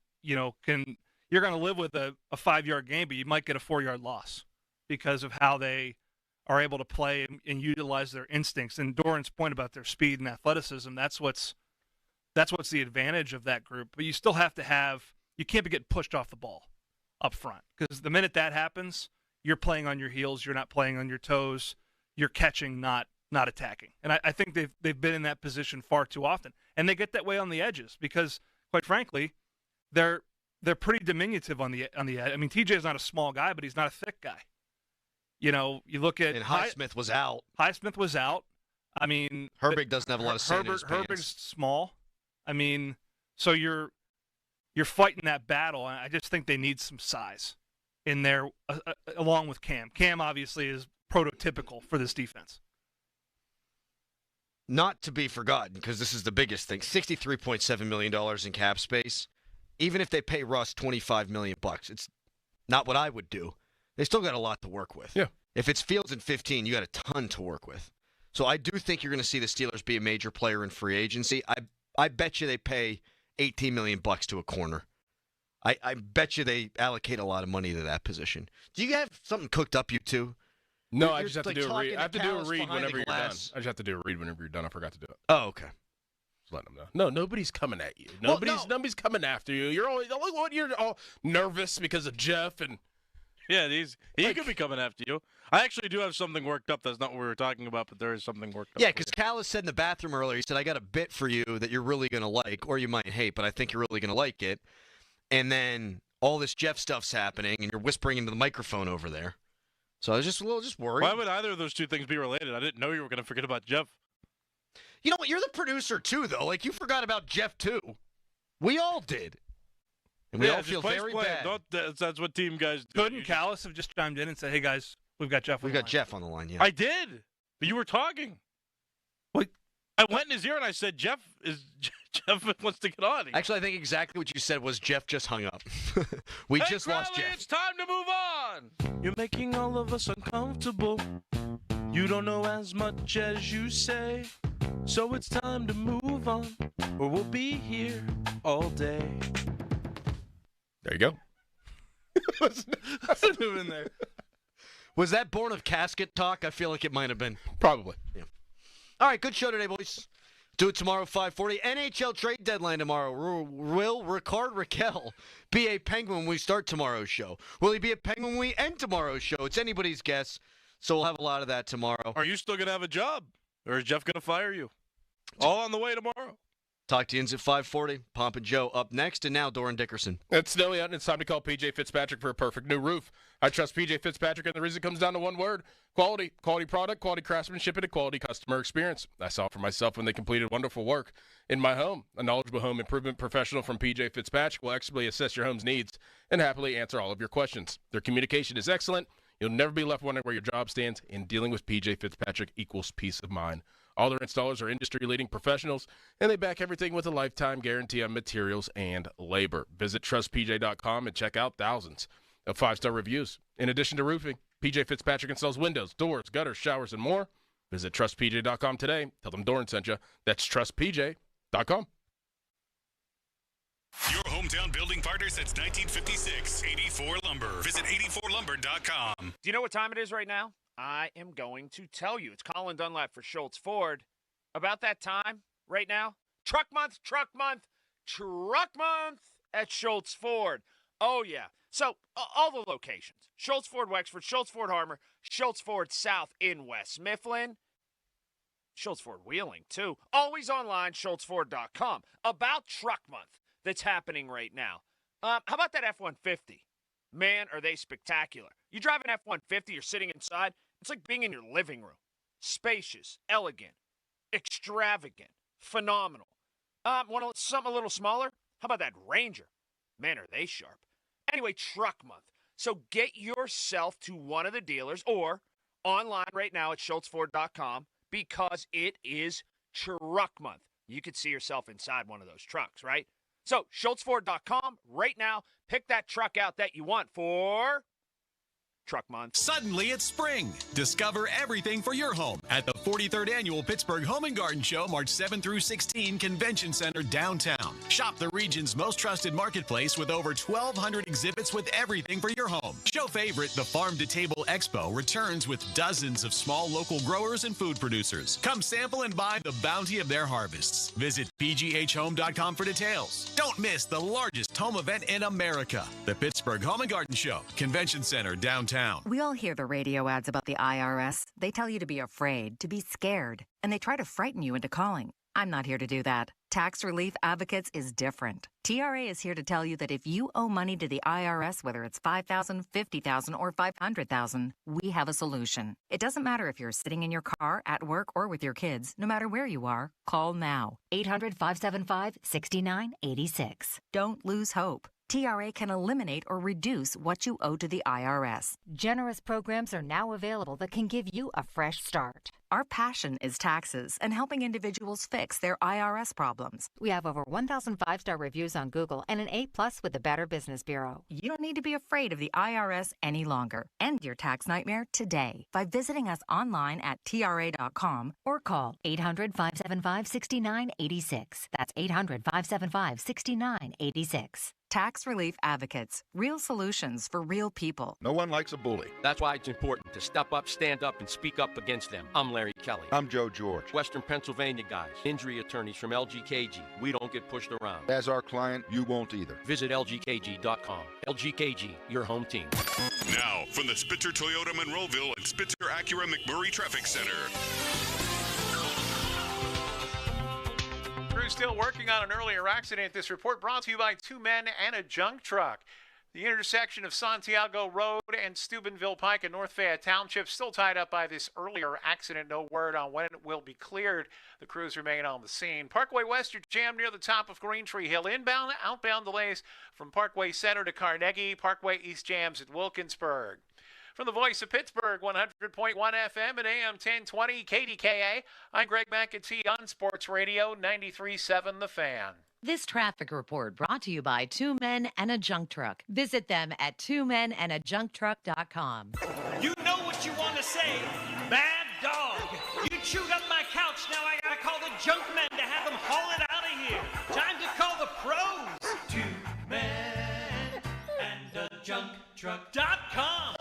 S5: can, you're going to live with a 5-yard game, but you might get a 4-yard loss because of how they are able to play and utilize their instincts. And Doran's point about their speed and athleticism, that's what's the advantage of that group. But you still have to you can't be getting pushed off the ball up front, because the minute that happens, you're playing on your heels, you're not playing on your toes, you're catching, not attacking. And I think they've been in that position far too often. And they get that way on the edges because, quite frankly, they're pretty diminutive on the edge. I mean, TJ's not a small guy, but he's not a thick guy. You look at...
S4: And Highsmith was out.
S5: Highsmith was out. I mean...
S4: Herbig doesn't have a lot of sand in his pants.
S5: Herbig's small. I mean, So you're fighting that battle, and I just think they need some size in there along with Cam. Cam obviously is prototypical for this defense.
S4: Not to be forgotten, because this is the biggest thing, $63.7 million in cap space. Even if they pay Russ $25 million, it's not what I would do. They still got a lot to work with.
S6: Yeah.
S4: If it's Fields and 15, you got a ton to work with. So I do think you're going to see the Steelers be a major player in free agency. I bet you they pay $18 million to a corner. I bet you they allocate a lot of money to that position. Do you have something cooked up, you two?
S6: No,
S4: You're
S6: I just have to do a read. I have to do a read whenever you're done. I just have to do a read whenever you're done. I forgot to do it.
S4: Oh, okay.
S6: Just letting them know. No, nobody's coming at you. Nobody's coming after you. You're all nervous because of Jeff and.
S2: Yeah, he could be coming after you. I actually do have something worked up. That's not what we were talking about, but there is something worked up.
S4: Yeah, because Callis said in the bathroom earlier, he said, I got a bit for you that you're really going to like, or you might hate, but I think you're really going to like it. And then all this Jeff stuff's happening, and you're whispering into the microphone over there. So I was just a little worried.
S2: Why would either of those two things be related? I didn't know you were going to forget about Jeff.
S4: You know what? You're the producer, too, though. Like, you forgot about Jeff, too. We all did. And we all feel very bad.
S2: That's what team guys do.
S5: Couldn't Callis have just chimed in and said, hey, guys, we've got Jeff on the line?
S4: We've got Jeff on the line, yeah.
S2: I did. But you were talking.
S5: What?
S2: I went in his ear and I said, Jeff wants to get on.
S4: Actually, I think exactly what you said was Jeff just hung up. We just lost Jeff.
S2: It's time to move on. You're making all of us uncomfortable. You don't know as much as you say. So it's time to move on, or we'll be here all day.
S6: There you go.
S2: What's doing there?
S4: Was that born of casket talk? I feel like it might have been.
S6: Probably.
S4: Yeah. All right, good show today, boys. Do it tomorrow, 5:40. NHL trade deadline tomorrow. Will Ricard Raquel be a Penguin when we start tomorrow's show? Will he be a Penguin when we end tomorrow's show? It's anybody's guess, so we'll have a lot of that tomorrow.
S2: Are you still going to have a job? Or is Jeff going to fire you? All on the way tomorrow.
S4: Talk to you at 5:40. Pomp and Joe up next, and now Doran Dickerson.
S6: It's snowy out, and it's time to call P.J. Fitzpatrick for a perfect new roof. I trust P.J. Fitzpatrick, and the reason comes down to one word: quality. Quality product, quality craftsmanship, and a quality customer experience. I saw it for myself when they completed wonderful work in my home. A knowledgeable home improvement professional from P.J. Fitzpatrick will expertly assess your home's needs and happily answer all of your questions. Their communication is excellent. You'll never be left wondering where your job stands, and dealing with P.J. Fitzpatrick equals peace of mind. All their installers are industry-leading professionals, and they back everything with a lifetime guarantee on materials and labor. Visit trustpj.com and check out thousands of 5-star reviews. In addition to roofing, PJ Fitzpatrick installs windows, doors, gutters, showers, and more. Visit trustpj.com today. Tell them Doran sent you. That's trustpj.com.
S1: Your hometown building partner since 1956, 84 Lumber. Visit 84lumber.com.
S11: Do you know what time it is right now? I am going to tell you. It's Colin Dunlap for Schultz Ford. About that time right now, truck month at Schultz Ford. Oh, yeah. So, all the locations. Schultz Ford Wexford, Schultz Ford Harmer, Schultz Ford South in West Mifflin, Schultz Ford Wheeling, too. Always online, schultzford.com. About truck month that's happening right now. How about that F-150? Man, are they spectacular. You drive an F-150, you're sitting inside, it's like being in your living room. Spacious, elegant, extravagant, phenomenal. Want something a little smaller? How about that Ranger? Man, are they sharp. Anyway, truck month. So get yourself to one of the dealers or online right now at schultzford.com because it is truck month. You could see yourself inside one of those trucks, right? So schultzford.com right now. Pick that truck out that you want for truck month.
S17: Suddenly it's spring. Discover everything for your home at the 43rd Annual Pittsburgh Home and Garden Show, March 7 through 16, Convention Center downtown. Shop the region's most trusted marketplace with over 1,200 exhibits with everything for your home. Show favorite, the Farm to Table Expo, returns with dozens of small local growers and food producers. Come sample and buy the bounty of their harvests. Visit pghhome.com for details. Don't miss the largest home event in America, the Pittsburgh Home and Garden Show, Convention Center downtown.
S12: We all hear the radio ads about the IRS. They tell you to be afraid, to be scared, and they try to frighten you into calling.
S8: I'm not here to do that. Tax Relief Advocates is different. TRA is here to tell you that if you owe money to the IRS, whether it's $5,000, $50,000, or $500,000, we have a solution. It doesn't matter if you're sitting in your car, at work, or with your kids. No matter where you are, call now.
S19: 800-575-6986.
S8: Don't lose hope. TRA can eliminate or reduce what you owe to the IRS.
S19: Generous programs are now available that can give you a fresh start.
S8: Our passion is taxes and helping individuals fix their IRS problems.
S19: We have over 1,000 5-star reviews on Google and an A+ with the Better Business Bureau.
S8: You don't need to be afraid of the IRS any longer. End your tax nightmare today by visiting us online at TRA.com
S19: or call 800-575-6986. That's 800-575-6986.
S8: Tax Relief Advocates. Real solutions for real people.
S12: No one likes a bully.
S13: That's why it's important to step up, stand up, and speak up against them. I'm Larry Kelly.
S12: I'm Joe George.
S13: Western Pennsylvania guys. Injury attorneys from LGKG. We don't get pushed around.
S12: As our client, you won't either.
S13: Visit LGKG.com. LGKG, your home team.
S1: Now, from the Spitzer Toyota Monroeville and Spitzer Acura McMurray Traffic Center.
S18: Crew still working on an earlier accident. This report brought to you by 2 men and a junk truck. The intersection of Santiago Road and Steubenville Pike in North Fayette Township still tied up by this earlier accident. No word on when it will be cleared. The crews remain on the scene. Parkway West, you're jammed near the top of Green Tree Hill. Inbound, outbound delays from Parkway Center to Carnegie. Parkway East jams at Wilkinsburg. From the voice of Pittsburgh, 100.1 FM and AM 1020 KDKA, I'm Greg McAtee on Sports Radio 93.7 The Fan.
S19: This traffic report brought to you by 2 Men and a Junk Truck. Visit them at 2menandajuncktruck.com.
S14: You know what you want to say, bad dog. You chewed up my couch, now I gotta call the junk men to have them haul it out of here. Time to call the pros. 2 Men and a junktruck.com.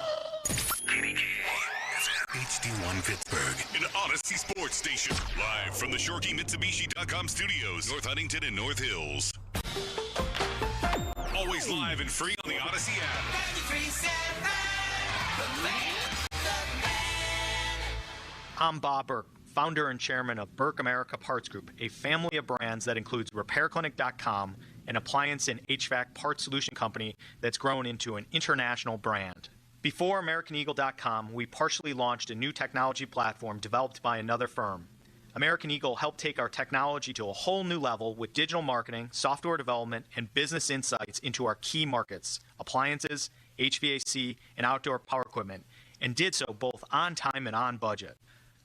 S1: HD1 Pittsburgh, an Odyssey sports station. Live from the ShorkeyMitsubishi.com studios, North Huntington and North Hills. Always live and free on the Odyssey app.
S24: I'm Bob Burke, founder and chairman of Burke America Parts Group, a family of brands that includes RepairClinic.com, an appliance and HVAC parts solution company that's grown into an international brand. Before AmericanEagle.com, we partially launched a new technology platform developed by another firm. American Eagle helped take our technology to a whole new level with digital marketing, software development, and business insights into our key markets, appliances, HVAC, and outdoor power equipment, and did so both on time and on budget.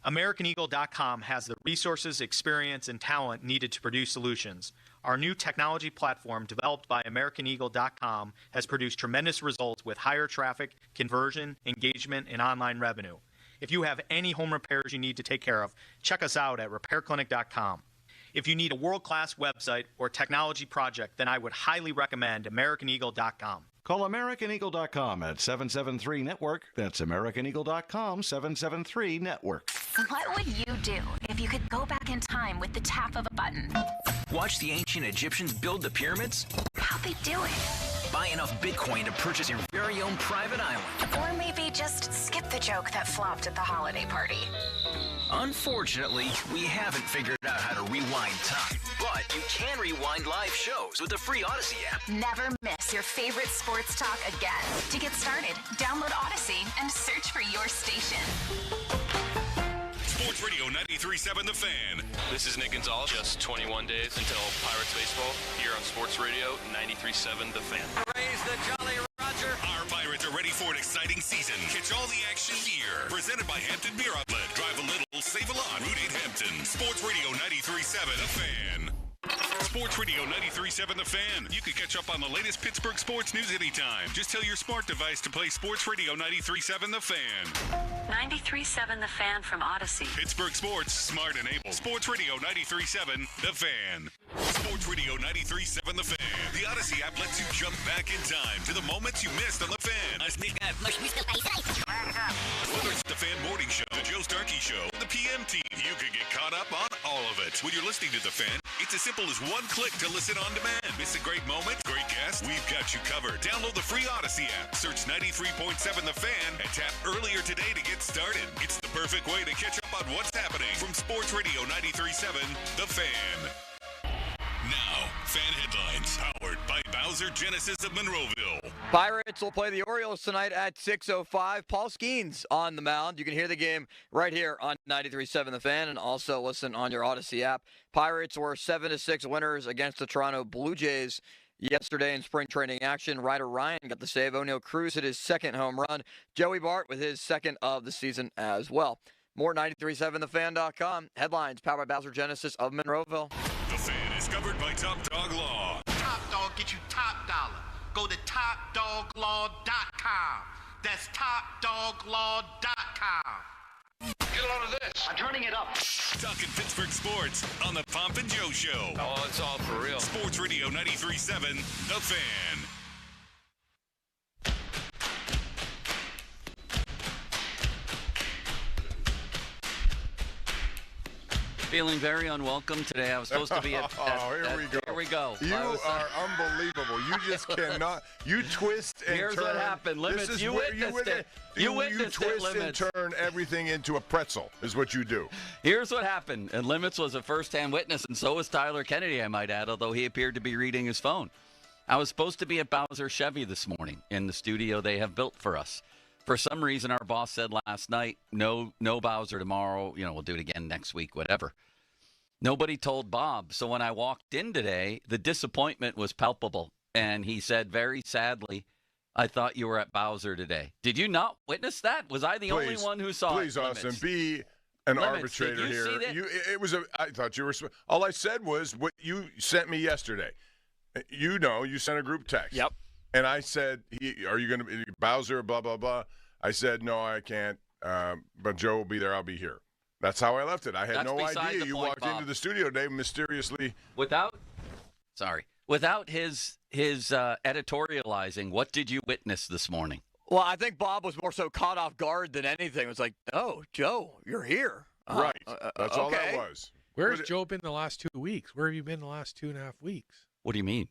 S24: AmericanEagle.com has the resources, experience, and talent needed to produce solutions. Our new technology platform, developed by AmericanEagle.com, has produced tremendous results with higher traffic, conversion, engagement, and online revenue. If you have any home repairs you need to take care of, check us out at RepairClinic.com. If you need a world-class website or technology project, then I would highly recommend AmericanEagle.com.
S25: Call AmericanEagle.com at 773-NETWORK. That's AmericanEagle.com, 773-NETWORK.
S23: What would you do if you could go back in time with the tap of a button?
S27: Watch the ancient Egyptians build the pyramids?
S23: How'd they do it?
S27: Buy enough Bitcoin to purchase your very own private island.
S23: Or maybe just skip the joke that flopped at the holiday party.
S27: Unfortunately, we haven't figured out how to rewind time. But you can rewind live shows with the free Odyssey app.
S23: Never miss your favorite sports talk again. To get started, download Odyssey and search for your station.
S1: Sports Radio 93.7 The Fan.
S28: This is Nick Gonzalez. Just 21 days until Pirates baseball here on Sports Radio 93.7 The Fan.
S29: Raise the Jolly Roger.
S1: Our Pirates are ready for an exciting season. Catch all the action here. Presented by Hampton Beer Outlet. Drive a little, save a lot. Route 8 Hampton. Sports Radio 93.7 The Fan. Sports Radio 93.7 The Fan. You can catch up on the latest Pittsburgh sports news anytime. Just tell your smart device to play Sports Radio 93.7 The Fan.
S23: 93.7 The Fan from Odyssey.
S1: Pittsburgh sports, smart and able. Sports Radio 93.7 The Fan. Sports Radio 93.7 The Fan. The Odyssey app lets you jump back in time to the moments you missed on The Fan. Whether it's the Fan Morning Show, The Joe Starkey Show, The PM Team. You can get caught up on all of it. When you're listening to The Fan, it's as simple as one click to listen on demand. Miss a great moment, great guest, we've got you covered. Download the free Odyssey app, search 93.7 The Fan, and tap earlier today to get started. It's the perfect way to catch up on what's happening from Sports Radio 93.7 The Fan. Now, fan headlines powered by Bowser Genesis of Monroeville.
S3: Pirates will play the Orioles tonight at 6:05. Paul Skeens on the mound. You can hear the game right here on 93.7 The Fan and also listen on your Odyssey app. Pirates were 7-6 winners against the Toronto Blue Jays yesterday in spring training action. Ryder Ryan got the save. O'Neal Cruz hit his second home run. Joey Bart with his second of the season as well. More 93.7thefan.com. Headlines powered by Bowser Genesis of Monroeville.
S1: The Fan is covered by Top Dog Law.
S7: Top Dog get you top dollar. Go to topdoglaw.com. That's topdoglaw.com. Get a load of this. I'm turning it up.
S1: Talking Pittsburgh sports on the Pomp and Joe Show.
S28: Oh, it's all for real.
S1: Sports Radio 93.7 The Fan.
S9: Feeling very unwelcome today. I was supposed to be at
S12: here we go.
S9: Here we go.
S12: You are unbelievable. You just cannot. You twist and
S9: Here's
S12: turn.
S9: what happened. Limits,
S12: This is
S9: you
S12: where
S9: witnessed it.
S12: You
S9: witnessed
S12: twist
S9: it, Limits.
S12: and turn everything into a pretzel is what you do.
S9: Here's what happened. And Limits was a first-hand witness, and so was Tyler Kennedy, I might add, although he appeared to be reading his phone. I was supposed to be at Bowser Chevy this morning in the studio they have built for us. For some reason, our boss said last night, no Bowser tomorrow. We'll do it again next week, whatever. Nobody told Bob. So when I walked in today, the disappointment was palpable. And he said very sadly, I thought you were at Bowser today. Did you not witness that? Was I the only one who saw
S12: Please,
S9: it?
S12: Austin, be an arbitrator here. It was I thought you were. All I said was what you sent me yesterday. You sent a group text.
S9: Yep.
S12: And I said, are you going to be Bowser, blah, blah, blah. I said, no, I can't. But Joe will be there. I'll be here. That's how I left it. I had no idea you walked into the studio today mysteriously.
S9: Without his editorializing, what did you witness this morning?
S3: Well, I think Bob was more so caught off guard than anything. It was like, oh, Joe, you're here.
S12: Right. That's all that was.
S10: Where's Joe been the last 2 weeks? Where have you been the last 2.5 weeks?
S9: What do you mean?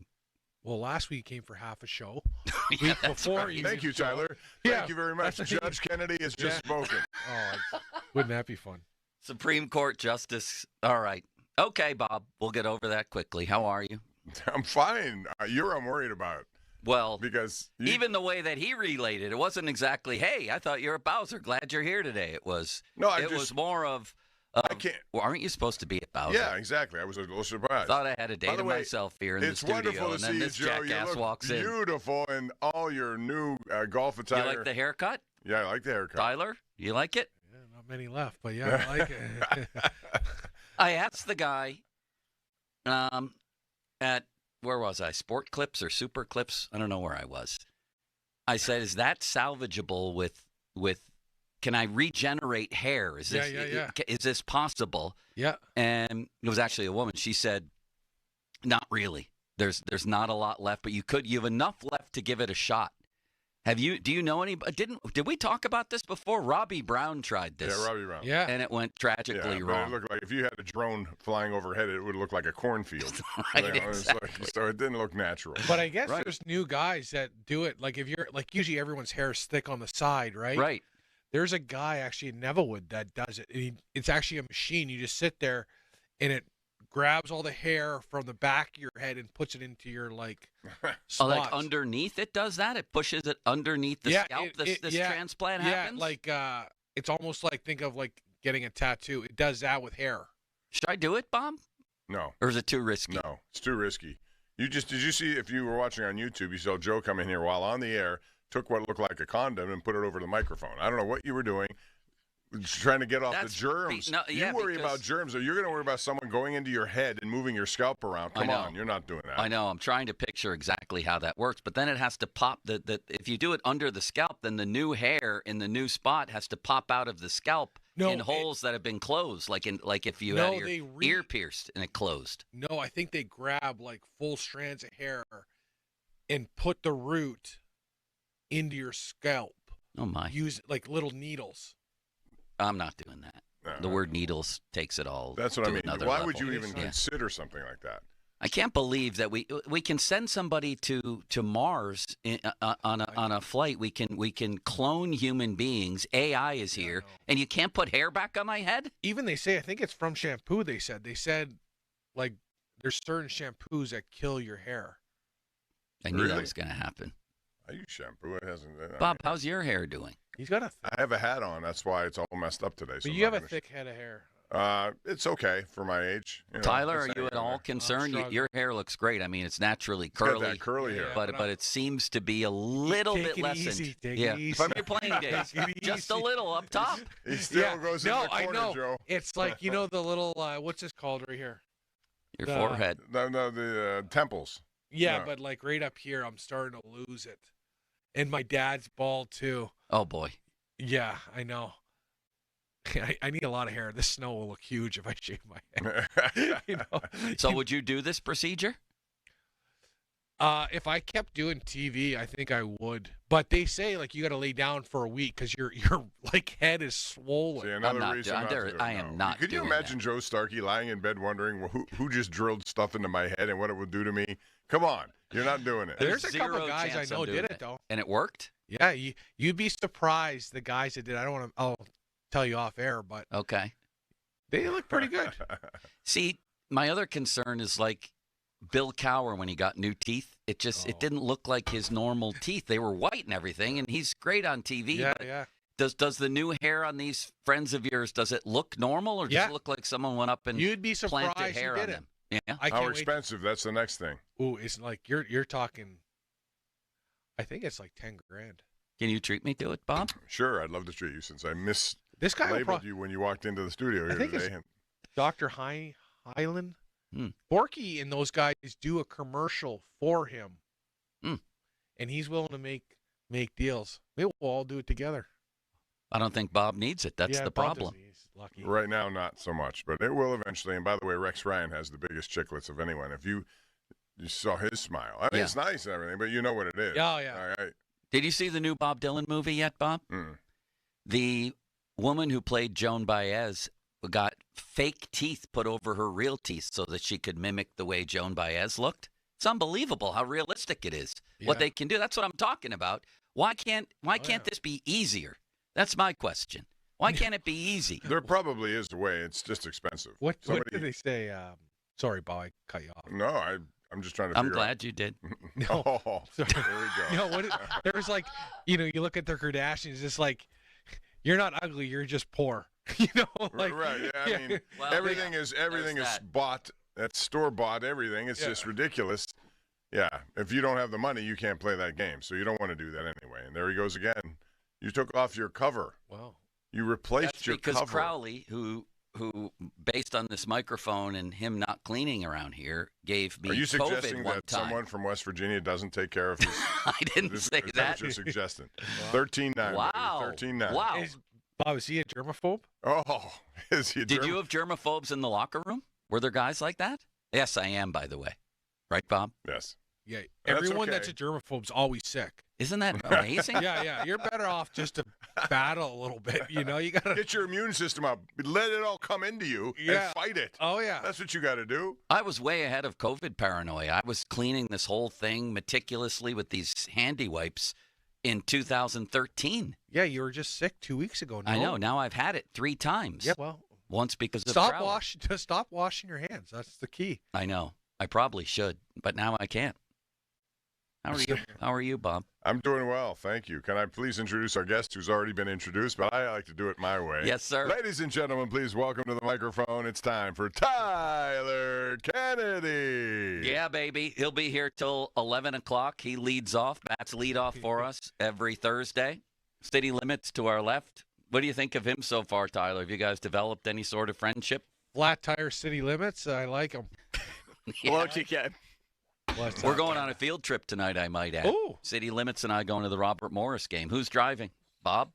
S10: Well, last week he came for half a show.
S9: Yeah,
S10: Week before,
S12: right. Thank you, Tyler. Thank you very much. Judge Kennedy has just spoken.
S10: Oh, wouldn't that be fun?
S9: Supreme Court Justice. All right. Okay, Bob. We'll get over that quickly. How are you?
S12: I'm fine. I'm worried about.
S9: Well,
S12: because
S9: even the way that he relayed it wasn't exactly, hey, I thought you were Bowser. Glad you're here today. It was was more of,
S12: I can't.
S9: Well, aren't you supposed to be at Bowser?
S12: Yeah, exactly. I was a little surprised.
S9: Thought I had a day to myself here in the studio.
S12: It's wonderful to see you, Joe. You look beautiful in all your new golf attire.
S9: You like the haircut?
S12: Yeah, I like the haircut.
S9: Tyler, you like it?
S10: Yeah, not many left, but yeah, I like it.
S9: I asked the guy at, where was I? Sport Clips or Super Clips? I don't know where I was. I said, is that salvageable with can I regenerate hair? Is this is this possible?
S10: Yeah.
S9: And it was actually a woman. She said, not really. There's not a lot left, but you have enough left to give it a shot. Do you know anybody? Did we talk about this before? Robbie Brown tried this.
S12: Yeah, Robbie Brown.
S10: Yeah.
S9: And it went tragically wrong.
S12: It looked like if you had a drone flying overhead, it would look like a cornfield.
S9: Right,
S12: exactly. So it didn't look natural.
S10: But I guess there's new guys that do it. Like if you're usually everyone's hair is thick on the side, right?
S9: Right.
S10: There's a guy actually in Nevillewood that does it. It's actually a machine. You just sit there, and it grabs all the hair from the back of your head and puts it into your spots.
S9: Oh, like underneath it does that? It pushes it underneath the scalp. This transplant happens.
S10: Yeah, it's almost like think of like getting a tattoo. It does that with hair.
S9: Should I do it, Bob?
S12: No.
S9: Or is it too risky?
S12: No, it's too risky. Did you see if you were watching on YouTube? You saw Joe come in here while on the air, took what looked like a condom and put it over the microphone. I don't know what you were doing. Trying to get off the germs. You worry about germs, or you're going to worry about someone going into your head and moving your scalp around. Come on, you're not doing that.
S9: I know. I'm trying to picture exactly how that works, but then it has to pop. If you do it under the scalp, then the new hair in the new spot has to pop out of the scalp in holes that have been closed, like if you had your ear pierced and it closed.
S10: No, I think they grab like full strands of hair and put the root into your scalp.
S9: Oh my!
S10: Use like little needles.
S9: I'm not doing that. The word needles takes it all.
S12: That's what
S9: to
S12: I mean.
S9: another
S12: Why
S9: level.
S12: would you even
S9: Yeah.
S12: consider something like that?
S9: I can't believe that we can send somebody to Mars on a flight. We can clone human beings. AI is here, and you can't put hair back on my head.
S10: Even they say, I think it's from shampoo. They said like there's certain shampoos that kill your hair.
S9: I knew that was going to happen.
S12: I use shampoo. It hasn't.
S9: Bob, how's your hair doing?
S10: He's got a.
S12: I have a hat on. That's why it's all messed up today.
S10: But
S12: So
S10: you have a thick head of hair.
S12: It's okay for my age. You know,
S9: Tyler,
S12: it's
S9: are you
S12: hanging
S9: at all
S12: there.
S9: concerned?
S10: struggling.
S9: Your hair looks great. I mean, it's naturally
S12: got
S9: curly.
S12: that curly hair.
S9: But it seems to be a little
S10: Take
S9: bit
S10: it
S9: lessened.
S10: easy, take it
S9: yeah,
S10: easy.
S9: from your playing days,
S10: Take it
S9: just a
S10: easy.
S9: little up top.
S12: He still goes in the corner,
S10: I know.
S12: Joe.
S10: It's like the little what's this called right here?
S9: Your forehead.
S12: No, the temples.
S10: Yeah,
S12: No.
S10: but like right up here, I'm starting to lose it, and my dad's bald too.
S9: Oh boy.
S10: Yeah, I know. I need a lot of hair. This snow will look huge if I shave my head.
S9: So would you do this procedure?
S10: If I kept doing TV, I think I would. But they say like you got to lay down for a week because your like head is swollen.
S12: See, another reason not to do it.
S9: I am not.
S12: Could you
S9: doing
S12: imagine Joe Starkey lying in bed wondering who just drilled stuff into my head and what it would do to me? Come on, you're not doing it.
S10: There's a couple
S9: zero
S10: guys I
S9: chance I'm
S10: know
S9: doing
S10: did it though.
S9: And it worked?
S10: Yeah, you'd be surprised the guys that did. I don't want to. I'll tell you off air, but
S9: Okay.
S10: they look pretty good.
S9: See, my other concern is like Bill Cowher when he got new teeth. It didn't look like his normal teeth. They were white and everything, and he's great on TV.
S10: Yeah,
S9: but
S10: yeah.
S9: Does the new hair on these friends of yours, does it look normal, or does
S10: Yeah.
S9: it look like someone went up and
S10: You'd be
S9: planted
S10: surprised
S9: hair
S10: who
S9: on
S10: did
S9: them?
S10: it.
S9: Yeah.
S10: I
S12: How
S10: can't wait.
S12: expensive? That's the next thing.
S10: Ooh, it's like you're talking. I think it's like $10,000.
S9: Can you treat me to it, Bob?
S12: Sure, I'd love to treat you since I
S10: This guy will
S12: mislabeled you when you walked into the studio
S10: I
S12: here
S10: think
S12: today.
S10: it's Dr. Hyland.
S9: Hmm.
S10: Borky and those guys do a commercial for him,
S9: Hmm.
S10: and he's willing to make deals. Maybe we'll all do it together.
S9: I don't think Bob needs it. That's
S10: Yeah,
S9: the
S10: Bob
S9: problem.
S10: doesn't. He's lucky.
S12: Right now, not so much, but it will eventually. And by the way, Rex Ryan has the biggest chiclets of anyone. If you saw his smile, I mean,
S9: Yeah.
S12: it's nice and everything, but you know what it is.
S10: Oh, yeah.
S12: All right.
S9: Did you see the new Bob Dylan movie yet, Bob?
S12: Mm.
S9: The woman who played Joan Baez got fake teeth put over her real teeth so that she could mimic the way Joan Baez looked. It's unbelievable how realistic it is. What
S10: Yeah.
S9: they can do. That's what I'm talking about. Why can't this be easier? That's my question. Why can't it be easy?
S12: There probably is a way. It's just expensive.
S10: What
S12: Somebody-
S10: did they say? Sorry, Bob, I cut you off.
S12: No, I'm just trying to.
S9: I'm
S12: figure
S9: glad you did.
S10: No,
S12: Oh,
S10: sorry.
S12: there we go.
S10: No, there was like, you look at the Kardashians, it's like, you're not ugly, you're just poor. Like,
S12: right? Yeah, I mean,
S9: Well,
S12: everything is
S9: that.
S12: bought. That's store bought. Everything. It's just ridiculous. Yeah. If you don't have the money, you can't play that game. So you don't want to do that anyway. And there he goes again. You took off your cover.
S10: Wow.
S12: You replaced
S9: That's
S12: your
S9: because
S12: cover.
S9: Crowley, who based on this microphone and him not cleaning around here, gave me
S12: Are you
S9: COVID
S12: suggesting
S9: one
S12: that
S9: time.
S12: someone from West Virginia doesn't take care of his?
S9: I didn't say
S12: Is
S9: that.
S12: what you're suggesting. 13-9.
S9: Wow.
S12: 13-9.
S9: Wow.
S10: Bob, is he a germaphobe?
S12: Oh, is he?
S9: Did you have germaphobes in the locker room? Were there guys like that? Yes, I am, by the way. Right, Bob?
S12: Yes.
S10: Yeah.
S12: That's
S10: Everyone
S12: okay.
S10: that's a germaphobe's always sick.
S9: Isn't that amazing?
S10: Yeah. You're better off just to battle a little bit. You got to
S12: Get your immune system up. Let it all come into you
S10: Yeah.
S12: and fight it.
S10: Oh, yeah.
S12: That's what you got to do.
S9: I was way ahead of COVID paranoia. I was cleaning this whole thing meticulously with these handy wipes in 2013.
S10: Yeah, you were just sick 2 weeks ago.
S9: I know. Now I've had it 3 times.
S10: Yeah, well,
S9: Once because of
S10: stop
S9: Crowley.
S10: Stop washing your hands. That's the key.
S9: I know. I probably should, but now I can't. How are you? How are you, Bob?
S12: I'm doing well, thank you. Can I please introduce our guest who's already been introduced, but I like to do it my way.
S9: Yes, sir.
S12: Ladies and gentlemen, please welcome to the microphone. It's time for Tyler Kennedy.
S9: Yeah, baby. He'll be here till 11 o'clock. He leads off. Matt's lead off for us every Thursday. City Limits to our left. What do you think of him so far, Tyler? Have you guys developed any sort of friendship?
S10: Flat tire city limits. I like them.
S3: Hello, TK.
S9: We're going on a field trip tonight, I might add.
S10: Ooh.
S9: City Limits and I going to the Robert Morris game. Who's driving? Bob?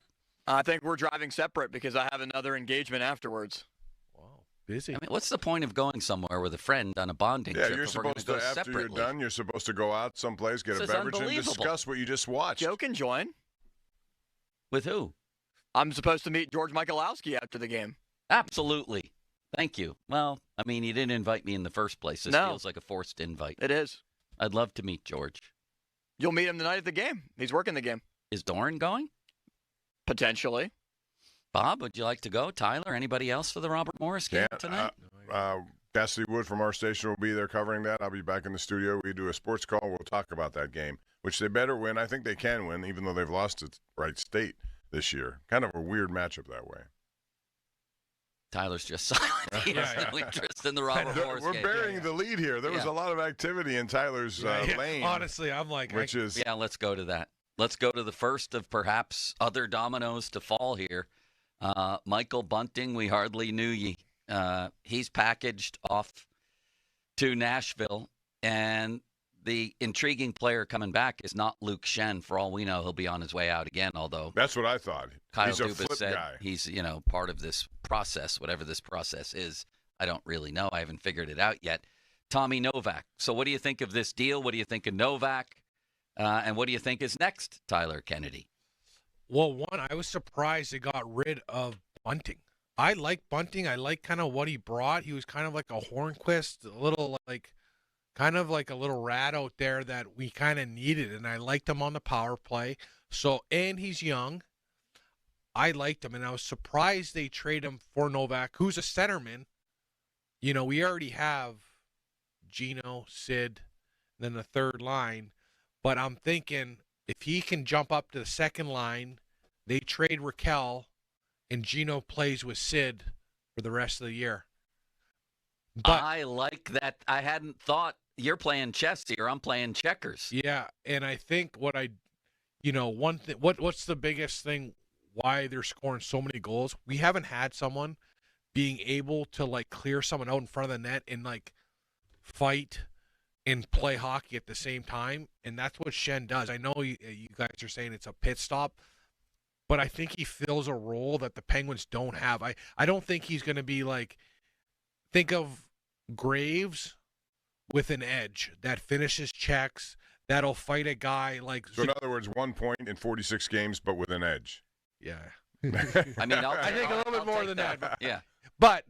S3: I think we're driving separate because I have another engagement afterwards.
S10: Wow, busy.
S9: I mean, what's the point of going somewhere with a friend on a bonding
S12: Yeah,
S9: trip
S12: you're
S9: if we're gonna
S12: supposed to,
S9: go
S12: after you're
S9: separately?
S12: done, you're supposed to go out someplace, get
S9: This
S12: a
S9: is
S12: beverage, and
S9: unbelievable.
S12: discuss what you just watched.
S3: Joe can join.
S9: With who?
S3: I'm supposed to meet George Michalowski after the game.
S9: Absolutely. Thank you. Well, I mean, he didn't invite me in the first place. This feels like a forced invite.
S3: It is.
S9: I'd love to meet George.
S3: You'll meet him tonight at the game. He's working the game.
S9: Is Doran going?
S3: Potentially.
S9: Bob, would you like to go? Tyler, anybody else for the Robert Morris game tonight?
S12: Cassidy Wood from our station will be there covering that. I'll be back in the studio. We do a sports call. We'll talk about that game, which they better win. I think they can win, even though they've lost to Wright State this year. Kind of a weird matchup that way.
S9: Tyler's just silent. He has no interest in the Robert Morris game.
S12: We're burying the lead here. There was a lot of activity in Tyler's lane.
S10: Honestly, I'm like...
S9: Yeah, let's go to that. Let's go to the first of perhaps other dominoes to fall here. Michael Bunting, we hardly knew ye. He's packaged off to Nashville, and the intriguing player coming back is not Luke Shen. For all we know, he'll be on his way out again, although...
S12: That's what I thought.
S9: Kyle
S12: He's a
S9: Dubas
S12: flip
S9: said
S12: guy.
S9: he's, part of this process, whatever this process is. I don't really know. I haven't figured it out yet. Tommy Novak. So what do you think of this deal? What do you think of Novak? And what do you think is next, Tyler Kennedy?
S10: Well, one, I was surprised they got rid of Bunting. I like Bunting. I like kind of what he brought. He was kind of like a Hornquist, a little like, kind of like a little rat out there that we kind of needed, and I liked him on the power play. So, and he's young. I liked him, and I was surprised they trade him for Novak, who's a centerman. We already have Gino, Sid, then the third line. But I'm thinking if he can jump up to the second line, they trade Raquel, and Gino plays with Sid for the rest of the year. But
S9: I like that. I hadn't thought you're playing chess here. I'm playing checkers.
S10: Yeah, and I think one thing. What's the biggest thing why they're scoring so many goals? We haven't had someone being able to clear someone out in front of the net and fight and play hockey at the same time, and that's what Shen does. I know you guys are saying it's a pit stop, but I think he fills a role that the Penguins don't have. I don't think he's going to be think of Graves with an edge that finishes checks, that'll fight a guy like...
S12: So in other words, 1 point in 46 games, but with an edge.
S10: Yeah.
S9: I mean,
S10: I think a little bit more than that. But,
S9: yeah.
S10: But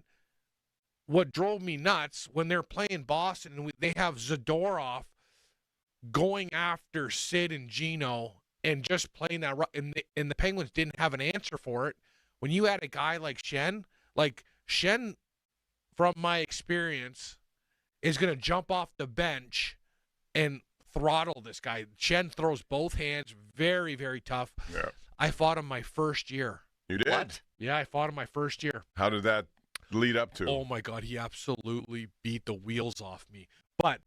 S10: what drove me nuts when they're playing Boston and they have Zadorov going after Sid and Gino and just playing that, and the Penguins didn't have an answer for it. When you had a guy like Shen, from my experience, is going to jump off the bench and throttle this guy. Shen throws both hands, very, very tough.
S12: Yeah.
S10: I fought him my first year.
S12: You did?
S9: What?
S10: Yeah, I fought him my first year.
S12: How did that lead up to?
S10: Oh, my God. He absolutely beat the wheels off me. But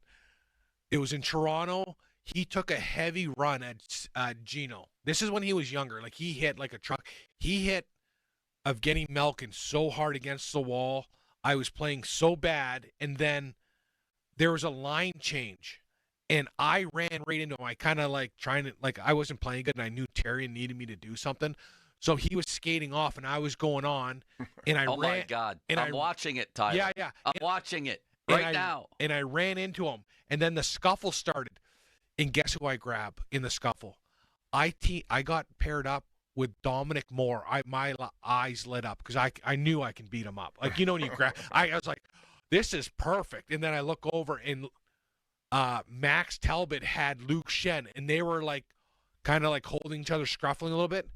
S10: it was in Toronto. He took a heavy run at Gino. This is when he was younger. He hit like a truck. He hit Evgeny Malkin so hard against the wall. I was playing so bad. And then there was a line change. And I ran right into him. I kind of I wasn't playing good, and I knew Terry needed me to do something. So he was skating off, and I was going on, and I ran.
S9: Oh, my God. I'm watching it, Tyler.
S10: Yeah.
S9: I'm watching it right now.
S10: And I ran into him, and then the scuffle started. And guess who I grabbed in the scuffle? I got paired up with Dominic Moore. My eyes lit up because I knew I can beat him up. When you grab, I was like, this is perfect. And then I look over, and Max Talbot had Luke Shen, and they were kind of holding each other, scruffling a little bit.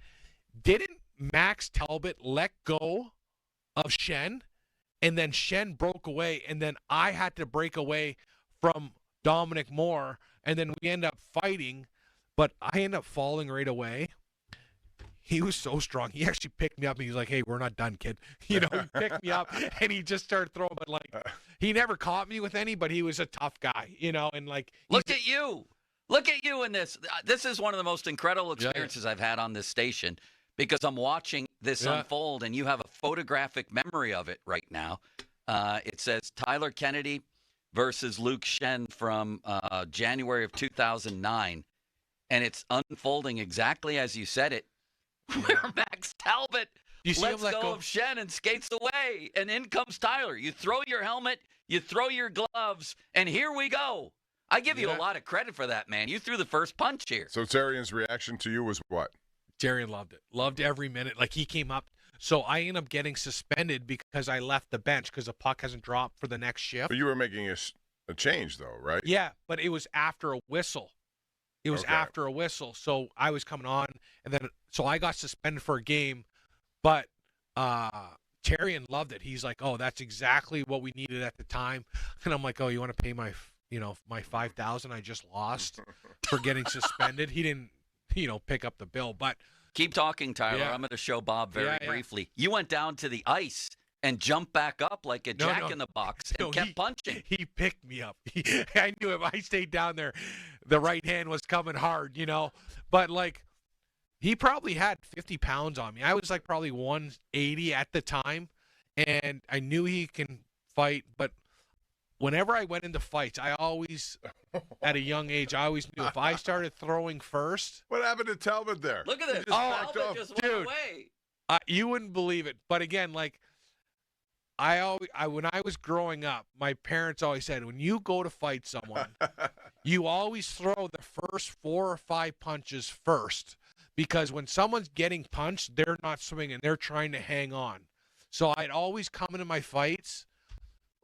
S10: Didn't Max Talbot let go of Shen, and then Shen broke away, and then I had to break away from Dominic Moore, and then we end up fighting, but I end up falling right away. He was so strong. He actually picked me up, and he's like, hey, we're not done, kid. He picked me up, and he just started throwing, but he never caught me with any, but he was a tough guy, and
S9: Look at you. Look at you in this. This is one of the most incredible experiences I've had on this station because I'm watching this unfold, and you have a photographic memory of it right now. It says Tyler Kennedy versus Luke Shen from January of 2009, and it's unfolding exactly as you said it, where Max Talbot lets go of Shen and skates away, and in comes Tyler. You throw your helmet, you throw your gloves, and here we go. I give you a lot of credit for that, man. You threw the first punch here.
S12: So Tarian's reaction to you was what?
S10: Jerry loved it. Loved every minute. Like, he came up. So I ended up getting suspended because I left the bench because the puck hasn't dropped for the next shift.
S12: But you were making a change, though, right?
S10: Yeah, but it was after a whistle. It was after a whistle. So I was coming on, and then so I got suspended for a game. But Terrian loved it. He's like, "Oh, that's exactly what we needed at the time." And I'm like, "Oh, you want to pay my $5,000 I just lost for getting suspended?" He didn't, pick up the bill, but.
S9: Keep talking, Tyler.
S10: Yeah.
S9: I'm going to show Bob very
S10: Yeah.
S9: briefly. You went down to the ice and jumped back up like a jack-in-the-box and kept punching.
S10: He picked me up. I knew if I stayed down there, the right hand was coming hard, But, he probably had 50 pounds on me. I was, probably 180 at the time, and I knew he can fight. But whenever I went into fights, I always, at a young age, I always knew if I started throwing first.
S12: What happened to Talbot there?
S9: Look at this. Talbot just went away.
S10: You wouldn't believe it. But again, when I was growing up, my parents always said, when you go to fight someone, you always throw the first 4 or 5 punches first. Because when someone's getting punched, they're not swinging. They're trying to hang on. So I'd always come into my fights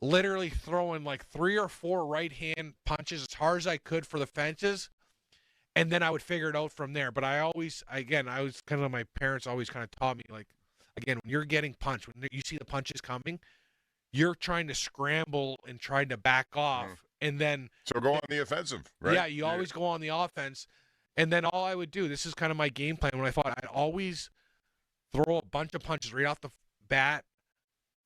S10: literally throwing 3 or 4 right-hand punches as hard as I could for the fences, and then I would figure it out from there. But I was kind of, my parents always kind of taught me, again, when you're getting punched, when you see the punches coming, you're trying to scramble and trying to back off, and then...
S12: So go on the offensive, right?
S10: Yeah, you always go on the offense, and then all I would do, this is kind of my game plan when I fought, I'd always throw a bunch of punches right off the bat,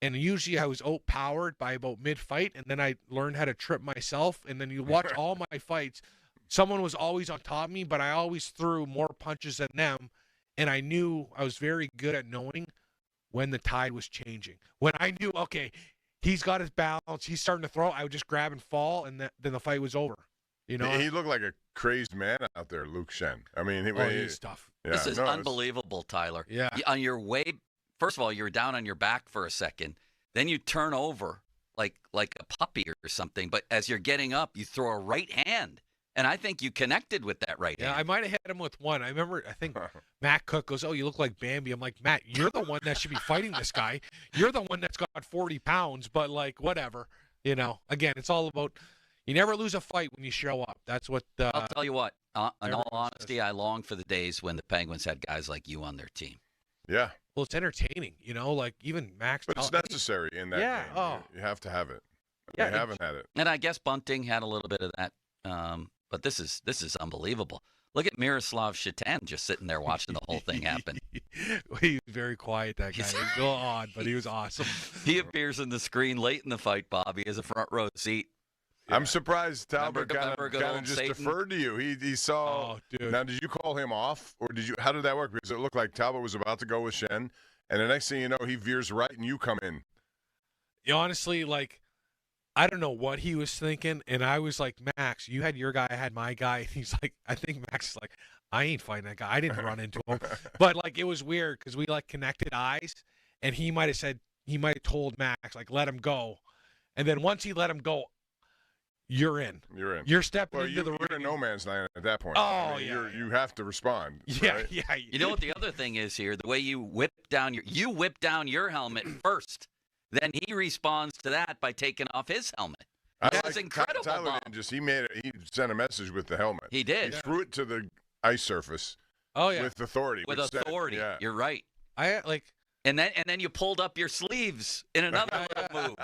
S10: and usually I was outpowered by about mid-fight, and then I learned how to trip myself. And then you watch all my fights, someone was always on top of me, but I always threw more punches than them, and I knew I was very good at knowing when the tide was changing. When I knew, okay, he's got his balance, he's starting to throw, I would just grab and fall, and then the fight was over.
S12: He looked like a crazed man out there, Luke Shen. I mean,
S10: he's tough.
S12: Yeah,
S9: this is unbelievable, Tyler.
S10: Yeah.
S9: On your way, first of all, you're down on your back for a second. Then you turn over like a puppy or something. But as you're getting up, you throw a right hand. And I think you connected with that right hand.
S10: Yeah, I might have hit him with one. I think Matt Cook goes, "Oh, you look like Bambi." I'm like, "Matt, you're the one that should be fighting this guy. You're the one that's got 40 pounds." But, whatever. Again, it's all about you never lose a fight when you show up. That's what
S9: I'll tell you what. In all honesty, I long for the days when the Penguins had guys like you on their team.
S12: Yeah.
S10: Well, it's entertaining, even Max.
S12: But it's necessary in that game.
S10: Oh.
S12: You have to have it.
S10: Yeah,
S12: they haven't had it.
S9: And I guess Bunting had a little bit of that. But this is unbelievable. Look at Miroslav Shatan just sitting there watching the whole thing happen.
S10: He was very quiet, that guy. He was a little odd, but he was awesome.
S9: He appears in the screen late in the fight, Bobby, as a front row seat.
S12: Yeah. I'm surprised Talbot kind of just deferred to you. He saw.
S10: Oh, dude.
S12: Now, did you call him off, or did you? How did that work? Because it looked like Talbot was about to go with Shen, and the next thing you know, he veers right, and you come in.
S10: Honestly, I don't know what he was thinking, and I was like, "Max, you had your guy, I had my guy." And he's like, I think Max is like, "I ain't fighting that guy. I didn't run into him." But it was weird because we connected eyes, and he might have told Max let him go, and then once he let him go. You're in.
S12: You're in.
S10: You're stepping into the ring.
S12: You're in no man's land at that point.
S10: Oh,
S12: You have to respond.
S10: Yeah,
S12: right?
S10: yeah.
S9: You know what the other thing is here? The way you whip down your helmet first. Then he responds to that by taking off his helmet. That's incredible.
S12: Tyler he sent a message with the helmet.
S9: He did.
S12: He threw it to the ice surface.
S10: Oh yeah.
S12: With authority.
S9: With authority.
S12: Yeah.
S9: You're right. And then you pulled up your sleeves in another little move.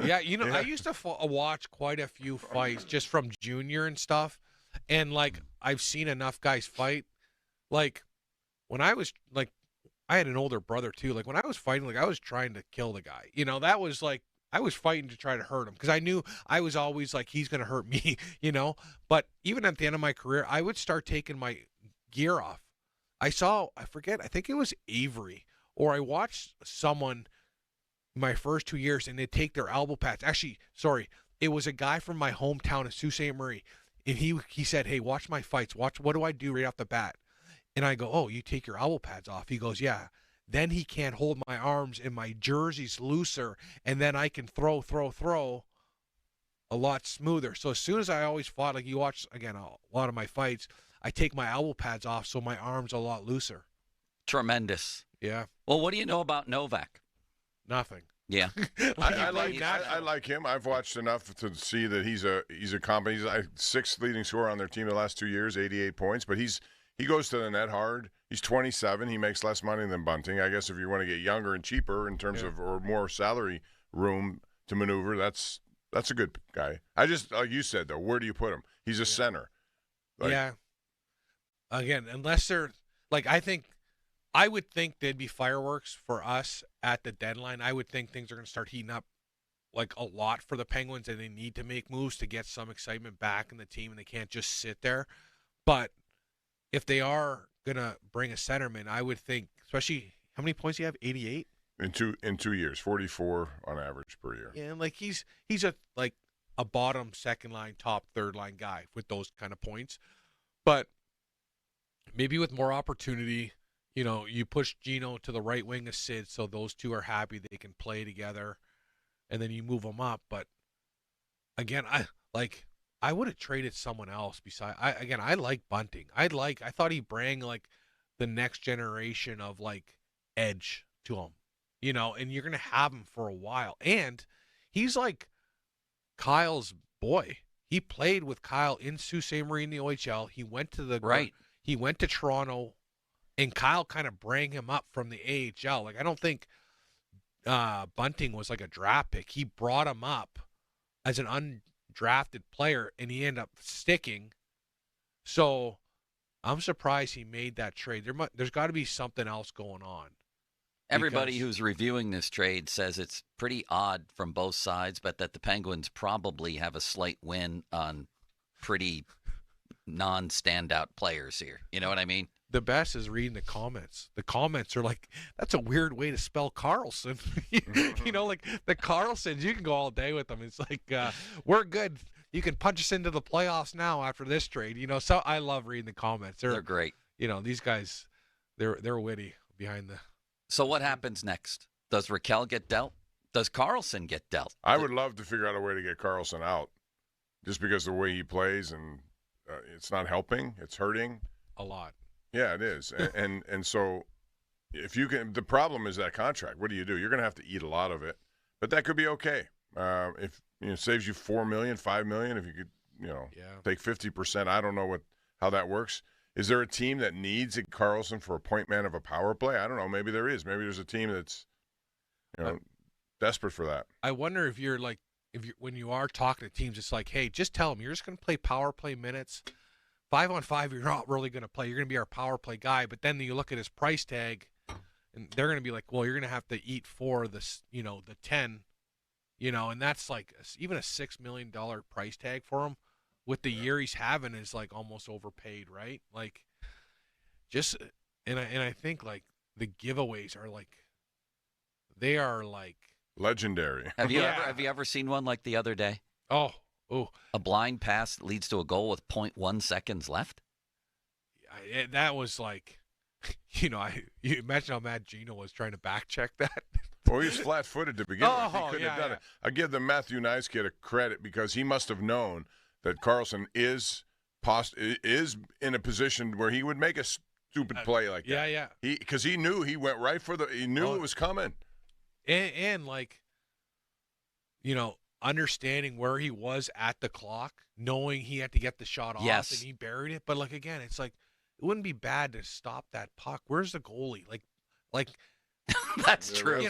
S10: Yeah, I used to watch quite a few fights just from junior and stuff, and I've seen enough guys fight. When I was I had an older brother too. When I was fighting, I was trying to kill the guy. That was I was fighting to try to hurt him because I knew I was always he's gonna hurt me. But even at the end of my career, I would start taking my gear off. I think it was Avery, or I watched someone. My first 2 years, and they'd take their elbow pads. Actually, sorry, it was a guy from my hometown of Sault Ste. Marie, and he said, "Hey, watch my fights. Watch what do I do right off the bat?" And I go, "Oh, you take your elbow pads off." He goes, "Yeah." Then he can't hold my arms, and my jersey's looser, and then I can throw a lot smoother. So as soon as I always fought, you watch again a lot of my fights, I take my elbow pads off, so my arm's a lot looser.
S9: Tremendous.
S10: Yeah.
S9: Well, what do you know about Novak?
S10: Nothing.
S9: Yeah.
S12: I like him. I've watched enough to see that he's a competent. He's sixth leading scorer on their team the last 2 years, 88 points. But he goes to the net hard. He's 27. He makes less money than Bunting. I guess if you want to get younger and cheaper in terms of or more salary room to maneuver, that's a good guy. I just like you said though, where do you put him? He's a center.
S10: Yeah. Again, unless they're like, I would think there'd be fireworks for us at the deadline. I would think things are going to start heating up like a lot for the Penguins, and they need to make moves to get some excitement back in the team, and they can't just sit there. But if they are going to bring a centerman, I would think, especially how many points do you have? 88
S12: in 2 years, 44 on average per year.
S10: Yeah, and like he's a bottom second line, top third line guy with those kind of points. But maybe with more opportunity, you push Gino to the right wing of Sid, so those two are happy they can play together, and then you move them up. But again, I would have traded someone else beside. I like Bunting. I thought he bring like the next generation of like edge to him, and you're gonna have him for a while. And he's like Kyle's boy. He played with Kyle in Sault Ste. Marie in the OHL. He went to He went to Toronto. And Kyle kind of bring him up from the AHL. Like, I don't think Bunting was like a draft pick. He brought him up as an undrafted player, and he ended up sticking. So I'm surprised he made that trade. There's got to be something else going on.
S9: Everybody who's reviewing this trade says it's pretty odd from both sides, but that the Penguins probably have a slight win on pretty non-standout players here. You know what I mean?
S10: The best is reading the comments. The comments are like, that's a weird way to spell Carlson. Like the Carlsons, you can go all day with them. It's like, we're good. You can punch us into the playoffs now after this trade. So I love reading the comments.
S9: They're great.
S10: These guys, they're witty behind the.
S9: So what happens next? Does Raquel get dealt? Does Carlson get dealt?
S12: I would love to figure out a way to get Carlson out, just because the way he plays, and it's not helping. It's hurting
S10: a lot.
S12: Yeah, it is. And so if you can, the problem is that contract. What do? You're going to have to eat a lot of it, but that could be okay. If saves you $4 million, $5 million, if you could, take 50%. I don't know how that works. Is there a team that needs a Carlson for a point man of a power play? I don't know. Maybe there is. Maybe there's a team that's, desperate for that.
S10: I wonder if you're like, when you are talking to teams, it's like, hey, just tell them you're just going to play power play minutes. 5-on-5, you're not really going to play. You're going to be our power play guy. But then you look at his price tag, and they're going to be like, well, you're going to have to eat for this, the 10, and that's like even a $6 million price tag for him with the year he's having is like almost overpaid, right? Like, and I think like the giveaways are like, they are like
S12: legendary.
S9: Have you ever seen one like the other day?
S10: Oh.
S9: A blind pass that leads to a goal with 0.1 seconds left?
S10: That was like, you imagine how mad Gino was trying to back check that.
S12: Well, he was flat-footed to begin with. He couldn't have done it. I give the Matthew Nice kid a credit because he must have known that Carlson is in a position where he would make a stupid play like that.
S10: Yeah.
S12: Because he knew he went right for he knew it was coming.
S10: And like, understanding where he was at the clock, knowing he had to get the shot off, and he buried it. But like again, it's like it wouldn't be bad to stop that puck. Where's the goalie? Like
S9: that's true.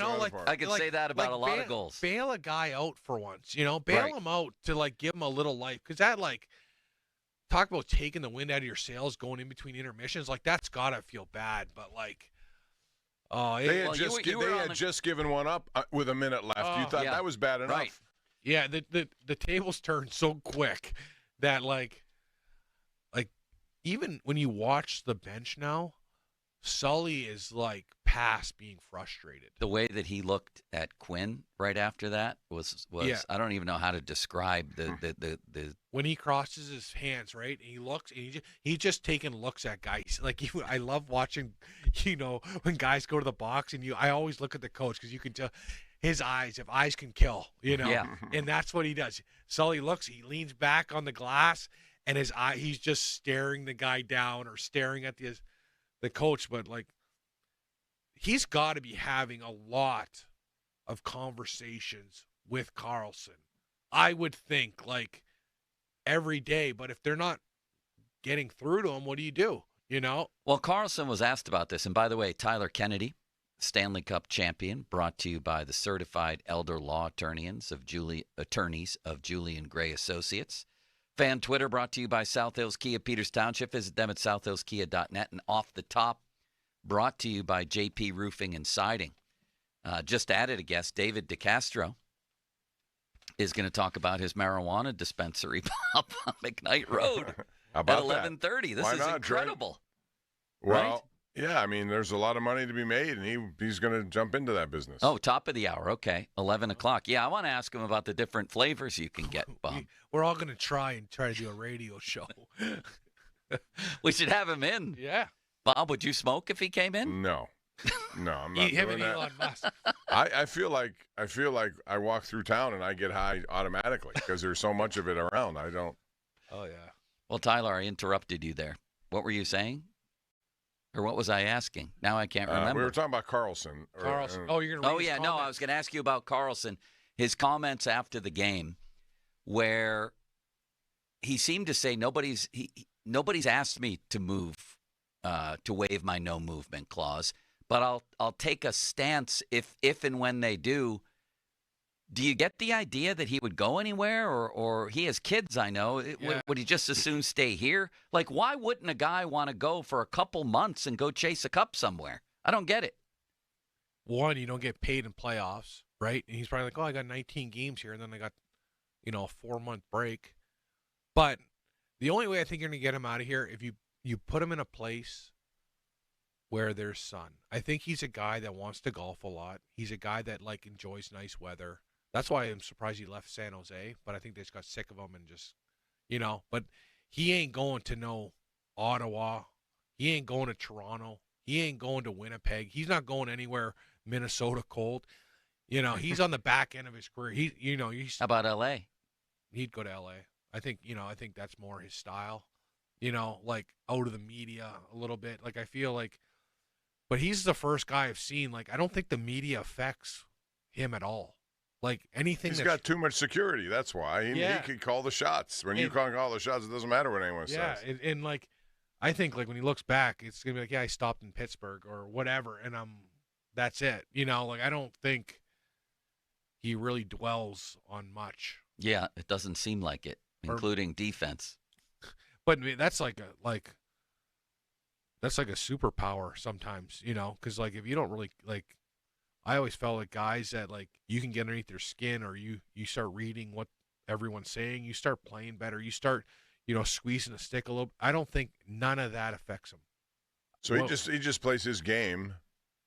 S9: I could say that about a lot of goals.
S10: Bail a guy out for once. Bail him out to like give him a little life, because that like talk about taking the wind out of your sails going in between intermissions. Like that's gotta feel bad, but like.
S12: They had just given one up with a minute left. You thought that was bad enough.
S10: Right. Yeah, the tables turned so quick that like even when you watch the bench now, Sully is like past being frustrated.
S9: The way that he looked at Quinn right after that was I don't even know how to describe the
S10: when he crosses his hands, right? And he looks, and he's just taking looks at guys. Like I love watching, when guys go to the box, and I always look at the coach because you can tell his eyes, if eyes can kill,
S9: Yeah.
S10: And that's what he does. Sully looks, he leans back on the glass, and his eye, he's just staring the guy down or staring at the coach. But, like, he's got to be having a lot of conversations with Carlson. I would think, like, every day. But if they're not getting through to him, what do you do? You know?
S9: Well, Carlson was asked about this. And by the way, Tyler Kennedy, Stanley Cup champion, brought to you by the certified elder law attorneys of Julian Gray Associates. Fan Twitter brought to you by South Hills Kia Peters Township. Visit them at southhillskia.net. And Off the Top brought to you by JP Roofing and Siding. Just added a guest, David DeCastro, is going to talk about his marijuana dispensary up on McKnight Road at 11:30. This is incredible.
S12: Well,
S9: right?
S12: Yeah, I mean, there's a lot of money to be made, and he's going to jump into that business.
S9: Oh, top of the hour. Okay, 11 o'clock. Yeah, I want to ask him about the different flavors you can get, Bob.
S10: We're all going to try to do a radio show.
S9: We should have him in.
S10: Yeah.
S9: Bob, would you smoke if he came in?
S12: No, I'm not doing that.
S10: Elon Musk.
S12: I feel like I walk through town and I get high automatically because there's so much of it around. I don't.
S10: Oh, yeah.
S9: Well, Tyler, I interrupted you there. What were you saying? Or what was I asking? Now I can't remember.
S12: We were talking about Carlson.
S10: Carlson. You're going to read his
S9: yeah,
S10: comments?
S9: no, I was going to ask you about Carlson. His comments after the game where he seemed to say nobody's asked me to move, to waive my no movement clause, but I'll take a stance if and when they do. Do you get the idea that he would go anywhere, or he has kids, I know. Would he just as soon stay here? Like, why wouldn't a guy want to go for a couple months and go chase a cup somewhere? I don't get it.
S10: One, you don't get paid in playoffs, right? And he's probably like, I got 19 games here, and then I got, a 4-month break. But the only way I think you're going to get him out of here, if you put him in a place where there's sun. I think he's a guy that wants to golf a lot. He's a guy that, like, enjoys nice weather. That's why I'm surprised he left San Jose, but I think they just got sick of him and just, But he ain't going to no Ottawa. He ain't going to Toronto. He ain't going to Winnipeg. He's not going anywhere Minnesota cold. He's on the back end of his career. He's.
S9: How about L.A.?
S10: He'd go to L.A. I think that's more his style. Like out of the media a little bit. Like I feel like, but he's the first guy I've seen. Like I don't think the media affects him at all. Like anything.
S12: He's got too much security. That's why he could call the shots. When you can't call the shots, it doesn't matter what anyone says.
S10: Yeah, and like I think like when he looks back, it's gonna be like, I stopped in Pittsburgh or whatever, and that's it. Like I don't think he really dwells on much.
S9: Yeah, it doesn't seem like it, including defense.
S10: But that's like a superpower sometimes, because like if you don't really like. I always felt like guys that, like, you can get underneath their skin or you start reading what everyone's saying. You start playing better. You start, squeezing the stick a little. I don't think none of that affects him.
S12: So he just plays his game.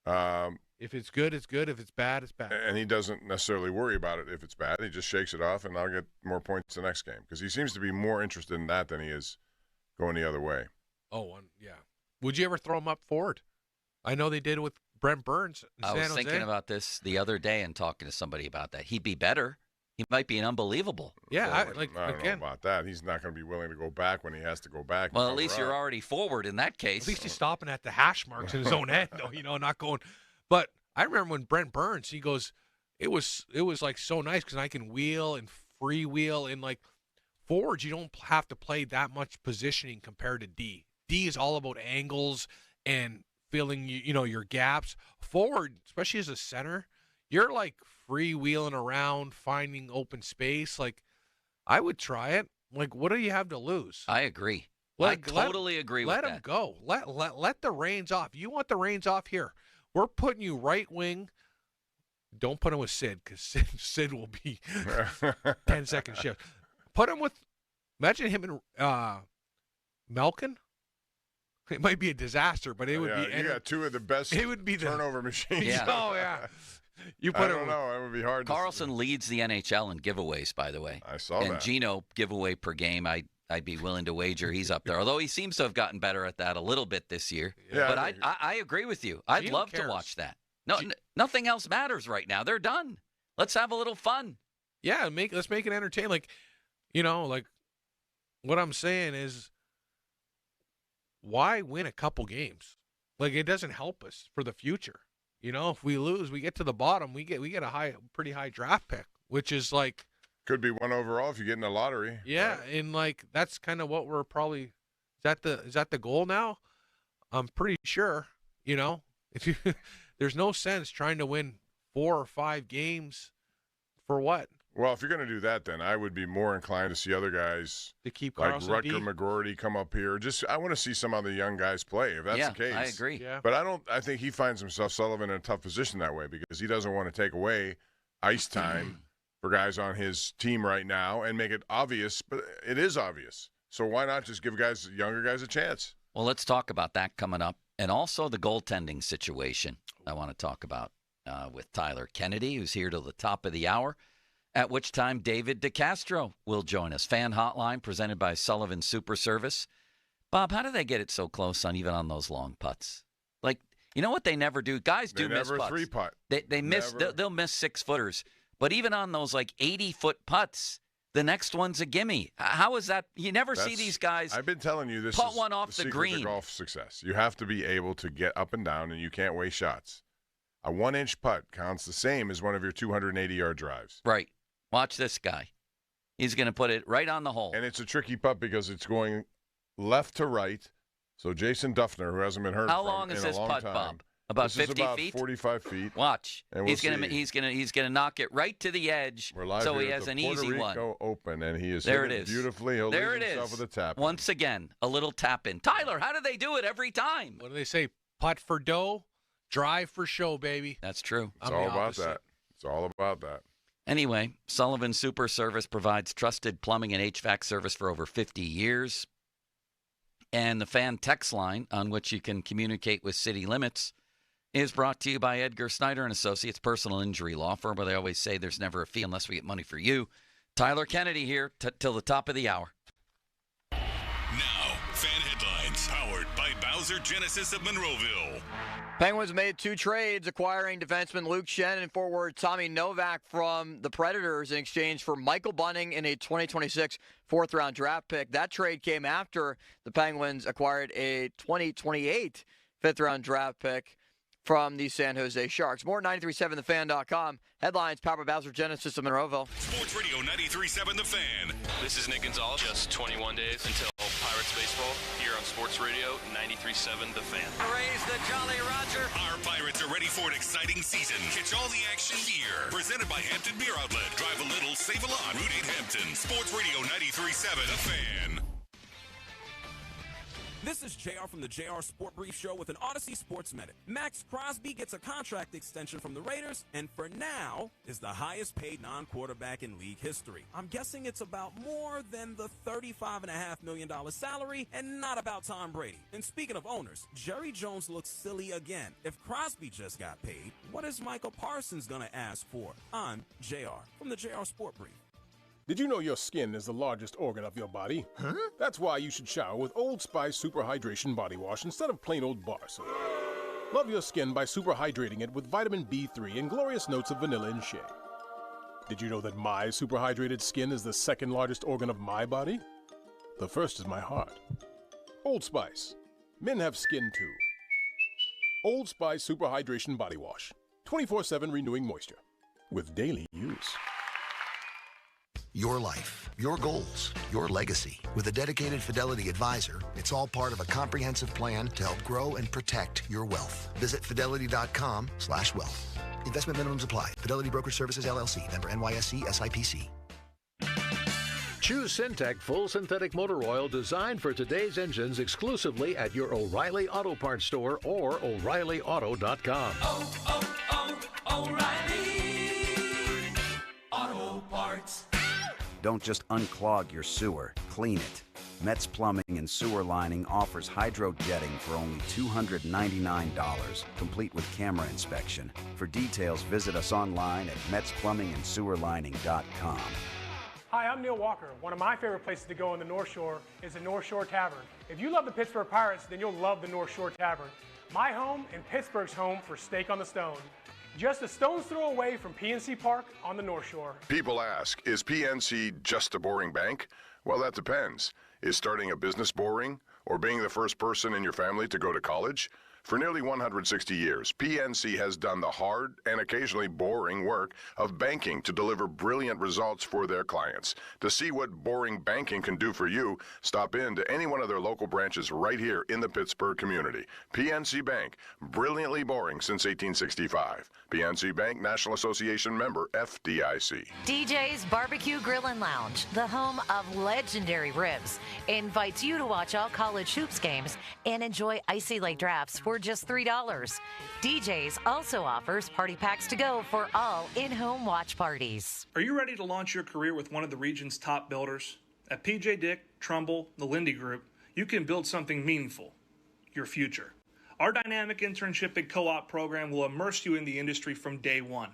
S10: If it's good, it's good. If it's bad, it's bad.
S12: And he doesn't necessarily worry about it if it's bad. He just shakes it off, and I'll get more points the next game. Because he seems to be more interested in that than he is going the other way.
S10: Yeah. Would you ever throw him up forward? I know they did with Brent Burns in San Jose.
S9: I was thinking about this the other day and talking to somebody about that. He'd be better. He might be an unbelievable.
S10: Yeah,
S12: I don't know about that. He's not going to be willing to go back when he has to go back.
S9: Well, at least you're already forward in that case.
S10: At least he's stopping at the hash marks in his own end, though, not going. But I remember when Brent Burns, he goes, it was like so nice because I can wheel and freewheel, and like forwards, you don't have to play that much positioning compared to D. D is all about angles and filling your gaps. Forward, especially as a center, you're like freewheeling around, finding open space. Like, I would try it. Like, what do you have to lose?
S9: I agree. I totally agree with that.
S10: Let him go. Let the reins off. You want the reins off here. We're putting you right wing. Don't put him with Sid, because Sid will be 10-second shift. Put him with, imagine him and Malkin. It might be a disaster, but it would be.
S12: You got two of the best.
S10: It would be
S12: turnover machines.
S9: Yeah.
S10: Oh yeah.
S12: I don't know. It would be hard.
S9: Carlson leads the NHL in giveaways, by the way.
S12: I saw that.
S9: And Gino giveaway per game. I'd be willing to wager he's up there. Although he seems to have gotten better at that a little bit this year.
S12: Yeah,
S9: but I agree with you. I'd love to watch that. No, nothing else matters right now. They're done. Let's have a little fun.
S10: Yeah, let's make it entertaining. Like, like what I'm saying is, why win a couple games? Like, it doesn't help us for the future. You know, if we lose, we get to the bottom, we get a pretty high draft pick, which is like
S12: could be one overall if you get in the lottery.
S10: Yeah, right? And like that's kind of what we're probably. Is that the goal now? I'm pretty sure. You know, if you there's no sense trying to win 4 or 5 games for what?
S12: Well, if you're going to do that, then I would be more inclined to see other guys
S10: to keep
S12: like
S10: Carlson
S12: Rutger McGroarty come up here. I want to see some other young guys play. If that's the case,
S9: I agree.
S10: Yeah.
S12: But I think he finds himself, Sullivan, in a tough position that way because he doesn't want to take away ice time for guys on his team right now and make it obvious. But it is obvious. So why not just give younger guys a chance?
S9: Well, let's talk about that coming up, and also the goaltending situation. I want to talk about with Tyler Kennedy, who's here till the top of the hour. At which time David DeCastro will join us. Fan Hotline presented by Sullivan Super Service. Bob, how do they get it so close even on those long putts? Like, you know what they never do? Guys do miss putts.
S12: They never 3-putt.
S9: They miss. They'll miss 6-footers. But even on those like 80-foot putts, the next one's a gimme. How is that? You never see these guys.
S12: I've been telling you this.
S9: Putt one off the
S12: secret
S9: green.
S12: To golf success. You have to be able to get up and down, and you can't waste shots. A 1-inch putt counts the same as one of your 280-yard drives.
S9: Right. Watch this guy. He's going to put it right on the hole.
S12: And it's a tricky putt because it's going left to right. So Jason Duffner, who hasn't been heard
S9: How
S12: from
S9: long is
S12: in
S9: this
S12: a long
S9: putt,
S12: time,
S9: Bob? About 50
S12: about
S9: feet?
S12: 45 feet.
S9: Watch.
S12: And
S9: he's gonna knock it right to the edge.
S12: We're live
S9: so
S12: here
S9: he
S12: at
S9: has
S12: the
S9: an
S12: Puerto
S9: easy
S12: Rico
S9: one.
S12: Open, and he is
S9: there
S12: hitting
S9: it is.
S12: beautifully. He'll
S9: there
S12: leave
S9: it
S12: himself
S9: is.
S12: with a tap.
S9: Once again, a little tap in. Tyler, how do they do it every time?
S10: What do they say? Putt for dough, drive for show, baby.
S9: That's true.
S12: It's all about that. It's all about that.
S9: Anyway, Sullivan Super Service provides trusted plumbing and HVAC service for over 50 years. And the fan text line on which you can communicate with City Limits is brought to you by Edgar Snyder & Associates, personal injury law firm, where they always say there's never a fee unless we get money for you. Tyler Kennedy here till the top of the hour.
S1: Now, fan headlines powered by Bowser Genesis of Monroeville.
S3: Penguins made 2 trades, acquiring defenseman Luke Shen and forward Tommy Novak from the Predators in exchange for Michael Bunting in a 2026 fourth-round draft pick. That trade came after the Penguins acquired a 2028 fifth-round draft pick from the San Jose Sharks. More at 937thefan.com. Headlines powered by Bowser Genesis of Monroeville.
S1: Sports Radio 93.7 The Fan.
S28: This is Nick Gonzalez. Just 21 days until Pirates baseball here on Sports Radio 93.7 The Fan.
S29: Raise the Jolly Roger.
S1: Our Pirates are ready for an exciting season. Catch all the action here. Presented by Hampton Beer Outlet. Drive a little, save a lot. Route 8 Hampton. Sports Radio 93.7 The Fan.
S2: This is JR from the JR Sport Brief Show with an Odyssey Sports Minute. Max Crosby gets a contract extension from the Raiders, and for now, is the highest paid non-quarterback in league history. I'm guessing it's about more than the $35.5 million salary, and not about Tom Brady. And speaking of owners, Jerry Jones looks silly again. If Crosby just got paid, what is Michael Parsons going to ask for? I'm JR from the JR Sport Brief.
S4: Did you know your skin is the largest organ of your body? Huh? That's why you should shower with Old Spice Super Hydration Body Wash instead of plain old bar soap. Love your skin by super hydrating it with vitamin B3 and glorious notes of vanilla and shea. Did you know that my super hydrated skin is the second largest organ of my body? The first is my heart. Old Spice. Men have skin too. Old Spice Super Hydration Body Wash. 24/7 renewing moisture. With daily use.
S5: Your life, your goals, your legacy. With a dedicated Fidelity advisor, it's all part of a comprehensive plan to help grow and protect your wealth. Visit fidelity.com/wealth. Investment minimums apply. Fidelity Brokerage Services, LLC. Member NYSE, SIPC.
S15: Choose Syntec Full Synthetic Motor Oil designed for today's engines exclusively at your O'Reilly Auto Parts store or O'ReillyAuto.com.
S14: O'Reilly Auto Parts.
S16: Don't just unclog your sewer, clean it. Metz Plumbing and Sewer Lining offers hydrojetting for only $299, complete with camera inspection. For details, visit us online at metzplumbingandsewerlining.com.
S20: Hi, I'm Neil Walker. One of my favorite places to go on the North Shore is the North Shore Tavern. If you love the Pittsburgh Pirates, then you'll love the North Shore Tavern. My home and Pittsburgh's home for steak on the stone. Just a stone's throw away from PNC Park on the North Shore.
S12: People ask, is PNC just a boring bank? Well, that depends. Is starting a business boring? Or being the first person in your family to go to college? For nearly 160 years, PNC has done the hard and occasionally boring work of banking to deliver brilliant results for their clients. To see what boring banking can do for you, stop in to any one of their local branches right here in the Pittsburgh community. PNC Bank, brilliantly boring since 1865. PNC Bank, National Association member, FDIC.
S19: DJ's Barbecue Grill and Lounge, the home of legendary ribs, invites you to watch all college hoops games and enjoy Icy Lake drafts for just $3. DJ's also offers party packs to go for all in-home watch parties.
S6: Are you ready to launch your career with one of the region's top builders? At PJ Dick, Trumbull, the Lindy Group, you can build something meaningful, your future. Our dynamic internship and co-op program will immerse you in the industry from day one.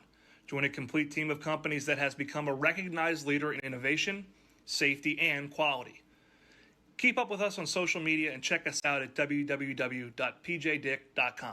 S6: Join a complete team of companies that has become a recognized leader in innovation, safety, and quality. Keep up with us on social media and check us out at www.pjdick.com.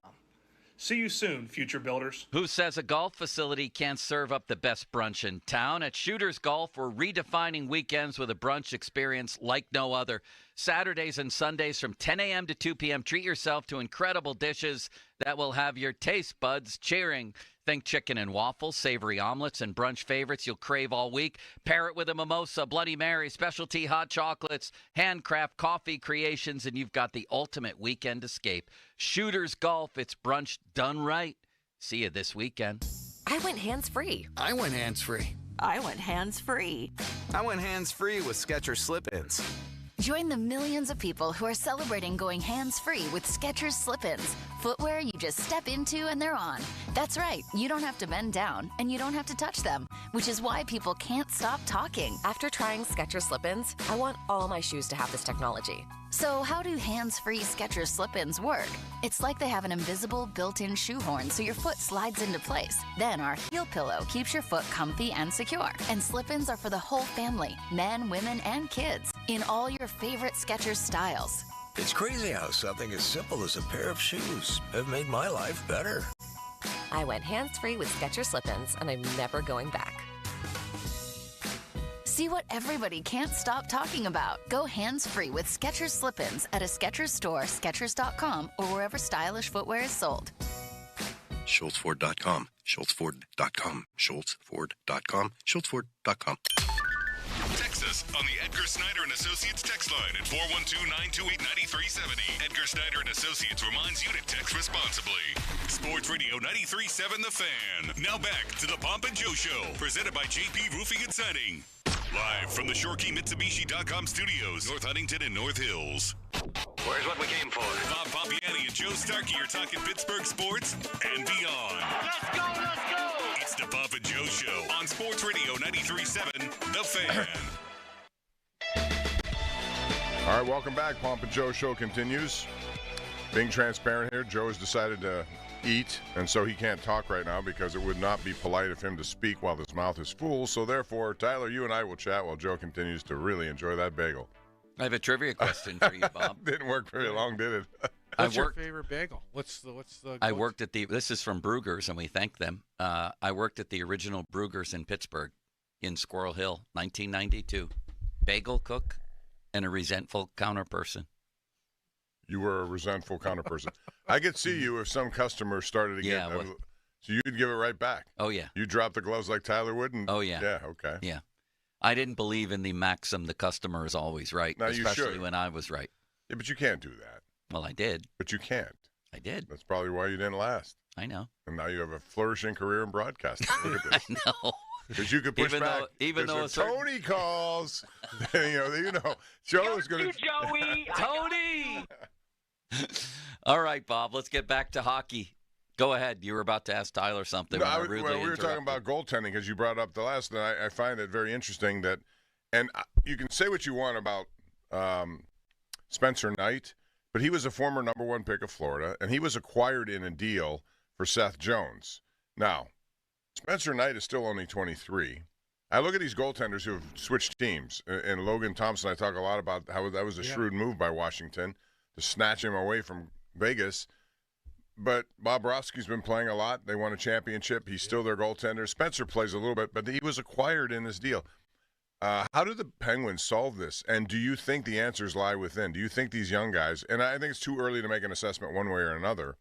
S6: See you soon, future builders.
S9: Who says a golf facility can't serve up the best brunch in town? At Shooters Golf, we're redefining weekends with a brunch experience like no other. Saturdays and Sundays from 10 a.m. to 2 p.m. Treat yourself to incredible dishes that will have your taste buds cheering. Think chicken and waffles, savory omelets, and brunch favorites you'll crave all week. Pair it with a mimosa, Bloody Mary, specialty hot chocolates, handcraft coffee creations, and you've got the ultimate weekend escape. Shooters Golf, it's brunch done right. See you this weekend.
S8: I went hands-free.
S11: I went hands-free.
S8: I went hands-free.
S11: I went hands-free with Skechers Slip-ins.
S23: Join the millions of people who are celebrating going hands-free with Skechers Slip-ins. Footwear you just step into and they're on. That's right, you don't have to bend down and you don't have to touch them, which is why people can't stop talking.
S8: After trying Skechers Slip-ins, I want all my shoes to have this technology.
S23: So how do hands-free Skechers Slip-ins work? It's like they have an invisible built-in shoehorn so your foot slides into place. Then our heel pillow keeps your foot comfy and secure. And Slip-ins are for the whole family, men, women, and kids, in all your favorite Skechers styles.
S13: It's crazy how something as simple as a pair of shoes have made my life better.
S8: I went hands-free with Skechers Slip-ins, and I'm never going back.
S23: See what everybody can't stop talking about. Go hands-free with Skechers Slip-ins at a Skechers store, Skechers.com, or wherever stylish footwear is sold.
S13: SchultzFord.com, SchultzFord.com, SchultzFord.com, SchultzFord.com.
S1: Text us on the Edgar Snyder and Associates text line at 412-928-9370. Edgar Snyder and Associates reminds you to text responsibly. Sports Radio 93.7 The Fan. Now back to the Pomp and Joe Show, presented by JP Roofing and Siding. Live from the ShoreKeyMitsubishi.com studios, North Huntington and North Hills.
S27: Where's what we came for?
S1: Bob Pompiani and Joe Starkey are talking Pittsburgh sports and beyond.
S27: Let's go, let's go!
S1: It's the Pomp and Joe Show on Sports Radio 93.7 The Fan.
S12: All right, welcome back. Pomp and Joe Show continues. Being transparent here, Joe has decided to eat, and so he can't talk right now because it would not be polite of him to speak while his mouth is full. So therefore, Tyler, you and I will chat while Joe continues to really enjoy that bagel.
S9: I have a trivia question for you, Bob.
S12: Didn't work very long, did it?
S10: What's your favorite bagel? What's the?
S9: I worked at this is from Brugger's, and we thank them. I worked at the original Brugger's in Pittsburgh, in Squirrel Hill, 1992. Bagel cook and a resentful counter person.
S12: You were a resentful counter person. I could see you if some customer started again.
S9: Yeah,
S12: so you'd give it right back.
S9: Oh, yeah.
S12: You drop the gloves like Tyler would?
S9: Oh, yeah.
S12: Yeah, okay.
S9: Yeah. I didn't believe in the maxim, the customer is always right,
S12: now
S9: especially when I was right.
S12: Yeah, but you can't do that.
S9: Well, I did.
S12: But you can't.
S9: I did.
S12: That's probably why you didn't last.
S9: I know.
S12: And now you have a flourishing career in broadcasting. Look at this.
S9: I know.
S12: Because you could push back.
S9: Even though
S12: Tony calls, you know, Joe's going to.
S14: Joey.
S9: Tony. All right, Bob. Let's get back to hockey. Go ahead. You were about to ask Tyler something.
S12: No, we were talking about goaltending because you brought up the last, and I find it very interesting that, and you can say what you want about Spencer Knight, but he was a former number one pick of Florida, and he was acquired in a deal for Seth Jones. Now, Spencer Knight is still only 23. I look at these goaltenders who have switched teams, and Logan Thompson, I talk a lot about how that was a shrewd move by Washington to snatch him away from Vegas. But Bobrovsky's been playing a lot. They won a championship. He's still their goaltender. Spencer plays a little bit, but he was acquired in this deal. How do the Penguins solve this? And do you think the answers lie within? Do you think these young guys, and I think it's too early to make an assessment one way or another,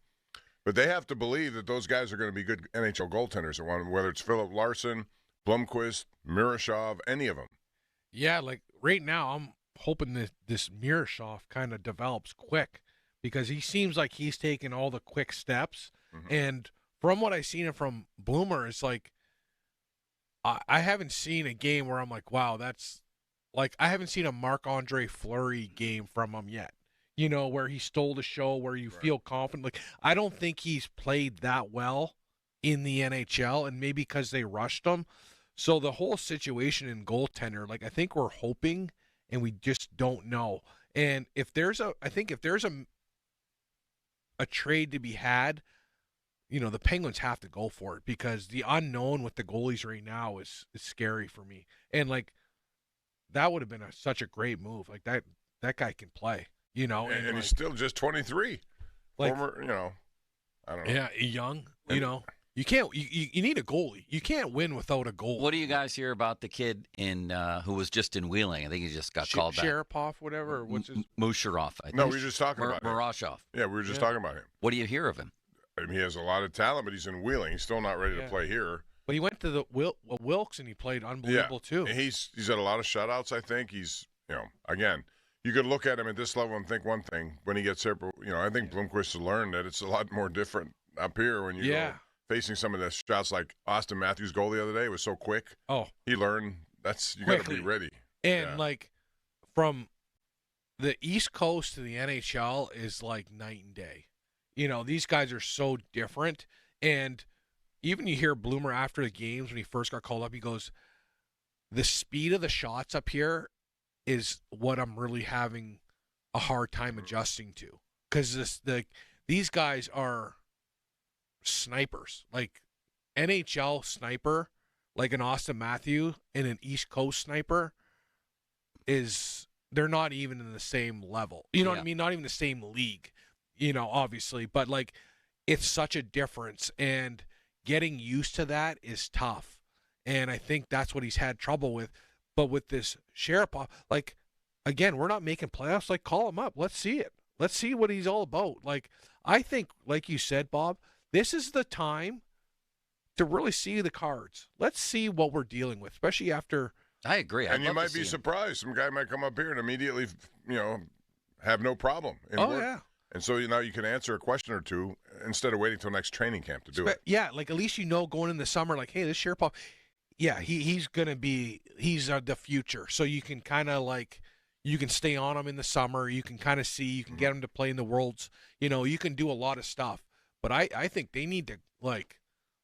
S12: but they have to believe that those guys are going to be good NHL goaltenders at one, whether it's Philip Larson, Blomqvist, Miroshov, any of them.
S10: Yeah, like right now, I'm hoping that this Miroshov kind of develops quick because he seems like he's taking all the quick steps. Mm-hmm. And from what I've seen from Bloomer, it's like I haven't seen a game where I'm like, wow, that's like I haven't seen a Marc-Andre Fleury game from him yet. You know, where he stole the show, where you feel confident. Like I don't think he's played that well in the NHL, and maybe because they rushed him. So the whole situation in goaltender, like I think we're hoping, and we just don't know. And if there's a trade to be had, you know, the Penguins have to go for it because the unknown with the goalies right now is scary for me. And like that would have been such a great move. Like that guy can play, you know.
S12: And
S10: like,
S12: he's still just 23.
S10: Like,
S12: former, you know, I don't know.
S10: Yeah, young, you know. You can't. You need a goalie. You can't win without a goal.
S9: What do you guys hear about the kid in who was just in Wheeling? I think he just got called back.
S10: Sharapov, whatever. What's his?
S9: Musharov. I think.
S12: No, we were just talking about him.
S9: Murashov.
S12: Yeah, we were just talking about him.
S9: What do you hear of him?
S12: I mean, he has a lot of talent, but he's in Wheeling. He's still not ready to play here.
S10: But he went to the Wilkes and he played unbelievable too.
S12: And he's had a lot of shutouts. I think he's, you know, again, you could look at him at this level and think one thing when he gets here. You know, I think Blomqvist has learned that it's a lot more different up here when you go facing some of the shots like Austin Matthews' goal the other day. It was so quick.
S10: Oh,
S12: he learned you got to be ready.
S10: And like from the East Coast to the NHL is like night and day. You know, these guys are so different. And even you hear Bloomer after the games when he first got called up, he goes, the speed of the shots up here is what I'm really having a hard time adjusting to. Because these guys are snipers. Like NHL sniper, like an Austin Matthews and an East Coast sniper they're not even in the same level. You know what I mean? Not even the same league. You know, obviously, but like it's such a difference, and getting used to that is tough. And I think that's what he's had trouble with. But with this Sharapov, like again, we're not making playoffs. Like call him up. Let's see it. Let's see what he's all about. Like I think, like you said, Bob, this is the time to really see the cards. Let's see what we're dealing with, especially after.
S9: I agree.
S12: And you might be surprised. Some guy might come up here and immediately, you know, have no problem.
S10: Yeah.
S12: And so now you can answer a question or two instead of waiting till next training camp to do it.
S10: Yeah, like at least you know going in the summer, like, hey, this Sharapov, he's going to be the future. So you can kind of like, you can stay on him in the summer. You can kind of see, you can get him to play in the Worlds. You know, you can do a lot of stuff. But I think they need to, like,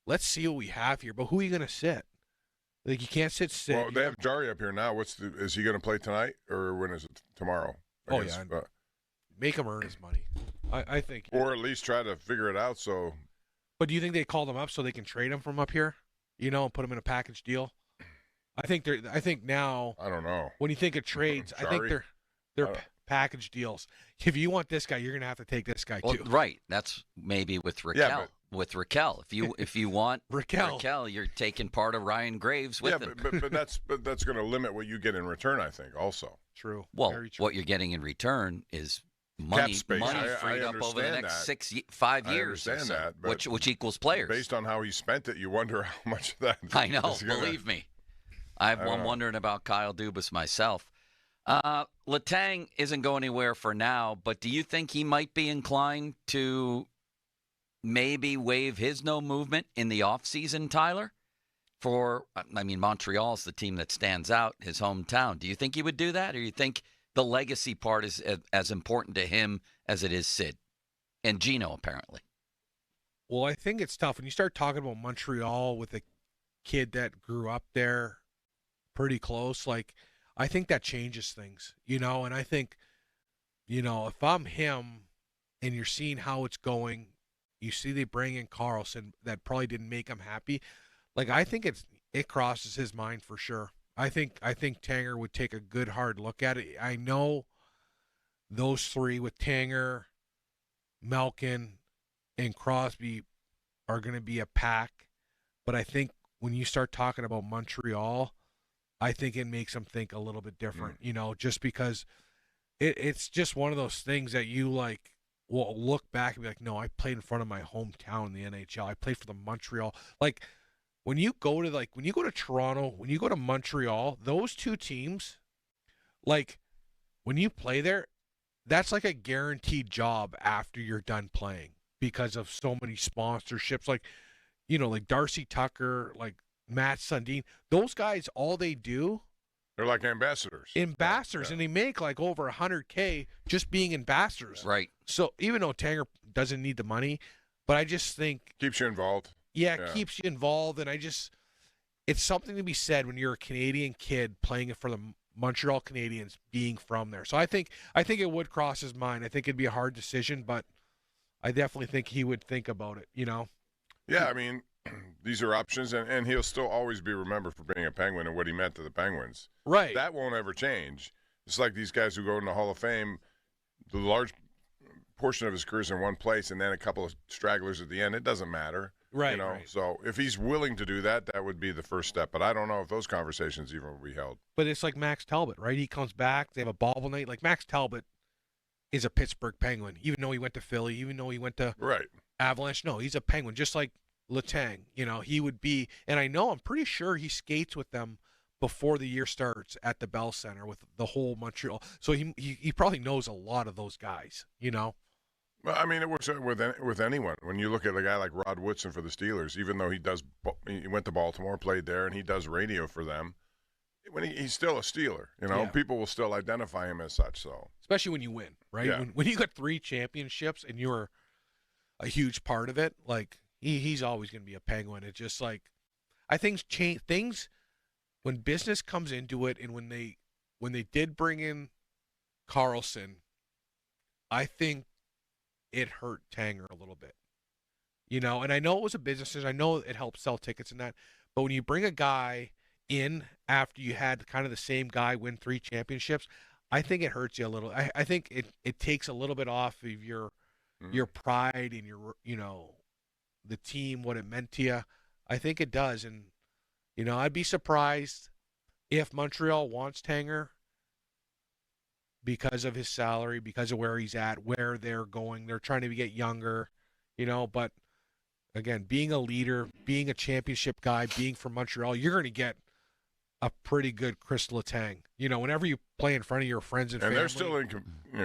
S10: let's see what we have here. But who are you going to sit? Like, you can't sit.
S12: Well, they have Jari up here now. Is he going to play tonight or when is it? Tomorrow?
S10: Make him earn his money. I think.
S12: Or at least try to figure it out. So.
S10: But do you think they called him up so they can trade him from up here? You know, and put him in a package deal? I think now.
S12: I don't know.
S10: When you think of trades, I think they're package deals. If you want this guy, you're going to have to take this guy too.
S9: Right. That's maybe with Raquel.
S12: Yeah,
S9: with Raquel, if you want
S10: Raquel,
S9: you're taking part of Ryan Graves with him.
S12: but that's going to limit what you get in return. I think also.
S10: True.
S9: Well,
S10: very true.
S9: What you're getting in return is money freed up over the next 5 years.
S12: I understand that,
S9: which equals players.
S12: Based on how he spent it, you wonder how much of that.
S9: I know. Believe me, I'm wondering about Kyle Dubas myself. Letang isn't going anywhere for now, but do you think he might be inclined to maybe waive his no movement in the offseason, Tyler? Montreal's the team that stands out, his hometown. Do you think he would do that, or do you think the legacy part is as important to him as it is Sid and Gino, apparently?
S10: Well, I think it's tough when you start talking about Montreal with a kid that grew up there pretty close. Like, I think that changes things, you know, and I think, you know, if I'm him and you're seeing how it's going, you see they bring in Carlson that probably didn't make him happy. Like, I think it crosses his mind for sure. I think Tanger would take a good hard look at it. I know those three with Tanger, Malkin, and Crosby are going to be a pack. But I think when you start talking about Montreal, I think it makes them think a little bit different, just because it's just one of those things that you will look back and be like, no, I played in front of my hometown in the NHL. I played for the Montreal. When you go to Toronto, when you go to Montreal, those two teams, when you play there, that's like a guaranteed job after you're done playing because of so many sponsorships. Like Darcy Tucker, like Matt Sundin, those guys, all they do,
S12: they're like ambassadors.
S10: And they make over $100K just being ambassadors.
S9: Right.
S10: So even though Tanger doesn't need the money, but I just think
S12: keeps you involved.
S10: Yeah, it keeps you involved, and it's something to be said when you're a Canadian kid playing it for the Montreal Canadiens, being from there. So I think it would cross his mind. I think it'd be a hard decision, but I definitely think he would think about it.
S12: Yeah, I mean, these are options, and he'll still always be remembered for being a Penguin and what he meant to the Penguins.
S10: Right.
S12: That won't ever change. It's like these guys who go in the Hall of Fame, the large portion of his career is in one place, and then a couple of stragglers at the end. It doesn't matter.
S10: Right, right.
S12: So if he's willing to do that, that would be the first step. But I don't know if those conversations even will be held.
S10: But it's like Max Talbot, right? He comes back. They have a bobble night. Like Max Talbot is a Pittsburgh Penguin, even though he went to Philly, even though he went to Avalanche. No, he's a Penguin, just like Letang. He would be, and I'm pretty sure he skates with them before the year starts at the Bell Center with the whole Montreal. So he probably knows a lot of those guys.
S12: Well, I mean, it works with anyone. When you look at a guy like Rod Woodson for the Steelers, even though he went to Baltimore, played there, and he does radio for them, when he's still a Steeler, people will still identify him as such. So
S10: especially when you win, right?
S12: Yeah.
S10: When you got 3 championships and you're a huge part of it, he's always going to be a Penguin. It's just I think things when business comes into it, and when they did bring in Carlson, I think it hurt Tanger a little bit, and I know it was a business decision. I know it helped sell tickets and that, but when you bring a guy in after you had kind of the same guy win 3 championships, I think it hurts you a little. I think it takes a little bit off of your pride and your, the team, what it meant to you. I think it does. And, I'd be surprised if Montreal wants Tanger because of his salary, because of where he's at, where they're going. They're trying to get younger, but again, being a leader, being a championship guy, being from Montreal, you're going to get a pretty good Chris Letang. Whenever you play in front of your friends and family.
S12: And they're still in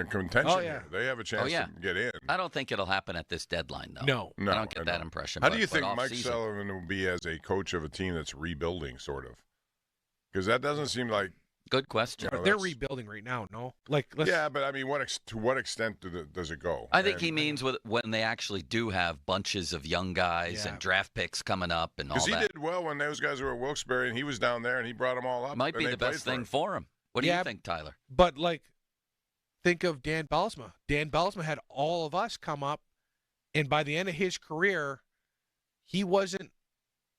S12: contention.
S10: Oh, yeah.
S12: Here. They have a chance to get in.
S9: I don't think it'll happen at this deadline, though.
S10: No.
S9: I don't get that impression.
S12: How do you think Mike Sullivan will be as a coach of a team that's rebuilding, sort of? Because that doesn't seem like...
S9: Good question.
S10: They're rebuilding right now, no?
S12: Yeah, but I mean, to what extent does it go?
S9: I think he means when they actually do have bunches of young guys and draft picks coming up and all that.
S12: Because he did well when those guys were at Wilkes-Barre, and he was down there, and he brought them all up.
S9: Might be the best thing for him. What do you think, Tyler?
S10: But, think of Dan Belsma. Dan Belsma had all of us come up, and by the end of his career, he wasn't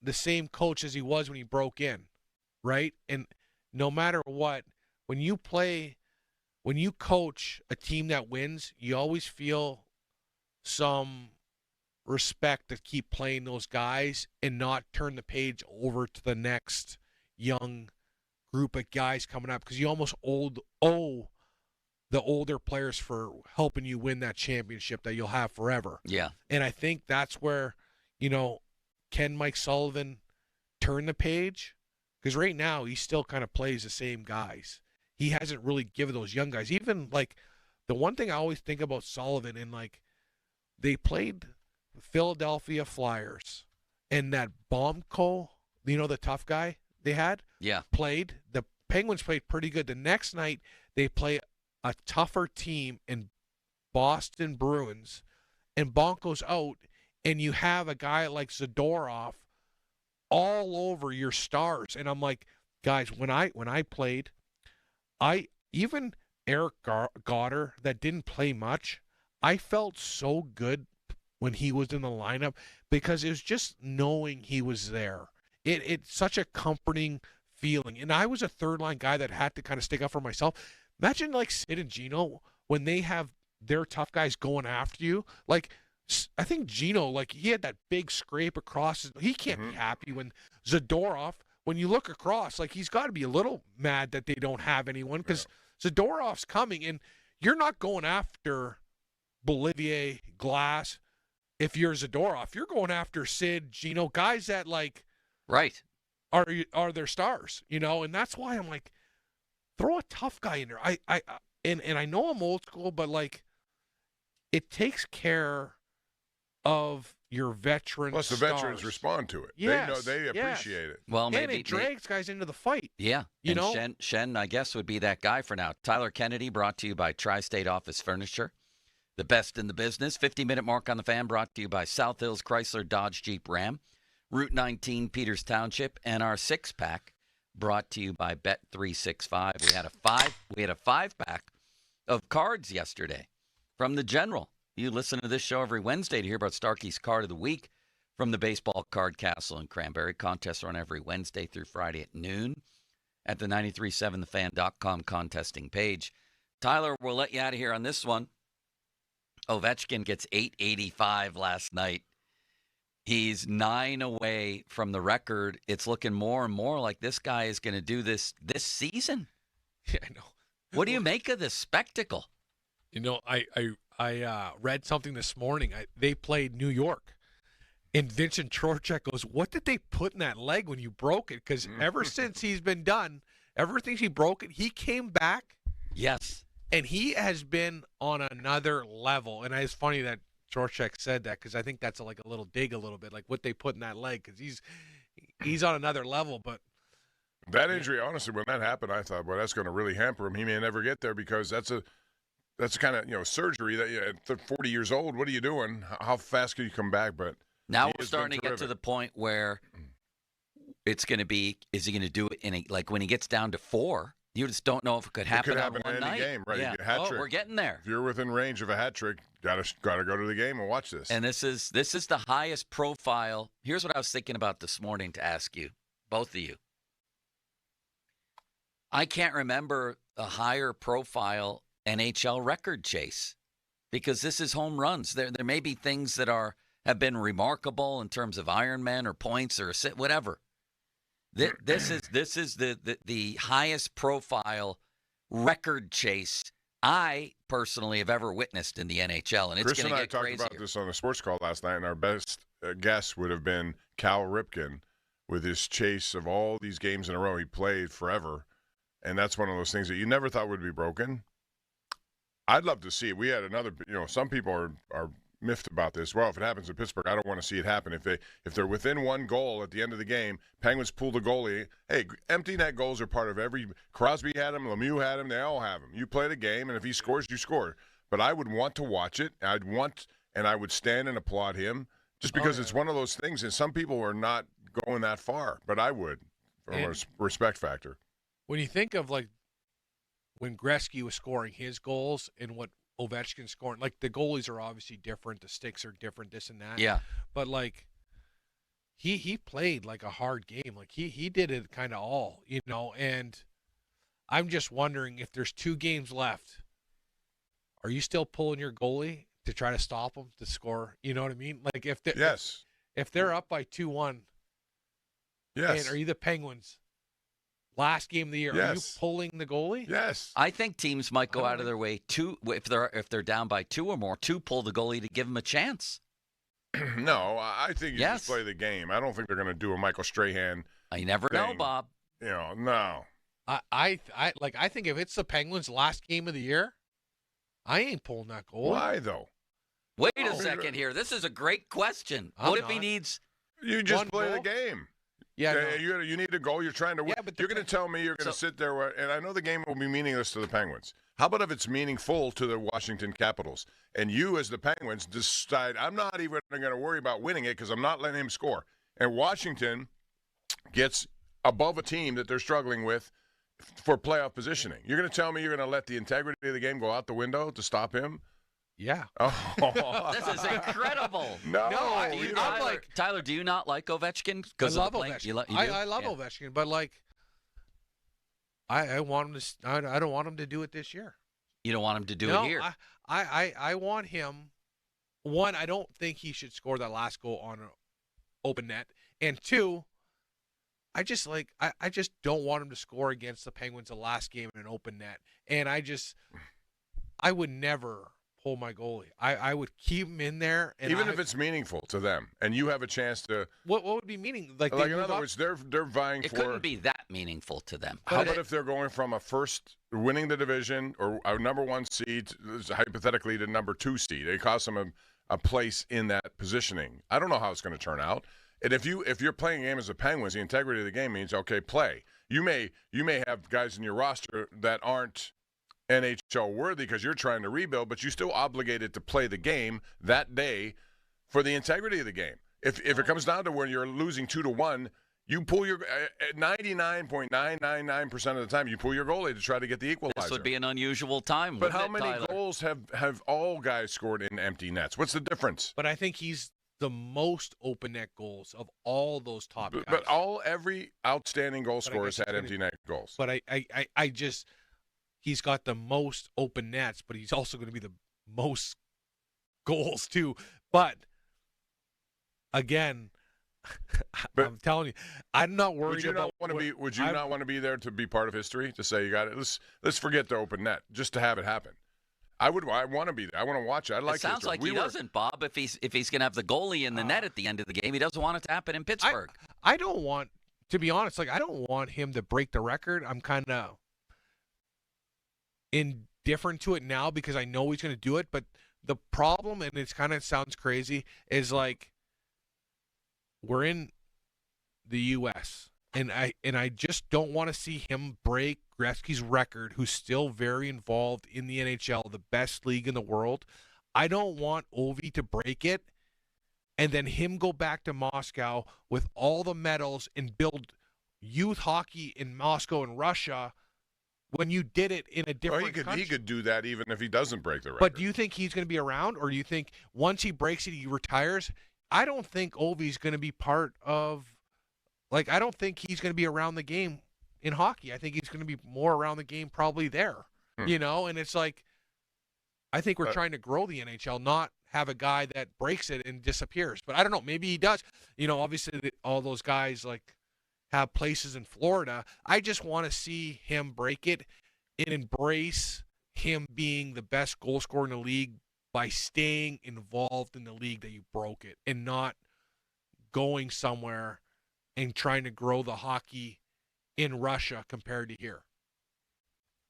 S10: the same coach as he was when he broke in, right? And no matter what, when you coach a team that wins, you always feel some respect to keep playing those guys and not turn the page over to the next young group of guys coming up, because you almost owe the older players for helping you win that championship that you'll have forever.
S9: Yeah.
S10: And I think that's where, can Mike Sullivan turn the page? Because right now, he still kind of plays the same guys. He hasn't really given those young guys. Even, the one thing I always think about Sullivan, and, they played Philadelphia Flyers, and that Bomko, the tough guy they had, played. The Penguins played pretty good. The next night, they play a tougher team in Boston Bruins, and Bonko's out, and you have a guy like Zadorov all over your stars. And I'm like, guys, when I played, even Eric Goddard, that didn't play much, I felt so good when he was in the lineup, because it was just knowing he was there. It's such a comforting feeling. And I was a third line guy that had to kind of stick up for myself. Imagine Sid and Gino when they have their tough guys going after you. I think Gino, like, he had that big scrape across his, he can't be happy when Zadorov, when you look across, like, he's got to be a little mad that they don't have anyone, because Zadorov's coming, and you're not going after Bolivier, Glass. If you're Zadorov, you're going after Sid, Gino, guys that, like,
S9: right,
S10: are their stars, you know, and that's why I'm like, throw a tough guy in there. And I know I'm old school, but, like, it takes care of your veteran
S12: Plus, the
S10: stars.
S12: veterans respond to it.
S10: Yes,
S12: they appreciate it.
S9: Well,
S10: and
S9: maybe
S10: it drags guys into the fight.
S9: Yeah,
S10: you know.
S9: Shen, I guess, would be that guy for now. Tyler Kennedy, brought to you by Tri-State Office Furniture, the best in the business. 50-minute mark on the fan, brought to you by South Hills Chrysler Dodge Jeep Ram, Route 19 Peters Township, and our 6-pack, brought to you by Bet365. We had a 5-pack of cards yesterday from the General. You listen to this show every Wednesday to hear about Starkey's Card of the Week from the Baseball Card Castle in Cranberry. Contests run every Wednesday through Friday at noon at the 937thefan.com contesting page. Tyler, we'll let you out of here on this one. Ovechkin gets 885 last night. He's 9 away from the record. It's looking more and more like this guy is going to do this season.
S10: Yeah, I know.
S9: What do you make of this spectacle?
S10: You know, I read something this morning. They played New York, and Vincent Trocheck goes, "What did they put in that leg when you broke it?" Because ever since he's been done, ever since he broke it, he came back.
S9: Yes,
S10: and he has been on another level. And it's funny that Trocheck said that, because I think that's like a little dig, a little bit like what they put in that leg, because he's on another level. But
S12: that injury, honestly, when that happened, I thought, well, that's going to really hamper him. He may never get there, because that's kind of, surgery that at 40 years old, what are you doing? How fast can you come back? But
S9: now we're starting to get to the point where it's going to be, is he going to do it like when he gets down to 4? You just don't know if it could happen,
S12: on one
S9: in any
S12: night. Game, right?
S9: Yeah.
S12: You get a hat trick.
S9: We're getting there.
S12: If you're within range of a hat trick, gotta go to the game and watch this.
S9: And this is the highest profile. Here's what I was thinking about this morning to ask you, both of you. I can't remember a higher profile NHL record chase, because this is home runs. There may be things that have been remarkable in terms of Ironman or points or whatever. This is the highest profile record chase I personally have ever witnessed in the NHL, and it's going to get crazier.
S12: Chris and I talked about this on the sports call last night, and our best guess would have been Cal Ripken with his chase of all these games in a row. He played forever, and that's one of those things that you never thought would be broken. I'd love to see it. We had another, some people are miffed about this. Well, if it happens in Pittsburgh, I don't want to see it happen. If they're within one goal at the end of the game, Penguins pull the goalie. Hey, empty net goals are part of every. Crosby had them, Lemieux had them. They all have them. You play the game, and if he scores, you score. But I would want to watch it. I would stand and applaud him, just because it's one of those things. And some people are not going that far, but I would, from a respect factor.
S10: When you think of, like, when Gretzky was scoring his goals and what Ovechkin scoring, like, the goalies are obviously different, the sticks are different, this and that.
S9: Yeah.
S10: But, like, he played like a hard game. Like, he did it kind of all, and I'm just wondering, if there's 2 games left, are you still pulling your goalie to try to stop him to score? You know what I mean? Like, if they're up by 2-1,
S12: yes.
S10: And are you the Penguins? Last game of the year,
S12: yes.
S10: Are you pulling the goalie?
S12: Yes.
S9: I think teams might go out of their way to, if they're down by 2 or more, to pull the goalie to give them a chance.
S12: No, I think you just play the game. I don't think they're going to do a Michael Strahan.
S9: I never know, Bob.
S12: No.
S10: I think if it's the Penguins' last game of the year, I ain't pulling that goal.
S12: Why though?
S9: Wait a second here. This is a great question. What if he needs?
S12: You just play the game.
S10: Yeah,
S12: you need a goal. You're trying to win. Yeah, but you're going to tell me you're going to sit there, and I know the game will be meaningless to the Penguins. How about if it's meaningful to the Washington Capitals, and you as the Penguins decide, I'm not even going to worry about winning it because I'm not letting him score, and Washington gets above a team that they're struggling with for playoff positioning. You're going to tell me you're going to let the integrity of the game go out the window to stop him?
S10: Yeah.
S12: Oh.
S9: This is incredible.
S12: No,
S9: Tyler, do you not like Ovechkin?
S10: I love Ovechkin. I love Ovechkin, but, like, I want him to. I don't want him to do it this year.
S9: You don't want him to do it here.
S10: I want him one, I don't think he should score that last goal on an open net. And two, I just don't want him to score against the Penguins the last game in an open net. And I would never pull my goalie. I would keep him in there. And
S12: even if it's meaningful to them, and you have a chance to.
S10: What would be meaning?
S12: Like in other words, they're vying
S9: It
S12: for.
S9: couldn't be that meaningful to them.
S12: How about if they're going from a first winning the division or a number 1 seed, hypothetically, to number 2 seed? It costs them a place in that positioning. I don't know how it's going to turn out. And if you're playing a game as the Penguins, the integrity of the game means, okay, play. You may have guys in your roster that aren't NHL worthy because you're trying to rebuild, but you're still obligated to play the game that day for the integrity of the game. If it comes down to where you're losing 2-1, you pull your 99.999% of the time you pull your goalie to try to get the equalizer.
S9: This would be an unusual time.
S12: But how
S9: it,
S12: many
S9: Tyler?
S12: goals have all guys scored in empty nets? What's the difference?
S10: But I think he's the most open net goals of all those top guys.
S12: But every outstanding goal scorer has had empty net goals.
S10: But I just he's got the most open nets, but he's also going to be the most goals too. But again, I'm telling you, I'm not worried
S12: would you
S10: about.
S12: Would you not want to be there to be part of history? To say you got it. Let's forget the open net, just to have it happen. I want to be there. I want to watch it. I like
S9: it. Sounds like he doesn't, Bob. If he's going to have the goalie in the net at the end of the game, he doesn't want it to happen in Pittsburgh.
S10: I don't want, to be honest, I don't want him to break the record. I'm kind of indifferent to it now because I know he's going to do it. But the problem, and it kind of sounds crazy, is we're in the U.S. and I just don't want to see him break Gretzky's record, who's still very involved in the NHL, the best league in the world. I don't want Ovi to break it and then him go back to Moscow with all the medals and build youth hockey in Moscow and Russia when you did it in a different country.
S12: He could do that even if he doesn't break the record.
S10: But do you think he's going to be around, or do you think once he breaks it, he retires? I don't think Ovi's going to be part of, I don't think he's going to be around the game in hockey. I think he's going to be more around the game probably there, and it's I think we're trying to grow the NHL, not have a guy that breaks it and disappears. But I don't know. Maybe he does. Obviously all those guys have places in Florida. I just want to see him break it and embrace him being the best goal scorer in the league by staying involved in the league that you broke it and not going somewhere and trying to grow the hockey in Russia compared to here.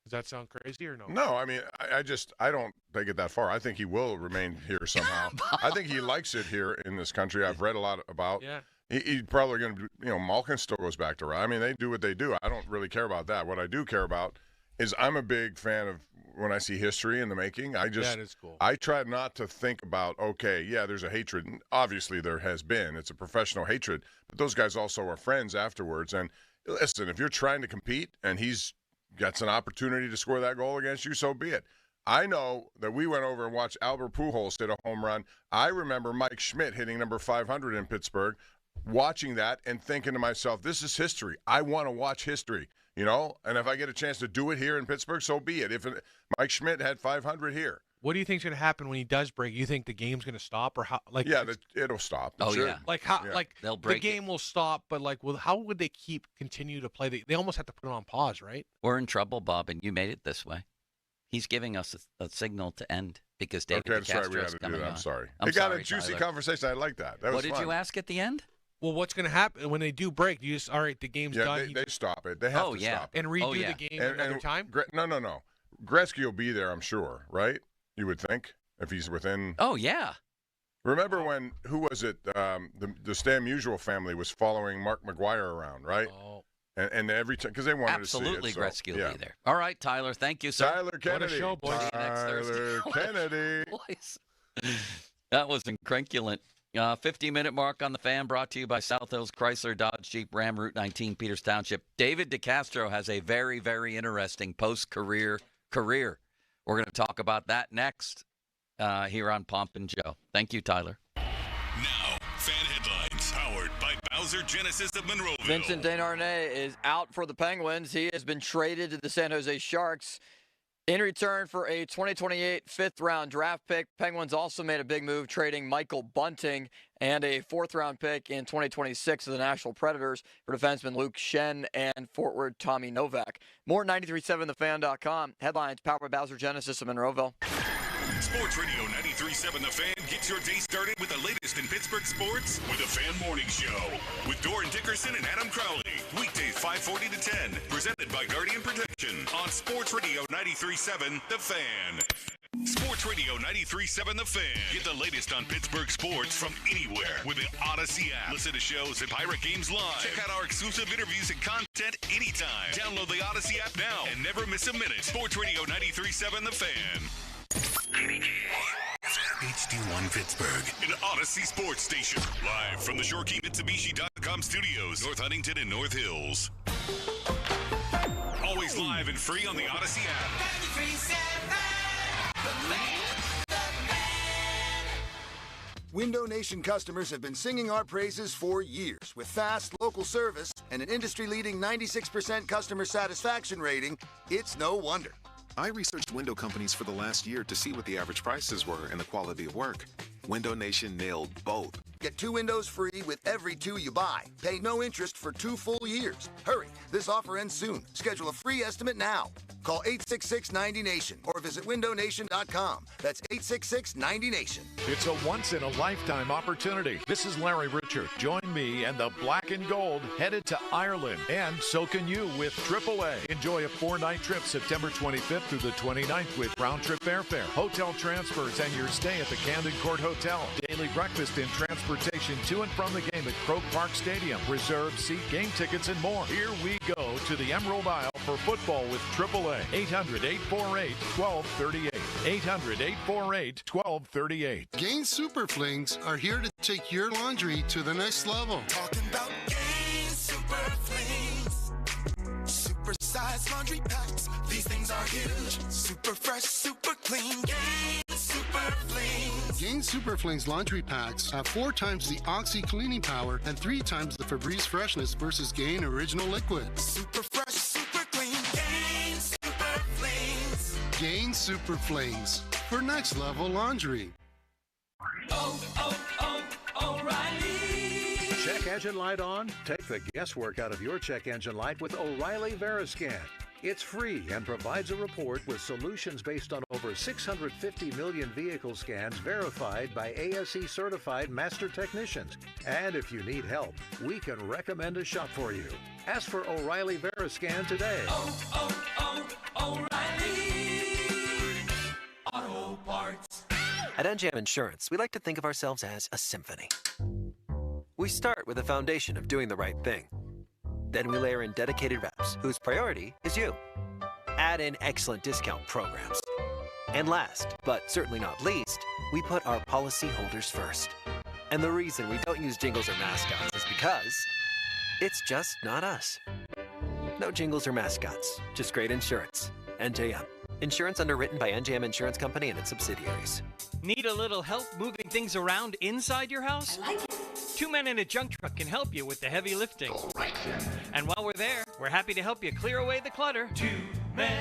S10: Does that sound crazy or no?
S12: No, I mean, I don't take it that far. I think he will remain here somehow. I think he likes it here in this country. I've read a lot about.
S10: Yeah.
S12: He's probably going to, Malkin still goes back to. I mean, they do what they do. I don't really care about that. What I do care about is I'm a big fan of when I see history in the making. That
S10: is cool.
S12: I try not to think about, okay, yeah, there's a hatred. And obviously, there has been. It's a professional hatred. But those guys also are friends afterwards. And listen, if you're trying to compete and he's gets an opportunity to score that goal against you, so be it. I know that we went over and watched Albert Pujols hit a home run. I remember Mike Schmidt hitting number 500 in Pittsburgh, watching that and thinking to myself, this is history. I want to watch history, and if I get a chance to do it here in Pittsburgh, so be it. If Mike Schmidt had 500 here.
S10: What do you think is going to happen when he does break? You think the game's going to stop, or how?
S12: It'll stop.
S9: Yeah. They'll break
S10: the game will stop, but how would they continue to play? They almost have to put it on pause, right?
S9: We're in trouble, Bob, and you made it this way. He's giving us a signal to end because David DeCastro is coming on.
S12: I'm sorry.
S9: I'm
S12: got
S9: sorry,
S12: a juicy
S9: Tyler.
S12: conversation. I like that. That
S9: what
S12: was
S9: did
S12: fun.
S9: you ask at the end?
S10: Well, what's going to happen when they do break? You just, all right, the game's done.
S12: They stop it. They have to stop it.
S10: And redo the game another time?
S12: No. Gretzky will be there, I'm sure, right? You would think, if he's within.
S9: Oh, yeah.
S12: Remember when, who was it? The Stan Musial family was following Mark McGuire around, right?
S10: Oh.
S12: And every time, because they wanted
S9: Absolutely,
S12: to see it.
S9: Gretzky will be there. All right, Tyler, thank you, sir.
S12: Tyler Kennedy.
S10: What a show, boys.
S9: See you next Thursday.
S12: Kennedy.
S9: That was incrinculant. 50-minute mark on the Fan, brought to you by South Hills Chrysler Dodge Jeep Ram, Route 19, Peters Township. David DeCastro has a very, very interesting post-career career. We're going to talk about that next here on Pomp and Joe. Thank you, Tyler.
S1: Now, fan headlines powered by Bowser Genesis of Monroeville.
S3: Vincent Desharnais is out for the Penguins. He has been traded to the San Jose Sharks In return for a 2028 fifth-round draft pick, Penguins also made a big move, trading Michael Bunting and a fourth-round pick in 2026 to the Nashville Predators for defenseman Luke Schenn and forward Tommy Novak. More at 937thefan.com. Headlines powered by Bowser Genesis of Monroeville.
S1: Sports Radio 93.7 The Fan gets your day started with the latest in Pittsburgh sports with the Fan Morning Show with Doran Dickerson and Adam Crowley. Weekdays 5:40 to 10. Presented by Guardian Protection on Sports Radio 93.7 The Fan. Sports Radio 93.7 The Fan. Get the latest on Pittsburgh sports from anywhere with the Odyssey app. Listen to shows and Pirate Games live. Check out our exclusive interviews and content anytime. Download the Odyssey app now and never miss a minute. Sports Radio 93.7 The Fan. HD1 Pittsburgh, an Odyssey sports station. Live from the ShoreKeyMitsubishi.com studios, North Huntington and North Hills. Always live and free on the Odyssey app. 93.7
S7: Window Nation customers have been singing our praises for years. With fast, local service and an industry-leading 96% customer satisfaction rating, it's no wonder.
S17: I researched window companies for the last year to see what the average prices were and the quality of work. Window Nation nailed both.
S7: Get 2 windows free with every 2 you buy. Pay no interest for 2 full years. Hurry, this offer ends soon. Schedule a free estimate now. Call 866-90NATION or visit windownation.com. That's 866-90NATION.
S18: It's a once-in-a-lifetime opportunity. This is Larry Richard. Join me and the Black and Gold headed to Ireland. And so can you with AAA. Enjoy a 4-night trip September 25th through the 29th with round-trip airfare, hotel transfers, and your stay at the Camden Court Hotel. Daily breakfast and transportation to and from the game at Croke Park Stadium. Reserved seat, game tickets, and more. Here we go to the Emerald Isle for football with AAA. 800-848-1238. 800-848-1238.
S21: Gain Super Flings are here to take your laundry to the next level.
S22: Talking about Gain Super Flings. Super size laundry packs. These things are huge. Super fresh, super clean. Gain Super Flings.
S21: Gain Super Flings laundry packs have 4 times the Oxy cleaning power and 3 times the Febreze freshness versus Gain Original Liquid.
S22: Super fresh, super clean. Gain Super Flings.
S21: Gain Super Flings for next level laundry.
S22: O'Reilly.
S15: Check engine light on? Take the guesswork out of your check engine light with O'Reilly Veriscan. It's free and provides a report with solutions based on over 650 million vehicle scans verified by ASE certified master technicians. And if you need help, we can recommend a shop for you. Ask for O'Reilly Veriscan today.
S22: O'Reilly Auto Parts.
S24: At NJM Insurance, we like to think of ourselves as a symphony. We start with a foundation of doing the right thing. Then we layer in dedicated reps, whose priority is you. Add in excellent discount programs. And last, but certainly not least, we put our policyholders first. And the reason we don't use jingles or mascots is because it's just not us. No jingles or mascots, just great insurance. NJM. Insurance underwritten by NJM Insurance Company and its subsidiaries.
S14: Need a little help moving things around inside your house?
S22: I like it.
S14: 2 men in a junk truck can help you with the heavy lifting.
S22: All right, then.
S14: And while we're there, we're happy to help you clear away the clutter.
S22: 2 men.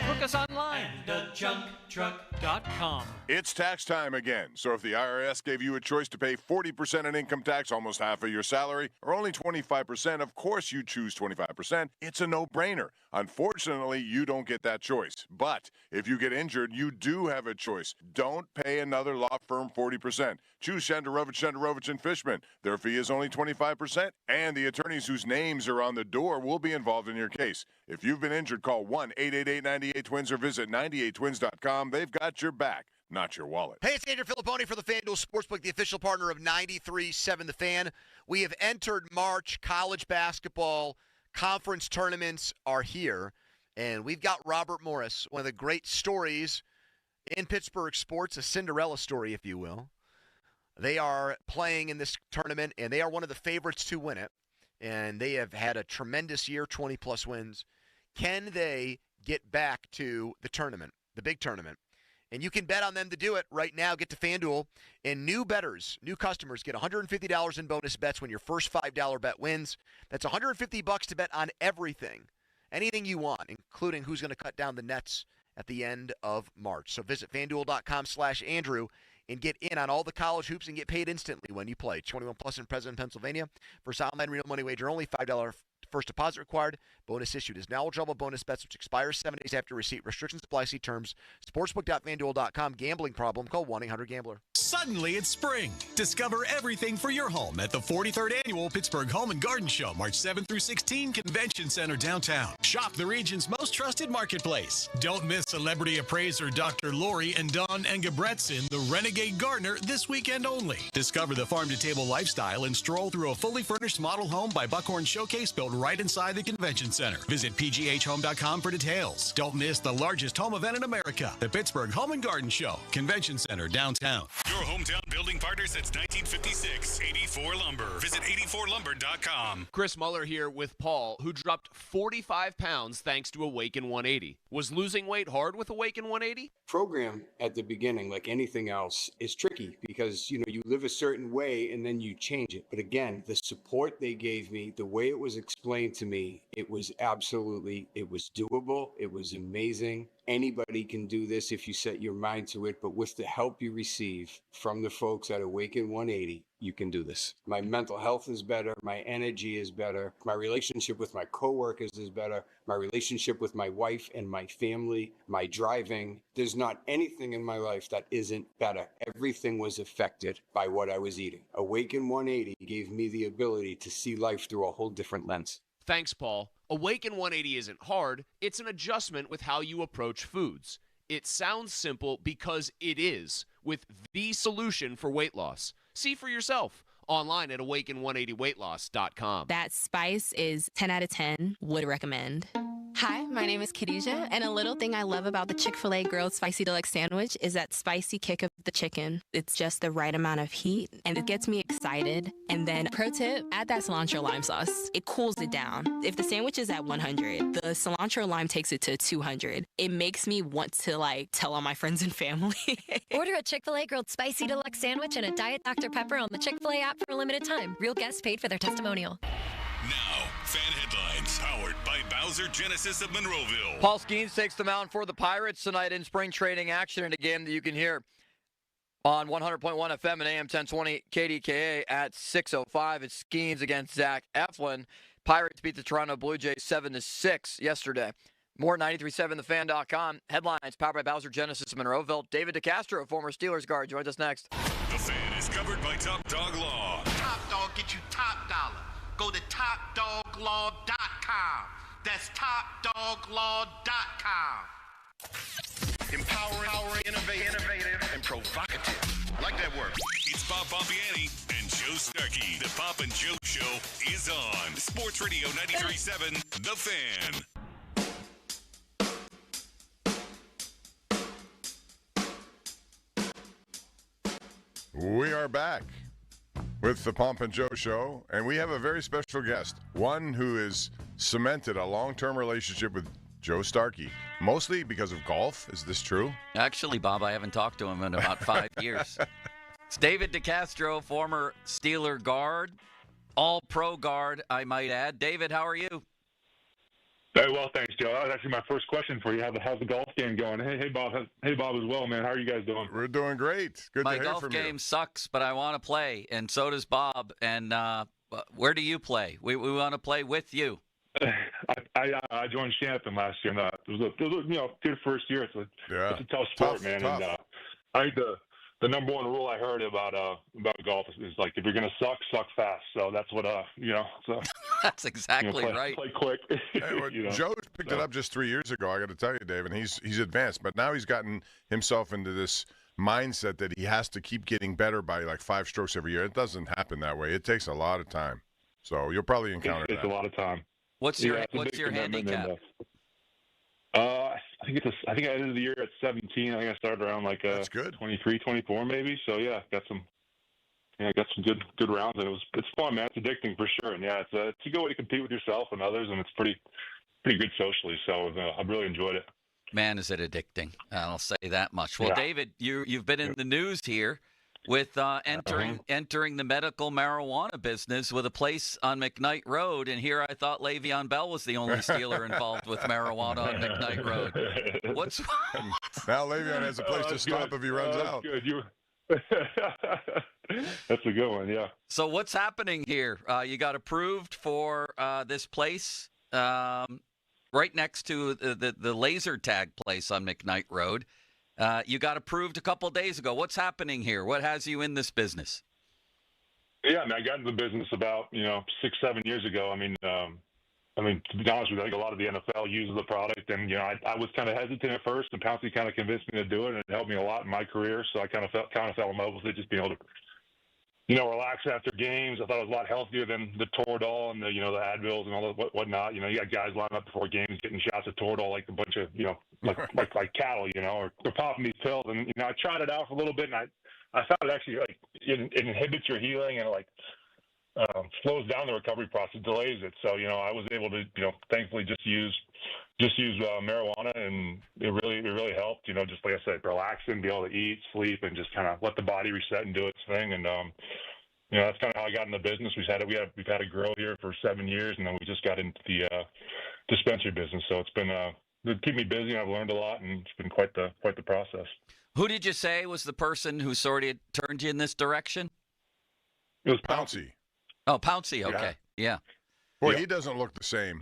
S14: Book us online at thejunktruck.com.
S12: It's tax time again, so if the IRS gave you a choice to pay 40% in income tax, almost half of your salary, or only 25%, of course you choose 25%. It's a no-brainer. Unfortunately, you don't get that choice. But if you get injured, you do have a choice. Don't pay another law firm 40%. Choose Shenderovich & Fishman. Their fee is only 25%, and the attorneys whose names are on the door will be involved in your case. If you've been injured, call 1-888-98-TWINS or visit 98twins.com. They've got your back, not your wallet.
S25: Hey, it's Andrew Filipponi for the FanDuel Sportsbook, the official partner of 93.7 The Fan. We have entered March. College basketball conference tournaments are here, and we've got Robert Morris, one of the great stories in Pittsburgh sports, a Cinderella story, if you will. They are playing in this tournament, and they are one of the favorites to win it, and they have had a tremendous year, 20-plus wins. Can they get back to the tournament, the big tournament? And you can bet on them to do it right now. Get to FanDuel, and new bettors, new customers get $150 in bonus bets when your first $5 bet wins. That's $150 to bet on everything, anything you want, including who's going to cut down the Nets at the end of March. So visit FanDuel.com/Andrew and get in on all the college hoops and get paid instantly when you play. 21 plus and present in Pennsylvania. First online real money wager only. $5 first deposit required. Bonus issued is eligible bonus bets, which expires 7 days after receipt. Restrictions apply. See terms. Sportsbook.fanduel.com. Gambling problem? Call 1-800-GAMBLER.
S2: Suddenly it's spring. Discover everything for your home at the 43rd Annual Pittsburgh Home and Garden Show, March 7 through 16, Convention Center downtown. Shop the region's most trusted marketplace. Don't miss celebrity appraiser Dr. Lori and Don Engebretson, the Renegade Gardener, this weekend only. Discover the farm-to-table lifestyle and stroll through a fully furnished model home by Buckhorn Showcase built right inside the Convention Center. Visit pghhome.com for details. Don't miss the largest home event in America, the Pittsburgh Home and Garden Show, Convention Center downtown.
S1: Your hometown building partner since 1956, 84 Lumber. Visit 84lumber.com.
S4: Chris Muller here with Paul, who dropped 45 pounds thanks to Awaken 180. Was losing weight hard with Awaken 180?
S5: Program at the beginning, like anything else, is tricky because, you live a certain way and then you change it. But again, the support they gave me, the way it was explained to me, it was doable. It was amazing. Anybody can do this if you set your mind to it, but with the help you receive from the folks at Awaken 180, you can do this. My mental health is better. My energy is better. My relationship with my coworkers is better. My relationship with my wife and my family, my driving. There's not anything in my life that isn't better. Everything was affected by what I was eating. Awaken 180 gave me the ability to see life through a whole different lens.
S4: Thanks, Paul. Awaken 180 isn't hard. It's an adjustment with how you approach foods. It sounds simple because it is, with the solution for weight loss. See for yourself online at awaken180weightloss.com.
S16: That spice is 10 out of 10. Would recommend. Hi, my name is Khadijah, and a little thing I love about the Chick-fil-A Grilled Spicy Deluxe Sandwich is that spicy kick of the chicken. It's just the right amount of heat, and it gets me excited. And then, pro tip, add that cilantro lime sauce. It cools it down. If the sandwich is at 100, the cilantro lime takes it to 200. It makes me want to, tell all my friends and family.
S19: Order a Chick-fil-A Grilled Spicy Deluxe Sandwich and a Diet Dr. Pepper on the Chick-fil-A app for a limited time. Real guests paid for their testimonial.
S1: Now, fan headlines powered by Bowser Genesis of Monroeville.
S3: Paul Skeens takes the mound for the Pirates tonight in spring training action in a game that you can hear on 100.1 FM and AM 1020 KDKA at 6:05. It's Skeens against Zach Eflin. Pirates beat the Toronto Blue Jays 7-6 yesterday. More at 937thefan.com. Headlines powered by Bowser Genesis of Monroeville. David DeCastro, former Steelers guard, joins us next.
S1: The Fan is covered by Top Dog Law.
S20: Top Dog get you top dollar. Go to topdoglaw.com. That's topdoglaw.com. Empowering, innovative, and provocative. I like that word.
S1: It's Bob Pompiani and Joe Starkey. The Pop and Joe Show is on Sports Radio 93.7, The Fan.
S12: We are back with the Pomp and Joe Show, and we have a very special guest, one who has cemented a long-term relationship with Joe Starkey, mostly because of golf. Is this true?
S9: Actually, Bob, I haven't talked to him in about 5 years. It's David DeCastro, former Steeler guard, all-pro guard, I might add. David, how are you?
S26: Very well, thanks, Joe. That was actually my first question for you. How's the golf game going? Hey, Bob. Hey, Bob as well, man. How are you guys doing?
S12: We're doing great. Good to hear from you.
S9: My golf game sucks, but I want to play, and so does Bob. And where do you play? We want to play with you.
S26: I joined Champton last year, and it was a good first year. It's a tough sport, man.
S12: Tough.
S26: And I think the number one rule I heard about golf is like, if you're gonna suck fast. So that's what So
S9: that's exactly right.
S26: Play quick.
S12: Joe picked it up just 3 years ago. I got to tell you, Dave, and he's advanced, but now he's gotten himself into this mindset that he has to keep getting better by like 5 strokes every year. It doesn't happen that way. It takes a lot of time. So you'll probably encounter that.
S26: It's a lot of time.
S9: What's your handicap?
S26: I think I ended the year at 17. I think I started around
S12: that's good.
S26: 23, 24 maybe. So yeah, got some good rounds, and it's fun, man. It's addicting for sure, and it's a good way to compete with yourself and others, and it's pretty good socially. So I've really enjoyed it.
S9: Man, is it addicting? I'll say that much. Well, David, you've been in the news here with entering the medical marijuana business with a place on McKnight Road. And here I thought Le'Veon Bell was the only Steeler involved with marijuana on McKnight Road. What's
S12: now Le'Veon has a place to stop if he runs out.
S26: Good. That's a good one, yeah.
S9: So what's happening here? You got approved for this place right next to the laser tag place on McKnight Road. You got approved a couple days ago. What's happening here? What has you in this business?
S26: Yeah, I got into the business about 6-7 years ago. I mean, to be honest with you, I think a lot of the NFL uses the product, and I was kind of hesitant at first, and Pouncey kind of convinced me to do it, and it helped me a lot in my career. So I kind of fell in love with it, just being able to relax after games. I thought it was a lot healthier than the Toradol and the Advils and all the whatnot. You got guys lining up before games getting shots of Toradol like a bunch of like cattle, or they're popping these pills. And I tried it out for a little bit, and I found it actually it inhibits your healing, and it slows down the recovery process, delays it. So I was able to thankfully just use marijuana, and it really helped. Just like I said, relaxing, be able to eat, sleep, and just kind of let the body reset and do its thing. And that's kind of how I got in the business. We've had a grow here for 7 years, and then we just got into the dispensary business. So it's been keep me busy, and I've learned a lot, and it's been quite the process.
S9: Who did you say was the person who sort of turned you in this direction?
S26: It was Pouncey.
S9: Oh, Pouncey. Okay, yeah.
S12: Boy, he doesn't look the same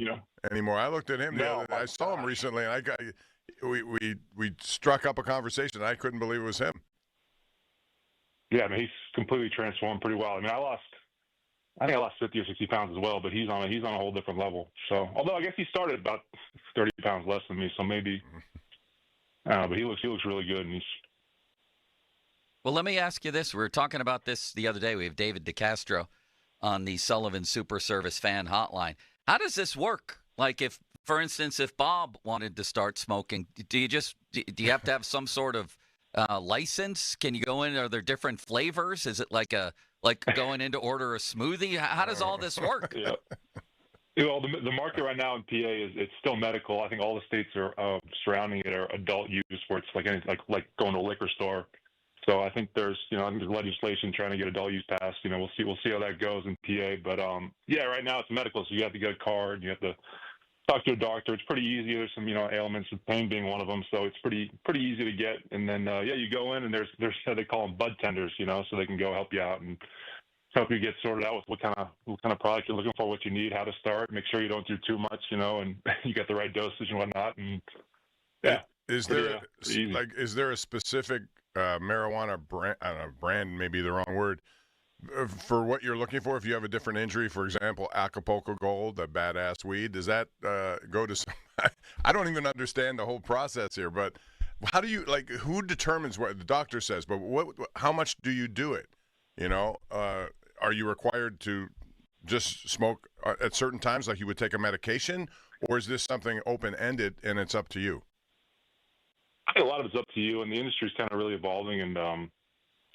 S12: anymore. I looked at him the other day. I saw him recently, and we struck up a conversation. I couldn't believe it was him.
S26: Yeah, I mean, he's completely transformed pretty well. I mean, I think I lost 50 or 60 pounds as well, but he's on a whole different level. So, although I guess he started about 30 pounds less than me, so maybe. But he looks really good, and he's.
S9: Well, let me ask you this. We were talking about this the other day. We have David DeCastro on the Sullivan Super Service fan hotline. How does this work? Like, if, for instance, if Bob wanted to start smoking, do you have to have some sort of license? Can you go in? Are there different flavors? Is it like going in to order a smoothie? How does all this work?
S26: Yeah. Well, the market right now in PA it's still medical. I think all the states are surrounding it are adult use, where it's like going to a liquor store. So I think there's legislation trying to get adult use passed. We'll see how that goes in PA. But right now it's medical, so you have to get a card. You have to talk to a doctor. It's pretty easy. There's some ailments, with pain being one of them. So it's pretty easy to get. And then you go in, and there's they call them bud tenders, so they can go help you out and help you get sorted out with what kind of product you're looking for, what you need, how to start, make sure you don't do too much, and you get the right dosage and whatnot. And
S12: is there a specific marijuana brand? I don't know, brand may be the wrong word for what you're looking for. If you have a different injury, for example, Acapulco Gold, a badass weed, does that go to some? I don't even understand the whole process here, but how do you who determines what the doctor says? But how much do you do it? Are you required to just smoke at certain times, like you would take a medication, or is this something open-ended and it's up to you?
S26: I think a lot of it's up to you, and the industry is kind of really evolving, and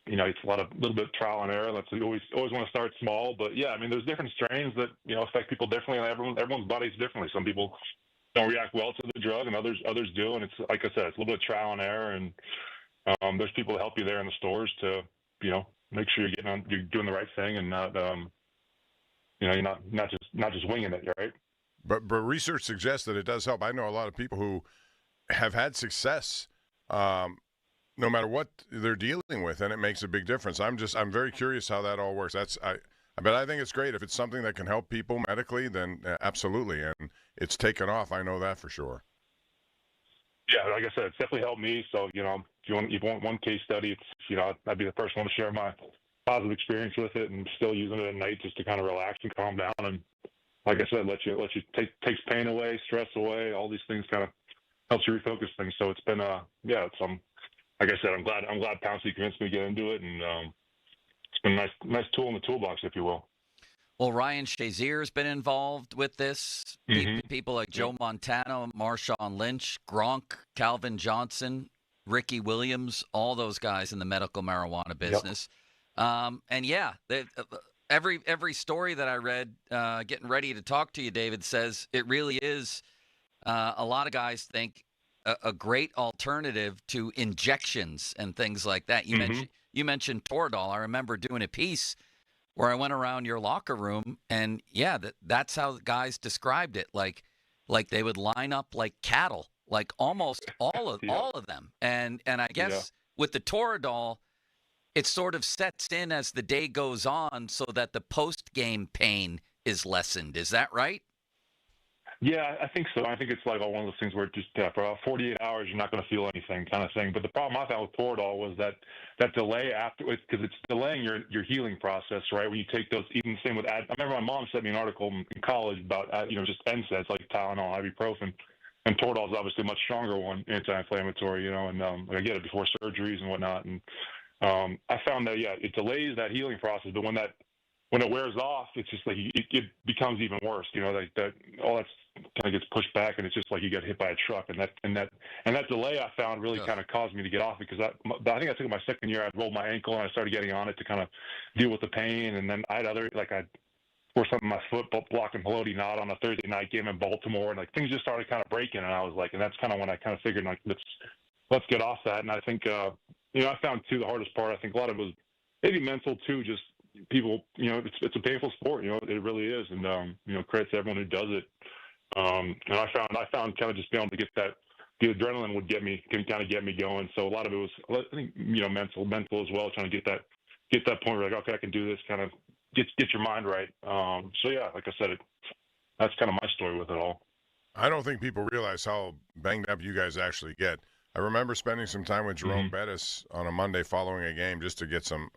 S26: it's a little bit of trial and error. You always want to start small, but yeah, I mean, there's different strains that affect people differently, and everyone's body's differently. Some people don't react well to the drug, and others do, and it's like I said, it's a little bit of trial and error, and there's people to help you there in the stores to make sure you're doing the right thing, and not you're not just winging it, right?
S12: But research suggests that it does help. I know a lot of people who have had success no matter what they're dealing with, and it makes a big difference. I'm very curious how that all works. But I think it's great. If it's something that can help people medically, then absolutely, and it's taken off. I know that for sure.
S26: Yeah, like I said, it's definitely helped me. So, if you want one case study, it's, I'd be the first one to share my positive experience with it, and still using it at night just to kind of relax and calm down. And like I said, takes pain away, stress away, all these things kind of helps you refocus things. So it's been, like I said, I'm glad Pouncey convinced me to get into it. And it's been a nice tool in the toolbox, if you will.
S9: Well, Ryan Shazier's been involved with this. People like Joe Montana, Marshawn Lynch, Gronk, Calvin Johnson, Ricky Williams, all those guys in the medical marijuana business. Yep. Every story that I read, getting ready to talk to you, David, says it really is. A lot of guys think a great alternative to injections and things like that. You you mentioned Toradol. I remember doing a piece where I went around your locker room, and yeah, that's how guys described it. Like they would line up like cattle, like almost all of them. And I guess with the Toradol, it sort of sets in as the day goes on, so that the post-game pain is lessened. Is that right?
S26: Yeah, I think so. I think it's like one of those things where just for about 48 hours you're not going to feel anything, kind of thing. But the problem I found with Toradol was that delay afterwards, because it's delaying your healing process, right? When you take those, even the same with I remember my mom sent me an article in college about just NSAIDs like Tylenol, ibuprofen, and Toradol is obviously a much stronger one, anti-inflammatory, and I get it before surgeries and whatnot. And I found that it delays that healing process, but when it wears off, it's just like it becomes even worse. Like that all that kind of gets pushed back, and it's just like you get hit by a truck. And that delay I found really kind of caused me to get off, because I think I took it my second year. I'd rolled my ankle and I started getting on it to kind of deal with the pain. And then I had I'd tore something in my foot blocking Haloti Knot on a Thursday night game in Baltimore, and like things just started kind of breaking. And I was like, and that's kind of when I kind of figured like let's get off that. And I think I found too the hardest part. I think a lot of it was maybe mental too, just people, it's a painful sport, it really is. And, credit to everyone who does it. And I found kind of just being able to get the adrenaline would kind of get me going. So a lot of it was, I think, mental as well, trying to get that point where like, okay, I can do this, kind of get your mind right. So yeah, like I said, that's kind of my story with it all.
S12: I don't think people realize how banged up you guys actually get. I remember spending some time with Jerome Bettis on a Monday following a game just to get some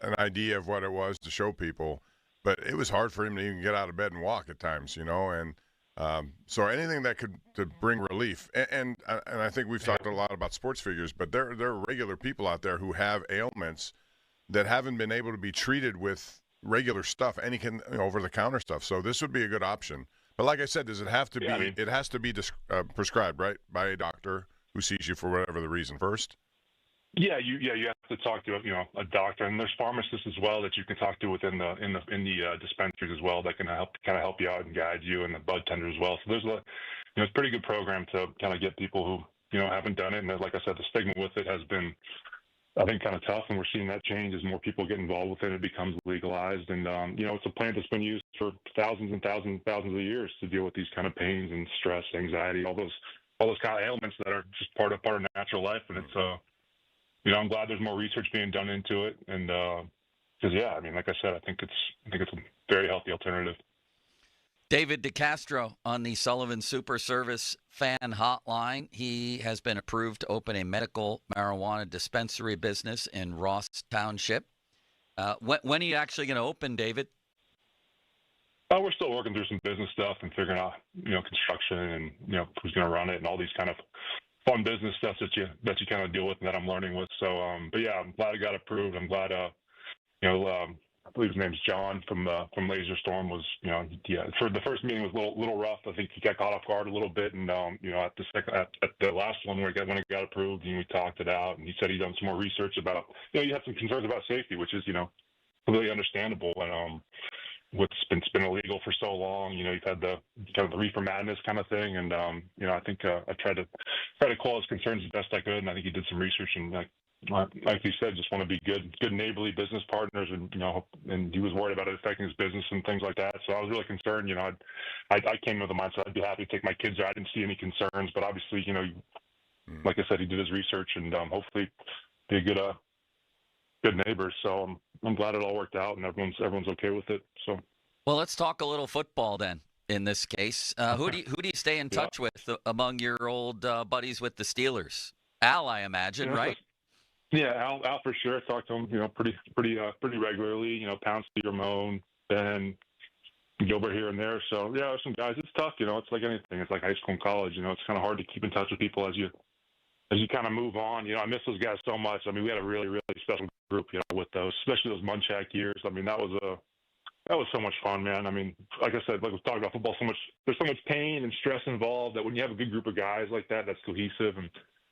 S12: an idea of what it was to show people, but it was hard for him to even get out of bed and walk at times, and so anything that could to bring relief. And I think we've talked a lot about sports figures, but there are regular people out there who have ailments that haven't been able to be treated with regular stuff, any over-the-counter stuff. So this would be a good option. But like I said, does it have to be? It has to be prescribed, right, by a doctor who sees you for whatever the reason first.
S26: Yeah, you have to talk to a doctor, and there's pharmacists as well that you can talk to within the dispensaries as well that can help you out and guide you, and the bud tender as well. So there's it's a pretty good program to kind of get people who haven't done it. And like I said, the stigma with it has been, I think, kind of tough, and we're seeing that change as more people get involved with it. It becomes legalized, and it's a plant that's been used for thousands and thousands of years to deal with these kind of pains and stress, anxiety, all those kind of ailments that are just part of natural life. And it's I'm glad there's more research being done into it, and because like I said, I think it's a very healthy alternative.
S9: David DeCastro on the Sullivan Super Service fan hotline. He has been approved to open a medical marijuana dispensary business in Ross Township. When are you actually going to open, David?
S26: We're still working through some business stuff and figuring out, construction and, who's going to run it and all these kind of fun business stuff that you kind of deal with and that I'm learning with. So, but yeah, I'm glad it got approved. I'm glad, I believe his name's John from Laser Storm was, for the first meeting was a little rough. I think he got caught off guard a little bit. And, at the last one when it got approved, and we talked it out, and he said he'd done some more research about, you had some concerns about safety, which is, completely understandable. And, it's been illegal for so long, you've had the kind of the reefer madness kind of thing. And, I think, I tried to quell his concerns as best I could. And I think he did some research, and like he said, just want to be good neighborly business partners. And, and he was worried about it affecting his business and things like that. So I was really concerned, I came with the mindset I'd be happy to take my kids there. I didn't see any concerns, but obviously, like I said, he did his research, and, hopefully be a good neighbors. So I'm glad it all worked out, and everyone's okay with it. So,
S9: well, let's talk a little football then. In this case, who do you stay in touch with among your old buddies with the Steelers? Al, I imagine, right?
S26: Yeah, Al for sure. I talk to him, pretty regularly. Pounce, Ramon, Ben, Gilbert here and there. So yeah, there's some guys. It's tough. It's like anything. It's like high school and college. It's kind of hard to keep in touch with people as you kind of move on. I miss those guys so much. I mean, we had a really, really special group, with those, especially those Munchak years. I mean, that was so much fun, man. I mean, like I said, like we've talked about football so much, there's so much pain and stress involved that when you have a good group of guys like that, that's cohesive, and,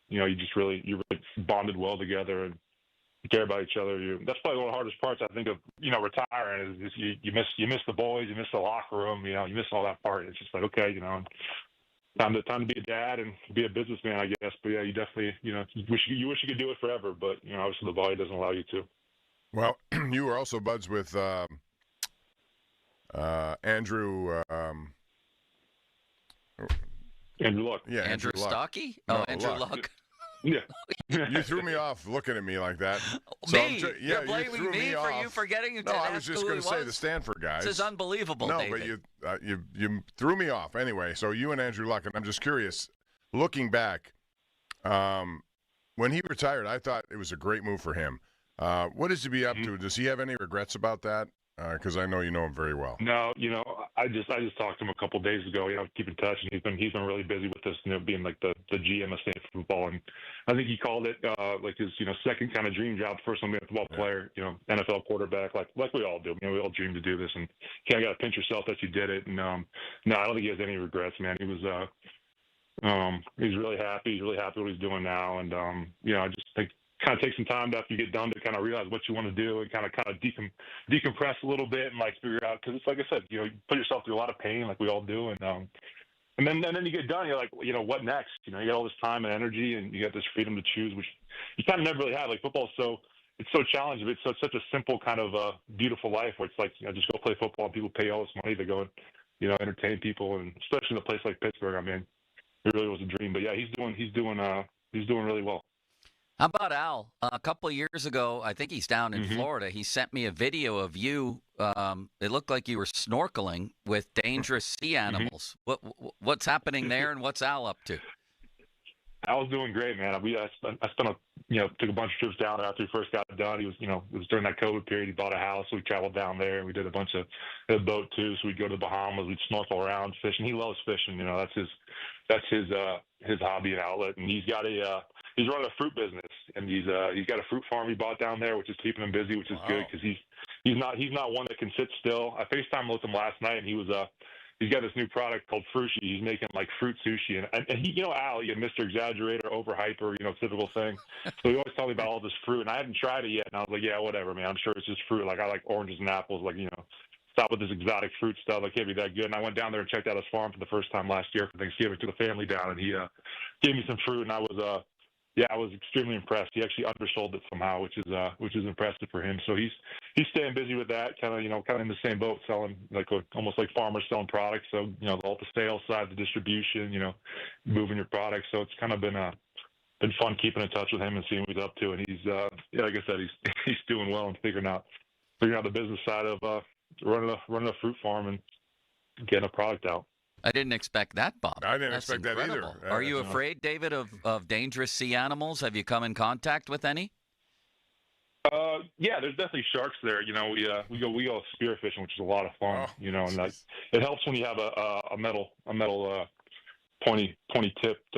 S26: you really bonded well together and care about each other. That's probably one of the hardest parts, I think, of, retiring is you miss the boys, you miss the locker room, you miss all that part. It's just like, okay, time to be a dad and be a businessman, I guess. But yeah, you definitely, you wish you could do it forever, but obviously the body doesn't allow you to.
S12: Well, you were also buds with Andrew.
S26: Andrew Luck.
S12: Yeah,
S9: Andrew
S12: Luck.
S9: Stocky?
S12: No,
S9: Andrew Luck.
S26: Yeah.
S12: You threw me off looking at me like that.
S9: Me?
S12: Yeah,
S9: You're blaming
S12: threw
S9: me for
S12: off.
S9: you forgetting to
S12: No, I
S9: ask
S12: was just
S9: who
S12: going
S9: he
S12: to say
S9: was?
S12: the Stanford guys.
S9: This is unbelievable,
S12: No,
S9: David.
S12: but you threw me off. Anyway, so you and Andrew Luck, and I'm just curious, looking back, when he retired, I thought it was a great move for him. What is he up to? Does he have any regrets about that? Because I know you know him very well.
S26: No, I just talked to him a couple of days ago. Keep in touch, and he's been really busy with this, being like the GM of Stanford football, and I think he called it like his second kind of dream job. First one being a football player, NFL quarterback, like we all do. We all dream to do this, and you kind of got to pinch yourself that you did it. And no, I don't think he has any regrets, man. He was he's really happy. He's really happy what he's doing now, and I just think. Kind of take some time after you get done to kind of realize what you want to do and kind of decompress a little bit and like figure out, because it's like I said, you put yourself through a lot of pain like we all do, and then you get done, you're like, what next? You got all this time and energy, and you got this freedom to choose, which you kind of never really had. Like football, it's so challenging. It's such a simple kind of beautiful life where it's like just go play football and people pay all this money to go and entertain people, and especially in a place like Pittsburgh. I mean, it really was a dream. But yeah, he's doing really well.
S9: How about Al? A couple of years ago, I think he's down in Florida. He sent me a video of you. It looked like you were snorkeling with dangerous sea animals. What's happening there, and what's Al up to?
S26: Al's doing great, man. I took a bunch of trips down there after he first got done. He was, it was during that COVID period. He bought a house, so we traveled down there, and we did a bunch of a boat too. So we'd go to the Bahamas, we'd snorkel around, fishing. He loves fishing. That's his hobby and outlet. And he's running a fruit business, and he's got a fruit farm he bought down there, which is keeping him busy, which is good because he's not one that can sit still. I FaceTimed with him last night, and he's got this new product called Frushi. He's making like fruit sushi, and he, Al, Mr. Exaggerator, overhyper, typical thing. So he always tells me about all this fruit, and I hadn't tried it yet, and I was like, yeah, whatever, man. I'm sure it's just fruit. Like I like oranges and apples, like stop with this exotic fruit stuff. Like can't be that good. And I went down there and checked out his farm for the first time last year for Thanksgiving. Took the family down, and he gave me some fruit, and I was extremely impressed. He actually undersold it somehow, which is impressive for him. So he's staying busy with that, kind of in the same boat, selling almost like farmers selling products. So all the sales side, the distribution, moving your products. So it's kind of been fun keeping in touch with him and seeing what he's up to. And he's like I said, he's doing well and figuring out the business side of running a fruit farm and getting a product out.
S9: I didn't expect that, Bob.
S12: I didn't
S9: That's
S12: expect
S9: incredible.
S12: that either.
S9: Are you afraid, David, of dangerous sea animals? Have you come in contact with any?
S26: Yeah, there's definitely sharks there. We go spear fishing, which is a lot of fun. And it helps when you have a metal pointy tipped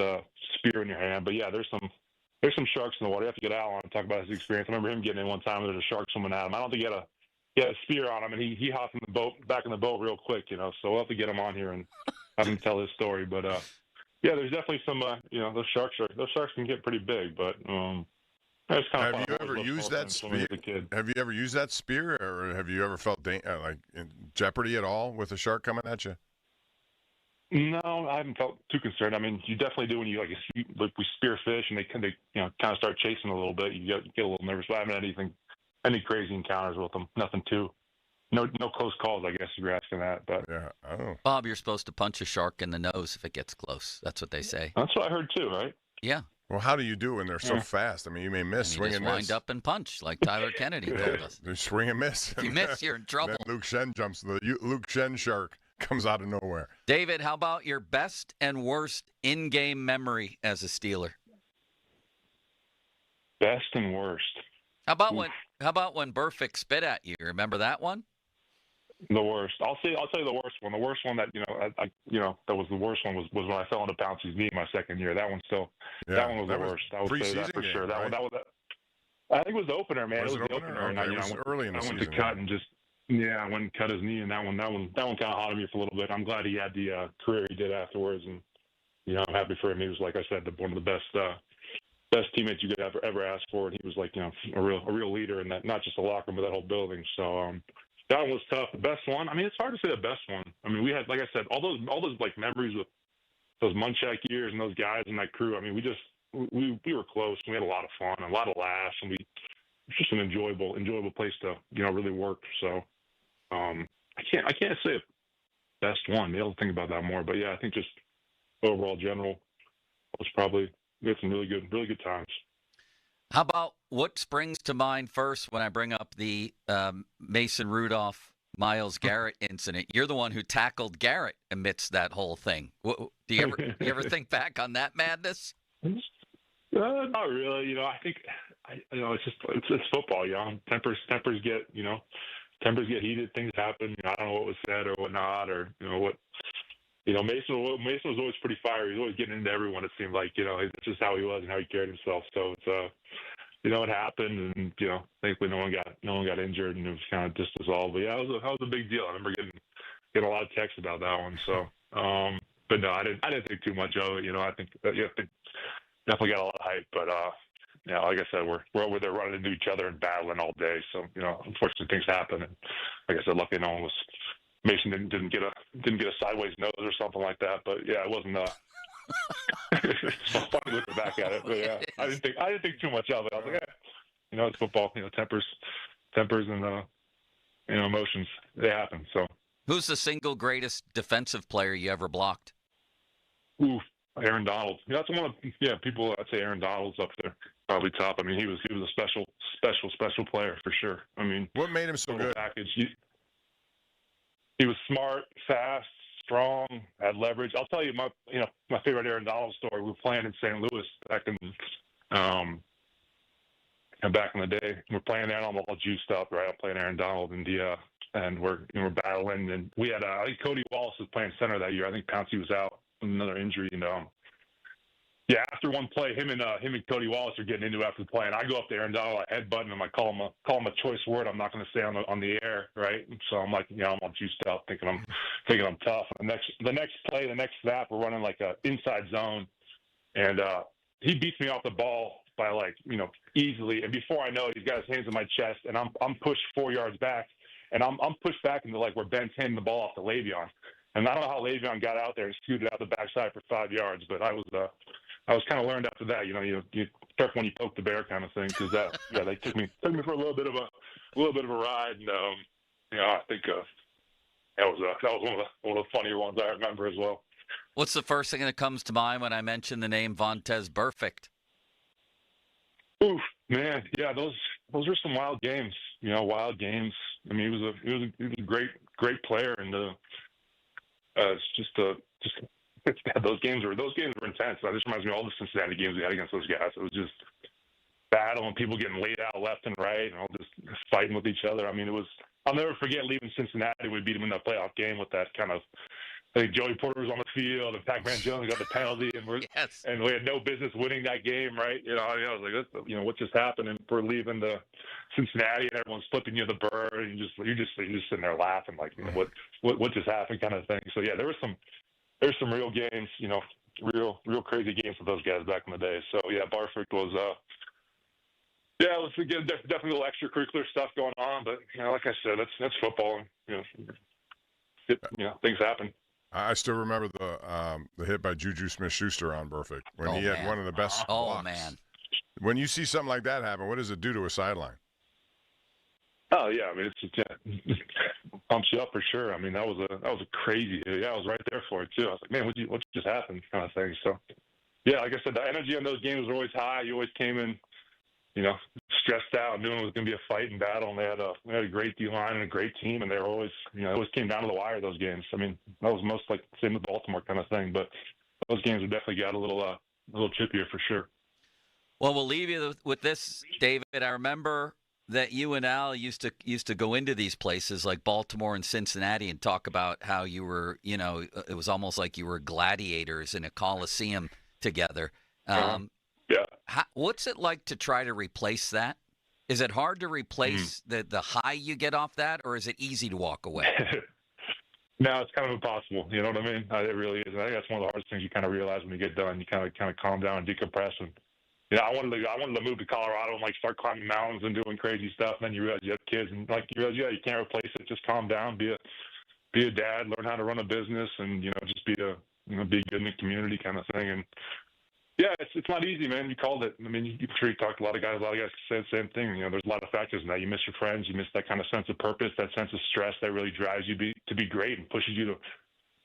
S26: spear in your hand. But yeah, there's some sharks in the water. You have to get Al on and talk about his experience. I remember him getting in one time. There's a shark swimming at him. I don't think he had a spear on him, and he hopped back in the boat real quick. So we'll have to get him on here and have him tell his story. But yeah, there's definitely some those sharks can get pretty big, but. Have you ever used that spear?
S12: Have you ever used that spear, or have you ever felt like in jeopardy at all with a shark coming at you?
S26: No, I haven't felt too concerned. I mean, you definitely do when you we spear fish and they kind of start chasing a little bit. You get a little nervous. But I haven't had any crazy encounters with them. Nothing too. No close calls, I guess, if you're asking that. But
S12: yeah, I don't know.
S9: Bob, you're supposed to punch a shark in the nose if it gets close. That's what they say.
S26: That's what I heard too, right?
S9: Yeah.
S12: Well, how do you do when they're so fast? I mean, you may miss, swing and miss.
S9: Wind up and punch, like Tyler Kennedy told us.
S12: They swing and miss.
S9: If you miss, you're in trouble.
S12: Then Luke Shen jumps. The Luke Shen shark comes out of nowhere.
S9: David, how about your best and worst in-game memory as a Steeler?
S26: Best and worst.
S9: How about when Burfict spit at you? Remember that one?
S26: The worst. I'll tell you the worst one. The worst one that that was the worst one was when I fell into Pouncey's knee my second year. That one that one was the worst. I would say that for sure.
S12: Right?
S26: That was. I think it was the opener, man.
S12: Was
S26: it was the opener.
S12: Okay.
S26: And
S12: it was early in the season.
S26: I went to cut and just I went and cut his knee, and that one kind of haunted me for a little bit. I'm glad he had the career he did afterwards, and I'm happy for him. He was, like I said, one of the best teammates you could ever ask for, and he was like a real leader in that, not just the locker room but that whole building. So. That one was tough. The best one, I mean, it's hard to say the best one. I mean, we had, like I said, all those like memories with those Munchak years and those guys and that crew. I mean, we were close. We had a lot of fun, a lot of laughs, and it's just an enjoyable place to really work. So I can't say a best one. Maybe I'll think about that more. But yeah, I think just overall general was probably we had some really good times.
S9: How about what springs to mind first when I bring up the Mason Rudolph, Myles Garrett incident? You're the one who tackled Garrett amidst that whole thing. Do you ever think back on that madness?
S26: Not really. I think it's football. Tempers get heated. Things happen. I don't know what was said or whatnot, or what. Mason was always pretty fiery. He was always getting into everyone. It seemed like it's just how he was and how he carried himself. So it's it happened, and thankfully no one got injured, and it was kind of just dissolved. But yeah, that was a big deal. I remember getting a lot of texts about that one. So, but no, I didn't think too much of it. I think they definitely got a lot of hype, but like I said, we're over there running into each other and battling all day. So unfortunately things happen, and like I said, luckily no one was. Mason didn't get a sideways nose or something like that, but yeah, it wasn't. It's funny looking back at it, but yeah, I didn't think too much of it. I was like, it's football. Tempers and emotions, they happen. So,
S9: who's the single greatest defensive player you ever blocked?
S26: Ooh, Aaron Donald. That's one of people. I'd say Aaron Donald's up there, probably top. I mean, he was a special player for sure. I mean,
S12: what made him so good?
S26: Package. He was smart, fast, strong, had leverage. I'll tell you my favorite Aaron Donald story. We were playing in St. Louis back in the day. We're playing there, and I'm all juiced up, right? I'm playing Aaron Donald, and we're battling. And we had I think Cody Wallace was playing center that year. I think Pouncey was out with another injury, after one play, him and Cody Wallace are getting into after the play, and I go up there and I headbutt him. I call him a choice word I'm not going to say on the air, right? So I'm like, I'm all juiced up, thinking I'm tough. And the next play, the next snap, we're running like a inside zone, and he beats me off the ball by easily. And before I know it, he's got his hands on my chest, and I'm pushed 4 yards back, and I'm pushed back into where Ben's handing the ball off to Le'Veon. And I don't know how Le'Veon got out there and scooted out the backside for 5 yards, but I was kind of learned after that, you careful when you poke the bear kind of thing, because they took me for a little bit of a ride, and I think that was one of the funnier ones I remember as well.
S9: What's the first thing that comes to mind when I mention the name Vontaze Burfict?
S26: Oof, man, yeah, those were some wild games. Wild games. I mean, he was a great player, and those games were intense. That just reminds me of all the Cincinnati games we had against those guys. It was just battle and people getting laid out left and right, and all just fighting with each other. I mean, I'll never forget leaving Cincinnati. We beat them in that playoff game with that kind of. I think Joey Porter was on the field, and Pac-Man Jones got the penalty, and we had no business winning that game, right? I was like, what just happened? And we're leaving the Cincinnati, and everyone's flipping you the bird, and you're just sitting there laughing, like, what just happened, kind of thing. So yeah, there's some real games, real crazy games with those guys back in the day. So yeah, Barfick was, let's get definitely a little extracurricular stuff going on, but like I said, that's football, and things happen.
S12: I still remember the hit by Juju Smith-Schuster on Burfict when he had one of the best blocks.
S9: Man.
S12: When you see something like that happen, what does it do to a sideline?
S26: Oh yeah, I mean it pumps you up for sure. I mean that was a crazy. Yeah, I was right there for it too. I was like, man, what just happened, kind of thing. So yeah, like I said, the energy on those games were always high. You always came in, stressed out, knowing it was going to be a fight and battle. And they had a great D-line and a great team, and they were always, it always came down to the wire, those games. I mean, that was most like same with Baltimore kind of thing, but those games have definitely got a little chippier for sure.
S9: Well, we'll leave you with this, David. I remember that you and Al used to go into these places like Baltimore and Cincinnati and talk about how you were, it was almost like you were gladiators in a coliseum together.
S26: Yeah.
S9: What's it like to try to replace that? Is it hard to replace the high you get off that, or is it easy to walk away?
S26: No, it's kind of impossible. You know what I mean? It really is. I think that's one of the hardest things you kind of realize when you get done. You kind of calm down and decompress. And I wanted to move to Colorado and start climbing mountains and doing crazy stuff. And then you realize you have kids, and you realize you can't replace it. Just calm down, be a dad, learn how to run a business, and just be be good in the community kind of thing. And yeah, it's not easy, man. You called it. I mean, I'm sure you talked to a lot of guys say the same thing. There's a lot of factors in that. You miss your friends, you miss that kind of sense of purpose, that sense of stress that really drives you to be great and pushes you to.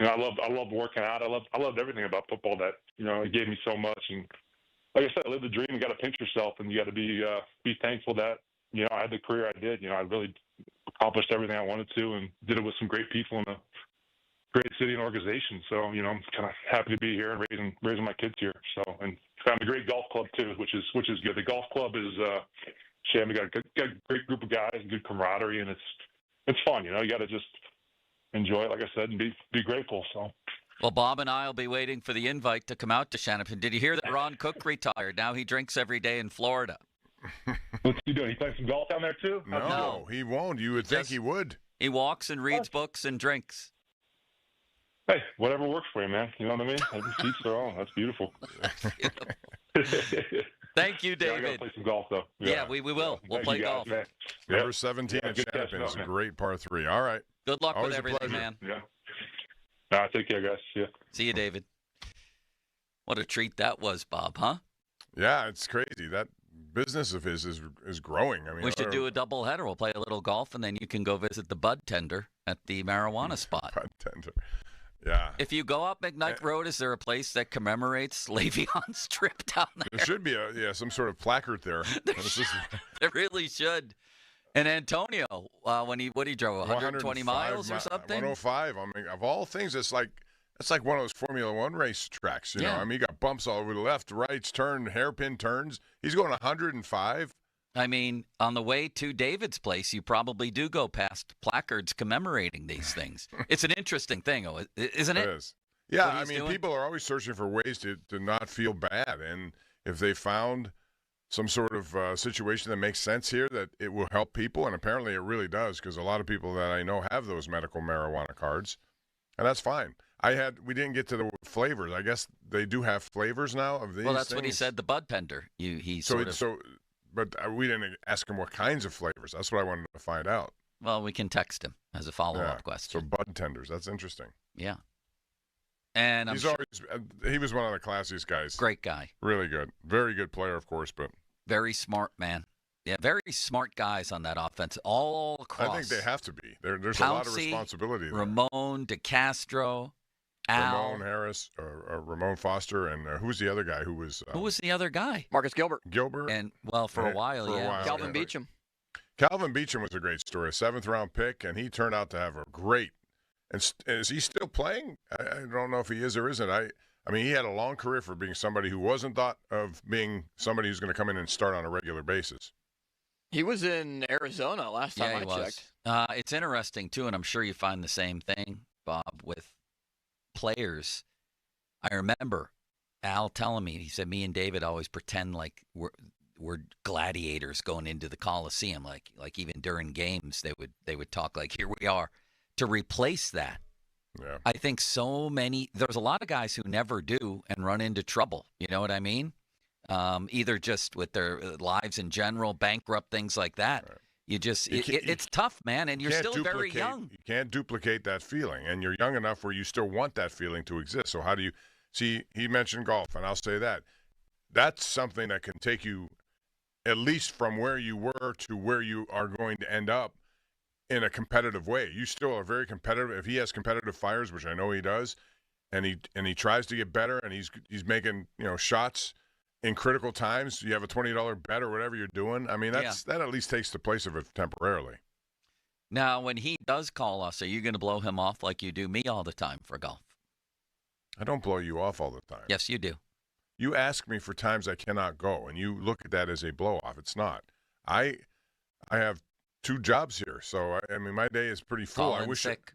S26: I love working out. I loved everything about football that it gave me so much. And like I said, I live the dream. You got to pinch yourself, and you got to be thankful that I had the career I did. I really accomplished everything I wanted to, and did it with some great people in a great city and organization. So I'm kind of happy to be here and raising my kids here. So, and found a great golf club too, which is good. The golf club is Sham. We got a great group of guys, good camaraderie, and it's fun. You got to just enjoy it, like I said, and be grateful. So.
S9: Well, Bob and I will be waiting for the invite to come out to Shanapin. Did you hear that Ron Cook retired? Now he drinks every day in Florida.
S26: What's he doing? He plays some golf down there too?
S12: No, he won't. You would think he would.
S9: He walks and reads books and drinks.
S26: Hey, whatever works for you, man. You know what I mean? Each their own. That's beautiful.
S9: Thank you, David.
S26: I gotta play some golf, though.
S9: Yeah, we will. We'll play golf.
S26: Man.
S12: Number 17 at Champion is a great par 3. All right.
S9: Good luck
S12: Always
S9: with everything, man.
S26: Yeah. Take care, guys. Yeah.
S9: See you, David. What a treat that was, Bob, huh?
S12: Yeah, it's crazy. That business of his is growing. I mean,
S9: we should do a double header. We'll play a little golf, and then you can go visit the bud tender at the marijuana spot.
S12: Bud tender. Yeah.
S9: If you go up McKnight Road, is there a place that commemorates Le'Veon's trip down there?
S12: There should be some sort of placard there.
S9: There really should. And Antonio, what he drove 120 miles or something?
S12: 105. I mean, of all things, it's like one of those Formula One race tracks. You know, I mean, you got bumps all over the left, rights, hairpin turns. He's going 105.
S9: I mean, on the way to David's place, you probably do go past placards commemorating these things. It's an interesting thing, isn't it?
S12: It is. Yeah, I mean, people are always searching for ways to not feel bad. And if they found some sort of situation that makes sense here, that it will help people, and apparently it really does, because a lot of people that I know have those medical marijuana cards, and that's fine. We didn't get to the flavors. I guess they do have flavors now of these.
S9: Well, that's
S12: things.
S9: what he said. The bud tender.
S12: But we didn't ask him what kinds of flavors. That's what I wanted to find out.
S9: Well, we can text him as a follow-up question.
S12: So bud tenders. That's interesting.
S9: Yeah. And
S12: he was one of the classiest guys.
S9: Great guy.
S12: Really good. Very good player, of course, but
S9: very smart man. Yeah, very smart guys on that offense all across.
S12: I think they have to be. There's
S9: Pouncey,
S12: a lot of responsibility there.
S9: Ramon, DeCastro, Al.
S12: Ramon Harris, Ramon Foster, and who was the other guy who was...
S9: who was the other guy?
S3: Marcus Gilbert.
S9: And, for a while,
S3: Calvin Beecham.
S12: Calvin Beecham was a great story. A 7th-round pick, and he turned out to have a great... And is he still playing? I don't know if he is or isn't. I mean, he had a long career for being somebody who wasn't thought of being somebody who's going to come in and start on a regular basis.
S3: He was in Arizona last time I checked.
S9: It's interesting, too, and I'm sure you find the same thing, Bob, with players. I remember Al telling me, he said, me and David always pretend like we're gladiators going into the Coliseum. Like even during games, they would talk like, here we are. To replace that, I think there's a lot of guys who never do and run into trouble. You know what I mean? Either just with their lives in general, bankrupt, things like that. Right. It's tough, man, and you're still very young.
S12: You can't duplicate that feeling, and you're young enough where you still want that feeling to exist. So how do you see? He mentioned golf, and I'll say that's something that can take you at least from where you were to where you are going to end up in a competitive way. You still are very competitive. If he has competitive fires, which I know he does, and he tries to get better, and he's making shots in critical times. You have a $20 bet or whatever you're doing. I mean, that at least takes the place of it temporarily.
S9: Now, when he does call us, are you going to blow him off like you do me all the time for golf?
S12: I don't blow you off all the time.
S9: Yes, you do.
S12: You ask me for times I cannot go, and you look at that as a blow off. It's not. I have 2 jobs here, so I mean, my day is pretty full.
S9: I wish sick.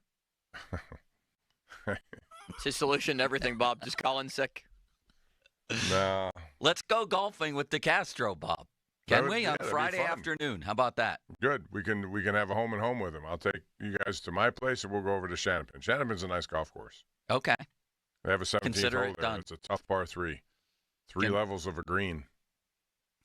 S3: It's his solution to everything, Bob. Just call in sick.
S12: No.
S9: Let's go golfing with DeCastro, Bob. Can we on Friday afternoon? How about that?
S12: Good. We can have a home and home with him. I'll take you guys to my place, and we'll go over to Shanapin. Shanapin's a nice golf course.
S9: Okay.
S12: They have a 17th
S9: Consider
S12: hole
S9: it
S12: there.
S9: done.
S12: It's a tough par 3. 3 levels of a green.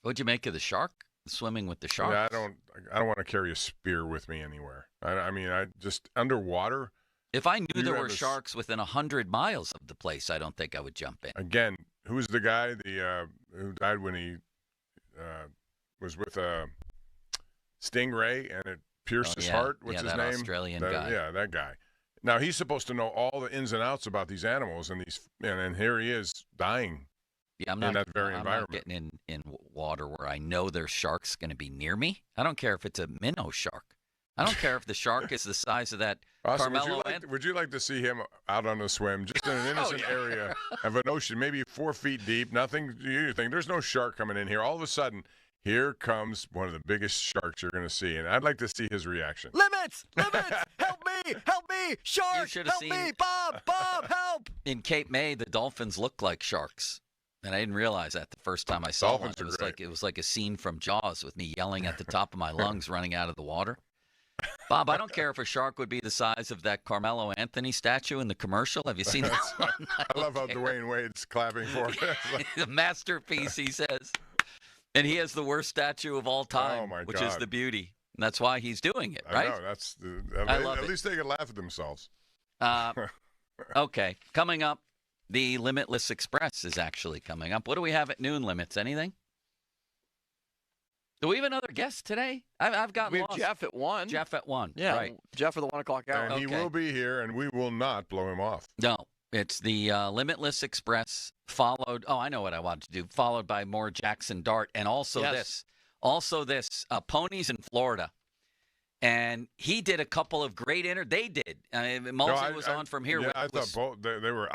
S9: What'd you make of the shark? Swimming with the sharks?
S12: Yeah, I don't want to carry a spear with me anywhere. I mean, I just underwater.
S9: If I knew there were sharks within 100 miles of the place, I don't think I would jump in.
S12: Again, who's the guy who died when he was with a stingray and it pierced his heart? What's his
S9: that
S12: name?
S9: Australian guy.
S12: Yeah, that guy. Now, he's supposed to know all the ins and outs about these animals, and here he is dying
S9: I'm
S12: in that very environment.
S9: Not getting in water where I know there's sharks going to be near me. I don't care if it's a minnow shark. I don't care if the shark is the size of that Carmelo.
S12: Would you like to see him out on a swim, just in an innocent area of an ocean, maybe 4 feet deep, nothing, you think, there's no shark coming in here. All of a sudden, here comes one of the biggest sharks you're going to see, and I'd like to see his reaction.
S25: Limits! Help me! Shark! Help me! Bob! Help!
S9: In Cape May, the dolphins look like sharks. And I didn't realize that the first time I saw one. It was like a scene from Jaws with me yelling at the top of my lungs running out of the water. Bob, I don't care if a shark would be the size of that Carmelo Anthony statue in the commercial. Have you seen that one?
S12: I love how Dwayne Wade's clapping for it.
S9: The masterpiece, he says. And he has the worst statue of all time, which is the beauty. And that's why he's doing it, right?
S12: I know. At least they can laugh at themselves.
S9: Okay. Coming up, the Limitless Express is actually coming up. What do we have at noon, Limits? Anything? Do we have another guest today? I've gotten lost.
S3: We have Jeff at 1.
S9: Jeff at 1.
S3: Yeah,
S9: right.
S3: Jeff for the 1 o'clock hour.
S12: And he will be here, and we will not blow him off.
S9: No. It's the Limitless Express followed. Oh, I know what I wanted to do. Followed by more Jackson Dart, and also this. Also this. Ponies in Florida. And he did a couple of great They did. Malsey was on from here.
S12: Yeah, I thought both. They were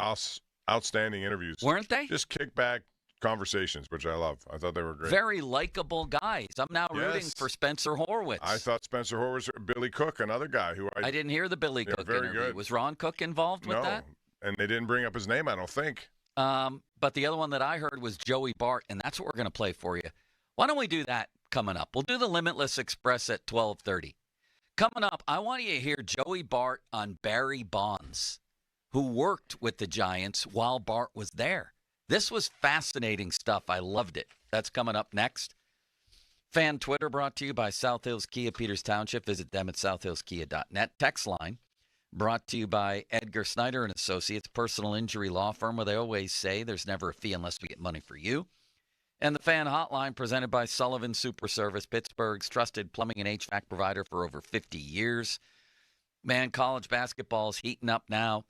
S12: outstanding interviews.
S9: Weren't they?
S12: Just kickback conversations, which I love. I thought they were great.
S9: Very likable guys. I'm now rooting for Spencer Horwitz.
S12: I thought Spencer Horwitz, Billy Cook, another guy who I
S9: didn't hear the Billy Cook interview. Good. Was Ron Cook involved with that?
S12: And they didn't bring up his name, I don't think.
S9: But the other one that I heard was Joey Bart, and that's what we're going to play for you. Why don't we do that coming up? We'll do the Limitless Express at 12:30. Coming up, I want you to hear Joey Bart on Barry Bonds, who worked with the Giants while Bart was there. This was fascinating stuff. I loved it. That's coming up next. Fan Twitter brought to you by South Hills Kia, Peters Township. Visit them at southhillskia.net. Text line brought to you by Edgar Snyder and Associates, personal injury law firm, where they always say there's never a fee unless we get money for you. And the Fan Hotline presented by Sullivan Super Service, Pittsburgh's trusted plumbing and HVAC provider for over 50 years. Man, college basketball is heating up now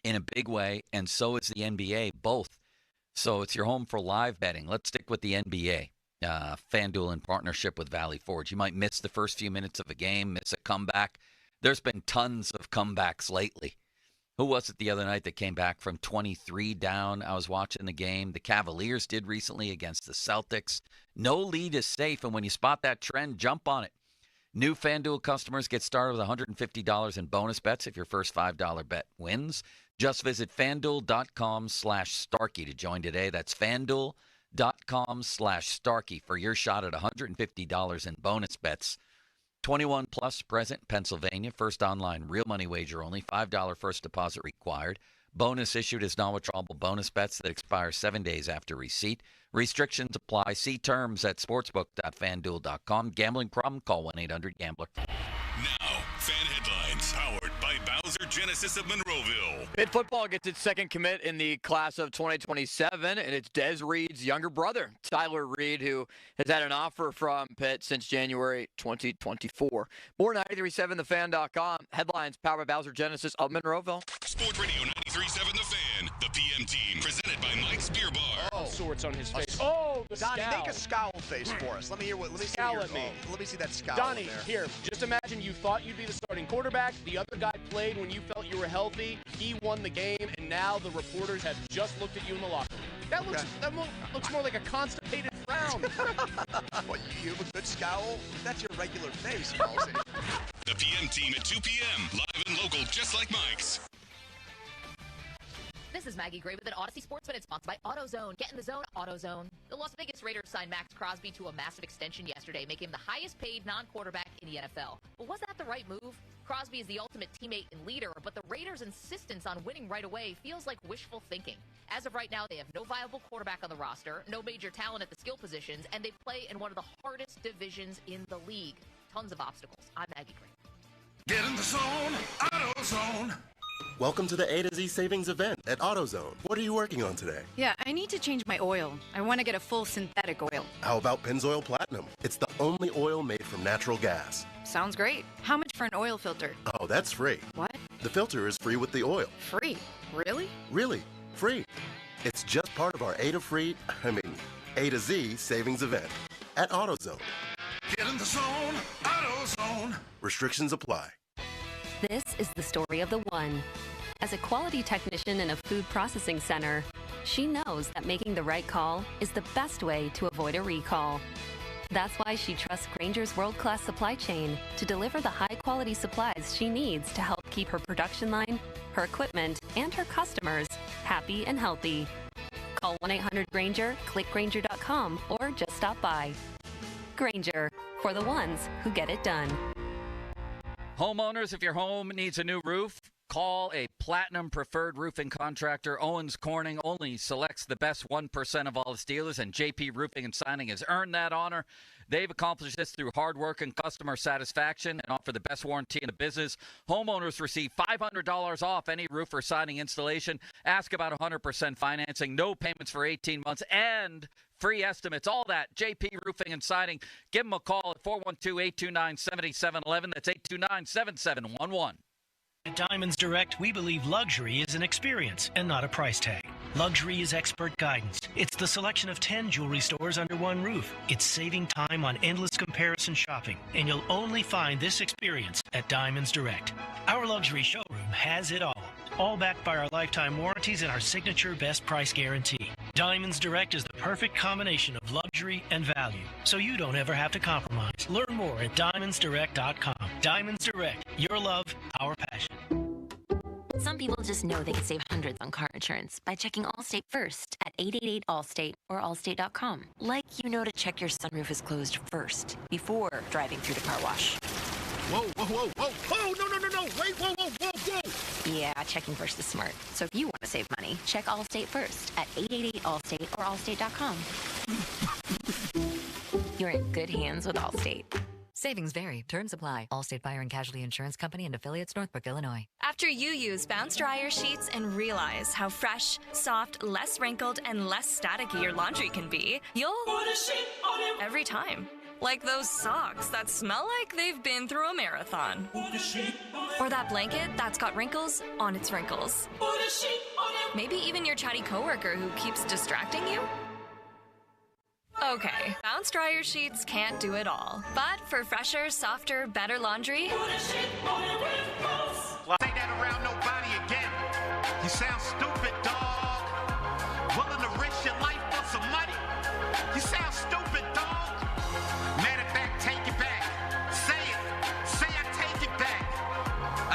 S9: in a big way, and so is the NBA, both. So it's your home for live betting. Let's stick with the NBA. FanDuel in partnership with Valley Forge. You might miss the first few minutes of a game, miss a comeback. There's been tons of comebacks lately. Who was it the other night that came back from 23 down? I was watching the game. The Cavaliers did recently against the Celtics. No lead is safe, and when you spot that trend, jump on it. New FanDuel customers get started with $150 in bonus bets if your first $5 bet wins. Just visit FanDuel.com/Starkey to join today. That's FanDuel.com/Starkey for your shot at $150 in bonus bets. 21 plus, present in Pennsylvania. First online real money wager only. $5 first deposit required. Bonus issued as non-withdrawable bonus bets that expire 7 days after receipt. Restrictions apply. See terms at sportsbook.fanduel.com. Gambling problem? Call 1-800-GAMBLER.
S1: Now, fan headlines powered by Bowser Genesis of Monroeville.
S3: Pitt football gets its second commit in the class of 2027, and it's Des Reed's younger brother, Tyler Reed, who has had an offer from Pitt since January 2024. More 937thefan.com. Headlines powered by Bowser Genesis of Monroeville.
S1: Sports Radio 937 The Fan. The PM team presented by Mike's Beer Bar.
S6: All sorts on his face. Oh, the
S25: Donnie,
S6: scowl.
S25: make a scowl face for us. Let me hear what. Let me
S6: Scowl
S25: see
S6: at me.
S25: Let me see that scowl.
S6: Donnie,
S25: there.
S6: here. Just imagine you thought you'd be the starting quarterback. The other guy played when you felt you were healthy. He won the game, and now the reporters have just looked at you in the locker room. That looks more like a constipated frown.
S25: What, you have a good scowl? That's your regular face, Halsey.
S1: The PM team at 2 p.m. Live and local, just like Mike's.
S8: This is Maggie Gray with an Odyssey Sports Minute sponsored by AutoZone. Get in the zone, AutoZone. The Las Vegas Raiders signed Max Crosby to a massive extension yesterday, making him the highest paid non-quarterback in the NFL. But was that the right move? Crosby is the ultimate teammate and leader, but the Raiders' insistence on winning right away feels like wishful thinking. As of right now, they have no viable quarterback on the roster, no major talent at the skill positions, and they play in one of the hardest divisions in the league. Tons of obstacles. I'm Maggie Gray.
S22: Get in the zone, AutoZone.
S7: Welcome to the A to Z savings event at AutoZone. What are you working on today?
S10: Yeah, I need to change my oil. I want to get a full synthetic oil.
S7: How about Pennzoil Platinum? It's the only oil made from natural gas.
S10: Sounds great. How much for an oil filter?
S7: Oh, that's free.
S10: What?
S7: The filter is free with the oil.
S10: Free? Really?
S7: Really, free. It's just part of our A to Z savings event at AutoZone.
S22: Get in the zone, AutoZone.
S7: Restrictions apply.
S11: This is the story of the one. As a quality technician in a food processing center, she knows that making the right call is the best way to avoid a recall. That's why she trusts Grainger's world-class supply chain to deliver the high-quality supplies she needs to help keep her production line, her equipment, and her customers happy and healthy. Call 1-800-GRAINGER, click Grainger.com, or just stop by. Grainger, for the ones who get it done.
S9: Homeowners, if your home needs a new roof, call a Platinum Preferred Roofing Contractor. Owens Corning only selects the best 1% of all its dealers, and JP Roofing and Signing has earned that honor. They've accomplished this through hard work and customer satisfaction and offer the best warranty in the business. Homeowners receive $500 off any roof or siding installation. Ask about 100% financing, no payments for 18 months, and free estimates. All that, JP Roofing and Siding. Give them a call at 412-829-7711. That's 829-7711.
S14: At Diamonds Direct, we believe luxury is an experience and not a price tag. Luxury is expert guidance. It's the selection of 10 jewelry stores under one roof. It's saving time on endless comparison shopping, and you'll only find this experience at Diamonds Direct. Our luxury showroom has it all backed by our lifetime warranties and our signature best price guarantee. Diamonds Direct is the perfect combination of luxury and value, so you don't ever have to compromise. Learn more at diamondsdirect.com. Diamonds Direct, your love, our passion.
S13: Some people just know they can save hundreds on car insurance by checking Allstate first at 888-ALLSTATE or allstate.com. Like you know to check your sunroof is closed first before driving through the car wash.
S22: Whoa, whoa, whoa, whoa, whoa, no, wait, whoa, whoa, whoa, whoa.
S13: Yeah, checking first is smart. So if you want to save money, check Allstate first at 888-ALLSTATE or allstate.com. You're in good hands with Allstate.
S17: Savings vary. Terms apply. Allstate Fire and Casualty Insurance Company and affiliates, Northbrook, Illinois.
S23: After you use Bounce Dryer sheets and realize how fresh, soft, less wrinkled, and less staticky your laundry can be, you'll put a sheet on it every time. Like those socks that smell like they've been through a marathon. Or that blanket that's got wrinkles on its wrinkles. Maybe even your chatty coworker who keeps distracting you. Okay, Bounce Dryer sheets can't do it all. But for fresher, softer, better laundry...
S22: Say that around nobody again. You sound stupid, dog. Willing to risk your life for some money. You sound stupid, dog. Matter of fact, take it back. Say it. Say I take it back.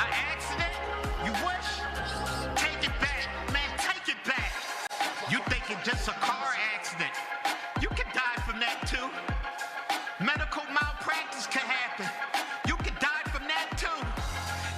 S22: An accident? You wish? Take it back. Man, take it back. You think it's just a car accident. You can die from that too. Medical malpractice can happen. You can die from that too.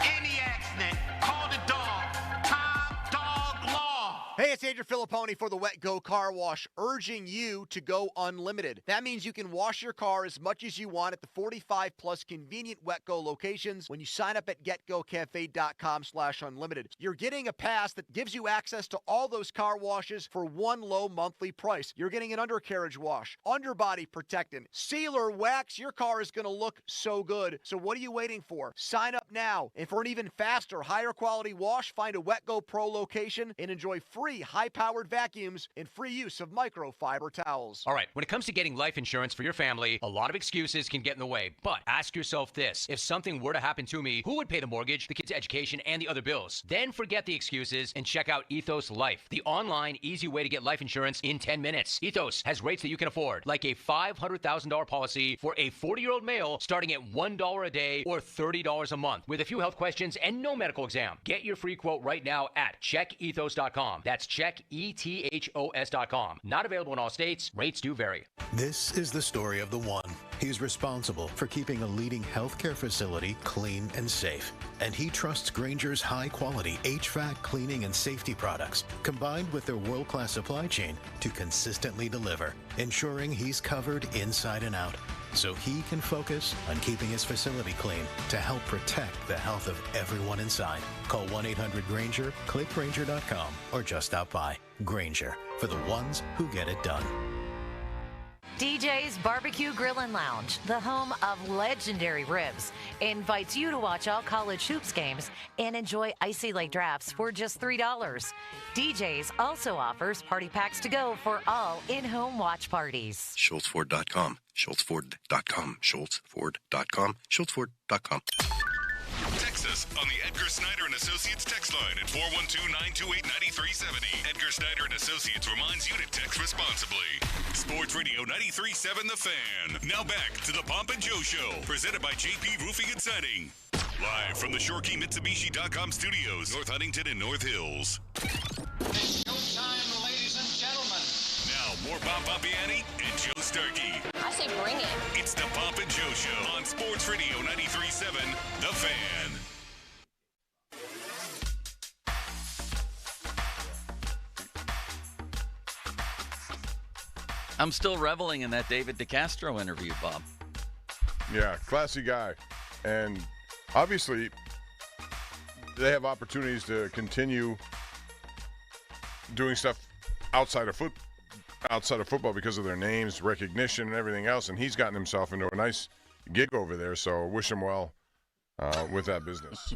S22: Any accident, call the dog. Top Dog Law.
S25: Hey, it's Andrew Filipponi for the Wet Go Car Wash, urging you to go unlimited. That means you can wash your car as much as you want at the 45-plus convenient Wet Go locations when you sign up at getgocafe.com/unlimited. You're getting a pass that gives you access to all those car washes for one low monthly price. You're getting an undercarriage wash, underbody protectant, sealer wax. Your car is going to look so good. So what are you waiting for? Sign up now. And for an even faster, higher quality wash, find a Wet Go Pro location and enjoy free high-powered vacuums and free use of microfiber towels.
S6: All right, when it comes to getting life insurance for your family, a lot of excuses can get in the way. But ask yourself this. If something were to happen to me, who would pay the mortgage, the kids' education, and the other bills? Then forget the excuses and check out Ethos Life, the online, easy way to get life insurance in 10 minutes. Ethos has rates that you can afford, like a $500,000 policy for a 40-year-old male starting at $1 a day or $30 a month, with a few health questions and no medical exam. Get your free quote right now at checkethos.com. That's checkethos.com. Not available in all states. Rates do vary.
S15: This is the story of the one. He's responsible for keeping a leading healthcare facility clean and safe. And he trusts Grainger's high-quality HVAC cleaning and safety products, combined with their world-class supply chain, to consistently deliver, ensuring he's covered inside and out.
S2: so he can focus on keeping his facility clean to help protect the health of everyone inside. Call 1-800-GRANGER, click Granger.com, or just stop by. Granger, for the ones who get it done.
S4: DJ's Barbecue Grill and Lounge, the home of legendary ribs, invites you to watch all college hoops games and enjoy icy lake drafts for just $3. DJ's also offers party packs to go for all in-home watch parties.
S7: SchultzFord.com, SchultzFord.com, SchultzFord.com, SchultzFord.com.
S1: Text us on the Edgar Snyder and Associates text line at 412-928-9370. Edgar Snyder and Associates reminds you to text responsibly. Sports Radio 93.7 The Fan. Now back to the Pomp and Joe Show, presented by JP Roofing and Siding. Live from the ShoreKeyMitsubishi.com studios, North Huntington and North Hills.
S14: It's showtime, ladies and gentlemen.
S1: Now, more Bob Pompiani and Joe Starkey.
S5: I say bring it.
S1: It's the Pomp and Joe Show on Sports Radio 93.7 The Fan.
S9: I'm still reveling in that David DeCastro interview, Bob.
S12: Yeah, classy guy. And obviously, they have opportunities to continue doing stuff outside of football because of their names, recognition, and everything else. And he's gotten himself into a nice gig over there, so wish him well with that business.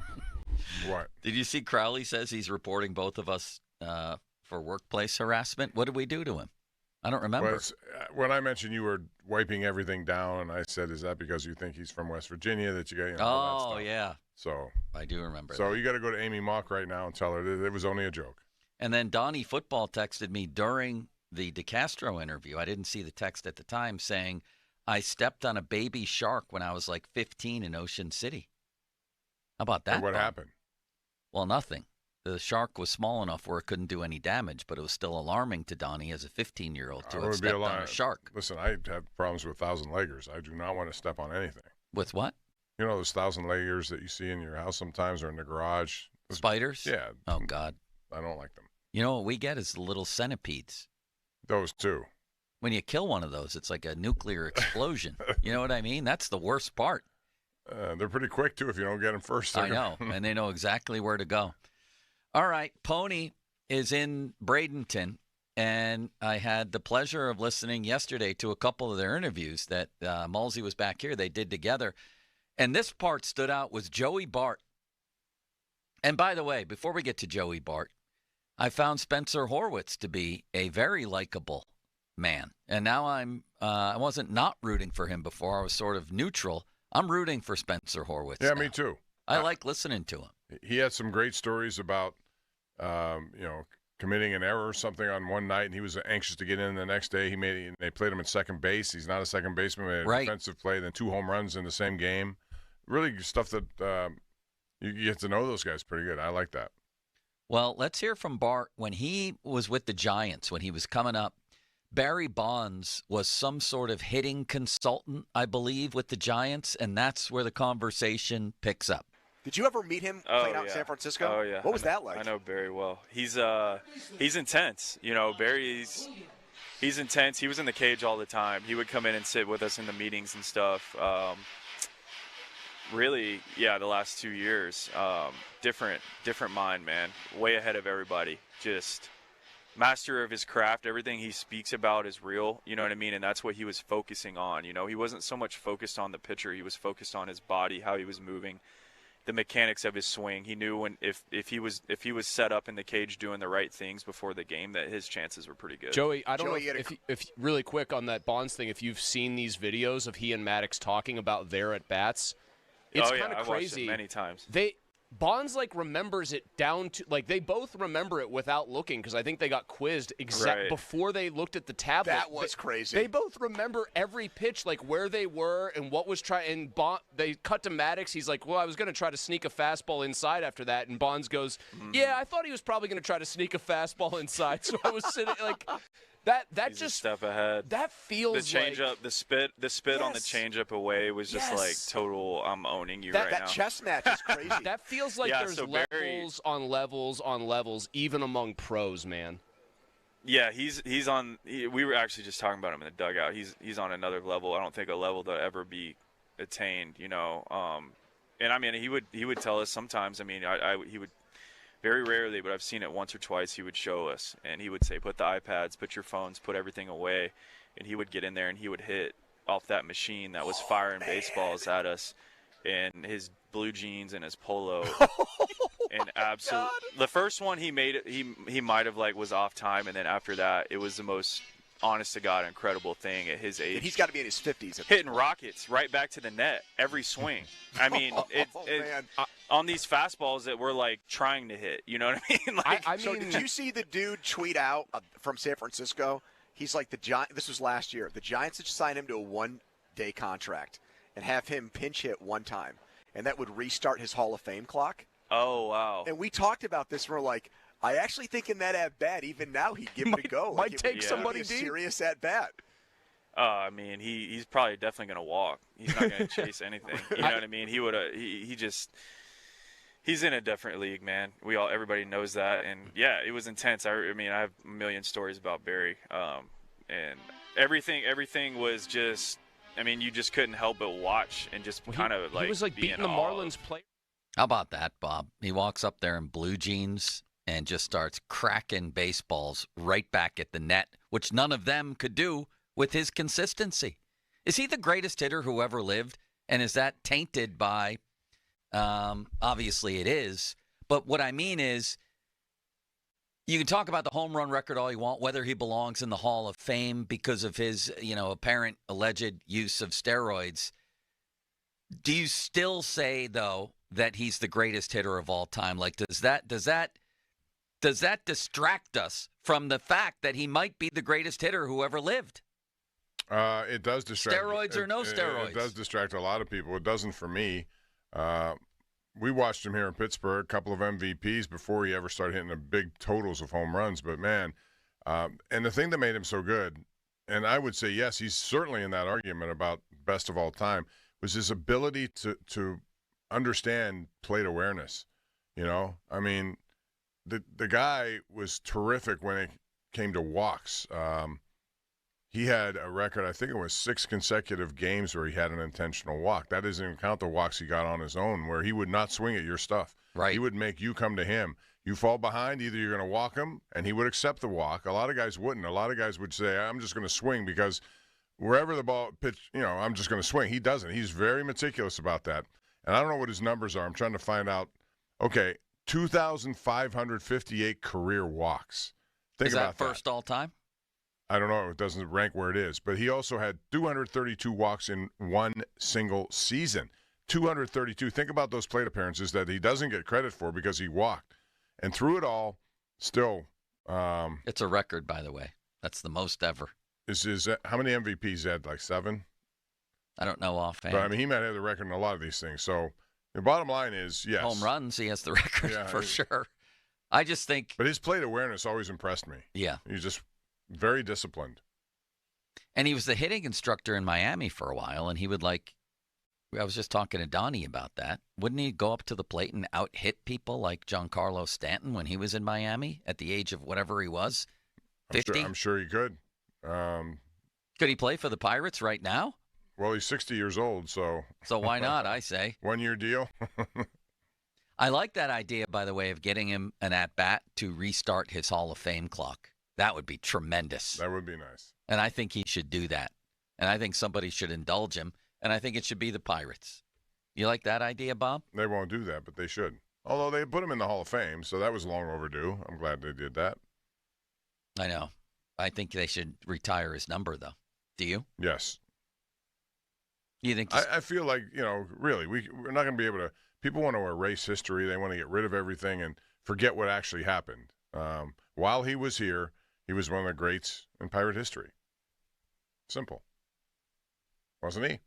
S12: What?
S9: Did you see Crowley says he's reporting both of us for workplace harassment? What did we do to him? I don't remember.
S12: Well, when I mentioned you were wiping everything down, and I said, is that because you think he's from West Virginia that you got, all that stuff?
S9: Yeah.
S12: So
S9: I do remember
S12: So
S9: that.
S12: you got to go to Amy Mock right now and tell her that it was only a joke.
S9: And then Donnie Football texted me during the DeCastro interview. I didn't see the text at the time saying, I stepped on a baby shark when I was like 15 in Ocean City. How about that?
S12: And what happened?
S9: Well, nothing. The shark was small enough where it couldn't do any damage, but it was still alarming to Donnie as a 15-year-old to have stepped on a shark.
S12: Listen, I have problems with thousand-leggers. I do not want to step on anything.
S9: With what?
S12: You know those thousand-leggers that you see in your house sometimes or in the garage?
S9: Spiders?
S12: Yeah.
S9: Oh, God.
S12: I don't like them.
S9: You know what we get is the little centipedes.
S12: Those too.
S9: When you kill one of those, it's like a nuclear explosion. You know what I mean? That's the worst part.
S12: They're pretty quick, too, if you don't get them first.
S9: I know, and they know exactly where to go. All right, Pony is in Bradenton, and I had the pleasure of listening yesterday to a couple of their interviews that Mulsey was back here. They did together, and this part stood out was Joey Bart. And by the way, before we get to Joey Bart, I found Spencer Horwitz to be a very likable man, and now I wasn't not rooting for him before. I was sort of neutral. I'm rooting for Spencer Horwitz.
S12: Yeah,
S9: now.
S12: me too.
S9: I like listening to him.
S12: He had some great stories about, committing an error or something on one night, and he was anxious to get in the next day. They played him at second base. He's not a second baseman. He had a defensive play, then 2 home runs in the same game. Really stuff that you get to know those guys pretty good. I like that.
S9: Well, let's hear from Bart. When he was with the Giants, when he was coming up, Barry Bonds was some sort of hitting consultant, I believe, with the Giants, and that's where the conversation picks up.
S25: Did you ever meet him playing out in San Francisco?
S18: Oh, yeah.
S25: What was that like?
S18: I know Barry well. He's intense. You know, Barry's intense. He was in the cage all the time. He would come in and sit with us in the meetings and stuff. Really, yeah, the last 2 years, different mind, man. Way ahead of everybody. Just master of his craft. Everything he speaks about is real. You know what I mean? And that's what he was focusing on. You know, he wasn't so much focused on the pitcher. He was focused on his body, how he was moving, the mechanics of his swing. He knew when if he was set up in the cage doing the right things before the game, that his chances were pretty good.
S6: Joey, I don't know if really quick on that Bonds thing, if you've seen these videos of he and Maddox talking about their at bats, it's kind of
S18: I've
S6: crazy.
S18: watched it many times.
S6: Bonds remembers it down to they both remember it without looking, because I think they got quizzed before they looked at the tablet.
S25: That was crazy.
S6: They both remember every pitch, where they were and what was trying. And they cut to Maddox. He's like, "Well, I was going to try to sneak a fastball inside after that." And Bonds goes, "Yeah, I thought he was probably going to try to sneak a fastball inside." So I was sitting That
S18: He's
S6: just
S18: a step ahead.
S6: That feels
S18: the changeup, the spit on the changeup away was just total. I'm owning you right now.
S25: That chess match is crazy.
S6: That feels like there's levels on levels on levels, even among pros, man.
S18: Yeah, he's on. We were actually just talking about him in the dugout. He's on another level. I don't think a level that'll ever be attained. And I mean, he would tell us sometimes. I mean, he would very rarely, but I've seen it once or twice. He would show us, and he would say, "Put the iPads, put your phones, put everything away," and he would get in there and he would hit off that machine that was firing baseballs at us, in his blue jeans and his polo. And absolutely, the first one he made, he might have was off time, and then after that, it was the most honest to God incredible thing at his age.
S25: And he's got to be in his 50s.
S18: Hitting rockets right back to the net every swing. I mean, on these fastballs that we're trying to hit. You know what I mean?
S25: So did you see the dude tweet out from San Francisco? He's like the Giants. This was last year. The Giants had signed him to a one-day contract and have him pinch hit one time, and that would restart his Hall of Fame clock.
S18: Oh, wow.
S25: And we talked about this, and we're like, I actually think in that at-bat, even now, he'd give it a go. Might take somebody deep. Serious at-bat.
S18: I mean, he's probably definitely going to walk. He's not going to chase anything. You know what I mean? He would he's in a different league, man. Everybody knows that. And, yeah, it was intense. I mean, I have a million stories about Barry. And everything was just, I mean, you just couldn't help but watch and just kind of
S6: He was beating the Marlins play.
S9: How about that, Bob? He walks up there in blue jeans and just starts cracking baseballs right back at the net, which none of them could do with his consistency. Is he the greatest hitter who ever lived? And is that tainted by, obviously it is, but what I mean is, you can talk about the home run record all you want, whether he belongs in the Hall of Fame because of his, apparent alleged use of steroids. Do you still say, though, that he's the greatest hitter of all time? Does that distract us from the fact that he might be the greatest hitter who ever lived?
S12: It does distract.
S9: Steroids or no steroids?
S12: It does distract a lot of people. It doesn't for me. We watched him here in Pittsburgh, a couple of MVPs before he ever started hitting the big totals of home runs. But, man, and the thing that made him so good, and I would say, yes, he's certainly in that argument about best of all time, was his ability to understand plate awareness. I mean, the guy was terrific when it came to walks. He had a record, I think it was 6 consecutive games where he had an intentional walk. That doesn't even count the walks he got on his own, where he would not swing at your stuff.
S9: Right.
S12: He would make you come to him. You fall behind, either you're going to walk him, and he would accept the walk. A lot of guys wouldn't. A lot of guys would say, I'm just going to swing because wherever the ball pitch, I'm just going to swing. He doesn't. He's very meticulous about that. And I don't know what his numbers are. I'm trying to find out. Okay, 2,558 career walks. Think about that.
S9: Is that first all time?
S12: I don't know. It doesn't rank where it is. But he also had 232 walks in one single season. 232. Think about those plate appearances that he doesn't get credit for because he walked. And through it all, still.
S9: It's a record, by the way. That's the most ever.
S12: How many MVPs had? 7?
S9: I don't know offhand.
S12: But, I mean, he might have the record in a lot of these things. So the bottom line is, yes.
S9: Home runs, he has the record for sure. I just think.
S12: But his plate awareness always impressed me.
S9: Yeah.
S12: He's just very disciplined.
S9: And he was the hitting instructor in Miami for a while, and he would I was just talking to Donnie about that. Wouldn't he go up to the plate and out-hit people like Giancarlo Stanton when he was in Miami at the age of whatever he was? 50?
S12: I'm sure he could.
S9: Could he play for the Pirates right now?
S12: Well, he's 60 years old, so.
S9: So why not, I say.
S12: 1-year deal.
S9: I like that idea, by the way, of getting him an at-bat to restart his Hall of Fame clock. That would be tremendous.
S12: That would be nice.
S9: And I think he should do that. And I think somebody should indulge him. And I think it should be the Pirates. You like that idea, Bob?
S12: They won't do that, but they should. Although they put him in the Hall of Fame, so that was long overdue. I'm glad they did that.
S9: I know. I think they should retire his number, though. Do you?
S12: Yes.
S9: You think?
S12: I feel like, really, we're not going to be able to. People want to erase history. They want to get rid of everything and forget what actually happened. While he was here, he was one of the greats in Pirate history. Simple. Wasn't he?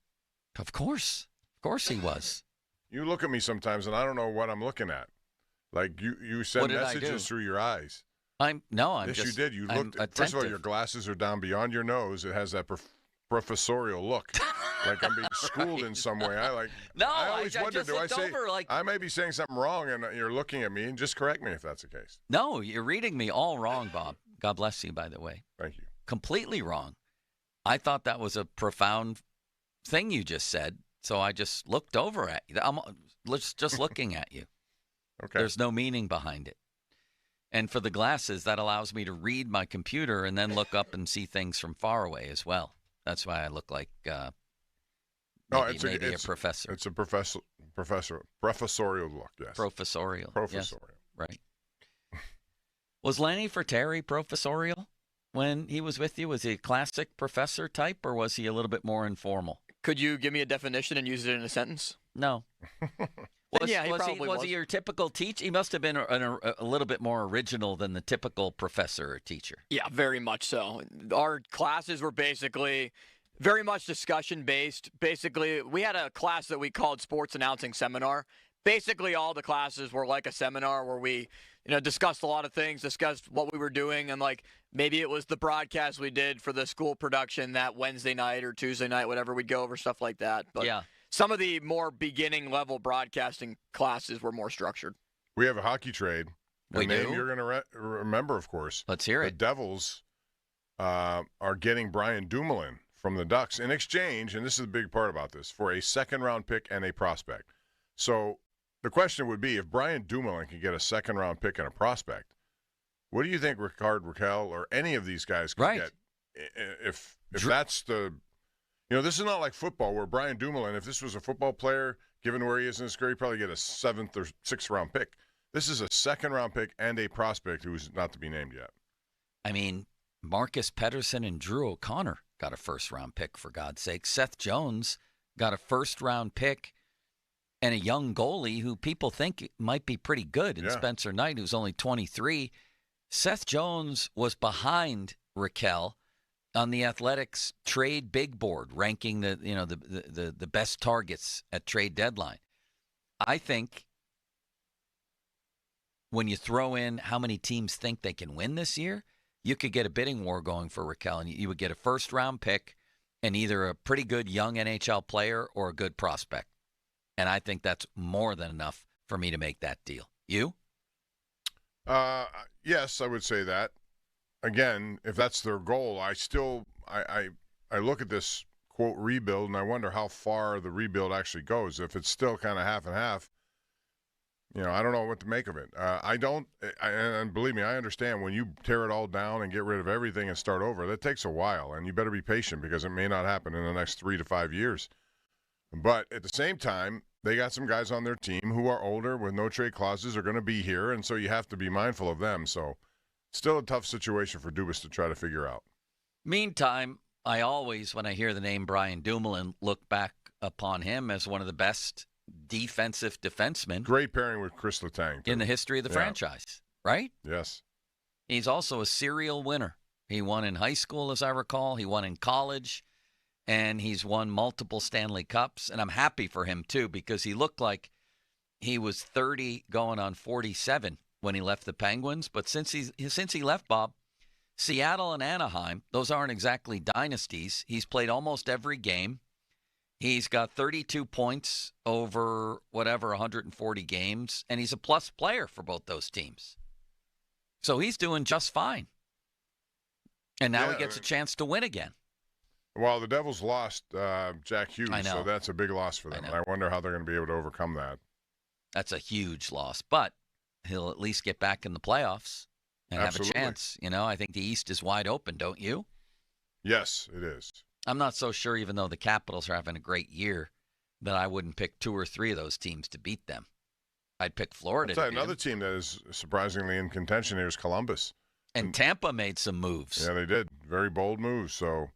S9: Of course. Of course he was.
S12: You look at me sometimes, and I don't know what I'm looking at. You send messages through your eyes.
S9: Yes,
S12: you did. You looked. First of all, your glasses are down beyond your nose. It has that professorial look. Like I'm being schooled in some way. I always wonder, do I say I may be saying something wrong, and you're looking at me, and just correct me if that's the case.
S9: No, you're reading me all wrong, Bob. God bless you, by the way.
S12: Thank you.
S9: Completely wrong. I thought that was a profound thing you just said, so I just looked over at you. I'm just looking at you.
S12: Okay.
S9: There's no meaning behind it. And for the glasses, that allows me to read my computer and then look up and see things from far away as well. That's why I look like maybe a professor.
S12: It's a professorial look, yes.
S9: Professorial.
S12: Professorial.
S9: Yes, right. Was Lenny Ferteri professorial when he was with you? Was he a classic professor type, or was he a little bit more informal?
S3: Could you give me a definition and use it in a sentence?
S9: No. Was he your typical teacher? He must have been a little bit more original than the typical professor or teacher.
S3: Yeah, very much so. Our classes were basically very much discussion-based. Basically, we had a class that we called Sports Announcing Seminar. Basically, all the classes were like a seminar where we, discussed a lot of things, discussed what we were doing, and maybe it was the broadcast we did for the school production that Wednesday night or Tuesday night, whatever, we'd go over stuff like that. But
S9: yeah.
S3: Some of the more beginning-level broadcasting classes were more structured.
S12: We have a hockey trade.
S9: We do?
S12: Name you're going to remember, of course.
S9: Let's hear it.
S12: The Devils are getting Brian Dumoulin from the Ducks in exchange, and this is the big part about this, for a second-round pick and a prospect. So the question would be, if Brian Dumoulin can get a second-round pick and a prospect, what do you think Ricard Raquel or any of these guys can get? If that's the... this is not like football where Brian Dumoulin, if this was a football player, given where he is in his career, he'd probably get a 7th or 6th round pick. This is a second-round pick and a prospect who's not to be named yet.
S9: I mean, Marcus Pettersson and Drew O'Connor got a first-round pick, for God's sake. Seth Jones got a first-round pick and a young goalie who people think might be pretty good in Spencer Knight, who's only 23. Seth Jones was behind Raquel on the Athletics trade big board, ranking the best targets at trade deadline. I think when you throw in how many teams think they can win this year, you could get a bidding war going for Raquel, and you would get a first-round pick and either a pretty good young NHL player or a good prospect. And I think that's more than enough for me to make that deal. You?
S12: Yes, I would say that. Again, if that's their goal, I look at this, quote, rebuild, and I wonder how far the rebuild actually goes. If it's still kind of half and half, I don't know what to make of it. And believe me, I understand when you tear it all down and get rid of everything and start over, that takes a while, and you better be patient because it may not happen in the next 3 to 5 years. But at the same time, they got some guys on their team who are older with no trade clauses, are going to be here, and so you have to be mindful of them. So still a tough situation for Dubas to try to figure out.
S9: Meantime, I always, when I hear the name Brian Dumoulin, look back upon him as one of the best defensive defensemen.
S12: Great pairing with Chris Letang, too,
S9: in the history of the franchise, right?
S12: Yes.
S9: He's also a serial winner. He won in high school, as I recall. He won in college, and he's won multiple Stanley Cups. And I'm happy for him, too, because he looked like he was 30 going on 47 when he left the Penguins. But since he left, Bob, Seattle and Anaheim, those aren't exactly dynasties. He's played almost every game. He's got 32 points over 140 games, and he's a plus player for both those teams. So he's doing just fine. And now he gets a chance to win again.
S12: Well, the Devils lost Jack Hughes,
S9: I know.
S12: So that's a big loss for them. And I wonder how they're going to be able to overcome that.
S9: That's a huge loss, but he'll at least get back in the playoffs and
S12: Absolutely.
S9: have a chance. I think the East is wide open, don't you?
S12: Yes, it is.
S9: I'm not so sure, even though the Capitals are having a great year, that I wouldn't pick 2 or 3 of those teams to beat them. I'd pick Florida.
S12: Another team that is surprisingly in contention here is Columbus.
S9: And Tampa made some moves.
S12: Yeah, they did. Very bold moves. So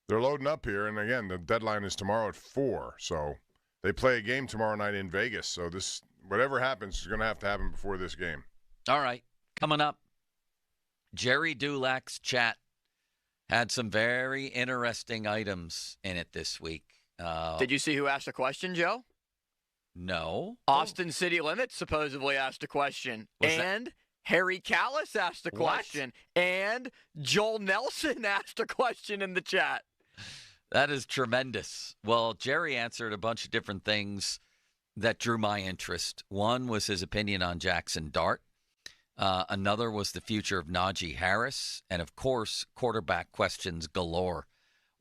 S12: they're loading up here. And, again, the deadline is tomorrow at 4. So they play a game tomorrow night in Vegas. So this, whatever happens, is going to have to happen before this game.
S9: All right. Coming up, Jerry Dulac's chat had some very interesting items in it this week.
S3: Did you see who asked a question, Joe?
S9: No.
S3: Austin City Limits supposedly asked a question. Harry Callis asked a question. And Joel Nelson asked a question in the chat.
S9: That is tremendous. Well, Jerry answered a bunch of different things that drew my interest. One was his opinion on Jackson Dart. Another was the future of Najee Harris. And, of course, quarterback questions galore.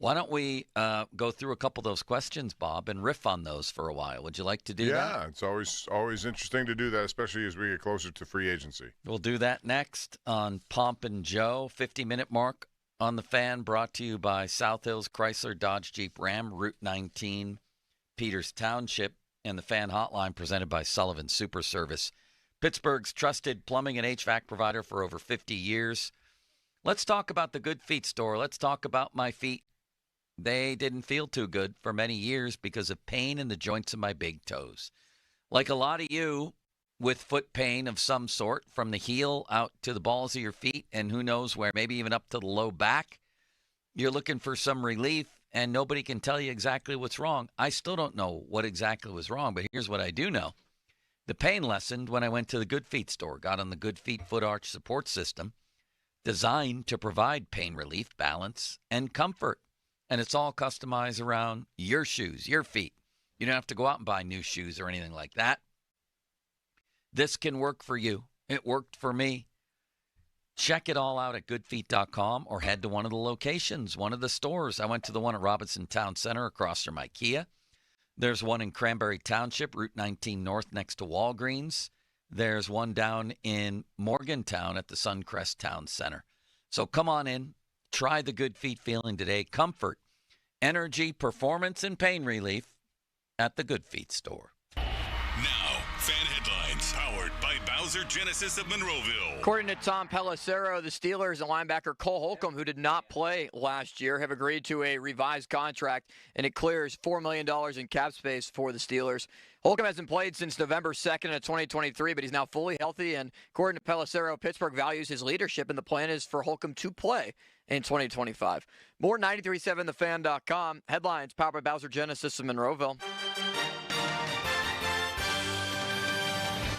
S9: Why don't we go through a couple of those questions, Bob, and riff on those for a while? Would you like to do that?
S12: Yeah, it's always interesting to do that, especially as we get closer to free agency.
S9: We'll do that next on Pomp and Joe, 50-minute mark on the Fan, brought to you by South Hills Chrysler Dodge Jeep Ram, Route 19, Peters Township, and the Fan Hotline presented by Sullivan Super Service, Pittsburgh's trusted plumbing and HVAC provider for over 50 years. Let's talk about the Good Feet store. Let's talk about my feet. They didn't feel too good for many years because of pain in the joints of my big toes. Like a lot of you with foot pain of some sort, from the heel out to the balls of your feet, and who knows where, maybe even up to the low back, you're looking for some relief, and nobody can tell you exactly what's wrong. I still don't know what exactly was wrong, but here's what I do know. The pain lessened when I went to the Good Feet store, got on the Good Feet foot arch support system, designed to provide pain relief, balance, and comfort. And it's all customized around your shoes, your feet. You don't have to go out and buy new shoes or anything like that. This can work for you. It worked for me. Check it all out at goodfeet.com or head to one of the locations, one of the stores. I went to the one at Robinson Town Center across from IKEA. There's one in Cranberry Township, Route 19 North, next to Walgreens. There's one down in Morgantown at the Suncrest Town Center. So come on in. Try the Good Feet feeling today. Comfort, energy, performance, and pain relief at the Good Feet store.
S1: Now, fan headlines powered by Bowser Genesis of Monroeville.
S3: According to Tom Pelissero, the Steelers and linebacker Cole Holcomb, who did not play last year, have agreed to a revised contract, and it clears $4 million in cap space for the Steelers. Holcomb hasn't played since November 2nd of 2023, but he's now fully healthy, and according to Pelissero, Pittsburgh values his leadership, and the plan is for Holcomb to play in 2025. More 937thefan.com. Headlines powered by Bowser Genesis of Monroeville.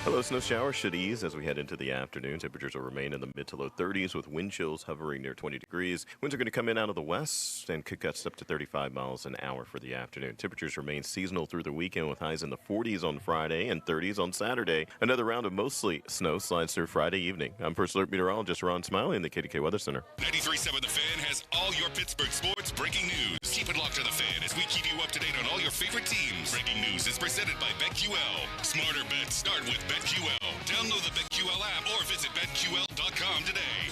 S5: Hello, snow showers should ease as we head into the afternoon. Temperatures will remain in the mid to low 30s with wind chills hovering near 20 degrees. Winds are going to come in out of the west and could gust up to 35 miles an hour for the afternoon. Temperatures remain seasonal through the weekend with highs in the 40s on Friday and 30s on Saturday. Another round of mostly snow slides through Friday evening. I'm First Alert Meteorologist Ron Smiley in the KDK Weather Center.
S1: 93.7 The Fan has all your Pittsburgh sports breaking news. Keep it locked to The Fan as we keep you up to date on all your favorite teams. Breaking news is presented by BetQL. Smarter bets start with BetQL. Download the BetQL app or visit BetQL.com today.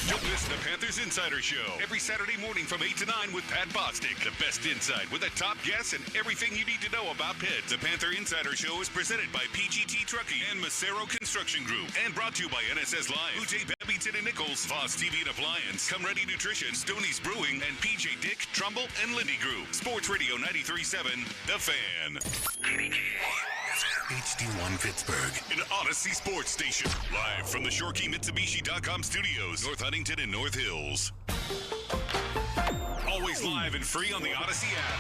S1: Don't miss the Panthers Insider Show every Saturday morning from 8 to 9 with Pat Bostic. The best insight with the top guests and everything you need to know about Pitt. The Panther Insider Show is presented by PGT Trucking and Macero Construction Group and brought to you by NSS Live, UJ Babington and Nichols, Voss TV and Appliance, Come Ready Nutrition, Stoney's Brewing, and PJ Dick, Trumbull, and Lindy Group. Sports Radio 93.7 The Fan. HD1 Pittsburgh, an Odyssey sports station. Live from the ShoreKeyMitsubishi.com studios, North Huntington and North Hills. Always live and free on the Odyssey app.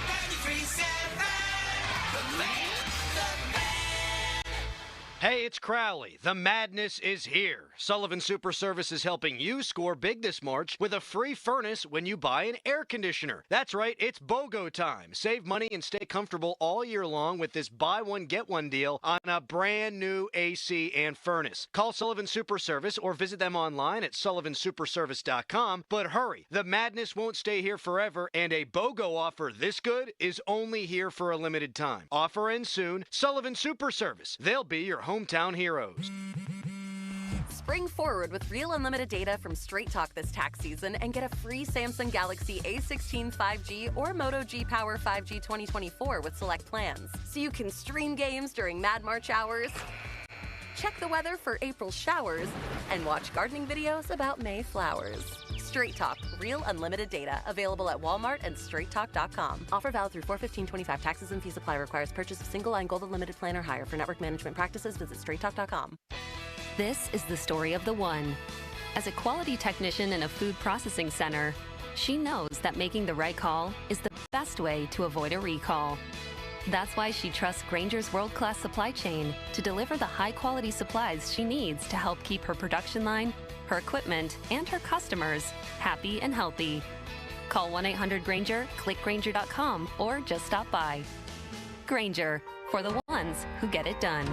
S16: Hey, it's Crowley. The madness is here. Sullivan Super Service is helping you score big this March with a free furnace when you buy an air conditioner. That's right, it's BOGO time. Save money and stay comfortable all year long with this buy one, get one deal on a brand new AC and furnace. Call Sullivan Super Service or visit them online at sullivansuperservice.com. But hurry, the madness won't stay here forever, and a BOGO offer this good is only here for a limited time. Offer ends soon. Sullivan Super Service. They'll be your hometown heroes.
S19: Spring forward with real unlimited data from Straight Talk this tax season and get a free Samsung Galaxy A16 5G or Moto G Power 5G 2024 with select plans. So you can stream games during Mad March hours, check the weather for April showers, and watch gardening videos about May flowers. Straight Talk, real unlimited data. Available at Walmart and straighttalk.com. Offer valid through 4/15/25. Taxes and fees apply. Requires purchase of single line gold unlimited plan or higher. For network management practices, visit straighttalk.com.
S11: This is the story of the one. As a quality technician in a food processing center, she knows that making the right call is the best way to avoid a recall. That's why she trusts Grainger's world-class supply chain to deliver the high-quality supplies she needs to help keep her production line, her equipment, and her customers happy and healthy. Call 1-800-GRAINGER, click Grainger.com, or just stop by. Grainger, for the ones who get it done.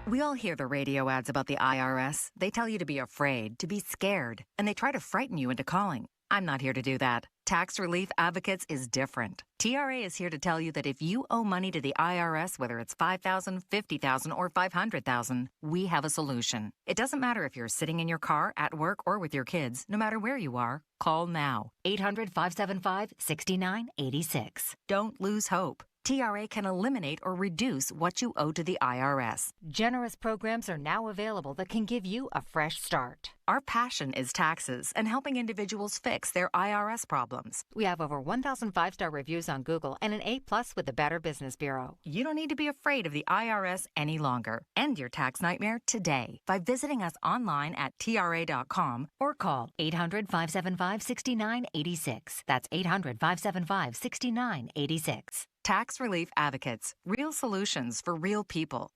S8: We all hear the radio ads about the IRS. They tell you to be afraid, to be scared, and they try to frighten you into calling. I'm not here to do that. Tax Relief Advocates is different. TRA is here to tell you that if you owe money to the IRS, whether it's $5,000, $50,000, or $500,000, we have a solution. It doesn't matter if you're sitting in your car, at work, or with your kids. No matter where you are, call now. 800-575-6986. Don't lose hope. TRA can eliminate or reduce what you owe to the IRS.
S4: Generous programs are now available that can give you a fresh start.
S8: Our passion is taxes and helping individuals fix their IRS problems.
S4: We have over 1,000 5-star reviews on Google and an A+ with the Better Business Bureau.
S8: You don't need to be afraid of the IRS any longer. End your tax nightmare today by visiting us online at TRA.com or call
S4: 800-575-6986. That's 800-575-6986.
S8: Tax Relief Advocates. Real solutions for real people.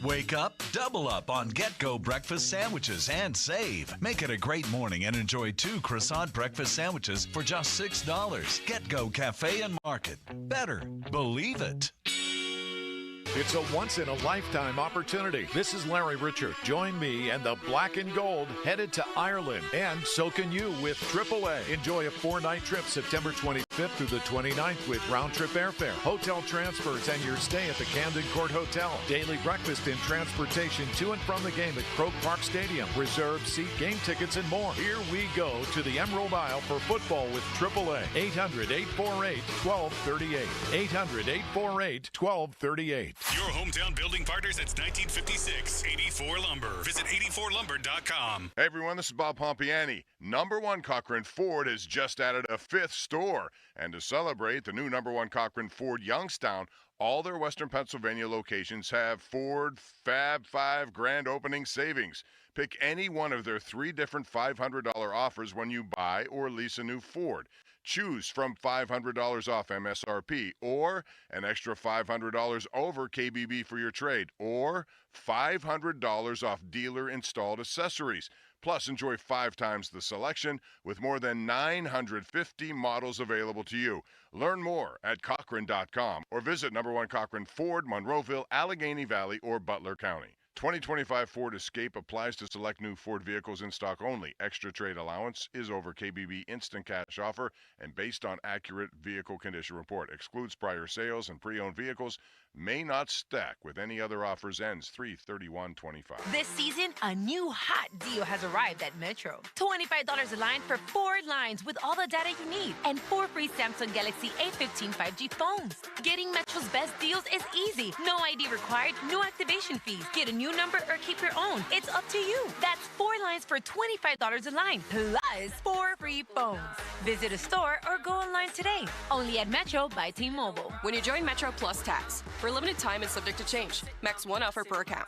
S10: Wake up, double up on Get-Go breakfast sandwiches and save. Make it a great morning and enjoy 2 croissant breakfast sandwiches for just $6. Get-Go Cafe and Market. Better. Believe it.
S20: It's a once-in-a-lifetime opportunity. This is Larry Richard. Join me and the Black and Gold headed to Ireland, and so can you with AAA. Enjoy a 4-night trip September 25th through the 29th with round-trip airfare, hotel transfers, and your stay at the Camden Court Hotel. Daily breakfast and transportation to and from the game at Croke Park Stadium. Reserved seat, game tickets, and more. Here we go to the Emerald Isle for football with AAA. 800-848-1238. 800-848-1238.
S1: Your hometown building partner since 1956. 84 Lumber. Visit 84lumber.com.
S12: Hey everyone, this is Bob Pompiani. Number 1 Cochran Ford has just added a 5th store. And to celebrate the new number 1 Cochran Ford Youngstown, all their Western Pennsylvania locations have Ford Fab 5 grand opening savings. Pick any one of their 3 different $500 offers when you buy or lease a new Ford. Choose from $500 off MSRP, or an extra $500 over KBB for your trade, or $500 off dealer-installed accessories. Plus, enjoy 5 times the selection with more than 950 models available to you. Learn more at Cochran.com or visit number 1 Cochran Ford, Monroeville, Allegheny Valley, or Butler County. 2025 Ford Escape applies to select new Ford vehicles in stock only. Extra trade allowance is over KBB instant cash offer and based on accurate vehicle condition report. Excludes prior sales, and pre-owned vehicles may not stack with any other offers. Ends 3/31/25.
S21: This season, a new hot deal has arrived at Metro. $25 a line for 4 lines with all the data you need and 4 free Samsung Galaxy A15 5G phones. Getting Metro's best deals is easy. No ID required, no activation fees. Get a new number or keep your own. It's up to you. That's 4 lines for $25 a line, plus 4 free phones. Visit a store or go online today. Only at Metro by T-Mobile.
S24: When you join Metro Plus Tax, for a limited time and subject to change. Max 1 offer per account.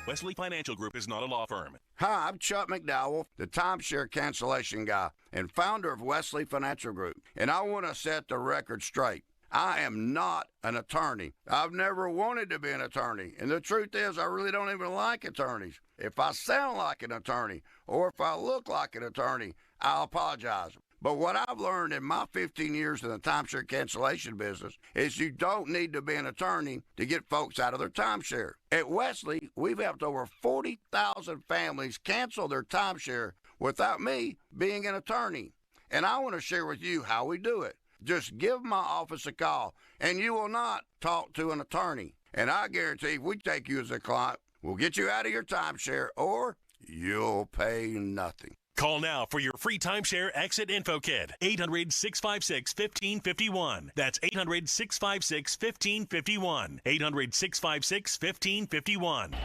S1: Wesley Financial Group is not a law firm.
S26: Hi, I'm Chuck McDowell, the timeshare cancellation guy and founder of Wesley Financial Group. And I want to set the record straight. I am not an attorney. I've never wanted to be an attorney. And the truth is, I really don't even like attorneys. If I sound like an attorney or if I look like an attorney, I'll apologize. But what I've learned in my 15 years in the timeshare cancellation business is you don't need to be an attorney to get folks out of their timeshare. At Wesley, we've helped over 40,000 families cancel their timeshare without me being an attorney. And I want to share with you how we do it. Just give my office a call, and you will not talk to an attorney. And I guarantee if we take you as a client, we'll get you out of your timeshare, or you'll pay nothing.
S1: Call now for your free timeshare exit info kit. 800-656-1551. That's 800-656-1551. 800-656-1551. Now,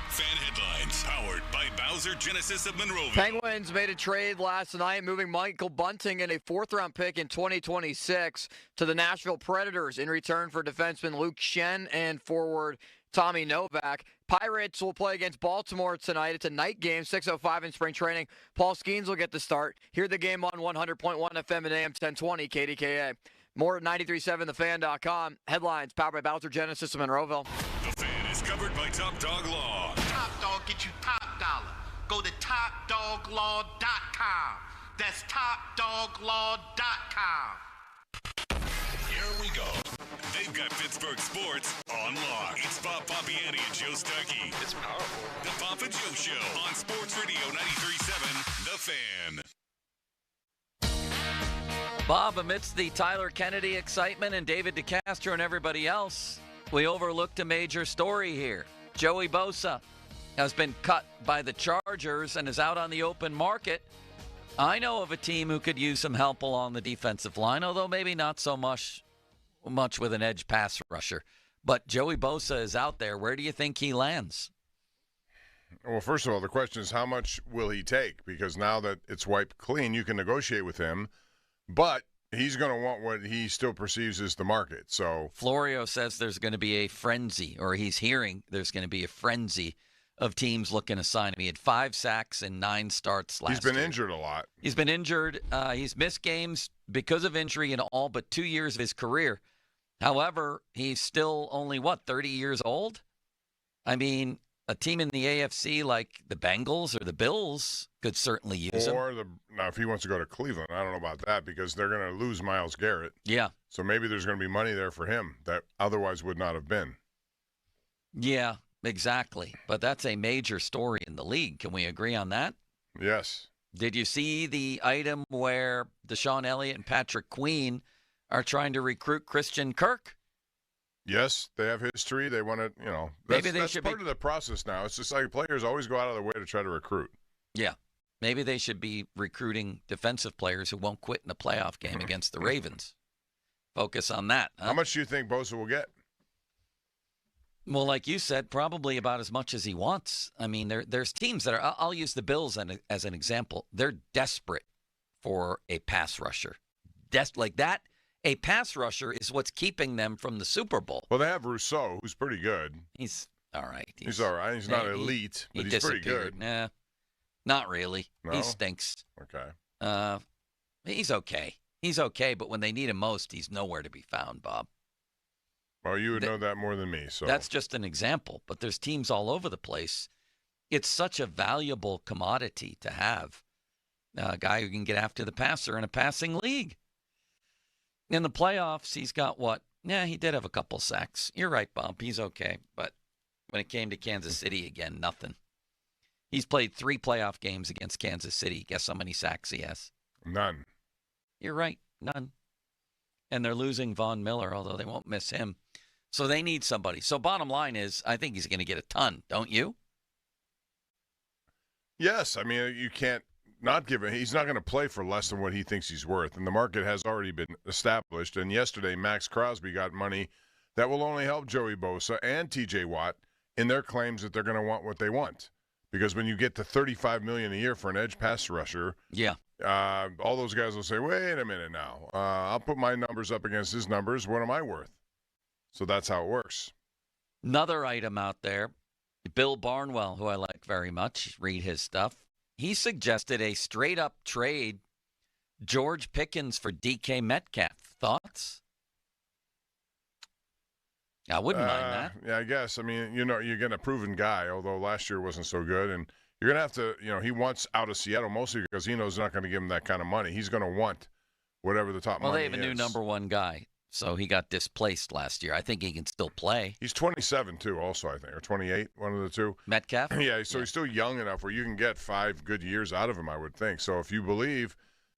S1: fan headlines powered by Bowser Genesis of Monroeville.
S3: Penguins made a trade last night, moving Michael Bunting and a 4th-round pick in 2026 to the Nashville Predators in return for defenseman Luke Shen and forward Tommy Novak. Pirates will play against Baltimore tonight. It's a night game, 6:05 in spring training. Paul Skeens will get the start. Hear the game on 100.1 FM and AM 1020 KDKA. More at 93.7thefan.com. Headlines powered by Bowser Genesis of Monroeville.
S1: The Fan is covered by Top Dog Law.
S22: Top Dog get you top dollar. Go to TopDogLaw.com. That's TopDogLaw.com.
S1: Here we go. They've got Pittsburgh sports on lock. It's Bob Pompiani and Joe Starkey. It's powerful. The Pop and Joe Show on Sports Radio 93.7 The Fan.
S9: Bob, amidst the Tyler Kennedy excitement and David DeCastro and everybody else, we overlooked a major story here. Joey Bosa has been cut by the Chargers and is out on the open market. I know of a team who could use some help along the defensive line, although maybe not so much with an edge pass rusher. But Joey Bosa is out there. Where do you think he lands?
S12: Well, first of all, the question is how much will he take? Because now that it's wiped clean, you can negotiate with him. But he's going to want what he still perceives as the market. So
S9: Florio says there's going to be a frenzy, or he's hearing there's going to be a frenzy of teams looking to sign him. He had 5 sacks and 9 starts last year.
S12: He's been injured a lot.
S9: He's been injured. He's missed games because of injury in all but 2 years of his career. However, he's still only, 30 years old? I mean, a team in the AFC like the Bengals or the Bills could certainly use him.
S12: Now, if he wants to go to Cleveland, I don't know about that because they're going to lose Myles Garrett.
S9: Yeah.
S12: So maybe there's going to be money there for him that otherwise would not have been.
S9: Yeah, exactly. But that's a major story in the league. Can we agree on that?
S12: Yes.
S9: Did you see the item where Deshaun Elliott and Patrick Queen are trying to recruit Christian Kirk?
S12: Yes, they have history. They want to, that's part of the process now. It's just like players always go out of their way to try to recruit.
S9: Yeah. Maybe they should be recruiting defensive players who won't quit in a playoff game against the Ravens. Focus on that. Huh?
S12: How much do you think Bosa will get?
S9: Well, like you said, probably about as much as he wants. I mean, there's teams that are, I'll use the Bills as an example. They're desperate for a pass rusher. Like that. A pass rusher is what's keeping them from the Super Bowl.
S12: Well, they have Rousseau, who's pretty good.
S9: He's all right.
S12: He's all right. He's not elite, but he's pretty good.
S9: Nah, not really.
S12: No?
S9: He stinks.
S12: Okay.
S9: He's okay. He's okay, but when they need him most, he's nowhere to be found, Bob.
S12: Well, you would know that more than me. So
S9: that's just an example, but there's teams all over the place. It's such a valuable commodity to have a guy who can get after the passer in a passing league. In the playoffs, he's got what? Yeah, he did have a couple sacks. You're right, Bob. He's okay. But when it came to Kansas City again, nothing. He's played 3 playoff games against Kansas City. Guess how many sacks he has?
S12: None.
S9: You're right. None. And they're losing Von Miller, although they won't miss him. So they need somebody. So bottom line is, I think he's going to get a ton, don't you?
S12: Yes. I mean, you can't not give him. He's not going to play for less than what he thinks he's worth. And the market has already been established. And yesterday, Max Crosby got money that will only help Joey Bosa and TJ Watt in their claims that they're going to want what they want. Because when you get to $35 million a year for an edge pass rusher,
S9: yeah,
S12: all those guys will say, wait a minute now. I'll put my numbers up against his numbers. What am I worth? So that's how it works.
S9: Another item out there, Bill Barnwell, who I like very much, read his stuff. He suggested a straight-up trade, George Pickens for DK Metcalf. Thoughts? I wouldn't mind that.
S12: Yeah, I guess. I mean, you're getting a proven guy, although last year wasn't so good. And you're going to have to, he wants out of Seattle mostly because he knows they're not going to give him that kind of money. He's going to want whatever the top money is.
S9: Well, they have a new number 1 guy, so he got displaced last year. I think he can still play.
S12: He's 27, too, also, I think, or 28, one of the two.
S9: Metcalf?
S12: Yeah, so he's still young enough where you can get 5 good years out of him, I would think. So if you believe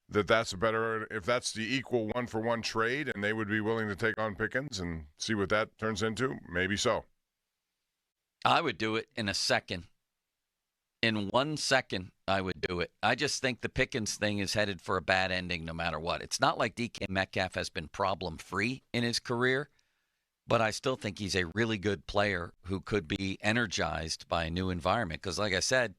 S12: that that's if that's the equal 1-for-1 trade and they would be willing to take on Pickens and see what that turns into, maybe so.
S9: I would do it in a second. In 1 second, I would do it. I just think the Pickens thing is headed for a bad ending no matter what. It's not like DK Metcalf has been problem-free in his career, but I still think he's a really good player who could be energized by a new environment. Because like I said,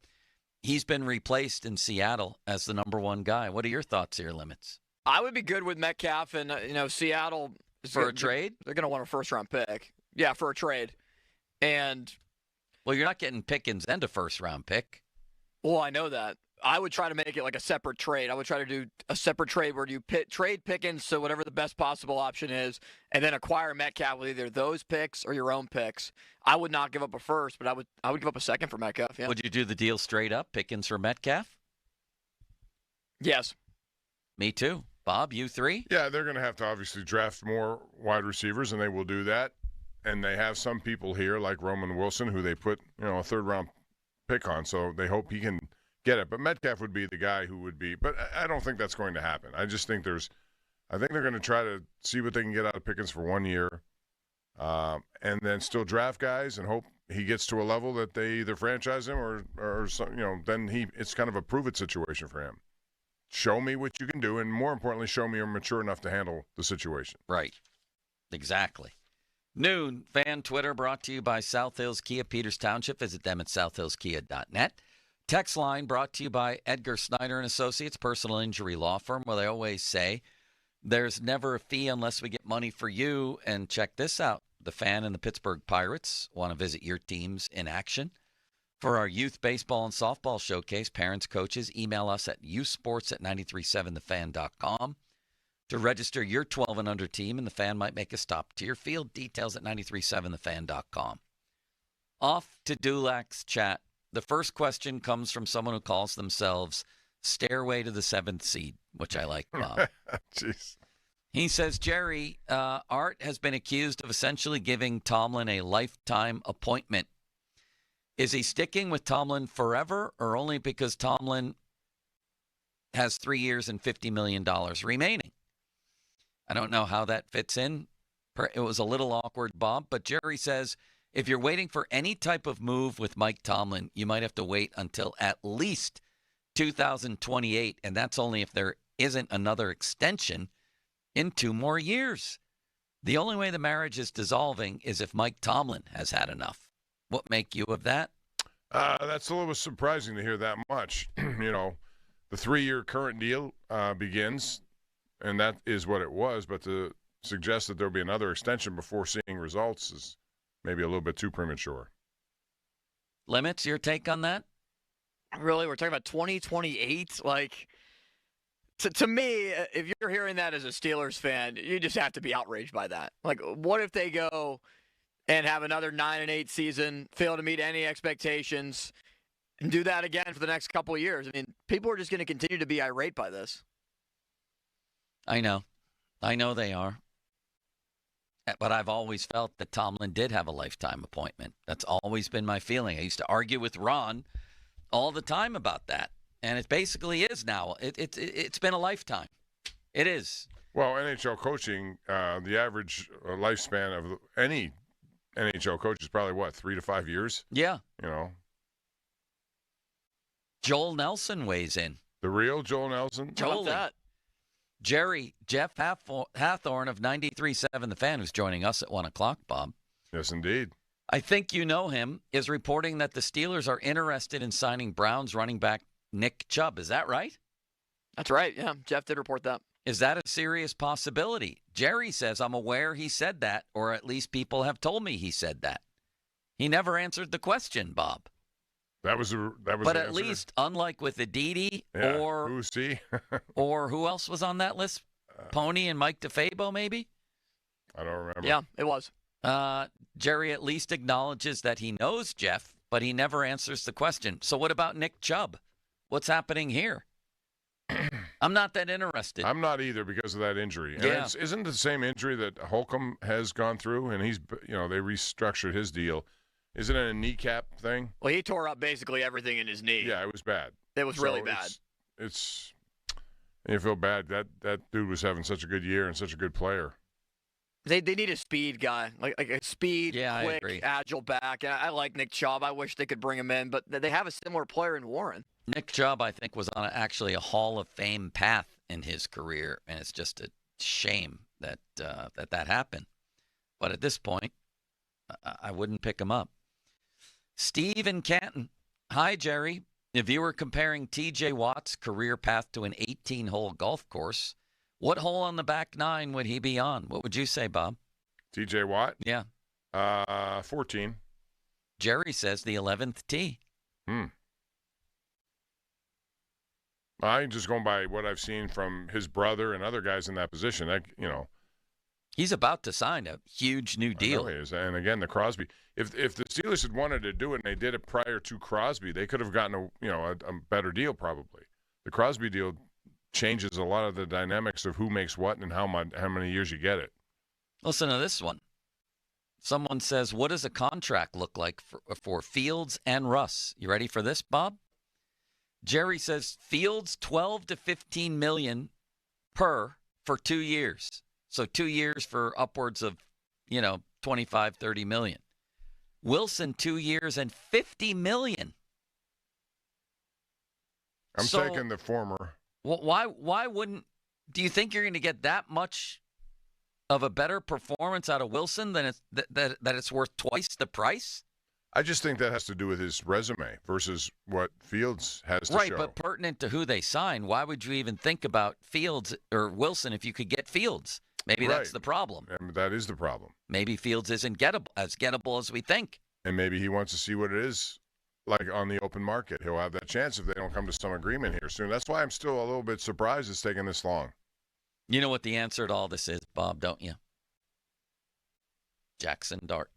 S9: he's been replaced in Seattle as the number 1 guy. What are your thoughts here, Limits?
S3: I would be good with Metcalf and, Seattle.
S9: For a trade?
S3: They're going to want a first-round pick. Yeah, for a trade. And
S9: well, you're not getting Pickens and a first-round pick.
S3: Well, I know that. I would try to make it like a separate trade. I would try to do a separate trade where you trade Pickens to whatever the best possible option is, and then acquire Metcalf with either those picks or your own picks. I would not give up a first, but I would give up a second for Metcalf. Yeah.
S9: Would you do the deal straight up, Pickens for Metcalf?
S3: Yes.
S9: Me too. Bob, you three?
S12: Yeah, they're going to have to obviously draft more wide receivers, and they will do that. And they have some people here like Roman Wilson, who they put a third-round pick on, so they hope he can get it. But Metcalf would be the guy who would be. But I don't think that's going to happen. I just think I think they're going to try to see what they can get out of Pickens for 1 year, and then still draft guys and hope he gets to a level that they either franchise him or then it's kind of a prove-it situation for him. Show me what you can do, and more importantly, show me you're mature enough to handle the situation.
S9: Right. Exactly. Noon, fan Twitter brought to you by South Hills Kia, Peters Township. Visit them at southhillskia.net. Text line brought to you by Edgar Snyder and Associates, personal injury law firm, where they always say, there's never a fee unless we get money for you. And check this out. The Fan and the Pittsburgh Pirates want to visit your teams in action. For our youth baseball and softball showcase, parents, coaches, email us at youthsports@937thefan.com. To register your 12 and under team, and the Fan might make a stop to your field. Details at 937thefan.com. Off to Dulac's chat. The first question comes from someone who calls themselves Stairway to the Seventh Seed, which I like, Bob.
S12: Jeez.
S9: He says, Jerry, Art has been accused of essentially giving Tomlin a lifetime appointment. Is he sticking with Tomlin forever, or only because Tomlin has 3 years and $50 million remaining? I don't know how that fits in. It was a little awkward, Bob, but Jerry says, if you're waiting for any type of move with Mike Tomlin, you might have to wait until at least 2028, and that's only if there isn't another extension in 2 more years. The only way the marriage is dissolving is if Mike Tomlin has had enough. What make you of that?
S12: That's a little surprising to hear that much. The 3-year current deal begins, and that is what it was, but to suggest that there'll be another extension before seeing results is maybe a little bit too premature.
S9: Limits, your take on that?
S3: Really? We're talking about 2028? Like, to me, if you're hearing that as a Steelers fan, you just have to be outraged by that. Like, what if they go and have another 9-8 season, fail to meet any expectations, and do that again for the next couple of years? I mean, people are just going to continue to be irate by this.
S9: I know they are. But I've always felt that Tomlin did have a lifetime appointment. That's always been my feeling. I used to argue with Ron all the time about that. And it basically is now. It's been a lifetime. It is.
S12: Well, NHL coaching, the average lifespan of any NHL coach is probably, 3 to 5 years?
S9: Yeah. Joel Nelson weighs in.
S12: The real Joel Nelson?
S9: Joel. That? Jeff Hathorn of 93.7 The Fan, who's joining us at 1 o'clock, Bob.
S12: Yes, indeed.
S9: I think you know him, is reporting that the Steelers are interested in signing Browns running back Nick Chubb. Is that right?
S3: That's right, yeah. Jeff did report that.
S9: Is that a serious possibility? Jerry says, I'm aware he said that, or at least people have told me he said that. He never answered the question, Bob.
S12: That was
S9: but at least, unlike with Aditi or
S12: who's he?
S9: or who else was on that list? Pony and Mike DeFabo, maybe?
S12: I don't remember.
S3: Yeah, it was.
S9: Jerry at least acknowledges that he knows Jeff, but he never answers the question. So what about Nick Chubb? What's happening here? I'm not that interested.
S12: I'm not either because of that injury. And
S9: yeah.
S12: Isn't it the same injury that Holcomb has gone through? And he's, they restructured his deal. Isn't it a kneecap thing?
S3: Well, he tore up basically everything in his knee.
S12: Yeah, it was bad.
S3: It was really bad.
S12: It's you feel bad. That dude was having such a good year and such a good player.
S3: They need a speed guy, like a speed, quick, agile back. I like Nick Chubb. I wish they could bring him in, but they have a similar player in Warren.
S9: Nick Chubb, I think, was on actually a Hall of Fame path in his career, and it's just a shame that that happened. But at this point, I wouldn't pick him up. Steve in Canton. Hi, Jerry. If you were comparing T.J. Watt's career path to an 18-hole golf course, what hole on the back nine would he be on? What would you say, Bob?
S12: T.J. Watt?
S9: Yeah.
S12: 14.
S9: Jerry says the 11th tee.
S12: I'm just going by what I've seen from his brother and other guys in that position.
S9: He's about to sign a huge new deal.
S12: I know he is. And again, the Crosby. If the Steelers had wanted to do it and they did it prior to Crosby, they could have gotten a better deal probably. The Crosby deal changes a lot of the dynamics of who makes what and how many years you get it.
S9: Listen to this one. Someone says, what does a contract look like for Fields and Russ? You ready for this, Bob? Jerry says Fields 12 to 15 million per for 2 years. So 2 years for upwards of, 25, 30 million. Wilson 2 years and 50 million.
S12: I'm taking the former.
S9: Well, why wouldn't do you think you're going to get that much of a better performance out of Wilson than that it's worth twice the price?
S12: I just think that has to do with his resume versus what Fields has to show.
S9: Right, but pertinent to who they sign, why would you even think about Fields or Wilson if you could get Fields? Maybe that's the problem.
S12: And that is the problem.
S9: Maybe Fields isn't gettable as we think.
S12: And maybe he wants to see what it is like on the open market. He'll have that chance if they don't come to some agreement here soon. That's why I'm still a little bit surprised it's taking this long.
S9: You know what the answer to all this is, Bob, don't you? Jackson Dart.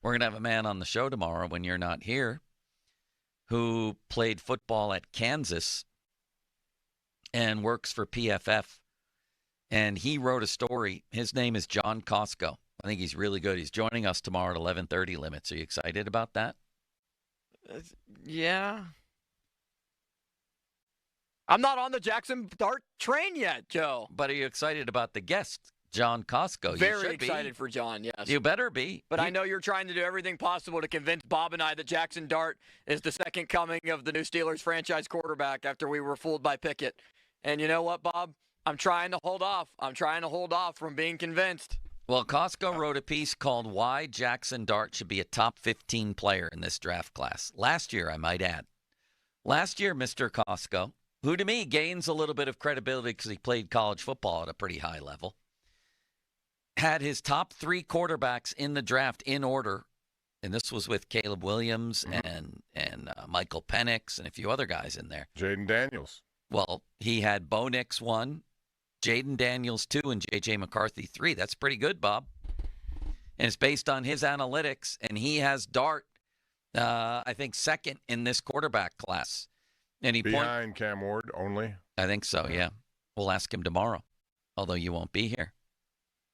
S9: We're going to have a man on the show tomorrow when you're not here who played football at Kansas and works for PFF. And he wrote a story. His name is John Costco. I think he's really good. He's joining us tomorrow at 11:30 limits. Are you excited about that?
S3: Yeah. I'm not on the Jackson Dart train yet, Joe.
S9: But are you excited about the guest, John Costco?
S3: Very excited for John, yes.
S9: You better be.
S3: But I know you're trying to do everything possible to convince Bob and I that Jackson Dart is the second coming of the new Steelers franchise quarterback after we were fooled by Pickett. And you know what, Bob? I'm trying to hold off. I'm trying to hold off from being convinced.
S9: Well, Costco wrote a piece called Why Jackson Dart Should Be a Top 15 Player in This Draft Class. Last year, I might add. Last year, Mr. Costco, who to me gains a little bit of credibility because he played college football at a pretty high level, had his top 3 quarterbacks in the draft in order, and this was with Caleb Williams and Michael Penix and a few other guys in there.
S12: Jaden Daniels.
S9: Well, he had Bo Nix 1, Jaden Daniels 2, and J.J. McCarthy 3. That's pretty good, Bob. And it's based on his analytics, and he has Dart, I think, second in this quarterback class. And
S12: behind Cam Ward only?
S9: I think so, yeah. We'll ask him tomorrow, although you won't be here.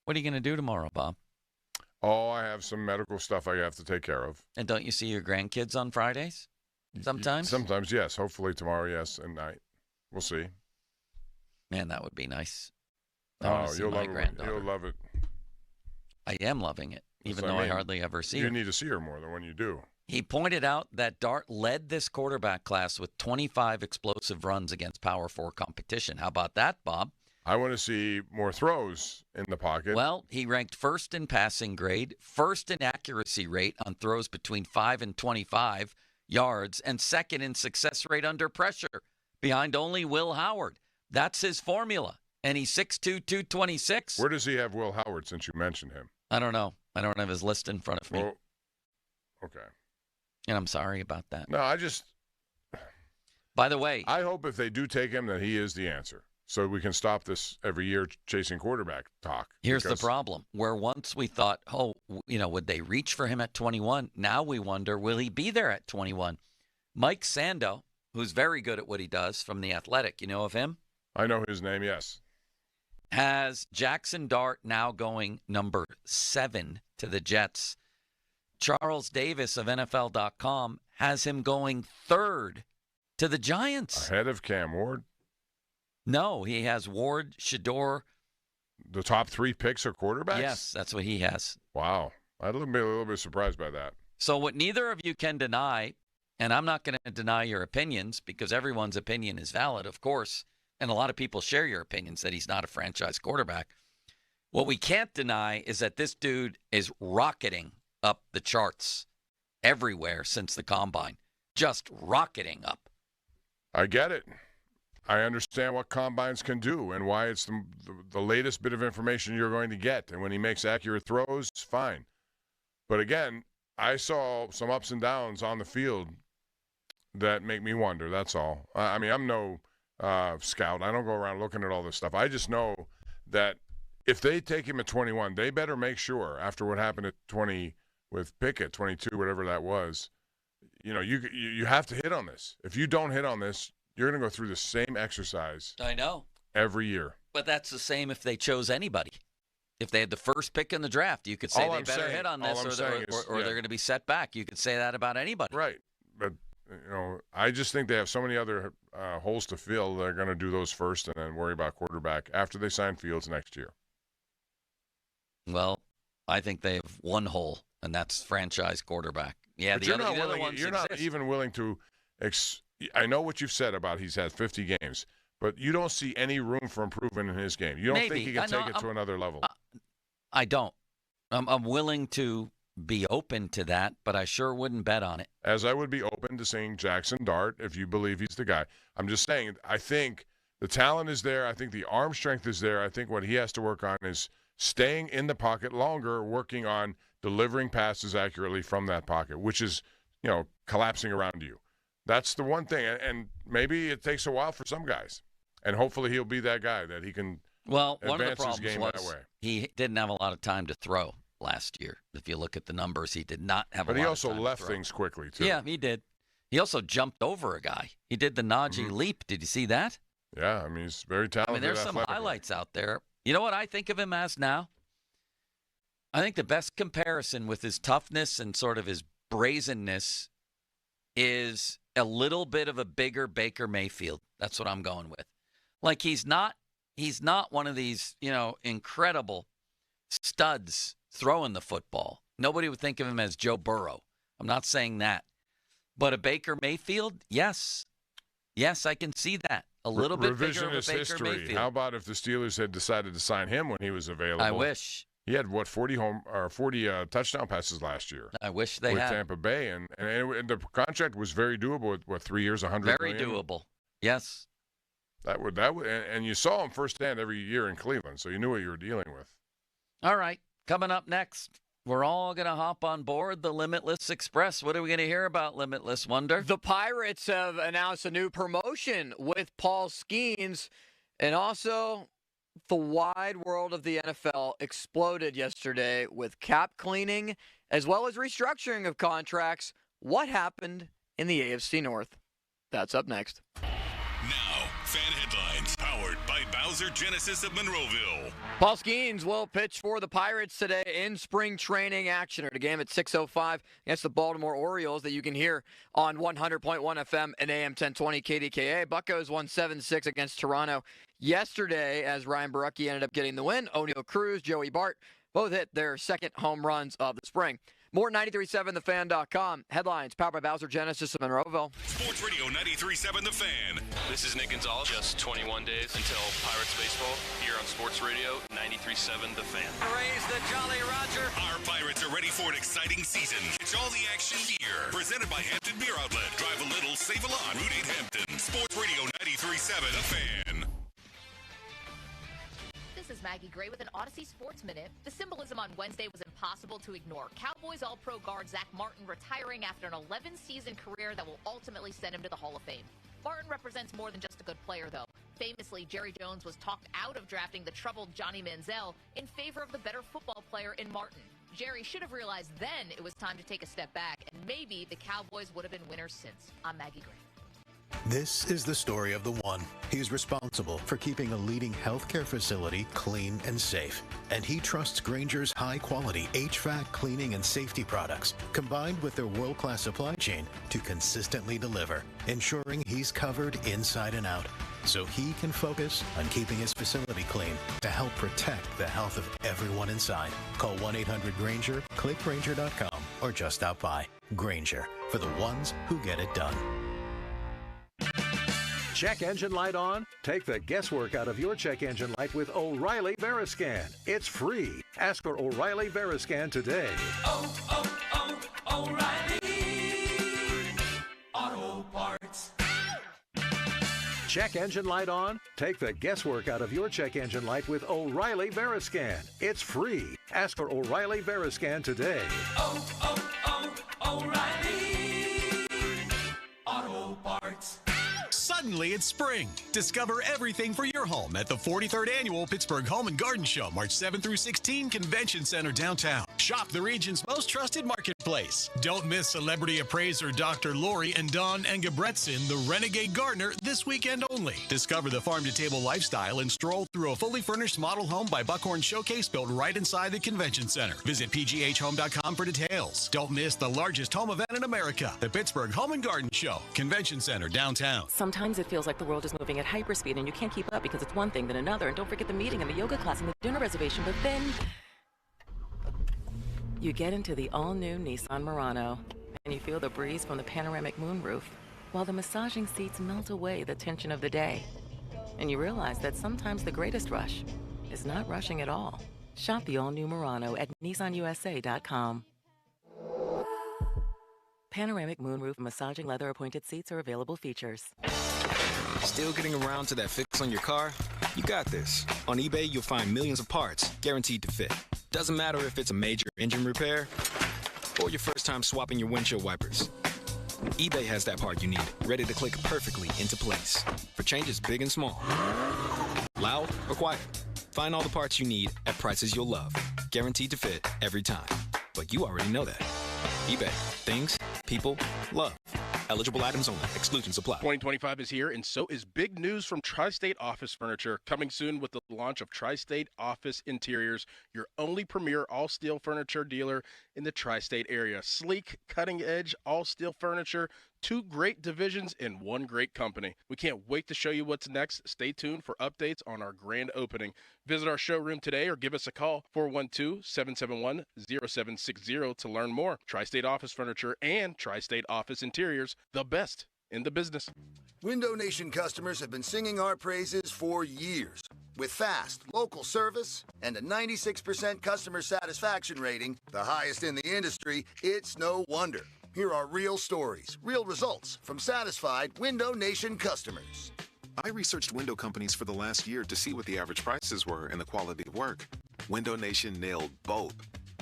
S9: What are you going to do tomorrow, Bob?
S12: Oh, I have some medical stuff I have to take care of.
S9: And don't you see your grandkids on Fridays? Sometimes?
S12: Sometimes, yes. Hopefully tomorrow, yes, and night. We'll see.
S9: Man, that would be nice.
S12: Oh, you'll love it. You'll love it.
S9: I am loving it, even though I hardly ever see her.
S12: You need to see her more than when you do.
S9: He pointed out that Dart led this quarterback class with 25 explosive runs against Power 4 competition. How about that, Bob?
S12: I want to see more throws in the pocket.
S9: Well, he ranked first in passing grade, first in accuracy rate on throws between 5 and 25 yards, and second in success rate under pressure, behind only Will Howard. That's his formula, and he's 6'2", 226.
S12: Where does he have Will Howard since you mentioned him?
S9: I don't know. I don't have his list in front of me.
S12: Well, okay.
S9: And I'm sorry about that.
S12: No, I just...
S9: By the way...
S12: I hope if they do take him that he is the answer, so we can stop this every year chasing quarterback talk.
S9: Here's the problem. Where once we thought, would they reach for him at 21? Now we wonder, will he be there at 21? Mike Sando, who's very good at what he does from The Athletic, you know of him?
S12: I know his name, yes.
S9: Has Jackson Dart now going number 7 to the Jets. Charles Davis of NFL.com has him going 3rd to the Giants.
S12: Ahead of Cam Ward?
S9: No, he has Ward, Shador.
S12: The top 3 picks are quarterbacks?
S9: Yes, that's what he has.
S12: Wow. I'd be a little bit surprised by that.
S9: So what neither of you can deny, and I'm not going to deny your opinions because everyone's opinion is valid, of course, and a lot of people share your opinions that he's not a franchise quarterback. What we can't deny is that this dude is rocketing up the charts everywhere since the combine. Just rocketing up.
S12: I get it. I understand what combines can do and why it's the latest bit of information you're going to get. And when he makes accurate throws, fine. But again, I saw some ups and downs on the field that make me wonder. That's all. I mean, I'm no scout. I don't go around looking at all this stuff. I just know that if they take him at 21, they better make sure after what happened at 20 with Pickett, 22, whatever that was, you have to hit on this. If you don't hit on this, You're going to go through the same exercise.
S9: I know.
S12: Every year.
S9: But that's the same if they chose anybody. If they had the first pick in the draft, you could say they better hit on this or they're going to be set back. You could say that about anybody.
S12: Right. But, I just think they have so many other holes to fill. They're going to do those first and then worry about quarterback after they sign Fields next year.
S9: Well, I think they have one hole, and that's franchise quarterback. Yeah,
S12: but you're not even willing to I know what you've said about he's had 50 games, but you don't see any room for improvement in his game. You don't think he can take it to another level.
S9: I don't. I'm willing to be open to that, but I sure wouldn't bet on it.
S12: As I would be open to seeing Jackson Dart if you believe he's the guy. I'm just saying, I think the talent is there. I think the arm strength is there. I think what he has to work on is staying in the pocket longer, working on delivering passes accurately from that pocket, which is, collapsing around you. That's the one thing. And maybe it takes a while for some guys. And hopefully he'll be that guy that he can
S9: one of the
S12: advance his game
S9: problems
S12: that way.
S9: was he didn't have a lot of time to throw last year. If you look at the numbers, he did not have a lot of time.
S12: But he also left things quickly, too.
S9: Yeah, he did. He also jumped over a guy. He did the Najee leap. Did you see that?
S12: Yeah, he's very talented.
S9: There's some highlights out there. You know what I think of him as now? I think the best comparison with his toughness and sort of his brazenness is a little bit of a bigger Baker Mayfield. That's what I'm going with. Like he's not one of these, incredible studs throwing the football. Nobody would think of him as Joe Burrow. I'm not saying that. But a Baker Mayfield, yes. Yes, I can see that. A little bit bigger of a Baker
S12: history.
S9: Mayfield.
S12: How about if the Steelers had decided to sign him when he was available?
S9: I wish.
S12: He had 40 touchdown passes last year.
S9: I wish they
S12: with
S9: had.
S12: Tampa Bay, and the contract was very doable. With 3 years, $100 million.
S9: Very doable. Yes.
S12: That would, and you saw him firsthand every year in Cleveland, so you knew what you were dealing with.
S9: All right, coming up next, we're all going to hop on board the Limitless Express. What are we going to hear about Limitless, Wonder?
S3: The Pirates have announced a new promotion with Paul Skeens, and also the wide world of the NFL exploded yesterday with cap cleaning as well as restructuring of contracts. What happened in the AFC North? That's up next.
S1: Now, fan headlines powered by Bowser Genesis of Monroeville.
S3: Paul Skeens will pitch for the Pirates today in spring training action at a game at 6:05 against the Baltimore Orioles that you can hear on 100.1 FM and AM 1020 KDKA. Buccos won 7-6 against Toronto yesterday as Ryan Barucki ended up getting the win. O'Neal Cruz, Joey Bart both hit their second home runs of the spring. More 93.7thefan.com. Headlines powered by Bowser Genesis of Monroeville.
S1: Sports Radio 93.7 The Fan.
S2: This is Nick Gonzalez. Just 21 days until Pirates baseball here on Sports Radio 93.7 The Fan.
S1: Raise the Jolly Roger. Our Pirates are ready for an exciting season. It's all the action here. Presented by Hampton Beer Outlet. Drive a little, save a lot. Route 8 Hampton. Sports Radio 93.7 The Fan.
S7: This is Maggie Gray with an Odyssey Sports Minute. The symbolism on Wednesday was impossible to ignore. Cowboys All-Pro guard Zach Martin retiring after an 11-season career that will ultimately send him to the Hall of Fame. Martin represents more than just a good player, though. Famously, Jerry Jones was talked out of drafting the troubled Johnny Manziel in favor of the better football player in Martin. Jerry should have realized then it was time to take a step back, and maybe the Cowboys would have been winners since. I'm Maggie Gray.
S13: This is the story of the one. He's responsible for keeping a leading healthcare facility clean and safe. And he trusts Grainger's high-quality HVAC cleaning and safety products, combined with their world-class supply chain, to consistently deliver, ensuring he's covered inside and out, so he can focus on keeping his facility clean to help protect the health of everyone inside. Call 1-800-GRAINGER, click Grainger.com, or just stop by. Grainger, for the ones who get it done.
S20: Check engine light on? Take the guesswork out of your check engine light with O'Reilly Veriscan. It's free. Ask for O'Reilly Veriscan today.
S14: O'Reilly Auto Parts.
S20: Check engine light on? Take the guesswork out of your check engine light with O'Reilly Veriscan. It's free. Ask for O'Reilly Veriscan today.
S14: O'Reilly Auto Parts.
S6: Suddenly it's spring. Discover everything for your home at the 43rd Annual Pittsburgh Home and Garden Show, March 7 through 16, Convention Center downtown. Shop the region's most trusted marketplace. Don't miss celebrity appraiser Dr. Lori and Don Engebretson, the Renegade Gardener, this weekend only. Discover the farm-to-table lifestyle and stroll through a fully furnished model home by Buckhorn Showcase built right inside the Convention Center. Visit pghhome.com for details. Don't miss the largest home event in America, the Pittsburgh Home and Garden Show, Convention Center downtown.
S15: Sometimes it feels like the world is moving at hyperspeed and you can't keep up because it's one thing then another. And don't forget the meeting and the yoga class and the dinner reservation. But then you get into the all-new Nissan Murano and you feel the breeze from the panoramic moonroof while the massaging seats melt away the tension of the day. And you realize that sometimes the greatest rush is not rushing at all. Shop the all-new Murano at nissanusa.com. Panoramic moonroof massaging leather appointed seats are available features.
S17: Still getting around to that fix on your car? You got this. On eBay, you'll find millions of parts guaranteed to fit. Doesn't matter if it's a major engine repair or your first time swapping your windshield wipers. eBay has that part you need, ready to click perfectly into place for changes big and small. Loud or quiet. Find all the parts you need at prices you'll love. Guaranteed to fit every time. But you already know that. eBay. Things, people, love. Eligible items only. Exclusions apply.
S18: 2025 is here, and so is big news from Tri-State Office Furniture. Coming soon with the launch of Tri-State Office Interiors, your only premier all-steel furniture dealer in the Tri-State area. Sleek, cutting-edge, all-steel furniture, 2 great divisions in 1 great company. We can't wait to show you what's next. Stay tuned for updates on our grand opening. Visit our showroom today or give us a call, 412-771-0760 to learn more. Tri-State Office Furniture and Tri-State Office Interiors, the best in the business.
S23: Window Nation customers have been singing our praises for years. With fast, local service and a 96% customer satisfaction rating, the highest in the industry, it's no wonder. Here are real stories, real results from satisfied Window Nation customers.
S25: I researched window companies for the last year to see what the average prices were and the quality of work. Window Nation nailed both.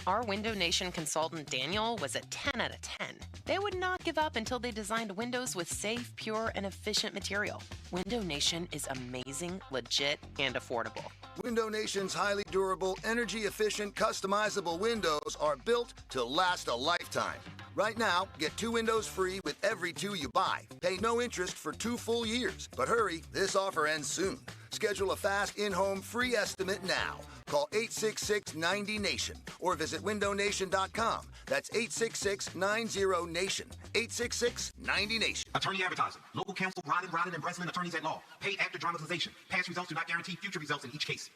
S27: Our Window Nation consultant, Daniel, was a 10 out of 10. They would not give up until they designed windows with safe, pure, and efficient material. Window Nation is amazing, legit, and affordable.
S23: Window Nation's highly durable, energy-efficient, customizable windows are built to last a lifetime. Right now, get 2 windows free with every 2 you buy. Pay no interest for 2 full years. But hurry, this offer ends soon. Schedule a fast in-home free estimate now. Call 866-90-NATION or visit windownation.com. That's 866-90-NATION. 866-90-NATION.
S28: Attorney advertising. Local counsel Rodden and Breslin attorneys at law. Paid after dramatization. Past results do not guarantee future results in each case.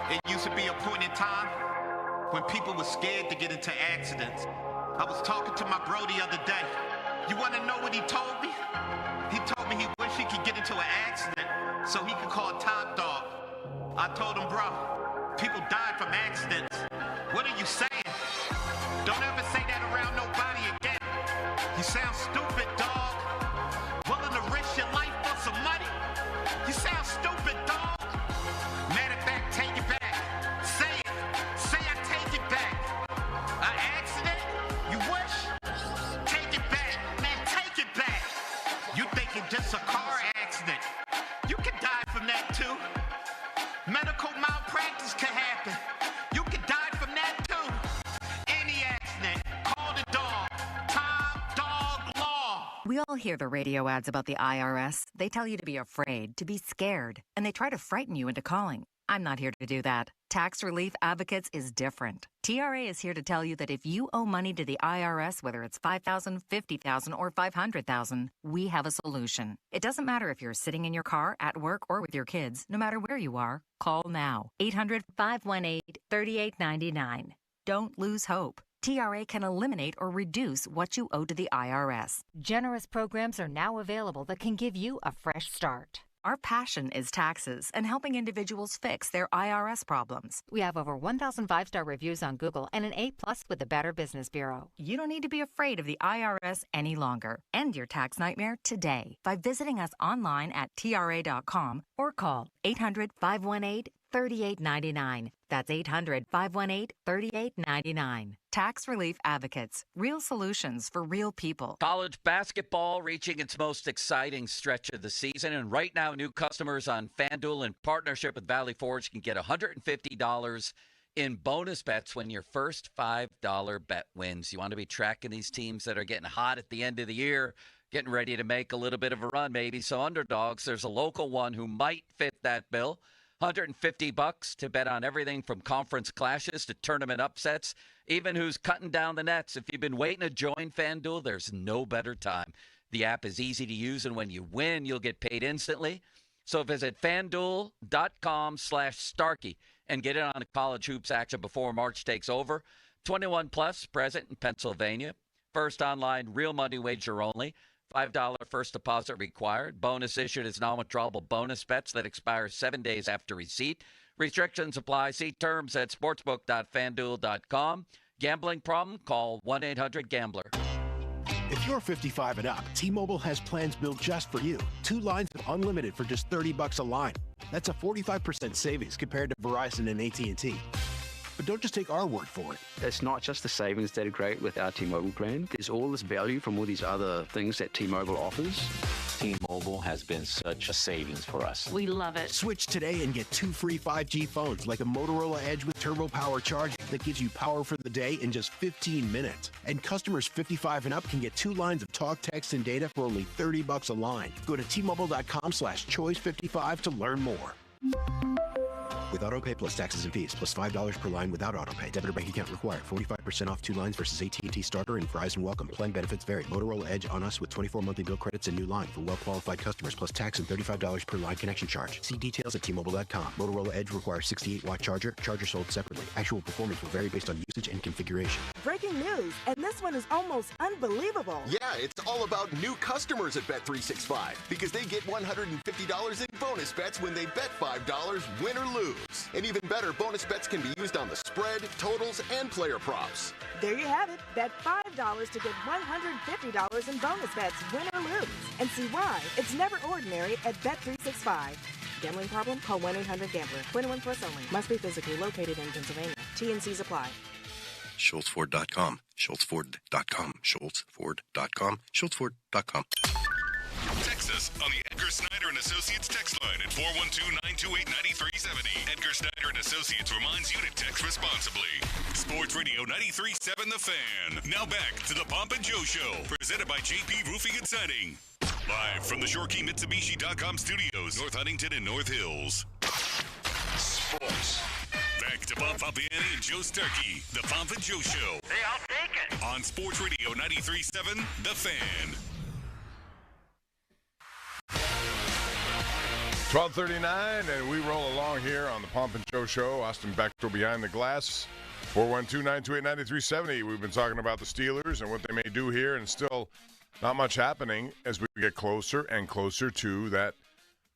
S22: It used to be a point in time when people were scared to get into accidents. I was talking to my bro the other day. You want to know what he told me? He told me he wished he could get into an accident so he could call Top Dog. I told him, bro, people died from accidents. What are you saying? Don't ever say that around nobody again. You sound stupid, dog. Willing to risk your life for some money? You sound stupid, dog. Matter of fact, take it back. Say it. Say I take it back. An accident? You wish? Take it back. Man, take it back. You thinking just a car accident. You can die from that too. Medical malpractice can happen. You can die from that too. Any accident, call the dog. Top Dog Law.
S8: We all hear the radio ads about the IRS. They tell you to be afraid, to be scared, and they try to frighten you into calling. I'm not here to do that. Tax Relief Advocates is different. TRA is here to tell you that if you owe money to the IRS, whether it's $5,000, $50,000, or $500,000, we have a solution. It doesn't matter if you're sitting in your car, at work, or with your kids. No matter where you are, call now. 800-518-3899. Don't lose hope. TRA can eliminate or reduce what you owe to the IRS.
S29: Generous programs are now available that can give you a fresh start.
S8: Our passion is taxes and helping individuals fix their IRS problems.
S29: We have over 1,000 5-star reviews on Google and an A+ with the Better Business Bureau.
S8: You don't need to be afraid of the IRS any longer. End your tax nightmare today by visiting us online at TRA.com or call 800-518-3899. 800-518-3899. That's 800-518-3899. Tax Relief Advocates. Real solutions for real people.
S9: College basketball reaching its most exciting stretch of the season. And right now, new customers on FanDuel in partnership with Valley Forge can get $150 in bonus bets when your first $5 bet wins. You want to be tracking these teams that are getting hot at the end of the year, getting ready to make a little bit of a run, maybe some underdogs. There's a local one who might fit that bill. $150 to bet on everything from conference clashes to tournament upsets, even who's cutting down the nets. If you've been waiting to join FanDuel, there's no better time. The app is easy to use, and when you win, you'll get paid instantly. So visit FanDuel.com/Starkey and get in on the college hoops action before March takes over. 21 plus, present in Pennsylvania. First online, real money wager only. $5 first deposit required. Bonus issued as non-withdrawable bonus bets that expire 7 days after receipt. Restrictions apply. See terms at sportsbook.fanduel.com. Gambling problem? Call 1-800-GAMBLER.
S4: If you're 55 and up, T-Mobile has plans built just for you. 2 lines of unlimited for just $30 a line. That's a 45% savings compared to Verizon and AT&T. But don't just take our word for it.
S5: It's not just the savings that are great with our T-Mobile plan. There's all this value from all these other things that T-Mobile offers.
S10: T-Mobile has been such a savings for us.
S11: We love it.
S4: Switch today and get 2 free 5G phones like a Motorola Edge with Turbo Power charging that gives you power for the day in just 15 minutes. And customers 55 and up can get 2 lines of talk, text, and data for only $30 a line. Go to T-Mobile.com/choice55 to learn more. With AutoPay plus taxes and fees, plus $5 per line without AutoPay. Debit or bank account required. 45% off 2 lines versus AT&T Starter and Verizon Welcome. Plan benefits vary. Motorola Edge on us with 24 monthly bill credits and new line for well-qualified customers, plus tax and $35 per line connection charge. See details at T-Mobile.com. Motorola Edge requires 68-watt charger. Charger sold separately. Actual performance will vary based on usage and configuration.
S16: Breaking news, and this one is almost unbelievable.
S19: Yeah, it's all about new customers at Bet365 because they get $150 in bonus bets when they bet $5, win or lose. And even better, bonus bets can be used on the spread, totals, and player props.
S16: There you have it. Bet $5 to get $150 in bonus bets, win or lose. And see why it's never ordinary at Bet365. Gambling problem? Call 1-800-GAMBLER. 21 plus only. Must be physically located in Pennsylvania. T&Cs apply.
S25: SchultzFord.com. SchultzFord.com. SchultzFord.com. SchultzFord.com.
S1: Text us on the Edgar Snyder and Associates text line at 412-928-9370. Edgar Snyder and Associates reminds you to text responsibly. Sports Radio 93.7 The Fan. Now back to the Pomp and Joe Show, presented by JP Roofing and Siding. Live from the ShoreKeyMitsubishi.com studios, North Huntington and North Hills. Sports. Back to Bob Fabiani and Joe Starkey, the Pomp and Joe Show.
S22: Hey, I'll take it.
S1: On Sports Radio 93.7 The Fan.
S12: 12:39, and we roll along here on the Pomp and Joe Show. Austin Bechtel behind the glass. 412-928-9370. We've been talking about the Steelers and what they may do here, and still not much happening as we get closer and closer to that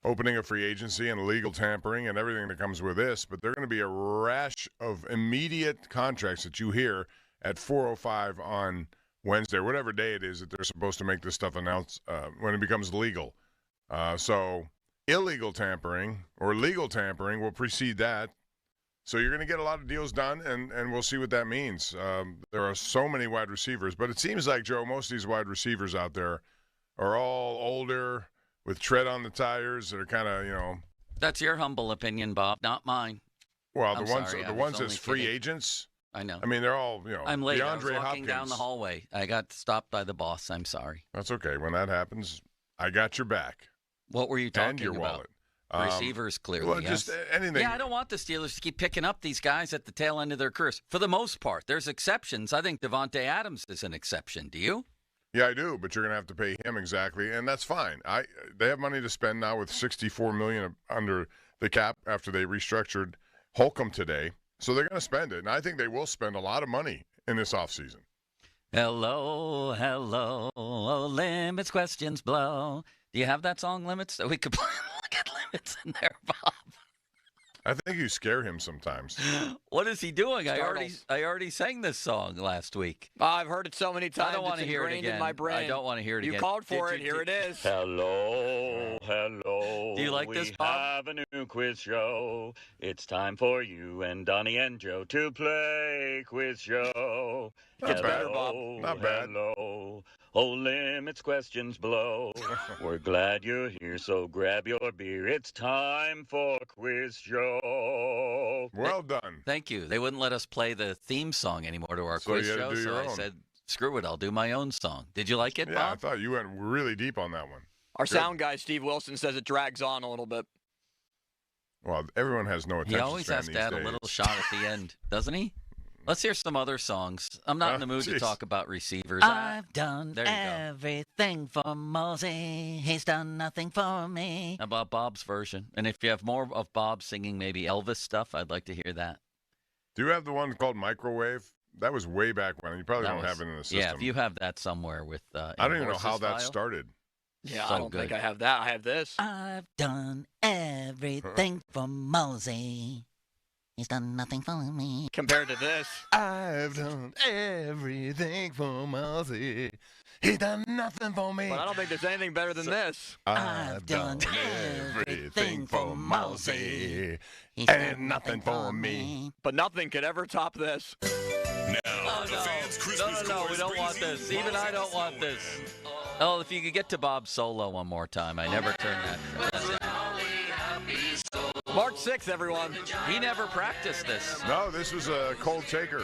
S12: opening of free agency and legal tampering and everything that comes with this. But there are going to be a rash of immediate contracts that you hear at 4:05 on Wednesday, whatever day it is that they're supposed to make this stuff announced when it becomes legal. So illegal tampering or legal tampering will precede that. So you're going to get a lot of deals done, and we'll see what that means. There are so many wide receivers, but it seems like, Joe, most of these wide receivers out there are all older with tread on the tires that are kind of,
S9: That's your humble opinion, Bob, not mine.
S12: Well, the ones as free agents.
S9: I know.
S12: I mean, they're all,
S9: I'm late.
S12: DeAndre
S9: I was walking
S12: Hopkins.
S9: down the hallway. I got stopped by the boss. I'm sorry.
S12: That's okay. When that happens, I got your back.
S9: What were you talking
S12: and your
S9: about?
S12: Wallet.
S9: Receivers, clearly.
S12: Well,
S9: yes.
S12: just anything.
S9: Yeah, I don't want the Steelers to keep picking up these guys at the tail end of their careers. For the most part, there's exceptions. I think Devontae Adams is an exception. Do you?
S12: Yeah, I do, but you're going to have to pay him exactly, and that's fine. They have money to spend now with $64 million under the cap after they restructured Holcomb today, so they're going to spend it, and I think they will spend a lot of money in this offseason.
S9: Hello, hello, limits, questions blow. Do you have that song, Limits, that we could play? Look at Limits in there, Bob.
S12: I think you scare him sometimes.
S9: What is he doing? I already sang this song last week.
S3: I've heard it so many times.
S9: I don't want to hear it again.
S3: In my brain.
S9: I don't want to hear it again.
S3: You called for it. Here it is.
S10: Hello, hello.
S9: Do you like this, Bob?
S2: We have a new quiz show. It's time for you and Donnie and Joe to play quiz show.
S12: Not bad, Bob. Not bad.
S2: Hello. Oh, limits questions below. We're glad you're here, so grab your beer. It's time for quiz show.
S12: Well done.
S9: Thank you. They wouldn't let us play the theme song anymore to our
S12: So
S9: quiz
S12: you had to
S9: show,
S12: do
S9: so
S12: your
S9: I
S12: own.
S9: said, screw it, I'll do my own song. Did you like it,
S12: Yeah,
S9: Bob?
S12: I thought you went really deep on that one.
S3: Our
S12: Good.
S3: sound guy, Steve Wilson, says it drags on a little bit.
S12: Well, everyone has no attention
S9: He always
S12: span
S9: has to
S12: these
S9: add a
S12: days.
S9: little shot at the end, doesn't he? Let's hear some other songs. I'm not in the mood to
S12: geez.
S9: talk about receivers.
S7: I've done
S9: There you go.
S7: everything for Mosey. He's done nothing for me.
S9: How about Bob's version? And if you have more of Bob singing maybe Elvis stuff, I'd like to hear that.
S12: Do you have the one called Microwave? That was way back when. You probably
S9: That
S12: don't
S9: was-
S12: have it in the system.
S9: Yeah, if you have that somewhere with
S12: I don't even know how that started.
S3: Yeah,
S9: So
S3: I don't think
S9: good.
S3: I have that. I have this.
S7: I've done everything for Mosey. He's done nothing for me.
S3: Compared to this.
S12: I've done everything for Mosey. He's done nothing for me.
S3: But I don't think there's anything better than this.
S12: I've done everything for Mosey. And nothing for me.
S3: But nothing could ever top this.
S1: Now, the fans' Christmas
S9: No, we
S1: chorus
S9: don't
S1: brings
S9: want
S1: you
S9: this. Even I don't want this. Oh, if you could get to Bob's solo one more time. I never turned that down.
S3: March 6th, everyone.
S9: He never practiced this.
S12: No, this was a cold taker.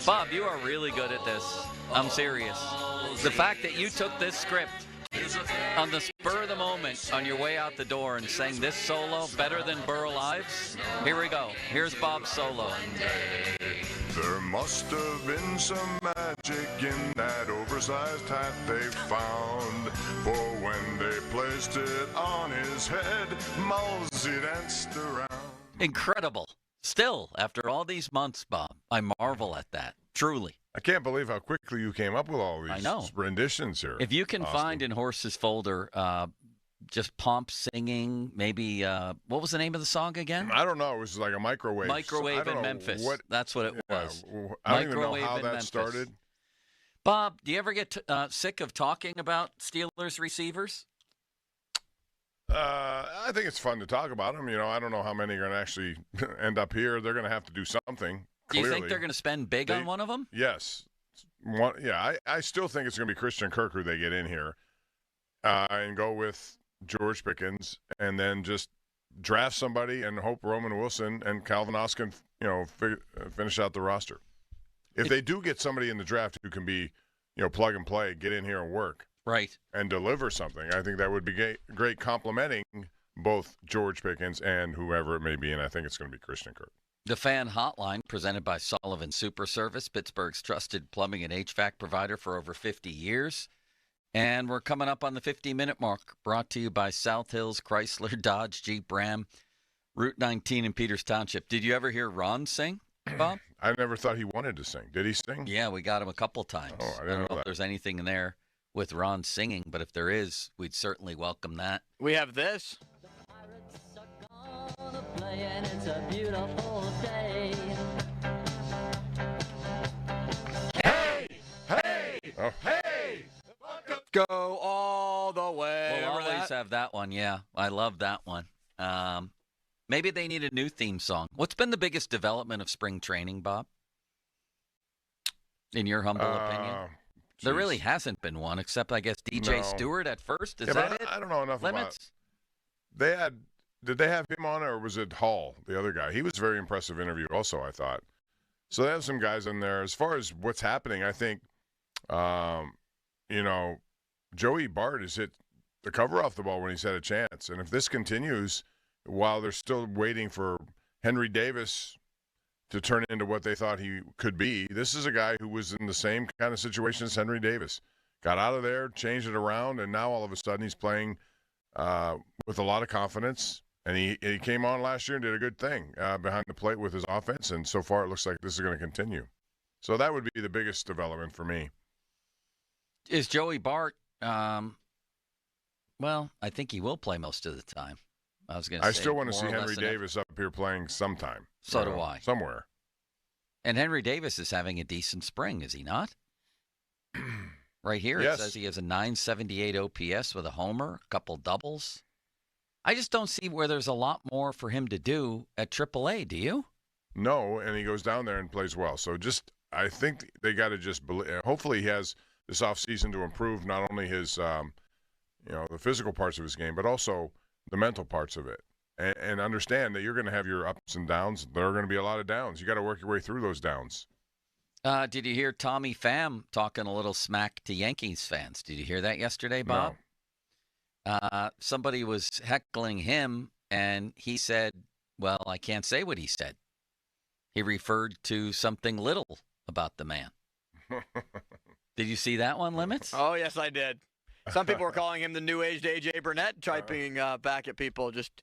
S9: Bob, you are really good at this. I'm serious. The fact that you took this script on the spur of the moment on your way out the door and sang this solo better than Burl Ives. Here we go. Here's Bob's solo.
S12: There must have been some magic in that oversized hat they found. For when they placed it on his head, Mosey danced around.
S9: Incredible. Still, after all these months, Bob, I marvel at that. Truly.
S12: I can't believe how quickly you came up with all these
S9: I know.
S12: renditions here.
S9: If you can
S12: Austin.
S9: find in Horse's folder just Pomp singing, maybe, what was the name of the song again?
S12: I don't know. It was like a microwave.
S9: Microwave
S12: I don't
S9: in
S12: know
S9: Memphis.
S12: What,
S9: That's what it
S12: yeah,
S9: was.
S12: I don't even know
S9: Microwave
S12: how
S9: in
S12: that
S9: Memphis.
S12: started.
S9: Bob, do you ever get sick of talking about Steelers receivers?
S12: I think it's fun to talk about them. You know, I don't know how many are going to actually end up here. They're going to have to do something.
S9: Do you think
S12: clearly.
S9: they're going to spend big on one of them?
S12: Yes. I still think it's going to be Christian Kirk who they get in here and go with George Pickens and then just draft somebody and hope Roman Wilson and Calvin Austin, finish out the roster. If they do get somebody in the draft who can be, plug and play, get in here and work.
S9: Right.
S12: And deliver something, I think that would be great complementing both George Pickens and whoever it may be, and I think it's going to be Christian Kirk.
S9: The Fan Hotline, presented by Sullivan Super Service, Pittsburgh's trusted plumbing and HVAC provider for over 50 years. And we're coming up on the 50-minute mark, brought to you by South Hills Chrysler, Dodge, Jeep, Ram, Route 19 in Peters Township. Did you ever hear Ron sing, Bob?
S12: I never thought he wanted to sing. Did he sing?
S9: Yeah, we got him a couple times.
S12: Oh, I
S9: don't
S12: know
S9: know
S12: that.
S9: if there's anything in there with Ron singing, but if there is, we'd certainly welcome that.
S3: We have this.
S7: And it's a beautiful day.
S12: Hey!
S3: Go all the way.
S9: We'll
S3: Remember
S9: always
S3: that?
S9: have that one, yeah. I love that one. Maybe they need a new theme song. What's been the biggest development of spring training, Bob? In your humble opinion? There really hasn't been one, except, I guess, DJ
S12: No.
S9: Stewart at first. Is
S12: Yeah,
S9: that
S12: but
S9: it?
S12: I don't know enough
S9: Limits?
S12: about. Did they have him on, or was it Hall, the other guy? He was a very impressive interview, also, I thought. So they have some guys in there. As far as what's happening, I think, Joey Bart has hit the cover off the ball when he's had a chance. And if this continues, while they're still waiting for Henry Davis to turn into what they thought he could be, this is a guy who was in the same kind of situation as Henry Davis. Got out of there, changed it around, and now all of a sudden he's playing with a lot of confidence. And he came on last year and did a good thing behind the plate with his offense, and so far it looks like this is going to continue. So that would be the biggest development for me.
S9: Is Joey Bart, well, I think he will play most of the time. I was going to say
S12: I still want to see
S9: more or
S12: Henry
S9: less than
S12: Davis up here playing sometime.
S9: So do I.
S12: Somewhere.
S9: And Henry Davis is having a decent spring, is he not? Right here
S12: Yes.
S9: it says he has a 978 OPS with a homer, a couple doubles. I just don't see where there's a lot more for him to do at AAA. Do you?
S12: No, and he goes down there and plays well. So I think they got to just hopefully he has this offseason to improve not only his, the physical parts of his game, but also the mental parts of it. And understand that you're going to have your ups and downs. There are going to be a lot of downs. You got to work your way through those downs.
S9: Did you hear Tommy Pham talking a little smack to Yankees fans? Did you hear that yesterday, Bob? No. Somebody was heckling him, and he said, well, I can't say what he said. He referred to something little about the man. Did you see that one, Limits?
S3: Oh, yes, I did. Some people were calling him the new aged A.J. Burnett, typing back at people, just,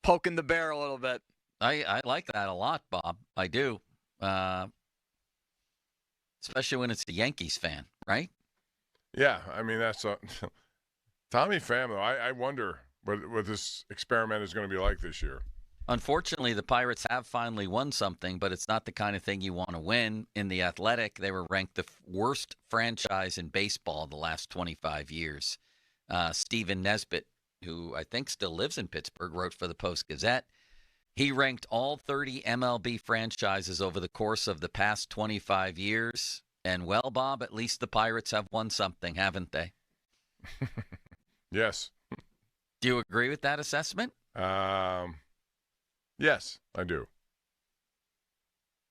S3: poking the bear a little bit.
S9: I like that a lot, Bob. I do. Especially when it's the Yankees fan, right?
S12: Yeah, I mean, that's Tommy Pham, though. I wonder what this experiment is going to be like this year.
S9: Unfortunately, the Pirates have finally won something, but it's not the kind of thing you want to win. In The Athletic, they were ranked the worst franchise in baseball the last 25 years. Stephen Nesbitt, who I think still lives in Pittsburgh, wrote for the Post-Gazette. He ranked all 30 MLB franchises over the course of the past 25 years. And, well, Bob, at least the Pirates have won something, haven't they?
S12: Yes.
S9: Do you agree with that assessment?
S12: Yes, I do.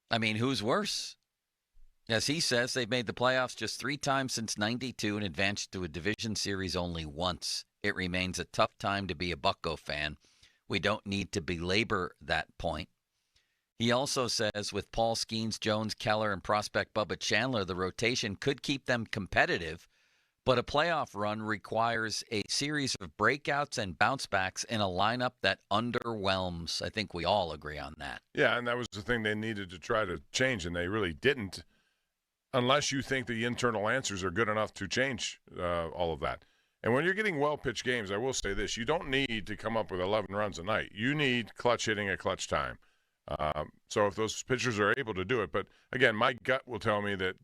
S9: I mean, who's worse? As he says, they've made the playoffs just 3 times since '92 and advanced to a division series only once. It remains a tough time to be a Bucco fan. We don't need to belabor that point. He also says with Paul Skeens, Jones, Keller, and prospect Bubba Chandler, the rotation could keep them competitive, but a playoff run requires a series of breakouts and bounce backs in a lineup that underwhelms. I think we all agree on that.
S12: Yeah, and that was the thing they needed to try to change, and they really didn't, unless you think the internal answers are good enough to change all of that. And when you're getting well-pitched games, I will say this, you don't need to come up with 11 runs a night. You need clutch hitting at clutch time. So if those pitchers are able to do it, but again, my gut will tell me that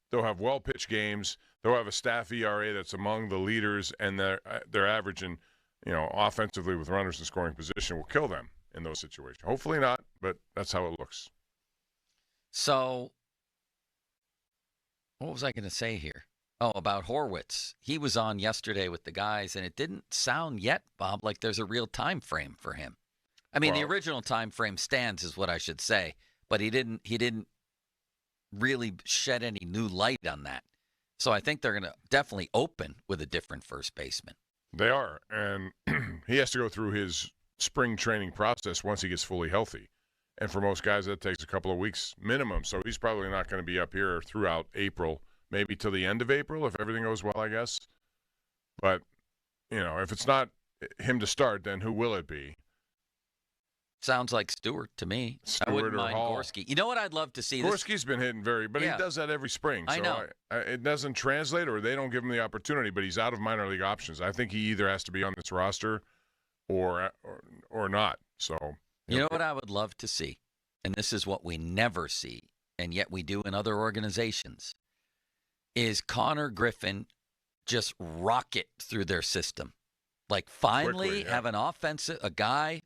S12: they'll have well-pitched games. They'll have a staff ERA that's among the leaders, and their average in, offensively with runners in scoring position will kill them in those situations. Hopefully not, but that's how it looks.
S9: So, what was I going to say here? Oh, about Horwitz. He was on yesterday with the guys, and it didn't sound yet, Bob, like there's a real time frame for him. I mean, the original time frame stands, is what I should say, but he didn't really shed any new light on that. So I think they're going to definitely open with a different first baseman.
S12: They are, and he has to go through his spring training process once he gets fully healthy. And for most guys, that takes a couple of weeks minimum. So he's probably not going to be up here throughout April, maybe till the end of April if everything goes well, I guess. But, if it's not him to start, then who will it be?
S9: Sounds like Stewart to me. I wouldn't mind Gorski. You know what I'd love to see?
S12: Gorski's been hitting but he does that every spring. So
S9: I know.
S12: It doesn't translate, or they don't give him the opportunity, but he's out of minor league options. I think he either has to be on this roster or not. So
S9: you know what I would love to see, and this is what we never see, and yet we do in other organizations, is Connor Griffin just rocket through their system. Like finally
S12: quickly,
S9: have an offensive, a guy,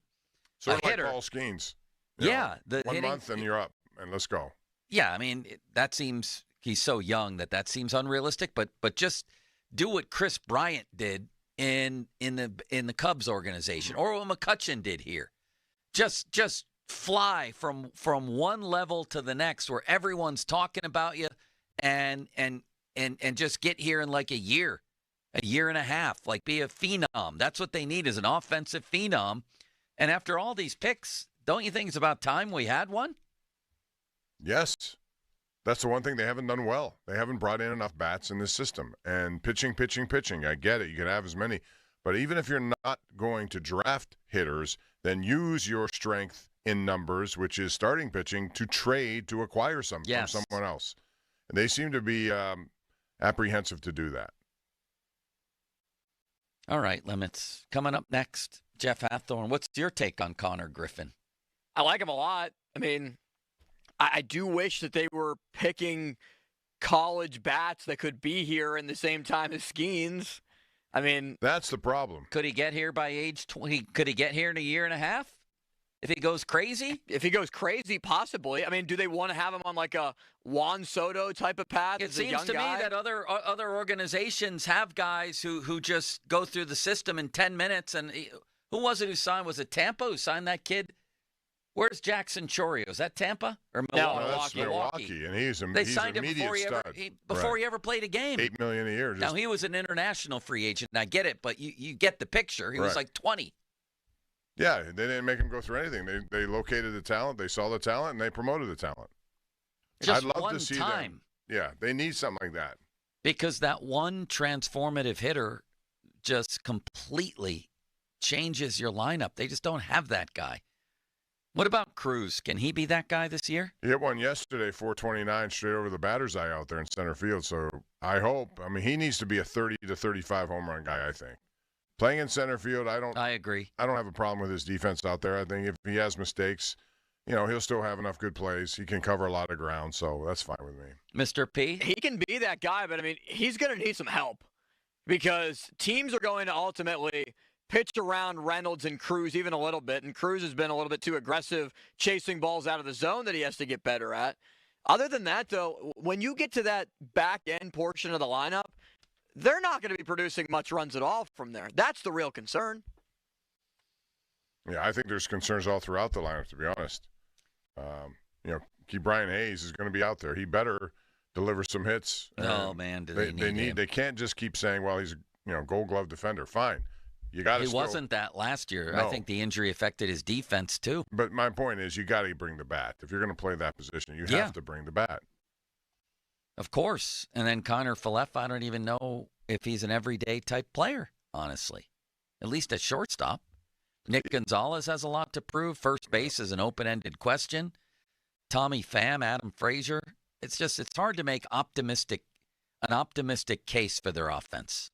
S12: sort
S9: a
S12: of
S9: hitter.
S12: like Paul Skeens.
S9: The
S12: 1
S9: hitting,
S12: month and you're up, and let's go.
S9: Yeah, I mean, that seems, he's so young that seems unrealistic, but just do what Chris Bryant did in the Cubs organization, or what McCutchen did here. Just fly from one level to the next where everyone's talking about you, and just get here in like a year and a half, like be a phenom. That's what they need, is an offensive phenom. And after all these picks, don't you think it's about time we had one?
S12: Yes. That's the one thing they haven't done well. They haven't brought in enough bats in this system. And pitching. I get it. You can have as many. But even if you're not going to draft hitters, then use your strength in numbers, which is starting pitching, to trade to acquire from someone else. And they seem to be apprehensive to do that.
S9: All right, Limits. Coming up next, Jeff Hathorn. What's your take on Connor Griffin?
S3: I like him a lot. I mean, I do wish that they were picking college bats that could be here in the same time as Skeens. I mean,
S12: that's the problem.
S9: Could he get here by age 20? Could he get here in a year and a half? If he goes crazy?
S3: If he goes crazy, possibly. I mean, do they want to have him on like a Juan Soto type of path?
S9: It seems to me that other organizations have guys who just go through the system in 10 minutes. And who was it who signed? Was it Tampa who signed that kid? Where's Jackson Chorio? Is that Tampa or Milwaukee?
S12: No, that's Milwaukee, and he's
S9: they signed him before he ever played a game.
S12: $8 million a year.
S9: Now he was an international free agent, and I get it, but you get the picture. He was like 20.
S12: Yeah, they didn't make him go through anything. They located the talent, they saw the talent, and they promoted the talent.
S9: Just
S12: I'd love
S9: one
S12: to see
S9: time.
S12: them. Yeah, they need something like that.
S9: Because that one transformative hitter just completely changes your lineup. They just don't have that guy. What about Cruz? Can he be that guy this year?
S12: He hit one yesterday, 429, straight over the batter's eye out there in center field. So I hope. I mean, he needs to be a 30 to 35 home run guy, I think. Playing in center field,
S9: I agree.
S12: I don't have a problem with his defense out there. I think if he has mistakes, he'll still have enough good plays. He can cover a lot of ground, so that's fine with me.
S9: Mr. P?
S3: He can be that guy, but, I mean, he's going to need some help because teams are going to ultimately pitch around Reynolds and Cruz even a little bit, and Cruz has been a little bit too aggressive chasing balls out of the zone that he has to get better at. Other than that, though, when you get to that back-end portion of the lineup, they're not going to be producing much runs at all from there. That's the real concern.
S12: Yeah, I think there's concerns all throughout the lineup, to be honest. Brian Hayes is going to be out there. He better deliver some hits.
S9: Oh, man, they need him.
S12: They can't just keep saying, well, he's a Gold Glove defender. Fine. You got to.
S9: He wasn't that last year.
S12: No.
S9: I think the injury affected his defense too.
S12: But my point is, you got to bring the bat. If you're going to play that position, you have to bring the bat.
S9: Of course. And then Connor Falefa, I don't even know if he's an everyday type player, honestly. At least at shortstop. Nick Gonzalez has a lot to prove. First base is an open-ended question. Tommy Pham, Adam Frazier. It's hard to make an optimistic case for their offense.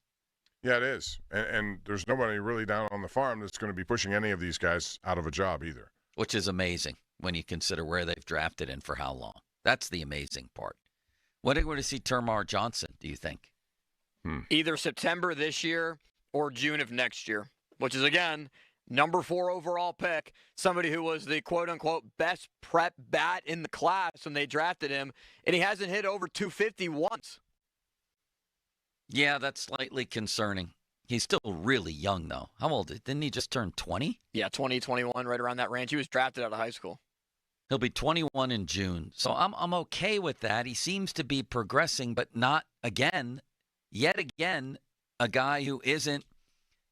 S12: Yeah, it is. And there's nobody really down on the farm that's going to be pushing any of these guys out of a job either.
S9: Which is amazing when you consider where they've drafted and for how long. That's the amazing part. When are we going to see Termar Johnson, do you think?
S3: Either September this year or June of next year, which is, again, number 4 overall pick, somebody who was the quote-unquote best prep bat in the class when they drafted him, and he hasn't hit over 250 once.
S9: Yeah, that's slightly concerning. He's still really young, though. How old? Didn't he just turn 20?
S3: Yeah, 20, 21, right around that range. He was drafted out of high school.
S9: He'll be 21 in June. So I'm okay with that. He seems to be progressing, but not yet again, a guy who isn't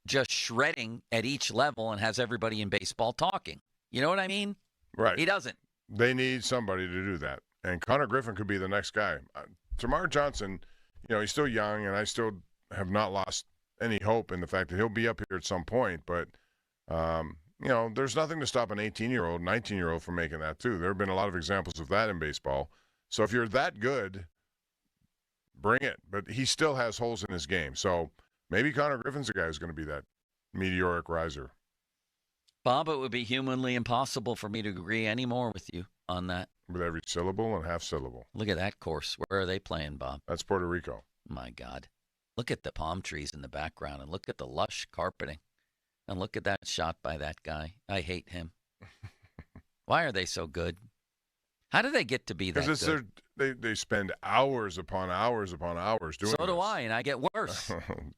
S9: just shredding at each level and has everybody in baseball talking. You know what I mean?
S12: Right.
S9: He doesn't.
S12: They need somebody to do that. And Connor Griffin could be the next guy. Termar Johnson, he's still young, and I still have not lost any hope in the fact that he'll be up here at some point. But, there's nothing to stop an 18-year-old, 19-year-old from making that, too. There have been a lot of examples of that in baseball. So if you're that good, bring it. But he still has holes in his game. So maybe Connor Griffin's the guy who's going to be that meteoric riser.
S9: Bob, it would be humanly impossible for me to agree any more with you on that.
S12: With every syllable and half syllable.
S9: Look at that course. Where are they playing, Bob?
S12: That's Puerto Rico.
S9: My God. Look at the palm trees in the background, and look at the lush carpeting. And look at that shot by that guy. I hate him. Why are they so good? How do they get to be that good?
S12: Because they spend hours upon hours upon hours doing
S9: So do I, and I get worse.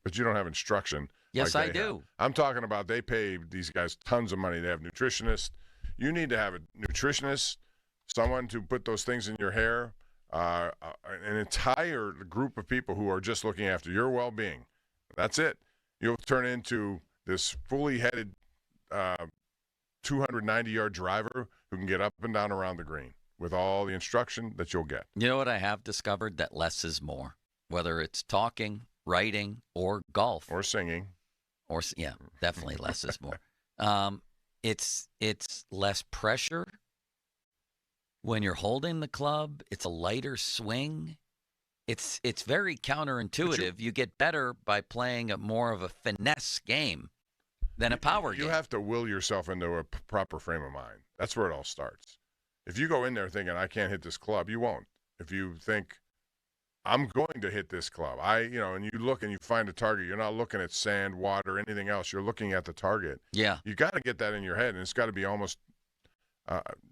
S12: But you don't have instruction.
S9: Yes, I do.
S12: I'm talking about they pay these guys tons of money. They have nutritionists. You need to have a nutritionist, someone to put those things in your hair, an entire group of people who are just looking after your well-being. That's it. You'll turn into this fully headed 290-yard driver who can get up and down around the green with all the instruction that you'll get. You
S9: know what I have discovered? That less is more. Whether it's talking, writing, or golf.
S12: Or singing.
S9: Yeah, definitely less is more. It's less pressure. When you're holding the club, it's a lighter swing. It's very counterintuitive. You get better by playing a more of a finesse game than a power game.
S12: You have to will yourself into a proper frame of mind. That's where it all starts. If you go in there thinking, I can't hit this club, you won't. If you think, I'm going to hit this club. And you look and you find a target. You're not looking at sand, water, anything else. You're looking at the target.
S9: Yeah.
S12: You got to get that in your head, and it's got to be almost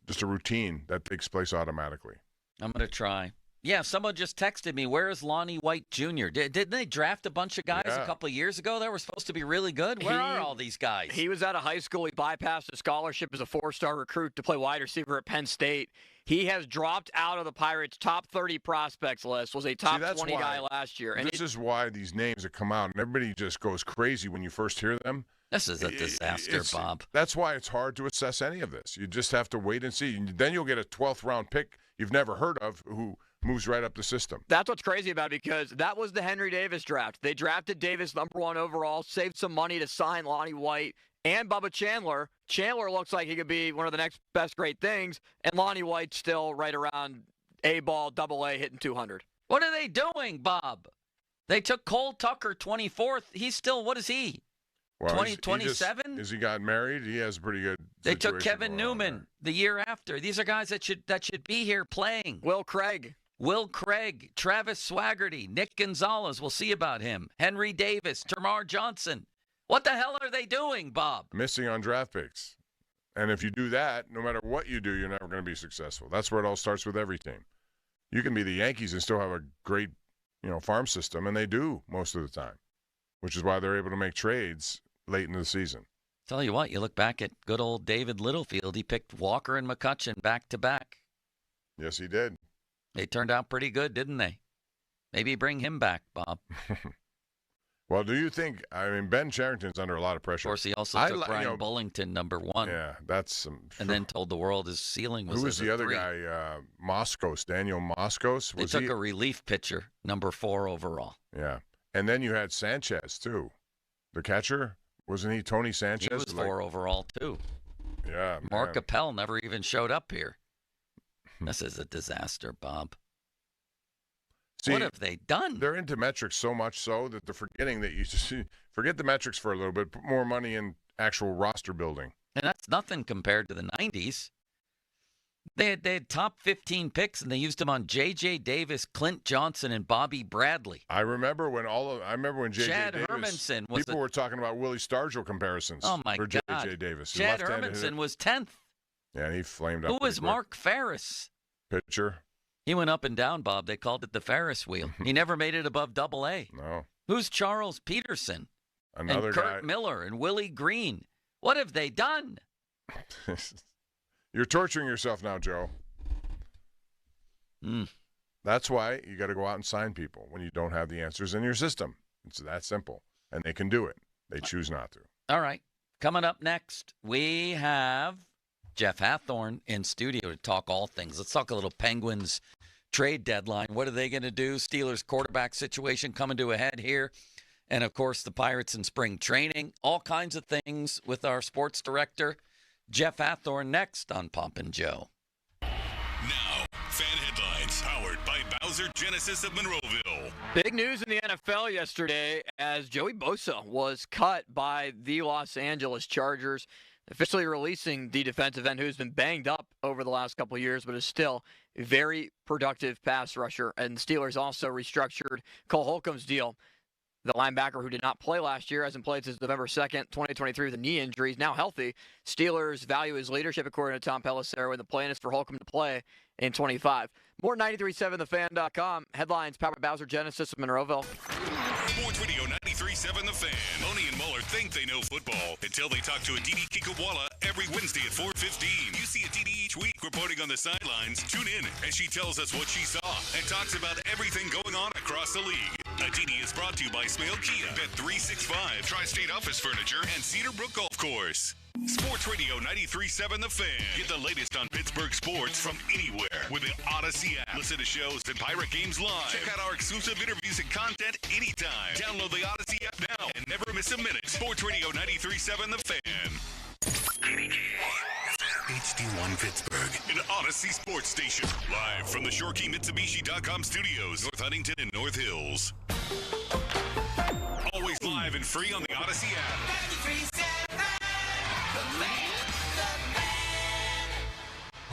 S12: just a routine that takes place automatically.
S9: I'm going to try. Yeah, someone just texted me, where is Lonnie White Jr.? Didn't they draft a bunch of guys a couple of years ago that were supposed to be really good? Where are all these guys?
S3: He was out of high school. He bypassed a scholarship as a 4-star recruit to play wide receiver at Penn State. He has dropped out of the Pirates' top 30 prospects list, was a top 20 guy last year. And
S12: this is why these names that come out, and everybody just goes crazy when you first hear them.
S9: This is a disaster, Bob.
S12: That's why it's hard to assess any of this. You just have to wait and see. Then you'll get a 12th-round pick you've never heard of who moves right up the system.
S3: That's what's crazy about it, because that was the Henry Davis draft. They drafted Davis #1 overall, saved some money to sign Lonnie White and Bubba Chandler. Chandler looks like he could be one of the next best great things, and Lonnie White's still right around A-ball, AA, hitting 200.
S9: What are they doing, Bob? They took Cole Tucker 24th. He's still, what is he?
S12: Well,
S9: 27?
S12: As he got married, he has a pretty good
S9: They took Kevin Newman the year after. These are guys that should be here playing.
S3: Will Craig,
S9: Travis Swaggerty, Nick Gonzalez. We'll see about him. Henry Davis, Termar Johnson. What the hell are they doing, Bob?
S12: Missing on draft picks. And if you do that, no matter what you do, you're never going to be successful. That's where it all starts with every team. You can be the Yankees and still have a great, farm system, and they do most of the time, which is why they're able to make trades late in the season.
S9: Tell you what, you look back at good old David Littlefield. He picked Walker and McCutchen back to back.
S12: Yes, he did.
S9: They turned out pretty good, didn't they? Maybe bring him back, Bob.
S12: Well, do you think, Ben Charrington's under a lot of pressure.
S9: Of course, he also took Brian Bullington, #1.
S12: Yeah, that's
S9: and then told the world his ceiling was.
S12: Who was the other
S9: 3.
S12: guy? Moskos, Daniel Moskos.
S9: They took a relief pitcher, #4 overall.
S12: Yeah. And then you had Sanchez, too. The catcher. Wasn't he Tony Sanchez?
S9: He was 4 overall, too.
S12: Yeah.
S9: Mark Appel never even showed up here. This is a disaster, Bob.
S12: See,
S9: what have they done?
S12: They're into metrics so much so that they're forgetting that you just forget the metrics for a little bit, put more money in actual roster building.
S9: And that's nothing compared to the 90s. They had top 15 picks, and they used them on J.J. Davis, Clint Johnson, and Bobby Bradley.
S12: I remember when J.J.
S9: Chad
S12: Davis,
S9: Hermanson was
S12: people were talking about Willie Stargell comparisons for J.J. Davis.
S9: Chad Hermanson was 10th.
S12: Yeah, and he flamed up.
S9: Who was Mark Ferris?
S12: Pitcher.
S9: He went up and down, Bob. They called it the Ferris wheel. He never made it above AA.
S12: No.
S9: Who's Charles Peterson?
S12: Another
S9: and Kurt Miller and Willie Green. What have they done?
S12: You're torturing yourself now, Joe. That's why you got to go out and sign people when you don't have the answers in your system. It's that simple. And they can do it. They choose not to.
S9: All right. Coming up next, we have Jeff Hathorn in studio to talk all things. Let's talk a little Penguins trade deadline. What are they going to do? Steelers quarterback situation coming to a head here. And, of course, the Pirates in spring training. All kinds of things with our sports director, Jeff Hathorn, next on Pomp and Joe.
S1: Now, fan headlines powered by Bowser Genesis of Monroeville.
S3: Big news in the NFL yesterday as Joey Bosa was cut by the Los Angeles Chargers, officially releasing the defensive end who's been banged up over the last couple of years, but is still a very productive pass rusher. And the Steelers also restructured Cole Holcomb's deal. The linebacker who did not play last year, hasn't played since November 2nd, 2023 with a knee injury, is now healthy. Steelers value his leadership, according to Tom Pelissero, and the plan is for Holcomb to play in 25. More 93.7thefan.com. Headlines powered by Bowser Genesis of Monroeville.
S1: Sports Radio 93.7 The Fan. Loney and Muller think they know football until they talk to Aditi Kinkawala every Wednesday at 4:15. You see Aditi each week reporting on the sidelines. Tune in as she tells us what she saw and talks about everything going on across the league. Aditi is brought to you by Smale Kia, Bet365, Tri-State Office Furniture, and Cedar Brook Golf Course. Sports Radio 93.7 The Fan. Get the latest on Pittsburgh sports from anywhere with the Odyssey app. Listen to shows and Pirate Games live. Check out our exclusive interviews and content anytime. Download the Odyssey app now and never miss a minute. Sports Radio 93.7 The Fan. HD1 Pittsburgh, an Odyssey sports station. Live from the ShoreKeyMitsubishi.com studios, North Huntington and North Hills. Always live and free on the Odyssey app.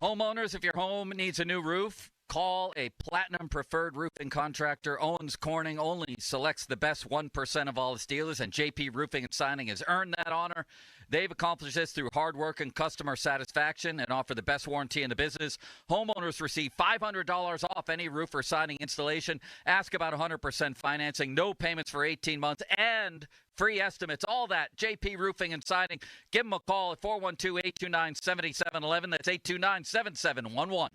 S9: Homeowners, if your home needs a new roof, Call a Platinum Preferred Roofing Contractor. Owens Corning only selects the best 1% of all its dealers, and JP Roofing and Signing has earned that honor. They've accomplished this through hard work and customer satisfaction and offer the best warranty in the business. Homeowners receive $500 off any roof or siding installation. Ask about 100% financing, no payments for 18 months, and free estimates. All that, JP Roofing and Siding. Give them a call at 412-829-7711. That's 829-7711.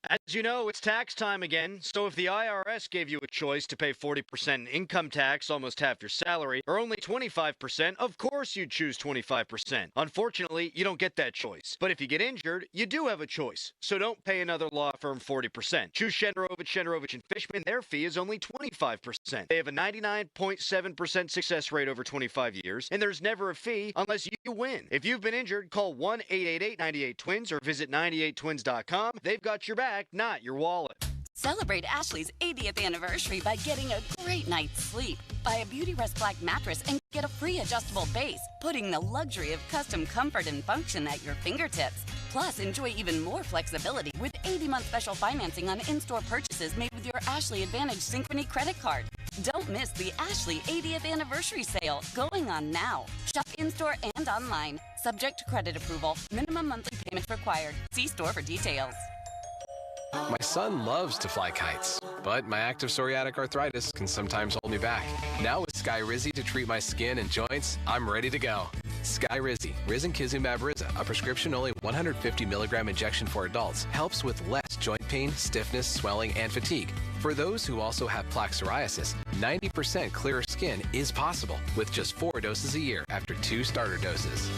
S6: As you know, it's tax time again, so if the IRS gave you a choice to pay 40% in income tax, almost half your salary, or only 25%, of course you'd choose 25%. Unfortunately, you don't get that choice. But if you get injured, you do have a choice. So don't pay another law firm 40%. Choose Shenderovich & Fishman. Their fee is only 25%. They have a 99.7% success rate over 25 years, and there's never a fee unless you win. If you've been injured, call 1-888-98-TWINS or visit 98twins.com. They've got your back, not your wallet.
S11: Celebrate Ashley's 80th anniversary by getting a great night's sleep. Buy a Beauty Rest Black mattress and get a free adjustable base, putting the luxury of custom comfort and function at your fingertips. Plus, enjoy even more flexibility with 80-month special financing on in-store purchases made with your Ashley Advantage Synchrony credit card. Don't miss the Ashley 80th anniversary sale going on now. Shop in-store and online. Subject to credit approval. Minimum monthly payments required. See store for details.
S13: My son loves to fly kites, but my active psoriatic arthritis can sometimes hold me back. Now with Skyrizi to treat my skin and joints, I'm ready to go. Skyrizi, risankizumab Riza, a prescription-only 150 milligram injection for adults, helps with less joint pain, stiffness, swelling, and fatigue. For those who also have plaque psoriasis, 90% clearer skin is possible with just 4 doses a year after 2 starter doses.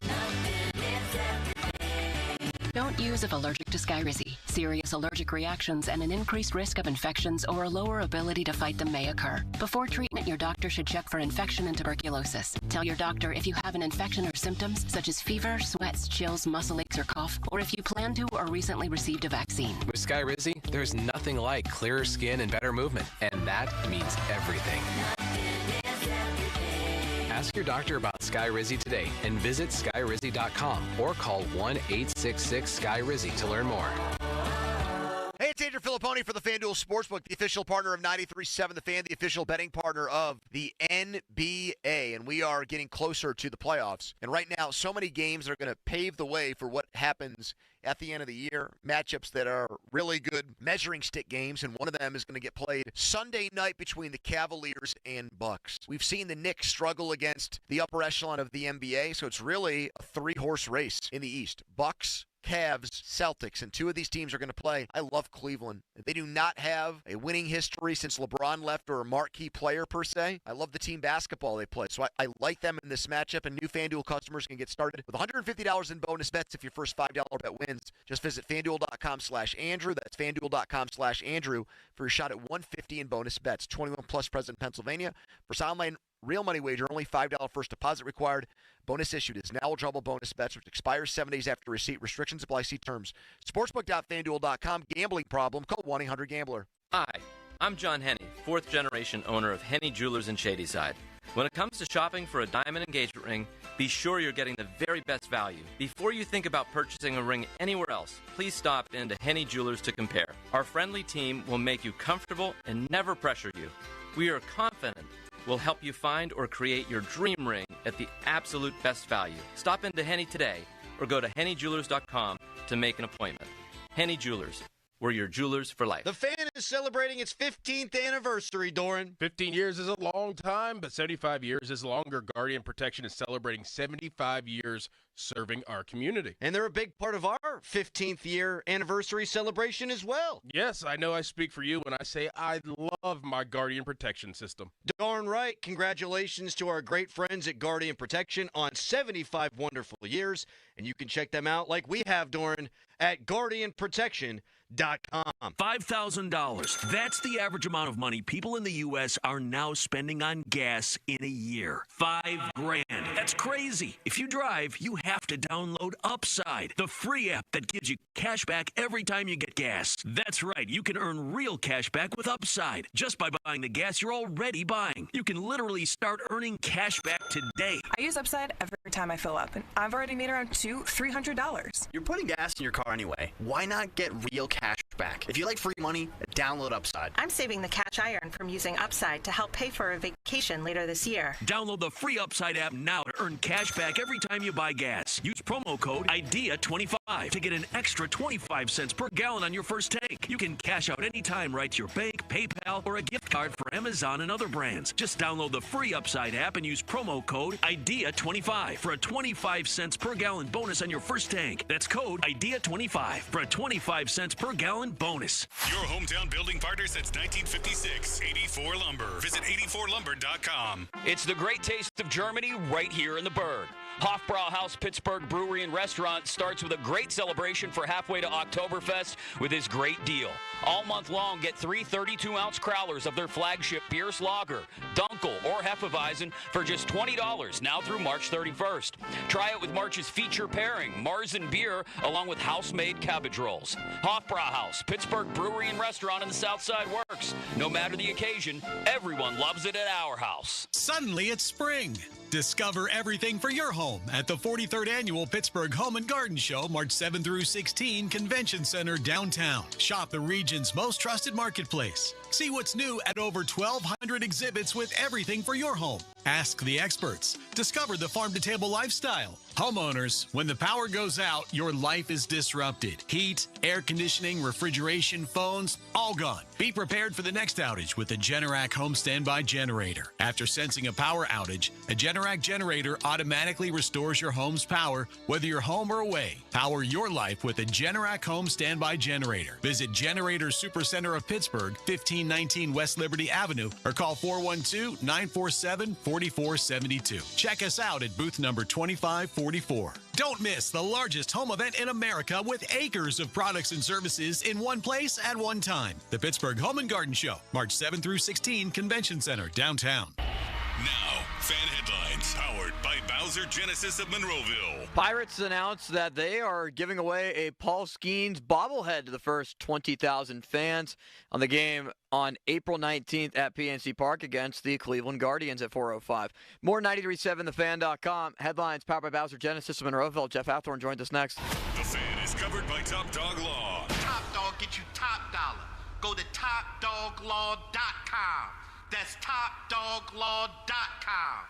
S14: Don't use if allergic to Skyrizi. Serious allergic reactions and an increased risk of infections or a lower ability to fight them may occur. Before treatment, your doctor should check for infection and tuberculosis. Tell your doctor if you have an infection or symptoms such as fever, sweats, chills, muscle aches, or cough, or if you plan to or recently received a vaccine.
S13: With Skyrizi, there's nothing like clearer skin and better movement, and that means everything. Ask your doctor about Skyrizi today and visit Skyrizi.com or call 1-866-SKY-RIZZI to learn more.
S15: Hey, it's Andrew Filipponi for the FanDuel Sportsbook, the official partner of 93.7 The Fan, the official betting partner of the NBA. And we are getting closer to the playoffs. And right now, so many games are going to pave the way for what happens at the end of the year. Matchups that are really good measuring stick games, and one of them is going to get played Sunday night between the Cavaliers and Bucks. We've seen the Knicks struggle against the upper echelon of the NBA, so it's really a 3-horse race in the East. Bucks, Cavs, Celtics, and 2 of these teams are going to play. I love Cleveland. They do not have a winning history since LeBron left or a marquee player per se. I love the team basketball they play, so I like them in this matchup, and new FanDuel customers can get started with $150 in bonus bets if your first $5 bet wins. Just visit FanDuel.com/Andrew. That's FanDuel.com/Andrew for your shot at $150 in bonus bets. 21 plus present in Pennsylvania. For online real money wager, only $5 first deposit required. Bonus issued is now eligible bonus bets, which expires 7 days after receipt. Restrictions apply. See terms. Sportsbook.fanduel.com. Gambling problem? Call 1-800-GAMBLER.
S20: Hi, I'm John Henney, 4th generation owner of Henney Jewelers in Shadyside. When it comes to shopping for a diamond engagement ring, be sure you're getting the very best value. Before you think about purchasing a ring anywhere else, please stop into Henney Jewelers to compare. Our friendly team will make you comfortable and never pressure you. We are confident we'll help you find or create your dream ring at the absolute best value. Stop into Henney today or go to HenneyJewelers.com to make an appointment. Henney Jewelers. We're your jewelers for life.
S6: The Fan is celebrating its 15th anniversary, Doran.
S18: 15 years is a long time, but 75 years is longer. Guardian Protection is celebrating 75 years serving our community.
S6: And they're a big part of our 15th year anniversary celebration as well.
S18: Yes, I know I speak for you when I say I love my Guardian Protection system.
S6: Darn right. Congratulations to our great friends at Guardian Protection on 75 wonderful years. And you can check them out like we have, Doran, at GuardianProtection.com.
S21: $5,000. That's the average amount of money people in the U.S. are now spending on gas in a year. $5,000. That's crazy. If you drive, you have to download Upside, the free app that gives you cash back every time you get gas. That's right. You can earn real cash back with Upside just by buying the gas you're already buying. You can literally start earning cash back today.
S24: I use Upside every time I fill up, and I've already made around $300.
S26: You're putting gas in your car anyway. Why not get real cash
S4: back. If you like free money, download Upside.
S5: I'm saving the cash I earn from using Upside to help pay for a vacation later this year.
S21: Download the free Upside app now to earn cash back every time you buy gas. Use promo code IDEA25 to get an extra 25 cents per gallon on your first tank. You can cash out anytime right to your bank, PayPal, or a gift card for Amazon and other brands. Just download the free Upside app and use promo code IDEA25 for a 25 cents per gallon bonus on your first tank. That's code IDEA25 for a 25 cents per gallon bonus.
S1: Your hometown building partner since 1956. 84 Lumber. Visit 84lumber.com.
S2: It's the great taste of Germany right here in the Berg. Hofbrauhaus Pittsburgh Brewery and Restaurant starts with a great celebration for halfway to Oktoberfest with this great deal. All month long, get 3 32-ounce crowlers of their flagship Bierce Lager, Dunkel, or Hefeweizen for just $20 now through March 31st. Try it with March's feature pairing, Marzen Beer, along with house-made cabbage rolls. Hofbrauhaus, Pittsburgh Brewery and Restaurant in the South Side works. No matter the occasion, everyone loves it at our house.
S8: Suddenly it's spring. Discover everything for your home at the 43rd Annual Pittsburgh Home and Garden Show, March 7 through 16, Convention Center downtown. Shop the region's most trusted marketplace. See what's new at over 1,200 exhibits with everything for your home. Ask the experts. Discover the farm-to-table lifestyle. Homeowners, when the power goes out, your life is disrupted. Heat, air conditioning, refrigeration, phones, all gone. Be prepared for the next outage with a Generac Home Standby Generator. After sensing a power outage, a Generac generator automatically restores your home's power, whether you're home or away. Power your life with a Generac Home Standby Generator. Visit Generator Supercenter of Pittsburgh, 1519 West Liberty Avenue, or call 412-947-4472. Check us out at booth number 2544. Don't miss the largest home event in America with acres of products and services in one place at one time. The Pittsburgh Home and Garden Show, March 7 through 16, Convention Center, downtown.
S1: Now, fan headlines powered by Bowser Genesis of Monroeville.
S3: Pirates announced that they are giving away a Paul Skeens bobblehead to the first 20,000 fans on the game on April 19th at PNC Park against the Cleveland Guardians at 4:05. More 93.7thefan.com. Headlines powered by Bowser Genesis of Monroeville. Jeff Hathorn joins us next.
S1: The Fan is covered by Top Dog Law.
S22: Top Dog get you top dollar. Go to topdoglaw.com. That's topdoglaw.com.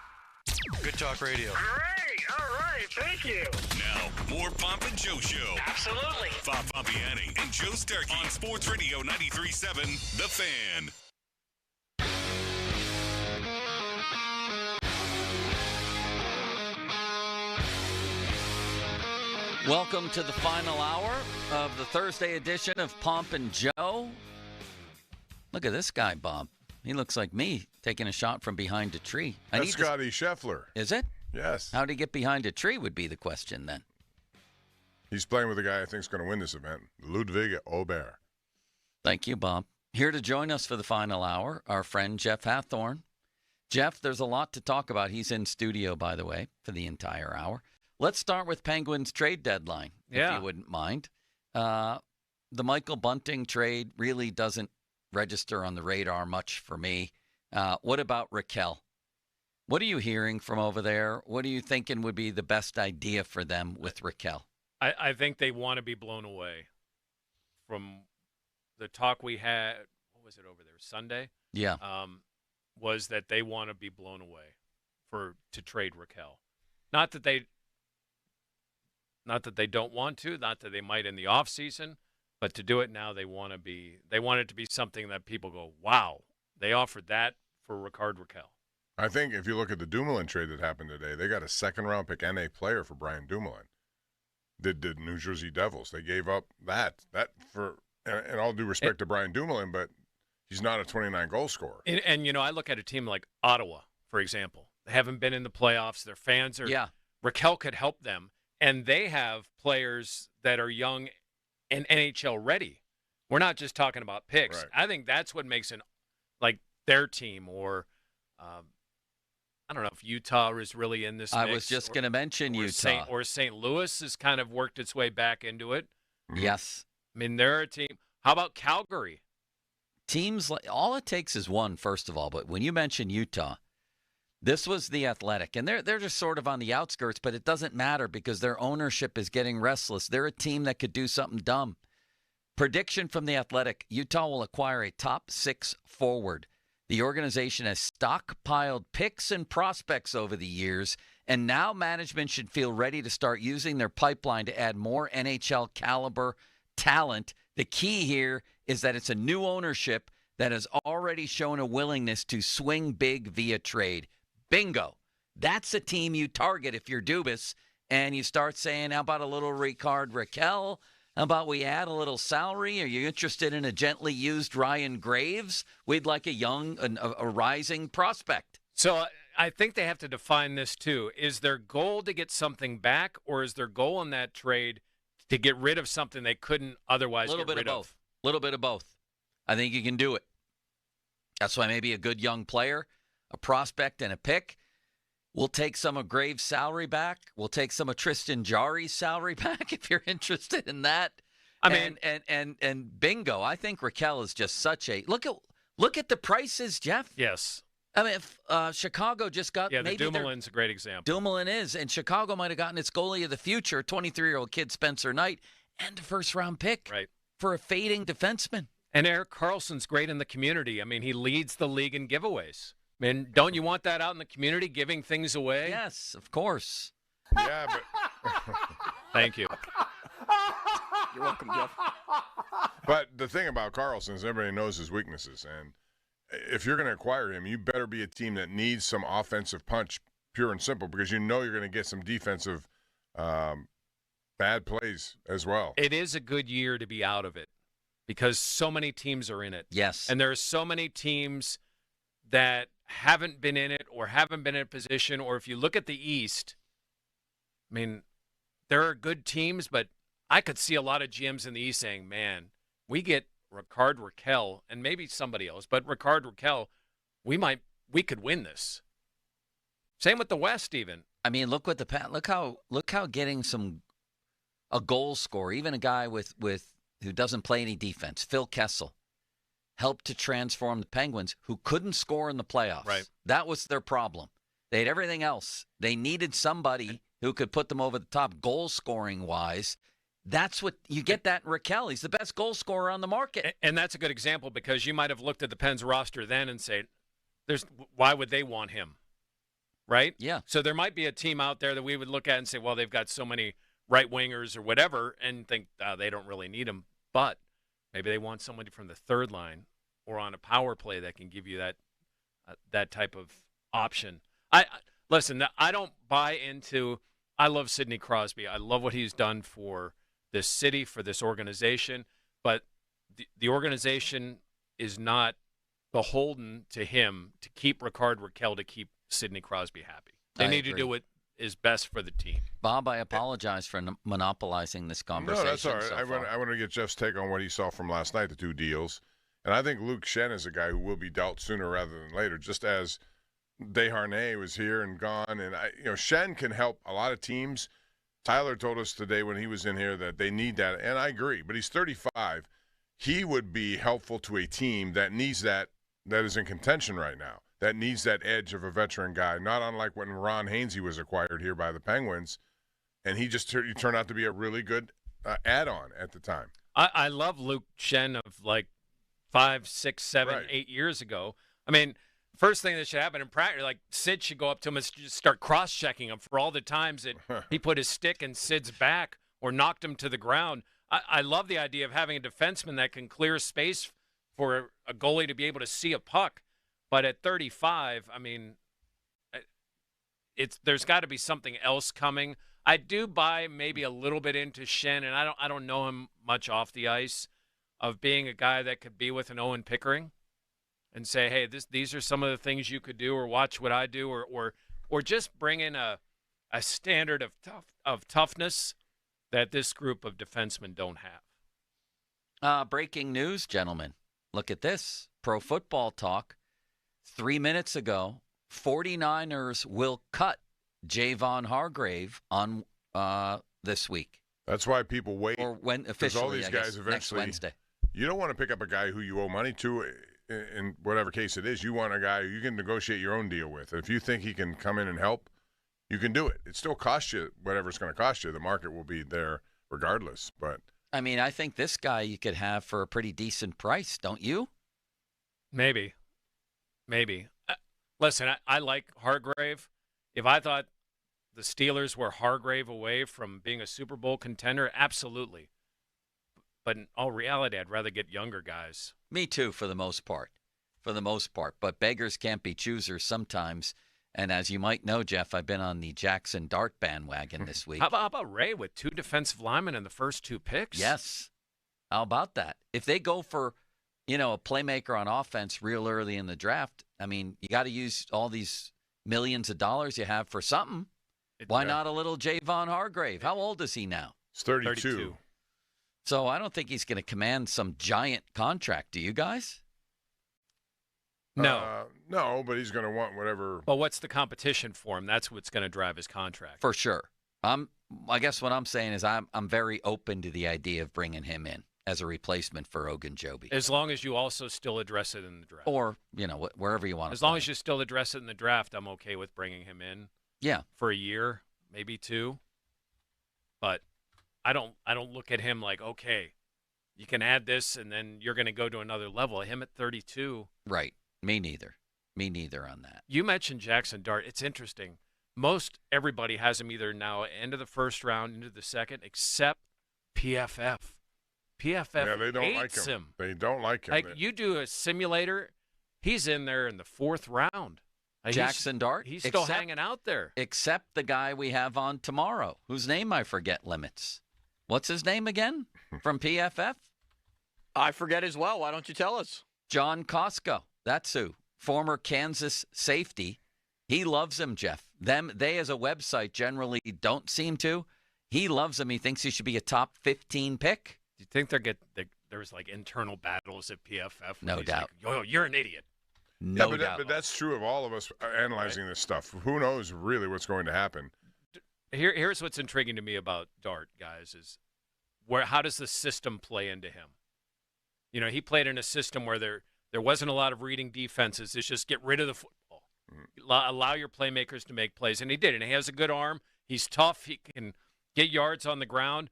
S6: Good talk radio.
S22: Great. All right. Thank you.
S1: Now, more Pomp and Joe Show.
S22: Absolutely.
S1: Bob Pompiani and Joe Starkey on Sports Radio 93.7 The Fan.
S9: Welcome to the final hour of the Thursday edition of Pomp and Joe. Look at this guy, Bob. He looks like me taking a shot from behind a tree.
S12: That's Scotty Scheffler.
S9: Is it?
S12: Yes.
S9: How'd he get behind a tree would be the question then.
S12: He's playing with a guy I think is going to win this event, Ludwig Aubert.
S9: Thank you, Bob. Here to join us for the final hour, our friend Jeff Hathorn. Jeff, there's a lot to talk about. He's in studio, by the way, for the entire hour. Let's start with Penguins trade deadline, if you wouldn't mind. The Michael Bunting trade really doesn't register on the radar much for me. What about Raquel? What are you hearing from over there? What are you thinking would be the best idea for them with Raquel?
S17: I think they want to be blown away. From the talk we had, what was it over there, Sunday?
S9: Yeah.
S17: Was that they want to be blown away to trade Raquel. Not that they don't want to, not that they might in the offseason, but to do it now, they want it to be something that people go, wow, they offered that for Rickard Raquel.
S12: I think if you look at the Dumoulin trade that happened today, they got a second-round pick and a player for Brian Dumoulin. Did New Jersey Devils. They gave up that for, and all due respect to Brian Dumoulin, but he's not a 29-goal scorer.
S17: And, you know, I look at a team like Ottawa, for example. They haven't been in the playoffs. Their fans are –
S9: yeah.
S17: Raquel could help them. And they have players that are young and NHL ready. We're not just talking about picks.
S12: Right.
S17: I think that's what makes their team, or I don't know if Utah is really in this mix.
S9: I was just going to mention Utah.
S17: Or St. Louis has kind of worked its way back into it.
S9: Yes.
S17: I mean, they're a team. How about Calgary?
S9: Teams, all it takes is one, first of all. But when you mention Utah, this was the Athletic, and they're just sort of on the outskirts, but it doesn't matter because their ownership is getting restless. They're a team that could do something dumb. Prediction from The Athletic, Utah will acquire a top 6 forward. The organization has stockpiled picks and prospects over the years, and now management should feel ready to start using their pipeline to add more NHL caliber talent. The key here is that it's a new ownership that has already shown a willingness to swing big via trade. Bingo. That's a team you target if you're Dubas, and you start saying, how about a little Ricard Raquel? How about we add a little salary? Are you interested in a gently used Ryan Graves? We'd like a young, a rising prospect.
S17: So I think they have to define this too. Is their goal to get something back, or is their goal in that trade to get rid of something they couldn't otherwise get rid of?
S9: A little bit of both. A little bit of both. I think you can do it. That's why maybe a good young player, a prospect, and a pick. We'll take some of Graves' salary back. We'll take some of Tristan Jarry's salary back if you're interested in that. And bingo. I think Raquel is just such a look at the prices, Jeff.
S17: Yes.
S9: I mean, if Chicago just got
S17: the Dumoulin's a great example.
S9: Dumoulin is, and Chicago might have gotten its goalie of the future, 23-year-old kid Spencer Knight, and a first-round pick for a fading defenseman.
S17: And Erik Karlsson's great in the community. I mean, he leads the league in giveaways. I mean, don't you want that out in the community, giving things away?
S9: Yes, of course.
S12: Yeah, but
S17: thank you.
S3: You're welcome, Jeff.
S12: But the thing about Karlsson is everybody knows his weaknesses, and if you're going to acquire him, you better be a team that needs some offensive punch, pure and simple, because you know you're going to get some defensive bad plays as well.
S17: It is a good year to be out of it because so many teams are in it.
S9: Yes.
S17: And there are so many teams that haven't been in it or haven't been in a position, or if you look at the East, I mean, there are good teams, but I could see a lot of GMs in the East saying, man, we get Ricard Raquel and maybe somebody else, but Ricard Raquel, we could win this. Same with the West even.
S9: I mean, look how getting a goal scorer, even a guy who doesn't play any defense, Phil Kessel, helped to transform the Penguins, who couldn't score in the playoffs.
S17: Right.
S9: That was their problem. They had everything else. They needed somebody who could put them over the top goal scoring wise. That's what you get that in Raquel. He's the best goal scorer on the market.
S17: And that's a good example because you might have looked at the Pens roster then and say, why would they want him? Right?
S9: Yeah.
S17: So there might be a team out there that we would look at and say, well, they've got so many right wingers or whatever, and think they don't really need him. But maybe they want somebody from the third line or on a power play that can give you that type of option. Listen, I don't buy into – I love Sidney Crosby. I love what he's done for this city, for this organization. But the organization is not beholden to him to keep Ricard Raquel, to keep Sidney Crosby happy. They need to do what is best for the team.
S9: Bob, I apologize for monopolizing this conversation.
S12: No, that's all right. I want to get Jeff's take on what he saw from last night, the two deals. And I think Luke Schenn is a guy who will be dealt sooner rather than later, just as Desharnais was here and gone. And, Schenn can help a lot of teams. Tyler told us today when he was in here that they need that, and I agree. But he's 35. He would be helpful to a team that needs that is in contention right now, that needs that edge of a veteran guy, not unlike when Ron Hainsey was acquired here by the Penguins, and he turned out to be a really good add-on at the time.
S17: I love Luke Schenn of like 5, 6, 7, 8 years ago. I mean, first thing that should happen in practice, like Sid should go up to him and just start cross-checking him for all the times that he put his stick in Sid's back or knocked him to the ground. I love the idea of having a defenseman that can clear space for a goalie to be able to see a puck. But at 35, I mean, there's got to be something else coming. I do buy maybe a little bit into Schenn, and I don't know him much off the ice, of being a guy that could be with an Owen Pickering and say, hey, these are some of the things you could do, or watch what I do, or just bring in a standard of toughness that this group of defensemen don't have.
S9: Breaking news, gentlemen. Look at this. Pro Football Talk. 3 minutes ago, 49ers will cut Javon Hargrave on this week.
S12: That's why people wait.
S9: Or when officially,
S12: all these guys eventually,
S9: next Wednesday.
S12: You don't want to pick up a guy who you owe money to in whatever case it is. You want a guy you can negotiate your own deal with. If you think he can come in and help, you can do it. It still costs you whatever it's going to cost you. The market will be there regardless. But
S9: I mean, I think this guy you could have for a pretty decent price, don't you?
S17: Maybe. Listen, I like Hargrave. If I thought the Steelers were Hargrave away from being a Super Bowl contender, absolutely. But in all reality, I'd rather get younger guys.
S9: Me too, for the most part. But beggars can't be choosers sometimes. And as you might know, Jeff, I've been on the Jackson Dart bandwagon this week.
S17: How about Ray with 2 defensive linemen in the first 2 picks?
S9: Yes. How about that? If they go for, a playmaker on offense real early in the draft, I mean, you got to use all these millions of dollars you have for something. Why not a little Javon Hargrave? How old is he now?
S12: He's 32.
S9: So I don't think he's going to command some giant contract. Do you guys?
S17: No.
S12: No, but he's going to want whatever.
S17: But what's the competition for him? That's what's going to drive his contract.
S9: For sure. I guess what I'm saying is I'm very open to the idea of bringing him in as a replacement for Ogunjobi.
S17: As long as you also still address it in the draft.
S9: Or, wherever you want to.
S17: As long as you still address it in the draft, I'm okay with bringing him in.
S9: Yeah.
S17: For a year, maybe 2. But I don't look at him like, okay, you can add this and then you're going to go to another level. Him at 32.
S9: Right. Me neither on that.
S17: You mentioned Jackson Dart. It's interesting. Most everybody has him either now end of the first round, into the second, except PFF. PFF
S12: they don't
S17: hates
S12: like him.
S17: him.
S12: They don't like him.
S17: Like, you do a simulator, he's in there in the 4th round.
S9: Jackson Dart?
S17: He's still hanging out there.
S9: Except the guy we have on tomorrow, whose name I forget limits. What's his name again from PFF?
S3: I forget as well. Why don't you tell us?
S9: John Costco. That's who. Former Kansas safety. He loves him, Jeff. They as a website generally don't seem to. He loves him. He thinks he should be a top 15 pick.
S17: Do you think there's like internal battles at PFF?
S9: No doubt.
S17: Like, yo, you're an idiot.
S9: No doubt.
S12: But that's true of all of us analyzing this stuff. Who knows really what's going to happen?
S17: Here's what's intriguing to me about Dart, guys, is how does the system play into him? He played in a system where there wasn't a lot of reading defenses. It's just get rid of the football. Allow your playmakers to make plays. And he did. And he has a good arm. He's tough. He can get yards on the ground.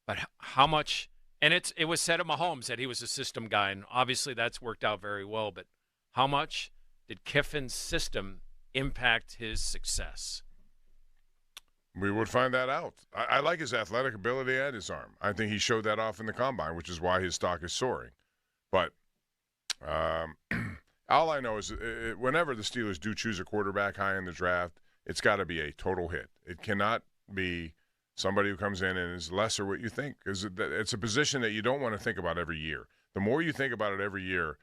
S17: But how much – and it was said of Mahomes that he was a system guy, and obviously that's worked out very well. But how much did Kiffin's system impact his success?
S12: We would find that out. I like his athletic ability and his arm. I think he showed that off in the combine, which is why his stock is soaring. But all I know is whenever the Steelers do choose a quarterback high in the draft, it's got to be a total hit. It cannot be somebody who comes in and is lesser what you think. It's a position that you don't want to think about every year. The more you think about it every year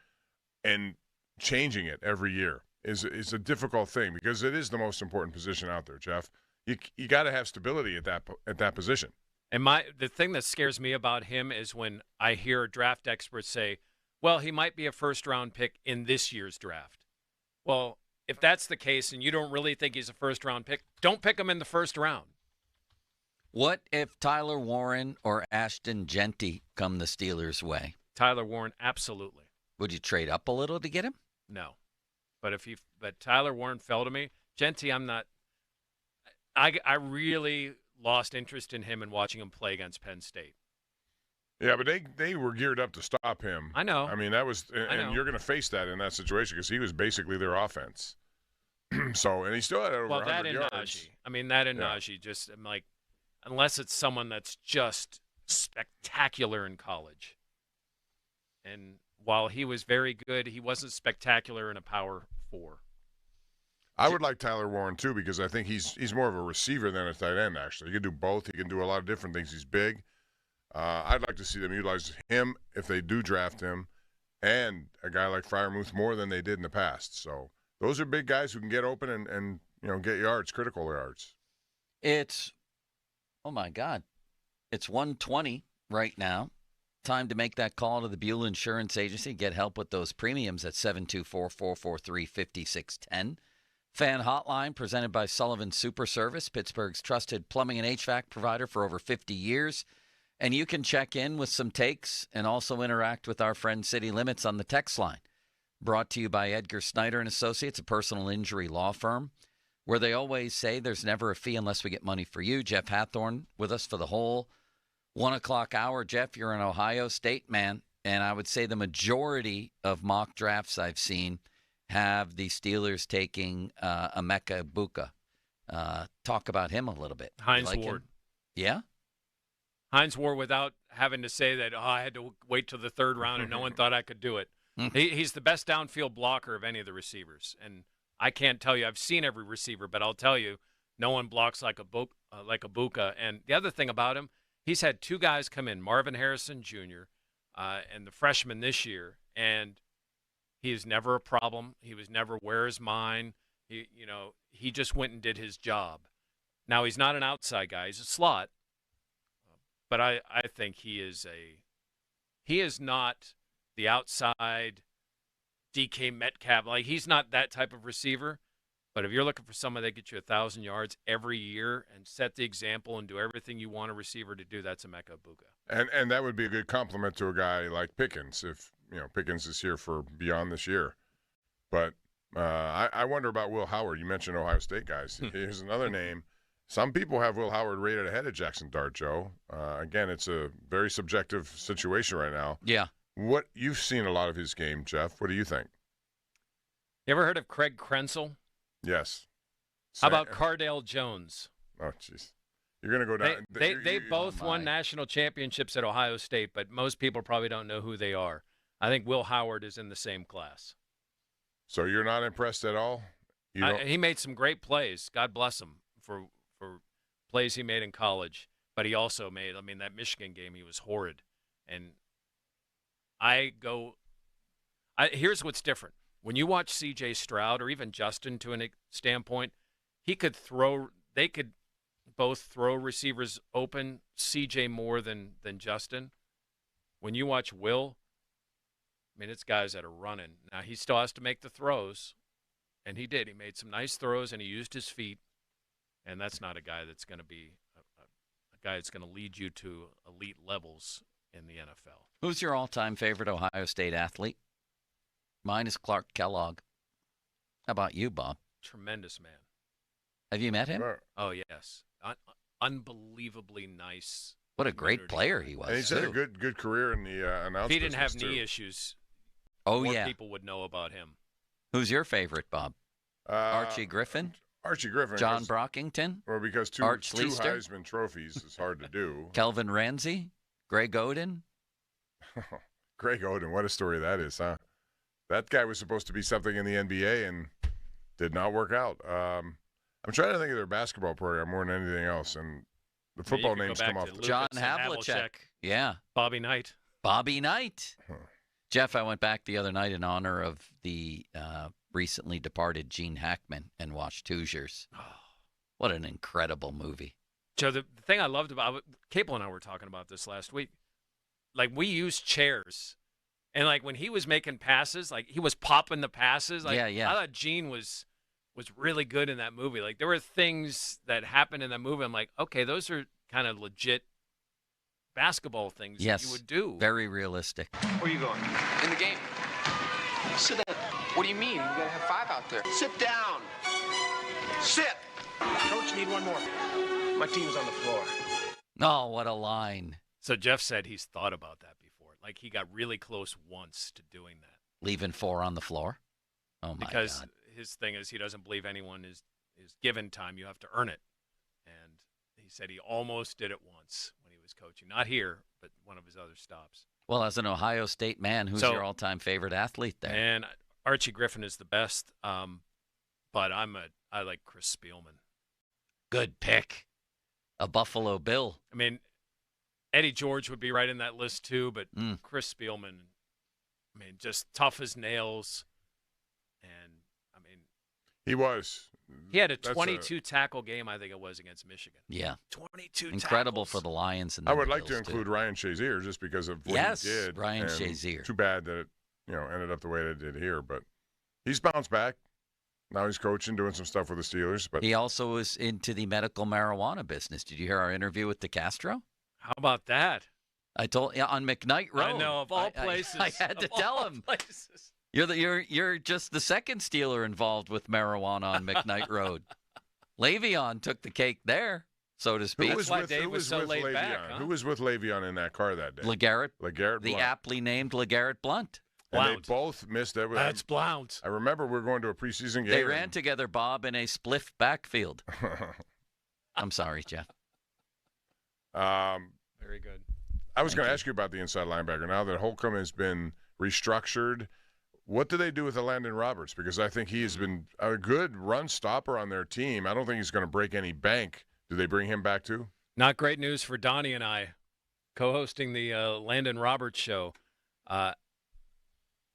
S12: and changing it every year is a difficult thing because it is the most important position out there, Jeff. You got to have stability at that position.
S17: And the thing that scares me about him is when I hear draft experts say, well, he might be a first-round pick in this year's draft. Well, if that's the case and you don't really think he's a first-round pick, don't pick him in the first round.
S9: What if Tyler Warren or Ashton Genty come the Steelers' way?
S17: Tyler Warren, absolutely.
S9: Would you trade up a little to get him?
S17: No. But Tyler Warren fell to me. Genty, I'm not. I really lost interest in him and watching him play against Penn State.
S12: Yeah, but they were geared up to stop him.
S17: I know.
S12: I mean, that was, and you're going to face that in that situation because he was basically their offense. And he still had over 100 yards.
S17: Najee. I mean, that and Najee. Just I'm like, unless it's someone that's just spectacular in college. And while he was very good, he wasn't spectacular in a Power 4.
S12: I would like Tyler Warren, too, because I think he's more of a receiver than a tight end, actually. He can do both. He can do a lot of different things. He's big. I'd like to see them utilize him if they do draft him and a guy like Freiermuth more than they did in the past. So those are big guys who can get open and get yards, critical yards.
S9: It's 1:20 right now. Time to make that call to the Buell Insurance Agency. Get help with those premiums at 724-443-5610. Fan Hotline presented by Sullivan Super Service, Pittsburgh's trusted plumbing and HVAC provider for over 50 years. And you can check in with some takes and also interact with our friend City Limits on the text line. Brought to you by Edgar Snyder & Associates, a personal injury law firm, where they always say there's never a fee unless we get money for you. Jeff Hathorn with us for the whole 1 o'clock hour, Jeff, you're an Ohio State man, and I would say the majority of mock drafts I've seen have the Steelers taking Emeka Egbuka. Talk about him a little bit.
S17: Hines Ward.
S9: Him? Yeah?
S17: Hines Ward, without having to say that, I had to wait till the third round and no one thought I could do it. He's the best downfield blocker of any of the receivers. And I can't tell you, I've seen every receiver, but I'll tell you, no one blocks like Egbuka. And the other thing about him, he's had two guys come in, Marvin Harrison Jr. And the freshman this year, and he is never a problem. He was never where's mine. He just went and did his job. Now, he's not an outside guy. He's a slot. But I think he is not the outside DK Metcalf. Like, he's not that type of receiver. But if you're looking for someone that gets you 1,000 yards every year and set the example and do everything you want a receiver to do, that's Emeka Egbuka.
S12: And that would be a good compliment to a guy like Pickens if, Pickens is here for beyond this year. But I wonder about Will Howard. You mentioned Ohio State guys. Here's another name. Some people have Will Howard rated ahead of Jackson Dart, Joe. Again, it's a very subjective situation right now.
S9: Yeah.
S12: You've seen a lot of his game, Jeff. What do you think?
S17: You ever heard of Craig Krenzel?
S12: Yes.
S17: How about Cardale Jones?
S12: Oh, jeez. You're going to go down.
S17: They both won national championships at Ohio State, but most people probably don't know who they are. I think Will Howard is in the same class.
S12: So you're not impressed at all?
S17: He made some great plays. God bless him for plays he made in college. But he also made, that Michigan game, he was horrid. And here's what's different. When you watch C.J. Stroud or even Justin to a standpoint, they could both throw receivers open, C.J. more than Justin. When you watch Will, it's guys that are running. Now, he still has to make the throws, and he did. He made some nice throws, and he used his feet, and that's not a guy that's going to be a guy that's going to lead you to elite levels in the NFL.
S9: Who's your all-time favorite Ohio State athlete? Mine is Clark Kellogg. How about you, Bob?
S17: Tremendous man.
S9: Have you met him?
S17: Oh, yes. Unbelievably nice.
S9: What a great player he was.
S12: And he's had a good career in the announcement.
S17: If he didn't have knee issues,
S9: more
S17: people would know about him.
S9: Who's your favorite, Bob? Archie Griffin?
S12: Archie Griffin.
S9: John Brockington?
S12: Well, because two Heisman trophies is hard to do.
S9: Kelvin Ramsey? Greg Oden?
S12: Greg Oden, what a story that is, huh? That guy was supposed to be something in the NBA and did not work out. I'm trying to think of their basketball program more than anything else, and the football names come off.
S9: John Havlicek. Yeah.
S17: Bobby Knight.
S9: Jeff, I went back the other night in honor of the recently departed Gene Hackman and watched Hoosiers. Oh, what an incredible movie.
S17: Joe, the thing I loved about Capel and I were talking about this last week. Like, we used chairs. And, when he was making passes, he was popping the passes. I thought Gene was really good in that movie. There were things that happened in that movie. I'm like, okay, those are kind of legit basketball things that you would do.
S9: Very realistic.
S10: Where are you going? In the game. Sit down. What do you mean? You got to have 5 out there. Sit down. Sit. Coach, need one more. My team's on the floor.
S9: Oh, what a line.
S17: So Jeff said he's thought about that before. He got really close once to doing that.
S9: Leaving 4 on the floor? Oh, my God.
S17: Because his thing is he doesn't believe anyone is given time. You have to earn it. And he said he almost did it once when he was coaching. Not here, but one of his other stops.
S9: Well, as an Ohio State man, who's your all-time favorite athlete there?
S17: And Archie Griffin is the best, but I like Chris Spielman.
S9: Good pick. A Buffalo Bill.
S17: Eddie George would be right in that list too, but Chris Spielman, just tough as nails. And,
S12: he was.
S17: He had a 22 tackle game, I think it was, against Michigan.
S9: Yeah.
S17: 22
S9: Incredible
S17: tackles.
S9: for the Lions.
S12: I would like to include Ryan Shazier just because of what he did.
S9: Ryan Shazier.
S12: Too bad that it ended up the way it did here, but he's bounced back. Now he's coaching, doing some stuff with the Steelers. But
S9: he also was into the medical marijuana business. Did you hear our interview with DeCastro?
S17: How about that?
S9: I told on McKnight Road.
S17: I know, of all places.
S9: I had to tell him.
S17: Places.
S9: You're just the second Steeler involved with marijuana on McKnight Road. Le'Veon took the cake there. so to speak.
S17: That's why Dave was so laid back. Huh?
S12: Who was with Le'Veon in that car that day?
S9: LeGarrette.
S12: LeGarrette
S9: The
S12: Blount.
S9: aptly named LeGarrette Blount.
S12: And they both missed it.
S17: That's Blount.
S12: I remember we were going to a preseason game.
S9: They ran together, Bob, in a spliff backfield. I'm sorry, Jeff.
S17: Very good.
S12: I was going to ask you about the inside linebacker. Now that Holcomb has been restructured, what do they do with Landon Roberts? Because I think he has been a good run stopper on their team. I don't think he's going to break any bank. Do they bring him back too?
S17: Not great news for Donnie and I, co-hosting the Landon Roberts show. I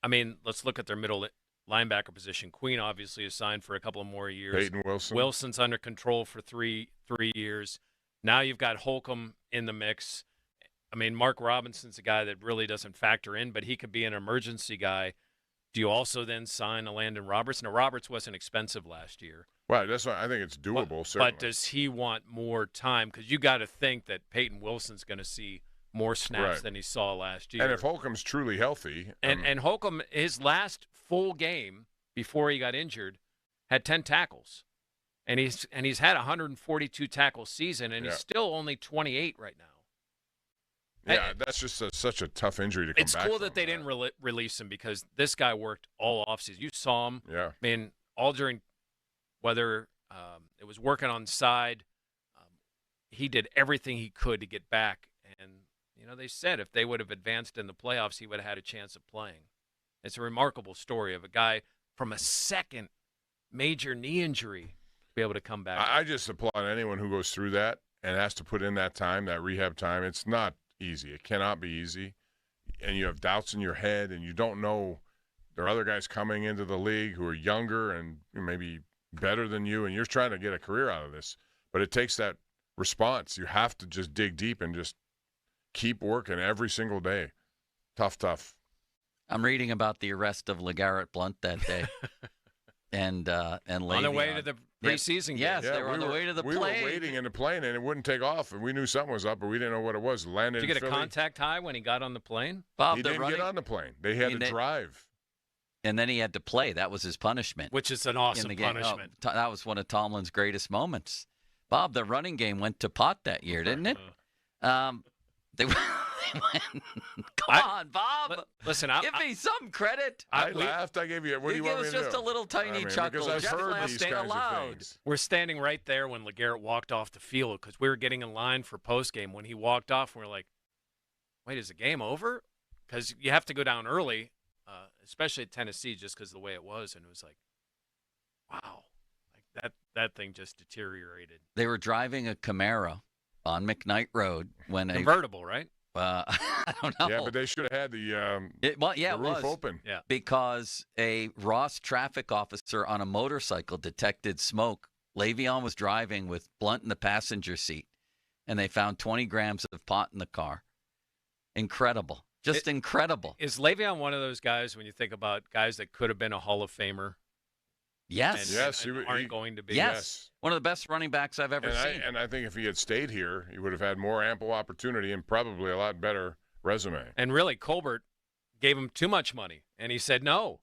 S17: mean, let's look at their middle linebacker position. Queen obviously is signed for a couple of more years.
S12: Peyton Wilson.
S17: Wilson's under control for three years. Now you've got Holcomb in the mix. I mean, Mark Robinson's a guy that really doesn't factor in, but he could be an emergency guy. Do you also then sign a Landon Roberts? Now, Roberts wasn't expensive last year.
S12: Right, that's why I think it's doable, certainly.
S17: But does he want more time? Because you got to think that Peyton Wilson's going to see more snaps than he saw last year.
S12: And if Holcomb's truly healthy.
S17: And Holcomb, his last full game before he got injured, had 10 tackles. And he's had 142 tackle season, and he's still only 28 right now.
S12: Yeah, that's just such a tough injury to come back
S17: It's cool that they didn't release him because this guy worked all offseason. You saw him.
S12: Yeah.
S17: I mean, all during whether it was working on the side, he did everything he could to get back. And, you know, they said if they would have advanced in the playoffs, he would have had a chance of playing. It's a remarkable story of a guy from a second major knee injury to be able to come back.
S12: I just applaud anyone who goes through that and has to put in that time, that rehab time. It's not easy. It cannot be easy. And you have doubts in your head, and you don't know there are other guys coming into the league who are younger and maybe better than you, and you're trying to get a career out of this. But it takes that response. You have to just dig deep and just keep working every single day. Tough.
S9: I'm reading about the arrest of LeGarrette Blount that day. and Le'Veon.
S17: On the way to the preseason game.
S9: Yes, they were on the way to the plane.
S12: We were waiting in the plane, and it wouldn't take off, and we knew something was up, but we didn't know what it was. Landed
S17: Did you get
S12: in
S17: a
S12: Philly.
S17: contact high when he got on the plane?
S9: Bob,
S12: he didn't get on the plane. They had to drive.
S9: And then he had to play. That was his punishment.
S17: Which is an awesome punishment.
S9: That was one of Tomlin's greatest moments. Bob, the running game went to pot that year, didn't it? They went. Come on, Bob.
S17: Listen,
S9: give me some credit.
S12: I laughed. I gave you. What do you want me to do?
S9: Give us just a little tiny chuckle.
S12: Because I've heard these
S9: staying
S12: kinds
S9: aloud.
S12: of things.
S17: We're standing right there when LeGarrette walked off the field because we were getting in line for postgame. When he walked off, we were like, wait, is the game over? Because you have to go down early, especially at Tennessee, just because of the way it was. And it was like, wow. Like that thing just deteriorated.
S9: They were driving a Camaro on McKnight Road when
S17: convertible, right?
S9: I don't know.
S12: Yeah, but they should have had the roof open.
S17: Yeah,
S9: because a Ross traffic officer on a motorcycle detected smoke. Le'Veon was driving with Blount in the passenger seat, and they found 20 grams of pot in the car. Incredible. Just incredible.
S17: Is Le'Veon one of those guys when you think about guys that could have been a Hall of Famer?
S9: Yes.
S17: And aren't going to be.
S9: Yes. One of the best running backs I've ever seen.
S12: And I think if he had stayed here, he would have had more ample opportunity and probably a lot better resume.
S17: And really, Colbert gave him too much money, and he said no.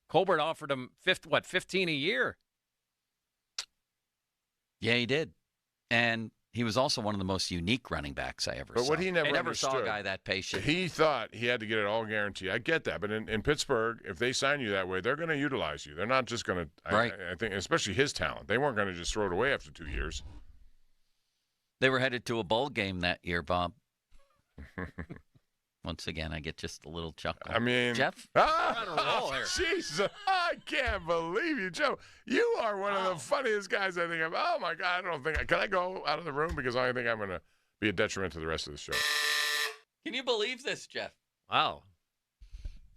S17: Colbert offered him $15 a year.
S9: Yeah, he did. And he was also one of the most unique running backs I ever saw.
S12: But what he never
S9: I never
S12: understood,
S9: saw a guy that patient.
S12: He thought he had to get it all guaranteed. I get that. But in Pittsburgh, if they sign you that way, they're going to utilize you. They're not just going to,
S9: right.
S12: I think, especially his talent. They weren't going to just throw it away after 2 years.
S9: They were headed to a bowl game that year, Bob. Once again, I get just a little chuckle.
S12: I mean,
S9: Jeff?
S17: We're on a roll here.
S12: Jesus, I can't believe you, Joe. You are one of the funniest guys I think of. Oh, my God, can I go out of the room? Because I think I'm going to be a detriment to the rest of the show.
S9: Can you believe this, Jeff?
S17: Wow.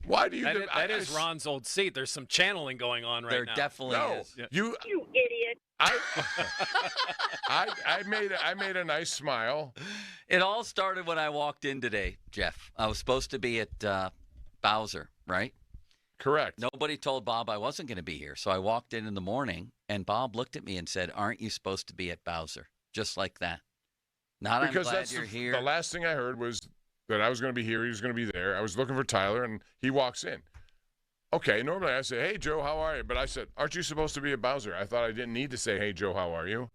S12: Why do you do
S17: that is Ron's old seat. There's some channeling going on right now.
S9: There definitely is.
S12: Yeah.
S7: You idiot.
S12: I made a nice smile.
S9: It all started when I walked in today, Jeff. I was supposed to be at Bowser, right?
S12: Correct.
S9: Nobody told Bob I wasn't going to be here. So I walked in the morning, and Bob looked at me and said, "Aren't you supposed to be at Bowser?" Just like that. Not
S12: because
S9: I'm glad
S12: that's
S9: you're here.
S12: The last thing I heard was that I was going to be here. He was going to be there. I was looking for Tyler, and he walks in. Okay, normally I say, "Hey, Joe, how are you?" But I said, "Aren't you supposed to be at Bowser?" I thought I didn't need to say, "Hey, Joe, how are you?"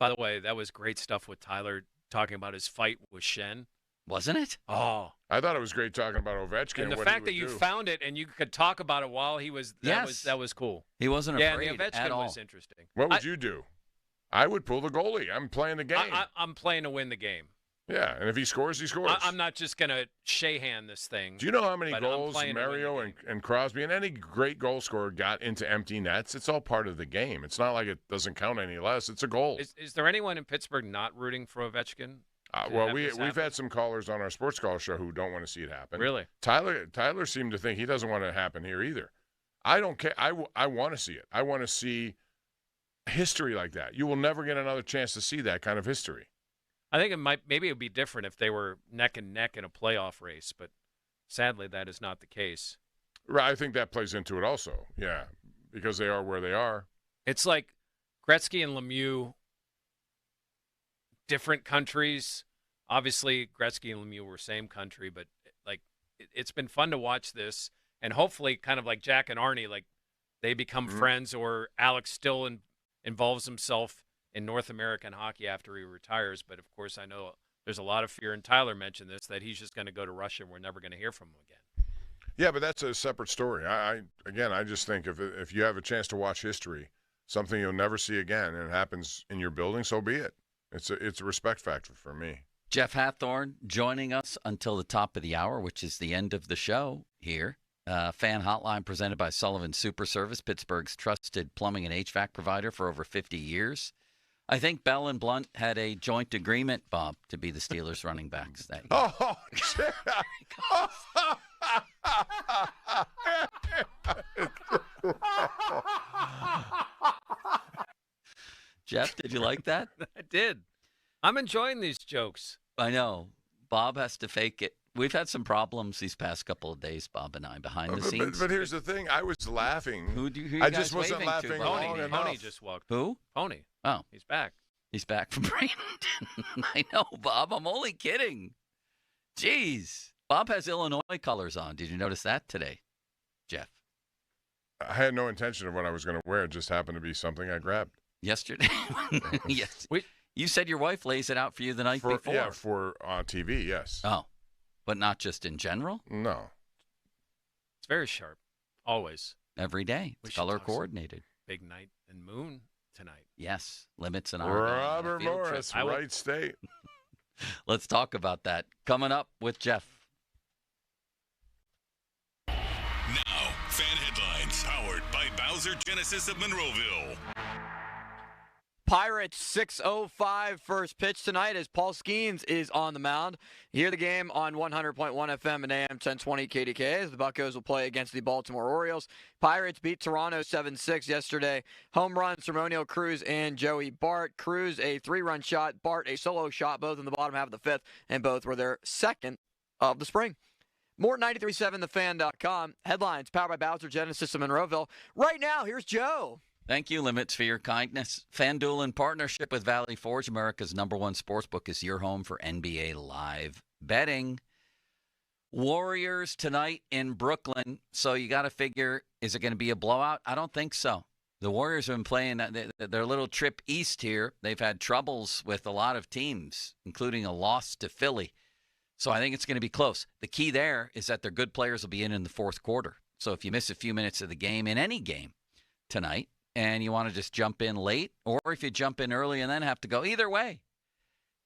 S17: By the way, that was great stuff with Tyler talking about his fight with Shen.
S9: Wasn't it?
S17: Oh.
S12: I thought it was great talking about Ovechkin.
S17: And the
S12: what
S17: fact
S12: he
S17: that you
S12: would do.
S17: found it and you could talk about it while he was that was cool.
S9: He wasn't
S17: yeah,
S9: afraid
S17: and the Ovechkin
S9: at all.
S17: was interesting.
S12: What would you do? I would pull the goalie. I'm playing the game.
S17: I'm playing to win the game.
S12: Yeah, and if he scores, he scores.
S17: I'm not just going to Shahan this thing.
S12: Do you know how many
S17: but
S12: goals
S17: I'm
S12: Mario and Crosby and any great goal scorer got into empty nets? It's all part of the game. It's not like it doesn't count any less. It's a goal.
S17: Is there anyone in Pittsburgh not rooting for Ovechkin?
S12: Well, we've had some callers on our sports call show who don't want to see it happen.
S17: Really?
S12: Tyler seemed to think he doesn't want it to happen here either. I don't care. I want to see it. I want to see history like that. You will never get another chance to see that kind of history.
S17: I think maybe it would be different if they were neck and neck in a playoff race, but sadly that is not the case.
S12: Right, I think that plays into it also. Yeah, because they are where they are.
S17: It's like Gretzky and Lemieux, different countries. Obviously, Gretzky and Lemieux were same country, but like it's been fun to watch this, and hopefully, kind of like Jack and Arnie, like they become friends, or Alex still involves himself in North American hockey after he retires. But, of course, I know there's a lot of fear, and Tyler mentioned this, that he's just going to go to Russia and we're never going to hear from him again.
S12: Yeah, but that's a separate story. I just think if you have a chance to watch history, something you'll never see again, and it happens in your building, so be it. It's a respect factor for me.
S9: Jeff Hathorn joining us until the top of the hour, which is the end of the show here. Fan Hotline presented by Sullivan Super Service, Pittsburgh's trusted plumbing and HVAC provider for over 50 years. I think Bell and Blunt had a joint agreement, Bob, to be the Steelers running backs that year.
S12: Oh,
S9: Jeff, did you like that?
S17: I did. I'm enjoying these jokes.
S9: I know. Bob has to fake it. We've had some problems these past couple of days, Bob and I, behind the scenes.
S12: But here's the thing. I was laughing.
S9: Who you
S12: I
S9: guys
S12: just wasn't
S9: waving
S12: laughing
S9: to,
S12: long enough.
S17: Pony just walked.
S9: Who?
S17: Pony.
S9: Oh.
S17: He's back.
S9: He's back from Bradenton. I know, Bob. I'm only kidding. Jeez. Bob has Illinois colors on. Did you notice that today, Jeff?
S12: I had no intention of what I was going to wear. It just happened to be something I grabbed.
S9: Yesterday? Yes. You said your wife lays it out for you the night before.
S12: Yeah, for TV, yes.
S9: Oh. But not just in general?
S12: No.
S17: It's very sharp. Always.
S9: Every day. It's color coordinated.
S17: Big night and moon tonight.
S9: Yes. Limits and
S12: Robert Morris, right state.
S9: Let's talk about that. Coming up with Jeff.
S1: Now, fan headlines powered by Bowser Genesis of Monroeville.
S3: Pirates 6:05 first pitch tonight as Paul Skeens is on the mound. You hear the game on 100.1 FM and AM 1020 KDK as the Buccos will play against the Baltimore Orioles. Pirates beat Toronto 7-6 yesterday. Home runs from O'Neill Cruz and Joey Bart. Cruz a 3-run shot, Bart a solo shot, both in the bottom half of the fifth, and both were their second of the spring. More 93.7thefan.com. Headlines powered by Bowser Genesis of Monroeville. Right now, here's Joe.
S9: Thank you, Limits, for your kindness. FanDuel, in partnership with Valley Forge, America's #1 sportsbook, is your home for NBA live betting. Warriors tonight in Brooklyn. So you got to figure, is it going to be a blowout? I don't think so. The Warriors have been playing their little trip east here. They've had troubles with a lot of teams, including a loss to Philly. So I think it's going to be close. The key there is that their good players will be in the fourth quarter. So if you miss a few minutes of the game, in any game tonight, and you want to just jump in late, or if you jump in early and then have to go, either way,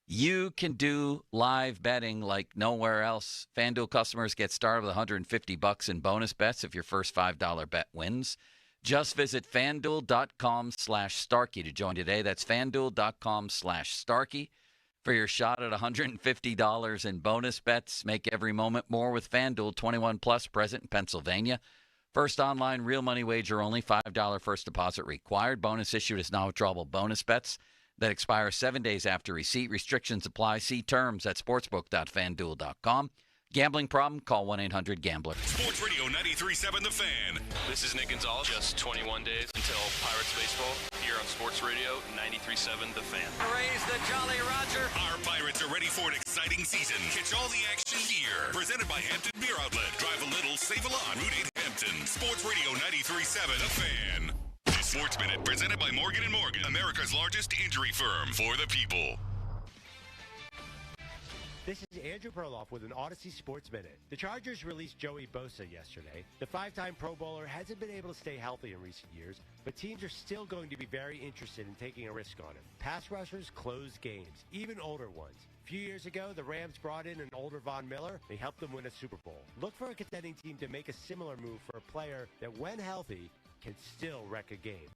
S9: you can do live betting like nowhere else. FanDuel customers get started with $150 in bonus bets if your first $5 bet wins. Just visit FanDuel.com/Starkey to join today. That's FanDuel.com/Starkey for your shot at $150 in bonus bets. Make every moment more with FanDuel. 21 plus, present in Pennsylvania. First online real money wager only, $5 first deposit required. Bonus issued as non-withdrawable bonus bets that expire 7 days after receipt. Restrictions apply. See terms at sportsbook.fanduel.com. Gambling problem? Call 1-800-GAMBLER.
S1: Sports Radio 93.7 The Fan.
S7: This is Nick Gonzalez. Just 21 days until Pirates baseball here on Sports Radio 93.7 The Fan.
S2: Raise the Jolly Roger.
S1: Our Pirates are ready for an exciting season. Catch all the action here. Presented by Hampton Beer Outlet. Drive a little, save a lot. Route 8 Hampton. Sports Radio 93.7 The Fan. This Sports Minute, presented by Morgan & Morgan, America's largest injury firm for the people.
S11: This is Andrew Perloff with an Odyssey Sports Minute. The Chargers released Joey Bosa yesterday. The five-time Pro Bowler hasn't been able to stay healthy in recent years, but teams are still going to be very interested in taking a risk on him. Pass rushers close games, even older ones. A few years ago, the Rams brought in an older Von Miller. They helped them win a Super Bowl. Look for a contending team to make a similar move for a player that, when healthy, can still wreck a game.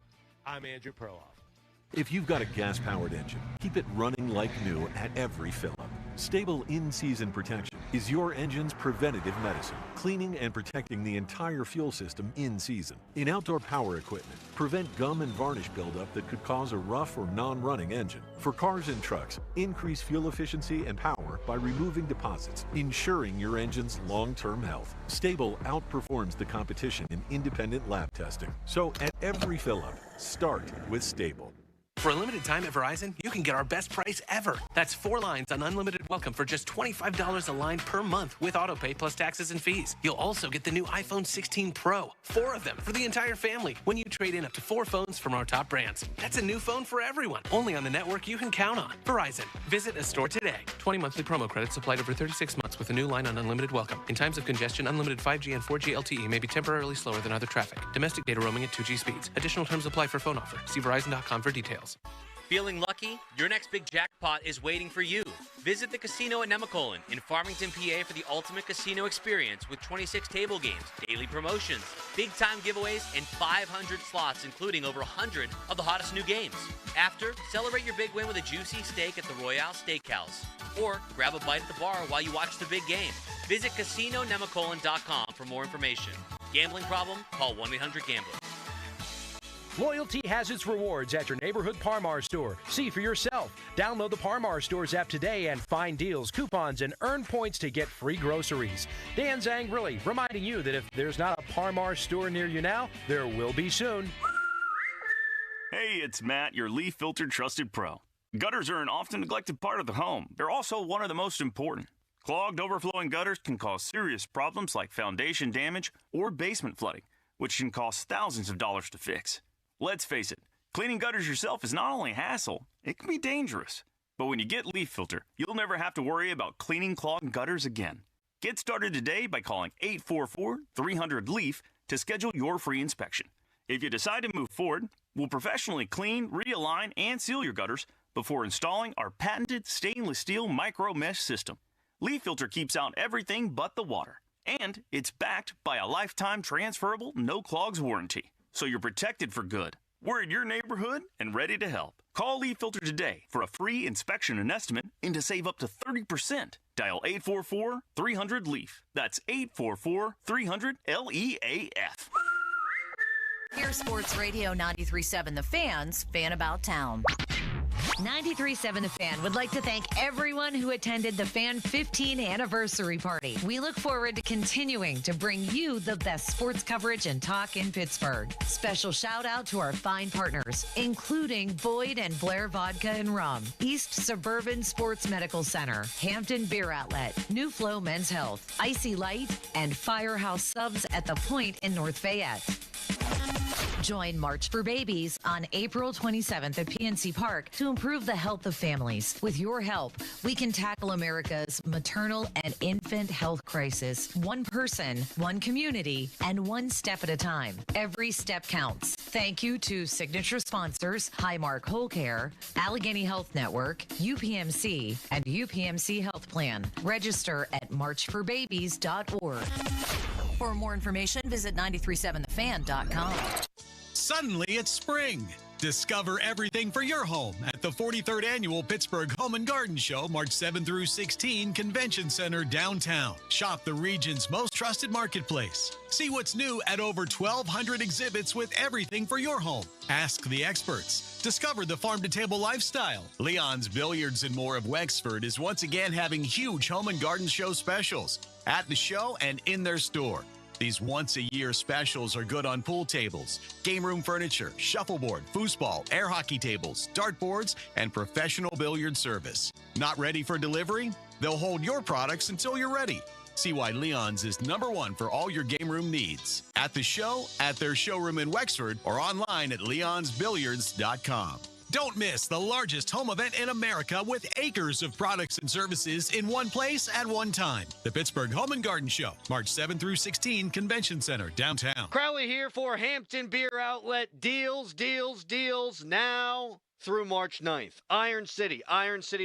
S11: I'm Andrew Perloff.
S16: If you've got a gas-powered engine, keep it running like new at every fill-up. Stable in-season protection is your engine's preventative medicine, cleaning and protecting the entire fuel system in season. In outdoor power equipment, prevent gum and varnish buildup that could cause a rough or non-running engine. For cars and trucks, increase fuel efficiency and power by removing deposits, ensuring your engine's long-term health. Stable outperforms the competition in independent lab testing. So at every fill-up, start with Stable.
S19: For a limited time at Verizon, you can get our best price ever. That's 4 lines on unlimited welcome for just $25 a line per month with autopay plus taxes and fees. You'll also get the new iPhone 16 Pro, 4 of them for the entire family when you trade in up to 4 phones from our top brands. That's a new phone for everyone, only on the network you can count on. Verizon. Visit a store today. 20 monthly promo credits applied over 36 months with a new line on unlimited welcome. In times of congestion, unlimited 5G and 4G LTE may be temporarily slower than other traffic. Domestic data roaming at 2G speeds. Additional terms apply for phone offer. See Verizon.com for details.
S23: Feeling lucky? Your next big jackpot is waiting for you. Visit the casino at Nemacolin in Farmington, PA for the ultimate casino experience with 26 table games, daily promotions, big-time giveaways, and 500 slots, including over 100 of the hottest new games. After, celebrate your big win with a juicy steak at the Royale Steakhouse. Or grab a bite at the bar while you watch the big game. Visit CasinoNemacolin.com for more information. Gambling problem? Call 1-800-GAMBLER.
S25: Loyalty has its rewards at your neighborhood Par-Mar store. See for yourself. Download the Par-Mar stores app today and find deals, coupons, and earn points to get free groceries. Dan Zangrilli reminding you that if there's not a Par-Mar store near you now, there will be soon.
S26: Hey, it's Matt, your leaf filter trusted pro. Gutters are an often neglected part of the home. They're also one of the most important. Clogged, overflowing gutters can cause serious problems like foundation damage or basement flooding, which can cost thousands of dollars to fix. Let's face it, cleaning gutters yourself is not only a hassle, it can be dangerous. But when you get Leaf Filter, you'll never have to worry about cleaning clogged gutters again. Get started today by calling 844-300-LEAF to schedule your free inspection. If you decide to move forward, we'll professionally clean, realign, and seal your gutters before installing our patented stainless steel micro mesh system. Leaf Filter keeps out everything but the water, and it's backed by a lifetime transferable no clogs warranty. So you're protected for good. We're in your neighborhood and ready to help. Call Leaf Filter today for a free inspection and estimate and to save up to 30%. Dial 844-300-LEAF. That's 844-300-LEAF.
S27: Here's Sports Radio 93.7 The Fan's Fan About Town. 93.7 The Fan would like to thank everyone who attended the Fan 15 anniversary party. We look forward to continuing to bring you the best sports coverage and talk in Pittsburgh. Special shout out to our fine partners, including Boyd and Blair Vodka and Rum, East Suburban Sports Medical Center, Hampton Beer Outlet, New Flow Men's Health, Icy Light, and Firehouse Subs at the Point in North Fayette. Join March for Babies on April 27th at PNC Park to improve the health of families. With your help, we can tackle America's maternal and infant health crisis. One person, one community, and one step at a time. Every step counts. Thank you to signature sponsors Highmark Whole Care, Allegheny Health Network, UPMC, and UPMC Health Plan. Register at marchforbabies.org. For more information, visit 937thefan.com.
S8: Suddenly, it's spring. Discover everything for your home at the 43rd Annual Pittsburgh Home and Garden Show, March 7 through 16, Convention Center downtown. Shop the region's most trusted marketplace. See what's new at over 1,200 exhibits with everything for your home. Ask the experts. Discover the farm-to-table lifestyle. Leon's Billiards and More of Wexford is once again having huge Home and Garden Show specials at the show and in their store. These once-a-year specials are good on pool tables, game room furniture, shuffleboard, foosball, air hockey tables, dartboards, and professional billiard service. Not ready for delivery? They'll hold your products until you're ready. See why Leon's is #1 for all your game room needs. At the show, at their showroom in Wexford, or online at leonsbilliards.com. Don't miss the largest home event in America with acres of products and services in one place at one time. The Pittsburgh Home and Garden Show, March 7 through 16, Convention Center, downtown.
S6: Crowley here for Hampton Beer Outlet. Deals now through March 9th. Iron City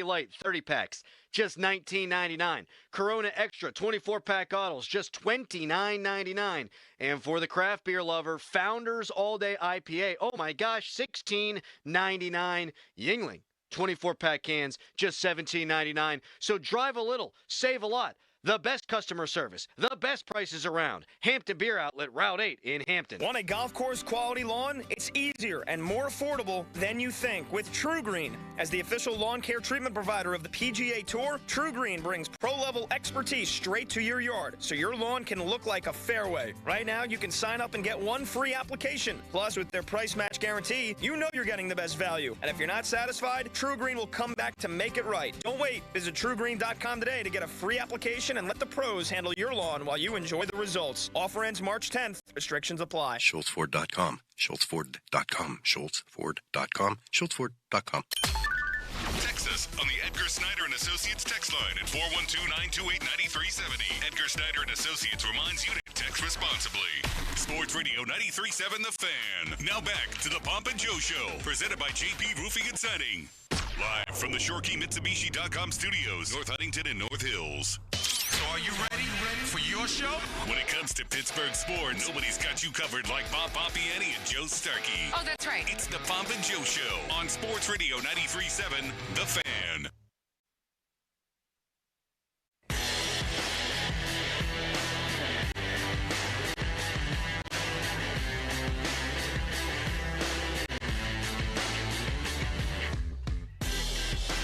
S6: Light, 30 packs, just $19.99. Corona Extra, 24-pack bottles, just $29.99. And for the craft beer lover, Founders All Day IPA, oh my gosh, $16.99. Yingling, 24-pack cans, just $17.99. So drive a little, save a lot. The best customer service, the best prices around. Hampton Beer Outlet, Route 8 in Hampton.
S4: Want a golf course quality lawn? It's easier and more affordable than you think with True Green. As the official lawn care treatment provider of the PGA Tour, True Green brings pro-level expertise straight to your yard, so your lawn can look like a fairway. Right now, you can sign up and get one free application. Plus, with their price match guarantee, you know you're getting the best value. And if you're not satisfied, True Green will come back to make it right. Don't wait. Visit TrueGreen.com today to get a free application and let the pros handle your lawn while you enjoy the results. Offer ends March 10th. Restrictions apply.
S13: SchultzFord.com. SchultzFord.com. SchultzFord.com. SchultzFord.com.
S1: Text us on the Edgar Snyder and Associates text line at 412-928-9370. Edgar Snyder and Associates reminds you to text responsibly. Sports Radio 93.7 The Fan. Now back to the Pomp and Joe Show, presented by JP Roofing and Siding. Live from the ShoreKeyMitsubishi.com studios, North Huntington and North Hills.
S22: So are you ready for your show?
S1: When it comes to Pittsburgh sports, nobody's got you covered like Bob Pompiani and Joe Starkey.
S27: Oh, that's right.
S1: It's the Pomp and Joe Show on Sports Radio 93.7 The Fan.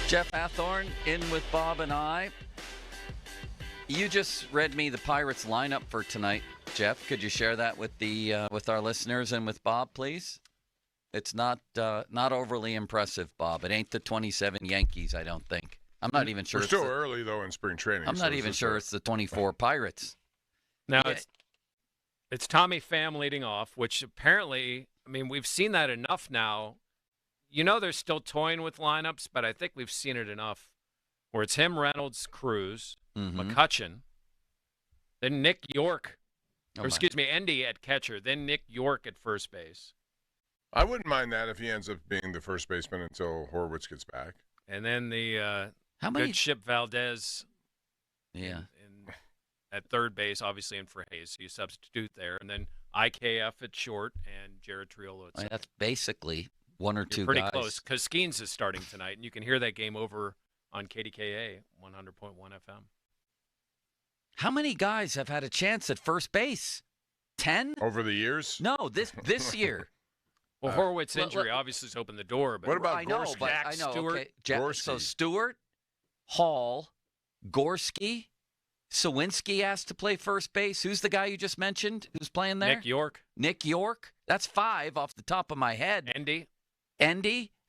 S9: Jeff Hathorn in with Bob and I. You just read me the Pirates lineup for tonight, Jeff. Could you share that with the with our listeners and with Bob, please? It's not overly impressive, Bob. It ain't the 27 Yankees, I don't think. I'm not even sure.
S12: We're still early though in spring training.
S9: I'm not even sure it's the 24 Pirates.
S17: Now it's Tommy Pham leading off, which apparently, I mean, we've seen that enough now. You know, they're still toying with lineups, but I think we've seen it enough where it's him, Reynolds, Cruz, McCutchen, then Nick York, Endy at catcher, then Nick York at first base.
S12: I wouldn't mind that if he ends up being the first baseman until Horwitz gets back.
S17: And then the
S9: How many?
S17: good Chip Valdez
S9: Yeah.
S17: at third base, obviously in for Hayes, so you substitute there. And then IKF at short and Jared Triolo at second.
S9: That's basically one or two
S17: pretty
S9: guys.
S17: close because Skeens is starting tonight, and you can hear that game over on KDKA 100.1 FM.
S9: How many guys have had a chance at first base? 10?
S12: Over the years?
S9: No, this year.
S17: Well, Horwitz's injury obviously has opened the door. But
S12: what about
S9: I know,
S12: Gorski?
S9: but
S17: Jack
S9: I know.
S17: Stewart?
S9: Okay. So Stewart, Hall, Gorski, Sawinski asked to play first base. Who's the guy you just mentioned who's playing there?
S17: Nick York.
S9: Nick York? That's 5 off the top of my head. Endy?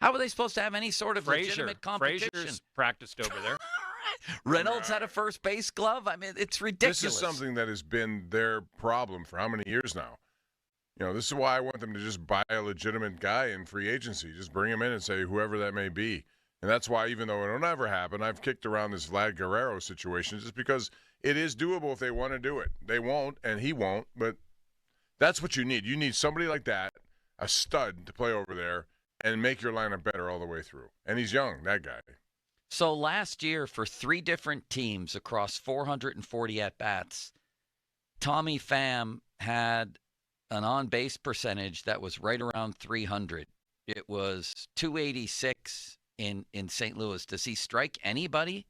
S9: How are they supposed to have any sort of legitimate competition?
S17: Frazier's practiced over there.
S9: Reynolds had a first base glove. I mean, it's ridiculous.
S12: This is something that has been their problem for how many years now? You know, this is why I want them to just buy a legitimate guy in free agency. Just bring him in and say whoever that may be. And that's why, even though it'll never happen, I've kicked around this Vlad Guerrero situation just because it is doable if they want to do it. They won't, and he won't, but that's what you need. You need somebody like that, a stud, to play over there and make your lineup better all the way through. And he's young, that guy.
S9: So last year, for 3 different teams across 440 at-bats, Tommy Pham had an on-base percentage that was right around 300. It was 286 in St. Louis. Does he strike anybody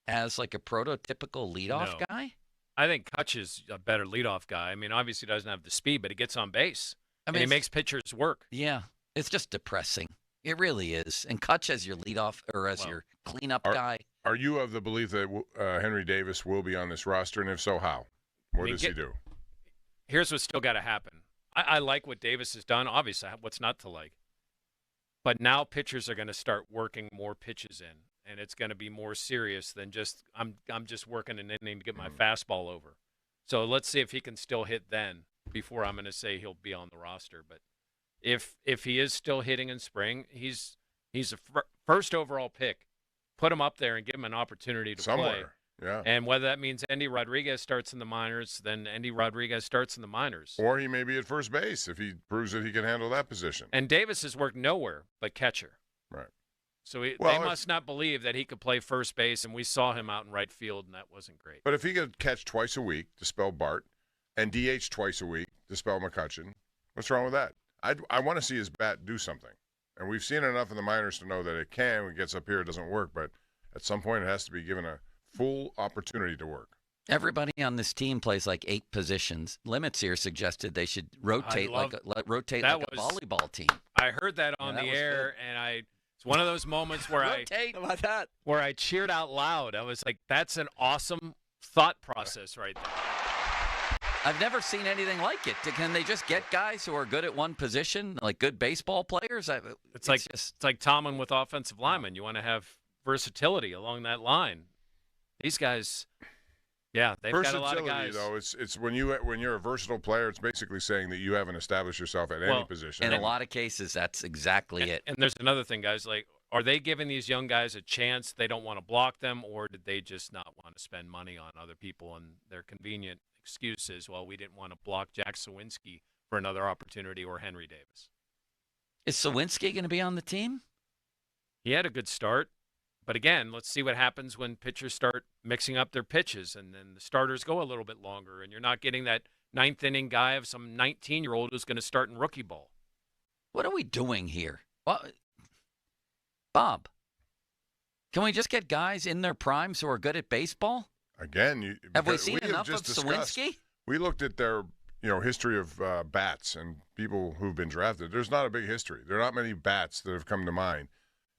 S9: as like a prototypical leadoff guy?
S17: I think Kutch is a better leadoff guy. I mean, obviously he doesn't have the speed, but he gets on base.
S9: I mean,
S17: and he makes pitchers work.
S9: Yeah, it's just depressing. It really is. And Kutch as your leadoff or as your cleanup guy.
S12: Are you of the belief that Henry Davis will be on this roster? And if so, how? What does he do?
S17: Here's what's still got to happen. I like what Davis has done. Obviously, what's not to like? But now pitchers are going to start working more pitches in. and it's going to be more serious than just I'm just working an inning to get my fastball over. So let's see if he can still hit then before I'm going to say he'll be on the roster. But if he is still hitting in spring, he's a first overall pick. Put him up there and give him an opportunity to play.
S12: Yeah.
S17: And whether that means Endy Rodriguez starts in the minors, then Endy Rodriguez starts in the minors.
S12: Or he may be at first base if he proves that he can handle that position.
S17: And Davis has worked nowhere but catcher.
S12: Right.
S17: So they must not believe that he could play first base, and we saw him out in right field, and that wasn't great.
S12: But if he could catch twice a week to spell Bart and DH twice a week to spell McCutcheon, what's wrong with that? I want to see his bat do something. And we've seen enough in the minors to know that it can. When it gets up here, it doesn't work. But at some point, it has to be given a full opportunity to work.
S9: Everybody on this team plays like 8 positions. Limits here suggested they should rotate like a volleyball team.
S17: I heard that on the air, and it's one of those moments where where I cheered out loud. I was like, "That's an awesome thought process right there."
S9: I've never seen anything like it. Can they just get guys who are good at one position, like good baseball players?
S17: It's like Tomlin with offensive linemen. You want to have versatility along that line. These guys, they've got a lot of guys.
S12: Though, it's when you're a versatile player, it's basically saying that you haven't established yourself at any position.
S9: In a lot of cases, that's exactly it.
S17: And there's another thing, guys. Like, are they giving these young guys a chance? They don't want to block them, or did they just not want to spend money on other people and their convenient excuses? Well, we didn't want to block Jack Sawinski for another opportunity or Henry Davis.
S9: Is Sawinski going to be on the team?
S17: He had a good start. But again, let's see what happens when pitchers start mixing up their pitches and then the starters go a little bit longer and you're not getting that 9th inning guy of some 19-year-old who's going to start in rookie ball.
S9: What are we doing here? Bob, can we just get guys in their primes who are good at baseball?
S12: Again,
S9: have we seen enough of Sawinski?
S12: We looked at their history of bats and people who've been drafted. There's not a big history. There are not many bats that have come to mind.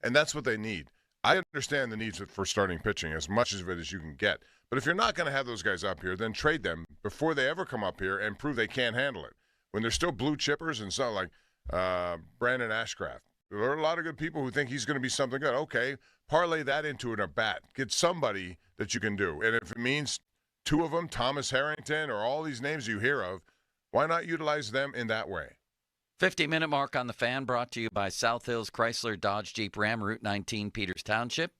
S12: And that's what they need. I understand the needs for starting pitching, as much of it as you can get. But if you're not going to have those guys up here, then trade them before they ever come up here and prove they can't handle it. When they're still blue chippers and so like Brandon Ashcraft, there are a lot of good people who think he's going to be something good. Okay, parlay that into a bat. Get somebody that you can do. And if it means 2 of them, Thomas Harrington or all these names you hear of, why not utilize them in that way?
S9: 50-minute mark on the Fan, brought to you by South Hills Chrysler Dodge Jeep Ram, Route 19, Peters Township.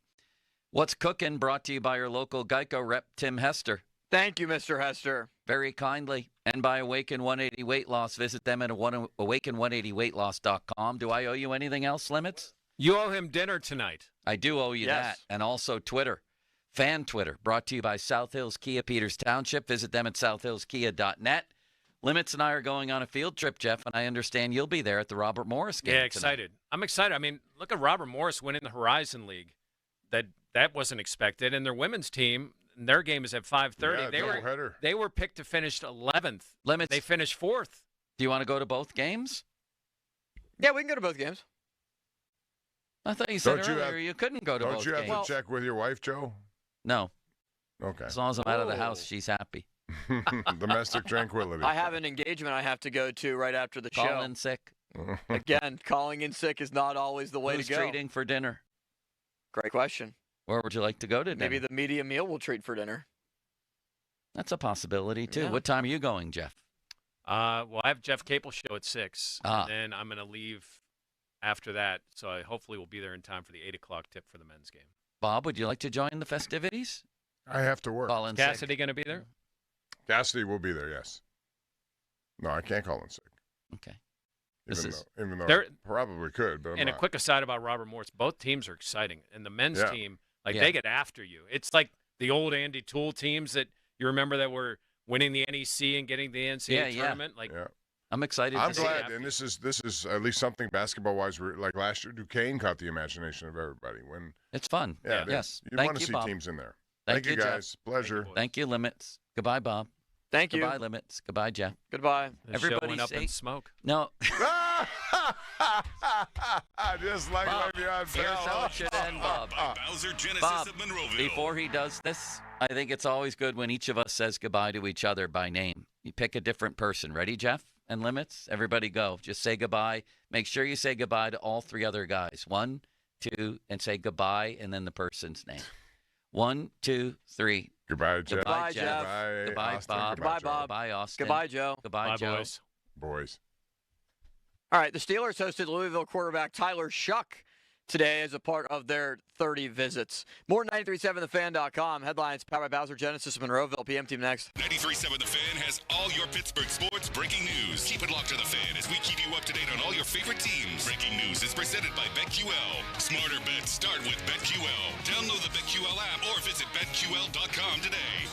S9: What's Cooking, brought to you by your local Geico rep, Tim Hester.
S3: Thank you, Mr. Hester.
S9: Very kindly. And by Awaken 180 Weight Loss. Visit them at awaken180weightloss.com. Do I owe you anything else, Limits?
S17: You owe him dinner tonight.
S9: I do owe you that. And also Twitter. Fan Twitter, brought to you by South Hills Kia, Peters Township. Visit them at southhillskia.net. Limits and I are going on a field trip, Jeff, and I understand you'll be there at the Robert Morris game.
S17: Yeah, excited.
S9: Tonight.
S17: I'm excited. I mean, look at Robert Morris winning the Horizon League. That wasn't expected. And their women's team, their game is at 5:30.
S12: Yeah,
S17: they were picked to finish 11th.
S9: Limits.
S17: They finished 4th.
S9: Do you want to go to both games?
S3: Yeah, we can go to both games.
S9: I thought you said earlier you couldn't go to both games.
S12: Don't you have to check with your wife, Joe?
S9: No.
S12: Okay.
S9: As long as I'm out of the house, she's happy.
S12: Domestic tranquility.
S3: I have an engagement I have to go to right after the show.
S9: Call in sick.
S3: Again, calling in sick is not always the way
S9: Who's
S3: to go.
S9: treating for dinner?
S3: Great question.
S9: Where would you like to go to dinner?
S3: Maybe the media meal will treat for dinner.
S9: That's a possibility, too.
S3: Yeah.
S9: What time are you going, Jeff?
S17: Well, I have Jeff Capel show at 6.
S9: Ah.
S17: And then I'm going to leave after that. So I hopefully will be there in time for the 8 o'clock tip for the men's game.
S9: Bob, would you like to join the festivities?
S12: I have to work.
S9: Call in
S17: Cassidy
S9: sick.
S17: going to be there?
S12: Cassidy will be there, yes. No, I can't call in sick.
S9: Okay.
S12: Even though I probably could, but I'm
S17: and
S12: not.
S17: A quick aside about Robert Morris, both teams are exciting. And the men's team, they get after you. It's like the old Andy Toole teams that you remember that were winning the NEC and getting the NCAA tournament.
S9: I'm excited.
S12: I'm glad, and this is at least something basketball-wise. Like last year, Duquesne caught the imagination of everybody. When
S9: it's fun.
S12: Yeah,
S9: yes.
S12: You want to see teams in there. Thank you, guys.
S9: Jeff.
S12: Pleasure.
S9: Thank you, Limits. Goodbye, Bob.
S3: Thank you.
S9: Goodbye, Limits. Goodbye, Jeff.
S3: Goodbye.
S17: Everybody went up in smoke.
S9: No.
S12: Just like
S9: Bob,
S12: Le'Veon
S9: here's
S12: Bell.
S9: how it should end, Bob.
S1: Bowser Genesis
S9: Bob,
S1: of Monroeville.
S9: before he does this, I think it's always good when each of us says goodbye to each other by name. You pick a different person. Ready, Jeff? And Limits? Everybody go. Just say goodbye. Make sure you say goodbye to all 3 other guys. 1, 2, and say goodbye, and then the person's name. 1, 2, 3.
S12: Goodbye, Jeff.
S9: Goodbye,
S3: Jeff.
S9: Goodbye,
S12: Austin.
S9: Bob.
S3: Goodbye, Bob.
S9: Goodbye, Austin.
S3: Goodbye, Joe.
S9: Goodbye,
S17: Bye,
S9: Joe.
S17: boys.
S3: All right, the Steelers hosted Louisville quarterback Tyler Shuck today as a part of their 30 visits. More 937thefan.com. Headlines powered by Bowser Genesis of Monroeville. PM Team next.
S1: 93.7 The Fan has all your Pittsburgh sports breaking news. Keep it locked to The Fan as we keep you up to date on all your favorite teams. Breaking news is presented by BetQL. Smarter bets start with BetQL. Download the BetQL app or visit BetQL.com today.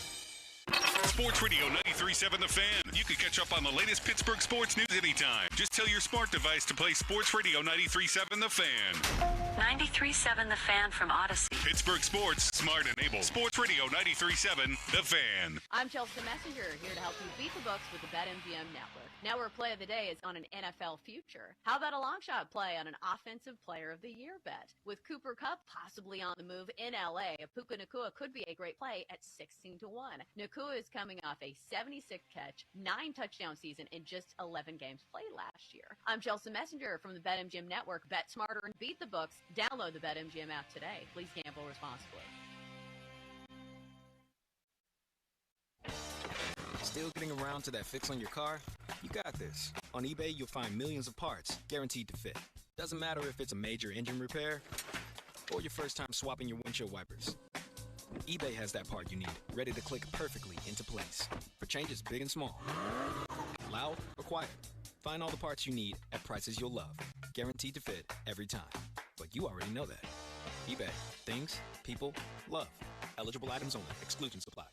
S1: Sports Radio 93.7 The Fan. You can catch up on the latest Pittsburgh sports news anytime. Just tell your smart device to play Sports Radio 93.7 The Fan.
S5: 93.7 The Fan from Odyssey.
S1: Pittsburgh sports, smart enabled. Sports Radio 93.7 The Fan.
S14: I'm Chelsea Messenger, here to help you beat the books with the BetMGM Network. Now our play of the day is on an NFL future. How about a long shot play on an Offensive Player of the Year bet? With Cooper Kupp possibly on the move in LA, Puka Nacua could be a great play at 16-1. Nacua is coming off a 76-catch, 9-touchdown season in just 11 games played last year. I'm Chelsea Messenger from the BetMGM Network. Bet smarter and beat the books. Download the BetMGM app today. Please gamble responsibly.
S15: Still getting around to that fix on your car? You got this. On eBay, you'll find millions of parts guaranteed to fit. Doesn't matter if it's a major engine repair or your first time swapping your windshield wipers. eBay has that part you need, ready to click perfectly into place for changes big and small, loud or quiet. Find all the parts you need at prices you'll love, guaranteed to fit every time. But you already know that. eBay. Things, people, love. Eligible items only. Exclusions apply.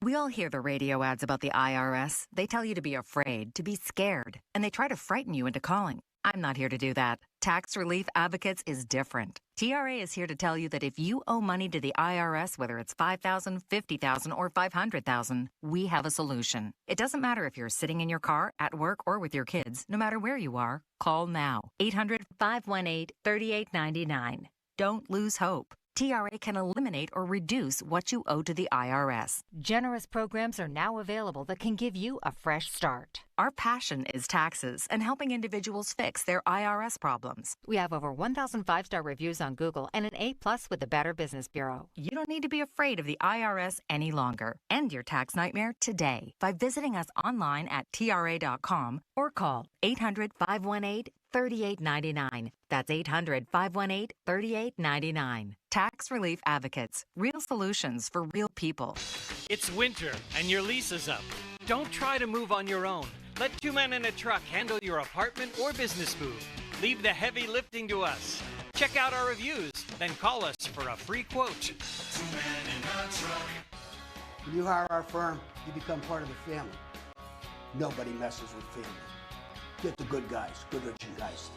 S18: We all hear the radio ads about the IRS. They tell you to be afraid, to be scared, and they try to frighten you into calling. I'm not here to do that. Tax Relief Advocates is different. TRA is here to tell you that if you owe money to the IRS, whether it's $5,000, $50,000, or $500,000, we have a solution. It doesn't matter if you're sitting in your car, at work, or with your kids. No matter where you are, call now. 800-518-3899. Don't lose hope. TRA can eliminate or reduce what you owe to the IRS.
S27: Generous programs are now available that can give you a fresh start.
S18: Our passion is taxes and helping individuals fix their IRS problems.
S27: We have over 1,000 5-star reviews on Google and an A+ with the Better Business Bureau.
S18: You don't need to be afraid of the IRS any longer. End your tax nightmare today by visiting us online at TRA.com or call 800-518-3899. That's 800-518-3899. Tax Relief Advocates. Real solutions for real people.
S20: It's winter and your lease is up. Don't try to move on your own. Let 2 men in a truck handle your apartment or business move. Leave the heavy lifting to us. Check out our reviews, then call us for a free quote.
S21: 2 men in a truck. When you hire our firm, you become part of the family. Nobody messes with family. Get the good guys, Goodrich & Geist.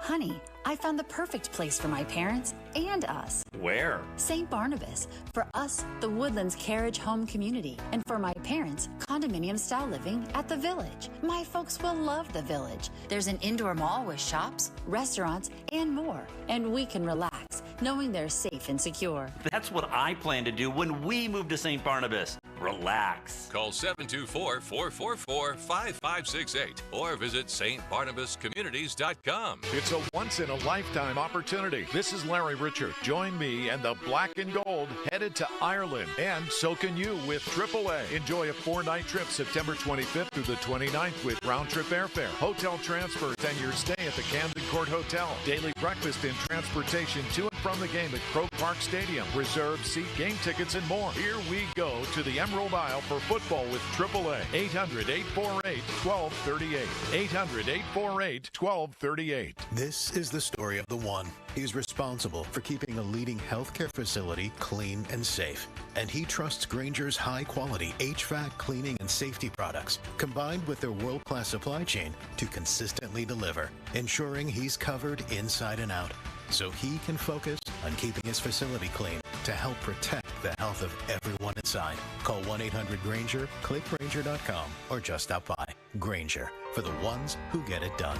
S24: Honey, I found the perfect place for my parents and us.
S26: Where?
S24: St. Barnabas. For us, the Woodlands Carriage Home Community. And for my parents, condominium-style living at the Village. My folks will love the Village. There's an indoor mall with shops, restaurants, and more. And we can relax, knowing they're safe and secure.
S28: That's what I plan to do when we move to St. Barnabas. Relax.
S29: Call 724-444-5568 or visit stbarnabascommunities.com.
S30: It's a once-in-a-lifetime opportunity. This is Larry Richard. Join me and the Black and Gold headed to Ireland, and so can you with AAA. Enjoy a 4-night trip September 25th through the 29th with round-trip airfare, hotel transfers, and your stay at the Camden Court Hotel. Daily breakfast and transportation to and from the game at Croke Park Stadium. Reserve seat, game tickets, and more. Here we go to the Emerald Isle for football with AAA. 800-848-1238. 800-848-1238.
S31: This is the story of the one. He's responsible for keeping a leading healthcare facility clean and safe. And he trusts Grainger's high-quality HVAC cleaning and safety products, combined with their world-class supply chain, to consistently deliver, ensuring he's covered inside and out, so he can focus on keeping his facility clean to help protect the health of everyone inside. Call 1-800-GRAINGER, click Grainger.com, or just stop by. Grainger, for the ones who get it done.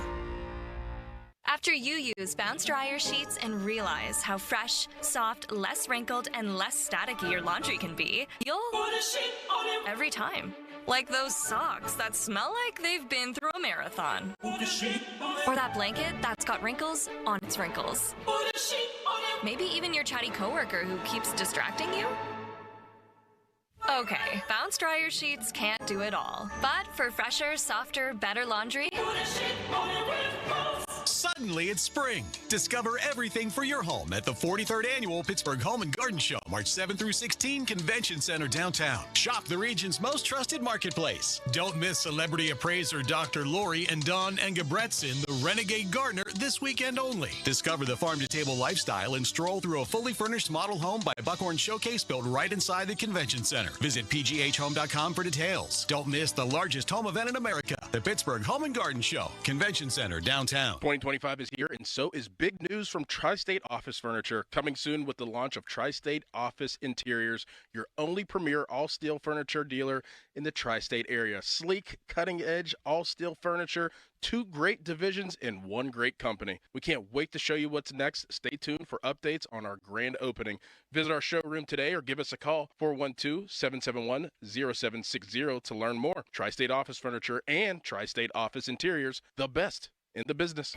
S32: After you use Bounce Dryer Sheets and realize how fresh, soft, less wrinkled, and less staticky your laundry can be, you'll put a sheet on it every time. Like those socks that smell like they've been through a marathon. Or that blanket that's got wrinkles on its wrinkles. Maybe even your chatty coworker who keeps distracting you. Okay, bounce dryer sheets can't do it all. But for fresher, softer, better laundry...
S2: Suddenly it's spring. Discover everything for your home at the 43rd Annual Pittsburgh Home and Garden Show, March 7 through 16, Convention Center downtown. Shop the region's most trusted marketplace. Don't miss celebrity appraiser Dr. Lori and Don Engebretson, the Renegade Gardener, this weekend only. Discover the farm-to-table lifestyle and stroll through a fully furnished model home by Buckhorn Showcase built right inside the Convention Center. Visit pghhome.com for details. Don't miss the largest home event in America, the Pittsburgh Home and Garden Show, Convention Center downtown.
S4: 2025 is here, and so is big news from Tri-State Office Furniture. Coming soon with the launch of Tri-State Office Interiors, your only premier all-steel furniture dealer in the Tri-State area. Sleek, cutting-edge, all-steel furniture, 2 great divisions in 1 great company. We can't wait to show you what's next. Stay tuned for updates on our grand opening. Visit our showroom today or give us a call, 412-771-0760 to learn more. Tri-State Office Furniture and Tri-State Office Interiors, the best in the business.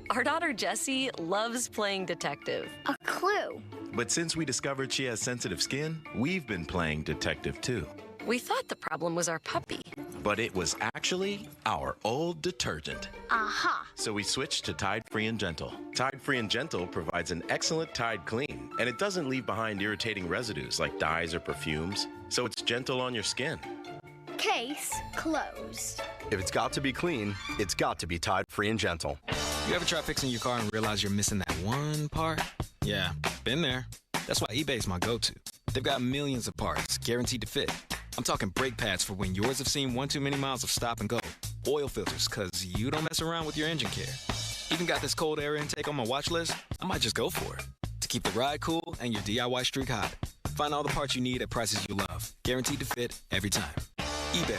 S32: Our daughter Jessie loves playing detective.
S6: A clue.
S7: But since we discovered she has sensitive skin, we've been playing detective too.
S32: We thought the problem was our puppy.
S7: But it was actually our old detergent.
S6: Aha.
S7: So we switched to Tide Free and Gentle. Tide Free and Gentle provides an excellent Tide clean, and it doesn't leave behind irritating residues like dyes or perfumes, so it's gentle on your skin.
S6: Case closed.
S8: If it's got to be clean, it's got to be Tide Free and Gentle.
S15: You ever try fixing your car and realize you're missing that one part? Yeah, been there. That's why eBay's my go-to. They've got millions of parts, guaranteed to fit. I'm talking brake pads for when yours have seen one too many miles of stop and go. Oil filters, because you don't mess around with your engine care. Even got this cold air intake on my watch list. I might just go for it. To keep the ride cool and your DIY streak hot. Find all the parts you need at prices you love. Guaranteed to fit every time. eBay.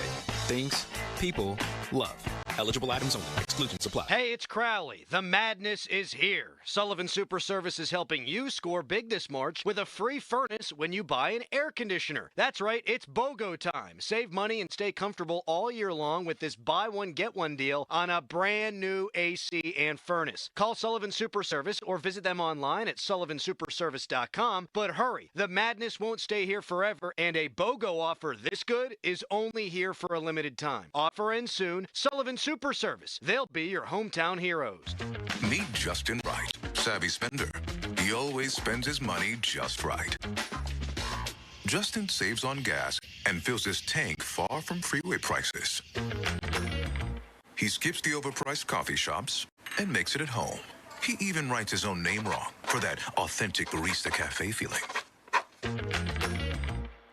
S15: Things people love. Eligible items only. Exclusions apply.
S10: Hey, it's Crowley. The madness is here. Sullivan Super Service is helping you score big this March with a free furnace when you buy an air conditioner. That's right, it's BOGO time. Save money and stay comfortable all year long with this buy one, get one deal on a brand new AC and furnace. Call Sullivan Super Service or visit them online at sullivansuperservice.com. But hurry, the madness won't stay here forever, and a BOGO offer this good is only here for a limited time. Offer ends soon. Sullivan Super Service. They'll be your hometown heroes.
S1: Meet Justin Wright, savvy spender. He always spends his money just right. Justin saves on gas and fills his tank far from freeway prices. He skips the overpriced coffee shops and makes it at home. He even writes his own name wrong for that authentic barista cafe feeling.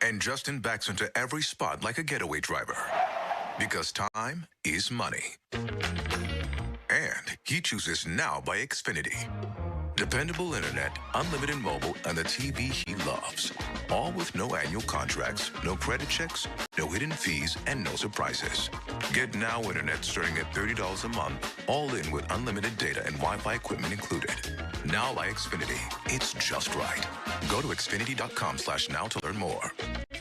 S1: And Justin backs into every spot like a getaway driver. Because time is money. And he chooses Now by Xfinity. Dependable internet, unlimited mobile, and the TV he loves. All with no annual contracts, no credit checks, no hidden fees, and no surprises. Get Now internet starting at $30 a month, all in with unlimited data and Wi-Fi equipment included. Now by Xfinity. It's just right. Go to Xfinity.com/now to learn more.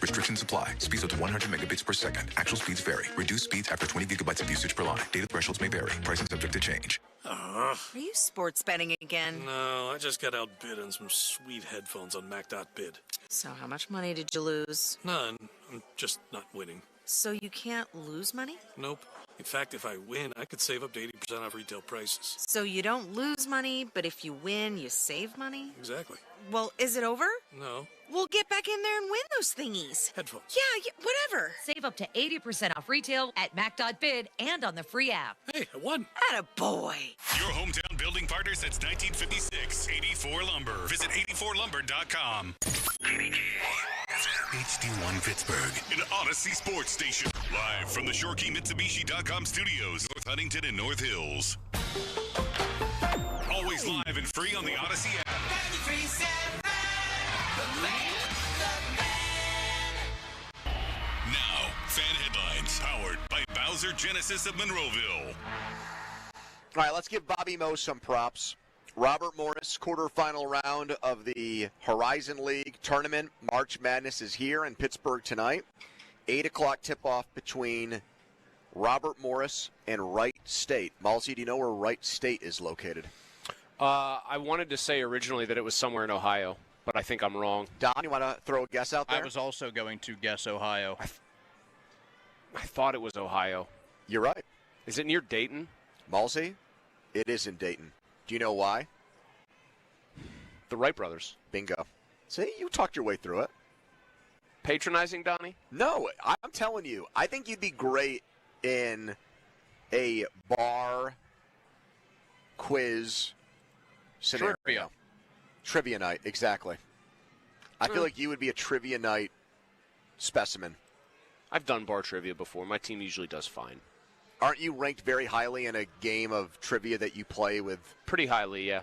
S1: Restrictions apply. Speeds up to 100 megabits per second. Actual speeds vary. Reduced speeds after 20 gigabytes of usage per line. Data thresholds may vary. Pricing subject to change.
S11: Are you sports betting again?
S13: No, I just got outbid on some sweet headphones on Mac.bid.
S11: So how much money did you lose?
S13: None. I'm just not winning.
S11: So you can't lose money?
S13: Nope. In fact, if I win, I could save up to 80% off retail prices.
S11: So you don't lose money, but if you win, you save money?
S13: Exactly.
S11: Well, is it over?
S13: No.
S11: We'll get back in there and win those thingies.
S13: Headphones.
S11: Yeah, whatever.
S27: Save up to 80% off retail at Mac.bid and on the free app.
S13: Hey, I won.
S11: Attaboy.
S1: Your hometown building partner since 1956. 84 Lumber. Visit 84lumber.com. HD1 Pittsburgh, an Odyssey sports station. Live from the ShoreKeyMitsubishi.com studios, North Huntington and North Hills. Always live and free on the Odyssey app. Now, fan headlines powered by Bowser Genesis of Monroeville.
S16: All right, let's give Bobby Moe some props. Robert Morris, quarterfinal round of the Horizon League tournament. March Madness is here in Pittsburgh tonight. 8 o'clock tip-off between Robert Morris and Wright State. Malsey, do you know where Wright State is located?
S3: I wanted to say originally that it was somewhere in Ohio, but I think I'm wrong.
S16: Don, you want to throw a guess out there?
S5: I was also going to guess Ohio.
S3: I thought it was Ohio.
S16: You're right.
S3: Is it near Dayton?
S16: Malsey, it is in Dayton. Do you know why?
S3: The Wright brothers.
S16: Bingo. See, you talked your way through it.
S3: Patronizing, Donnie?
S16: No, I'm telling you, I think you'd be great in a bar quiz scenario. Trivia night, exactly. I feel like you would be a trivia night specimen.
S3: I've done bar trivia before. My team usually does fine.
S16: Aren't you ranked very highly in a game of trivia that you play with?
S3: Pretty highly, yeah.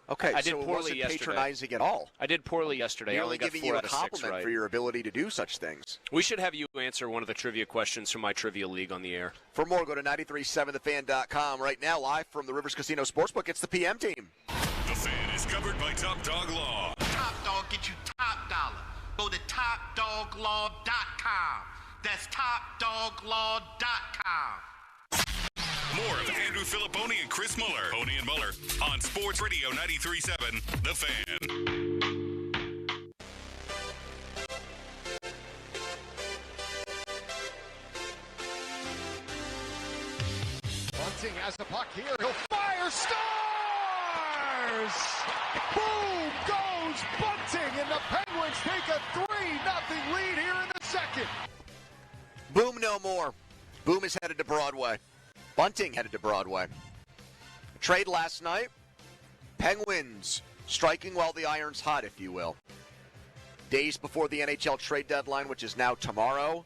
S16: Okay,
S3: I did
S16: so it
S3: poorly
S16: wasn't
S3: yesterday.
S16: Patronizing at all.
S3: I did poorly yesterday.
S16: You're
S3: I
S16: only
S3: got
S16: giving
S3: 4
S16: you a
S3: out of 6
S16: compliment
S3: right.
S16: for your ability to do such things.
S3: We should have you answer one of the trivia questions from my trivia league on the air.
S16: For more, go to 937thefan.com. Right now, live from the Rivers Casino Sportsbook, it's the PM team.
S1: The Fan is covered by Top Dog Law.
S9: Top Dog get you top dollar. Go to TopDogLaw.com. That's TopDogLaw.com.
S1: More of Andrew Filipponi and Chris Muller. Pony and Muller on Sports Radio 93.7 The Fan.
S12: Bunting has the puck here. He'll fire. Scores! Boom goes Bunting, and the Penguins take a 3-0 lead here in the second.
S16: Boom no more. Boom is headed to Broadway. Bunting headed to Broadway. Trade last night. Penguins striking while the iron's hot, if you will. Days before the NHL trade deadline, which is now tomorrow,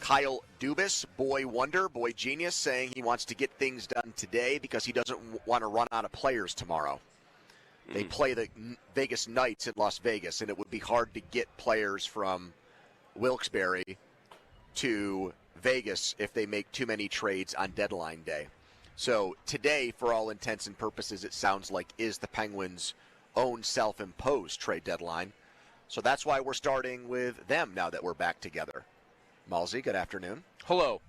S16: Kyle Dubas, boy wonder, boy genius, saying he wants to get things done today because he doesn't want to run out of players tomorrow. They play the Vegas Knights in Las Vegas, and it would be hard to get players from Wilkes-Barre to Vegas if they make too many trades on deadline day. So today, for all intents and purposes, it sounds like is the Penguins' own self-imposed trade deadline. So that's why we're starting with them now that we're back together. Malsey, good afternoon.
S3: Hello.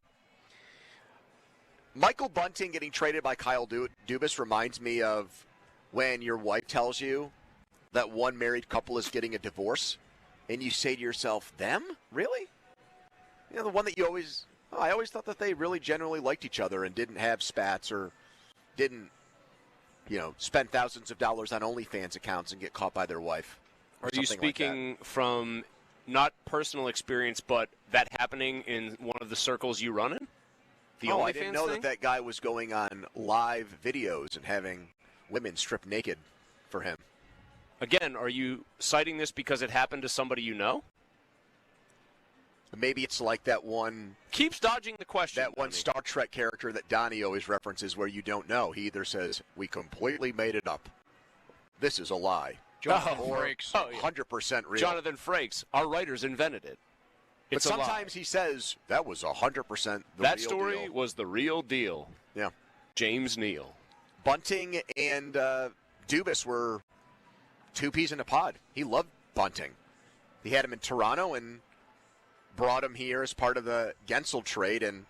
S16: Michael Bunting getting traded by Kyle Dubas reminds me of when your wife tells you that one married couple is getting a divorce, and you say to yourself, them? Really? You know, the one that you always, I always thought that they really generally liked each other and didn't have spats or didn't, spend thousands of dollars on OnlyFans accounts and get caught by their wife.
S3: Are you speaking from not personal experience, but that happening in one of the circles you run in?
S16: I didn't know that guy was going on live videos and having women strip naked for him.
S3: Again, are you citing this because it happened to somebody you know?
S16: Maybe it's like that one...
S3: Keeps dodging the question.
S16: That one Star Trek character that Donnie always references where you don't know. He either says, we completely made it up. This is a lie.
S3: Jonathan
S16: Frakes. 100% real.
S3: Jonathan Frakes. Our writers invented it.
S16: But sometimes he says, that was 100% the real deal.
S3: That story was the real deal.
S16: Yeah.
S3: James Neal.
S16: Bunting and Dubas were two peas in a pod. He loved Bunting. He had him in Toronto and brought him here as part of the Gensel trade, and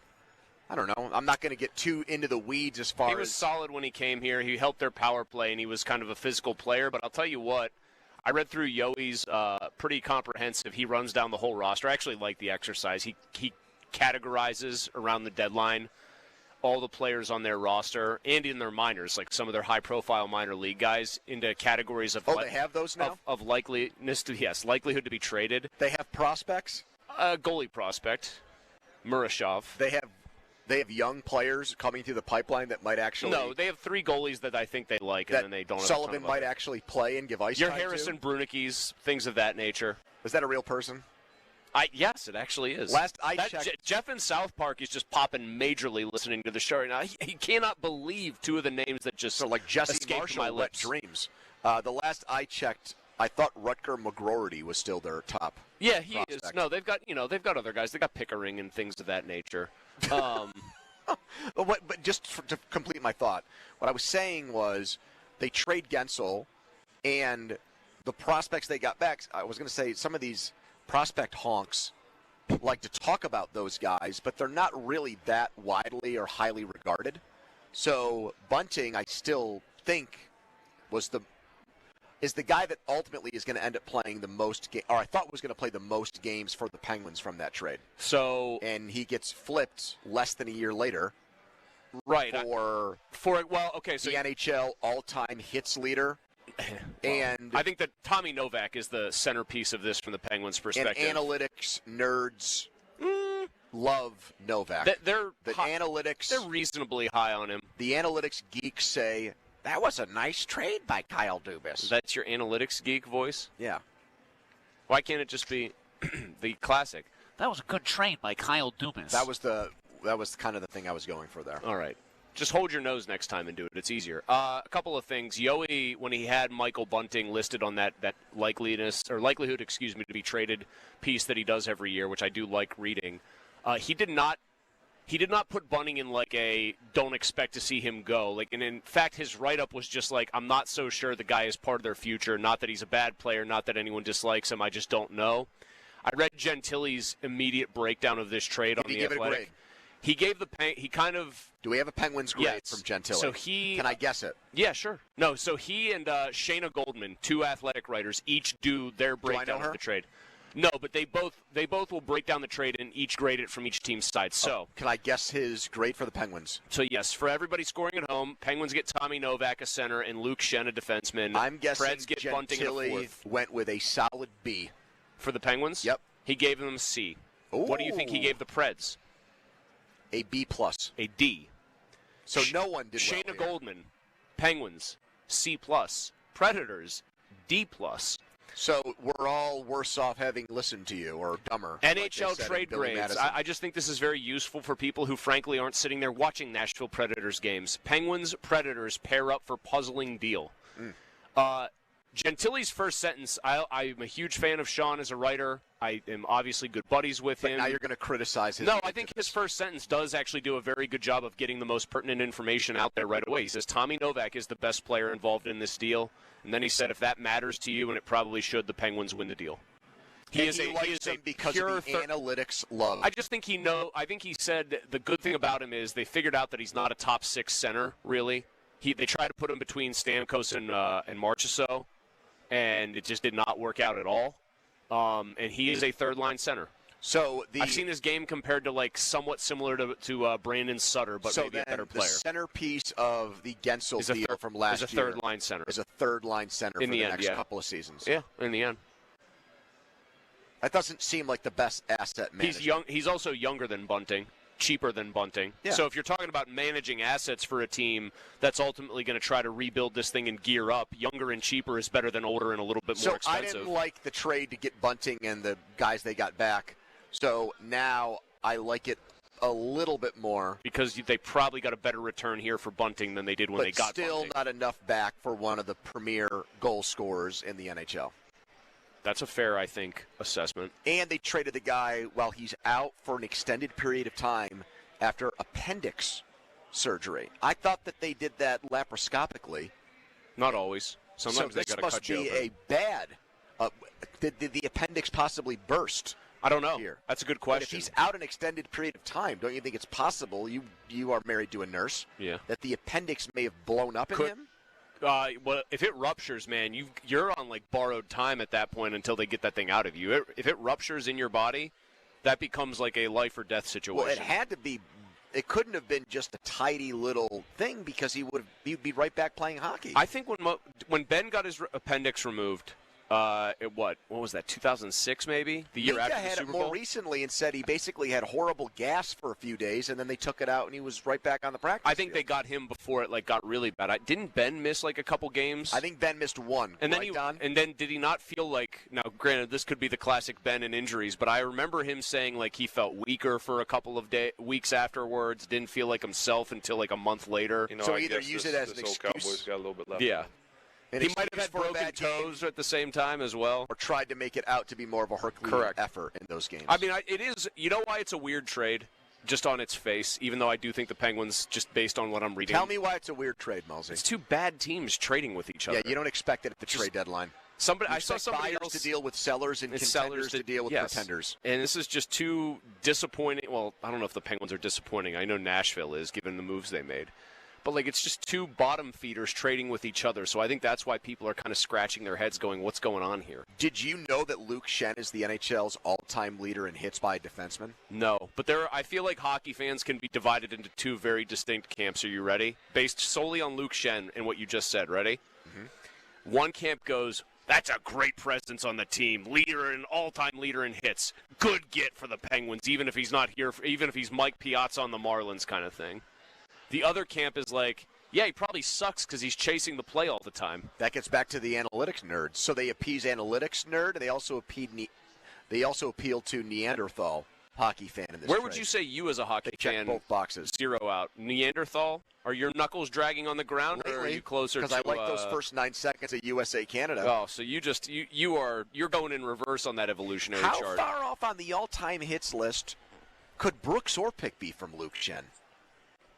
S16: I don't know. I'm not going to get too into the weeds as far as...
S3: He was solid when he came here. He helped their power play, and he was kind of a physical player. But I'll tell you what, I read through Yoey's pretty comprehensive. He runs down the whole roster. I actually like the exercise. He categorizes around the deadline all the players on their roster and in their minors, like some of their high-profile minor league guys, into categories of...
S16: they have those now?
S3: Of likeliness to, yes, likelihood to be traded.
S16: They have prospects?
S3: Goalie prospect, Murashov.
S16: They have young players coming through the pipeline that might actually...
S3: No, they have 3 goalies that I think they like, and then they don't have
S16: Sullivan might actually play and give ice time to?
S3: Your Harrison Brunickes, things of that nature.
S16: Is that a real person?
S3: Yes, it actually is.
S16: Last I checked...
S3: Jeff in South Park is just popping majorly listening to the show right now. He cannot believe 2 of the names that just
S16: like Jesse
S3: escaped
S16: Marshall,
S3: my lips.
S16: Wet Dreams. The last I checked, I thought Rutger McGroarty was still their top.
S3: Yeah, he
S16: prospect.
S3: is. No, they've got other guys. They got Pickering and things of that nature.
S16: But just to complete my thought, what I was saying was they trade Gensel, and the prospects they got back, I was going to say some of these prospect honks like to talk about those guys, but they're not really that widely or highly regarded. So Bunting, I still think, is the guy that ultimately is going to end up playing the most or I thought was going to play the most games for the Penguins from that trade. And he gets flipped less than a year later.
S3: Right.
S16: The NHL all-time hits leader. And
S3: I think that Tommy Novak is the centerpiece of this from the Penguins' perspective.
S16: And analytics nerds love Novak.
S3: They're reasonably high on him.
S16: The analytics geeks say, that was a nice trade by Kyle Dubas.
S3: That's your analytics geek voice?
S16: Yeah.
S3: Why can't it just be the classic?
S14: That was a good trade by Kyle Dubas.
S16: That was kind of the thing I was going for there.
S3: All right. Just hold your nose next time and do it. It's easier. A couple of things. Yoey, when he had Michael Bunting listed on that likelihood, to be traded piece that he does every year, which I do like reading, he did not put Bunting in like a don't expect to see him go. And in fact, his write-up was just like, I'm not so sure the guy is part of their future. Not that he's a bad player. Not that anyone dislikes him. I just don't know. I read Gentili's immediate breakdown of this trade on The Athletic. He gave
S16: Do we have a Penguins grade from Gentili?
S3: So can
S16: I guess it?
S3: Yeah, sure. No, so he and Shayna Goldman, two Athletic writers, each do their breakdown of the trade. No, but they both will break down the trade and each grade it from each team's side. So
S16: can I guess his grade for the Penguins?
S3: So yes, for everybody scoring at home, Penguins get Tommy Novak a center and Luke Shen a defenseman.
S16: I'm guessing
S3: Preds get Bunting in a fourth.
S16: Went with a solid B
S3: for the Penguins.
S16: Yep,
S3: he gave them a C.
S16: Ooh.
S3: What do you think he gave the Preds?
S16: A B plus.
S3: A D.
S16: So no one did
S3: Shayna
S16: well
S3: Goldman, Penguins, C plus. Predators, D plus.
S16: So we're all worse off having listened to you, or dumber.
S3: NHL trade grades. I just think this is very useful for people who, frankly, aren't sitting there watching Nashville Predators games. Penguins, Predators pair up for puzzling deal. Gentili's first sentence, I'm a huge fan of Sean as a writer. I am obviously good buddies with him.
S16: Now you're going to criticize his...
S3: No, I think his first sentence does actually do a very good job of getting the most pertinent information out there right away. He says, Tommy Novak is the best player involved in this deal. And then he said, if that matters to you, and it probably should, the Penguins win the deal.
S16: He is because of the analytics love.
S3: I just think I think he said the good thing about him is they figured out that he's not a top six center, really. They tried to put him between Stamkos and Marchessault, and it just did not work out at all. And he is a third-line center.
S16: So
S3: I've seen his game compared to somewhat similar to Brandon Sutter, but maybe a better player.
S16: The centerpiece of the Gensel deal from last year
S3: is a third-line center.
S16: Is a third-line center for the next couple of seasons.
S3: Yeah, in the end.
S16: That doesn't seem like the best asset management.
S3: He's also younger than Bunting, cheaper than Bunting.
S16: Yeah.
S3: So if you're talking about managing assets for a team that's ultimately going to try to rebuild this thing and gear up, younger and cheaper is better than older and a little bit more expensive.
S16: I didn't like the trade to get Bunting and the guys they got back. So now I like it a little bit more.
S3: Because they probably got a better return here for Bunting than they did when they got
S16: Bunting. But still not enough back for one of the premier goal scorers in the NHL.
S3: That's a fair, I think, assessment.
S16: And they traded the guy while he's out for an extended period of time after appendix surgery. I thought that they did that laparoscopically.
S3: Not always. Sometimes they got to cut you open.
S16: This must be a bad. Did the appendix possibly burst?
S3: I don't know.
S16: Here?
S3: That's a good question.
S16: But if he's out an extended period of time, don't you think it's possible, you are married to a nurse, that the appendix may have blown up in him?
S3: Well, if it ruptures, man, you're on borrowed time at that point until they get that thing out of you. If it ruptures in your body, that becomes like a life or death situation.
S16: Well, it had to be. It couldn't have been just a tidy little thing because he'd be right back playing hockey.
S3: I think when Ben got his appendix removed, what was that? 2006 maybe? The year after the Super Bowl.
S16: Had it more recently and said he basically had horrible gas for a few days, and then they took it out and he was right back on the practice field.
S3: I think they got him before it got really bad. Didn't Ben miss a couple games?
S16: I think Ben missed one.
S3: And then did he not feel now? Granted, this could be the classic Ben and injuries, but I remember him saying he felt weaker for a couple of weeks afterwards. Didn't feel like himself until a month later.
S16: So either use it as an excuse.
S17: Cowboys got a little bit left.
S3: Yeah. He might have had broken toes at the same time as well.
S16: Or tried to make it out to be more of a Herculean effort in those games.
S3: I mean, it is. You know why it's a weird trade? Just on its face, even though I do think the Penguins, just based on what I'm reading.
S16: Tell me why it's a weird trade, Malzy.
S3: It's two bad teams trading with each other.
S16: Yeah, you don't expect it at the trade deadline.
S3: I saw somebody else
S16: to deal with sellers and contenders to deal with pretenders.
S3: And this is just too disappointing. Well, I don't know if the Penguins are disappointing. I know Nashville is, given the moves they made. But, it's just two bottom feeders trading with each other. So I think that's why people are kind of scratching their heads going, what's going on here?
S16: Did you know that Luke Schenn is the NHL's all-time leader in hits by a defenseman?
S3: No. But I feel like hockey fans can be divided into two very distinct camps. Are you ready? Based solely on Luke Schenn and what you just said. Ready? Mm-hmm. One camp goes, that's a great presence on the team. All-time leader in hits. Good get for the Penguins, even if he's not here, even if he's Mike Piazza on the Marlins kind of thing. The other camp is like, yeah, he probably sucks because he's chasing the play all the time.
S16: That gets back to the analytics nerds. So they appease analytics nerd, and they also appeal to Neanderthal hockey fan in this
S3: Where would you say you as a hockey fan
S16: check both boxes?
S3: Zero out? Neanderthal? Are your knuckles dragging on the ground, or are you closer to...
S16: Because I like those first 9 seconds of USA Canada.
S3: Oh, so you're going in reverse on that evolutionary chart.
S16: How far off on the all-time hits list could Brooks Orpik be from Luke Schenn?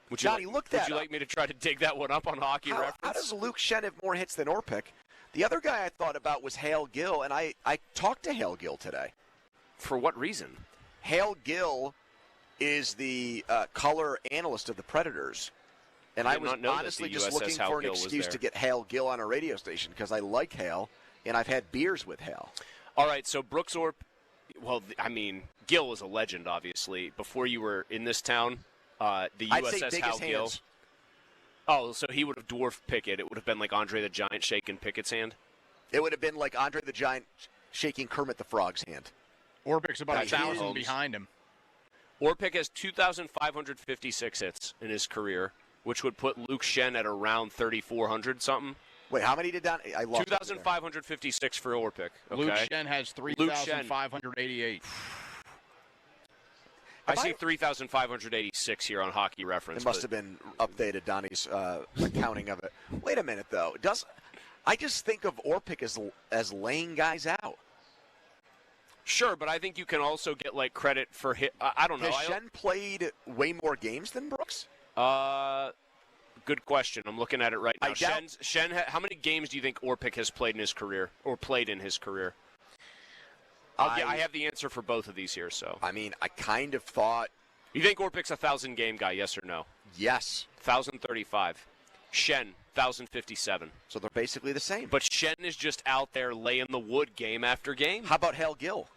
S3: Would you like me to try to dig that one up on Hockey Reference?
S16: How does Luke Schenn have more hits than Orpik? The other guy I thought about was Hale Gill, and I talked to Hale Gill today.
S3: For what reason?
S16: Hale Gill is the color analyst of the Predators. And I was honestly just looking for an excuse to get Hale Gill on a radio station because I like Hale, and I've had beers with Hale.
S3: All right, so Brooks Gill is a legend, obviously. Before you were in this town... the USS Hal Gill. Oh, so he would have dwarfed Pickett. It would have been like Andre the Giant shaking Pickett's hand?
S16: It would have been like Andre the Giant shaking Kermit the Frog's hand.
S5: Orpik's about 1,000 behind him.
S3: Orpik has 2,556 hits in his career, which would put Luke Schenn at around 3,400 something.
S16: Wait, how many did that? I lost
S3: 2,556 for Orpik. Okay.
S5: Luke Schenn has 3,588.
S3: I see 3,586 here on Hockey Reference.
S16: It must have been updated, Donnie's accounting of it. Wait a minute, though. I just think of Orpik as laying guys out.
S3: Sure, but I think you can also get credit for hit. I don't know.
S16: Has Schenn played way more games than Brooks?
S3: Good question. I'm looking at it right now. Schenn, how many games do you think Orpik has played in his career, or played in his career? I have the answer for both of these here. So
S16: I kind of thought.
S3: You think Orpik's a 1,000-game guy? Yes or no?
S16: Yes.
S3: 1,035. Schenn, 1,057.
S16: So they're basically the same.
S3: But Schenn is just out there laying the wood game after game.
S16: How about Hale Gill?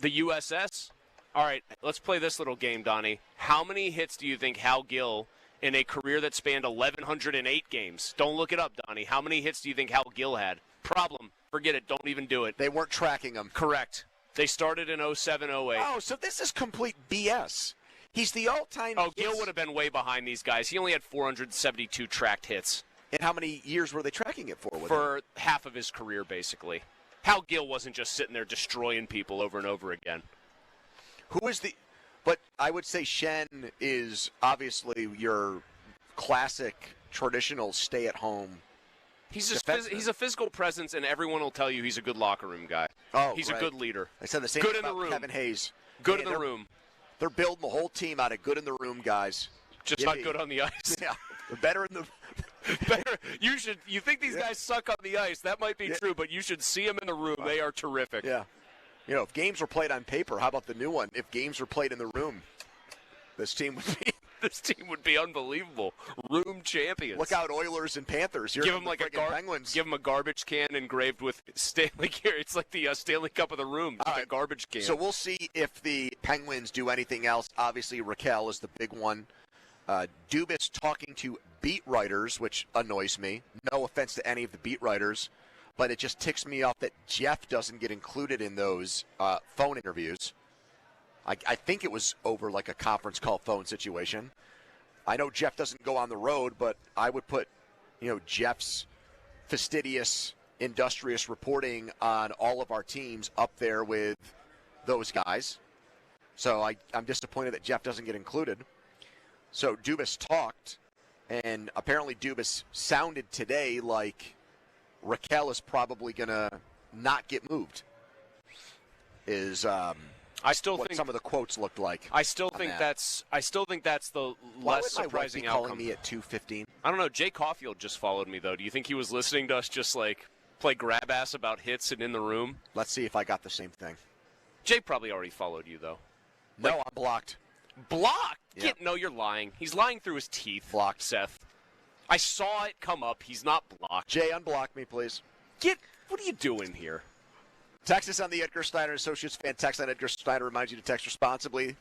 S3: The USS? All right, let's play this little game, Donnie. How many hits do you think Hal Gill, in a career that spanned 1,108 games? Don't look it up, Donnie. How many hits do you think Hal Gill had? Problem. Forget it. Don't even do it.
S16: They weren't tracking him.
S3: Correct. They started in 07, 08.
S16: Oh, so this is complete BS. He's the all-time...
S3: Oh, Gill would have been way behind these guys. He only had 472 tracked hits.
S16: And how many years were they tracking it for?
S3: For half of his career, basically. Hal Gill wasn't just sitting there destroying people over and over again.
S16: Who is the... But I would say Schenn is obviously your classic, traditional stay-at-home...
S3: He's a physical presence, and everyone will tell you he's a good locker room guy.
S16: Oh,
S3: he's a good leader.
S16: I said the same
S3: good
S16: thing about
S3: in the room.
S16: Kevin Hayes.
S3: Good in the room.
S16: They're building the whole team out of good in the room guys.
S3: Just not good on the ice.
S16: Yeah, they're better in the.
S3: Better. You think these guys suck on the ice? That might be true, but you should see them in the room. They are terrific.
S16: Yeah. If games were played on paper, how about the new one? If games were played in the room, this team would be.
S3: This team would be unbelievable. Room champions.
S16: Look out, Oilers and Panthers.
S3: Give them Penguins. Give them a garbage can engraved with Stanley. It's like the Stanley Cup of the room. All right. A garbage can.
S16: So we'll see if the Penguins do anything else. Obviously, Raquel is the big one. Dubas talking to beat writers, which annoys me. No offense to any of the beat writers, but it just ticks me off that Jeff doesn't get included in those phone interviews. I think it was over like a conference call phone situation. I know Jeff doesn't go on the road, but I would put, Jeff's fastidious, industrious reporting on all of our teams up there with those guys. So I'm disappointed that Jeff doesn't get included. So Dubas talked, and apparently Dubas sounded today like Raquel is probably going to not get moved.
S3: I still think
S16: some of the quotes looked like.
S3: I still think that's the less surprising outcome.
S16: Calling me at 2:15?
S3: I don't know. Jay Caulfield just followed me though. Do you think he was listening to us just play grab ass about hits and in the room?
S16: Let's see if I got the same thing.
S3: Jay probably already followed you, though.
S16: No, I'm blocked.
S3: Blocked?
S16: Yeah.
S3: No, you're lying. He's lying through his teeth.
S16: Blocked.
S3: Seth. I saw it come up. He's not blocked.
S16: Jay, unblock me, please.
S3: What are you doing here?
S16: Text us on the Edgar Steiner Associates fan text line. Edgar Steiner reminds you to text responsibly.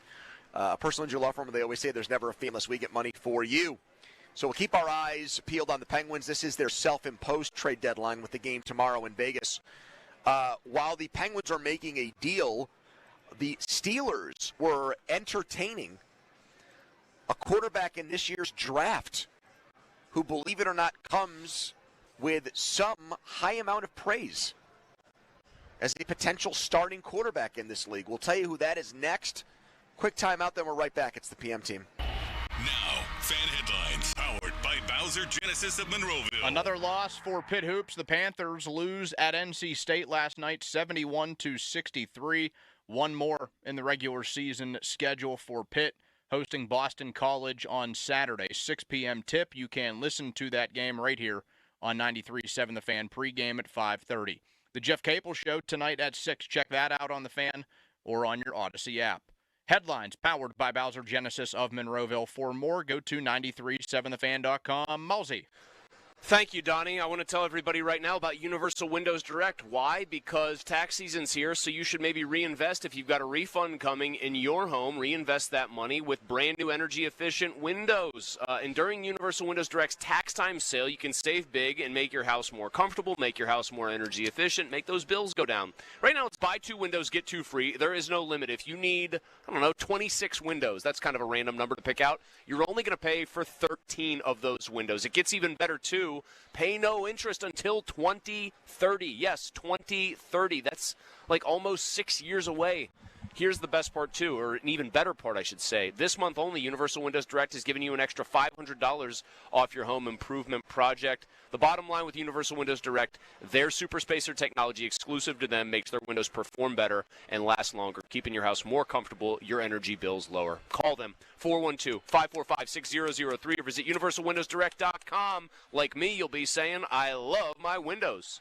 S16: Personal injury law firm, they always say there's never a fee unless we get money for you. So we'll keep our eyes peeled on the Penguins. This is their self-imposed trade deadline with the game tomorrow in Vegas. While the Penguins are making a deal, the Steelers were entertaining a quarterback in this year's draft who, believe it or not, comes with some high amount of praise as a potential starting quarterback in this league. We'll tell you who that is next. Quick timeout, then we're right back. It's the PM team.
S1: Now, fan headlines powered by Bowser Genesis of Monroeville.
S5: Another loss for Pitt Hoops. The Panthers lose at NC State last night, 71-63. One more in the regular season schedule for Pitt, hosting Boston College on Saturday, 6 p.m. tip. You can listen to that game right here on 93.7 The Fan, pregame at 5:30. The Jeff Capel Show tonight at 6. Check that out on The Fan or on your Odyssey app. Headlines powered by Bowser Genesis of Monroeville. For more, go to 937thefan.com. Mulsey.
S3: Thank you, Donnie. I want to tell everybody right now about Universal Windows Direct. Why? Because tax season's here, so you should maybe reinvest. If you've got a refund coming in your home, reinvest that money with brand new energy-efficient windows. And during Universal Windows Direct's tax time sale, you can save big and make your house more comfortable, make your house more energy efficient, make those bills go down. Right now, it's buy 2 windows, get 2 free. There is no limit. If you need, 26 windows, that's kind of a random number to pick out, you're only going to pay for 13 of those windows. It gets even better, too. Pay no interest until 2030. Yes, 2030. That's like almost 6 years away. Here's the best part, too, or an even better part, I should say. This month only, Universal Windows Direct is giving you an extra $500 off your home improvement project. The bottom line with Universal Windows Direct, their Super Spacer technology exclusive to them makes their windows perform better and last longer, keeping your house more comfortable, your energy bills lower. Call them, 412-545-6003, or visit universalwindowsdirect.com. Like me, you'll be saying, I love my windows.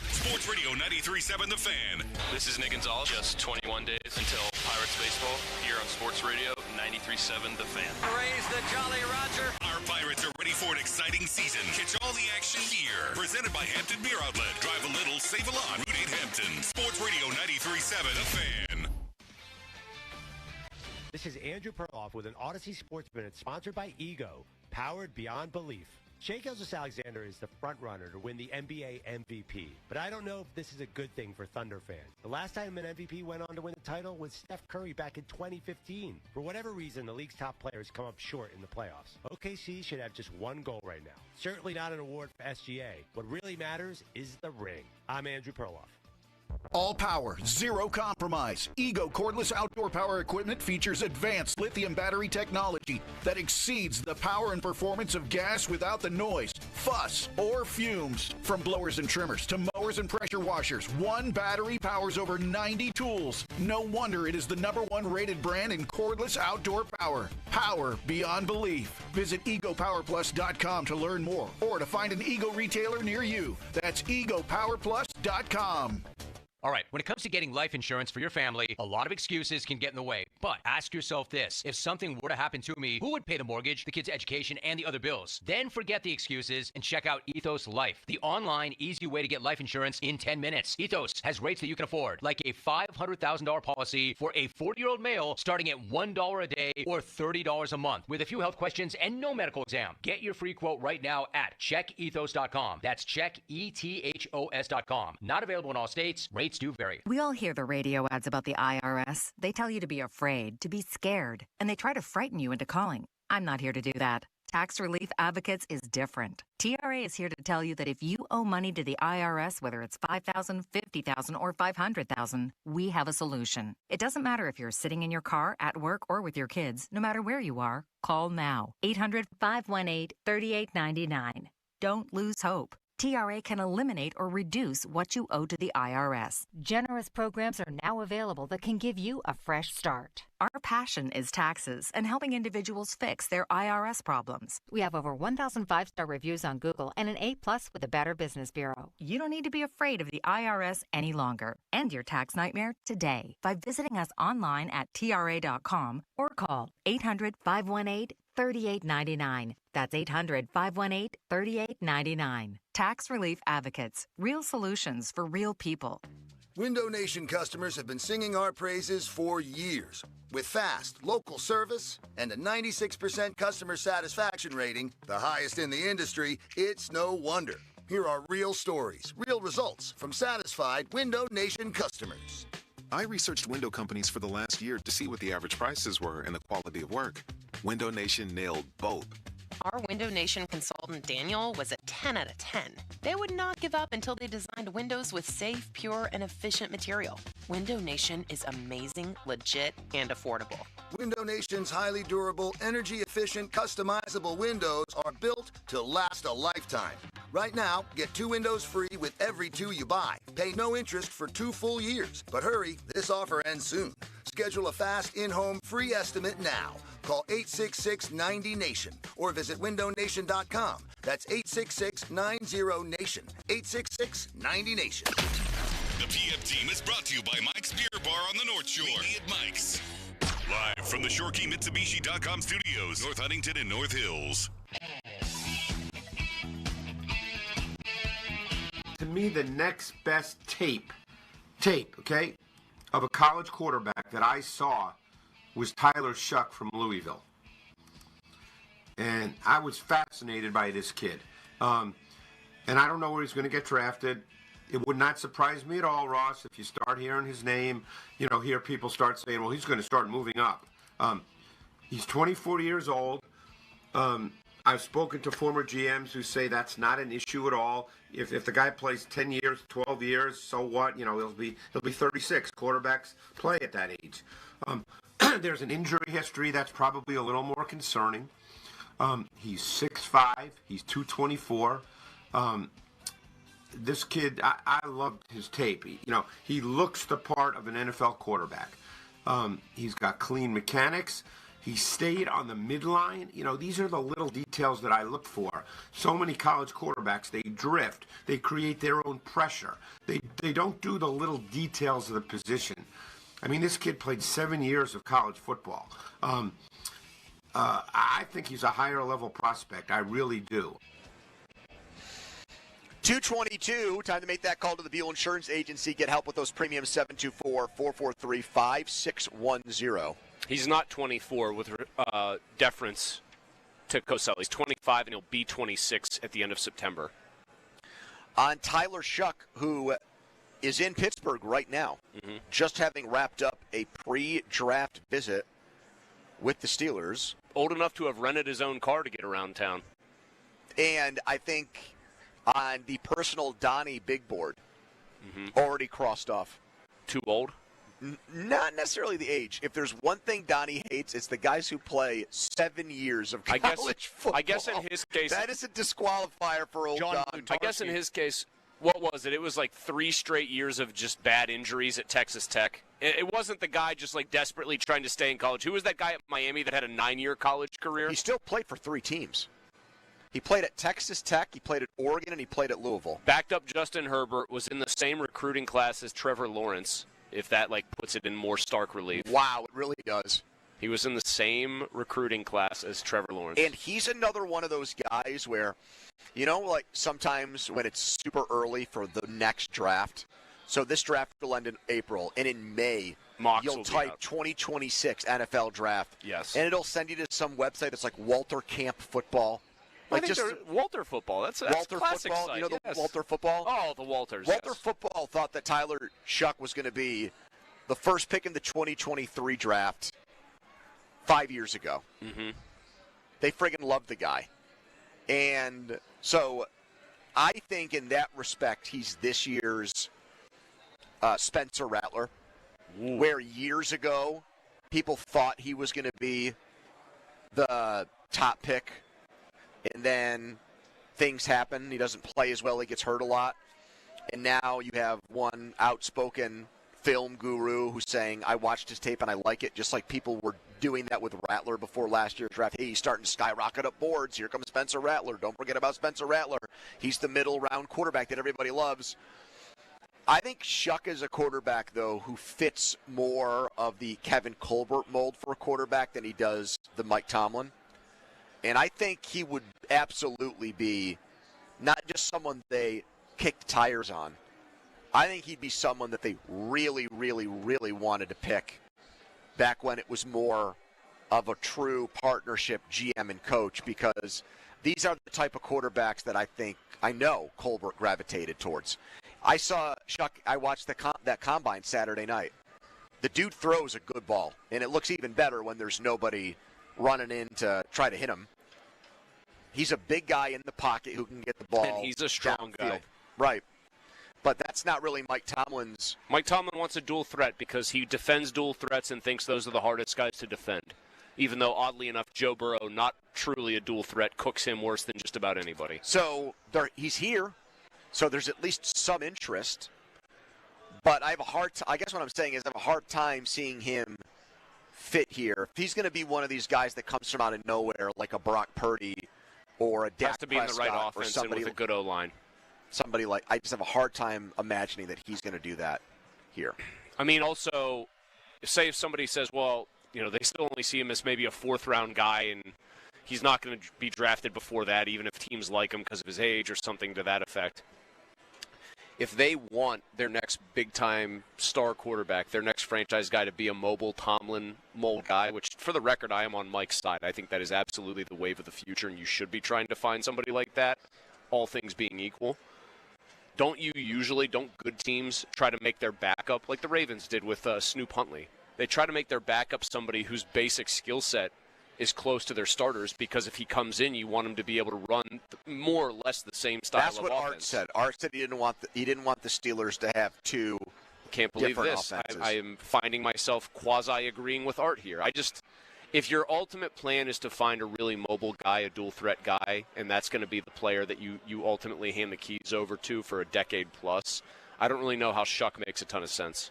S1: Sports Radio 93.7 The Fan.
S17: This is Nick Gonzalez. Just 21 days until Pirates baseball here on Sports Radio 93.7 The Fan.
S18: Raise the Jolly Roger.
S1: Our Pirates are ready for an exciting season. Catch all the action here. Presented by Hampton Beer Outlet. Drive a little, save a lot. Route 8 Hampton. Sports Radio 93.7 The Fan.
S19: This is Andrew Perloff with an Odyssey Sports Minute sponsored by Ego, powered beyond belief. Shai Gilgeous-Alexander is the front-runner to win the NBA MVP, but I don't know if this is a good thing for Thunder fans. The last time an MVP went on to win the title was Steph Curry back in 2015. For whatever reason, the league's top players come up short in the playoffs. OKC should have just one goal right now. Certainly not an award for SGA. What really matters is the ring. I'm Andrew Perloff.
S20: All power, zero compromise. Ego cordless outdoor power equipment features advanced lithium battery technology that exceeds the power and performance of gas without the noise, fuss, or fumes. From blowers and trimmers to mowers and pressure washers, one battery powers over 90 tools. No wonder it is the #1 rated brand in cordless outdoor power. Power beyond belief. Visit egopowerplus.com to learn more or to find an Ego retailer near you. That's egopowerplus.com.
S21: All right, when it comes to getting life insurance for your family, a lot of excuses can get in the way. But ask yourself this. If something were to happen to me, who would pay the mortgage, the kids' education, and the other bills? Then forget the excuses and check out Ethos Life, the online, easy way to get life insurance in 10 minutes. Ethos has rates that you can afford, like a $500,000 policy for a 40-year-old male starting at $1 a day or $30 a month, with a few health questions and no medical exam. Get your free quote right now at checkethos.com. That's checkethos.com. Not available in all states. Rates do vary.
S22: We all hear the radio ads about the IRS. They tell you to be afraid, to be scared, and they try to frighten you into calling. I'm not here to do that. Tax Relief Advocates is different. TRA is here to tell you that if you owe money to the IRS, whether it's $5,000, $50,000, or $500,000, we have a solution. It doesn't matter if you're sitting in your car, at work, or with your kids. No matter where you are, call now. 800-518-3899. Don't lose hope. TRA can eliminate or reduce what you owe to the IRS.
S27: Generous programs are now available that can give you a fresh start.
S22: Our passion is taxes and helping individuals fix their IRS problems.
S27: We have over 1,000 5-star reviews on Google and an A+ with the Better Business Bureau.
S22: You don't need to be afraid of the IRS any longer. End your tax nightmare today by visiting us online at TRA.com or call 800-518-3899. That's 800-518-3899. Tax Relief Advocates. Real solutions for real people.
S2: Window Nation customers have been singing our praises for years. With fast, local service and a 96% customer satisfaction rating, the highest in the industry, it's no wonder. Here are real stories, real results from satisfied Window Nation customers.
S4: I researched window companies for the last year to see what the average prices were and the quality of work. Window Nation nailed both.
S7: Our Window Nation consultant, Daniel, was a 10 out of 10. They would not give up until they designed windows with safe, pure, and efficient material. Window Nation is amazing, legit, and affordable.
S2: Window Nation's highly durable, energy-efficient, customizable windows are built to last a lifetime. Right now, get 2 windows free with every 2 you buy. Pay no interest for 2 full years. But hurry, this offer ends soon. Schedule a fast in-home free estimate now. Call 866-90-NATION or visit windownation.com. That's 866-90-NATION. 866-90-NATION.
S1: The PF Team is brought to you by Mike's Beer Bar on the North Shore. Meet me at Mike's. Live from the ShoreKeyMitsubishi.com studios, North Huntington and North Hills.
S23: To me, the next best tape, okay, of a college quarterback that I saw was Tyler Shuck from Louisville. And I was fascinated by this kid. And I don't know where he's going to get drafted. It would not surprise me at all, Ross, if you start hearing his name, hear people start saying, well, he's going to start moving up. He's 24 years old. I've spoken to former GMs who say that's not an issue at all. If the guy plays 10 years, 12 years, so what? He'll be 36. Quarterbacks play at that age. There's an injury history that's probably a little more concerning. He's 6'5". He's 224. This kid, I loved his tape. He looks the part of an NFL quarterback. He's got clean mechanics. He stayed on the midline. These are the little details that I look for. So many college quarterbacks, they drift. They create their own pressure. They don't do the little details of the position. I mean, this kid played 7 years of college football. I think he's a higher level prospect. I really do.
S16: 222, time to make that call to the Buell Insurance Agency. Get help with those premiums, 724-443-5610.
S3: He's not 24 with deference to Cosell. He's 25, and he'll be 26 at the end of September.
S16: On Tyler Shuck, who is in Pittsburgh right now, just having wrapped up a pre-draft visit with the Steelers.
S3: Old enough to have rented his own car to get around town.
S16: And I think on the personal Donnie big board, already crossed off.
S3: Too old?
S16: Not necessarily the age. If there's one thing Donnie hates, it's the guys who play 7 years of college football.
S3: I guess in his case,
S16: that is a disqualifier for old Don.
S3: I guess in his case, what was it? It was like 3 straight years of just bad injuries at Texas Tech. It wasn't the guy just like desperately trying to stay in college. Who was that guy at Miami that had a 9-year college career?
S16: He still played for 3 teams. He played at Texas Tech, he played at Oregon, and he played at Louisville.
S3: Backed up Justin Herbert, was in the same recruiting class as Trevor Lawrence, if that puts it in more stark relief.
S16: Wow, it really does.
S3: He was in the same recruiting class as Trevor Lawrence.
S16: And he's another one of those guys where, sometimes when it's super early for the next draft, so this draft will end in April, and in May, you'll type 2026 NFL draft.
S3: Yes.
S16: And it'll send you to some website that's like Walter Camp Football.
S3: Walter Football. That's
S16: Walter
S3: classic
S16: Football.
S3: site.
S16: The Walter Football?
S3: Oh, the Walters.
S16: Walter Football thought that Tyler Shuck was going to be the first pick in the 2023 draft 5 years ago. They friggin' loved the guy. And so I think in that respect, he's this year's Spencer Rattler, where years ago people thought he was going to be the top pick. And then things happen. He doesn't play as well. He gets hurt a lot. And now you have one outspoken film guru who's saying, I watched his tape and I like it, just like people were doing that with Rattler before last year's draft. Hey, he's starting to skyrocket up boards. Here comes Spencer Rattler. Don't forget about Spencer Rattler. He's the middle-round quarterback that everybody loves. I think Shuck is a quarterback, though, who fits more of the Kevin Colbert mold for a quarterback than he does the Mike Tomlin. And I think he would absolutely be not just someone they kicked tires on. I think he'd be someone that they really, really, really wanted to pick back when it was more of a true partnership GM and coach, because these are the type of quarterbacks that I know Colbert gravitated towards. I saw Shuck, I watched that combine Saturday night. The dude throws a good ball, and it looks even better when there's nobody running in to try to hit him. He's a big guy in the pocket who can get the ball.
S3: And he's a strong guy.
S16: Right. But that's not really Mike Tomlin's.
S3: Mike Tomlin wants a dual threat because he defends dual threats and thinks those are the hardest guys to defend. Even though, oddly enough, Joe Burrow, not truly a dual threat, cooks him worse than just about anybody.
S16: So he's here. So there's at least some interest. But I have a hard I guess what I'm saying is I have a hard time seeing him fit here. If he's going to be one of these guys that comes from out of nowhere, like a Brock Purdy or a Dak
S3: has to be in the right offense and with a good O-line.
S16: Somebody like, I just have a hard time imagining that he's going to do that here.
S3: I mean, also, say if somebody says, well, they still only see him as maybe a fourth-round guy, and he's not going to be drafted before that, even if teams like him because of his age or something to that effect. If they want their next big-time star quarterback, their next franchise guy to be a mobile Tomlin mold guy, which, for the record, I am on Mike's side. I think that is absolutely the wave of the future, and you should be trying to find somebody like that, all things being equal. Don't good teams try to make their backup, like the Ravens did with Snoop Huntley? They try to make their backup somebody whose basic skill set is close to their starters, because if he comes in, you want him to be able to run more or less the same style of offense. That's what
S16: Art said. Art said he didn't want the Steelers to have two
S3: Can't believe
S16: different
S3: this.
S16: offenses.
S3: I am finding myself quasi-agreeing with Art here. If your ultimate plan is to find a really mobile guy, a dual-threat guy, and that's going to be the player that you ultimately hand the keys over to for a decade plus, I don't really know how Shuck makes a ton of sense.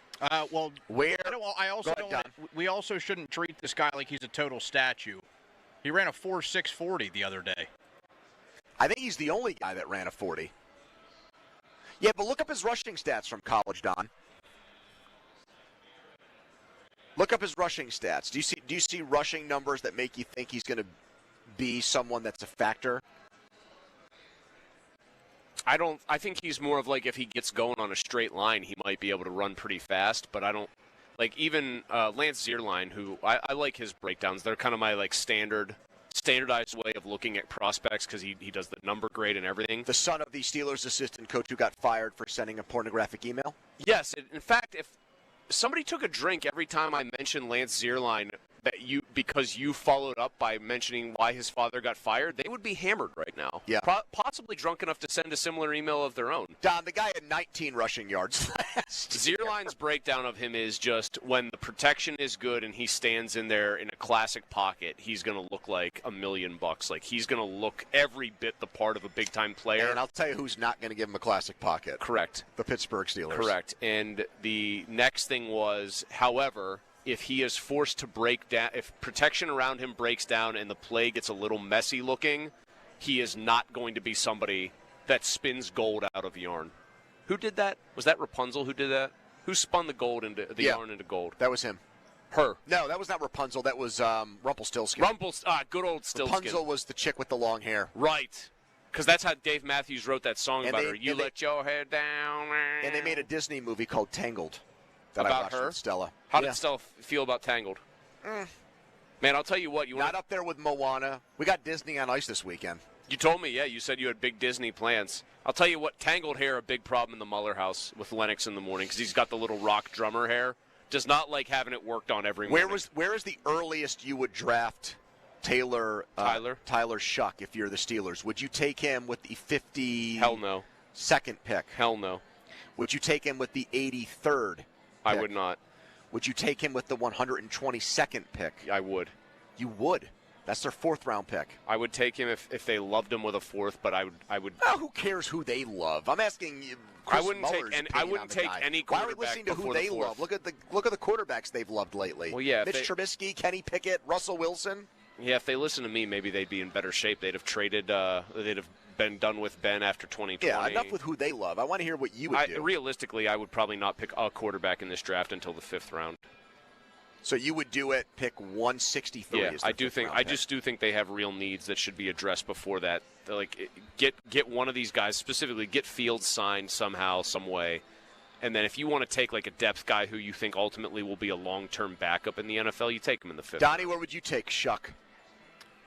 S5: We also shouldn't treat this guy like he's a total statue. He ran a 4.640 the other day.
S16: I think he's the only guy that ran a 40. Yeah, but look up his rushing stats from college, Don. Look up his rushing stats. Do you see rushing numbers that make you think he's going to be someone that's a factor?
S3: I think he's more of like, if he gets going on a straight line, he might be able to run pretty fast, but I don't like even Lance Zierlein, who I like his breakdowns. They're kind of my like standardized way of looking at prospects, because he does the number grade and everything.
S16: The son of the Steelers assistant coach who got fired for sending a pornographic email?
S3: Yes. In fact, if somebody took a drink every time I mentioned Lance Zierlein because you followed up by mentioning why his father got fired, they would be hammered right now.
S16: Yeah.
S3: Possibly drunk enough to send a similar email of their own.
S16: Don, the guy had 19 rushing yards last
S3: Zierlein's breakdown of him is just, when the protection is good and he stands in there in a classic pocket, he's going to look like $1 million. Like, he's going to look every bit the part of a big-time player.
S16: And I'll tell you who's not going to give him a classic pocket.
S3: Correct.
S16: The Pittsburgh Steelers.
S3: Correct. And the next thing was, however, if he is forced to break down, if protection around him breaks down and the play gets a little messy looking, he is not going to be somebody that spins gold out of yarn. Who did that? Was that Rapunzel who did that? Who spun the yarn into gold?
S16: That was him.
S3: Her.
S16: No, that was not Rapunzel. That was Rumpelstiltskin.
S3: Good old Stiltskin.
S16: Rapunzel was the chick with the long hair.
S3: Right. Because that's how Dave Matthews wrote that song about her. You let your hair down.
S16: And they made a Disney movie called Tangled. That
S3: about
S16: I watched
S3: her?
S16: With Stella.
S3: How did Stella feel about Tangled? Man, I'll tell you what.
S16: Not up there with Moana. We got Disney on Ice this weekend.
S3: You told me, yeah. You said you had big Disney plans. I'll tell you what. Tangled hair, a big problem in the Muller house with Lennox in the morning, because he's got the little rock drummer hair. Does not like having it worked on every morning.
S16: Where is the earliest you would draft Tyler Shuck if you're the Steelers? Would you take him with the 50?
S3: Hell no.
S16: Second pick?
S3: Hell no.
S16: Would you take him with the 83rd?
S3: I would not.
S16: Would you take him with the 122nd pick?
S3: I would.
S16: You would? That's their 4th-round pick.
S3: I would take him if they loved him with a 4th, but I would.
S16: Oh, who cares who they love? I'm asking you. I wouldn't
S3: take any quarterback.
S16: Why are we listening to who they love? Look at the quarterbacks they've loved lately.
S3: Well, yeah,
S16: Mitch Trubisky, Kenny Pickett, Russell Wilson.
S3: Yeah, if they listen to me, maybe they'd be in better shape. They'd have traded. They'd have been done with Ben after 2020.
S16: Yeah, enough with who they love. I want to hear what you would do.
S3: Realistically, I would probably not pick a quarterback in this draft until the 5th round.
S16: So you would do it, pick 163.
S3: Yeah, I do think. I just do think they have real needs that should be addressed before that. They're like, get one of these guys specifically. Get Fields signed somehow, some way, and then if you want to take like a depth guy who you think ultimately will be a long-term backup in the NFL, you take him in the 5th.
S16: Donnie, where would you take Shuck?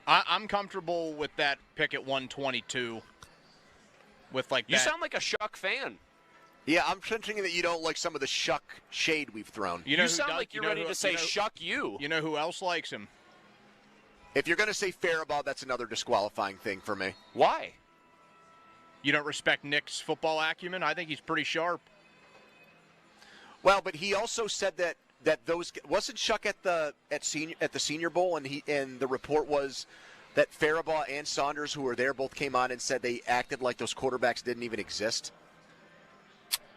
S5: I'm comfortable with that pick at 122. With like
S3: you sound like a Shuck fan.
S16: Yeah, I'm thinking that you don't like some of the Shuck shade we've thrown.
S3: You sound like you're ready to say Shuck you.
S5: You know who else likes him?
S16: If you're going to say Faribault, that's another disqualifying thing for me.
S3: Why?
S5: You don't respect Nick's football acumen? I think he's pretty sharp.
S16: Well, but he also said that those wasn't Shuck at the Senior Bowl, and the report was that Faribault and Saunders, who were there, both came on and said they acted like those quarterbacks didn't even exist.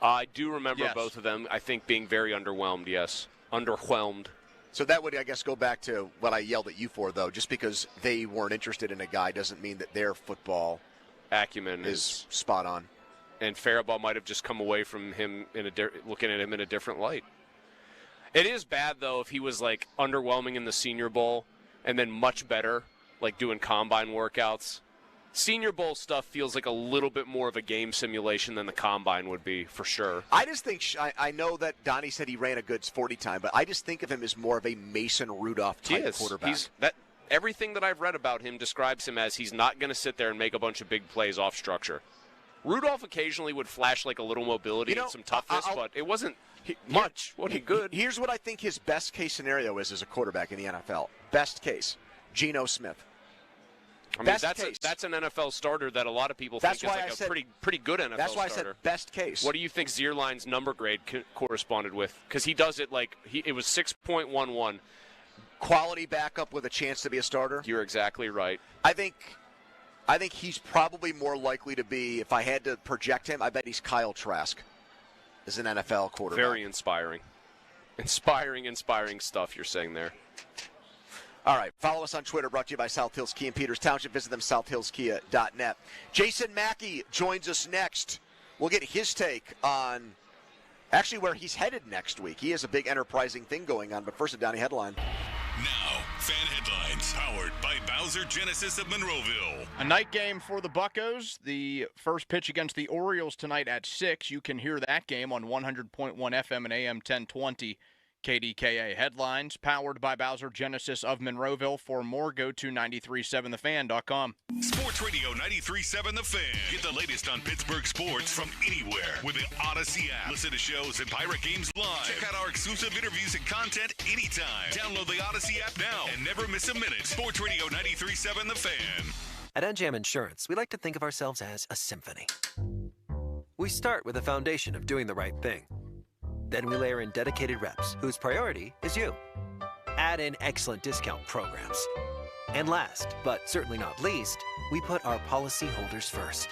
S3: I do remember both of them, I think, being very underwhelmed, yes. Underwhelmed.
S16: So that would, I guess, go back to what I yelled at you for, though. Just because they weren't interested in a guy doesn't mean that their football
S3: acumen
S16: is spot on.
S3: And Faribault might have just come away from him looking at him in a different light. It is bad, though, if he was, like, underwhelming in the Senior Bowl and then much better, like doing combine workouts. Senior Bowl stuff feels like a little bit more of a game simulation than the Combine would be, for sure.
S16: I just think, I know that Donnie said he ran a good 40 time, but I just think of him as more of a Mason Rudolph-type quarterback.
S3: Everything that I've read about him describes him as he's not going to sit there and make a bunch of big plays off structure. Rudolph occasionally would flash like a little mobility and some toughness, but it wasn't much. Wasn't he good?
S16: Here's what I think his best-case scenario is as a quarterback in the NFL. Best case, Geno Smith.
S3: I mean, that's an NFL starter that a lot of people think is like a pretty good NFL starter.
S16: That's why I said best case.
S3: What do you think Zierlein's number grade corresponded with? Because he does it like it was 6.11.
S16: Quality backup with a chance to be a starter.
S3: You're exactly right.
S16: I think he's probably more likely to be, if I had to project him, I bet he's Kyle Trask as an NFL quarterback.
S3: Very inspiring. Inspiring stuff you're saying there.
S16: All right, follow us on Twitter, brought to you by South Hills Kia in Peters Township. Visit them, southhillskia.net. Jason Mackey joins us next. We'll get his take on actually where he's headed next week. He has a big enterprising thing going on, but first a Downey headline.
S1: Now, fan headlines powered by Bowser Genesis of Monroeville.
S5: A night game for the Buccos. The first pitch against the Orioles tonight at 6. You can hear that game on 100.1 FM and AM 1020. KDKA headlines powered by Bowser Genesis of Monroeville. For more, go to 937thefan.com.
S1: Sports Radio 93.7 The Fan. Get the latest on Pittsburgh sports from anywhere with the Odyssey app. Listen to shows and Pirate games live. Check out our exclusive interviews and content anytime. Download the Odyssey app now and never miss a minute. Sports Radio 93.7 The Fan.
S6: At NJM Insurance, we like to think of ourselves as a symphony. We start with a foundation of doing the right thing. Then we layer in dedicated reps, whose priority is you. Add in excellent discount programs. And last, but certainly not least, we put our policyholders first.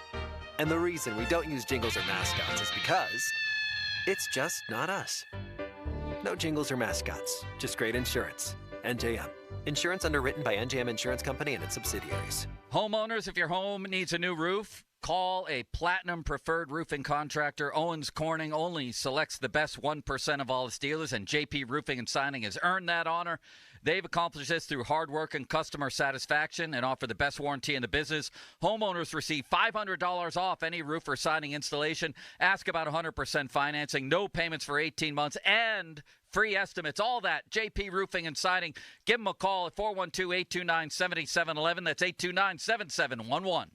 S6: And the reason we don't use jingles or mascots is because it's just not us. No jingles or mascots, just great insurance. NJM. Insurance underwritten by NJM Insurance Company and its subsidiaries.
S8: Homeowners, if your home needs a new roof, call a Platinum Preferred Roofing Contractor. Owens Corning only selects the best 1% of all the dealers, and JP Roofing and Signing has earned that honor. They've accomplished this through hard work and customer satisfaction and offer the best warranty in the business. Homeowners receive $500 off any roof or siding installation. Ask about 100% financing, no payments for 18 months, and free estimates. All that, JP Roofing and Siding. Give them a call at 412-829-7711. That's 829-7711.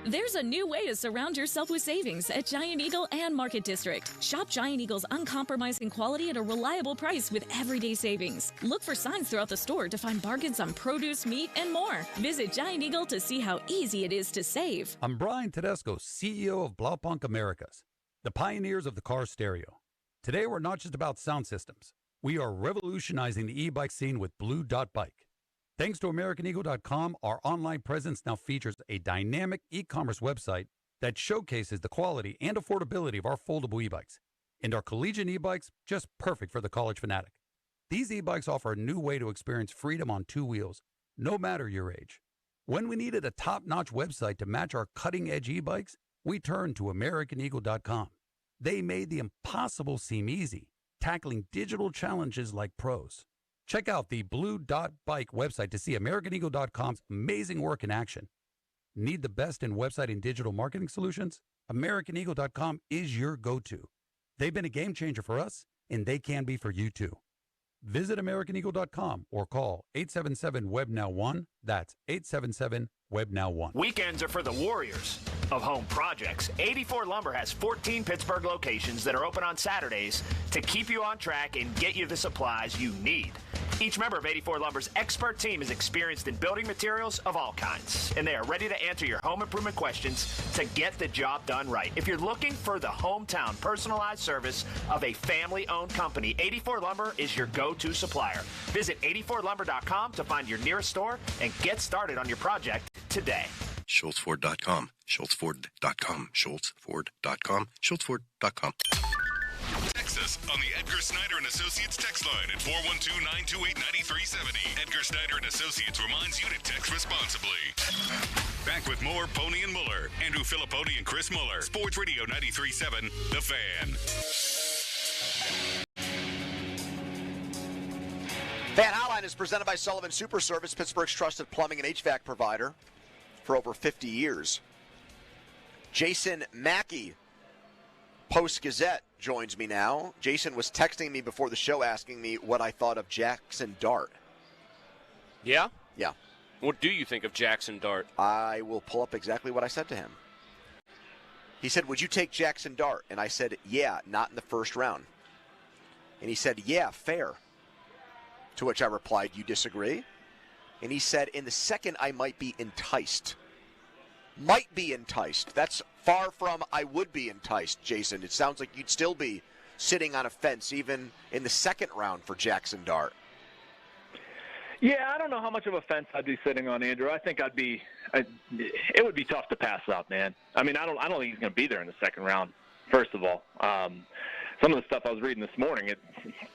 S10: There's a new way to surround yourself with savings at Giant Eagle and Market District. Shop Giant Eagle's uncompromising quality at a reliable price with everyday savings. Look for signs throughout the store to find bargains on produce, meat, and more. Visit Giant Eagle to see how easy it is to save.
S15: I'm Brian Tedesco, CEO of Blaupunk Americas, the pioneers of the car stereo. Today, we're not just about sound systems. We are revolutionizing the e-bike scene with Blue Dot Bike. Thanks to AmericanEagle.com, our online presence now features a dynamic e-commerce website that showcases the quality and affordability of our foldable e-bikes. And our collegiate e-bikes, just perfect for the college fanatic. These e-bikes offer a new way to experience freedom on two wheels, no matter your age. When we needed a top-notch website to match our cutting-edge e-bikes, we turned to AmericanEagle.com. They made the impossible seem easy, tackling digital challenges like pros. Check out the Blue Dot Bike website to see AmericanEagle.com's amazing work in action. Need the best in website and digital marketing solutions? AmericanEagle.com is your go-to. They've been a game changer for us, and they can be for you too. Visit AmericanEagle.com or call 877-WEB-NOW-1. That's 877-WEB-NOW-1.
S9: Weekends are for the warriors of home projects. 84 Lumber has 14 Pittsburgh locations that are open on Saturdays to keep you on track and get you the supplies you need. Each member of 84 Lumber's expert team is experienced in building materials of all kinds, and they are ready to answer your home improvement questions to get the job done right. If you're looking for the hometown personalized service of a family-owned company, 84 Lumber is your go-to supplier. Visit 84lumber.com to find your nearest store and get started on your project today.
S11: SchultzFord.com, SchultzFord.com, SchultzFord.com, SchultzFord.com.
S1: Text us on the Edgar Snyder & Associates text line at 412-928-9370. Edgar Snyder & Associates reminds you to text responsibly. Back with more Pony and Muller. Andrew Filipponi and Chris Muller. Sports Radio 93.7, The Fan.
S16: Fan Hotline is presented by Sullivan Super Service, Pittsburgh's trusted plumbing and HVAC provider for over 50 years. Jason Mackey, Post-Gazette, joins me now. Jason was texting me before the show asking me what I thought of Jackson Dart.
S3: Yeah?
S16: Yeah.
S3: What do you think of Jackson Dart?
S16: I will pull up exactly what I said to him. He said, would you take Jackson Dart? And I said, yeah, not in the first round. And he said, yeah, fair. To which I replied, you disagree? And he said, in the second, I might be enticed. Might be enticed. That's far from I would be enticed, Jason. It sounds like you'd still be sitting on a fence even in the second round for Jackson Dart.
S12: Yeah, I don't know how much of a fence I'd be sitting on, Andrew. I think it would be tough to pass up, man. I mean, I don't think he's going to be there in the second round, first of all. Some of the stuff I was reading this morning, it's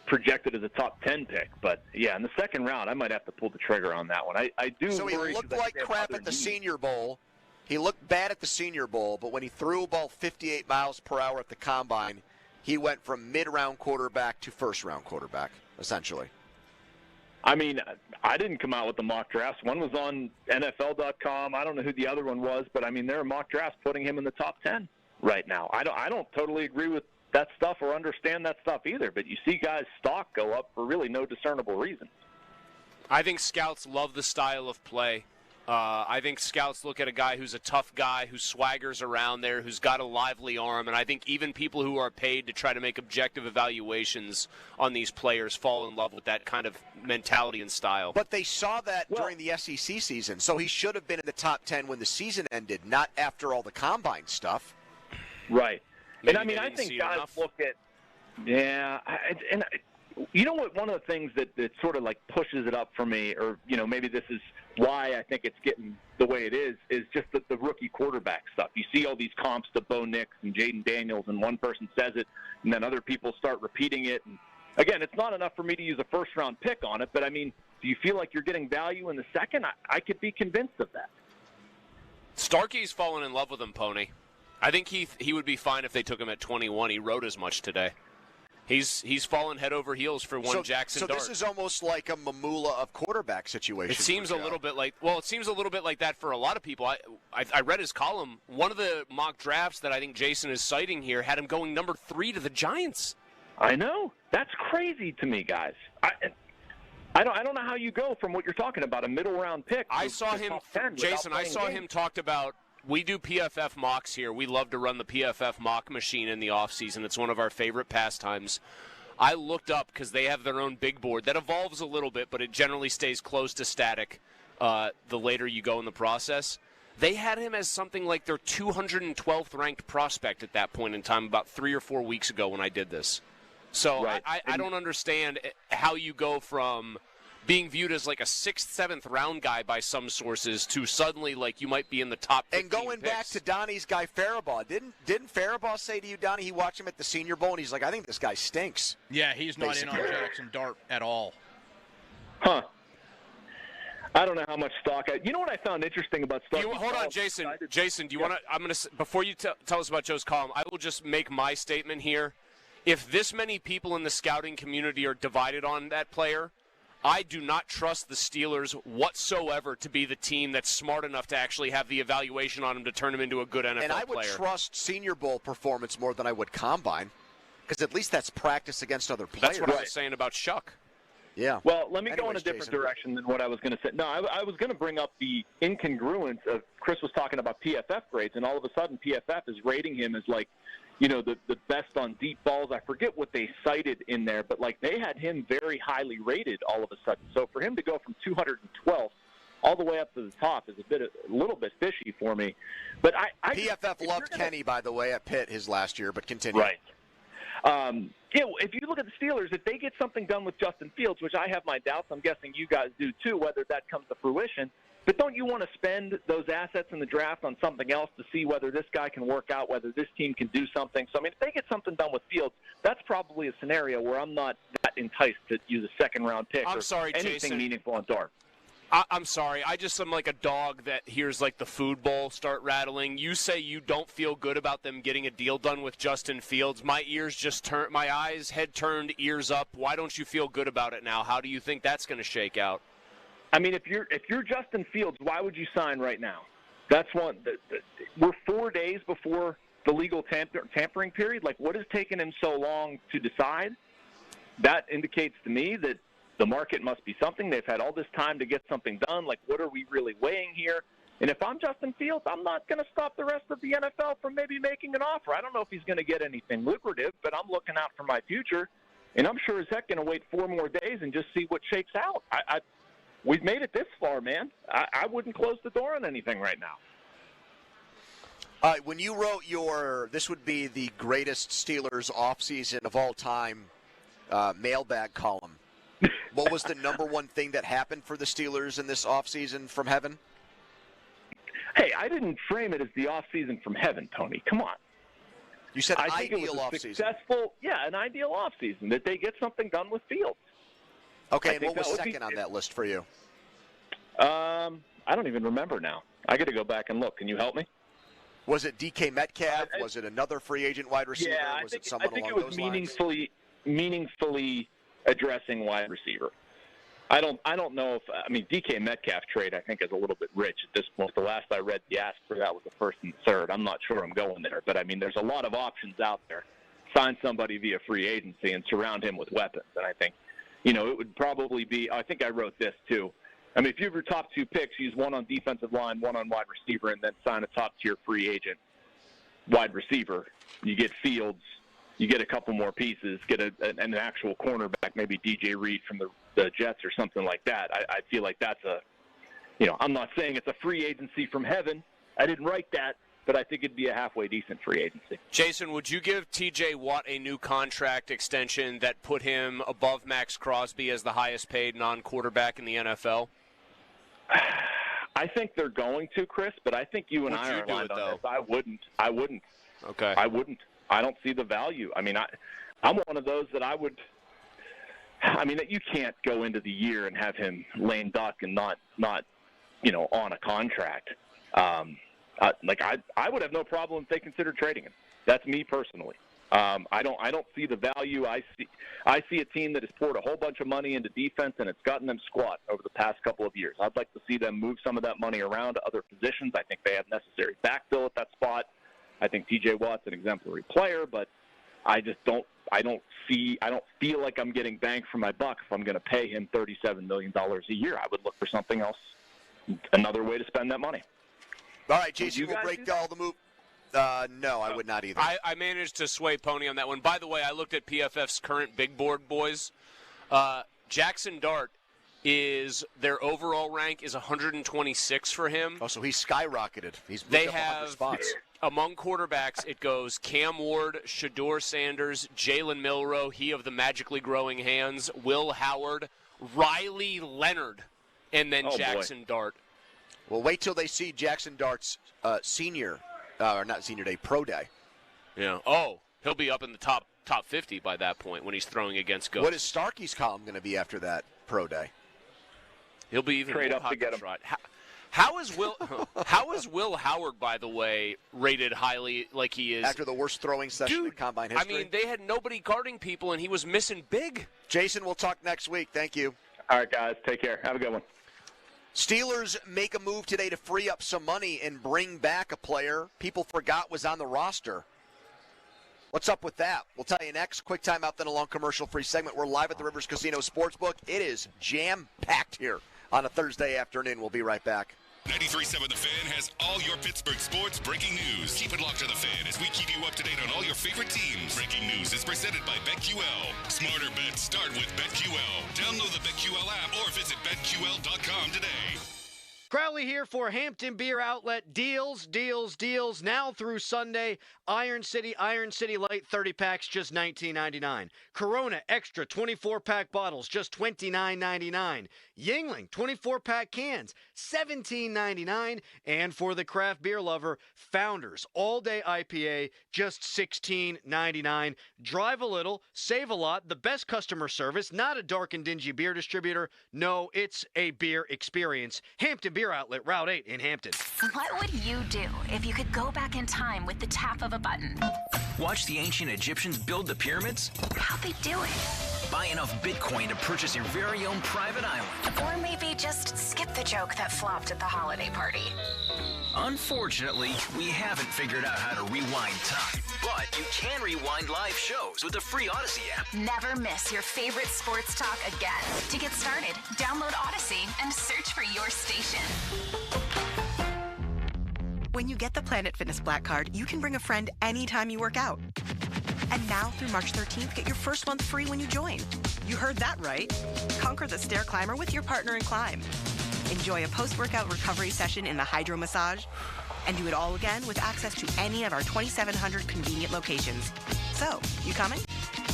S12: projected as a top 10 pick. But, yeah, in the second round, I might have to pull the trigger on that one. I do.
S16: So he looked like crap at the Senior Bowl. He looked bad at the Senior Bowl, but when he threw a ball 58 miles per hour at the Combine, he went from mid-round quarterback to first-round quarterback, essentially.
S12: I mean, I didn't come out with the mock drafts. One was on NFL.com. I don't know who the other one was, but, I mean, there are mock drafts putting him in the top 10 right now. I don't totally agree with that stuff or understand that stuff either, but you see guys' stock go up for really no discernible reason.
S3: I think scouts love the style of play. I think scouts look at a guy who's a tough guy, who swaggers around there, who's got a lively arm, and I think even people who are paid to try to make objective evaluations on these players fall in love with that kind of mentality and style.
S16: But they saw that during the SEC season, so he should have been in the top 10 when the season ended, not after all the Combine stuff.
S12: Right.
S3: Maybe
S12: and I mean, I think guys look at, you know what? One of the things that sort of like pushes it up for me, or maybe this is why I think it's getting the way it is just the rookie quarterback stuff. You see all these comps to Bo Nix and Jaden Daniels, and one person says it, and then other people start repeating it. And again, it's not enough for me to use a first-round pick on it, but I mean, do you feel like you're getting value in the second? I could be convinced of that.
S3: Starkey's fallen in love with him, Pony. I think he would be fine if they took him at 21. He wrote as much today. He's fallen head over heels for one Jackson Dart.
S16: So this is almost like a Mamula of quarterback situation.
S3: It seems a little bit like that for a lot of people. I read his column. One of the mock drafts that I think Jason is citing here had him going number 3 to the Giants.
S12: I know. That's crazy to me, guys. I don't know how you go from what you're talking about, a middle round pick.
S3: I saw him, Jason. I saw him talked about. We do PFF mocks here. We love to run the PFF mock machine in the offseason. It's one of our favorite pastimes. I looked up because they have their own big board that evolves a little bit, but it generally stays close to static the later you go in the process. They had him as something like their 212th ranked prospect at that point in time about 3 or 4 weeks ago when I did this. So right. I don't understand how you go from being viewed as like a 6th, 7th round guy by some sources to suddenly like you might be in the top 15
S16: And going
S3: picks.
S16: back to Donnie's guy Faribaugh, didn't Faribaugh say to you, Donnie, he watched him at the Senior Bowl, and he's like, I think this guy stinks.
S5: Yeah, he's not in on Jackson Dart at all.
S12: Huh. I don't know how much stock. You know what I found interesting about stock?
S3: Hold on, Jason. Jason, do you want to? I'm going to before you tell us about Joe's column. I will just make my statement here. If this many people in the scouting community are divided on that player, I do not trust the Steelers whatsoever to be the team that's smart enough to actually have the evaluation on him to turn him into a good NFL player.
S16: And I would trust Senior Bowl performance more than I would Combine, because at least that's practice against other players.
S3: That's what I was saying about Shuck.
S16: Yeah.
S12: Well, let me go in a
S16: Anyways,
S12: different
S16: Jason.
S12: direction than what I was going to say. No, I was going to bring up the incongruence of Chris was talking about PFF grades, and all of a sudden PFF is rating him as like, the best on deep balls. I forget what they cited in there, but like they had him very highly rated all of a sudden. So for him to go from 212 all the way up to the top is a little bit fishy for me. But
S16: PFF loved Kenny, by the way, at Pitt his last year, but continue.
S12: Right. If you look at the Steelers, if they get something done with Justin Fields, which I have my doubts, I'm guessing you guys do too, whether that comes to fruition. But don't you want to spend those assets in the draft on something else to see whether this guy can work out, whether this team can do something? So, I mean, if they get something done with Fields, that's probably a scenario where I'm not that enticed to use a second-round pick or anything
S3: Jason.
S12: meaningful on Dart.
S3: I'm sorry. I just am like a dog that hears like the food bowl start rattling. You say you don't feel good about them getting a deal done with Justin Fields. My ears just turned, my eyes, head turned, ears up. Why don't you feel good about it now? How do you think that's going to shake out?
S12: I mean, if you're Justin Fields, why would you sign right now? That's one. We're 4 days before the legal tampering period. Like, what has taken him so long to decide? That indicates to me that the market must be something. They've had all this time to get something done. Like, what are we really weighing here? And if I'm Justin Fields, I'm not going to stop the rest of the NFL from maybe making an offer. I don't know if he's going to get anything lucrative, but I'm looking out for my future, and I'm sure as heck going to wait 4 more days and just see what shakes out. We've made it this far, man. I wouldn't close the door on anything right now.
S16: All right, when you wrote this would be the greatest Steelers offseason of all time mailbag column, what was the number one thing that happened for the Steelers in this offseason from heaven?
S12: Hey, I didn't frame it as the offseason from heaven, Tony. Come on.
S16: You said
S12: I think
S16: ideal
S12: it was a
S16: offseason.
S12: Successful, an ideal offseason, that they get something done with Fields.
S16: Okay, and what was second on that list for you?
S12: I don't even remember now. I got to go back and look. Can you help me?
S16: Was it DK Metcalf? Was it another free agent wide receiver?
S12: Yeah,
S16: Was it someone
S12: I think
S16: along
S12: it was
S16: those
S12: meaningfully addressing wide receiver. I don't know if DK Metcalf trade I think is a little bit rich at this point. The last I read, the ask for that was the first and third. I'm not sure I'm going there, but I mean there's a lot of options out there. Sign somebody via free agency and surround him with weapons, and I think it would probably be. I think I wrote this too. I mean, if you have your top 2 picks, use one on defensive line, one on wide receiver, and then sign a top-tier free agent wide receiver. You get Fields, you get a couple more pieces, get an actual cornerback, maybe DJ Reed from the Jets or something like that. I feel like that's I'm not saying it's a free agency from heaven. I didn't write that, but I think it'd be a halfway decent free agency.
S3: Jason, would you give T.J. Watt a new contract extension that put him above Max Crosby as the highest-paid non-quarterback in the NFL?
S12: I think they're going to, Chris, but I think you and I are aligned on this. I wouldn't.
S3: Okay.
S12: I wouldn't. I don't see the value. I mean, I'm one of those that I would – I mean, that you can't go into the year and have him lame duck and not on a contract. I would have no problem if they considered trading him. That's me personally. I don't see the value. I see a team that has poured a whole bunch of money into defense and it's gotten them squat over the past couple of years. I'd like to see them move some of that money around to other positions. I think they have necessary backfill at that spot. I think T.J. Watt's an exemplary player, but I don't feel like I'm getting bang for my buck if I'm going to pay him $37 million a year. I would look for something else, another way to spend that money.
S16: All right, Jason, we'll break all the move. No, I would not either.
S3: I managed to sway Pony on that one. By the way, I looked at PFF's current big board, boys. Jackson Dart their overall rank is 126 for him.
S16: Oh, so he's skyrocketed. He's moved
S3: they
S16: up 100
S3: have
S16: spots.
S3: Among quarterbacks, it goes Cam Ward, Shador Sanders, Jalen Milroe, he of the magically growing hands, Will Howard, Riley Leonard, and then Jackson Dart.
S16: Well, wait till they see Jackson Dart's not senior day, pro day.
S3: Yeah. Oh, he'll be up in the top 50 by that point when he's throwing against Ghosts.
S16: What is Starkey's column going to be after that pro day?
S3: He'll be even
S12: trade
S3: more
S12: up to get him.
S3: How is Will Howard, by the way, rated highly like he is?
S16: After the worst throwing session in combine history?
S3: I mean, they had nobody guarding people, and he was missing big.
S16: Jason, we'll talk next week. Thank you.
S12: All right, guys. Take care. Have a good one.
S16: Steelers make a move today to free up some money and bring back a player people forgot was on the roster. What's up with that? We'll tell you next. Quick timeout, then a long commercial-free segment. We're live at the Rivers Casino Sportsbook. It is jam-packed here on a Thursday afternoon. We'll be right back.
S1: 93.7 The Fan has all your Pittsburgh sports breaking news. Keep it locked to The Fan as we keep you up to date on all your favorite teams. Breaking news is presented by BetQL. Smarter bets start with BetQL. Download the BetQL app or visit BetQL.com today.
S13: Crowley here for Hampton Beer Outlet. Deals. Now through Sunday. Iron City Light 30 packs, just $19.99. Corona Extra 24-pack bottles, just $29.99. Yingling 24-pack cans, $17.99. And for the craft beer lover, Founders All-Day IPA, just $16.99. Drive a little, save a lot. The best customer service, not a dark and dingy beer distributor. No, it's a beer experience. Hampton Beer Outlet, Route 8 in Hampton.
S14: What would you do if you could go back in time with the tap of a button?
S17: Watch the ancient Egyptians build the pyramids?
S14: How'd they do it?
S17: Buy enough Bitcoin to purchase your very own private island.
S14: Or maybe just skip the joke that flopped at the holiday party.
S17: Unfortunately, we haven't figured out how to rewind time. But you can rewind live shows with the free Odyssey app.
S14: Never miss your favorite sports talk again. To get started, download Odyssey and search for your station.
S18: When you get the Planet Fitness Black Card, you can bring a friend anytime you work out. And now through March 13th, get your first month free when you join. You heard that right. Conquer the stair climber with your partner in climb. Enjoy a post-workout recovery session in the hydro massage. And do it all again with access to any of our 2,700 convenient locations. So, you coming?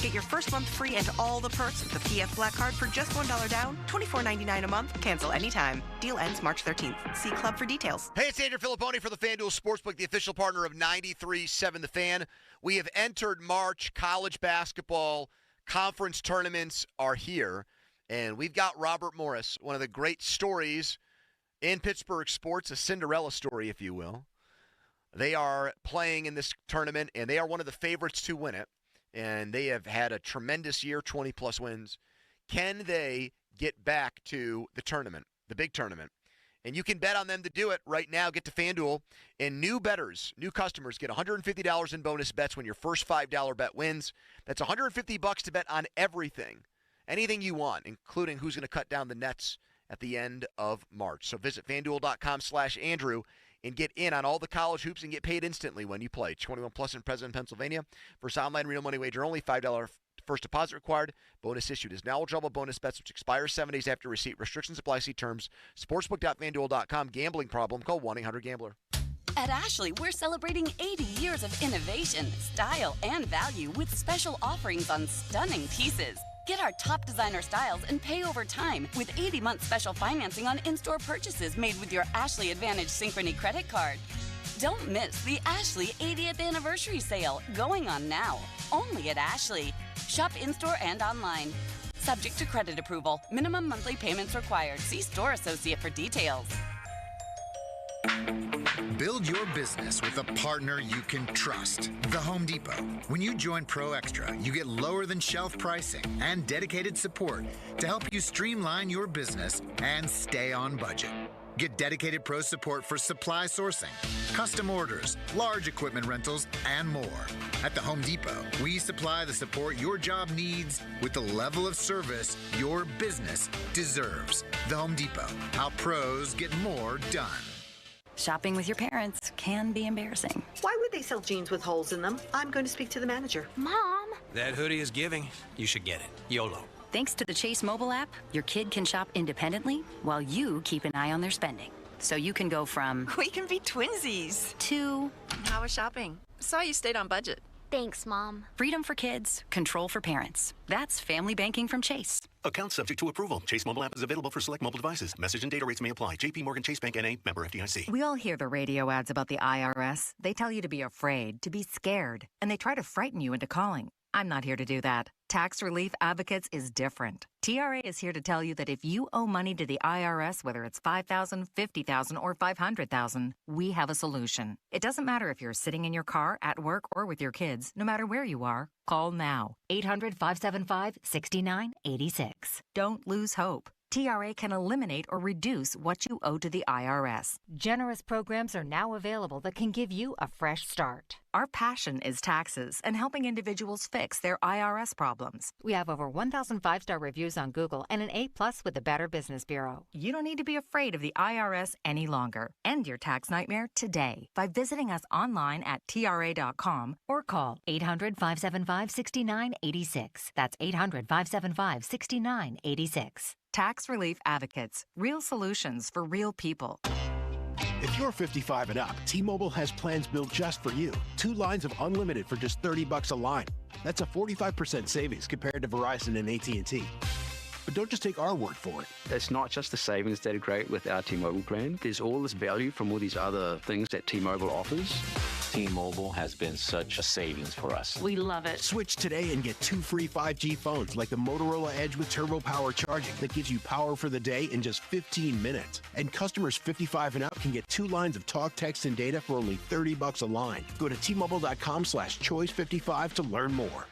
S18: Get your first month free and all the perks with the PF Black Card for just $1 down, $24.99 a month. Cancel anytime. Deal ends March 13th. See Club for details.
S16: Hey, it's Andrew Filipponi for the FanDuel Sportsbook, the official partner of 93.7 The Fan. We have entered March. College basketball conference tournaments are here. And we've got Robert Morris, one of the great stories in Pittsburgh sports, a Cinderella story, if you will. They are playing in this tournament, and they are one of the favorites to win it. And they have had a tremendous year, 20-plus wins. Can they get back to the tournament, the big tournament? And you can bet on them to do it right now. Get to FanDuel, and new bettors, new customers get $150 in bonus bets when your first $5 bet wins. That's $150 to bet on everything, anything you want, including who's going to cut down the nets at the end of March. So visit FanDuel.com/Andrew and get in on all the college hoops and get paid instantly when you play. 21 plus and present in Pennsylvania. For online real money wager only, $5 first deposit required. Bonus issued is now eligible bonus bets, which expires 7 days after receipt. Restrictions apply. See terms. Sportsbook.FanDuel.com. Gambling problem? Call 1-800-GAMBLER.
S24: At Ashley, we're celebrating 80 years of innovation, style, and value with special offerings on stunning pieces. Get our top designer styles and pay over time with 80-month special financing on in-store purchases made with your Ashley Advantage Synchrony credit card. Don't miss the Ashley 80th anniversary sale going on now, only at Ashley. Shop in-store and online. Subject to credit approval. Minimum monthly payments required. See store associate for details.
S25: Build your business with a partner you can trust. The Home Depot. When you join Pro Extra, you get lower than shelf pricing and dedicated support to help you streamline your business and stay on budget. Get dedicated pro support for supply sourcing, custom orders, large equipment rentals, and more. At the Home Depot, we supply the support your job needs with the level of service your business deserves. The Home Depot. How pros get more done.
S26: Shopping with your parents can be embarrassing.
S28: Why would they sell jeans with holes in them? I'm going to speak to the manager.
S26: Mom!
S29: That hoodie is giving. You should get it. YOLO.
S26: Thanks to the Chase mobile app, your kid can shop independently while you keep an eye on their spending. So you can go from...
S28: We can be twinsies.
S26: To...
S28: How was shopping? Saw you stayed on budget.
S26: Thanks, Mom. Freedom for kids, control for parents. That's family banking from Chase.
S2: Account subject to approval. Chase mobile app is available for select mobile devices. Message and data rates may apply. JP Morgan Chase Bank N.A. member FDIC.
S4: We all hear the radio ads about the IRS. They tell you to be afraid, to be scared, and they try to frighten you into calling. I'm not here to do that. Tax Relief Advocates is different. TRA is here to tell you that if you owe money to the IRS, whether it's $5,000, $50,000, or $500,000, we have a solution. It doesn't matter if you're sitting in your car, at work, or with your kids. No matter where you are, call now. 800-575-6986. Don't lose hope. TRA can eliminate or reduce what you owe to the IRS.
S7: Generous programs are now available that can give you a fresh start.
S4: Our passion is taxes and helping individuals fix their IRS problems.
S7: We have over 1,000 5-star reviews on Google and an A+ with the Better Business Bureau.
S4: You don't need to be afraid of the IRS any longer. End your tax nightmare today by visiting us online at TRA.com or call 800-575-6986. That's 800-575-6986. Tax Relief Advocates. Real solutions for real people.
S19: If you're 55 and up, T-Mobile has plans built just for you. 2 lines of unlimited for just $30 a line. That's a 45% savings compared to Verizon and AT&T. But don't just take our word for it.
S20: It's not just the savings that are great with our T-Mobile plan. There's all this value from all these other things that T-Mobile offers.
S21: T-Mobile has been such a savings for us.
S19: We love it. Switch today and get 2 free 5G phones like the Motorola Edge with Turbo Power charging that gives you power for the day in just 15 minutes. And customers 55 and up can get 2 lines of talk, text, and data for only $30 a line. Go to T-Mobile.com/choice55 to learn more.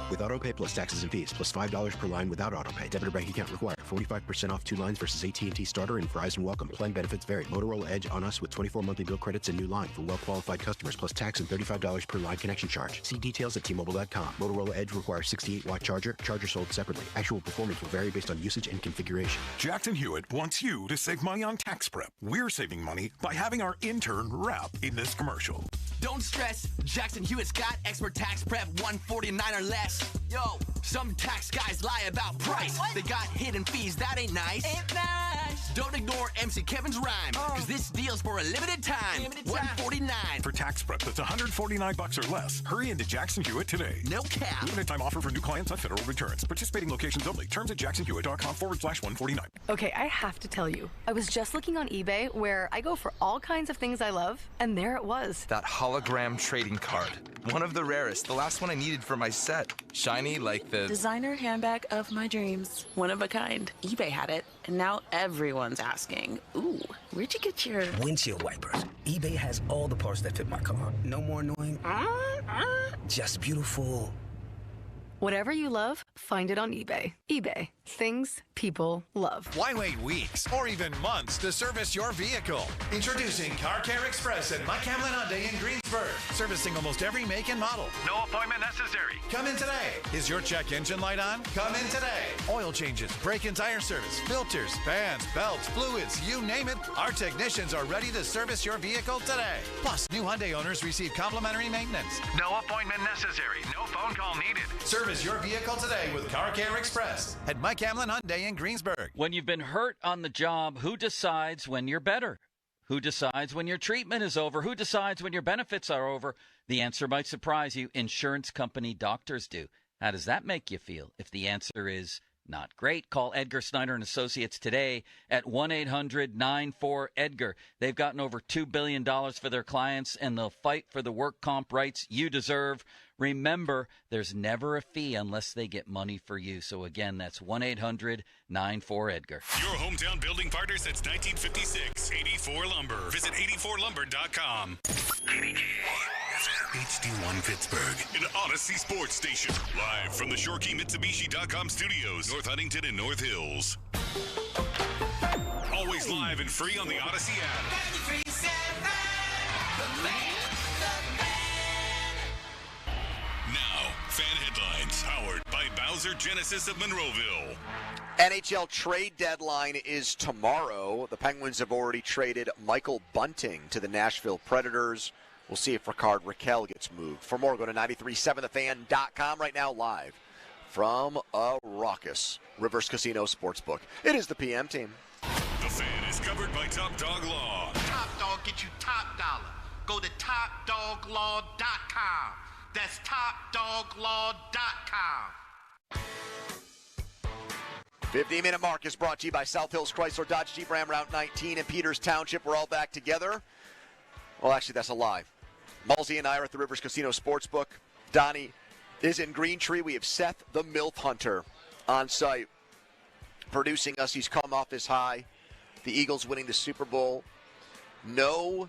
S19: With AutoPay plus taxes and fees, plus $5 per line without AutoPay. Debit or bank account required. 45% off 2 lines versus AT&T Starter and Verizon Welcome. Plan benefits vary. Motorola Edge on us with 24 monthly bill credits and new line for well-qualified customers, plus tax and $35 per line connection charge. See details at T-Mobile.com. Motorola Edge requires 68-watt charger. Charger sold separately. Actual performance will vary based on usage and configuration.
S22: Jackson Hewitt wants you to save money on tax prep. We're saving money by having our intern rap in this commercial.
S23: Don't stress, Jackson Hewitt's got expert tax prep, $149 or less. Yo, some tax guys lie about price. What? They got hidden fees, that ain't nice. Ain't nice. Don't ignore MC Kevin's rhyme, because this deal's for a limited time. $149.
S22: For tax prep that's $149 or less, hurry into Jackson Hewitt today.
S23: No cap.
S22: Limited time offer for new clients on federal returns. Participating locations only. Terms at jacksonhewitt.com/149.
S27: Okay, I have to tell you, I was just looking on eBay where I go for all kinds of things I love, and there it was.
S30: That hologram trading card. One of the rarest. The last one I needed for my set. Shiny like the
S31: designer handbag of my dreams. One of a kind. eBay had it, and now everyone's asking, ooh, where'd you get your
S32: windshield wipers? eBay has all the parts that fit my car. No more annoying. Just beautiful.
S27: Whatever you love, find it on eBay. eBay. Things people love.
S33: Why wait weeks or even months to service your vehicle? Introducing Car Care Express at Mike Hamlin Hyundai in Greensburg. Servicing almost every make and model. No appointment necessary. Come in today. Is your check engine light on? Come in today. Oil changes, brake and tire service, filters, fans, belts, fluids, you name it. Our technicians are ready to service your vehicle today. Plus, new Hyundai owners receive complimentary maintenance. No appointment necessary. No phone call needed. Service your vehicle today with Car Care Express at Mike Hamlin Hyundai in Greensburg.
S8: When you've been hurt on the job, who decides when you're better? Who decides when your treatment is over? Who decides when your benefits are over? The answer might surprise you. Insurance company doctors do. How does that make you feel? If the answer is not great, call Edgar Snyder and Associates today at 1-800-94-EDGAR. They've gotten over $2 billion for their clients, and they'll fight for the work comp rights you deserve. Remember, there's never a fee unless they get money for you. So again, that's 1-800-94-EDGAR.
S1: Your hometown building partner since 1956, 84 Lumber. Visit 84lumber.com. HD1 Pittsburgh, an Odyssey sports station. Live from the ShoreKeyMitsubishi.com studios, North Huntington and North Hills. Always live and free on the Odyssey app. Now, fan headlines powered by Bowser Genesis of Monroeville.
S16: NHL trade deadline is tomorrow. The Penguins have already traded Michael Bunting to the Nashville Predators. We'll see if Rickard Rakell gets moved. For more, go to 937thefan.com right now, live from a raucous Rivers Casino Sportsbook. It is the PM team.
S1: The Fan is covered by Top Dog Law.
S33: Top Dog get you top dollar.
S3: go to TopDogLaw.com. That's TopDogLaw.com.
S16: 15-minute mark is brought to you by South Hills Chrysler Dodge Jeep Ram Route 19 in Peters Township. We're all back together. Well, actually, that's a lie. Mulsey and I are at the Rivers Casino Sportsbook. Donnie is in Green Tree. We have Seth the MILF Hunter on site producing us. He's come off his high. The Eagles winning the Super Bowl. No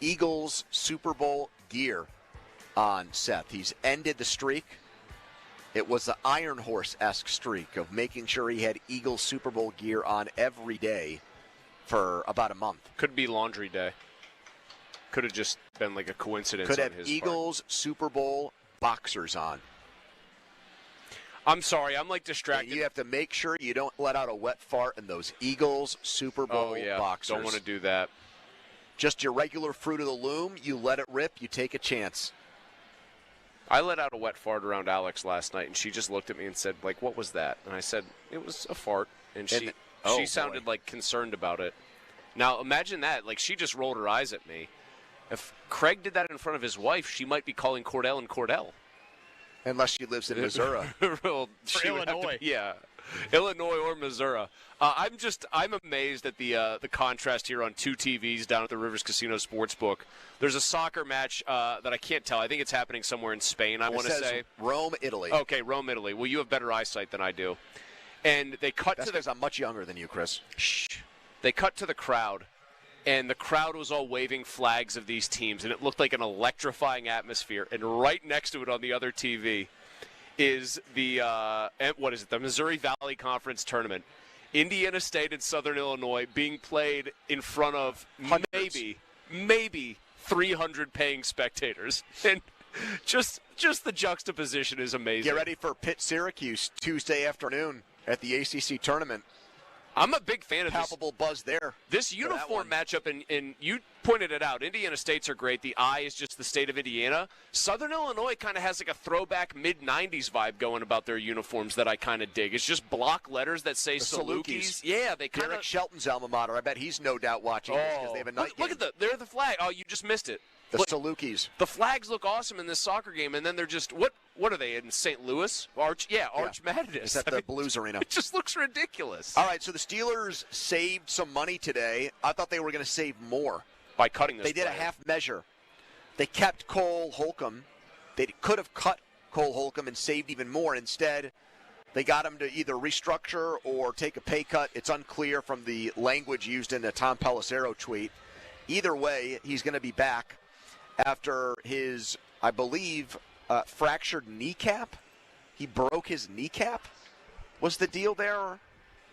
S16: Eagles Super Bowl gear on Seth. He's ended the streak. It was the Iron Horse-esque streak of making sure he had Eagles Super Bowl gear on every day for about a month.
S5: Could be laundry day. Could have just been like a coincidence.
S16: Could
S5: on
S16: have
S5: his
S16: Eagles
S5: part.
S16: Super Bowl boxers on.
S5: I'm sorry, I'm like distracted.
S16: And you have to make sure you don't let out a wet fart in those Eagles Super Bowl boxers.
S5: Don't want to do that.
S16: Just your regular Fruit of the Loom, you let it rip, you take a chance.
S5: I let out a wet fart around Alex last night, and she just looked at me and said, like, what was that? And I said, it was a fart. And she sounded like concerned about it. Now, imagine that. Like, she just rolled her eyes at me. If Craig did that in front of his wife, she might be calling Cordell and Cordell.
S16: Unless she lives in Missouri.
S5: Well,
S16: or Illinois.
S5: Illinois or Missouri. I'm amazed at the contrast here on two TVs down at the Rivers Casino Sportsbook. There's a soccer match that I can't tell. I think it's happening somewhere in Spain, I want to say.
S16: Rome, Italy.
S5: Okay, Rome, Italy. Well, you have better eyesight than I do. And they cut
S16: That's because I'm much younger than you, Chris.
S5: Shh. They cut to the crowd. And the crowd was all waving flags of these teams, and it looked like an electrifying atmosphere. And right next to it on the other TV is the the Missouri Valley Conference Tournament. Indiana State and Southern Illinois being played in front of maybe 300 paying spectators. And just the juxtaposition is amazing.
S16: Get ready for Pitt Syracuse Tuesday afternoon at the ACC tournament.
S5: I'm a big fan of
S16: palpable buzz there.
S5: This uniform matchup, and you pointed it out. Indiana States are great. The I is just the state of Indiana. Southern Illinois kind of has like a throwback mid-'90s vibe going about their uniforms that I kind of dig. It's just block letters that say Salukis. Yeah, they kind of.
S16: Derek Shelton's alma mater. I bet he's no doubt watching this because they have a night game.
S5: Look at they're the flag. Oh, you just missed it.
S16: The Salukis.
S5: The flags look awesome in this soccer game, and then they're just what are they in St. Louis? Arch Madness.
S16: It's at the Blues Arena.
S5: It just looks ridiculous.
S16: All right, so the Steelers saved some money today. I thought they were going to save more
S5: by cutting this.
S16: They did a half measure. They kept Cole Holcomb. They could have cut Cole Holcomb and saved even more. Instead, they got him to either restructure or take a pay cut. It's unclear from the language used in the Tom Pelissero tweet. Either way, he's going to be back after his, I believe, fractured kneecap. He broke his kneecap was the deal there.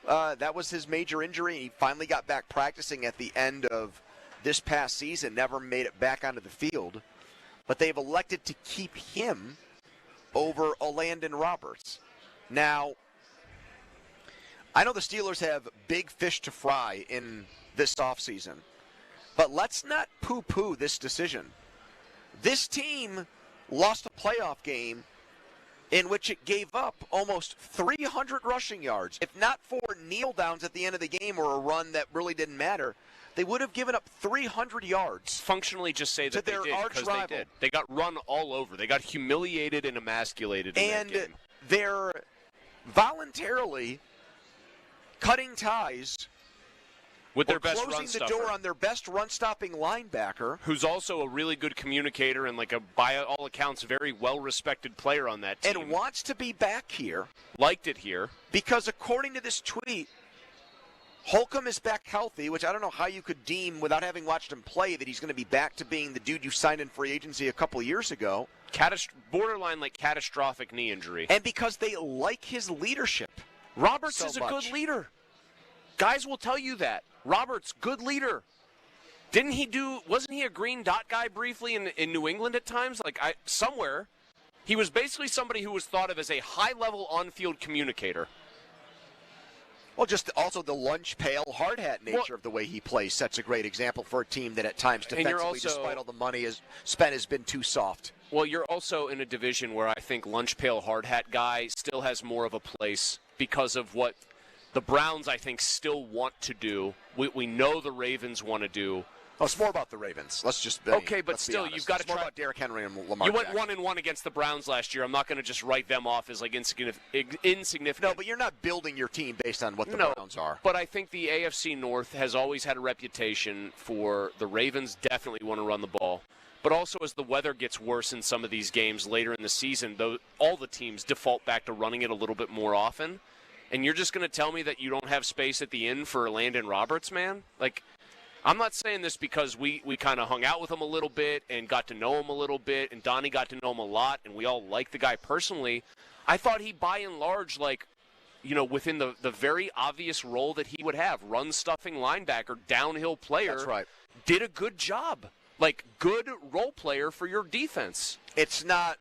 S16: That was his major injury. He finally got back practicing at the end of this past season, never made it back onto the field. But they've elected to keep him over Landon Roberts. Now, I know the Steelers have big fish to fry in this offseason, but let's not poo-poo this decision. This team lost a playoff game in which it gave up almost 300 rushing yards. If not for kneel downs at the end of the game or a run that really didn't matter, they would have given up 300 yards.
S5: Functionally just say that
S16: they did because they did.
S5: They got run all over. They got humiliated and emasculated in that game.
S16: And they're voluntarily cutting ties
S5: with their best run
S16: closing the door on their best run-stopping linebacker.
S5: Who's also a really good communicator and, by all accounts, very well-respected player on that team.
S16: And wants to be back here.
S5: Liked it here.
S16: Because according to this tweet, Holcomb is back healthy, which I don't know how you could deem, without having watched him play, that he's going to be back to being the dude you signed in free agency a couple of years ago.
S5: Borderline catastrophic knee injury.
S16: And because they like his leadership.
S5: Roberts is a good leader. Guys will tell you that. Roberts, good leader. Wasn't he a green dot guy briefly in New England at times? Somewhere. He was basically somebody who was thought of as a high-level on-field communicator.
S16: Well, just also the lunch pail, hard hat nature of the way he plays sets a great example for a team that at times defensively, despite all the money spent, has been too soft.
S5: Well, you're also in a division where I think lunch pail, hard hat guy still has more of a place because of what the Browns, I think, still want to do. We know the Ravens want to do.
S16: Oh, it's more about the Ravens. Let's just
S5: okay, but still, you've got to
S16: try.
S5: try.
S16: More about Derrick Henry and Lamar.
S5: You went
S16: Jackson.
S5: 1-1 against the Browns last year. I'm not going to just write them off as like insignificant.
S16: No, but you're not building your team based on what the Browns are.
S5: But I think the AFC North has always had a reputation for the Ravens definitely want to run the ball. But also as the weather gets worse in some of these games later in the season, all the teams default back to running it a little bit more often. And you're just going to tell me that you don't have space at the end for Landon Roberts, man? Like, I'm not saying this because we kind of hung out with him a little bit and got to know him a little bit, and Donnie got to know him a lot, and we all like the guy personally. I thought he, by and large, within the very obvious role that he would have, run-stuffing linebacker, downhill player,
S16: That's right.
S5: did a good job. Like, good role player for your defense.
S16: It's not...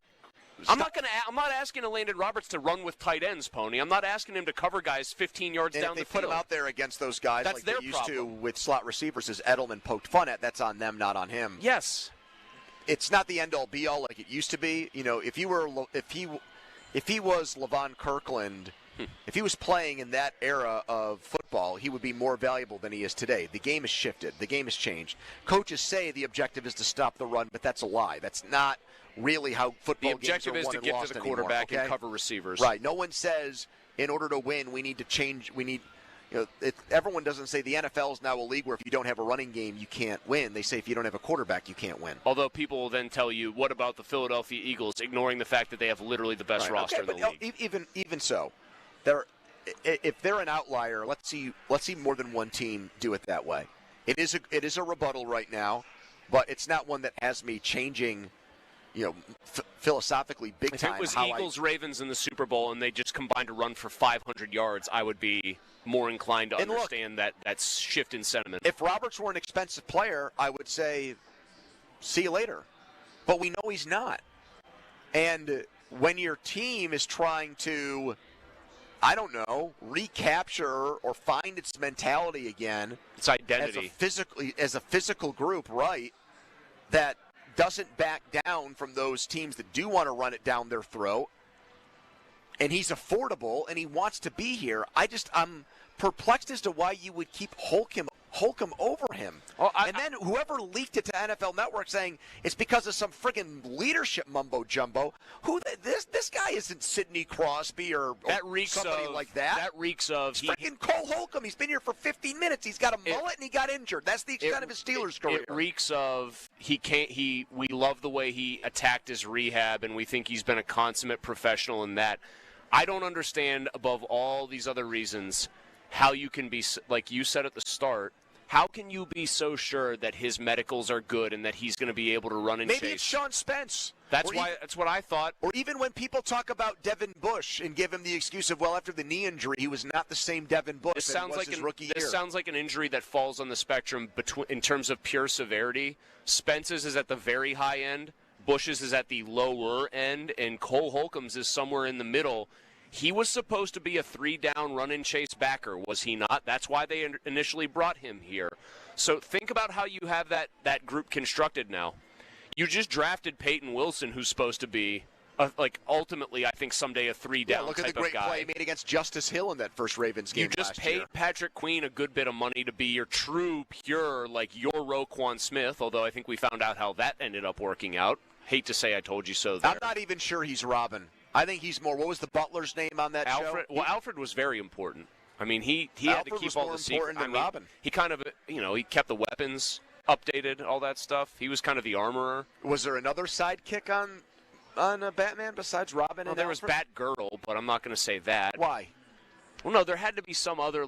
S5: I'm not asking Landon Roberts to run with tight ends, Pony. I'm not asking him to cover guys 15 yards down the field.
S16: If they put him out there against those guys
S5: that's
S16: like
S5: their
S16: they used
S5: problem.
S16: to with slot receivers, as Edelman poked fun at, that's on them, not on him.
S5: Yes.
S16: It's not the end-all, be-all like it used to be. You know, if he was LaVon Kirkland, if he was playing in that era of football, he would be more valuable than he is today. The game has shifted. The game has changed. Coaches say the objective is to stop the run, but that's a lie. That's not really how football games are won and lost anymore.
S5: The objective is to get to the quarterback and cover receivers.
S16: Right. No one says in order to win we need to change. Everyone doesn't say the NFL is now a league where if you don't have a running game you can't win. They say if you don't have a quarterback you can't win.
S5: Although people will then tell you, what about the Philadelphia Eagles, ignoring the fact that they have literally the best roster in the league.
S16: Even so, if they're an outlier, let's see more than one team do it that way. It is a rebuttal right now, but it's not one that has me changing. Philosophically, big time.
S5: If it was Eagles-Ravens in the Super Bowl and they just combined to run for 500 yards, I would be more inclined to understand that shift in sentiment.
S16: If Roberts were an expensive player, I would say, see you later. But we know he's not. And when your team is trying to, I don't know, recapture or find its mentality again,
S5: its identity,
S16: as a physical group, right, that doesn't back down from those teams that do want to run it down their throat, and he's affordable and he wants to be here. I'm perplexed as to why you would keep Holcomb over him. And then whoever leaked it to NFL Network saying it's because of some friggin' leadership mumbo jumbo. This guy isn't Sidney Crosby or somebody like that.
S5: That reeks of
S16: friggin' Cole Holcomb. He's been here for 15 minutes. He's got a mullet and he got injured. That's the extent of his Steelers career.
S5: It reeks of we love the way he attacked his rehab, and we think he's been a consummate professional in that. I don't understand, above all these other reasons, how you can be, like you said at the start, how can you be so sure that his medicals are good and that he's going to be able to run and chase?
S16: Maybe it's Sean Spence.
S5: That's what I thought.
S16: Or even when people talk about Devin Bush and give him the excuse of, well, after the knee injury, he was not the same Devin Bush
S5: This
S16: as
S5: sounds like
S16: his rookie year.
S5: This sounds like an injury that falls on the spectrum in terms of pure severity. Spence's is at the very high end, Bush's is at the lower end, and Cole Holcomb's is somewhere in the middle. He was supposed to be a 3-down run-and-chase backer, was he not? That's why they initially brought him here. So think about how you have that group constructed now. You just drafted Peyton Wilson, who's supposed to be, ultimately, I think someday a 3-down type of guy.
S16: Look at the great play he made against Justice Hill in that first Ravens game
S5: last year. You just paid Patrick Queen a good bit of money to be your true, pure, your Roquan Smith, although I think we found out how that ended up working out. Hate to say I told you so there.
S16: I'm not even sure he's Robin. I think he's more. What was the butler's name on that
S5: Alfred,
S16: show?
S5: Well, Alfred was very important. I mean, he had to keep all the secrets.
S16: Robin.
S5: He kind of, he kept the weapons updated, all that stuff. He was kind of the armorer.
S16: Was there another sidekick on Batman besides Robin?
S5: Well,
S16: and
S5: there
S16: Alfred?
S5: was Batgirl, but I'm not going to say that.
S16: Why?
S5: Well, no, there had to be some other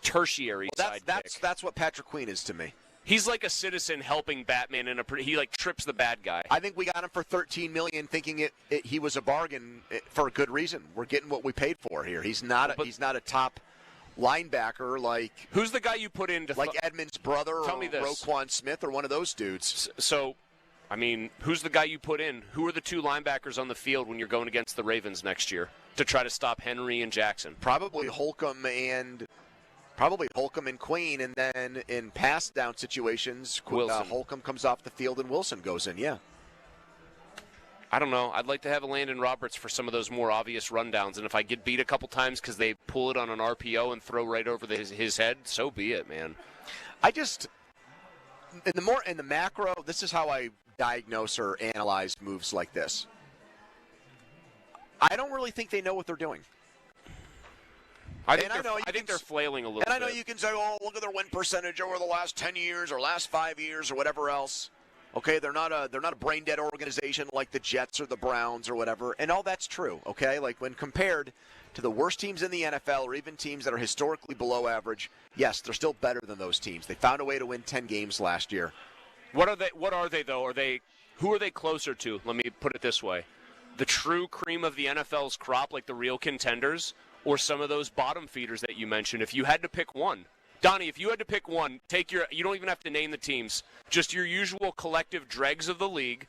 S5: tertiary sidekick.
S16: That's what Patrick Queen is to me.
S5: He's like a citizen helping Batman he trips the bad guy.
S16: I think we got him for $13 million, thinking he was a bargain for a good reason. We're getting what we paid for here. He's not a top linebacker
S5: who's the guy you put in
S16: Edmonds' brother
S5: Tell
S16: or
S5: me this.
S16: Roquan Smith or one of those dudes.
S5: So, I mean, who's the guy you put in? Who are the two linebackers on the field when you're going against the Ravens next year to try to stop Henry and Jackson?
S16: Probably Holcomb and Queen, and then in pass down situations, Holcomb comes off the field and Wilson goes in. Yeah.
S5: I don't know. I'd like to have a Landon Roberts for some of those more obvious rundowns, and if I get beat a couple times because they pull it on an RPO and throw right over his head, so be it, man.
S16: in the macro, this is how I diagnose or analyze moves like this. I don't really think they know what they're doing.
S5: I think they're flailing a little bit.
S16: And I know you can say, oh, look at their win percentage over the last 10 years or last 5 years or whatever else. Okay, they're not a brain-dead organization like the Jets or the Browns or whatever. And all that's true, okay? Like when compared to the worst teams in the NFL or even teams that are historically below average, yes, they're still better than those teams. They found a way to win 10 games last year.
S5: What are they though? Who are they closer to? Let me put it this way. The true cream of the NFL's crop, like the real contenders, or some of those bottom feeders that you mentioned? If you had to pick one. Donnie, if you had to pick one, you don't even have to name the teams, just your usual collective dregs of the league,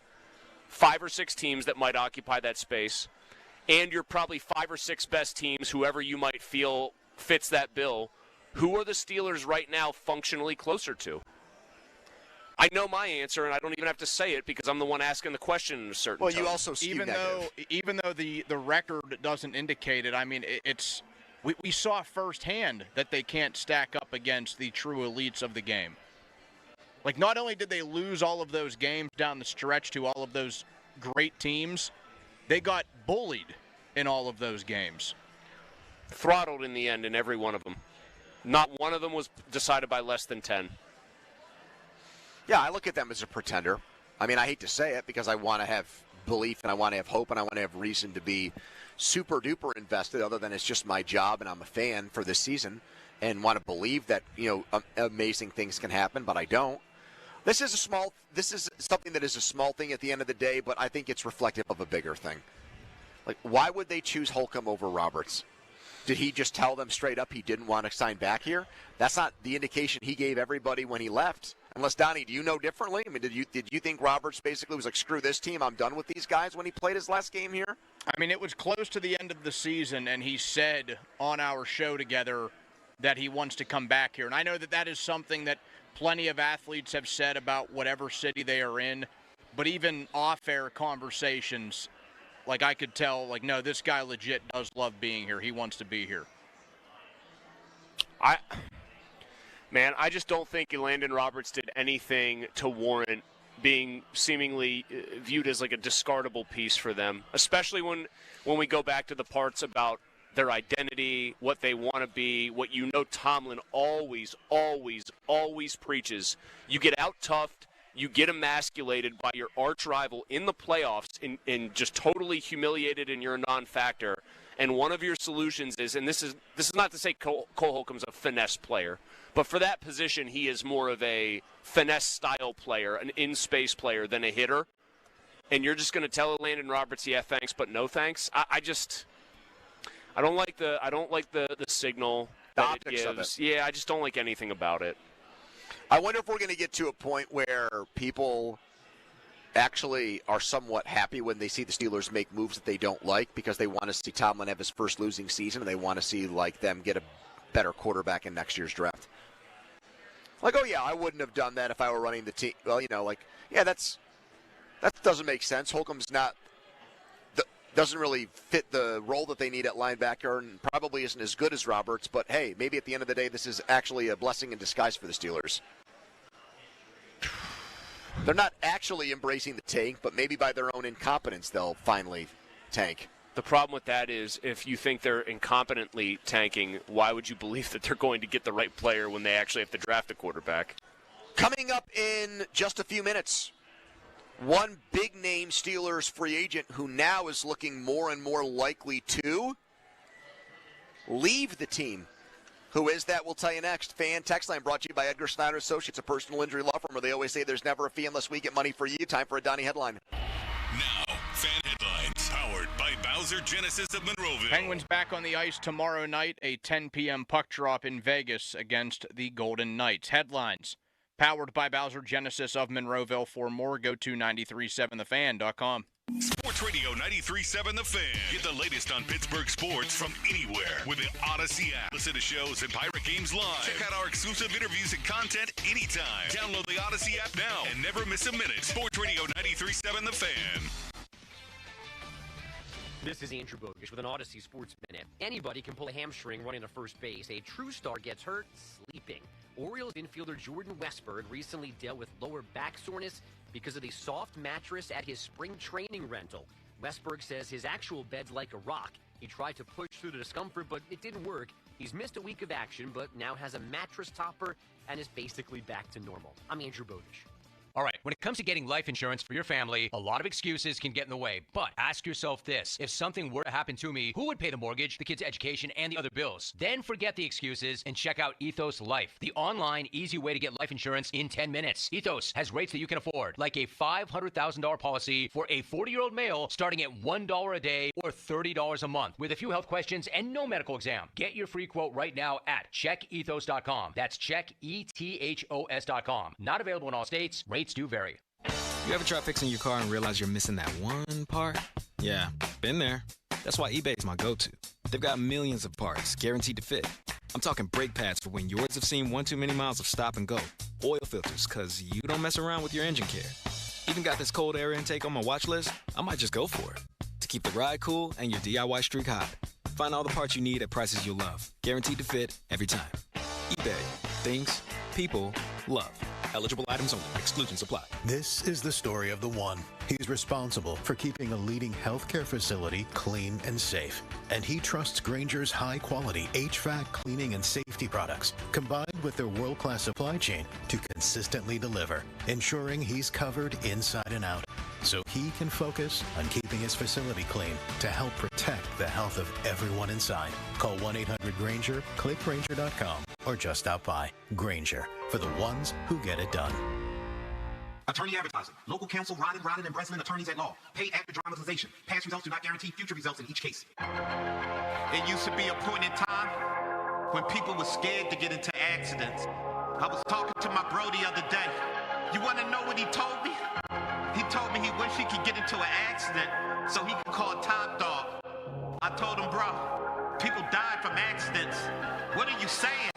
S5: 5 or 6 teams that might occupy that space, and your probably 5 or 6 best teams, whoever you might feel fits that bill. Who are the Steelers right now functionally closer to? I know my answer, and I don't even have to say it because I'm the one asking the question in a certain tone.
S16: You also skew negative.
S3: Even though the record doesn't indicate it, I mean, it's we saw firsthand that they can't stack up against the true elites of the game. Like, not only did they lose all of those games down the stretch to all of those great teams, they got bullied in all of those games.
S5: Throttled in the end in every one of them. Not one of them was decided by less than 10.
S16: Yeah, I look at them as a pretender. I mean, I hate to say it because I want to have belief and I want to have hope and I want to have reason to be super duper invested other than it's just my job and I'm a fan for this season and want to believe that, amazing things can happen, but I don't. This is something that is a small thing at the end of the day, but I think it's reflective of a bigger thing. Like, why would they choose Holcomb over Roberts? Did he just tell them straight up he didn't want to sign back here? That's not the indication he gave everybody when he left. Unless, Donnie, do you know differently? I mean, did you think Roberts basically was like, screw this team, I'm done with these guys when he played his last game here?
S3: I mean, it was close to the end of the season, and he said on our show together that he wants to come back here. And I know that is something that plenty of athletes have said about whatever city they are in. But even off-air conversations, like I could tell, like, no, this guy legit does love being here. He wants to be here.
S5: I just don't think Landon Roberts did anything to warrant being seemingly viewed as like a discardable piece for them, especially when we go back to the parts about their identity, what they want to be, what Tomlin always preaches. You get out-toughed, you get emasculated by your arch rival in the playoffs and just totally humiliated and you're a non-factor. And one of your solutions is, and this is not to say Cole Holcomb's a finesse player, but for that position, he is more of a finesse-style player, an in-space player than a hitter. And you're just going to tell Landon Roberts, yeah, thanks, but no thanks. I don't like the signal that it gives. Yeah, I just don't like anything about it.
S16: I wonder if we're going to get to a point where people actually are somewhat happy when they see the Steelers make moves that they don't like because they want to see Tomlin have his first losing season and they want to see them get a better quarterback in next year's draft. Like, oh yeah, I wouldn't have done that if I were running the team. Well, that doesn't make sense. Holcomb's doesn't really fit the role that they need at linebacker and probably isn't as good as Roberts, but hey, maybe at the end of the day this is actually a blessing in disguise for the Steelers. They're not actually embracing the tank, but maybe by their own incompetence they'll finally tank.
S5: The problem with that is if you think they're incompetently tanking, why would you believe that they're going to get the right player when they actually have to draft a quarterback?
S16: Coming up in just a few minutes, one big-name Steelers free agent who now is looking more and more likely to leave the team. Who is that? We'll tell you next. Fan text line brought to you by Edgar Snyder Associates, a personal injury law firm where they always say there's never a fee unless we get money for you. Time for a Donnie headline.
S1: Now, fan headlines powered by Bowser Genesis of Monroeville.
S3: Penguins back on the ice tomorrow night, a 10 p.m. puck drop in Vegas against the Golden Knights. Headlines powered by Bowser Genesis of Monroeville. For more, go to 937thefan.com.
S1: Sports Radio 93.7 The Fan. Get the latest on Pittsburgh sports from anywhere with the Odyssey app. Listen to shows and Pirate Games live. Check out our exclusive interviews and content anytime. Download the Odyssey app now and never miss a minute. Sports Radio 93.7 The Fan.
S6: This is Andrew Bogish with an Odyssey Sports Minute. Anybody can pull a hamstring running to first base. A true star gets hurt sleeping. Orioles infielder Jordan Westburg recently dealt with lower back soreness because of the soft mattress at his spring training rental. Westburg says his actual bed's like a rock. He tried to push through the discomfort, but it didn't work. He's missed a week of action, but now has a mattress topper and is basically back to normal. I'm Andrew Bogish.
S9: All right, when it comes to getting life insurance for your family, a lot of excuses can get in the way. But ask yourself this. If something were to happen to me, who would pay the mortgage, the kids' education, and the other bills? Then forget the excuses and check out Ethos Life, the online, easy way to get life insurance in 10 minutes. Ethos has rates that you can afford, like a $500,000 policy for a 40-year-old male starting at $1 a day or $30 a month, with a few health questions and no medical exam. Get your free quote right now at checkethos.com. That's checkethos.com. Not available in all states. Rates do vary.
S10: You ever try fixing your car and realize you're missing that one part? Yeah, been there. That's why eBay is my go-to. They've got millions of parts guaranteed to fit. I'm talking brake pads for when yours have seen one too many miles of stop and go. Oil filters, because you don't mess around with your engine care. Even got this cold air intake on my watch list. I might just go for it. To keep the ride cool and your DIY streak hot. Find all the parts you need at prices you'll love. Guaranteed to fit every time. eBay. Things people love. Eligible items only. Exclusions apply.
S11: This is the story of the one. He's responsible for keeping a leading healthcare facility clean and safe. And he trusts Grainger's high-quality HVAC cleaning and safety products, combined with their world-class supply chain, to consistently deliver, ensuring he's covered inside and out, so he can focus on keeping his facility clean to help protect the health of everyone inside. Call 1-800-GRAINGER, click Grainger.com, or just stop by. Grainger, for the ones who get it done.
S12: Attorney advertising. Local counsel Rodden and Breslin attorneys at law. Paid after dramatization. Past results do not guarantee future results in each case.
S13: It used to be a point in time when people were scared to get into accidents. I was talking to my bro the other day. You want to know what he told me? He told me he wished he could get into an accident so he could call Top Dog. I told him, bro, people die from accidents. What are you saying?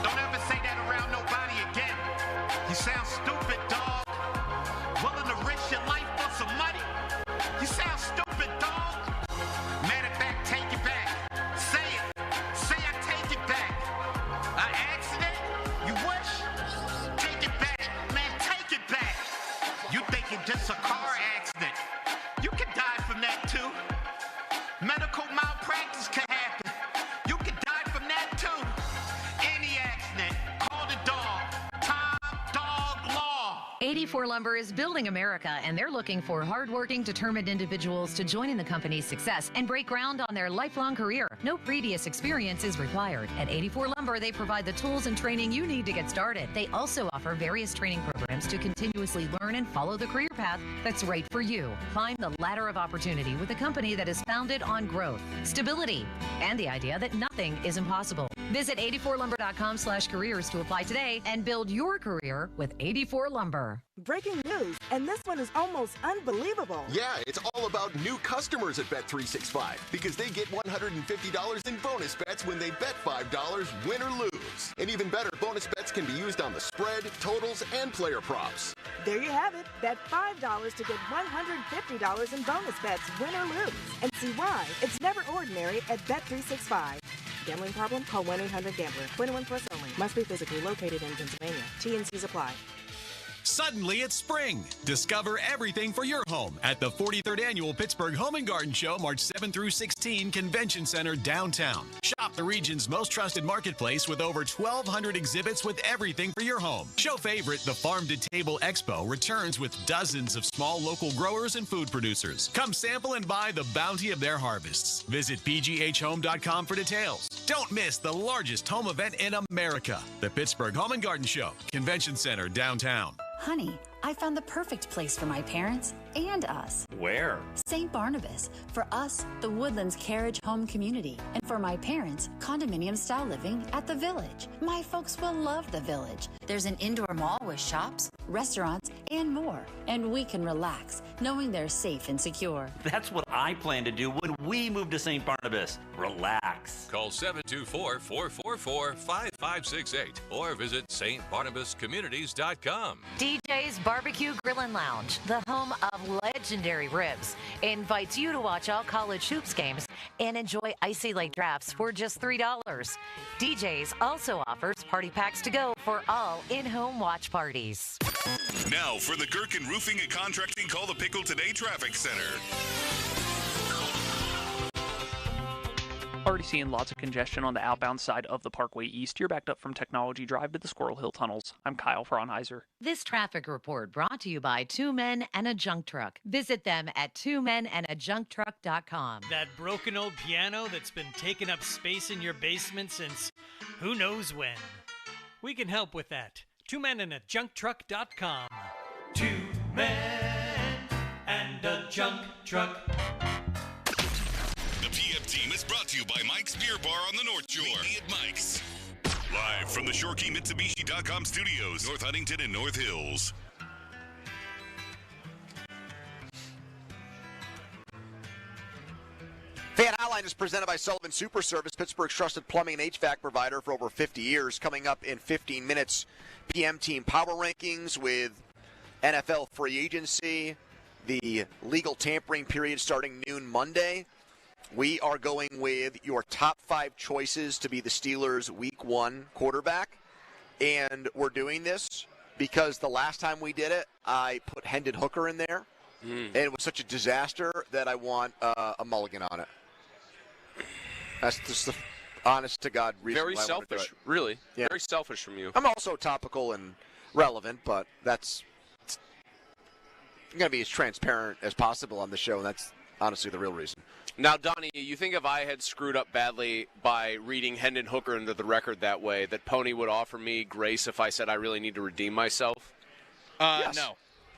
S13: Don't ever say that around nobody again. You sound stupid, dog. Willing to risk your life for some money? You sound stupid, dog. Matter of fact, take it back. Say it. Say I take it back. An accident? You wish? Take it back. Man, take it back. You thinking just a car accident. You can die from that too. Medical malpractice can happen. You can die from that too. Any accident, call the dog. Top Dog Law.
S14: 84 Lumber is building America, and they're looking for hardworking, determined individuals to join in the company's success and break ground on their lifelong career. No previous experience is required. At 84 Lumber, they provide the tools and training you need to get started. They also offer various training programs to continuously learn and follow the career path that's right for you. Climb the ladder of opportunity with a company that is founded on growth, stability, and the idea that nothing is impossible. Visit 84lumber.com/careers to apply today and build your career with 84 Lumber.
S15: Breaking news, and this one is almost unbelievable.
S17: Yeah, it's all about new customers at Bet365 because they get $150 in bonus bets when they bet $5, win or lose. And even better, bonus bets can be used on the spread, totals, and player props.
S15: There you have it. Bet $5 to get $150 in bonus bets, win or lose. And see why it's never ordinary at Bet365. Gambling problem? Call 1-800-GAMBLER. 21 plus only. Must be physically located in Pennsylvania. T&Cs apply.
S18: Suddenly it's spring. Discover everything for your home at the 43rd Annual Pittsburgh Home and Garden Show, March 7 through 16, Convention Center, downtown. Shop the region's most trusted marketplace with over 1,200 exhibits with everything for your home. Show favorite, the Farm to Table Expo, returns with dozens of small local growers and food producers. Come sample and buy the bounty of their harvests. Visit pghhome.com for details. Don't miss the largest home event in America, the Pittsburgh Home and Garden Show, Convention Center, downtown.
S24: Honey, I found the perfect place for my parents and us.
S18: Where?
S24: St. Barnabas. For us, the Woodlands Carriage Home Community. And for my parents, condominium-style living at the Village. My folks will love the Village. There's an indoor mall with shops, restaurants, and more. And we can relax, knowing they're safe and secure.
S2: That's what I plan to do when we move to St. Barnabas. Relax.
S4: Call 724-444-5568 or visit stbarnabascommunities.com.
S14: DJ's Barbecue Grill and Lounge, the home of legendary ribs, invites you to watch all college hoops games and enjoy Icy Lake drafts for just $3. DJ's also offers party packs to go for all in-home watch parties.
S1: Now for the Gherkin Roofing and Contracting Call the Pickle Today Traffic Center.
S7: Already seeing lots of congestion on the outbound side of the Parkway East. You're backed up from Technology Drive to the Squirrel Hill Tunnels. I'm Kyle Fraunheiser.
S14: This traffic report brought to you by Two Men and a Junk Truck. Visit them at twomenandajuncktruck.com.
S19: That broken old piano that's been taking up space in your basement since who knows when. We can help with that. twomenandajuncktruck.com. 2 men and a junk truck.
S1: The PM team is brought to you by Mike's Beer Bar on the North Shore. Meet me at Mike's. Live from the ShoreKeyMitsubishi.com studios, North Huntington and North Hills.
S16: Fan Hotline is presented by Sullivan Super Service, Pittsburgh's trusted plumbing and HVAC provider for over 50 years. Coming up in 15 minutes, PM Team Power Rankings with NFL free agency, the legal tampering period starting noon Monday. We are going with your top 5 choices to be the Steelers' Week 1 quarterback. And we're doing this because the last time we did it, I put Hendon Hooker in there. And it was such a disaster that I want a mulligan on it. That's just the honest-to-God reason
S5: Very
S16: why
S5: selfish,
S16: I want to do it.
S5: really.
S16: Yeah.
S5: Very selfish from you.
S16: I'm also topical and relevant, but that's going to be as transparent as possible on the show, and that's honestly the real reason.
S5: Now, Donnie, you think if I had screwed up badly by reading Hendon Hooker into the record that way, that Pony would offer me grace if I said I really need to redeem myself?
S16: Yes.
S3: No.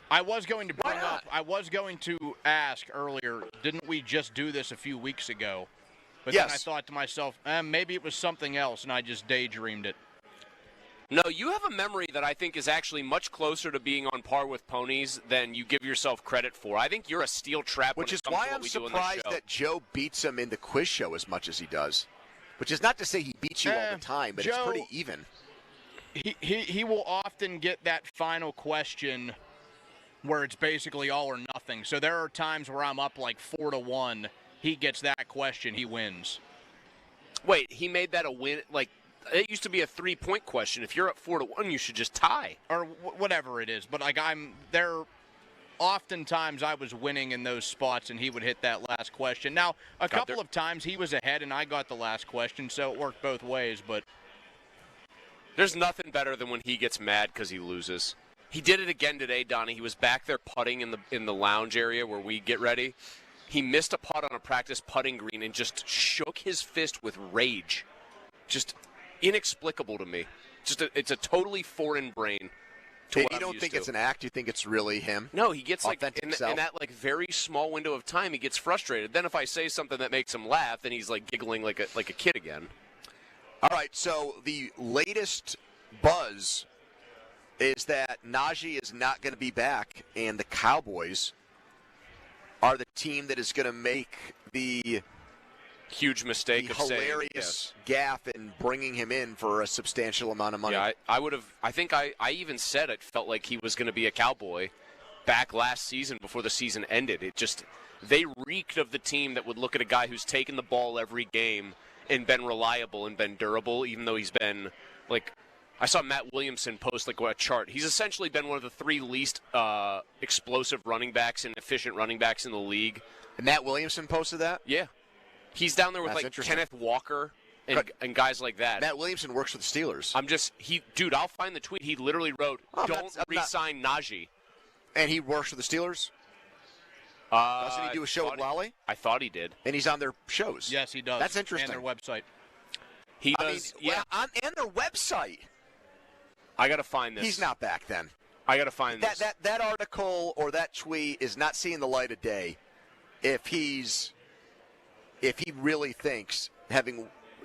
S3: I was going to bring up, I was going to ask earlier, didn't we just do this a few weeks ago? But then I thought to myself, maybe it was something else, and I just daydreamed it.
S5: No, you have a memory that I think is actually much closer to being on par with Pony's than you give yourself credit for. I think you're a steel trap
S16: Which
S5: when
S16: is
S5: it comes
S16: why
S5: to what
S16: I'm
S5: we do on
S16: surprised
S5: this show.
S16: that Joe beats him in the quiz show as much as he does. Which is not to say he beats you all the time, but
S3: Joe,
S16: it's pretty even.
S3: He will often get that final question where it's basically all or nothing. So there are times where I'm up like 4-1. He gets that question, he wins.
S5: Wait, he made that a win? Like, it used to be a 3-point question. If you're up 4-1, you should just tie.
S3: Or whatever it is. But like oftentimes I was winning in those spots and he would hit that last question. Now, a couple of times he was ahead and I got the last question, so it worked both ways, but
S5: there's nothing better than when he gets mad because he loses. He did it again today, Donnie. He was back there putting in the lounge area where we get ready. He missed a putt on a practice putting green and just shook his fist with rage. Just inexplicable to me. It's a totally foreign brain to
S16: Hey,
S5: what
S16: you
S5: I'm
S16: don't
S5: used
S16: think
S5: to.
S16: it's an act? You think it's really him?
S5: No, he gets like
S16: Authentic
S5: in
S16: self?
S5: that like very small window of time, he gets frustrated. Then if I say something that makes him laugh, then he's like giggling like a kid again.
S16: All right, so the latest buzz is that Najee is not going to be back, and the Cowboys are the team that is going to make the
S5: huge mistake
S16: the
S5: of saying
S16: hilarious gaffe in bringing him in for a substantial amount of money.
S5: Yeah, I would have. I think I even said it felt like he was going to be a Cowboy back last season before the season ended. They reeked of the team that would look at a guy who's taken the ball every game and been reliable and been durable, even though he's been like. I saw Matt Williamson post like a chart. He's essentially been one of the 3 least explosive running backs and efficient running backs in the league.
S16: And Matt Williamson posted that?
S5: Yeah. He's down there with
S16: That's
S5: like
S16: interesting.
S5: Kenneth Walker and guys like that.
S16: Matt Williamson works for the Steelers.
S5: Dude, I'll find the tweet. He literally wrote, don't re-sign Najee.
S16: And he works for the Steelers? Doesn't he do a show with Lolly?
S5: I thought he did.
S16: And he's on their shows?
S3: Yes, he does.
S16: That's interesting.
S3: And their website.
S5: He does, yeah.
S16: And their website.
S5: I got to find this.
S16: He's not back then.
S5: I got to find this.
S16: That article or that tweet is not seeing the light of day if he really thinks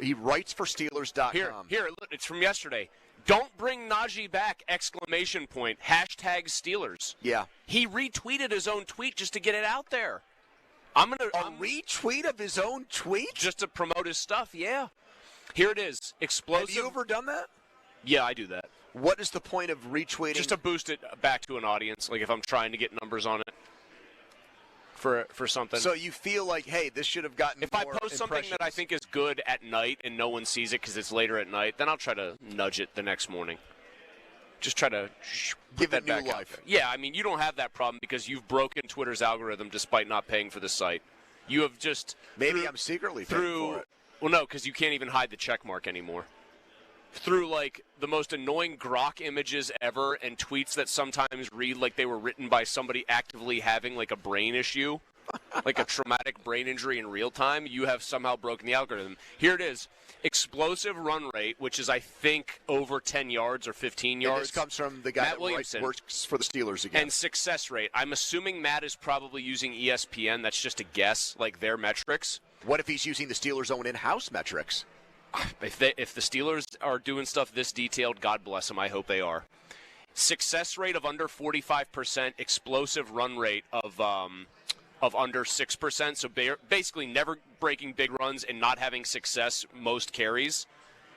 S16: he writes for Steelers.com.
S5: Here, look, it's from yesterday. Don't bring Najee back! Exclamation point. Hashtag Steelers.
S16: Yeah.
S5: He retweeted his own tweet just to get it out there.
S16: Retweet of his own tweet?
S5: Just to promote his stuff, yeah. Here it is. Explosive.
S16: Have you ever done that?
S5: Yeah, I do that.
S16: What is the point of retweeting?
S5: Just to boost it back to an audience, like if I'm trying to get numbers on it for something.
S16: So you feel like, hey, this should have gotten
S5: If
S16: more
S5: I post something
S16: impressions.
S5: that I think is good at night and no one sees it because it's later at night, then I'll try to nudge it the next morning. Just try to
S16: give
S5: that
S16: it new
S5: back out
S16: life.
S5: there. Yeah, I mean, you don't have that problem because you've broken Twitter's algorithm despite not paying for the site. You have just
S16: Maybe I'm secretly paying for it.
S5: Well, no, because you can't even hide the check mark anymore. Through, like, the most annoying grok images ever and tweets that sometimes read like they were written by somebody actively having, like, a brain issue, like a traumatic brain injury in real time, you have somehow broken the algorithm. Here it is. Explosive run rate, which is, I think, over 10 yards or 15 yards.
S16: And this comes from the guy
S5: Matt
S16: that
S5: Williamson.
S16: works for the Steelers again.
S5: And success rate. I'm assuming Matt is probably using ESPN. That's just a guess, like their metrics.
S16: What if he's using the Steelers' own in-house metrics?
S5: If the Steelers are doing stuff this detailed, God bless them. I hope they are. Success rate of under 45%. Explosive run rate of under 6%. So basically never breaking big runs and not having success most carries.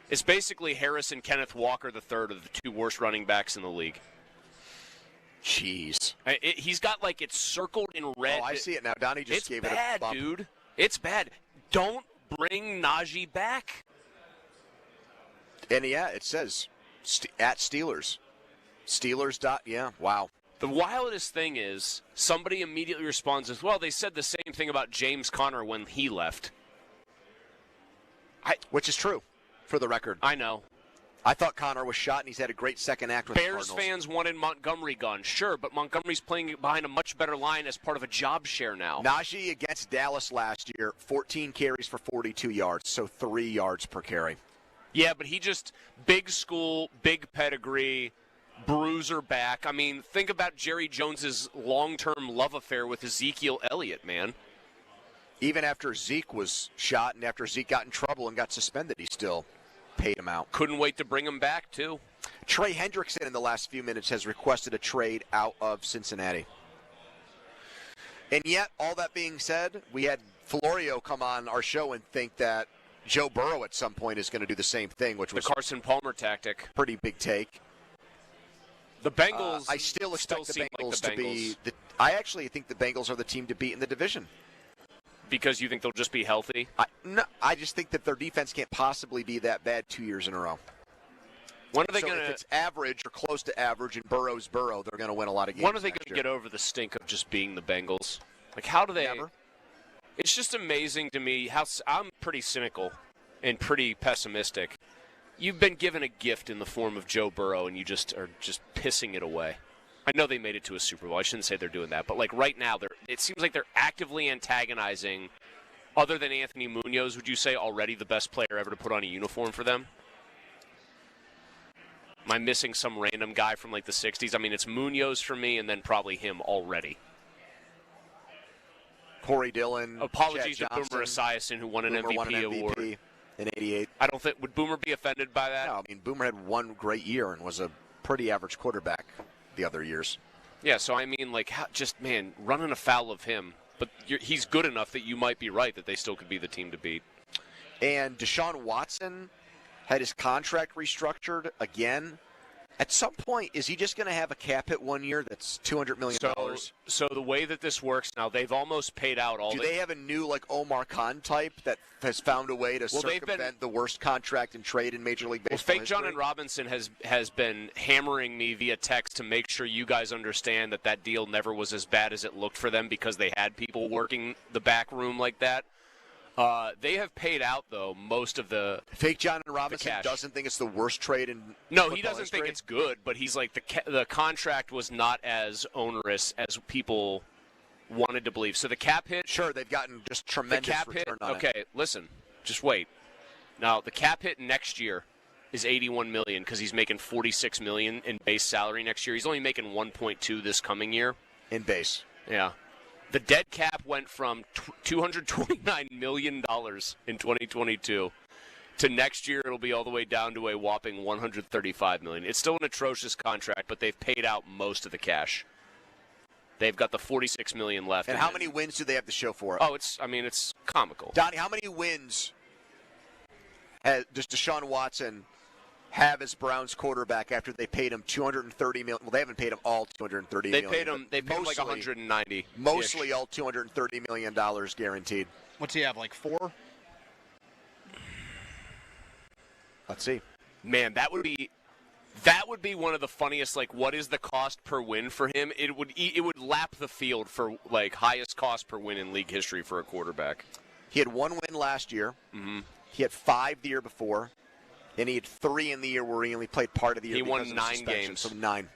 S5: Is basically Harris and Kenneth Walker III are the two worst running backs in the league.
S16: Jeez.
S5: He's got, like, it's circled in red.
S16: Oh, I see it now. Donnie just gave it a
S5: bad,
S16: bump.
S5: dude. It's bad. Don't bring Najee back.
S16: And, yeah, it says at Steelers. Steelers. Yeah, wow.
S5: The wildest thing is somebody immediately responds as, well, they said the same thing about James Conner when he left.
S16: Which is true, for the record.
S5: I know.
S16: I thought Conner was shot, and he's had a great second act with the
S5: Bears
S16: Cardinals.
S5: fans wanted Montgomery gone, sure, but Montgomery's playing behind a much better line as part of a job share now.
S16: Najee against Dallas last year, 14 carries for 42 yards, so 3 yards per carry.
S5: Yeah, but he just, big school, big pedigree, bruiser back. I mean, think about Jerry Jones's long-term love affair with Ezekiel Elliott, man.
S16: Even after Zeke was shot and after Zeke got in trouble and got suspended, he still paid him out.
S5: Couldn't wait to bring him back, too.
S16: Trey Hendrickson in the last few minutes has requested a trade out of Cincinnati. And yet, all that being said, we had Florio come on our show and think that Joe Burrow at some point is going to do the same thing, which was
S5: the Carson Palmer tactic.
S16: Pretty big take.
S5: The Bengals.
S16: I still expect the
S5: seem
S16: Bengals
S5: like the
S16: to be. I actually think the Bengals are the team to beat in the division.
S5: Because you think they'll just be healthy?
S16: No, I just think that their defense can't possibly be that bad 2 years in a row.
S5: When are they going
S16: If
S5: to?
S16: it's average or close to average, and Burrow's Burrow, they're going to win a lot of games.
S5: When are they going to get over the stink of just being the Bengals? Like, how do they?
S16: Never.
S5: It's just amazing to me how I'm pretty cynical and pretty pessimistic. You've been given a gift in the form of Joe Burrow, and you just are just pissing it away. I know they made it to a Super Bowl. I shouldn't say they're doing that, but like right now, it seems like they're actively antagonizing. Other than Anthony Munoz, would you say already the best player ever to put on a uniform for them? Am I missing some random guy from like the 60s? I mean, it's Munoz for me, and then probably him already.
S16: Corey Dillon.
S5: Apologies
S16: Chad
S5: to Boomer Esiason, who won an MVP award.
S16: In 88.
S5: I don't think, would Boomer be offended by that?
S16: No, I mean, Boomer had one great year and was a pretty average quarterback the other years.
S5: Yeah, so I mean, like, man, running afoul of him. But he's good enough that you might be right that they still could be the team to beat.
S16: And Deshaun Watson had his contract restructured again. At some point, is he just going to have a cap hit 1 year that's $200 million?
S5: So the way that this works now, they've almost paid out all.
S16: Do they have a new like Omar Khan type that has found a way to circumvent the worst contract and trade in Major League Baseball?
S5: Well, Fake John and Robinson has been hammering me via text to make sure you guys understand that deal never was as bad as it looked for them because they had people working the back room like that. They have paid out, though, most of the
S16: Fake John and Robinson doesn't think it's the worst trade in
S5: No, he doesn't think it's good, but he's like, the contract was not as onerous as people wanted to believe. So the cap hit...
S16: Sure, they've gotten just tremendous return on it.
S5: Okay, listen, just wait. Now, the cap hit next year is $81 million because he's making $46 million in base salary next year. He's only making $1.2 this coming year.
S16: In base.
S5: Yeah. The dead cap went from $229 million in 2022 to next year, it'll be all the way down to a whopping $135 million. It's still an atrocious contract, but they've paid out most of the cash. They've got the $46 million left.
S16: And how many wins do they have to show for it?
S5: Oh, it's comical.
S16: Donnie, how many wins does Deshaun Watson have as Browns quarterback after they paid him $230 million? Well, they haven't paid him all $230 million.
S5: They paid him like $190.
S16: Mostly all $230 million guaranteed.
S3: What's he have, like 4?
S16: Let's see.
S5: Man, that would be one of the funniest. Like, what is the cost per win for him? It would lap the field for like highest cost per win in league history for a quarterback.
S16: He had 1 win last year.
S5: Mm-hmm.
S16: He had 5 the year before, and he had 3 in the year where he only played part of the year.
S5: He won
S16: because of
S5: 9
S16: suspension,
S5: games.
S16: So 9.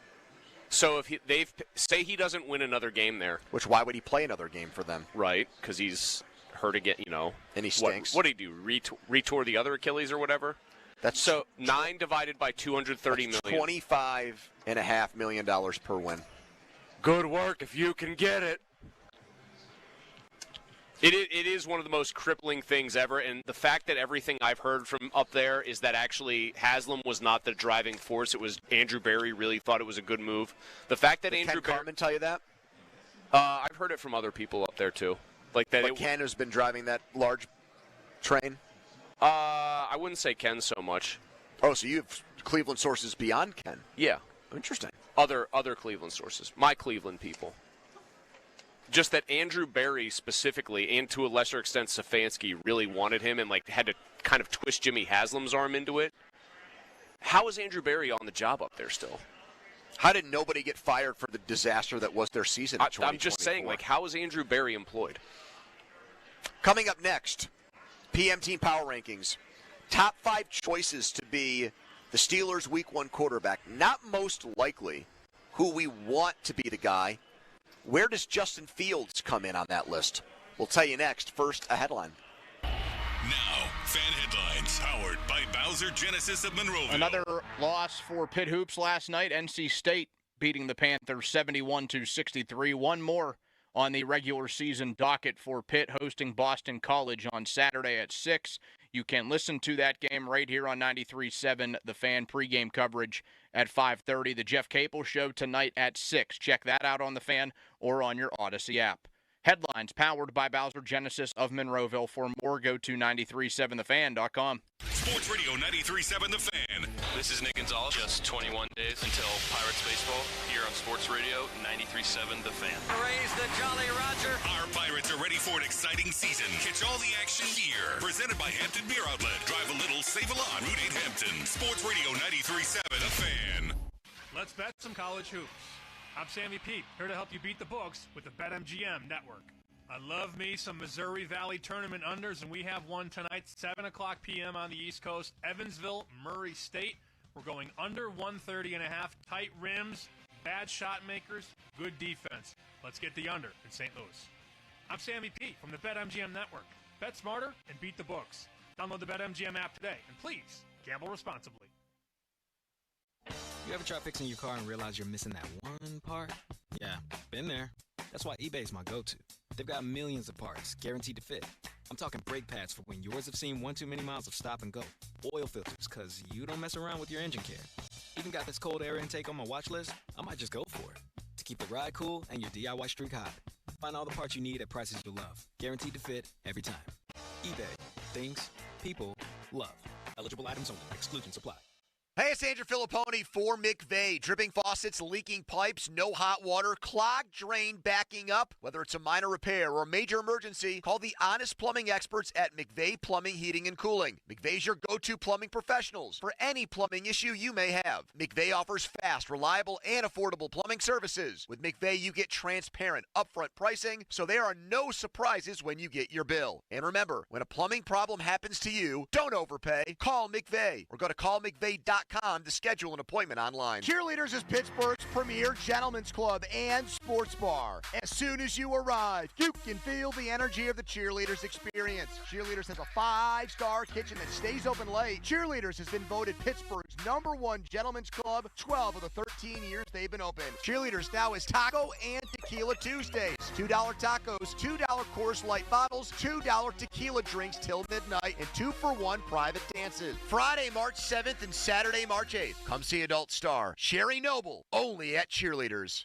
S5: So if say he doesn't win another game there,
S16: which why would he play another game for them?
S5: Right, because he's hurt again.
S16: And he stinks.
S5: What did he do? Retore the other Achilles or whatever?
S16: That's
S5: so 9 divided by $230 million.
S16: $25.5 million per win.
S5: Good work if you can get it. It is one of the most crippling things ever, and the fact that everything I've heard from up there is that actually Haslam was not the driving force. It was Andrew Berry really thought it was a good move. The fact that
S16: Did
S5: Andrew
S16: Ken Cartman tell you that?
S5: I've heard it from other people up there too. Like that.
S16: But Ken has been driving that large train.
S5: I wouldn't say Ken so much.
S16: Oh, so you have Cleveland sources beyond Ken?
S5: Yeah.
S16: Interesting.
S5: Other Cleveland sources. My Cleveland people. Just that Andrew Berry specifically, and to a lesser extent Stefanski, really wanted him and like had to kind of twist Jimmy Haslam's arm into it. How is Andrew Berry on the job up there still?
S16: How did nobody get fired for the disaster that was their season in 2024?
S5: I'm just saying, like, how is Andrew Berry employed?
S16: Coming up next, PM Team Power Rankings. Top 5 choices to be the Steelers' Week 1 quarterback. Not most likely who we want to be the guy. Where does Justin Fields come in on that list? We'll tell you next. First, a headline.
S1: Now, fan headlines powered by Bowser Genesis of Monroeville.
S3: Another loss for Pitt Hoops last night. NC State beating the Panthers 71-63. One more on the regular season docket for Pitt, hosting Boston College on Saturday at 6. You can listen to that game right here on 93.7, The Fan pregame coverage at 5:30. The Jeff Capel Show tonight at 6. Check that out on The Fan or on your Odyssey app. Headlines powered by Bowser Genesis of Monroeville. For more, go to 937thefan.com.
S1: Sports Radio 93.7 The Fan.
S8: This is Nick Gonzalez. Just 21 days until Pirates baseball here on Sports Radio 93.7 The Fan.
S1: Raise the Jolly Roger. Our Pirates are ready for an exciting season. Catch all the action here. Presented by Hampton Beer Outlet. Drive a little, save a lot. Route 8 Hampton. Sports Radio 93.7 The Fan.
S20: Let's bet some college hoops. I'm Sammy Pete, here to help you beat the books with the BetMGM network. I love me some Missouri Valley Tournament unders, and we have one tonight, 7 o'clock p.m. on the East Coast. Evansville, Murray State. We're going under 130.5. Tight rims, bad shot makers, good defense. Let's get the under in St. Louis. I'm Sammy Pete from the BetMGM network. Bet smarter and beat the books. Download the BetMGM app today, and please, gamble responsibly.
S10: You ever try fixing your car and realize you're missing that one part? Yeah, been there. That's why eBay's my go-to. They've got millions of parts, guaranteed to fit. I'm talking brake pads for when yours have seen one too many miles of stop and go. Oil filters, because you don't mess around with your engine care. Even got this cold air intake on my watch list. I might just go for it. To keep the ride cool and your DIY streak hot. Find all the parts you need at prices you'll love. Guaranteed to fit every time. eBay. Things people love. Eligible items only. Exclusions apply.
S16: Hey, it's Andrew Filipponi for McVeigh. Dripping faucets, leaking pipes, no hot water, clogged drain backing up. Whether it's a minor repair or a major emergency, call the honest plumbing experts at McVeigh Plumbing, Heating, and Cooling. McVeigh's your go-to plumbing professionals for any plumbing issue you may have. McVeigh offers fast, reliable, and affordable plumbing services. With McVeigh, you get transparent, upfront pricing, so there are no surprises when you get your bill. And remember, when a plumbing problem happens to you, don't overpay. Call McVeigh or go to callmcveigh.com to schedule an appointment online. Cheerleaders is Pittsburgh's premier gentlemen's club and sports bar. As soon as you arrive, you can feel the energy of the Cheerleaders experience. Cheerleaders has a 5-star kitchen that stays open late. Cheerleaders has been voted Pittsburgh's #1 gentlemen's club 12 of the 13 years they've been open. Cheerleaders now is taco and tequila Tequila Tuesdays. $2 tacos, $2 Coors Light bottles, $2 tequila drinks till midnight, and 2-for-1 private dances. Friday, March 7th and Saturday, March 8th. Come see Adult Star. Sherry Noble, only at Cheerleaders.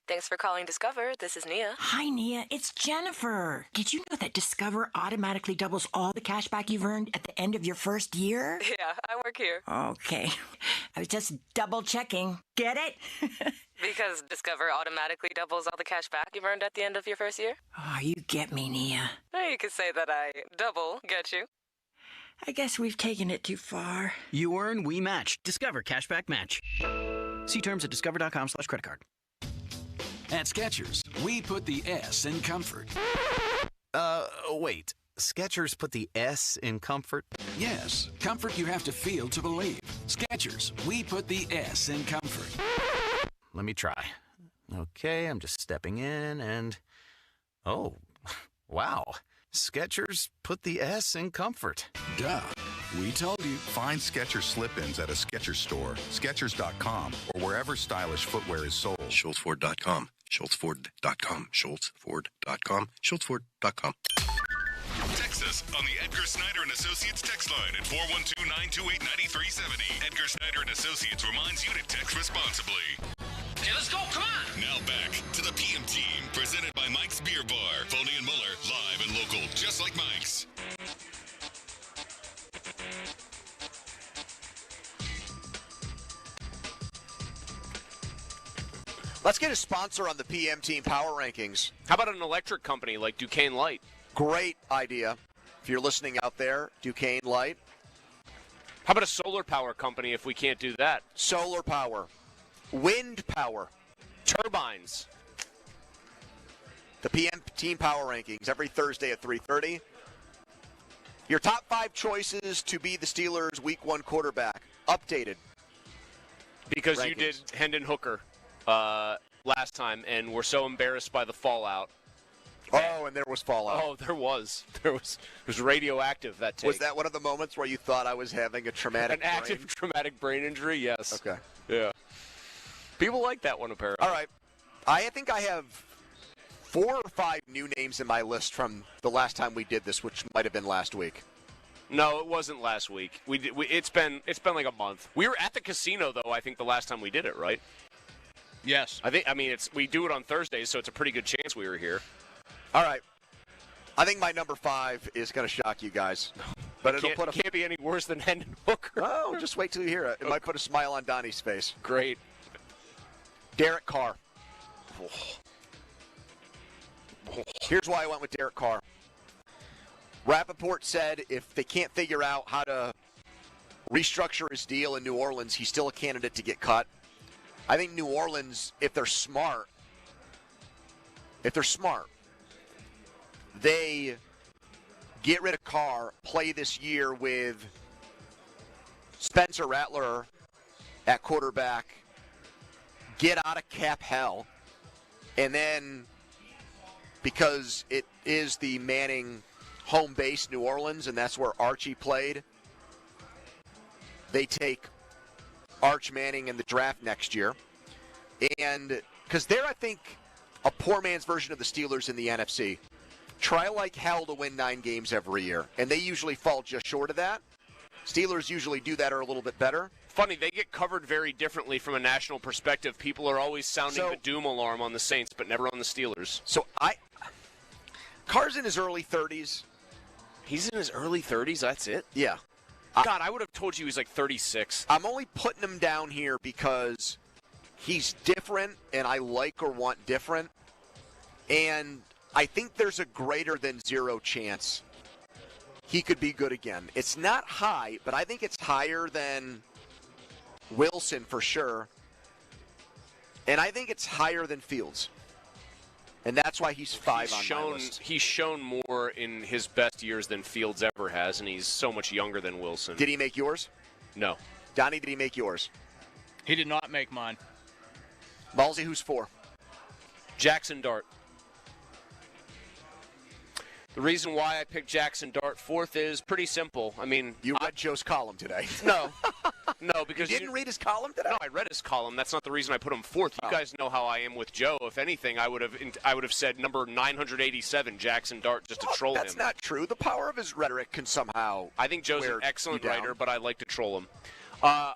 S6: Thanks for calling Discover. This is Nia.
S21: Hi, Nia. It's Jennifer. Did you know that Discover automatically doubles all the cash back you've earned at the end of your first year?
S6: Yeah, I work here.
S21: Okay. I was just double checking. Get it?
S6: Because Discover automatically doubles all the cash back you've earned at the end of your first year?
S21: Oh, you get me, Nia.
S6: You could say that I double get you.
S21: I guess we've taken it too far.
S22: You earn, we match. Discover Cashback Match. See terms at discover.com/creditcard.
S23: At Skechers, we put the S in comfort.
S25: Wait. Skechers put the S in comfort?
S23: Yes, comfort you have to feel to believe. Skechers, we put the S in comfort.
S25: Let me try. Okay, I'm just stepping in and... Oh, wow. Skechers put the S in comfort.
S23: Duh. We told you.
S26: Find Skechers slip-ins at a Skechers store, Skechers.com, or wherever stylish footwear is sold.
S27: SchultzFord.com, SchultzFord.com, SchultzFord.com, SchultzFord.com.
S1: Text us on the Edgar Snyder & Associates text line at 412-928-9370. Edgar Snyder & Associates reminds you to text responsibly.
S9: Okay, let's go. Come on.
S1: Now back to the PM Team, presented by Mike's Beer Bar. Foley and Muller, live and local, just like Mike's.
S16: Let's get a sponsor on the PM Team Power Rankings.
S5: How about an electric company like Duquesne Light?
S16: Great idea. If you're listening out there, Duquesne Light.
S5: How about a solar power company if we can't do that?
S16: Solar power. Wind power.
S5: Turbines.
S16: The PM Team Power Rankings every Thursday at 3:30. Your top 5 choices to be the Steelers' Week 1 quarterback. Updated.
S5: Because
S16: rankings.
S5: You did Hendon Hooker last time, and we're so embarrassed by the fallout.
S16: Oh, and there was fallout.
S5: Oh, there was. It was radioactive, that take.
S16: Was that one of the moments where you thought I was having a traumatic
S5: active traumatic brain injury? Yes.
S16: Okay.
S5: Yeah. People like that one, apparently.
S16: All right. I think I have 4 or 5 new names in my list from the last time we did this, which might have been last week.
S5: No, it wasn't last week. It's been like a month. We were at the casino, though, I think, the last time we did it, right?
S3: Yes.
S5: We do it on Thursdays, so it's a pretty good chance we were here.
S16: All right. I think my number 5 is going to shock you guys. But it
S5: can't be any worse than Hendon Hooker.
S16: Oh, just wait till you hear it. It might put a smile on Donnie's face.
S5: Great.
S16: Derek Carr. Here's why I went with Derek Carr. Rappaport said if they can't figure out how to restructure his deal in New Orleans, he's still a candidate to get cut. I think New Orleans, if they're smart, they get rid of Carr, play this year with Spencer Rattler at quarterback, get out of cap hell, and then because it is the Manning home base, New Orleans, and that's where Archie played, they take Arch Manning in the draft next year. And because they're, I think, a poor man's version of the Steelers in the NFC. Try like hell to win 9 games every year, and they usually fall just short of that. Steelers usually do that or a little bit better.
S5: Funny, they get covered very differently from a national perspective. People are always sounding the doom alarm on the Saints, but never on the Steelers.
S16: So Carr's in his early 30s.
S5: He's in his early 30s? That's it?
S16: Yeah.
S5: God, I would have told you he was like 36.
S16: I'm only putting him down here because he's different, and I like or want different. And I think there's a greater than 0 chance he could be good again. It's not high, but I think it's higher than Wilson for sure. And I think it's higher than Fields. And that's why he's 5 on my list.
S5: He's shown more in his best years than Fields ever has, and he's so much younger than Wilson.
S16: Did he make yours?
S5: No.
S16: Donnie, did he make yours?
S3: He did not make mine.
S16: Ballsy, who's 4?
S5: Jackson Dart. The reason why I picked Jackson Dart 4th is pretty simple. I mean,
S16: you read Joe's column today.
S5: No. No, because
S16: you didn't read his column today?
S5: No, I read his column. That's not the reason I put him fourth. You guys know how I am with Joe. If anything, I would have said number 987, Jackson Dart, just to troll him.
S16: That's not true. The power of his rhetoric can somehow.
S5: I think Joe's an excellent writer, but I like to troll him. I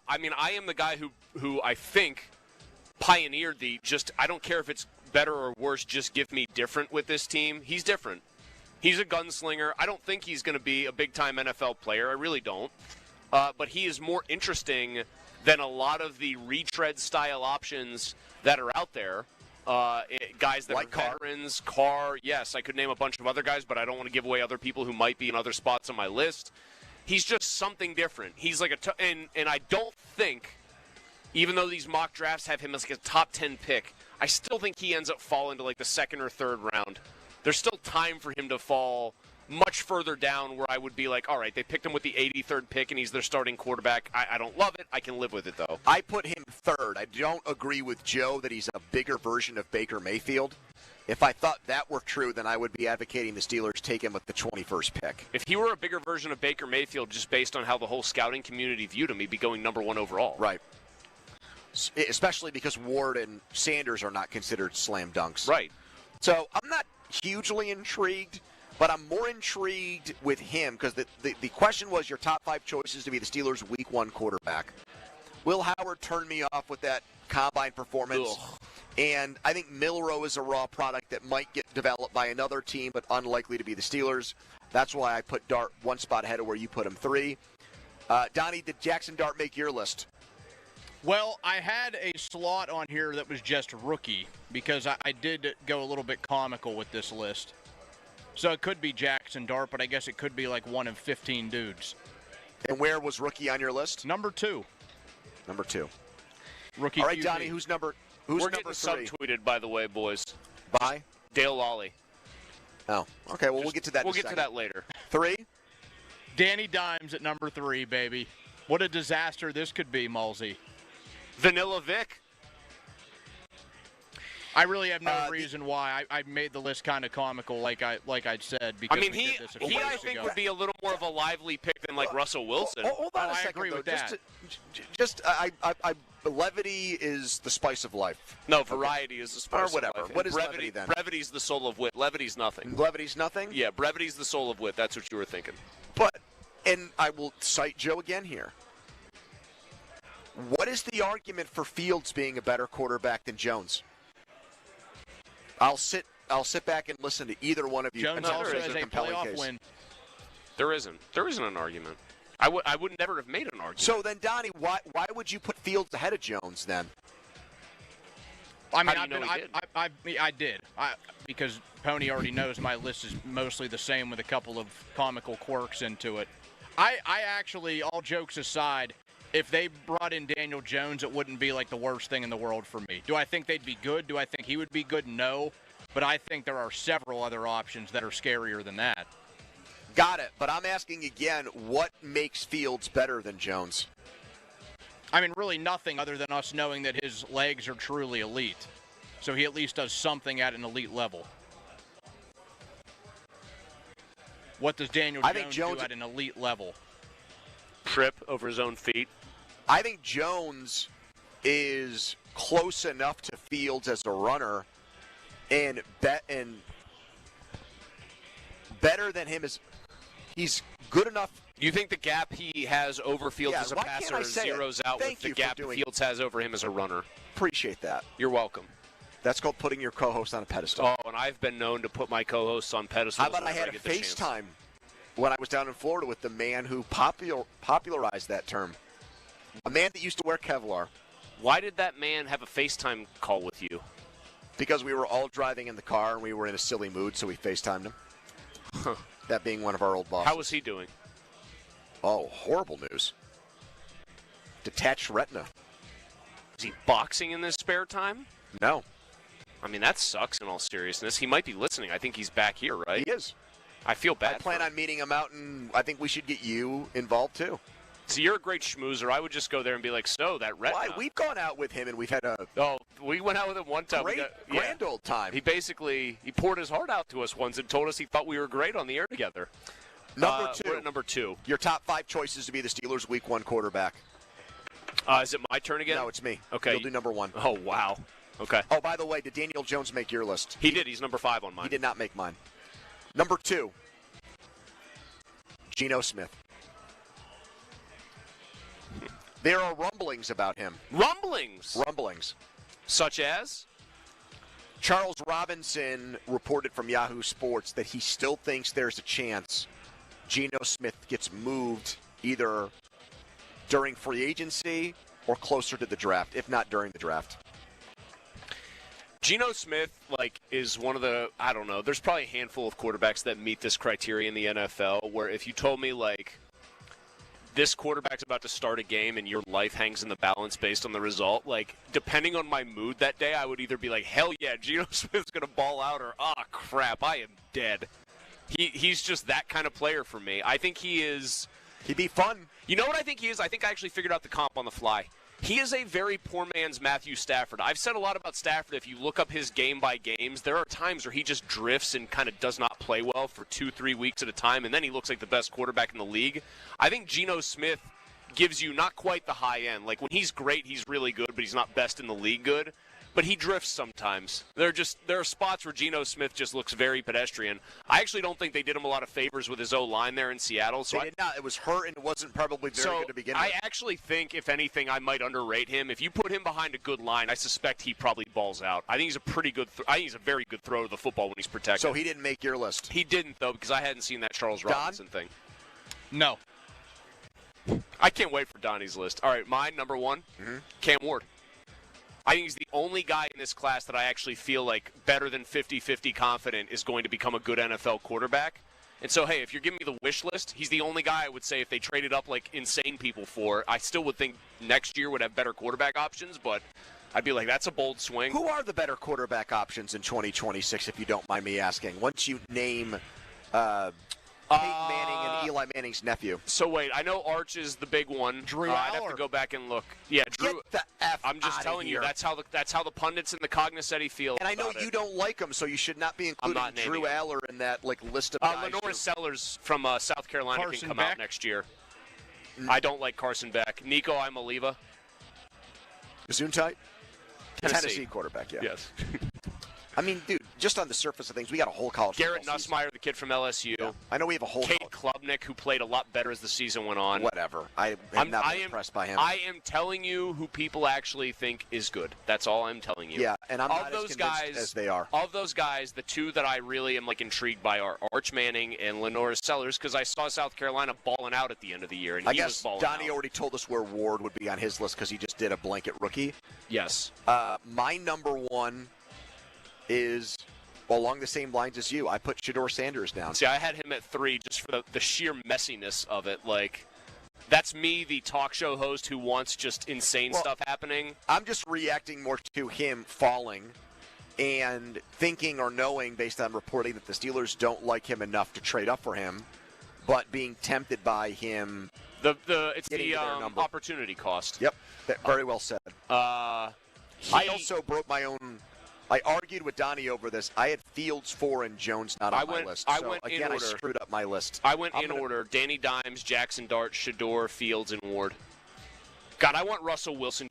S5: am the guy who I think pioneered I don't care if it's better or worse, just give me different with this team. He's different. He's a gunslinger. I don't think he's going to be a big-time NFL player. I really don't. But he is more interesting than a lot of the retread-style options that are out there. Guys that
S16: like
S5: are veterans, Carr. Yes, I could name a bunch of other guys, but I don't want to give away other people who might be in other spots on my list. He's just something different. He's like and I don't think, even though these mock drafts have him as like a top 10 pick, I still think he ends up falling to like the second or third round. There's still time for him to fall much further down where I would be like, all right, they picked him with the 83rd pick and he's their starting quarterback. I don't love it. I can live with it, though.
S16: I put him third. I don't agree with Joe that he's a bigger version of Baker Mayfield. If I thought that were true, then I would be advocating the Steelers take him with the 21st pick.
S5: If he were a bigger version of Baker Mayfield, just based on how the whole scouting community viewed him, he'd be going number 1 overall.
S16: Right. Especially because Ward and Sanders are not considered slam dunks.
S5: Right.
S16: So I'm not hugely intrigued, but I'm more intrigued with him because the question was your top 5 choices to be the Steelers' Week 1 quarterback. Will Howard turned me off with that combine performance. Ugh. And I think Milroe is a raw product that might get developed by another team, but unlikely to be the Steelers. That's why I put Dart one spot ahead of where you put him 3. Donnie, did Jackson Dart make your list?
S3: Well, I had a slot on here that was just rookie because I did go a little bit comical with this list. So it could be Jackson Dart, but I guess it could be like one of 15 dudes.
S16: And where was rookie on your list?
S3: Number 2.
S16: Number 2.
S3: Rookie.
S16: All right,
S3: QB.
S16: Donnie, who's number 3?
S5: We're getting subtweeted, by the way, boys.
S16: By?
S5: Dale Lawley.
S16: Oh, okay. Well, we'll get to that.
S5: We'll get to that later.
S16: 3.
S3: Danny Dimes at number 3, baby. What a disaster this could be, Mulsey.
S5: Vanilla Vic.
S3: I really have no reason why I made the list kind of comical, like I'd said. Because
S5: he I think would be a little more of a lively pick than like Russell Wilson.
S16: Hold on a second,
S3: I agree with that.
S16: Levity is the spice of life.
S5: No, variety is the spice
S16: or whatever.
S5: of life.
S16: What is levity then?
S5: Brevity's the soul of wit. Levity's nothing.
S16: Levity's nothing?
S5: Yeah, brevity's the soul of wit. That's what you were thinking.
S16: And I will cite Joe again here. What is the argument for Fields being a better quarterback than Jones? I'll sit back and listen to either one of you.
S3: Jones also has a playoff win.
S5: There isn't an argument. I would never have made an argument.
S16: So then, Donnie, why would you put Fields ahead of Jones then?
S3: I mean, I did. Because Pony already knows my list is mostly the same with a couple of comical quirks into it. I actually, all jokes aside, if they brought in Daniel Jones, it wouldn't be like the worst thing in the world for me. Do I think they'd be good? Do I think he would be good? No. But I think there are several other options that are scarier than that.
S16: Got it. But I'm asking again, what makes Fields better than Jones?
S3: I mean, really nothing other than us knowing that his legs are truly elite. So he at least does something at an elite level. What does Daniel Jones do at an elite level?
S5: Trip over his own feet.
S16: I think Jones is close enough to Fields as a runner and better than him is he's good enough.
S5: You think the gap he has over Fields as a passer zeroes out with the gap Fields has over him as a runner?
S16: Appreciate that.
S5: You're welcome.
S16: That's called putting your co-host on a pedestal.
S5: Oh, and I've been known to put my co-hosts on pedestals.
S16: How about I had a FaceTime when I was down in Florida with the man who popularized that term? A man that used to wear Kevlar.
S5: Why did that man have a FaceTime call with you?
S16: Because we were all driving in the car and we were in a silly mood, so we FaceTimed him.
S5: Huh.
S16: That being one of our old bosses.
S5: How was he doing?
S16: Oh, horrible news. Detached retina.
S5: Is he boxing in his spare time?
S16: No.
S5: I mean, that sucks in all seriousness. He might be listening. I think he's back here, right?
S16: He is.
S5: I feel bad.
S16: I plan on meeting him out, and I think we should get you involved, too.
S5: So you're a great schmoozer. I would just go there and be like, so, that retina.
S16: Why? We've gone out with him, and we've had a...
S5: Oh, we went out with him one time.
S16: Grand old time.
S5: He poured his heart out to us once and told us he thought we were great on the air together.
S16: Number 2.
S5: We're at number 2.
S16: Your top 5 choices to be the Steelers' Week 1 quarterback.
S5: Is it my turn again?
S16: No, it's me.
S5: Okay.
S16: You'll do number 1.
S5: Oh, wow. Okay.
S16: Oh, by the way, did Daniel Jones make your list?
S5: He did. He's number 5 on mine.
S16: He did not make mine. Number 2, Geno Smith. There are rumblings about him.
S5: Rumblings?
S16: Rumblings.
S5: Such as?
S16: Charles Robinson reported from Yahoo Sports that he still thinks there's a chance Geno Smith gets moved either during free agency or closer to the draft, if not during the draft.
S5: Geno Smith, is one of the, I don't know, there's probably a handful of quarterbacks that meet this criteria in the NFL where if you told me, this quarterback's about to start a game and your life hangs in the balance based on the result, depending on my mood that day, I would either be like, hell yeah, Geno Smith's going to ball out, or, crap, I am dead. He's just that kind of player for me. I think he is...
S16: He'd be fun.
S5: You know what I think he is? I think I actually figured out the comp on the fly. He is a very poor man's Matthew Stafford. I've said a lot about Stafford. If you look up his game-by-games, there are times where he just drifts and kind of does not play well for 2-3 weeks at a time, and then he looks like the best quarterback in the league. I think Geno Smith gives you not quite the high end. When he's great, he's really good, but he's not best in the league good. But he drifts sometimes. There are spots where Geno Smith just looks very pedestrian. I actually don't think they did him a lot of favors with his O-line there in Seattle. So
S16: they did not. It was hurt, and it wasn't probably very good to begin with.
S5: I actually think, if anything, I might underrate him. If you put him behind a good line, I suspect he probably balls out. I think he's a pretty good. I think he's a very good thrower of the football when he's protected.
S16: So he didn't make your list.
S5: He didn't though, because I hadn't seen that Charles Robinson thing.
S3: No.
S5: I can't wait for Donnie's list. All right, mine number 1, Cam Ward. I think he's the only guy in this class that I actually feel like better than 50-50 confident is going to become a good NFL quarterback. And so, hey, if you're giving me the wish list, he's the only guy I would say if they traded up like insane people for, I still would think next year would have better quarterback options, but I'd be like, that's a bold swing.
S16: Who are the better quarterback options in 2026, if you don't mind me asking? Once you name Peyton Manning and Eli Manning's nephew.
S5: So wait, I know Arch is the big one.
S16: Drew
S5: I'd have to go back and look. Yeah, Drew.
S16: Get the F
S5: I'm just telling you, that's how the pundits in the Cognoscenti feel.
S16: And I know you don't like him, so you should not be including Drew Aller in that list of guys.
S5: Lenora Sellers from South Carolina
S3: Carson
S5: can come
S3: Beck?
S5: out next year. I don't like Carson Beck. Nico Imaliva.
S16: Gesundheit? Tennessee quarterback, yeah.
S5: Yes.
S16: I mean, dude, just on the surface of things, we got a whole college
S5: Garrett Nussmeier, the kid from LSU.
S16: Yeah. I know we have a whole
S5: Kate Klubnik, who played a lot better as the season went on.
S16: Whatever. I'm not impressed by him.
S5: I am telling you who people actually think is good. That's all I'm telling you.
S16: Yeah, and I'm not as convinced as they are.
S5: Of those guys, the two that I really am intrigued by are Arch Manning and Lenora Sellers, because I saw South Carolina balling out at the end of the year, and
S16: I
S5: he
S16: guess
S5: was balling
S16: Donnie
S5: out.
S16: already told us where Ward would be on his list because he just did a blanket rookie.
S5: Yes.
S16: My number 1 is along the same lines as you. I put Shedeur Sanders down.
S5: See, I had him at 3 just for the sheer messiness of it. That's me, the talk show host who wants just insane stuff happening.
S16: I'm just reacting more to him falling and thinking or knowing based on reporting that the Steelers don't like him enough to trade up for him, but being tempted by him.
S5: It's the opportunity cost.
S16: Yep, very well said. I also broke my own. I argued with Donnie over this. I had Fields 4 and Jones not on my list.
S5: I went in
S16: again,
S5: order.
S16: I screwed up my list.
S5: I went in order. Danny Dimes, Jackson Dart, Shedeur, Fields, and Ward. God, I want Russell Wilson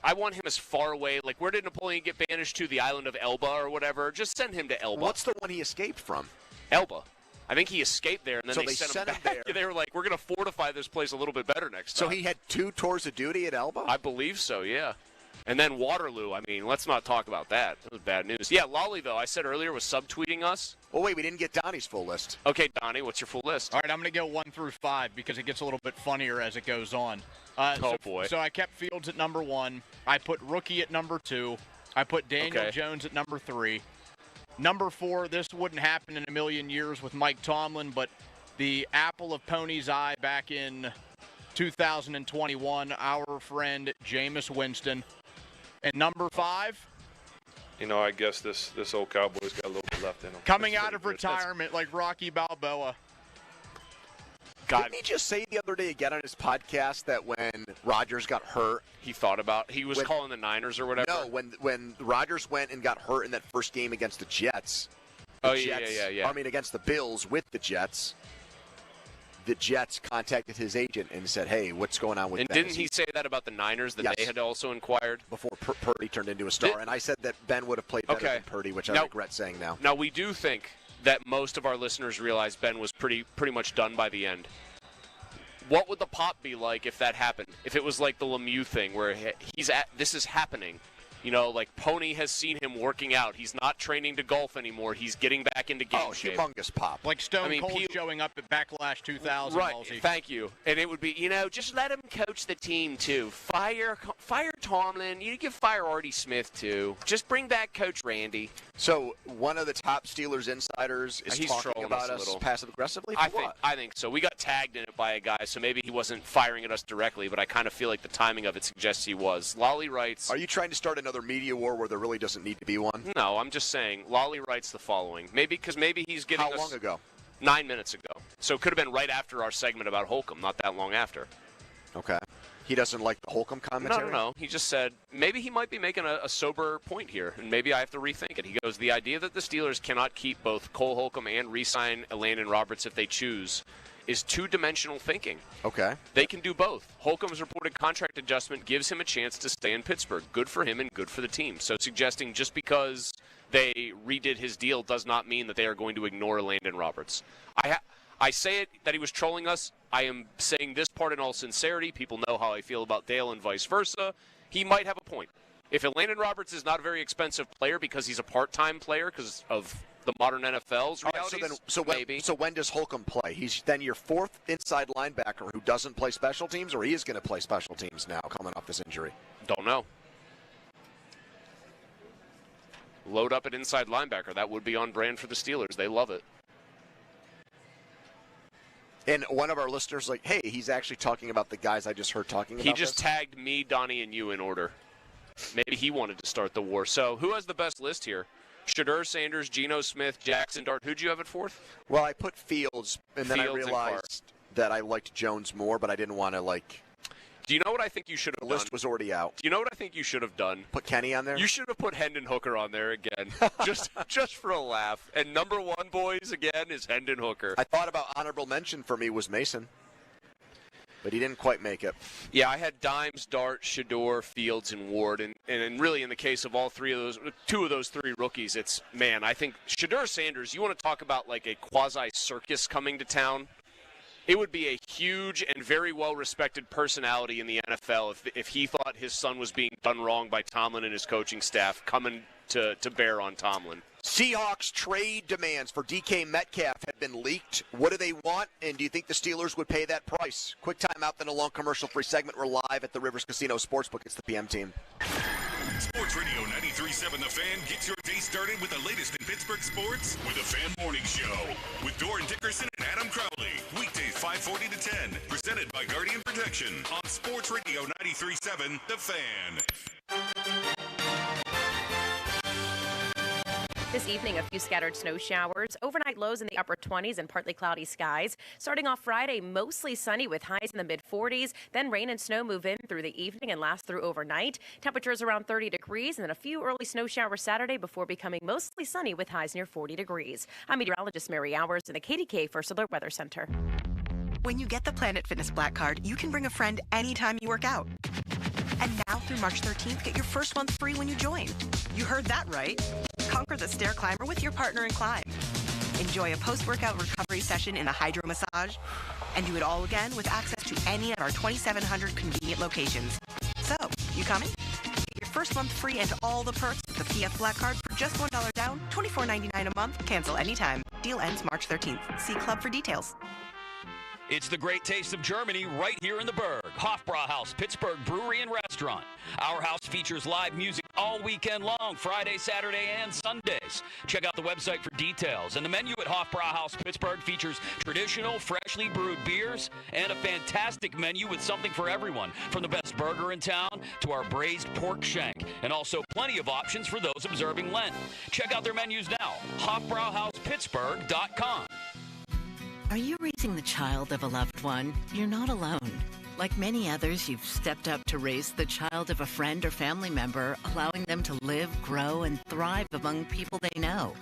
S5: I want him as far away. Where did Napoleon get banished to? The island of Elba or whatever? Just send him to Elba.
S16: What's the one he escaped from?
S5: Elba. I think he escaped there, and then
S16: so
S5: they sent him back.
S16: there.
S5: They were like, we're going to fortify this place a little bit better next time.
S16: So he had 2 tours of duty at Elba?
S5: I believe so, yeah. And then Waterloo, let's not talk about that. That was bad news. Yeah, Lolly, though, I said earlier, was subtweeting us.
S16: Well, wait, we didn't get Donnie's full list.
S5: Okay, Donnie, what's your full list?
S3: All right, I'm going to go 1 through 5 because it gets a little bit funnier as it goes on.
S5: Boy.
S3: So I kept Fields at number 1. I put Rookie at number 2. I put Daniel Jones at number 3. Number 4, this wouldn't happen in a million years with Mike Tomlin, but the apple of Pony's eye back in 2021, our friend Jameis Winston. And number 5?
S11: I guess this old Cowboy's got a little bit left in him.
S3: Coming out of retirement like Rocky Balboa.
S16: Didn't he just say the other day again on his podcast that when Rodgers got hurt,
S5: he was calling the Niners or whatever?
S16: No, when Rodgers went and got hurt in that first game against the Jets.
S5: Yeah.
S16: Against the Bills with the Jets. the Jets contacted his agent and said, hey, what's going on with
S5: Ben? And didn't he say that about the Niners, that they had also inquired?
S16: Before Purdy turned into a star. And I said that Ben would have played better than Purdy, which I regret saying now.
S5: Now, we do think that most of our listeners realize Ben was pretty much done by the end. What would the pop be like if that happened? If it was like the Lemieux thing where this is happening. Like Pony has seen him working out. He's not training to golf anymore. He's getting back into game shape.
S16: Humongous pop.
S3: Like Stone Cold showing up at Backlash 2000.
S5: Right, thank you. And it would be, just let him coach the team, too. Fire Tomlin. You can fire Artie Smith, too. Just bring back Coach Randy.
S16: So one of the top Steelers insiders is talking about us passive-aggressively?
S5: I think so. We got tagged in it by a guy, so maybe he wasn't firing at us directly, but I kind of feel like the timing of it suggests he was. Lolly writes...
S16: Are you trying to start another media war where there really doesn't need to be one?
S5: No, I'm just saying. Lolly writes the following. Maybe he's getting
S16: How long ago?
S5: 9 minutes ago. So it could have been right after our segment about Holcomb, not that long after.
S16: Okay. He doesn't like the Holcomb commentary?
S5: No. He just said maybe he might be making a sober point here, and maybe I have to rethink it. He goes, the idea that the Steelers cannot keep both Cole Holcomb and re-sign Landon Roberts if they choose is two-dimensional thinking.
S16: Okay.
S5: They can do both. Holcomb's reported contract adjustment gives him a chance to stay in Pittsburgh. Good for him and good for the team. So suggesting just because they redid his deal does not mean that they are going to ignore Landon Roberts. I say it that he was trolling us. I am saying this part in all sincerity. People know how I feel about Dale and vice versa. He might have a point. If Landon Roberts is not a very expensive player because he's a part-time player because of the modern NFL's realities,
S16: so when does Holcomb play? He's then your fourth inside linebacker who doesn't play special teams, or he is going to play special teams now coming off this injury?
S5: Don't know. Load up at inside linebacker. That would be on brand for the Steelers. They love it.
S16: And one of our listeners like, hey, he's actually talking about the guys I just heard talking about
S5: He just tagged me, Donnie, and you in order. Maybe he wanted to start the war. So who has the best list here? Shedeur Sanders, Geno Smith, Jackson Dart. Who'd you have at fourth?
S16: Well, I put Fields, and then I realized that I liked Jones more, but I didn't want to,
S5: Do you know what I think you should have done?
S16: The list was already out.
S5: Do you know what I think you should have done?
S16: Put Kenny on there?
S5: You should have put Hendon Hooker on there again, just for a laugh. And number one, boys, again, is Hendon Hooker.
S16: I thought about honorable mention for me was Mason, but he didn't quite make it.
S5: Yeah, I had Dimes, Dart, Shedeur, Fields, and Ward. And really, in the case of all two of those three rookies, I think Shedeur Sanders, you want to talk about like a quasi-circus coming to town? It would be a huge and very well-respected personality in the NFL if he thought his son was being done wrong by Tomlin and his coaching staff coming to bear on Tomlin.
S16: Seahawks trade demands for DK Metcalf have been leaked. What do they want, and do you think the Steelers would pay that price? Quick time out, then a long commercial-free segment. We're live at the Rivers Casino Sportsbook. It's the PM team.
S1: Sports Radio 93.7 The Fan gets your day started with the latest in Pittsburgh sports with the Fan Morning Show with Doran Dickerson and Adam Crowley. Weekdays 5:40 to 10. Presented by Guardian Protection on Sports Radio 93.7 The Fan.
S2: This evening, a few scattered snow showers. Overnight lows in the upper 20s and partly cloudy skies. Starting off Friday, mostly sunny with highs in the mid-40s. Then rain and snow move in through the evening and last through overnight. Temperatures around 30 degrees and then a few early snow showers Saturday before becoming mostly sunny with highs near 40 degrees. I'm meteorologist Mary Hours in the KDK First Alert Weather Center.
S12: When you get the Planet Fitness Black Card, you can bring a friend anytime you work out. And now through March 13th, get your first month free when you join. You heard that right. Conquer the stair climber with your partner in climb. Enjoy a post-workout recovery session in a hydro massage. And do it all again with access to any of our 2,700 convenient locations. So, you coming? Get your first month free and all the perks with the PF Black Card for just $1 down, $24.99 a month. Cancel anytime. Deal ends March 13th. See Club for details.
S13: It's the great taste of Germany right here in the Berg. Hofbrauhaus, Pittsburgh Brewery and Restaurant. Our house features live music all weekend long, Friday, Saturday, and Sundays. Check out the website for details. And the menu at Hofbrauhaus Pittsburgh features traditional, freshly brewed beers and a fantastic menu with something for everyone, from the best burger in town to our braised pork shank, and also plenty of options for those observing Lent. Check out their menus now, hofbrauhauspittsburgh.com.
S15: Are you raising the child of a loved one? You're not alone. Like many others, you've stepped up to raise the child of a friend or family member, allowing them to live, grow, and thrive among people they know.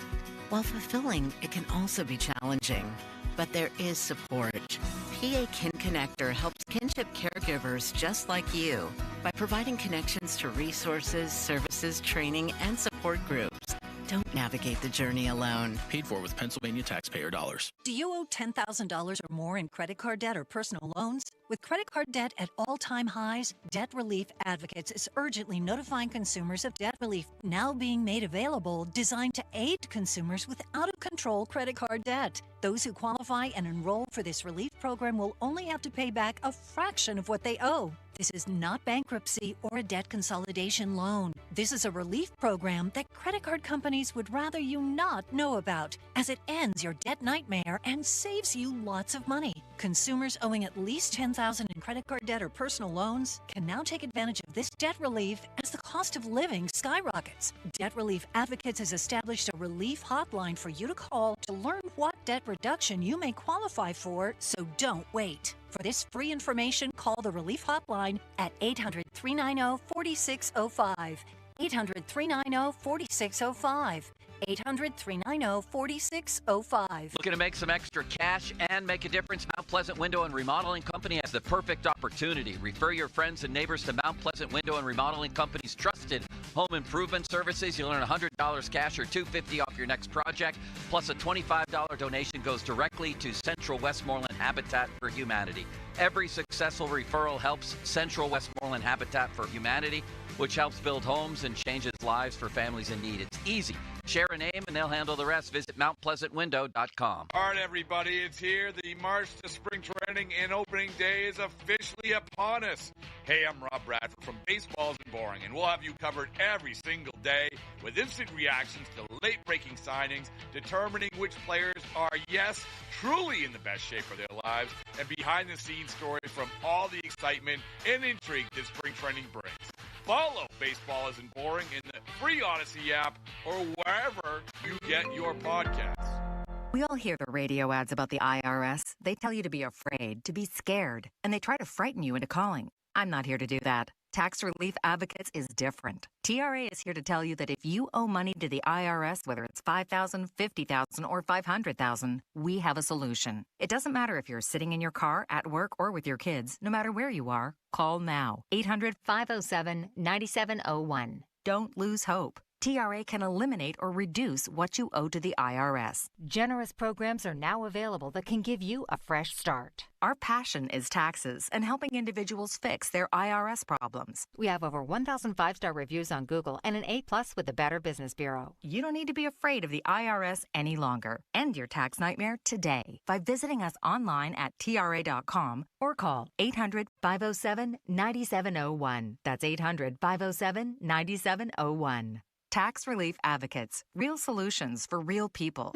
S15: While fulfilling, it can also be challenging. But there is support. PA Kin Connector helps kinship caregivers just like you by providing connections to resources, services, training, and support groups. Don't navigate the journey alone.
S4: Paid for with Pennsylvania taxpayer dollars.
S7: Do you owe $10,000 or more in credit card debt or personal loans? With credit card debt at all-time highs, Debt Relief Advocates is urgently notifying consumers of debt relief now being made available, designed to aid consumers with out-of-control credit card debt. Those who qualify and enroll for this relief program will only have to pay back a fraction of what they owe. This is not bankruptcy or a debt consolidation loan. This is a relief program that credit card companies would rather you not know about, as it ends your debt nightmare and saves you lots of money. Consumers owing at least $10,000 in credit card debt or personal loans can now take advantage of this debt relief as the cost of living skyrockets. Debt Relief Advocates has established a relief hotline for you to call to learn what debt reduction you may qualify for, so don't wait. For this free information, call the Relief Hotline at 800-390-4605. 800-390-4605. 800-390-4605.
S13: Looking to make some extra cash and make a difference? Mount Pleasant Window and Remodeling Company has the perfect opportunity. Refer your friends and neighbors to Mount Pleasant Window and Remodeling Company's trusted home improvement services. You'll earn $100 cash or $250 off your next project, plus a $25 donation goes directly to Central Westmoreland Habitat for Humanity. Every successful referral helps Central Westmoreland Habitat for Humanity, which helps build homes and changes lives for families in need. It's easy. Share a name and they'll handle the rest. Visit MountPleasantWindow.com.
S14: All right, everybody, it's here. The March to Spring Training and Opening Day is officially upon us. Hey, I'm Rob Bradford from Baseballs and Boring, and we'll have you covered every single day with instant reactions to late-breaking signings, determining which players are, yes, truly in the best shape of their lives, and behind-the-scenes stories from all the excitement and intrigue that spring training brings. Follow Baseball Isn't Boring in the free Odyssey app or wherever you get your podcasts.
S17: We all hear the radio ads about the IRS. They tell you to be afraid, to be scared, and they try to frighten you into calling. I'm not here to do that. Tax Relief Advocates is different. TRA is here to tell you that if you owe money to the IRS, whether it's $5,000, $50,000, or $500,000, we have a solution. It doesn't matter if you're sitting in your car, at work, or with your kids. No matter where you are, call now. 800-507-9701. Don't lose hope. TRA can eliminate or reduce what you owe to the IRS.
S18: Generous programs are now available that can give you a fresh start.
S17: Our passion is taxes and helping individuals fix their IRS problems.
S18: We have over 1,000 5-star reviews on Google and an A+ with the Better Business Bureau.
S17: You don't need to be afraid of the IRS any longer. End your tax nightmare today by visiting us online at TRA.com or call 800-507-9701. That's 800-507-9701. Tax Relief Advocates. Real solutions for real people.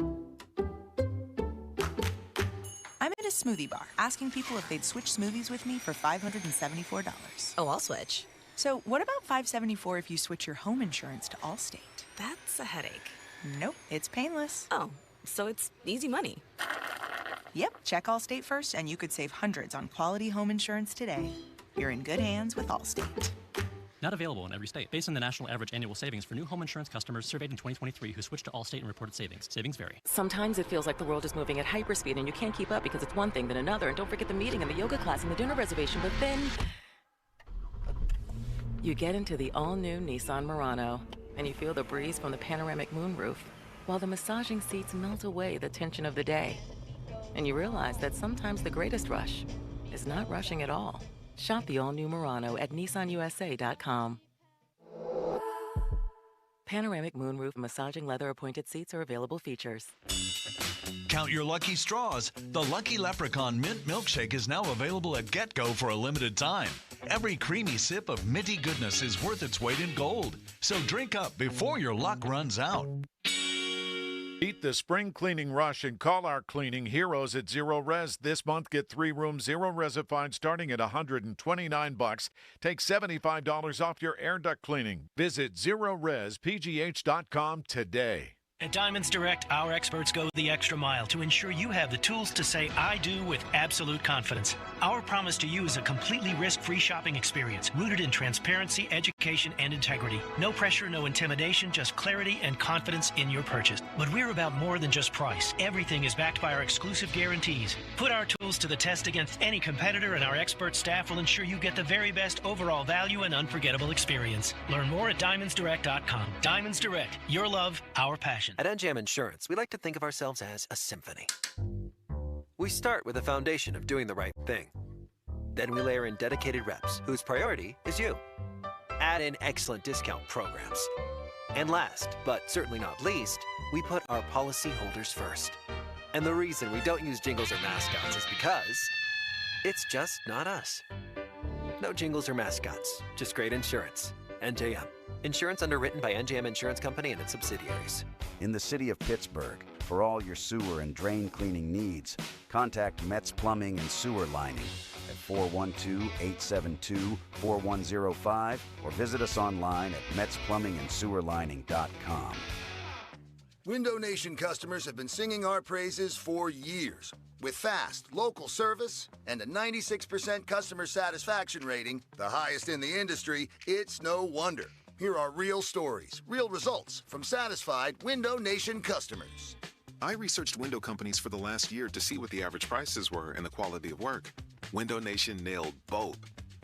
S19: I'm at a smoothie bar asking people if they'd switch smoothies with me for $574.
S24: Oh, I'll switch.
S19: So what about $574 if you switch your home insurance to Allstate?
S24: That's a headache.
S19: Nope, it's painless.
S24: Oh, so it's easy money.
S19: Yep, check Allstate first and you could save hundreds on quality home insurance today. You're in good hands with Allstate.
S28: Not available in every state. Based on the national average annual savings for new home insurance customers surveyed in 2023 who switched to Allstate and reported savings. Savings vary.
S24: Sometimes it feels like the world is moving at hyperspeed and you can't keep up because it's one thing then another. And don't forget the meeting and the yoga class and the dinner reservation. But then you get into the all-new Nissan Murano and you feel the breeze from the panoramic moonroof while the massaging seats melt away the tension of the day. And you realize that sometimes the greatest rush is not rushing at all. Shop the all-new Murano at nissanusa.com. Panoramic moonroof massaging leather appointed seats are available features.
S29: Count your lucky straws. The Lucky Leprechaun Mint Milkshake is now available at GetGo for a limited time. Every creamy sip of minty goodness is worth its weight in gold. So drink up before your luck runs out.
S30: Beat the spring cleaning rush and call our cleaning heroes at Zero Res. This month, get 3 rooms, Zero Resified starting at $129. Take $75 off your air duct cleaning. Visit ZeroResPGH.com today.
S6: At Diamonds Direct, our experts go the extra mile to ensure you have the tools to say I do with absolute confidence. Our promise to you is a completely risk-free shopping experience rooted in transparency, education, and integrity. No pressure, no intimidation, just clarity and confidence in your purchase. But we're about more than just price. Everything is backed by our exclusive guarantees. Put our tools to the test against any competitor, and our expert staff will ensure you get the very best overall value and unforgettable experience. Learn more at diamondsdirect.com. Diamonds Direct, your love, our passion.
S8: At NJM Insurance, we like to think of ourselves as a symphony. We start with a foundation of doing the right thing. Then we layer in dedicated reps, whose priority is you. Add in excellent discount programs. And last, but certainly not least, we put our policyholders first. And the reason we don't use jingles or mascots is because it's just not us. No jingles or mascots, just great insurance. NJM. Insurance underwritten by NJM Insurance Company and its subsidiaries.
S10: In the city of Pittsburgh, for all your sewer and drain cleaning needs, contact Metz Plumbing and Sewer Lining at 412-872-4105 or visit us online at metzplumbingandsewerlining.com.
S20: Window Nation customers have been singing our praises for years. With fast, local service and a 96% customer satisfaction rating, the highest in the industry, it's no wonder. Here are real stories, real results from satisfied Window Nation customers.
S21: I researched window companies for the last year to see what the average prices were and the quality of work. Window Nation nailed both.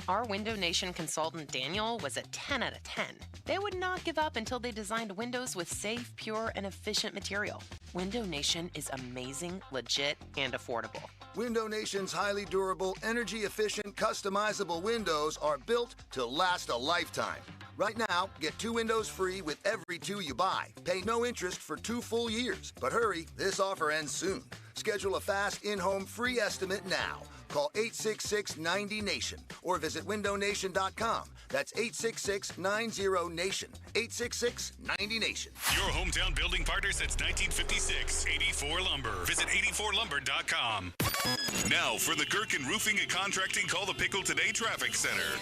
S22: Our Window Nation consultant, Daniel, was a 10 out of 10. They would not give up until they designed windows with safe, pure, and efficient material. Window Nation is amazing, legit, and affordable.
S20: Window Nation's highly durable, energy-efficient, customizable windows are built to last a lifetime. Right now, get 2 windows free with every 2 you buy. Pay no interest for 2 full years. But hurry, this offer ends soon. Schedule a fast in-home free estimate now. Call 866-90-NATION or visit windownation.com. That's 866-90-NATION. 866-90-NATION.
S1: Your hometown building partner since 1956. 84 Lumber. Visit 84lumber.com. Now for the Gherkin Roofing and Contracting Call the Pickle Today Traffic Center.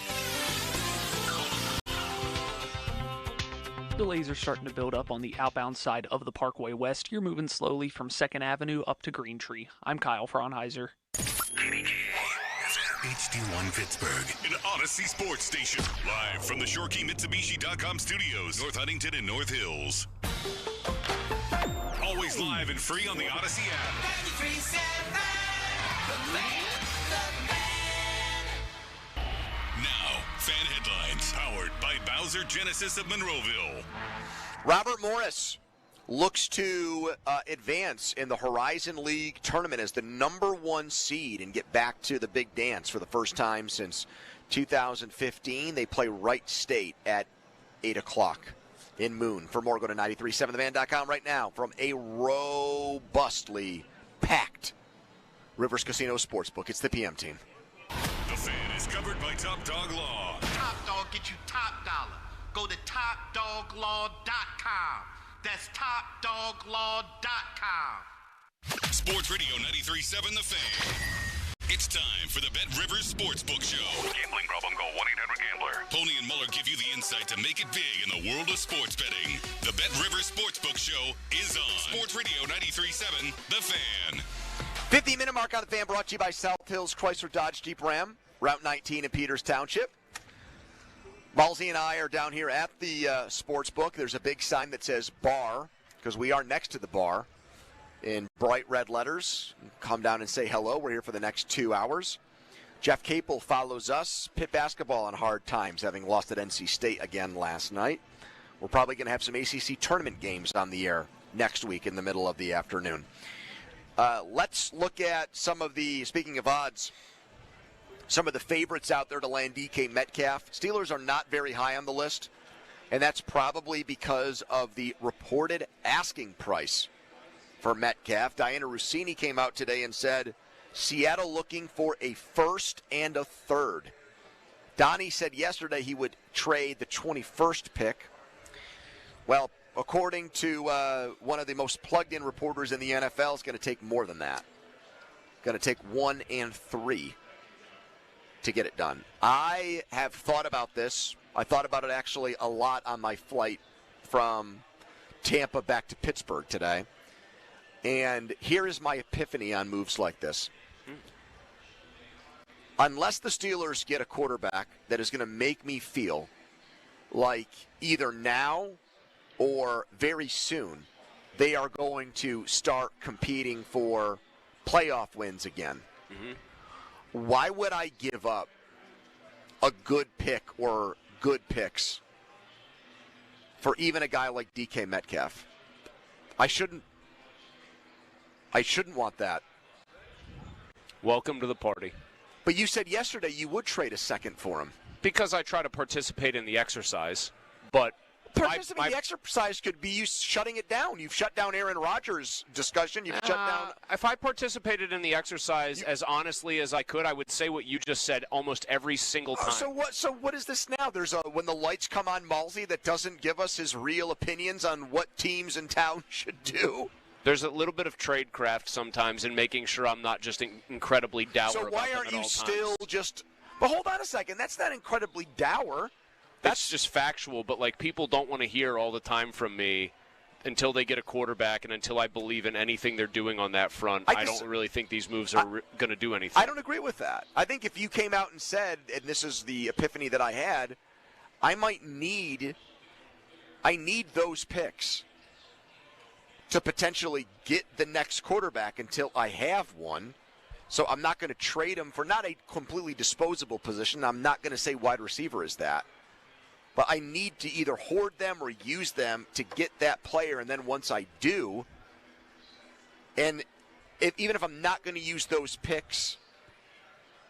S23: Delays are starting to build up on the outbound side of the Parkway West. You're moving slowly from 2nd Avenue up to Green Tree. I'm Kyle Fraunheiser.
S1: HD1 Pittsburgh, an Odyssey sports station. Live from the ShoreKeyMitsubishi.com studios, North Huntington and North Hills. Always live and free on the Odyssey app. 93.7, Now, fan headlines, powered by Bowser Genesis of Monroeville.
S16: Robert Morris looks to advance in the Horizon League tournament as the #1 seed and get back to the big dance for the first time since 2015. They play Wright State at 8 o'clock in Moon. For more, go to 937thevan.com right now from a robustly packed Rivers Casino Sportsbook. It's the PM team.
S1: The Fan is covered by Top Dog Law.
S25: Top Dog get you top dollar. Go to topdoglaw.com. That's topdoglaw.com.
S1: Sports Radio 93.7 The Fan. It's time for the Bet Rivers Sportsbook Show. Gambling problem? Call 1-800-GAMBLER. Pony and Muller give you the insight to make it big in the world of sports betting. The Bet Rivers Sportsbook Show is on Sports Radio 93.7 The Fan.
S16: 50-minute mark on the Fan, brought to you by South Hills Chrysler Dodge Jeep Ram, Route 19 in Peters Township. Ballsy and I are down here at the sports book. There's a big sign that says bar, because we are next to the bar in bright red letters. Come down and say hello. We're here for the next 2 hours. Jeff Capel follows us. Pitt basketball on hard times, having lost at NC State again last night. We're probably going to have some ACC tournament games on the air next week in the middle of the afternoon. Let's look at some of the, speaking of odds, some of the favorites out there to land DK Metcalf. Steelers are not very high on the list, and that's probably because of the reported asking price for Metcalf. Diana Rossini came out today and said, Seattle looking for a first and a third. Donnie said yesterday he would trade the 21st pick. Well, according to one of the most plugged-in reporters in the NFL, it's going to take more than that. Going to take 1 and 3 to get it done. I have thought about this. I thought about it actually a lot on my flight from Tampa back to Pittsburgh today. And here is my epiphany on moves like this. Unless the Steelers get a quarterback that is going to make me feel like either now or very soon they are going to start competing for playoff wins again, why would I give up a good pick or good picks for even a guy like DK Metcalf? I shouldn't want that.
S2: Welcome to the party.
S16: But you said yesterday you would trade a second for him.
S2: Because I try to participate in the exercise, but
S16: participating in the exercise could be you shutting it down. You've shut down Aaron Rodgers' discussion. You've shut down.
S2: If I participated in the exercise as honestly as I could, I would say what you just said almost every single time.
S16: So what is this now? There's when the lights come on, Malsey that doesn't give us his real opinions on what teams in town should do.
S2: There's a little bit of tradecraft sometimes in making sure I'm not just incredibly dour.
S16: So why aren't you still just? But hold on a second. That's not incredibly dour.
S2: That's just factual, but like people don't want to hear all the time from me until they get a quarterback and until I believe in anything they're doing on that front. I don't really think these moves are going to do anything.
S16: I don't agree with that. I think if you came out and said, and this is the epiphany that I had, I need those picks to potentially get the next quarterback until I have one. So I'm not going to trade him for not a completely disposable position. I'm not going to say wide receiver is that. But I need to either hoard them or use them to get that player. And then once I do, and even if I'm not going to use those picks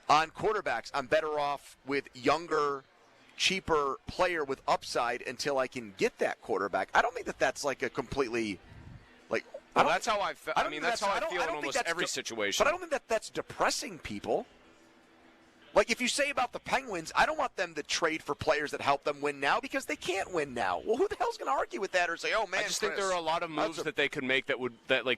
S16: on quarterbacks, I'm better off with younger, cheaper player with upside until I can get that quarterback. I don't think that that's like a completely like.
S2: Well, that's how I feel. I mean, that's how I feel in almost every situation.
S16: But I don't think that that's depressing people. Like, if you say about the Penguins, I don't want them to trade for players that help them win now because they can't win now. Well, who the hell's going to argue with that or say, oh, man,
S2: I just think there are a lot of moves that they could make that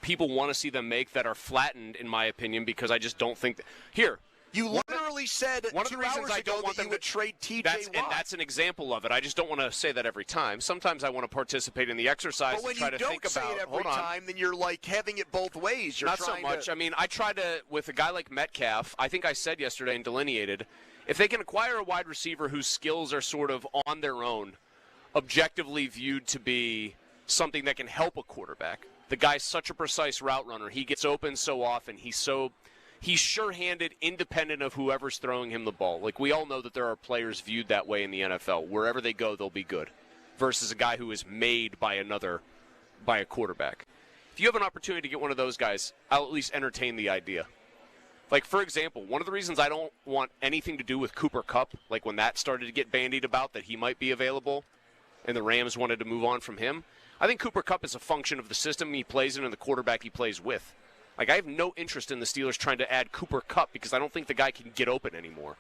S2: people want to see them make that are flattened, in my opinion, because I just don't think here.
S16: You literally said
S2: one of the reasons I don't want them
S16: to trade TJ Watt.
S2: And that's an example of it. I just don't want to say that every time. Sometimes I want to participate in the exercise and try to think about.
S16: But when you don't say it every time, then you're like having it both ways. You're
S2: not so much. I mean, I try to, with a guy like Metcalf, I think I said yesterday and delineated, if they can acquire a wide receiver whose skills are sort of on their own, objectively viewed to be something that can help a quarterback. The guy's such a precise route runner. He gets open so often. He's sure-handed, independent of whoever's throwing him the ball. Like, we all know that there are players viewed that way in the NFL. Wherever they go, they'll be good. Versus a guy who is made by a quarterback. If you have an opportunity to get one of those guys, I'll at least entertain the idea. Like, for example, one of the reasons I don't want anything to do with Cooper Kupp, like when that started to get bandied about that he might be available, and the Rams wanted to move on from him, I think Cooper Kupp is a function of the system he plays in and the quarterback he plays with. Like, I have no interest in the Steelers trying to add Cooper Kupp because I don't think the guy can get open anymore,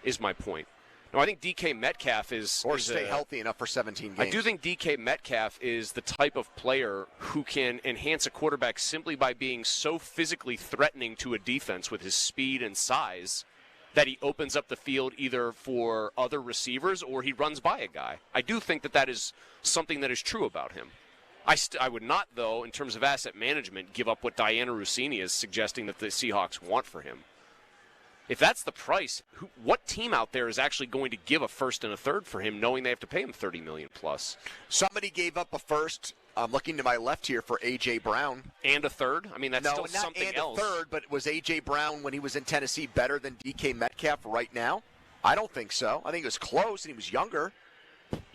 S2: is my point. No, I think DK Metcalf is...
S16: Or stay healthy enough for 17 games.
S2: I do think DK Metcalf is the type of player who can enhance a quarterback simply by being so physically threatening to a defense with his speed and size that he opens up the field either for other receivers or he runs by a guy. I do think that is something that is true about him. I would not, though, in terms of asset management, give up what Diana Rossini is suggesting that the Seahawks want for him. If that's the price, what team out there is actually going to give a first and a third for him, knowing they have to pay him $30 million plus?
S16: Somebody gave up a first. I'm looking to my left here for A.J. Brown.
S2: And a third? I mean, that's still something else.
S16: No, not and a third, but was A.J. Brown, when he was in Tennessee, better than DK Metcalf right now? I don't think so. I think it was close, and he was younger.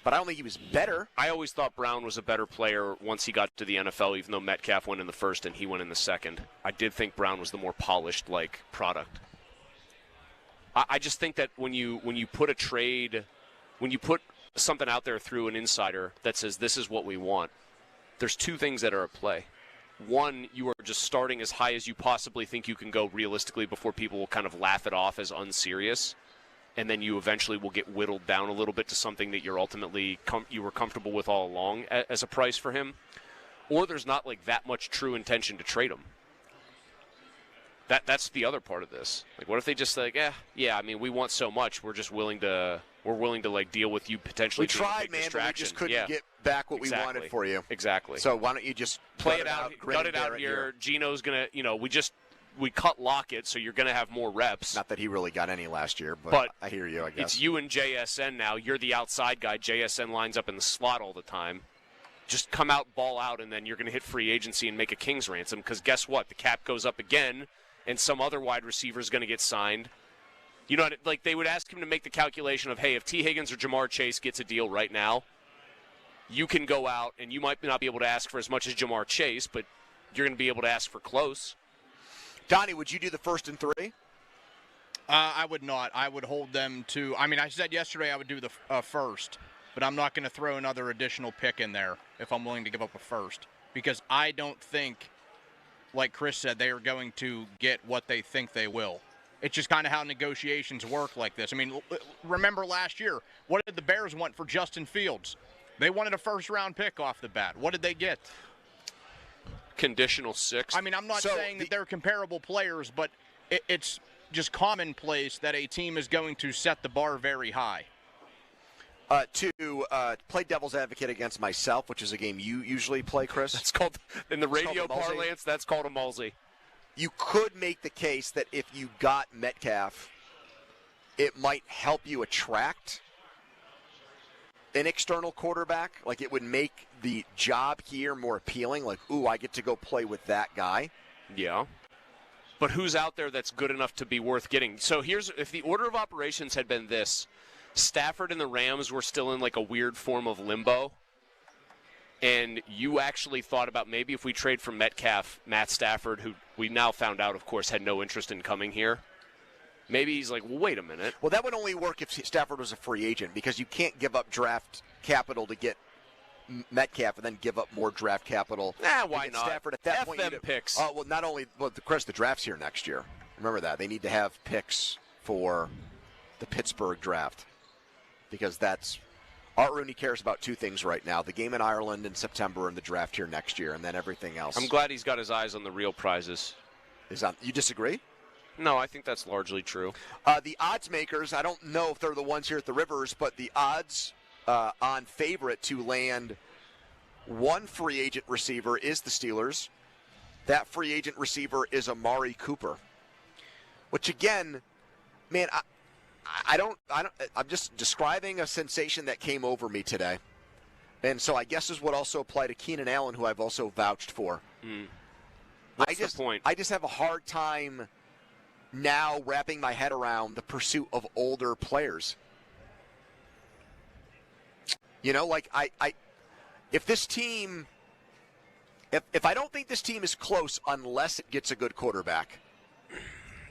S16: But I don't think he was better.
S2: I always thought Brown was a better player once he got to the NFL, even though Metcalf went in the first and he went in the second. I did think Brown was the more polished, product. I just think that when you put a trade, when you put something out there through an insider that says this is what we want, there's two things that are at play. One, you are just starting as high as you possibly think you can go realistically before people will kind of laugh it off as unserious. And then you eventually will get whittled down a little bit to something that you're ultimately you were comfortable with all along as a price for him. Or there's not that much true intention to trade him. That's the other part of this. Like, what if they just like, yeah, I mean, we want so much, we're willing to like deal with you potentially.
S16: We tried, man, but we just couldn't get back what we wanted for you.
S2: Exactly.
S16: So why don't you just
S2: play it out, gut it out here. Gino's gonna, we cut Lockett, so you're gonna have more reps.
S16: Not that he really got any last year, but I hear you. I guess
S2: it's you and JSN now. You're the outside guy. JSN lines up in the slot all the time. Just come out, ball out, and then you're going to hit free agency and make a king's ransom, because guess what? The cap goes up again, and some other wide receiver is going to get signed. You know, like they would ask him to make the calculation of, hey, if T. Higgins or Jamar Chase gets a deal right now, you can go out, and you might not be able to ask for as much as Jamar Chase, but you're going to be able to ask for close.
S16: Donnie, would you do the 1st and 3?
S3: I would not. I would hold them to – I mean, I said yesterday I would do the first, but I'm not going to throw another additional pick in there if I'm willing to give up a first, because I don't think, like Chris said, they are going to get what they think they will. It's just kind of how negotiations work like this. I mean, remember last year, what did the Bears want for Justin Fields? They wanted a first-round pick off the bat. What did they get?
S2: Conditional 6.
S3: I mean, I'm not saying that they're comparable players, but it's just commonplace that a team is going to set the bar very high.
S16: To play devil's advocate against myself, which is a game you usually play, Chris.
S2: That's called, in the radio parlance, that's called a mulsey.
S16: You could make the case that if you got Metcalf, it might help you attract an external quarterback. Like, it would make the job here more appealing. Like, ooh, I get to go play with that guy.
S2: Yeah. But who's out there that's good enough to be worth getting? So if the order of operations had been this, Stafford and the Rams were still in like a weird form of limbo, and you actually thought about maybe if we trade for Metcalf, Matt Stafford, who we now found out, of course, had no interest in coming here, maybe he's like, well, wait a minute.
S16: Well, that would only work if Stafford was a free agent, because you can't give up draft capital to get Metcalf and then give up more draft capital.
S2: Why not?
S16: Stafford at that
S2: F
S16: point.
S2: them picks.
S16: Well, not only, Chris, the draft's here next year. Remember that. They need to have picks for the Pittsburgh draft, because that's Art Rooney cares about two things right now: the game in Ireland in September and the draft here next year, and then everything else.
S2: I'm glad he's got his eyes on the real prizes.
S16: You disagree?
S2: No, I think that's largely true.
S16: The odds makers, I don't know if they're the ones here at the Rivers, but the odds on favorite to land one free agent receiver is the Steelers. That free agent receiver is Amari Cooper, which again, man, I'm just describing a sensation that came over me today. And so I guess this would also apply to Keenan Allen, who I've also vouched for.
S2: What's the point?
S16: I just have a hard time now wrapping my head around the pursuit of older players. You know, like if this team, if I don't think this team is close unless it gets a good quarterback,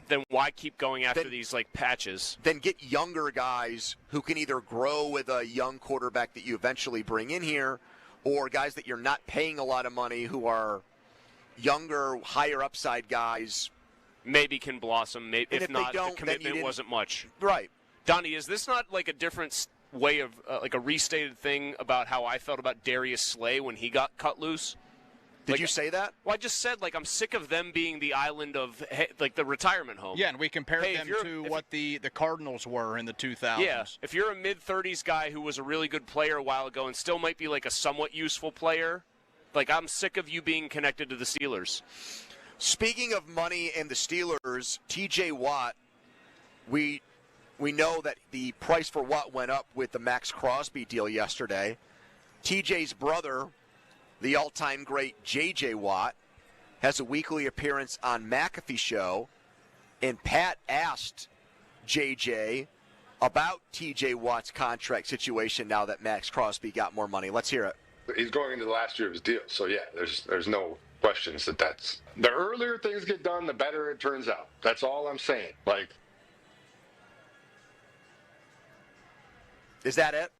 S2: then why keep going after these like patches?
S16: Then get younger guys who can either grow with a young quarterback that you eventually bring in here, or guys that you're not paying a lot of money who are younger, higher upside guys.
S2: Maybe can blossom. Maybe, if not, the commitment wasn't much.
S16: Right.
S2: Donnie, is this not like a different way of like a restated thing about how I felt about Darius Slay when he got cut loose?
S16: Did you say that?
S2: Well, I just said, like, I'm sick of them being the island of, like, the retirement home.
S3: Yeah, and we compared them to what the Cardinals were in the 2000s.
S2: Yeah, if you're a mid-30s guy who was a really good player a while ago and still might be, like, a somewhat useful player, like, I'm sick of you being connected to the Steelers.
S16: Speaking of money and the Steelers, T.J. Watt, we know that the price for Watt went up with the Max Crosby deal yesterday. T.J.'s brother, the all-time great J.J. Watt, has a weekly appearance on McAfee Show, and Pat asked J.J. about T.J. Watt's contract situation now that Max Crosby got more money. Let's hear it.
S4: He's going into the last year of his deal, so yeah, there's no questions that's the earlier things get done, the better it turns out. That's all I'm saying. Like,
S16: is that it?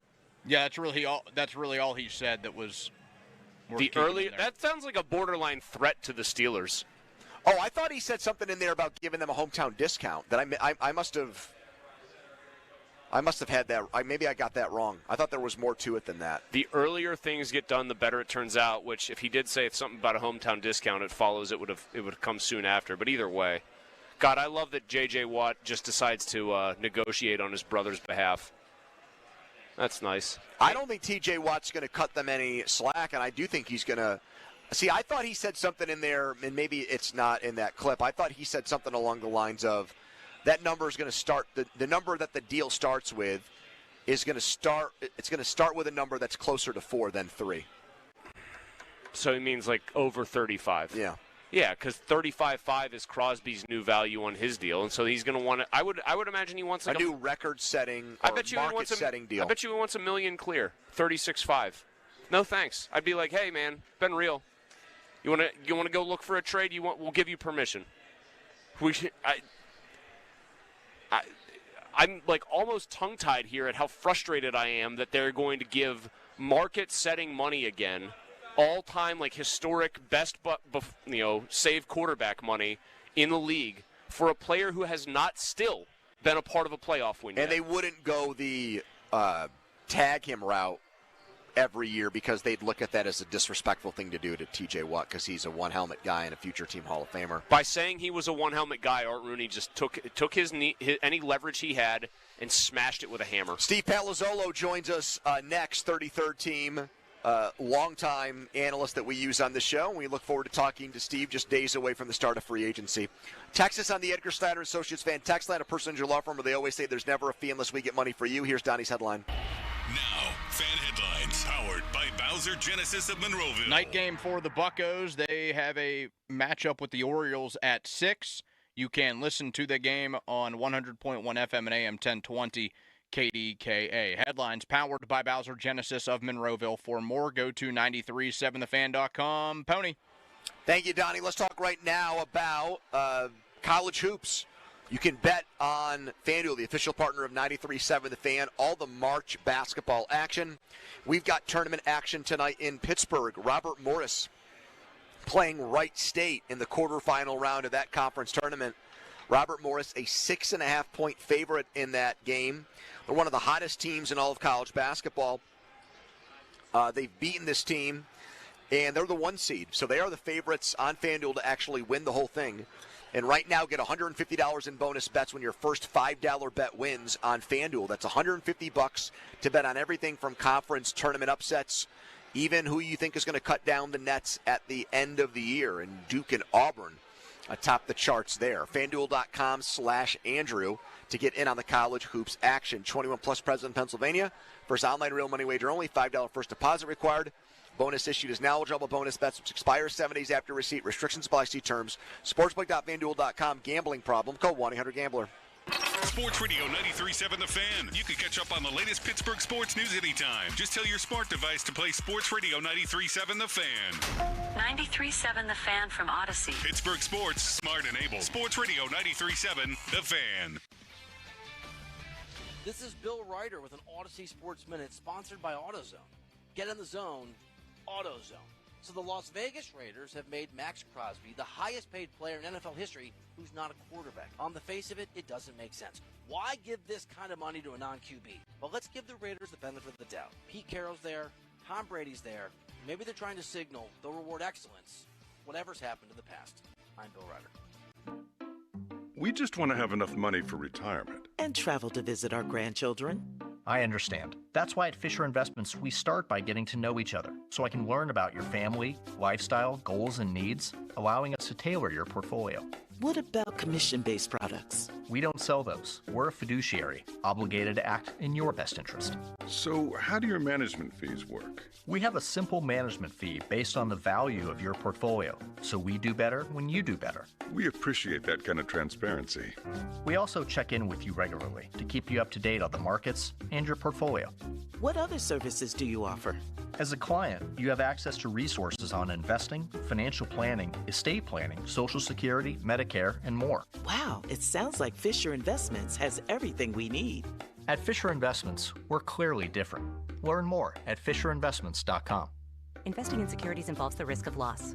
S3: Yeah, that's really all he said that was.
S2: That sounds like a borderline threat to the Steelers.
S16: Oh, I thought he said something in there about giving them a hometown discount. That I must have had that. Maybe I got that wrong. I thought there was more to it than that.
S2: The earlier things get done, the better it turns out. Which, if he did say something about a hometown discount, it follows it would come soon after. But either way, God, I love that J.J. Watt just decides to negotiate on his brother's behalf. That's nice.
S16: I don't think T.J. Watt's going to cut them any slack, and I do think he's going to. See, I thought he said something in there, and maybe it's not in that clip. I thought he said something along the lines of that number is going to start, the number that the deal starts with is going to start, it's going to start with a number that's closer to 4 than 3.
S2: So he means like over 35.
S16: Yeah.
S2: Yeah, because 35.5 is Crosby's new value on his deal, and so he's going to want to. I would imagine he wants like
S16: a new record-setting or market-setting deal.
S2: I bet you he wants $1 million clear, 36.5. No thanks. I'd be like, hey man, been real. You want to go look for a trade? We'll give you permission. I'm like almost tongue-tied here at how frustrated I am that they're going to give market-setting money again. All-time, like, historic best, save quarterback money in the league for a player who has not still been a part of a playoff win yet.
S16: And they wouldn't go the tag him route every year because they'd look at that as a disrespectful thing to do to T.J. Watt because he's a one-helmet guy and a future team Hall of Famer.
S2: By saying he was a one-helmet guy, Art Rooney just took any leverage he had and smashed it with a hammer.
S16: Steve Palazzolo joins us next, 33rd team. Longtime analyst that we use on the show. We look forward to talking to Steve just days away from the start of free agency. Text us on the Edgar Snyder Associates fan text line, a personal injury law firm where they always say there's never a fee unless we get money for you. Here's Donnie's headline.
S1: Now, fan headlines powered by Bowser Genesis of Monroeville.
S3: Night game for the Buccos. They have a matchup with the Orioles at 6. You can listen to the game on 100.1 FM and AM 1020. KDKA. Headlines powered by Bowser Genesis of Monroeville. For more, go to 937thefan.com. Pony.
S16: Thank you, Donnie. Let's talk right now about college hoops. You can bet on FanDuel, the official partner of 93.7 The Fan, all the March basketball action. We've got tournament action tonight in Pittsburgh. Robert Morris playing Wright State in the quarterfinal round of that conference tournament. Robert Morris, a 6.5-point favorite in that game. They're one of the hottest teams in all of college basketball. They've beaten this team, and they're the 1 seed. So they are the favorites on FanDuel to actually win the whole thing. And right now, get $150 in bonus bets when your first $5 bet wins on FanDuel. That's $150 to bet on everything from conference tournament upsets, even who you think is going to cut down the nets at the end of the year. And Duke and Auburn atop the charts there. FanDuel.com/Andrew to get in on the college hoops action. 21 plus present in Pennsylvania. First online real money wager only. $5 first deposit required. Bonus issued is now eligible bonus bets which expire 7 days after receipt. Restrictions apply. See terms. Sportsbook.FanDuel.com. Gambling problem. Call 1-800-GAMBLER.
S1: Sports Radio 93.7 The Fan. You can catch up on the latest Pittsburgh sports news anytime. Just tell your smart device to play Sports Radio 93.7 The Fan.
S5: 93.7 The Fan from Odyssey.
S1: Pittsburgh sports, smart and able. Sports Radio 93.7 The Fan.
S7: This is Bill Ryder with an Odyssey Sports Minute sponsored by AutoZone. Get in the zone, AutoZone. So the Las Vegas Raiders have made Max Crosby the highest paid player in NFL history who's not a quarterback. On the face of it, it doesn't make sense. Why give this kind of money to a non-QB? Well, let's give the Raiders the benefit of the doubt. Pete Carroll's there. Tom Brady's there. Maybe they're trying to signal they'll reward excellence, whatever's happened in the past. I'm Bill Ryder.
S9: We just want to have enough money for retirement.
S11: And travel to visit our grandchildren.
S12: I understand. That's why at Fisher Investments, we start by getting to know each other, so I can learn about your family, lifestyle, goals, and needs, allowing us to tailor your portfolio.
S11: What about commission-based products?
S12: We don't sell those. We're a fiduciary, obligated to act in your best interest.
S9: So how do your management fees work?
S12: We have a simple management fee based on the value of your portfolio, so we do better when you do better.
S9: We appreciate that kind of transparency.
S12: We also check in with you regularly to keep you up to date on the markets and your portfolio.
S11: What other services do you offer?
S12: As a client, you have access to resources on investing, financial planning, estate planning, Social Security, Medicare, and more.
S11: Wow, it sounds like Fisher Investments has everything we need.
S12: At Fisher Investments, we're clearly different. Learn more at FisherInvestments.com.
S18: Investing in securities involves the risk of loss.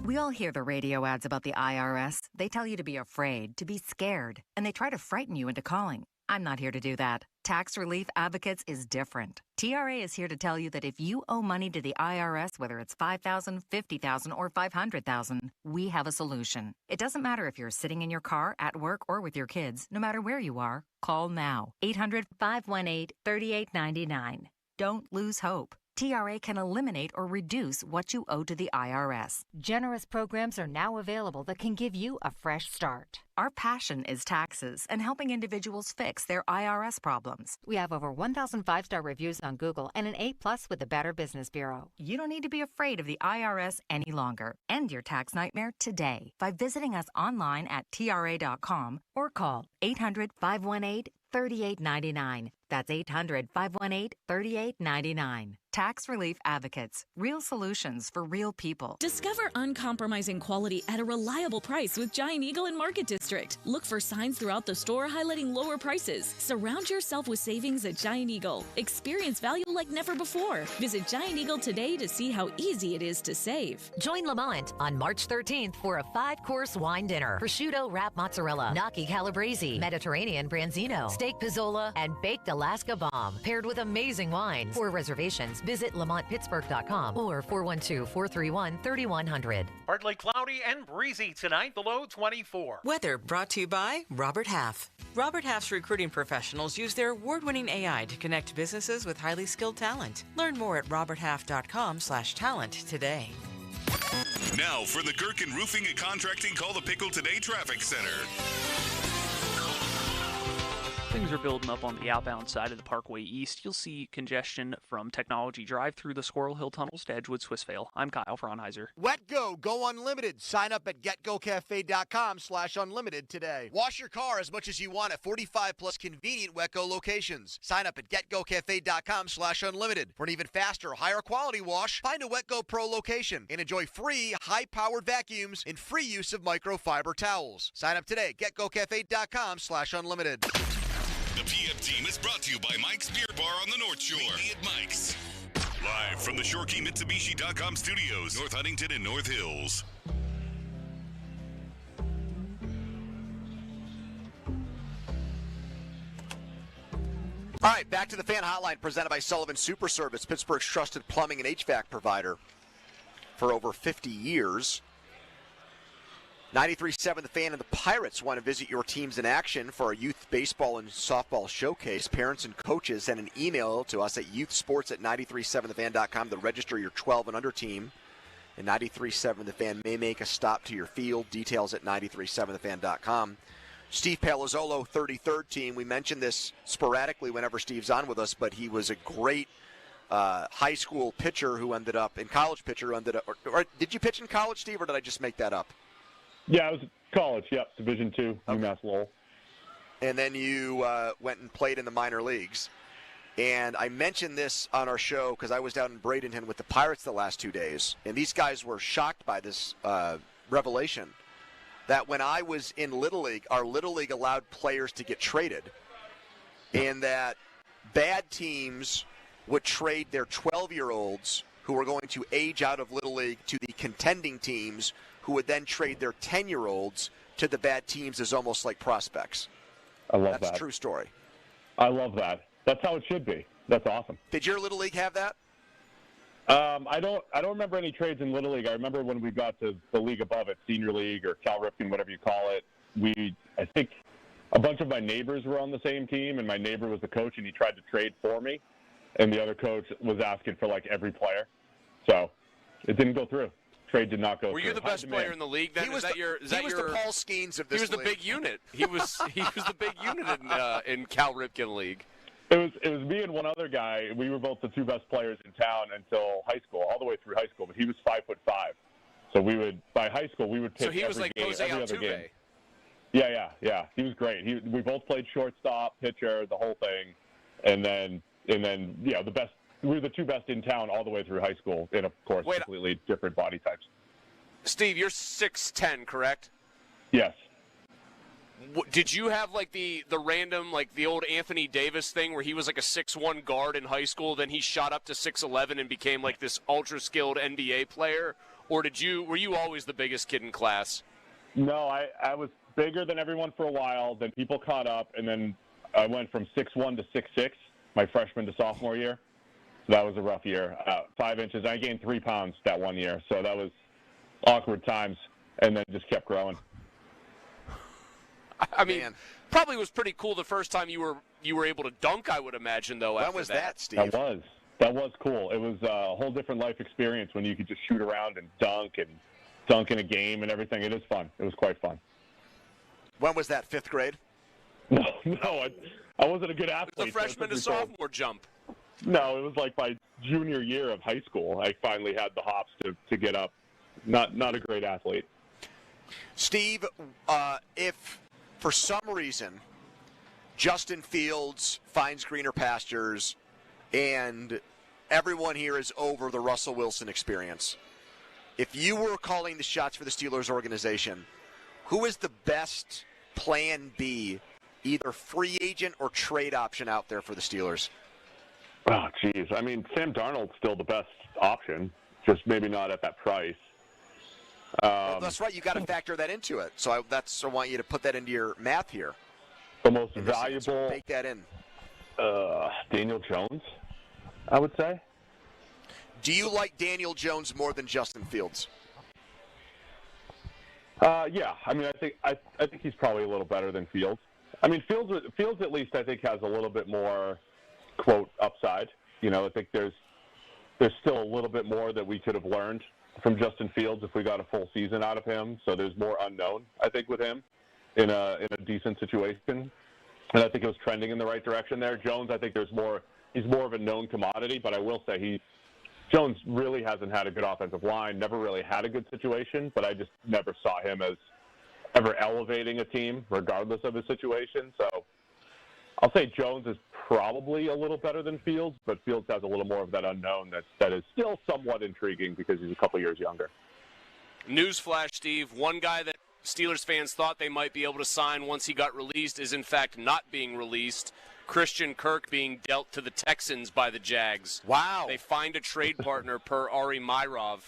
S17: We all hear the radio ads about the IRS. They tell you to be afraid, to be scared, and they try to frighten you into calling. I'm not here to do that. Tax Relief Advocates is different. TRA is here to tell you that if you owe money to the IRS, whether it's $5,000, $50,000, or $500,000, we have a solution. It doesn't matter if you're sitting in your car, at work, or with your kids. No matter where you are, call now. 800-518-3899. Don't lose hope. TRA can eliminate or reduce what you owe to the IRS.
S18: Generous programs are now available that can give you a fresh start.
S17: Our passion is taxes and helping individuals fix their IRS problems.
S18: We have over 1,000 5-star reviews on Google and an A+ with the Better Business Bureau.
S17: You don't need to be afraid of the IRS any longer. End your tax nightmare today by visiting us online at TRA.com or call 800-518-3899. That's 800-518-3899. Tax Relief Advocates. Real solutions for real people.
S13: Discover uncompromising quality at a reliable price with Giant Eagle in Market District. Look for signs throughout the store highlighting lower prices. Surround yourself with savings at Giant Eagle. Experience value like never before. Visit Giant Eagle today to see how easy it is to save.
S14: Join Lamont on March 13th for a 5-course wine dinner. Prosciutto wrap mozzarella, gnocchi calabrese, Mediterranean branzino, steak pizzola, and baked Alaska bomb, paired with amazing wines. For reservations, visit LamontPittsburgh.com or 412-431-3100.
S15: Partly cloudy and breezy tonight, the low 24.
S19: Weather brought to you by Robert Half. Robert Half's recruiting professionals use their award-winning AI to connect businesses with highly skilled talent. Learn more at roberthalf.com/talent today.
S1: Now for the Gherkin Roofing and Contracting Call the Pickle Today Traffic Center.
S23: Things are building up on the outbound side of the Parkway East. You'll see congestion from Technology Drive through the Squirrel Hill Tunnels to Edgewood Swissvale. I'm Kyle Fraunheiser.
S16: WetGo, go unlimited. Sign up at getgocafe.com/unlimited today. Wash your car as much as you want at 45 plus convenient WetGo locations. Sign up at getgocafe.com/unlimited. For an even faster, higher quality wash, find a WetGo Pro location and enjoy free, high-powered vacuums and free use of microfiber towels. Sign up today at getgocafe.com/unlimited.
S1: The PM team is brought to you by Mike's Beer Bar on the North Shore. Meet me at Mike's. Live from the ShoreKeyMitsubishi.com studios, North Huntington and North Hills.
S16: All right, back to the Fan Hotline presented by Sullivan Super Service, Pittsburgh's trusted plumbing and HVAC provider for over 50 years. 93.7 The Fan and the Pirates want to visit your teams in action for a youth baseball and softball showcase. Parents and coaches send an email to us at youthsports@937thefan.com to register your 12 and under team. And 93.7 The Fan may make a stop to your field. Details at 937thefan.com. Steve Palazzolo, 33rd team. We mention this sporadically whenever Steve's on with us, but he was a great high school pitcher who ended up, in college pitcher who ended up, or did you pitch in college, Steve, or did I just make that up?
S24: Yeah, I was at college, yep, Division II, UMass Lowell.
S16: And then you went and played in the minor leagues. And I mentioned this on our show because I was down in Bradenton with the Pirates the last 2 days. And these guys were shocked by this revelation that when I was in Little League, our Little League allowed players to get traded. And that bad teams would trade their 12-year-olds who were going to age out of Little League to the contending teams who would then trade their 10-year-olds to the bad teams as almost like prospects.
S24: I love that.
S16: That's a true story.
S24: I love that. That's how it should be. That's awesome.
S16: Did your Little League have that?
S24: I don't remember any trades in Little League. I remember when we got to the league above it, Senior League or Cal Ripken, whatever you call it. I think a bunch of my neighbors were on the same team, and my neighbor was the coach, and he tried to trade for me, and the other coach was asking for like every player. So it didn't go through. Trade did not go through.
S2: Were you the best player in the league then?
S16: He was the Paul Skeens of this league.
S2: He was the big unit. He was the big unit in Cal Ripken League.
S24: It was me and one other guy. We were both the two best players in town until high school, all the way through high school. But he was 5'5", so by high school we would pitch every game, every other game. Yeah. He was great. We both played shortstop, pitcher, the whole thing, and then the best. We were the two best in town all the way through high school, and of course, completely different body types.
S2: Steve, you're 6'10", correct?
S24: Yes.
S2: Did you have like the random, like the old Anthony Davis thing where he was like a 6'1" guard in high school, then he shot up to 6'11" and became like this ultra skilled NBA player? Or were you always the biggest kid in class?
S24: No, I was bigger than everyone for a while, then people caught up, and then I went from 6'1" to 6'6", my freshman to sophomore year. So that was a rough year. 5 inches. I gained 3 pounds that one year. So that was awkward times, and then just kept growing.
S2: I mean, probably was pretty cool the first time you were able to dunk, I would imagine, though.
S16: When was that, Steve?
S24: That was cool. It was a whole different life experience when you could just shoot around and dunk in a game and everything. It is fun. It was quite fun.
S16: When was that, 5th grade?
S24: No, I wasn't a good athlete.
S2: It was a freshman to sophomore jump.
S24: No, it was like my junior year of high school. I finally had the hops to get up. Not a great athlete.
S16: Steve, if for some reason Justin Fields finds greener pastures and everyone here is over the Russell Wilson experience, if you were calling the shots for the Steelers organization, who is the best plan B, either free agent or trade option out there for the Steelers?
S24: Oh, geez. I mean, Sam Darnold's still the best option, just maybe not at that price.
S16: Well, that's right. You got to factor that into it. So I want you to put that into your math here.
S24: The most valuable.
S16: Bake that in.
S24: Daniel Jones, I would say.
S16: Do you like Daniel Jones more than Justin Fields?
S24: Yeah. I mean, I think he's probably a little better than Fields. I mean, Fields at least I think has a little bit more, quote, upside. You know, I think there's still a little bit more that we could have learned from Justin Fields if we got a full season out of him. So there's more unknown, I think, with him in a decent situation. And I think it was trending in the right direction there. Jones, I think he's more of a known commodity, but I will say Jones really hasn't had a good offensive line, never really had a good situation, but I just never saw him as ever elevating a team regardless of his situation. So I'll say Jones is probably a little better than Fields, but Fields has a little more of that unknown that is still somewhat intriguing because he's a couple years younger.
S2: Newsflash, Steve. One guy that Steelers fans thought they might be able to sign once he got released is, in fact, not being released. Christian Kirk being dealt to the Texans by the Jags.
S16: Wow.
S2: They find a trade partner per Ari Myrov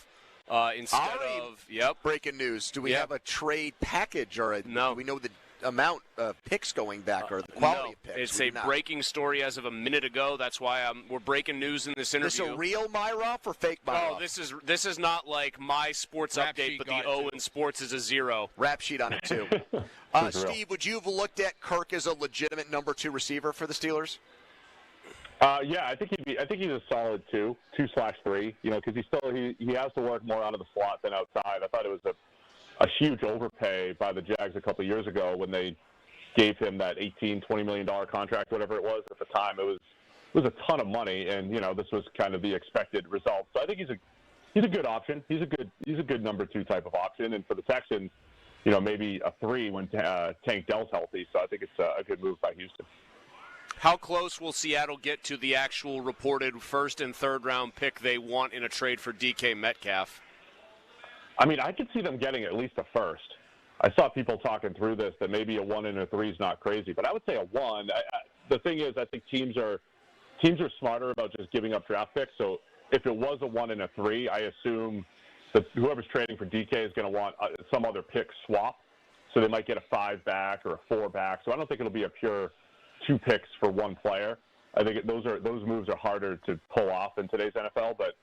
S2: instead of... Yep.
S16: Breaking news. Do we have a trade package or
S2: no?
S16: Do we know the amount of picks going back or the quality of picks?
S2: It's a breaking story as of a minute ago. That's why we're breaking news in this interview.
S16: Is this a real Myrov or fake Myrov?
S2: Oh, this is not like my sports update, but the O in sports is a 0.
S16: Rap sheet on it, too. Steve, would you have looked at Kirk as a legitimate number 2 receiver for the Steelers?
S24: Yeah, I think he's a solid 2/3. You know, because he has to work more out of the slot than outside. I thought it was a huge overpay by the Jags a couple of years ago when they gave him that $18-20 million contract, whatever it was at the time. It was a ton of money, and you know this was kind of the expected result. So I think he's a good option. He's a good number 2 type of option, and for the Texans, you know, maybe a 3 when Tank Dell's healthy. So I think it's a good move by Houston.
S2: How close will Seattle get to the actual reported 1st and 3rd round pick they want in a trade for DK Metcalf?
S24: I mean, I could see them getting at least a 1st. I saw people talking through this that maybe a 1 and a 3 is not crazy, but I would say a 1. The thing is, I think teams are smarter about just giving up draft picks. So if it was a 1 and a 3, I assume that whoever's trading for DK is going to want some other pick swap. So they might get a 5 back or a 4 back. So I don't think it'll be a pure 2 picks for 1 player. I think those moves are harder to pull off in today's NFL. But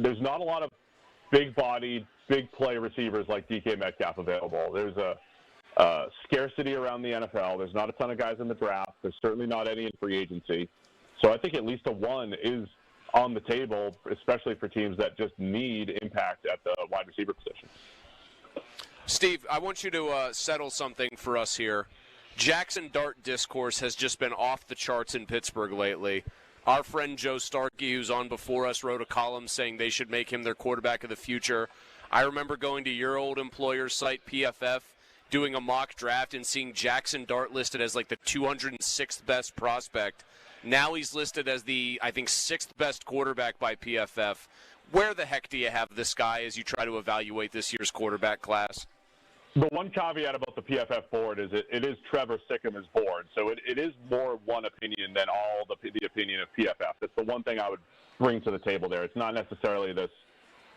S24: there's not a lot of big-bodied, big-play receivers like DK Metcalf available. There's a scarcity around the NFL. There's not a ton of guys in the draft. There's certainly not any in free agency. So I think at least a 1 is on the table, especially for teams that just need impact at the wide receiver position.
S2: Steve, I want you to settle something for us here. Jackson Dart discourse has just been off the charts in Pittsburgh lately. Our friend Joe Starkey, who's on before us, wrote a column saying they should make him their quarterback of the future. I remember going to your old employer's site, PFF, doing a mock draft and seeing Jackson Dart listed as like the 206th best prospect. Now he's listed as the, I think, 6th best quarterback by PFF. Where the heck do you have this guy as you try to evaluate this year's quarterback class?
S24: The one caveat about the PFF board is it is Trevor Sycam's board, so it is more one opinion than all the opinion of PFF. That's the one thing I would bring to the table there. It's not necessarily this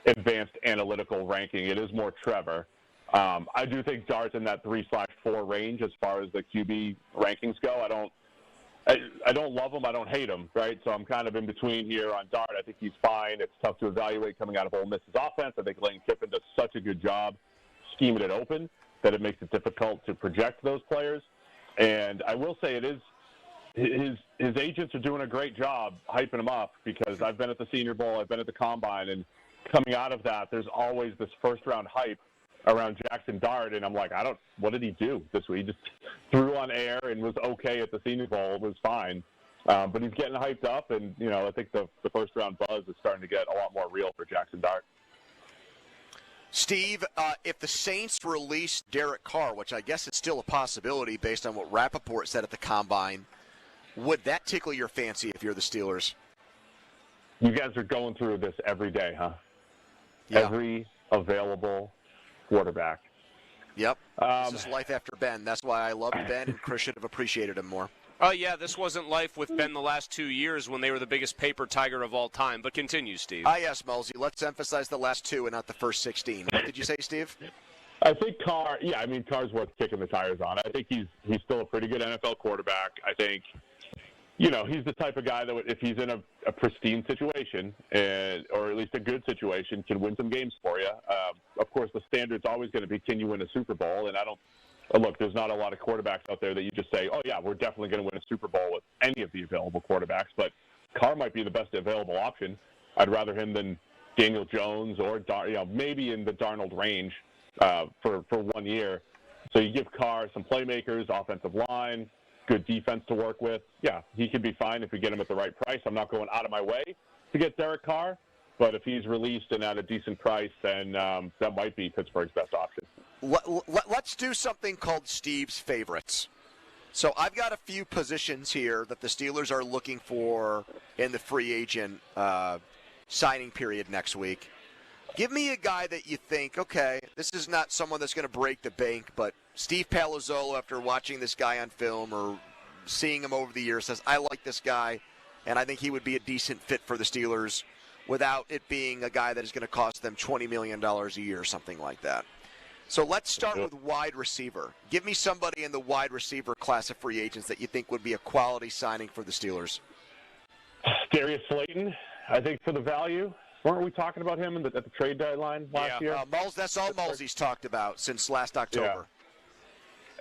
S24: advanced analytical ranking. It is more Trevor. I do think Dart's in that 3/4 range as far as the QB rankings go. I don't love him. I don't hate him, right? So I'm kind of in between here on Dart. I think he's fine. It's tough to evaluate coming out of Ole Miss's offense. I think Lane Kiffin does such a good job scheming it open that it makes it difficult to project those players. And I will say it is his agents are doing a great job hyping him up, because I've been at the Senior Bowl, I've been at the Combine, and coming out of that, there's always this first-round hype around Jackson Dart, and I'm like, what did he do this week? He just threw on air and was okay at the Senior Bowl. It was fine. But he's getting hyped up, and, I think the first-round buzz is starting to get a lot more real for Jackson Dart.
S16: Steve, if the Saints release Derek Carr, which I guess is still a possibility based on what Rappaport said at the Combine, would that tickle your fancy if you're the Steelers?
S24: You guys are going through this every day, huh?
S16: Yeah.
S24: Every available quarterback.
S16: Yep. This is life after Ben. That's why I loved Ben, and Chris should have appreciated him more.
S2: Oh, yeah, this wasn't life with Ben the last 2 years when they were the biggest paper tiger of all time. But continue, Steve.
S16: Yes, Mulsey. Let's emphasize the last 2 and not the first 16. What did you say, Steve?
S24: I think Carr's worth kicking the tires on. I think he's still a pretty good NFL quarterback. I think, he's the type of guy that if he's in a pristine situation, or at least a good situation, can win some games for you. Of course, the standard's always going to be, can you win a Super Bowl? And look, there's not a lot of quarterbacks out there that you just say, oh, yeah, we're definitely going to win a Super Bowl with any of the available quarterbacks. But Carr might be the best available option. I'd rather him than Daniel Jones or, maybe in the Darnold range for 1 year. So you give Carr some playmakers, offensive line, good defense to work with. Yeah, he could be fine if we get him at the right price. I'm not going out of my way to get Derek Carr. But if he's released and at a decent price, then that might be Pittsburgh's best option.
S16: Let's do something called Steve's Favorites. So I've got a few positions here that the Steelers are looking for in the free agent signing period next week. Give me a guy that you think, okay, this is not someone that's going to break the bank, but Steve Palazzolo, after watching this guy on film or seeing him over the years, says, I like this guy, and I think he would be a decent fit for the Steelers without it being a guy that is going to cost them $20 million a year or something like that. So let's start with wide receiver. Give me somebody in the wide receiver class of free agents that you think would be a quality signing for the Steelers.
S24: Darius Slayton, I think, for the value. Weren't we talking about him at the trade deadline last year?
S16: That's all Mulsey's talked about since last October.
S24: Yeah.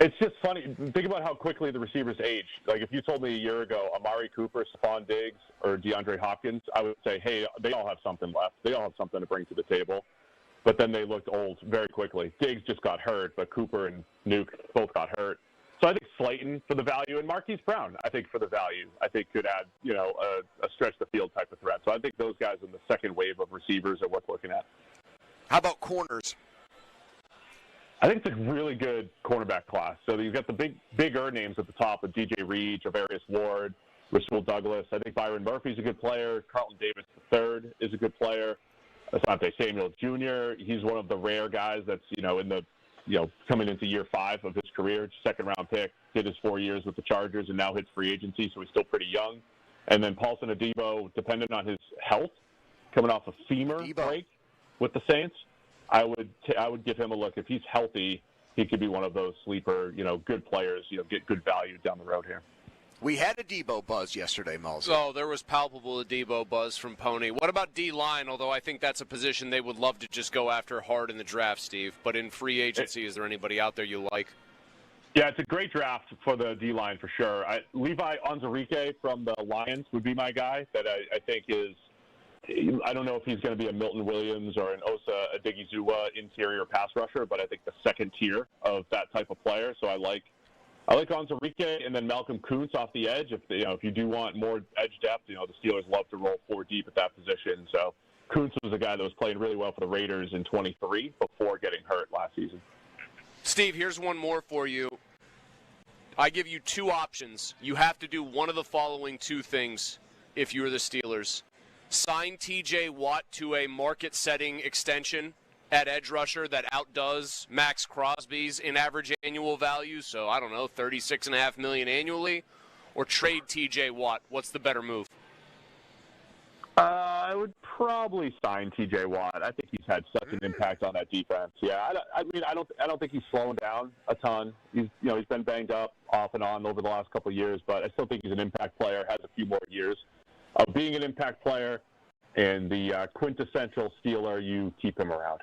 S24: It's just funny. Think about how quickly the receivers age. Like, if you told me a year ago Amari Cooper, Stephon Diggs, or DeAndre Hopkins, I would say, hey, they all have something left. They all have something to bring to the table. But then they looked old very quickly. Diggs just got hurt, but Cooper and Nuke both got hurt. So I think Slayton for the value, and Marquise Brown, I think, for the value, I think could add, a stretch the field type of threat. So I think those guys in the second wave of receivers are worth looking at.
S16: How about corners?
S24: I think it's a really good cornerback class. So you've got the bigger names at the top with DJ Reed, Javarius Ward, Rasul Douglas. I think Byron Murphy's a good player. Carlton Davis III is a good player. Asante Samuel Jr., he's one of the rare guys that's, coming into year 5 of his career, second-round pick, did his 4 years with the Chargers and now hits free agency, so he's still pretty young. And then Paulson Adebo, dependent on his health, coming off a femur break with the Saints, I would give him a look. If he's healthy, he could be one of those sleeper, good players, get good value down the road here.
S16: We had a Debo buzz yesterday, Mulsey.
S2: Oh, there was palpable Debo buzz from Pony. What about D-line? Although I think that's a position they would love to just go after hard in the draft, Steve. But in free agency, is there anybody out there you like?
S24: Yeah, it's a great draft for the D-line for sure. Levi Onwuzurike from the Lions would be my guy that I think is – I don't know if he's going to be a Milton Williams or an Osa Odigizua interior pass rusher, but I think the second tier of that type of player. So I like Onwuzurike, and then Malcolm Kuntz off the edge. If you do want more edge depth, the Steelers love to roll 4 deep at that position. So Kuntz was a guy that was playing really well for the Raiders in 23 before getting hurt last season.
S2: Steve, here's one more for you. I give you 2 options. You have to do one of the following 2 things if you're the Steelers. Sign T.J. Watt to a market-setting extension at edge rusher that outdoes Max Crosby's in average annual value, so I don't know, $36.5 million annually, or trade T.J. Watt. What's the better move?
S24: I would probably sign T.J. Watt. I think he's had such an impact on that defense. Yeah, I don't think he's slowing down a ton. He's been banged up off and on over the last couple of years, but I still think he's an impact player. Has a few more years of being an impact player, and the quintessential Steeler. You keep him around.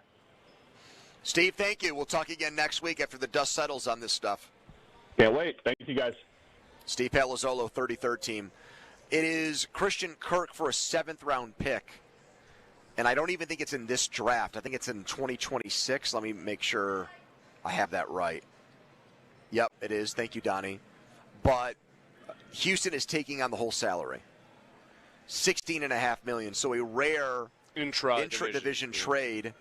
S16: Steve, thank you. We'll talk again next week after the dust settles on this stuff.
S24: Can't wait. Thank you, guys.
S16: Steve Palazzolo, 33rd team. It is Christian Kirk for a 7th-round pick. And I don't even think it's in this draft. I think it's in 2026. Let me make sure I have that right. Yep, it is. Thank you, Donnie. But Houston is taking on the whole salary. $16.5 million. So a rare intra-division trade.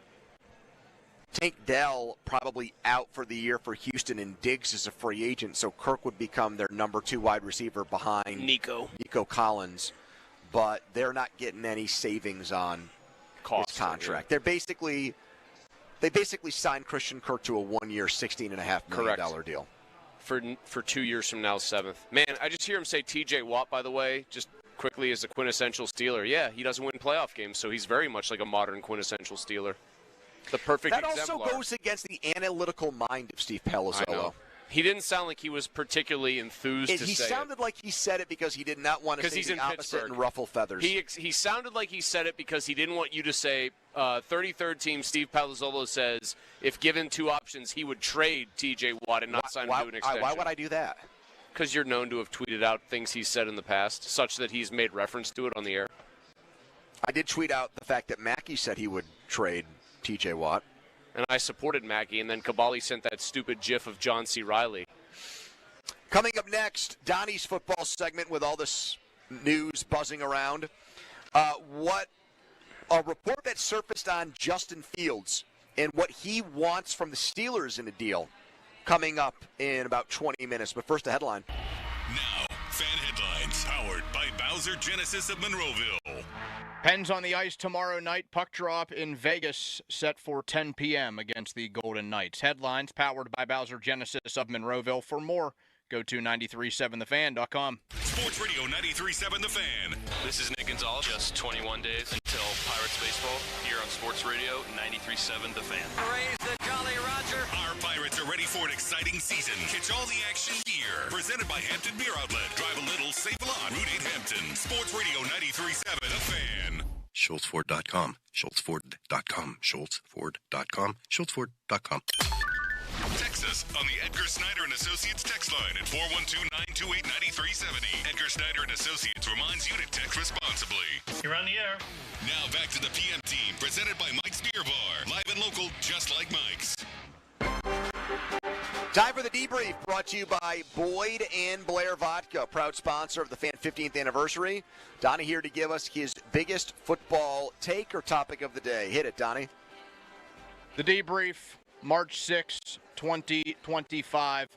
S16: Tank Dell probably out for the year for Houston, and Diggs is a free agent, so Kirk would become their number 2 wide receiver behind Nico Collins. But they're not getting any savings on his contract. Yeah. They basically signed Christian Kirk to a 1-year, $16.5 million deal.
S2: For 2 years from now, 7th. Man, I just hear him say T.J. Watt, by the way, just quickly as a quintessential Steeler. Yeah, he doesn't win playoff games, so he's very much like a modern quintessential Steeler. The perfect
S16: exemplar.
S2: That
S16: also goes against the analytical mind of Steve Palazzolo.
S2: He didn't sound like he was particularly enthused to say it.
S16: He sounded like he said it because he did not want to say the opposite and ruffle feathers.
S2: He sounded like he said it because he didn't want you to say, 33rd team Steve Palazzolo says, if given 2 options, he would trade T.J. Watt and not sign him to an extension.
S16: Why would I do that?
S2: Because you're known to have tweeted out things he's said in the past, such that he's made reference to it on the air.
S16: I did tweet out the fact that Mackey said he would trade T.J. Watt.
S2: And I supported Mackey, and then Kabali sent that stupid gif of John C. Reilly.
S16: Coming up next, Donnie's football segment with all this news buzzing around. What a report that surfaced on Justin Fields and what he wants from the Steelers in a deal coming up in about 20 minutes. But first, a headline.
S1: Now, fan headlines powered by Bowser Genesis of Monroeville.
S3: Pens on the ice tomorrow night. Puck drop in Vegas set for 10 p.m. against the Golden Knights. Headlines powered by Bowser Genesis of Monroeville. For more, go to 937thefan.com.
S1: Sports Radio 93.7 The Fan.
S6: This is Nick Gonzalez. Just 21 days until Pirates baseball here on Sports Radio 93.7 The Fan.
S8: Raise the Jolly Roger.
S1: Our Pirates are ready for an exciting season. Catch all the action here. Presented by Hampton Beer Outlet. Drive a little, save a lot. Route 8 Hampton. Sports Radio 93.7 The Fan.
S10: SchultzFord.com. SchultzFord.com. SchultzFord.com. SchultzFord.com.
S1: Text us on the Edgar Snyder & Associates text line at 412-928-9370. Edgar Snyder & Associates reminds you to text responsibly.
S8: You're on the air.
S1: Now back to the PM team, presented by Mike's Beer Bar. Live and local, just like Mike's.
S16: Time for the debrief, brought to you by Boyd and Blair Vodka, proud sponsor of the Fan 15th anniversary. Donnie here to give us his biggest football take or topic of the day. Hit it, Donnie.
S3: The debrief, March 6, 2025.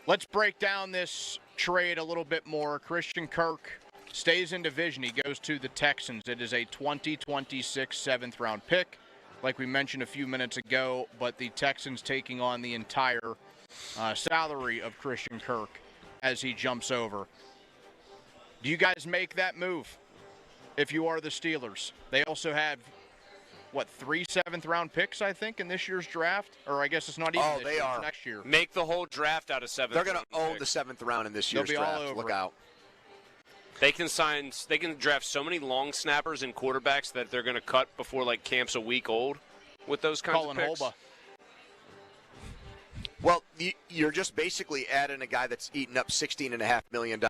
S3: Let's break down this trade a little bit more. Christian Kirk stays in division. He goes to the Texans. It is a 2026 7th-round pick, like we mentioned a few minutes ago, but the Texans taking on the entire salary of Christian Kirk as he jumps over. Do you guys make that move if you are the Steelers? They also have, 3 7th-round picks, I think, in this year's draft? Or I guess it's not even this year, it's next year.
S2: Make the whole draft out of 7th.
S16: They're going to own the 7th round in this year's draft. Look out.
S2: They can draft so many long snappers and quarterbacks that they're going to cut before camp's a week old with those kinds of picks. Holba.
S16: Well, you're just basically adding a guy that's eaten up $16.5 million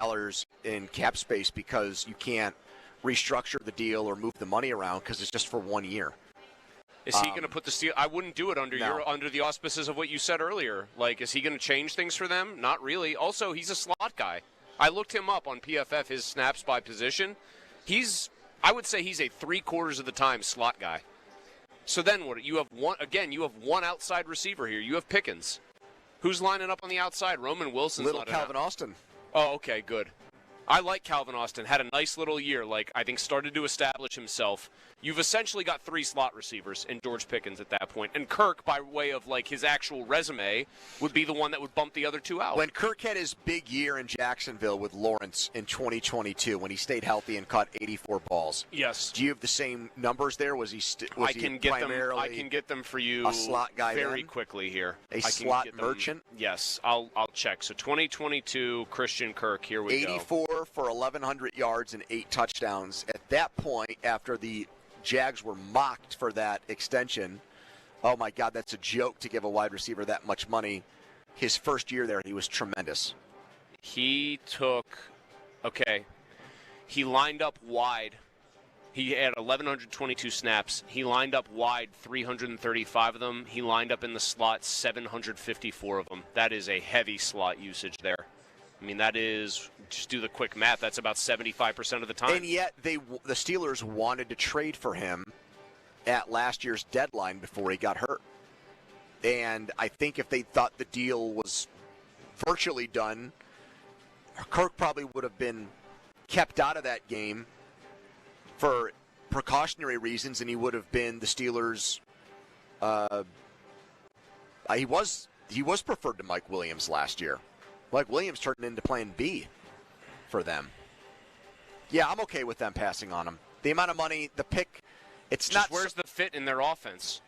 S16: in cap space because you can't restructure the deal or move the money around because it's just for 1 year.
S2: Is he going to put the Steelers? I wouldn't do it under the auspices of what you said earlier. Is he going to change things for them? Not really. Also, he's a slot guy. I looked him up on PFF, his snaps by position. I would say he's a 3/4 of the time slot guy. So then what? You have one outside receiver here. You have Pickens. Who's lining up on the outside? Roman Wilson's
S16: Little Calvin Austin.
S2: Oh, okay, good. I like Calvin Austin. Had a nice little year. I think started to establish himself. You've essentially got 3 slot receivers in George Pickens at that point. And Kirk, by way of his actual resume, would be the one that would bump the other 2 out.
S16: When Kirk had his big year in Jacksonville with Lawrence in 2022, when he stayed healthy and caught 84 balls.
S2: Yes.
S16: Do you have the same numbers there? Was he
S2: I can get them for you.
S16: A slot guy
S2: very quickly here.
S16: A slot merchant?
S2: Yes, I'll check. So 2022 Christian Kirk, here we go.
S16: 84 for 1,100 yards and 8 touchdowns. At that point, after the Jags were mocked for that extension, oh my God, that's a joke to give a wide receiver that much money. His first year there, he was tremendous.
S2: He lined up wide. He had 1,122 snaps. He lined up wide 335 of them. He lined up in the slot 754 of them. That is a heavy slot usage there. I mean, that is, just do the quick math, that's about 75% of the time.
S16: And yet, the Steelers wanted to trade for him at last year's deadline before he got hurt. And I think if they thought the deal was virtually done, Kirk probably would have been kept out of that game for precautionary reasons, and he would have been the Steelers. He was preferred to Mike Williams last year. Mike Williams turned into plan B for them. Yeah, I'm okay with them passing on him. The amount of money, the pick, it's
S2: just not. Where's the fit in their offense?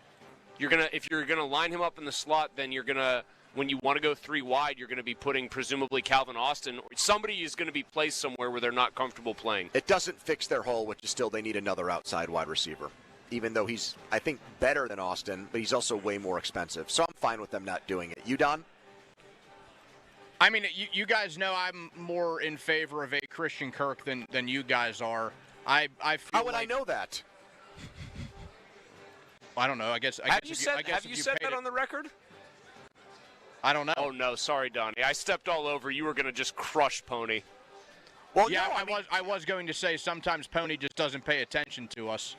S2: If you're gonna line him up in the slot, then you're gonna, when you want to go 3 wide, you're gonna be putting presumably Calvin Austin. Somebody is gonna be placed somewhere where they're not comfortable playing.
S16: It doesn't fix their hole, which is still they need another outside wide receiver. Even though he's, I think, better than Austin, but he's also way more expensive. So I'm fine with them not doing it. You, Don?
S3: I mean, you guys know I'm more in favor of a Christian Kirk than you guys are. I feel
S16: How would I know that?
S3: I don't know. I guess.
S2: Have you said that on the record?
S3: I don't know.
S2: Oh no, sorry, Donnie. I stepped all over. You were going to just crush Pony.
S3: Well, yeah, no, I was going to say sometimes Pony just doesn't pay attention to us.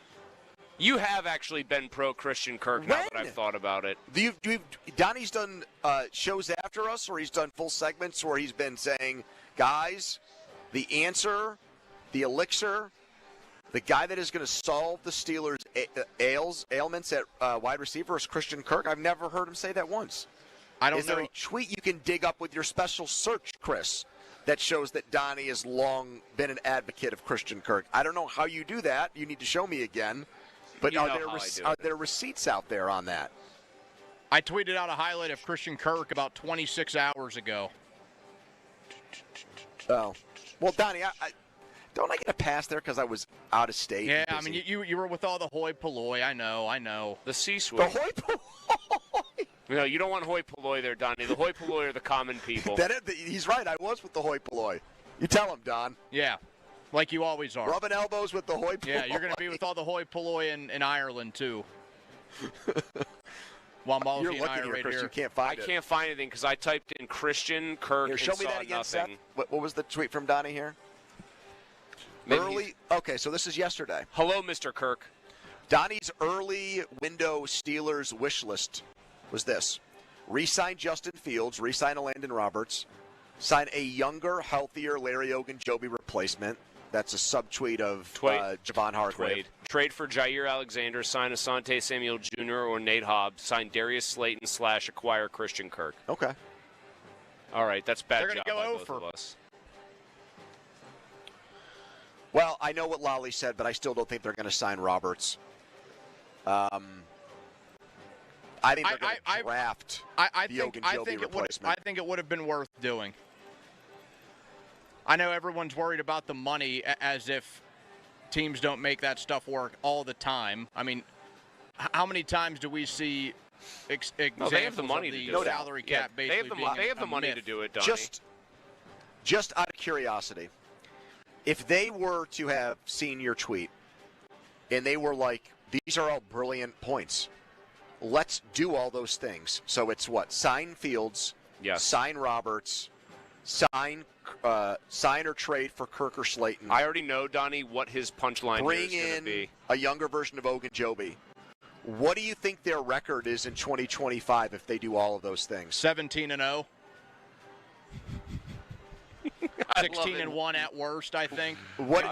S2: You have actually been pro Christian Kirk now that I've thought about it.
S16: Donnie's done shows after us, or he's done full segments where he's been saying, guys, the answer, the elixir, the guy that is going to solve the Steelers' ailments at wide receiver is Christian Kirk. I've never heard him say that once. Is there a tweet you can dig up with your special search, Chris, that shows that Donnie has long been an advocate of Christian Kirk? I don't know how you do that. You need to show me again. But are there receipts out there on that?
S3: I tweeted out a highlight of Christian Kirk about 26 hours ago.
S16: Oh. Well, Donnie, don't I get a pass there because I was out of state?
S3: Yeah, I mean, you were with all the hoi polloi. I know.
S2: The C-suite.
S16: The hoi polloi?
S2: No, you don't want hoi polloi there, Donnie. The hoi polloi are the common people.
S16: He's right. I was with the hoi polloi. You tell him, Don.
S3: Yeah. Like you always are.
S16: Rubbing elbows with the hoi polloi.
S3: Yeah, you're going to be with all the hoi polloi in Ireland, too. While Malky
S16: you're
S3: and
S16: looking
S3: I are
S16: here,
S3: right
S16: Chris.
S3: here.
S16: You can't find it.
S2: I can't find anything because I typed in Christian Kirk
S16: here, show
S2: and
S16: me
S2: saw
S16: that again,
S2: nothing.
S16: Seth. What was the tweet from Donnie here? Okay, so this is yesterday.
S2: Hello, Mr. Kirk.
S16: Donnie's early window Steelers wish list was this. Re-sign Justin Fields, re-sign Landon Roberts, sign a younger, healthier Larry Ogunjobi replacement. That's a subtweet of Javon Hargrave.
S2: Trade for Jair Alexander, sign Asante Samuel Jr. or Nate Hobbs, sign Darius Slayton / acquire Christian Kirk.
S16: Okay.
S2: All right, that's bad
S3: They're
S2: job
S3: go
S2: by
S3: over.
S2: both of us.
S16: Well, I know what Lolly said, but I still don't think they're going to sign Roberts. I think they're going to draft the Ogunjobi replacement.
S3: I think it would have been worth doing. I know everyone's worried about the money as if teams don't make that stuff work all the time. I mean, how many times do we see examples
S2: they have the money
S3: of the
S2: to do
S3: salary cap basically
S2: they have the money to do it, Donnie.
S16: Just out of curiosity, if they were to have seen your tweet and they were like, these are all brilliant points, let's do all those things. So it's what? Sign Fields, sign Roberts, sign or trade for Kirk or Slayton.
S2: I already know, Donnie, what his punchline is going to be.
S16: Bring in a younger version of Ogunjobi. What do you think their record is in 2025 if they do all of those things?
S3: 17-0. 16-1 at worst, I think.
S16: What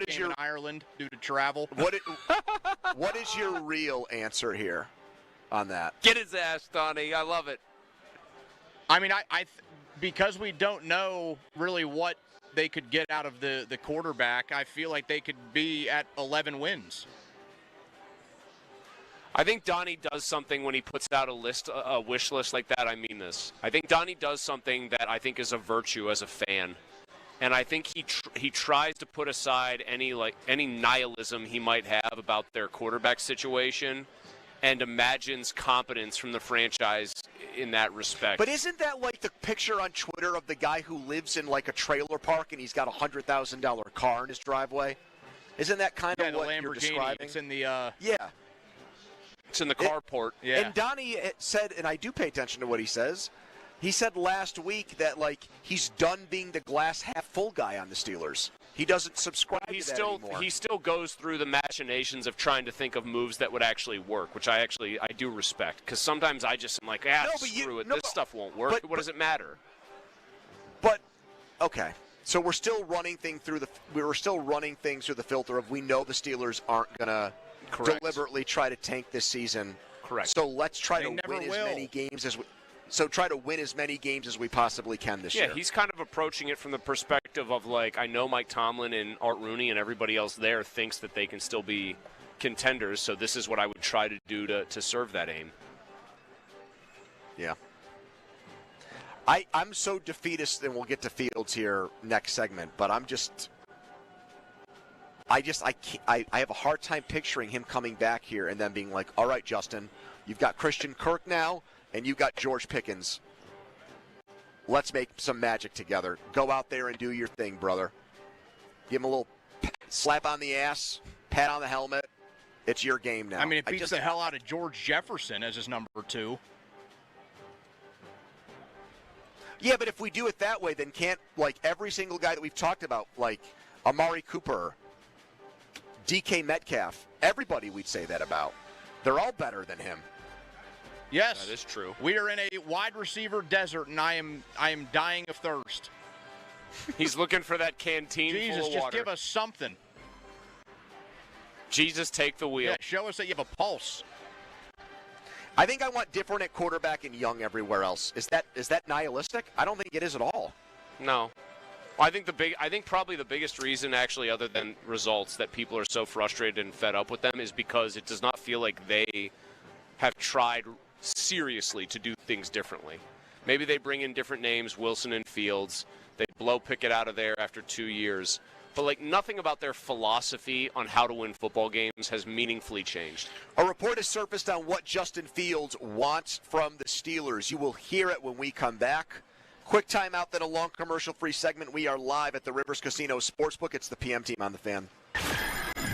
S3: is your in Ireland due to travel?
S16: What is your real answer here on that?
S2: Get his ass, Donnie. I love it.
S3: I mean, because we don't know really what they could get out of the quarterback, I feel like they could be at 11 wins.
S2: I think Donnie does something when he puts out a wish list like that. I mean this. I think Donnie does something that I think is a virtue as a fan, and I think he tries to put aside any nihilism he might have about their quarterback situation, and imagines competence from the franchise in that respect.
S16: But isn't that like the picture on Twitter of the guy who lives in like a trailer park and he's got a $100,000 car in his driveway? Isn't that kind of what you're describing?
S3: It's in the
S16: yeah.
S2: It's in the carport.
S3: Yeah.
S16: And Donnie said, and I do pay attention to what he says, he said last week that, like, he's done being the glass half full guy on the Steelers. He doesn't subscribe to that anymore.
S2: He still goes through the machinations of trying to think of moves that would actually work, which I do respect. Because sometimes I just am like, screw it. This stuff won't work. What does it matter?
S16: But, okay. So we're still running things through the filter of we know the Steelers aren't going to deliberately try to tank this season.
S2: Correct.
S16: So let's try to win as many games as we. So try to win as many games as we possibly can this year.
S2: Yeah, he's kind of approaching it from the perspective of, like, I know Mike Tomlin and Art Rooney and everybody else there thinks that they can still be contenders, so this is what I would try to do to serve that aim.
S16: Yeah. I'm so defeatist, and we'll get to Fields here next segment, but I have a hard time picturing him coming back here and then being like, all right, Justin, you've got Christian Kirk now, and you've got George Pickens. Let's make some magic together. Go out there and do your thing, brother. Give him a little slap on the ass, pat on the helmet. It's your game now.
S3: I mean, it beats the hell out of George Jefferson as his number 2.
S16: Yeah, but if we do it that way, then can't, like, every single guy that we've talked about, like Amari Cooper, DK Metcalf, everybody we'd say that about. They're all better than him.
S3: Yes,
S2: that is true.
S3: We are in a wide receiver desert, and I am dying of thirst.
S2: He's looking for that canteen full of water.
S3: Jesus, just give us something.
S2: Jesus, take the wheel.
S3: Yeah, show us that you have a pulse.
S16: I think I want different at quarterback and young everywhere else. Is that nihilistic? I don't think it is at all.
S2: No. I think probably the biggest reason, actually, other than results, that people are so frustrated and fed up with them is because it does not feel like they have tried seriously to do things differently. Maybe they bring in different names, Wilson and Fields. They blow Pickett out of there after 2 years. But, like, nothing about their philosophy on how to win football games has meaningfully changed.
S16: A report has surfaced on what Justin Fields wants from the Steelers. You will hear it when we come back. Quick timeout, then a long commercial-free segment. We are live at the Rivers Casino Sportsbook. It's the PM Team on The Fan.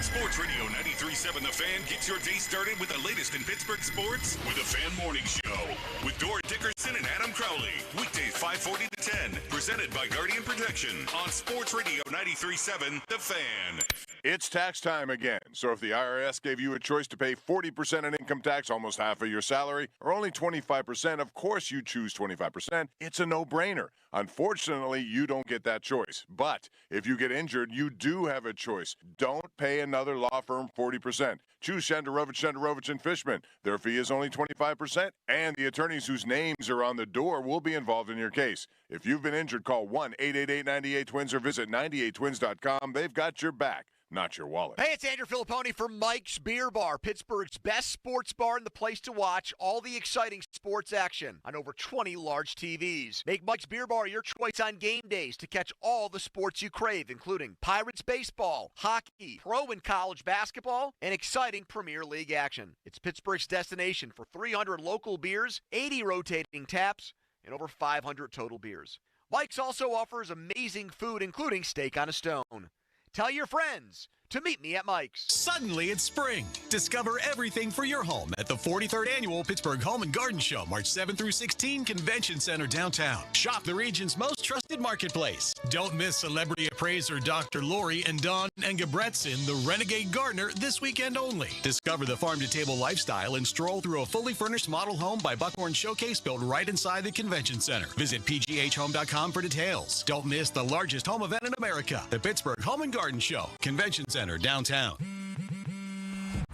S1: Sports Radio 93.7 The Fan gets your day started with the latest in Pittsburgh sports with the Fan Morning Show with Dora Dickerson and Adam Crowley. Weekdays 5:40 to 10. Presented by Guardian Protection on Sports Radio 93.7 The Fan.
S9: It's tax time again, so if the IRS gave you a choice to pay 40% in income tax, almost half of your salary, or only 25%, of course you choose 25%. It's a no-brainer. Unfortunately, you don't get that choice. But if you get injured, you do have a choice. Don't pay another law firm 40%. Choose Shenderovich and Fishman. Their fee is only 25%, and the attorneys whose names are on the door will be involved in your case. If you've been injured, call 1-888-98-TWINS or visit 98twins.com. They've got your back, not your wallet.
S16: Hey, it's Andrew Filipponi from Mike's Beer Bar, Pittsburgh's best sports bar and the place to watch all the exciting sports action on over 20 large TVs. Make Mike's Beer Bar your choice on game days to catch all the sports you crave, including Pirates baseball, hockey, pro and college basketball, and exciting Premier League action. It's Pittsburgh's destination for 300 local beers, 80 rotating taps, and over 500 total beers. Mike's also offers amazing food, including steak on a stone. Tell your friends to meet me at Mike's.
S4: Suddenly it's spring. Discover everything for your home at the 43rd Annual Pittsburgh Home and Garden Show, March 7 through 16, Convention Center downtown. Shop the region's most trusted marketplace. Don't miss celebrity appraiser Dr. Lori and Don Engebretson, the Renegade Gardener, this weekend only. Discover the farm-to-table lifestyle and stroll through a fully furnished model home by Buckhorn Showcase built right inside the Convention Center. Visit pghhome.com for details. Don't miss the largest home event in America, the Pittsburgh Home and Garden Show, Convention Center downtown.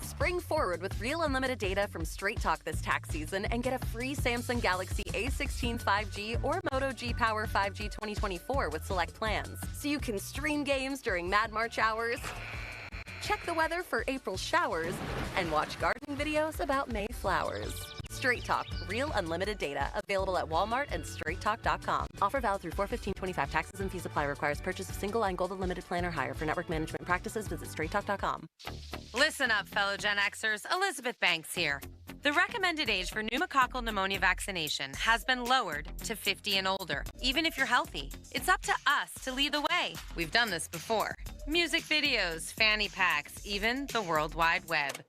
S20: Spring forward with real unlimited data from Straight Talk this tax season and get a free Samsung Galaxy A16 5G or Moto G Power 5G 2024 with select plans. So you can stream games during Mad March hours, check the weather for April showers, and watch gardening videos about May flowers. Straight Talk, real unlimited data. Available at Walmart and straighttalk.com. Offer valid through 4/15/25. Taxes and fees apply. Requires purchase of single line gold unlimited plan or higher. For network management practices, visit straighttalk.com.
S21: Listen up, fellow Gen Xers. Elizabeth Banks here. The recommended age for pneumococcal pneumonia vaccination has been lowered to 50 and older, even if you're healthy. It's up to us to lead the way. We've done this before. Music videos, fanny packs, even the World Wide Web.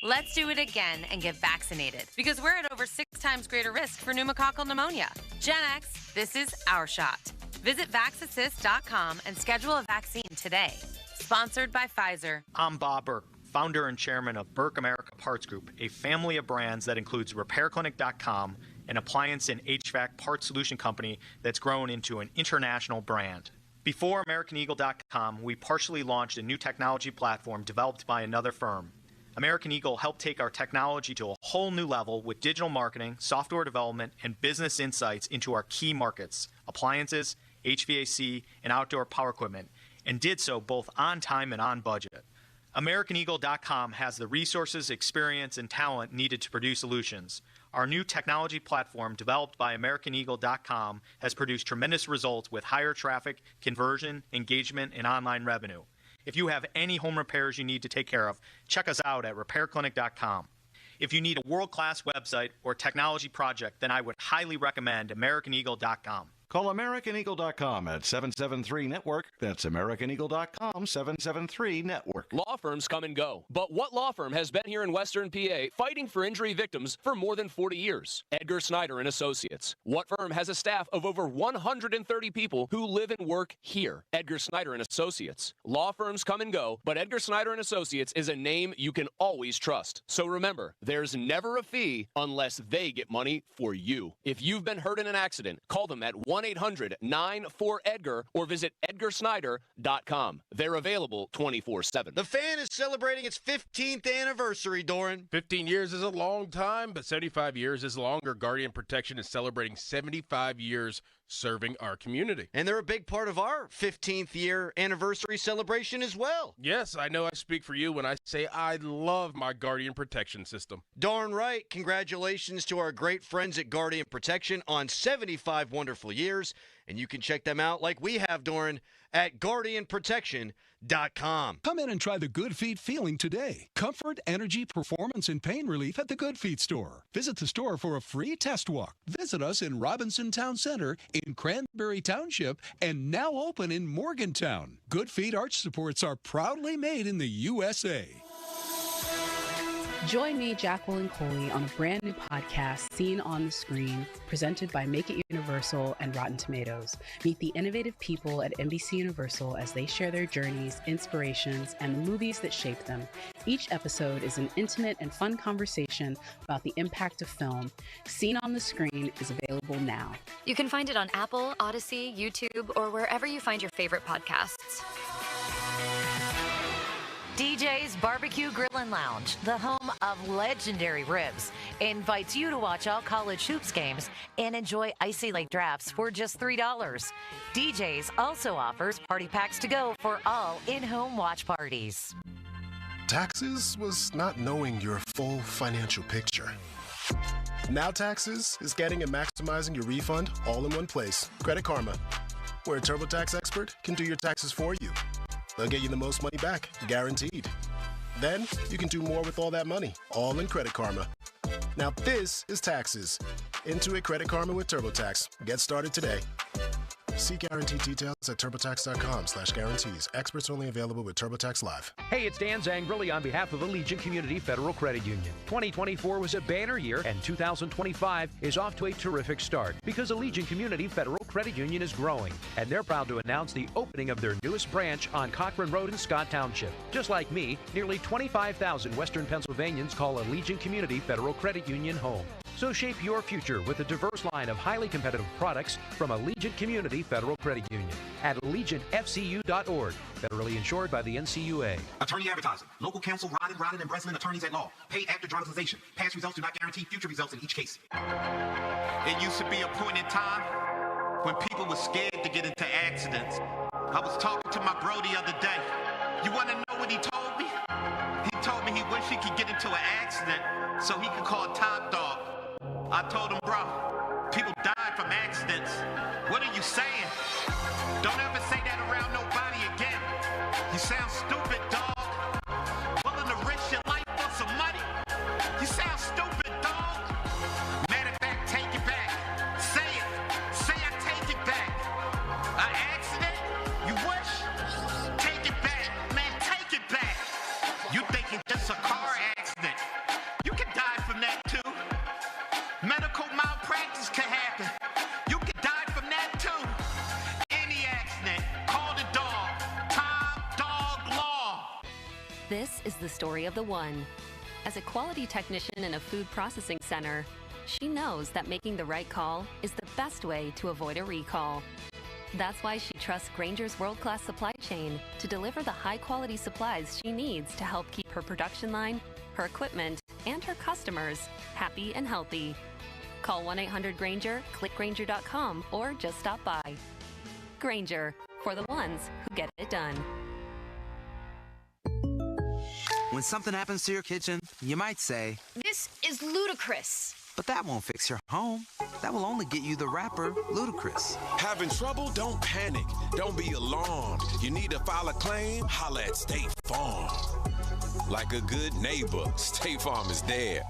S21: Let's do it again and get vaccinated, because we're at over 6 times greater risk for pneumococcal pneumonia. Gen X, this is our shot. Visit vaxassist.com and schedule a vaccine today. Sponsored by Pfizer.
S12: I'm Bob Burke, founder and chairman of Burke America Parts Group, a family of brands that includes RepairClinic.com, an appliance and HVAC parts solution company that's grown into an international brand. Before AmericanEagle.com, we partially launched a new technology platform developed by another firm. American Eagle helped take our technology to a whole new level with digital marketing, software development, and business insights into our key markets, appliances, HVAC, and outdoor power equipment, and did so both on time and on budget. AmericanEagle.com has the resources, experience, and talent needed to produce solutions. Our new technology platform, developed by AmericanEagle.com, has produced tremendous results with higher traffic, conversion, engagement, and online revenue. If you have any home repairs you need to take care of, check us out at RepairClinic.com. If you need a world-class website or technology project, then I would highly recommend AmericanEagle.com.
S22: Call AmericanEagle.com at 773-NETWORK. That's AmericanEagle.com, 773-NETWORK.
S2: Law firms come and go, but what law firm has been here in Western PA fighting for injury victims for more than 40 years? Edgar Snyder and Associates. What firm has a staff of over 130 people who live and work here? Edgar Snyder and Associates. Law firms come and go, but Edgar Snyder and Associates is a name you can always trust. So remember, there's never a fee unless they get money for you. If you've been hurt in an accident, call them at 1-800-94-EDGAR or visit edgarsnyder.com. They're available 24/7.
S25: The Fan is celebrating its 15th anniversary, Doran.
S26: 15 years is a long time, but 75 years is longer. Guardian Protection is celebrating 75 years serving our community.
S25: And they're a big part of our 15th year anniversary celebration as well.
S26: Yes, I know I speak for you when I say I love my Guardian Protection system.
S25: Darn right. Congratulations to our great friends at Guardian Protection on 75 wonderful years. And you can check them out like we have, Doran, at GuardianProtection.com.
S27: Come in and try the Good Feet feeling today. Comfort, energy, performance, and pain relief at the Good Feet store. Visit the store for a free test walk. Visit us in Robinson Town Center, in Cranberry Township, and now open in Morgantown. Good Feet arch supports are proudly made in the USA.
S28: Join me, Jacqueline Coley, on a brand new podcast, Seen on the Screen, presented by Make It Universal and Rotten Tomatoes. Meet the innovative people at NBC Universal as they share their journeys, inspirations, and the movies that shape them. Each episode is an intimate and fun conversation about the impact of film. Seen on the Screen is available now.
S29: You can find it on Apple, Odyssey, YouTube, or wherever you find your favorite podcasts.
S14: DJ's Barbecue Grill and Lounge, the home of legendary ribs, invites you to watch all college hoops games and enjoy Icy Lake drafts for just $3. DJ's also offers party packs to go for all in-home watch parties.
S30: Taxes was not knowing your full financial picture. Now Taxes is getting and maximizing your refund all in one place. Credit Karma, where a TurboTax expert can do your taxes for you. They'll get you the most money back, guaranteed. Then you can do more with all that money, all in Credit Karma. Now this is Taxes. Intuit Credit Karma with TurboTax. Get started today. See guaranteed details at turbotax.com/guarantees. Experts only available with TurboTax Live.
S5: Hey, it's Dan Zangrilli on behalf of Allegiant Community Federal Credit Union. 2024 was a banner year, and 2025 is off to a terrific start because Allegiant Community Federal Credit Union is growing, and they're proud to announce the opening of their newest branch on Cochran Road in Scott Township. Just like me, nearly 25,000 Western Pennsylvanians call Allegiant Community Federal Credit Union home. So shape your future with a diverse line of highly competitive products from Allegiant Community Federal Credit Union at AllegiantFCU.org. Federally insured by the NCUA.
S7: Attorney advertising. Local counsel Rodden and Breslin attorneys at law. Paid after dramatization. Past results do not guarantee future results in each case.
S11: It used to be a point in time when people were scared to get into accidents. I was talking to my bro the other day. You want to know what he told me? He told me he wished he could get into an accident so he could call Top Dog. I told him, bro, people died from accidents. What are you saying? Don't ever say that around nobody again. You sound stupid, dog. Willing to risk your life for some money? You sound stupid, dog. Matter of fact, take it back. Say it. Say I take it back. An accident? You wish? Take it back. Man, take it back. You think it's just a car accident. You can die from that too. Medical malpractice can happen. You can die from that too. Any accident, call the dog. Top Dog Law.
S20: This is the story of the one. As a quality technician in a food processing center, she knows that making the right call is the best way to avoid a recall. That's why she trusts Grainger's world-class supply chain to deliver the high-quality supplies she needs to help keep her production line, her equipment, and her customers happy and healthy. Call 1-800-GRAINGER, click Grainger.com, or just stop by. Grainger, for the ones who get it done.
S13: When something happens to your kitchen, you might say,
S15: "This is ludicrous."
S13: but that won't fix your home. That will only get you the rapper, Ludacris.
S17: Having trouble? Don't panic. Don't be alarmed. You need to file a claim? Holla at State Farm. Like a good neighbor, State Farm is there.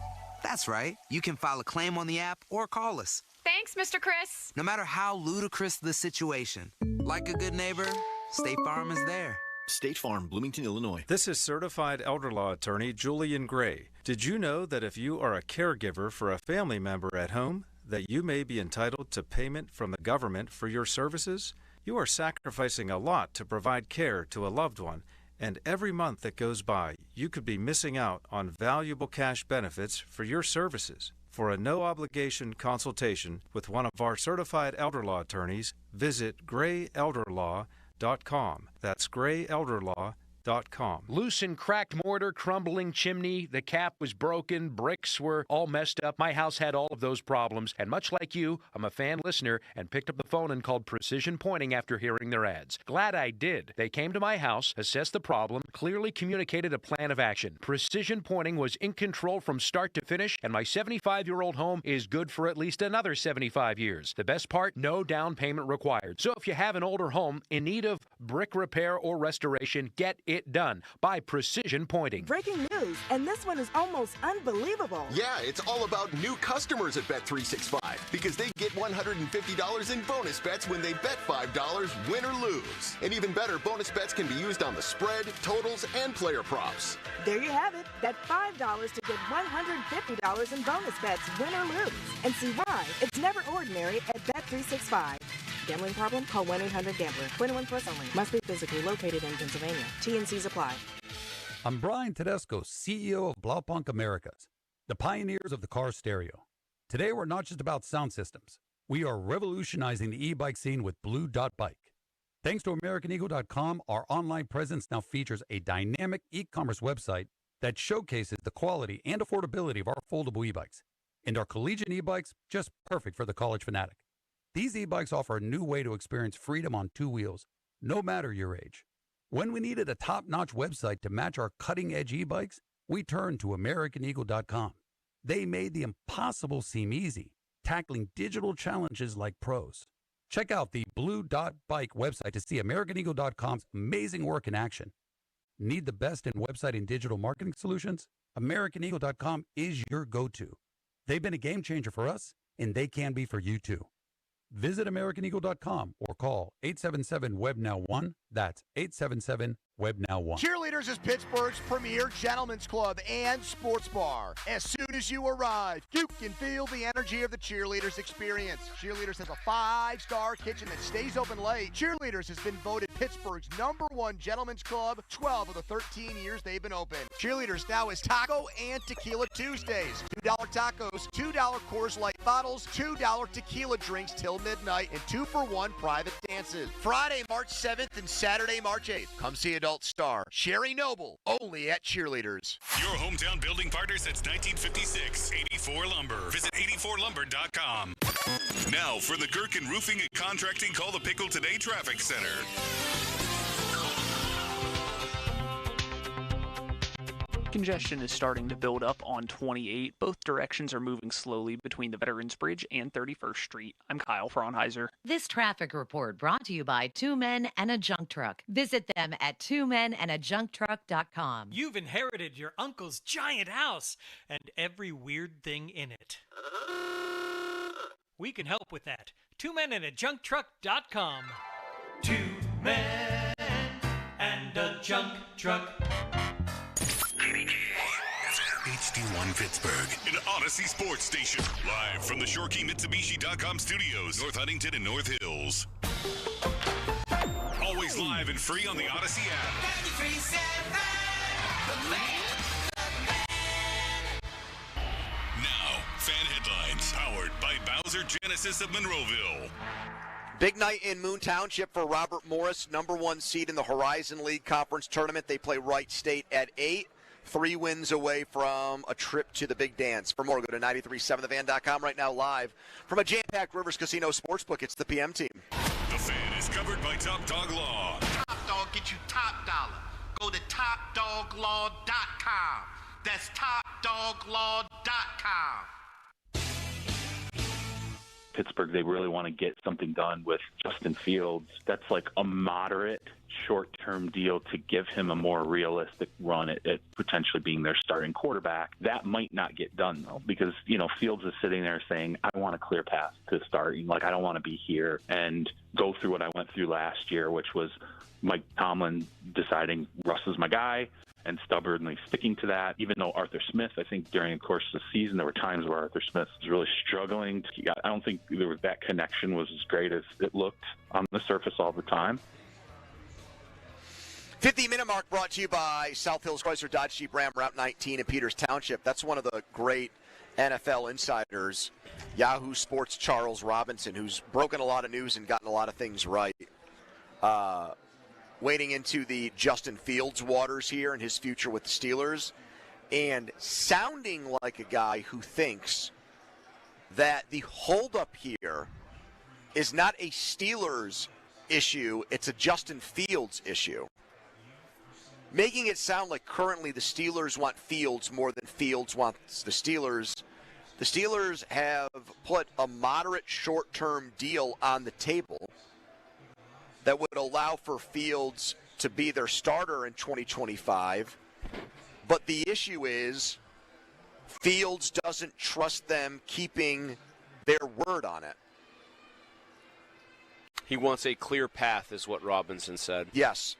S13: That's right. You can file a claim on the app or call us.
S15: Thanks, Mr. Chris.
S13: No matter how ludicrous the situation, like a good neighbor, State Farm is there.
S18: State Farm, Bloomington, Illinois.
S19: This is certified elder law attorney Julian Gray. Did you know that if you are a caregiver for a family member at home, that you may be entitled to payment from the government for your services? You are sacrificing a lot to provide care to a loved one, and every month that goes by, you could be missing out on valuable cash benefits for your services. For a no-obligation consultation with one of our certified elder law attorneys, visit grayelderlaw.com. That's grayelderlaw.com.
S5: Loose and cracked mortar, crumbling chimney, the cap was broken, bricks were all messed up. My house had all of those problems, and much like you, I'm a fan listener and picked up the phone and called Precision Pointing after hearing their ads. Glad I did. They came to my house, assessed the problem, clearly communicated a plan of action. Precision Pointing was in control from start to finish, and my 75-year-old home is good for at least another 75 years. The best part, no down payment required. So if you have an older home in need of brick repair or restoration, get it done by Precision Pointing.
S23: Breaking news, and this one is almost unbelievable.
S24: Yeah, it's all about new customers at Bet365 because they get $150 in bonus bets when they bet $5, win or lose. And even better, bonus bets can be used on the spread, totals, and player props.
S23: There you have it. Bet $5 to get $150 in bonus bets, win or lose. And see why it's never ordinary at Bet365. Gambling problem? Call 1-800-GAMBLER. 21 plus only. Must be physically located in Pennsylvania. T&Cs apply.
S31: I'm Brian Tedesco, CEO of Blaupunk Americas, the pioneers of the car stereo. Today, we're not just about sound systems. We are revolutionizing the e-bike scene with Blue Dot Bike. Thanks to AmericanEagle.com, our online presence now features a dynamic e-commerce website that showcases the quality and affordability of our foldable e-bikes. And our collegiate e-bikes, just perfect for the college fanatic. These e-bikes offer a new way to experience freedom on two wheels, no matter your age. When we needed a top-notch website to match our cutting-edge e-bikes, we turned to AmericanEagle.com. They made the impossible seem easy, tackling digital challenges like pros. Check out the Blue Dot Bike website to see AmericanEagle.com's amazing work in action. Need the best in website and digital marketing solutions? AmericanEagle.com is your go-to. They've been a game changer for us, and they can be for you too. Visit AmericanEagle.com or call 877-WEB-NOW1. That's 877-WEB-NOW1.
S1: Cheerleaders is Pittsburgh's premier gentlemen's club and sports bar. As soon as you arrive, you can feel the energy of the Cheerleaders experience. Cheerleaders has a 5-star kitchen that stays open late. Cheerleaders has been voted Pittsburgh's #1 gentlemen's club 12 of the 13 years they've been open. Cheerleaders now is Taco and Tequila Tuesdays. $2 tacos, $2 Coors Light bottles, $2 tequila drinks till midnight, and 2-for-1 private dances. Friday, March 7th and Saturday, March 8th. Come see Adult Star, Sherry Noble, only at Cheerleaders.
S3: Your hometown building partner since 1956, 84 Lumber. Visit 84lumber.com. Now for the Gherkin Roofing and Contracting Call the Pickle Today Traffic Center.
S4: Congestion is starting to build up on 28. Both directions are moving slowly between the Veterans Bridge and 31st Street. I'm Kyle Fraunheiser.
S14: This traffic report brought to you by Two Men and a Junk Truck. Visit them at twomenandajuncktruck.com.
S6: You've inherited your uncle's giant house and every weird thing in it. We can help with that. Twomenandajuncktruck.com. 2 men and a junk truck.
S3: HD1 Pittsburgh, an Odyssey sports station. Live from the ShoreKeyMitsubishi.com studios, North Huntington and North Hills. Always live and free on the Odyssey app. Now, fan headlines powered by Bowser Genesis of Monroeville.
S1: Big night in Moon Township for Robert Morris, #1 seed in the Horizon League Conference Tournament. They play Wright State at 8. 3 wins away from a trip to the big dance. For more, go to 937thevan.com right now live from a jam-packed Rivers Casino Sportsbook. It's the PM team.
S3: The Fan is covered by Top Dog Law.
S11: Top Dog get you top dollar. Go to topdoglaw.com. That's topdoglaw.com.
S8: Pittsburgh, they really want to get something done with Justin Fields. That's like a moderate, short-term deal to give him a more realistic run at potentially being their starting quarterback. That might not get done, though, because, Fields is sitting there saying, I want a clear path to starting. Like, I don't want to be here and go through what I went through last year, which was Mike Tomlin deciding Russ is my guy and stubbornly sticking to that, even though Arthur Smith, I think during the course of the season, there were times where Arthur Smith was really struggling. I don't think that connection was as great as it looked on the surface all the time.
S1: 50-minute mark brought to you by South Hills Chrysler Dodge Jeep Ram Route 19 in Peters Township. That's one of the great NFL insiders, Yahoo Sports' Charles Robinson, who's broken a lot of news and gotten a lot of things right. Wading into the Justin Fields waters here and his future with the Steelers, and sounding like a guy who thinks that the holdup here is not a Steelers issue, it's a Justin Fields issue. Making it sound like currently the Steelers want Fields more than Fields wants the Steelers. The Steelers have put a moderate short-term deal on the table that would allow for Fields to be their starter in 2025. But the issue is Fields doesn't trust them keeping their word on it.
S2: He wants a clear path, is what Robinson said.
S1: Yes.